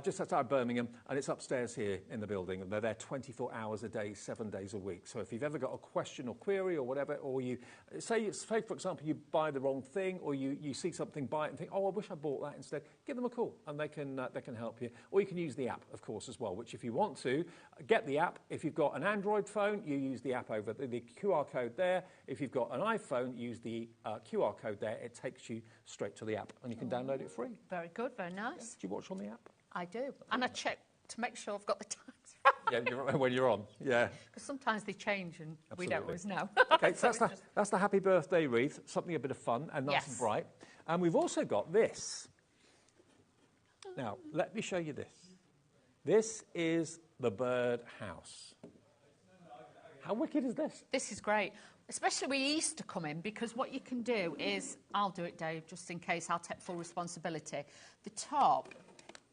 just outside Birmingham, and it's upstairs here in the building, and they're there 24 hours a day, 7 days a week. So if you've ever got a question or query or whatever, or you say, for example, you buy the wrong thing, or you see something, buy it and think, oh, I wish I bought that instead, give them a call, and they can help you. Or you can use the app, of course, as well, which if you want to, get the app. If you've got an Android phone, you use the app over the QR code there. If you've got an iPhone, use the QR code there. It takes you straight to the app, and you can download it free. Very good, very nice. Do you watch on the app? I do. And I check to make sure I've got the times Yeah, when you're on, yeah. Because sometimes they change and we don't always know. Okay, so that's the happy birthday wreath, something a bit of fun and nice and bright. And we've also got this. Now, let me show you this. This is the bird house. How wicked is this? This is great. Especially with Easter coming, because what you can do is, I'll do it, Dave, just in case, I'll take full responsibility. The top,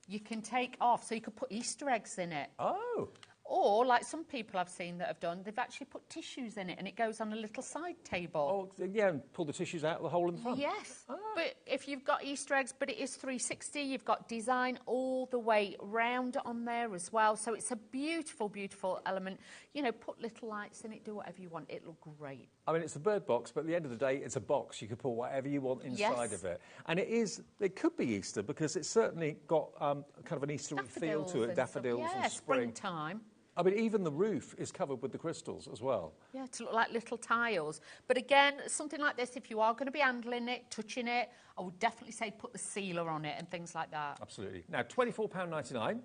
you can take off, so you could put Easter eggs in it. Oh. Or, like some people I've seen that have done, they've actually put tissues in it, and it goes on a little side table. Oh, yeah, and pull the tissues out of the hole in the front. Yes, but if you've got Easter eggs, but it is 360, you've got design all the way round on there as well. So it's a beautiful, beautiful element. You know, put little lights in it, do whatever you want. It look great. I mean, it's a bird box, but at the end of the day, it's a box. You can put whatever you want inside of it. And it could be Easter, because it's certainly got kind of an Eastery feel to it, daffodils and spring. Springtime. I mean, even the roof is covered with the crystals as well. Yeah, to look like little tiles. But again, something like this, if you are going to be handling it, touching it, I would definitely say put the sealer on it and things like that. Absolutely. Now, £24.99.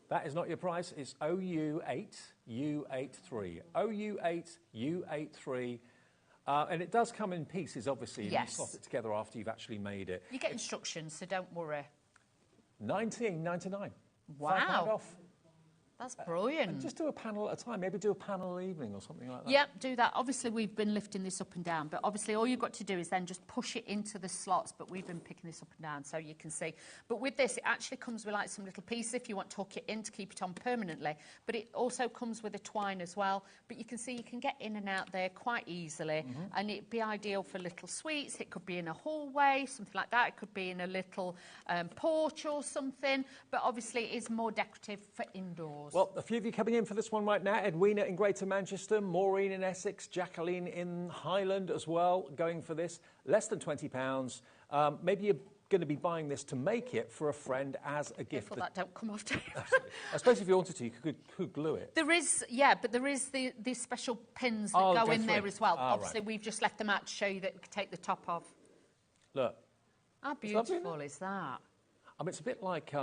That is not your price. It's OU8, U83. OU8, U83. And it does come in pieces, obviously. Yes. And you slot it together after you've actually made it. You get instructions, so don't worry. £19.99. Wow. £5 off. That's brilliant. And just do a panel at a time. Maybe do a panel evening or something like that. Yep, do that. Obviously, we've been lifting this up and down, but obviously all you've got to do is then just push it into the slots, but we've been picking this up and down so you can see. But with this, it actually comes with like some little pieces if you want to hook it in to keep it on permanently, but it also comes with a twine as well. But you can see you can get in and out there quite easily, and it'd be ideal for little suites. It could be in a hallway, something like that. It could be in a little porch or something, but obviously it is more decorative for indoors. Well, a few of you coming in for this one right now. Edwina in Greater Manchester, Maureen in Essex, Jacqueline in Highland as well, going for this. Less than £20. Maybe you're going to be buying this to make it for a friend as a gift. Careful that don't come off. I suppose if you wanted to, you could glue it. There is, yeah, but there is these special pins that go in there as well. Obviously, we've just left them out to show you that we could take the top off. Look. How beautiful is that? I mean, it's a bit like...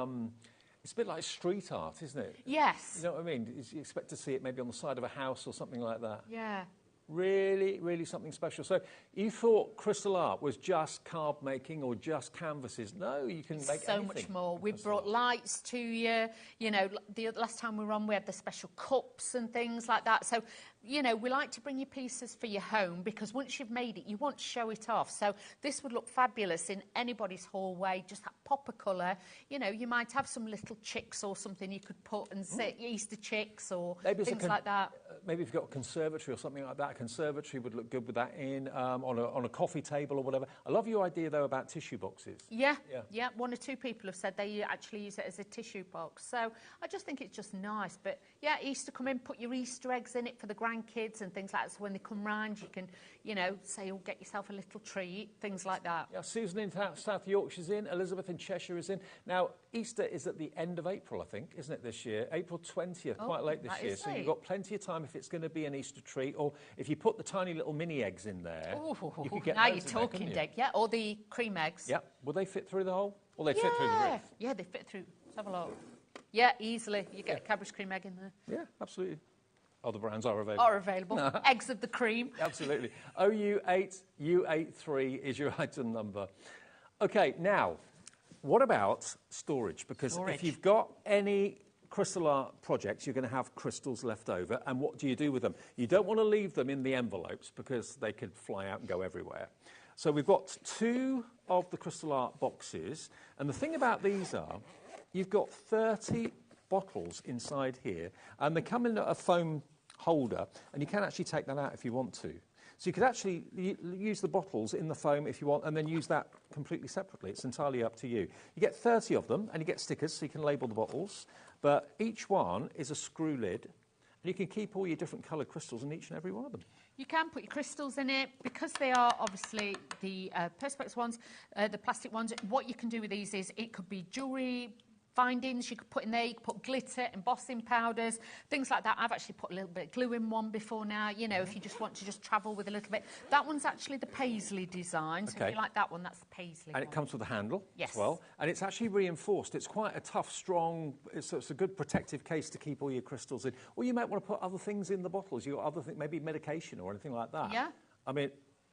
It's a bit like street art, isn't it? Yes. You know what I mean? You expect to see it maybe on the side of a house or something like that. Yeah. Really, really something special. So you thought crystal art was just card making or just canvases. No, you can make so anything. much more. We've brought lights to you. You know, the last time we were on, we had the special cups and things like that. So you know, we like to bring you pieces for your home because once you've made it, you want to show it off. So this would look fabulous in anybody's hallway, just that pop of colour. You know, you might have some little chicks or something you could put and sit, Easter chicks or things like that. Maybe if you've got a conservatory or something like that, a conservatory would look good with that in, on a coffee table or whatever. I love your idea, though, about tissue boxes. Yeah. One or two people have said they actually use it as a tissue box. So I just think it's just nice. But, yeah, Easter come in, put your Easter eggs in it for the grandkids and things like that. So when they come round, you can, you know, say, oh, get yourself a little treat, things like that. Yeah, Susan in South Yorkshire's in, Elizabeth in Cheshire is in. Now, Easter is at the end of April, I think, isn't it, this year? April 20th, quite late this year. So you've got plenty of time if it's going to be an Easter treat, or if you put the tiny little mini eggs in there, you could get now those you're talking, Dave. Yeah, or the cream eggs. Yeah. Will they fit through the hole? Or they fit through the roof? Yeah, they fit through. Let's have a look. Yeah, easily. You get a Cadbury's cream egg in there. Yeah, absolutely. Other brands are available. Are available. Eggs of the cream. Absolutely. OU8, U83 is your item number. Okay, now, what about storage? Because if you've got any crystal art projects, you're going to have crystals left over. And what do you do with them? You don't want to leave them in the envelopes because they could fly out and go everywhere. So we've got 2 of the crystal art boxes. And the thing about these are, you've got 30 bottles inside here. And they come in a foam holder. And you can actually take that out if you want to. So you could actually use the bottles in the foam if you want, and then use that completely separately. It's entirely up to you. You get 30 of them, and you get stickers, so you can label the bottles. But each one is a screw lid, and you can keep all your different coloured crystals in each and every one of them. You can put your crystals in it. Because they are obviously the Perspex ones, the plastic ones, what you can do with these is it could be jewellery, findings you could put in there. You could put glitter, embossing powders, things like that. I've actually put a little bit of glue in one before now, you know, if you just want to just travel with a little bit. That one's actually the paisley design, so if you like that one, that's the paisley And one. it comes with a handle as well. And it's actually reinforced. It's quite a tough, strong, it's a good protective case to keep all your crystals in. Or you might want to put other things in the bottles. You've got other things, maybe medication or anything like that. Yeah. I mean,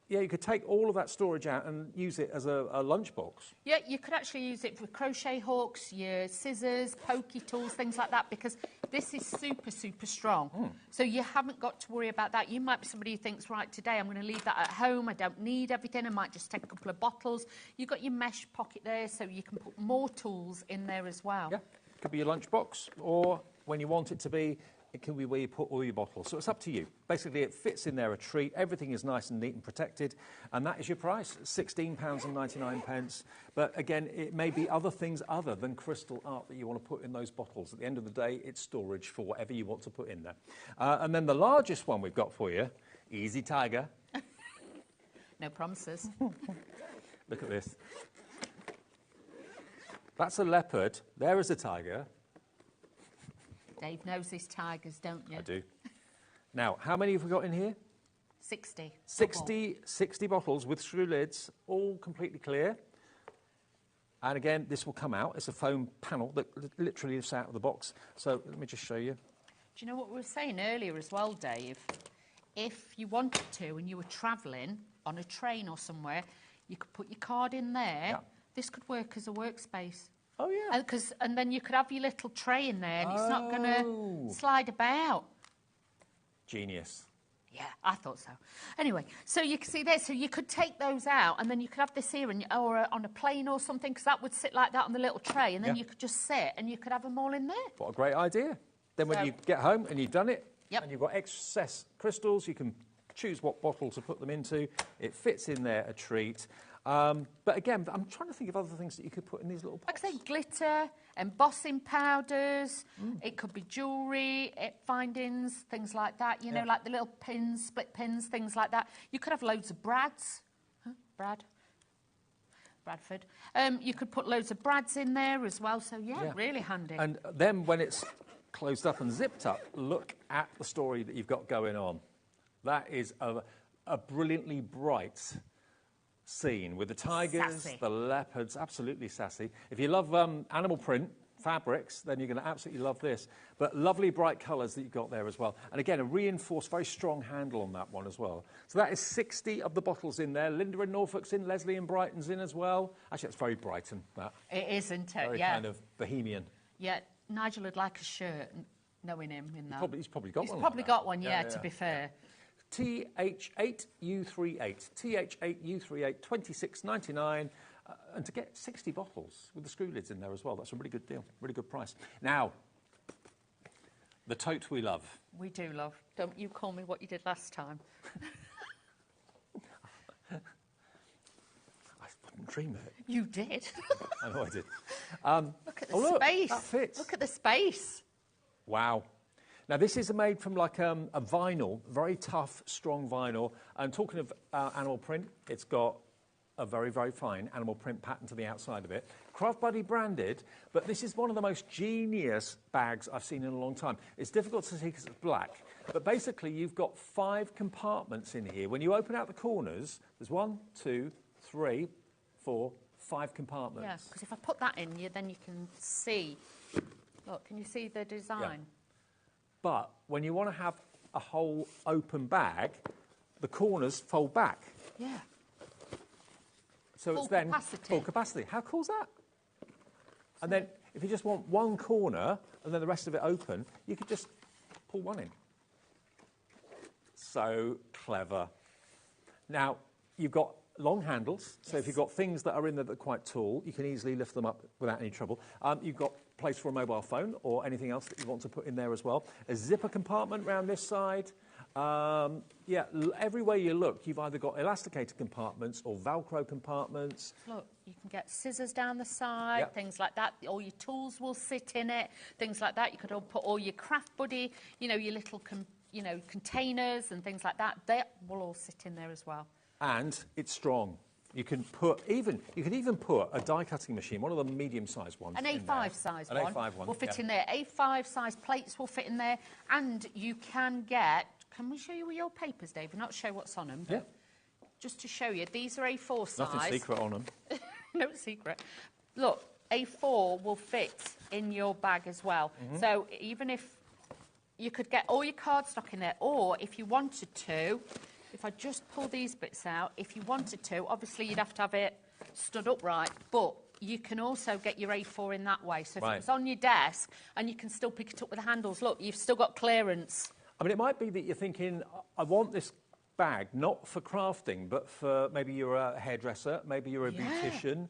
yeah, you could take all of that storage out and use it as a lunchbox. Yeah, you could actually use it for crochet hooks, your scissors, pokey tools, things like that, because this is super, super strong. So you haven't got to worry about that. You might be somebody who thinks, right, today I'm going to leave that at home. I don't need everything. I might just take a couple of bottles. You've got your mesh pocket there, so you can put more tools in there as well. Yeah, it could be your lunchbox, or when you want it to be, it can be where you put all your bottles. So it's up to you. Basically, it fits in there a treat. Everything is nice and neat and protected. And that is your price, £16.99. But again, it may be other things other than crystal art that you want to put in those bottles. At the end of the day, it's storage for whatever you want to put in there. And then the largest one we've got for you, Easy Tiger. No promises. Look at this. That's a leopard. There is a tiger. Dave knows his tigers, don't you? I do. Now, how many have we got in here? 60. 60 bottles with screw lids, all completely clear. And again, this will come out. It's a foam panel that literally lifts out of the box. So let me just show you. Do you know what we were saying earlier as well, Dave? If you wanted to and you were travelling on a train or somewhere, you could put your card in there. Yeah. This could work as a workspace. Oh, yeah. And then you could have your little tray in there and it's not going to slide about. Genius. Yeah, I thought so. Anyway, so you can see there, so you could take those out and then you could have this here or on a plane or something, because that would sit like that on the little tray, and then you could just sit and you could have them all in there. What a great idea. Then when you get home and you've done it, Yep. and you've got excess crystals, you can choose what bottle to put them into. It fits in there a treat. But again, I'm trying to think of other things that you could put in these little pots. Like I say, glitter, embossing powders, it could be jewellery, findings, things like that, you know, like the little pins, split pins, things like that. You could have loads of brads. Bradford. You could put loads of brads in there as well, so yeah, really handy. And then when it's closed up and zipped up, look at the story that you've got going on. That is a brilliantly bright scene with the tigers, sassy. The leopards, absolutely sassy. If you love animal print fabrics, then you're going to absolutely love this. But lovely bright colours that you've got there as well. And again, a reinforced, very strong handle on that one as well. So that is 60 of the bottles in there. Linda in Norfolk's in, Leslie in Brighton's in as well. Actually, it's very Brighton, that. It isn't it? Very kind of bohemian. Yeah, Nigel would like a shirt. knowing him in that. He's probably got one. He's probably like got that. one, yeah, to be fair. TH8U38. TH8U38, $26.99. And to get 60 bottles with the screw lids in there as well, that's a really good deal, really good price. Now, the tote we love. We do love. Don't you call me what you did last time. I wouldn't dream it. You did. I know I did. Look at the space. That fits. Look at the space. Wow. Now, this is made from like a vinyl, very tough, strong vinyl. And talking of animal print, it's got a very, very fine animal print pattern to the outside of it. Craft Buddy branded, but this is one of the most genius bags I've seen in a long time. It's difficult to see because it's black, but basically you've got 5 compartments in here. When you open out the corners, there's 1, 2, 3, 4, 5 compartments. Yeah, because if I put that in, then you can see. Look, can you see the design? Yeah. But when you want to have a whole open bag, the corners fold back. Yeah. So Full it's then capacity. full capacity. How cool is that? And then if you just want one corner and then the rest of it open, you could just pull one in. So clever. Now, you've got long handles, so if you've got things that are in there that are quite tall, you can easily lift them up without any trouble. You've got place for a mobile phone or anything else that you want to put in there as well. A zipper compartment round this side. Yeah, everywhere you look, you've either got elasticated compartments or Velcro compartments. Look, you can get scissors down the side, things like that. All your tools will sit in it, things like that. You could all put all your Craft Buddy, you know, your little, containers and things like that. They will all sit in there as well. And it's strong. You can even put a die cutting machine, one of the medium-sized ones. An A5 size one. An A5 one will fit in there. A5 size plates will fit in there, and you can get. Can we show you your papers, Dave? Not show what's on them. Yeah. Just to show you, these are A4 size. Nothing secret on them. No secret. Look, A4 will fit in your bag as well. Mm-hmm. So even if you could get all your cardstock in there, or if you wanted to. If I just pull these bits out, if you wanted to, obviously you'd have to have it stood upright, but you can also get your A4 in that way. So if it was on your desk, and you can still pick it up with the handles, look, you've still got clearance. I mean, it might be that you're thinking, I want this bag not for crafting, but for maybe you're a hairdresser, maybe you're a beautician,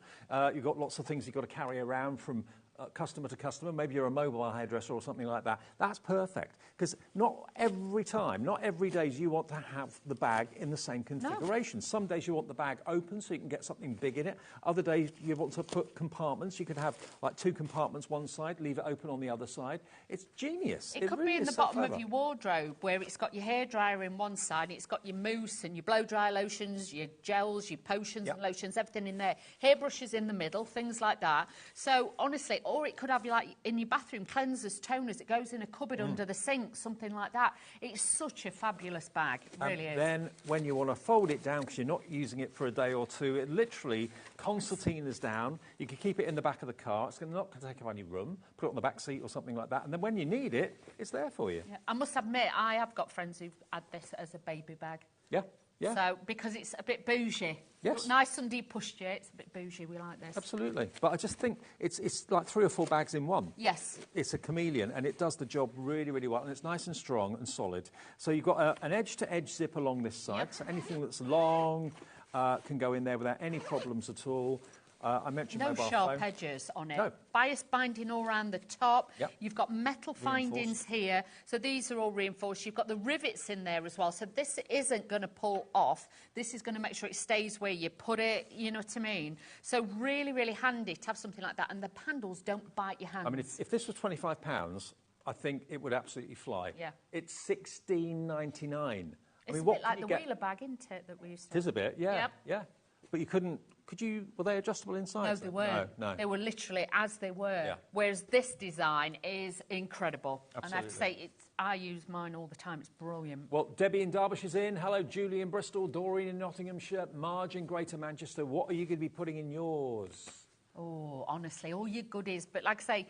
you've got lots of things you've got to carry around from customer to customer, maybe you're a mobile hairdresser or something like that. That's perfect, because not every day do you want to have the bag in the same configuration. No. Some days you want the bag open so you can get something big in it. Other days you want to put compartments. You could have like 2 compartments one side, leave it open on the other side. It's genius. It could really be in the so bottom clever. of your wardrobe, where it's got your hairdryer in one side, it's got your mousse and your blow-dry lotions, your gels, your potions and lotions, everything in there. Hairbrushes in the middle, things like that. So honestly, or it could have, like, in your bathroom, cleansers, toners. It goes in a cupboard under the sink, something like that. It's such a fabulous bag. It really is. Then, when you want to fold it down, because you're not using it for a day or two, it literally concertinas down. You can keep it in the back of the car. It's not going to take up any room. Put it on the back seat or something like that. And then when you need it, it's there for you. Yeah. I must admit, I have got friends who've had this as a baby bag. Yeah. Yeah. So, because it's a bit bougie. Yes. Nice and deep pushed you. It's a bit bougie. We like this. Absolutely. But I just think it's like 3 or 4 bags in one. Yes. It's a chameleon, and it does the job really, really well, and it's nice and strong and solid. So you've got an edge-to-edge zip along this side, so anything that's long can go in there without any problems at all. I mentioned no mobile sharp phone. edges on it. No. Bias binding all around the top. Yep. You've got metal findings here. So these are all reinforced. You've got the rivets in there as well. So this isn't going to pull off. This is going to make sure it stays where you put it. You know what I mean? So really, really handy to have something like that. And the handles don't bite your hands. I mean, if this was £25, I think it would absolutely fly. Yeah. It's $16.99. It's a bit like the Wheeler bag, isn't it, that we used to It is a bit, yeah. Yep. Yeah. But you couldn't... were they adjustable inside? No, they weren't. No. They were literally as they were. Yeah. Whereas this design is incredible. Absolutely. And I have to say, I use mine all the time. It's brilliant. Well, Debbie in Derbyshire's in. Hello, Julie in Bristol, Doreen in Nottinghamshire, Marge in Greater Manchester. What are you going to be putting in yours? Oh, honestly, all your goodies. But like I say,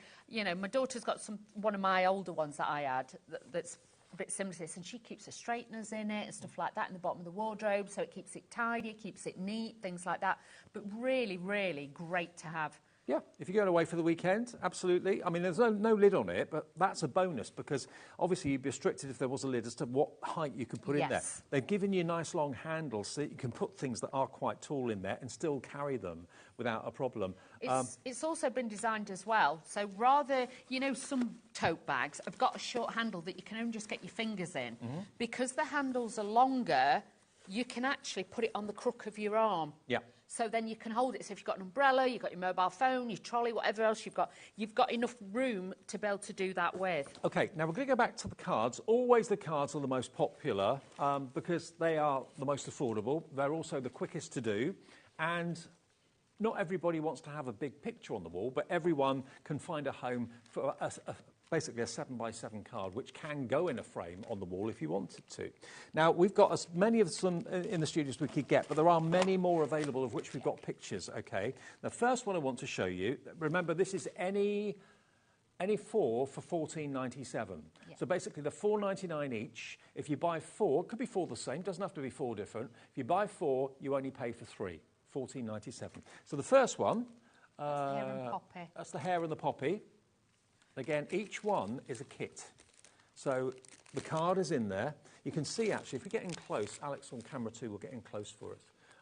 my daughter's got one of my older ones that I had that's a bit similar to this, and she keeps her straighteners in it and stuff like that in the bottom of the wardrobe, so it keeps it tidy, keeps it neat, things like that. But really, really great to have. Yeah, if you're going away for the weekend, absolutely. I mean, there's no lid on it, but that's a bonus because obviously you'd be restricted if there was a lid as to what height you could put in there. They've given you nice long handles so that you can put things that are quite tall in there and still carry them without a problem. It's also been designed as well, so rather, you know, some tote bags have got a short handle that you can only just get your fingers in. Because the handles are longer, you can actually put it on the crook of your arm. Yeah. So then you can hold it. So if you've got an umbrella, you've got your mobile phone, your trolley, whatever else you've got enough room to be able to do that with. OK, now we're going to go back to the cards. Always the cards are the most popular because they are the most affordable. They're also the quickest to do. And not everybody wants to have a big picture on the wall, but everyone can find a home for basically a 7x7 card, which can go in a frame on the wall if you wanted to. Now, we've got as many of them in the studios we could get, but there are many more available of which we've got pictures, OK? The first one I want to show you, remember, this is any four for $14.97. So basically, they're $4.99 each. If you buy four, it could be four the same, doesn't have to be four different. If you buy four, you only pay for three, $14.97. So the first one, that's the hare and poppy. That's the hare and the poppy. Again, each one is a kit. So the card is in there. You can see, actually, if we get in close, Alex on camera 2 will get in close for us.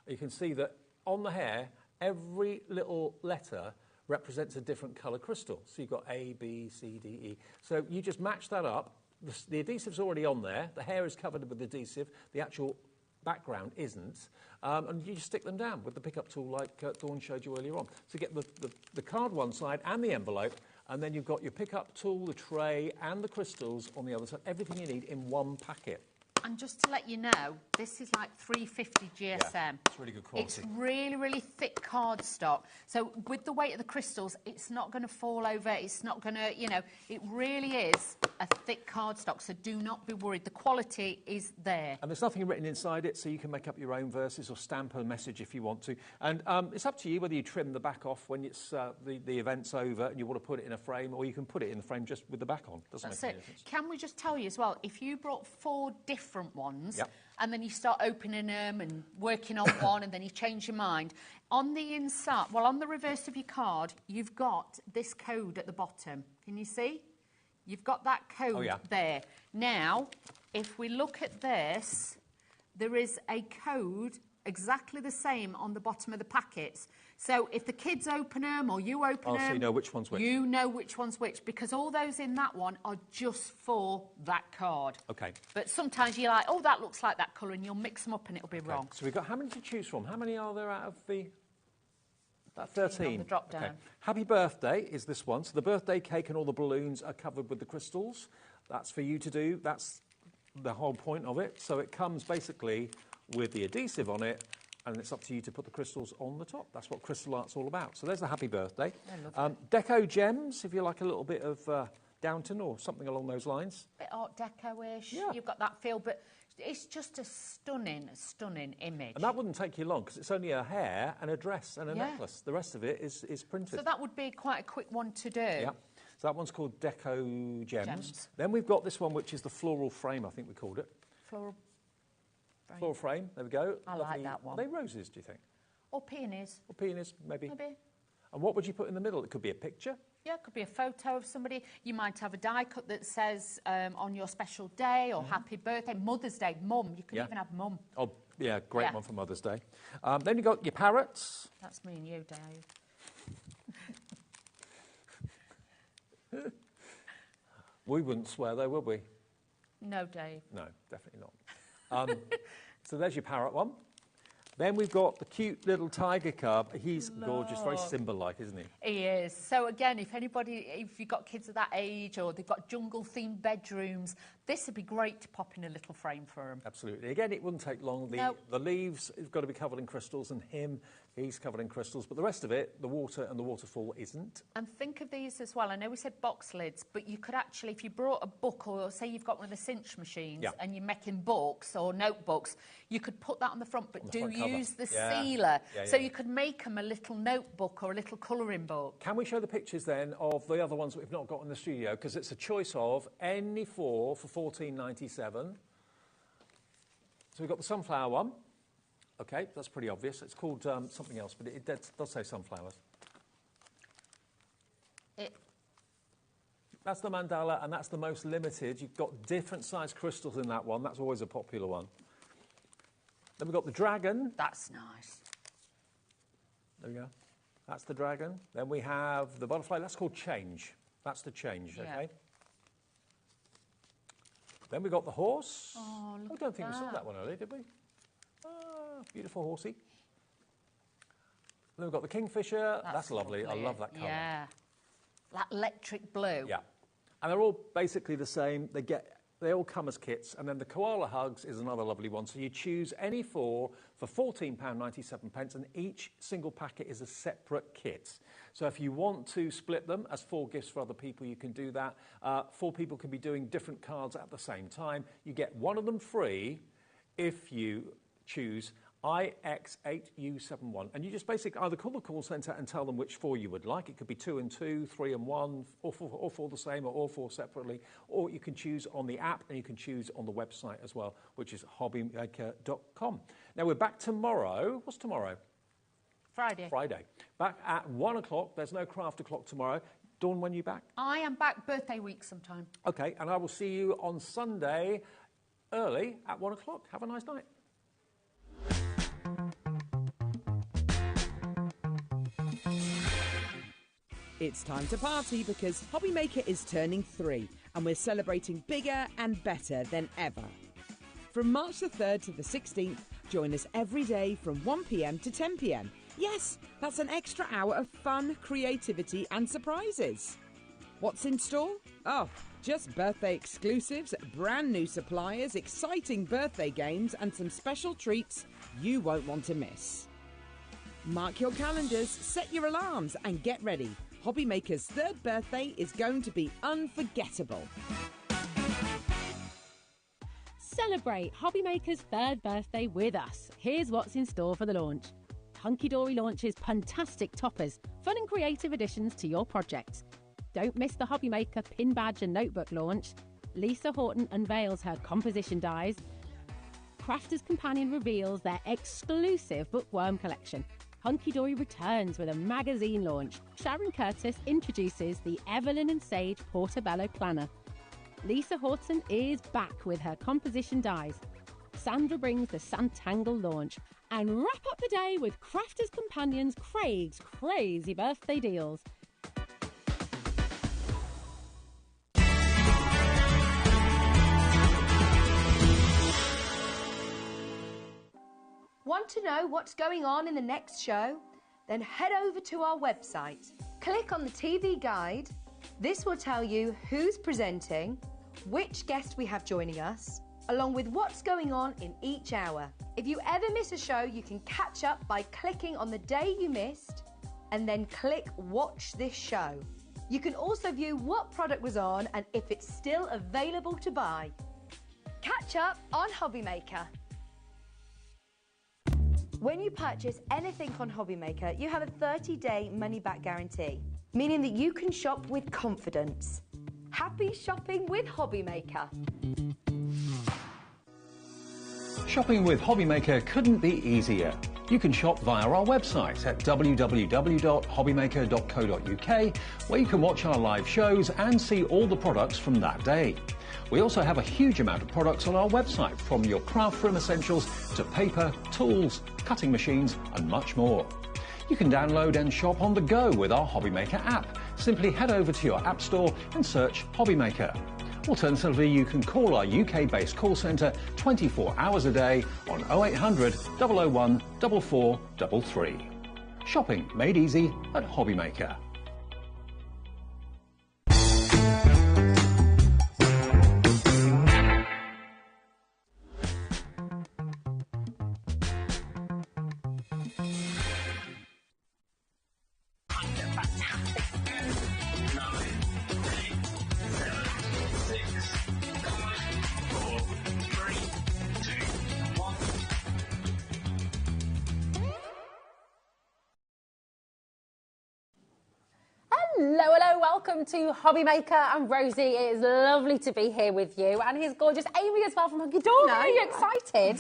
You can see that on the hare, every little letter represents a different colour crystal. So you've got A, B, C, D, E. So you just match that up. The adhesive's already on there. The hair is covered with adhesive. The actual background isn't. And you just stick them down with the pickup tool like Dawn showed you earlier on. So you get the card one side and the envelope, and then you've got your pickup tool, the tray, and the crystals on the other side. Everything you need in one packet. And just to let you know, this is like 350 GSM. Yeah, it's really good quality. It's really, really thick cardstock. So with the weight of the crystals, it's not going to fall over. It's not going to, you know, it really is a thick cardstock. So do not be worried. The quality is there. And there's nothing written inside it, so you can make up your own verses or stamp a message if you want to. And it's up to you whether you trim the back off when it's the event's over and you want to put it in a frame, or you can put it in the frame just with the back on. Doesn't That's make it. any difference. Can we just tell you as well, if you brought 4 different ones, and then you start opening them and working on one, and then you change your mind, on the inside, well, on the reverse of your card, you've got this code at the bottom. Can you see? You've got that code there. Now, if we look at this, there is a code exactly the same on the bottom of the packets. So if the kids open them or you open them, so you know which one's which. You know which one's which, because all those in that one are just for that card. OK. But sometimes you're like, oh, that looks like that colour, and you'll mix them up and it'll be wrong. So we've got how many to choose from? How many are there out of the... About 13. On the drop down. Okay. Happy birthday is this one. So the birthday cake and all the balloons are covered with the crystals. That's for you to do. That's the whole point of it. So it comes basically with the adhesive on it, and it's up to you to put the crystals on the top. That's what crystal art's all about. So there's the happy birthday. Deco gems, if you like a little bit of Downton or something along those lines. Bit Art Deco-ish. Yeah. You've got that feel, but it's just a stunning, stunning image. And that wouldn't take you long, because it's only a hair and a dress and a necklace. The rest of it is printed. So that would be quite a quick one to do. Yeah. So that one's called Deco Gems. Then we've got this one, which is the floral frame, I think we called it. Floral frame. Floral frame, there we go. I like that one. Are they roses, do you think? Or peonies. Or peonies, maybe. Maybe. And what would you put in the middle? It could be a picture. Yeah, it could be a photo of somebody. You might have a die cut that says on your special day or happy birthday, Mother's Day, Mum. You could even have Mum. Oh, yeah, great one for Mother's Day. Then you've got your parrots. That's me and you, Dave. We wouldn't swear, though, would we? No, Dave. No, definitely not. So there's your parrot one. Then we've got the cute little tiger cub. He's gorgeous, very Simba-like, isn't he? He is. So again, if you've got kids of that age or they've got jungle-themed bedrooms, this would be great to pop in a little frame for them. Absolutely. Again, it wouldn't take long. The leaves have got to be covered in crystals, and he's covered in crystals. But the rest of it, the water and the waterfall isn't. And think of these as well. I know we said box lids, but you could actually, if you brought a book, or say you've got one of the cinch machines and you're making books or notebooks, you could put that on the front, but do use the sealer. So you could make them a little notebook or a little colouring book. Can we show the pictures then of the other ones that we've not got in the studio? Because it's a choice of any four for $14.97. So we've got the sunflower one. OK, that's pretty obvious. It's called something else, but it does say sunflowers. That's the mandala, and that's the most limited. You've got different size crystals in that one. That's always a popular one. Then we've got the dragon. That's nice. There we go. That's the dragon. Then we have the butterfly. That's called change. That's the change, okay? Then we've got the horse. Oh, look I don't think we saw that one earlier, did we? Ah, beautiful horsey. Then we've got the kingfisher. That's lovely. I love that colour. Yeah. That electric blue. Yeah. And they're all basically the same. They all come as kits. And then the koala hugs is another lovely one. So you choose any four for £14.97, and each single packet is a separate kit. So if you want to split them as 4 gifts for other people, you can do that. 4 people can be doing different cards at the same time. You get one of them free if you choose IX8U71, and you just basically either call the call centre and tell them which 4 you would like. It could be 2 and 2, 3 and 1, all 4 the same, or all 4 separately. Or you can choose on the app, and you can choose on the website as well, which is hobbymaker.com. Now we're back tomorrow. What's tomorrow? Friday. Friday. Back at 1 o'clock. There's no craft o'clock tomorrow. Dawn, when are you back? I am back birthday week sometime. Okay, and I will see you on Sunday early at 1 o'clock. Have a nice night. It's time to party because HobbyMaker is turning 3 and we're celebrating bigger and better than ever. From March the 3rd to the 16th, join us every day from 1 p.m. to 10 p.m. Yes, that's an extra hour of fun, creativity and surprises. What's in store? Oh, just birthday exclusives, brand new suppliers, exciting birthday games and some special treats you won't want to miss. Mark your calendars, set your alarms and get ready. HobbyMaker's 3rd birthday is going to be unforgettable. Celebrate HobbyMaker's 3rd birthday with us. Here's what's in store for the launch. Hunky Dory launches fantastic toppers, fun and creative additions to your projects. Don't miss the HobbyMaker pin badge and notebook launch. Lisa Horton unveils her composition dies. Crafter's Companion reveals their exclusive bookworm collection. Hunky Dory returns with a magazine launch. Sharon Curtis introduces the Evelyn and Sage Portobello Planner. Lisa Horton is back with her composition dies. Sandra brings the Santangle launch. And wrap up the day with Crafter's Companion's Craig's crazy birthday deals. Want to know what's going on in the next show? Then head over to our website. Click on the TV guide. This will tell you who's presenting, which guest we have joining us, along with what's going on in each hour. If you ever miss a show, you can catch up by clicking on the day you missed and then click Watch This Show. You can also view what product was on and if it's still available to buy. Catch up on HobbyMaker. When you purchase anything on HobbyMaker, you have a 30-day money-back guarantee, meaning that you can shop with confidence. Happy shopping with HobbyMaker. Shopping with HobbyMaker couldn't be easier. You can shop via our website at www.hobbymaker.co.uk, where you can watch our live shows and see all the products from that day. We also have a huge amount of products on our website, from your craft room essentials to paper, tools, cutting machines and much more. You can download and shop on the go with our HobbyMaker app. Simply head over to your app store and search HobbyMaker. Alternatively, you can call our UK-based call centre 24 hours a day on 0800 001 4433. Shopping made easy at HobbyMaker. Hello, welcome to HobbyMaker. I'm Rosie. It is lovely to be here with you. And here's gorgeous Amy as well from Hunky Dory. Are you excited?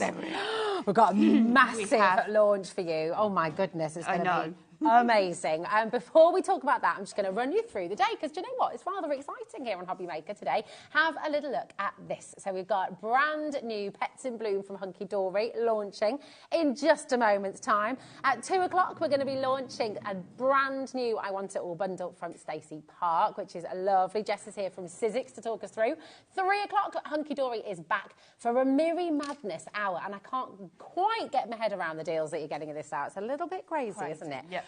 We've got a massive launch for you. Oh my goodness, it's going to be Amazing. And before we talk about that, I'm just going to run you through the day, because do you know what? It's rather exciting here on HobbyMaker today. Have a little look at this. So we've got brand new Pets in Bloom from Hunky Dory launching in just a moment's time. At 2 o'clock, we're going to be launching a brand new I Want It All bundle from Stacy Park, which is lovely. Jess is here from Sizzix to talk us through. 3 o'clock, Hunky Dory is back for a Mirri Madness hour, and I can't quite get my head around the deals that you're getting in this hour. It's a little bit crazy, isn't it? Yep.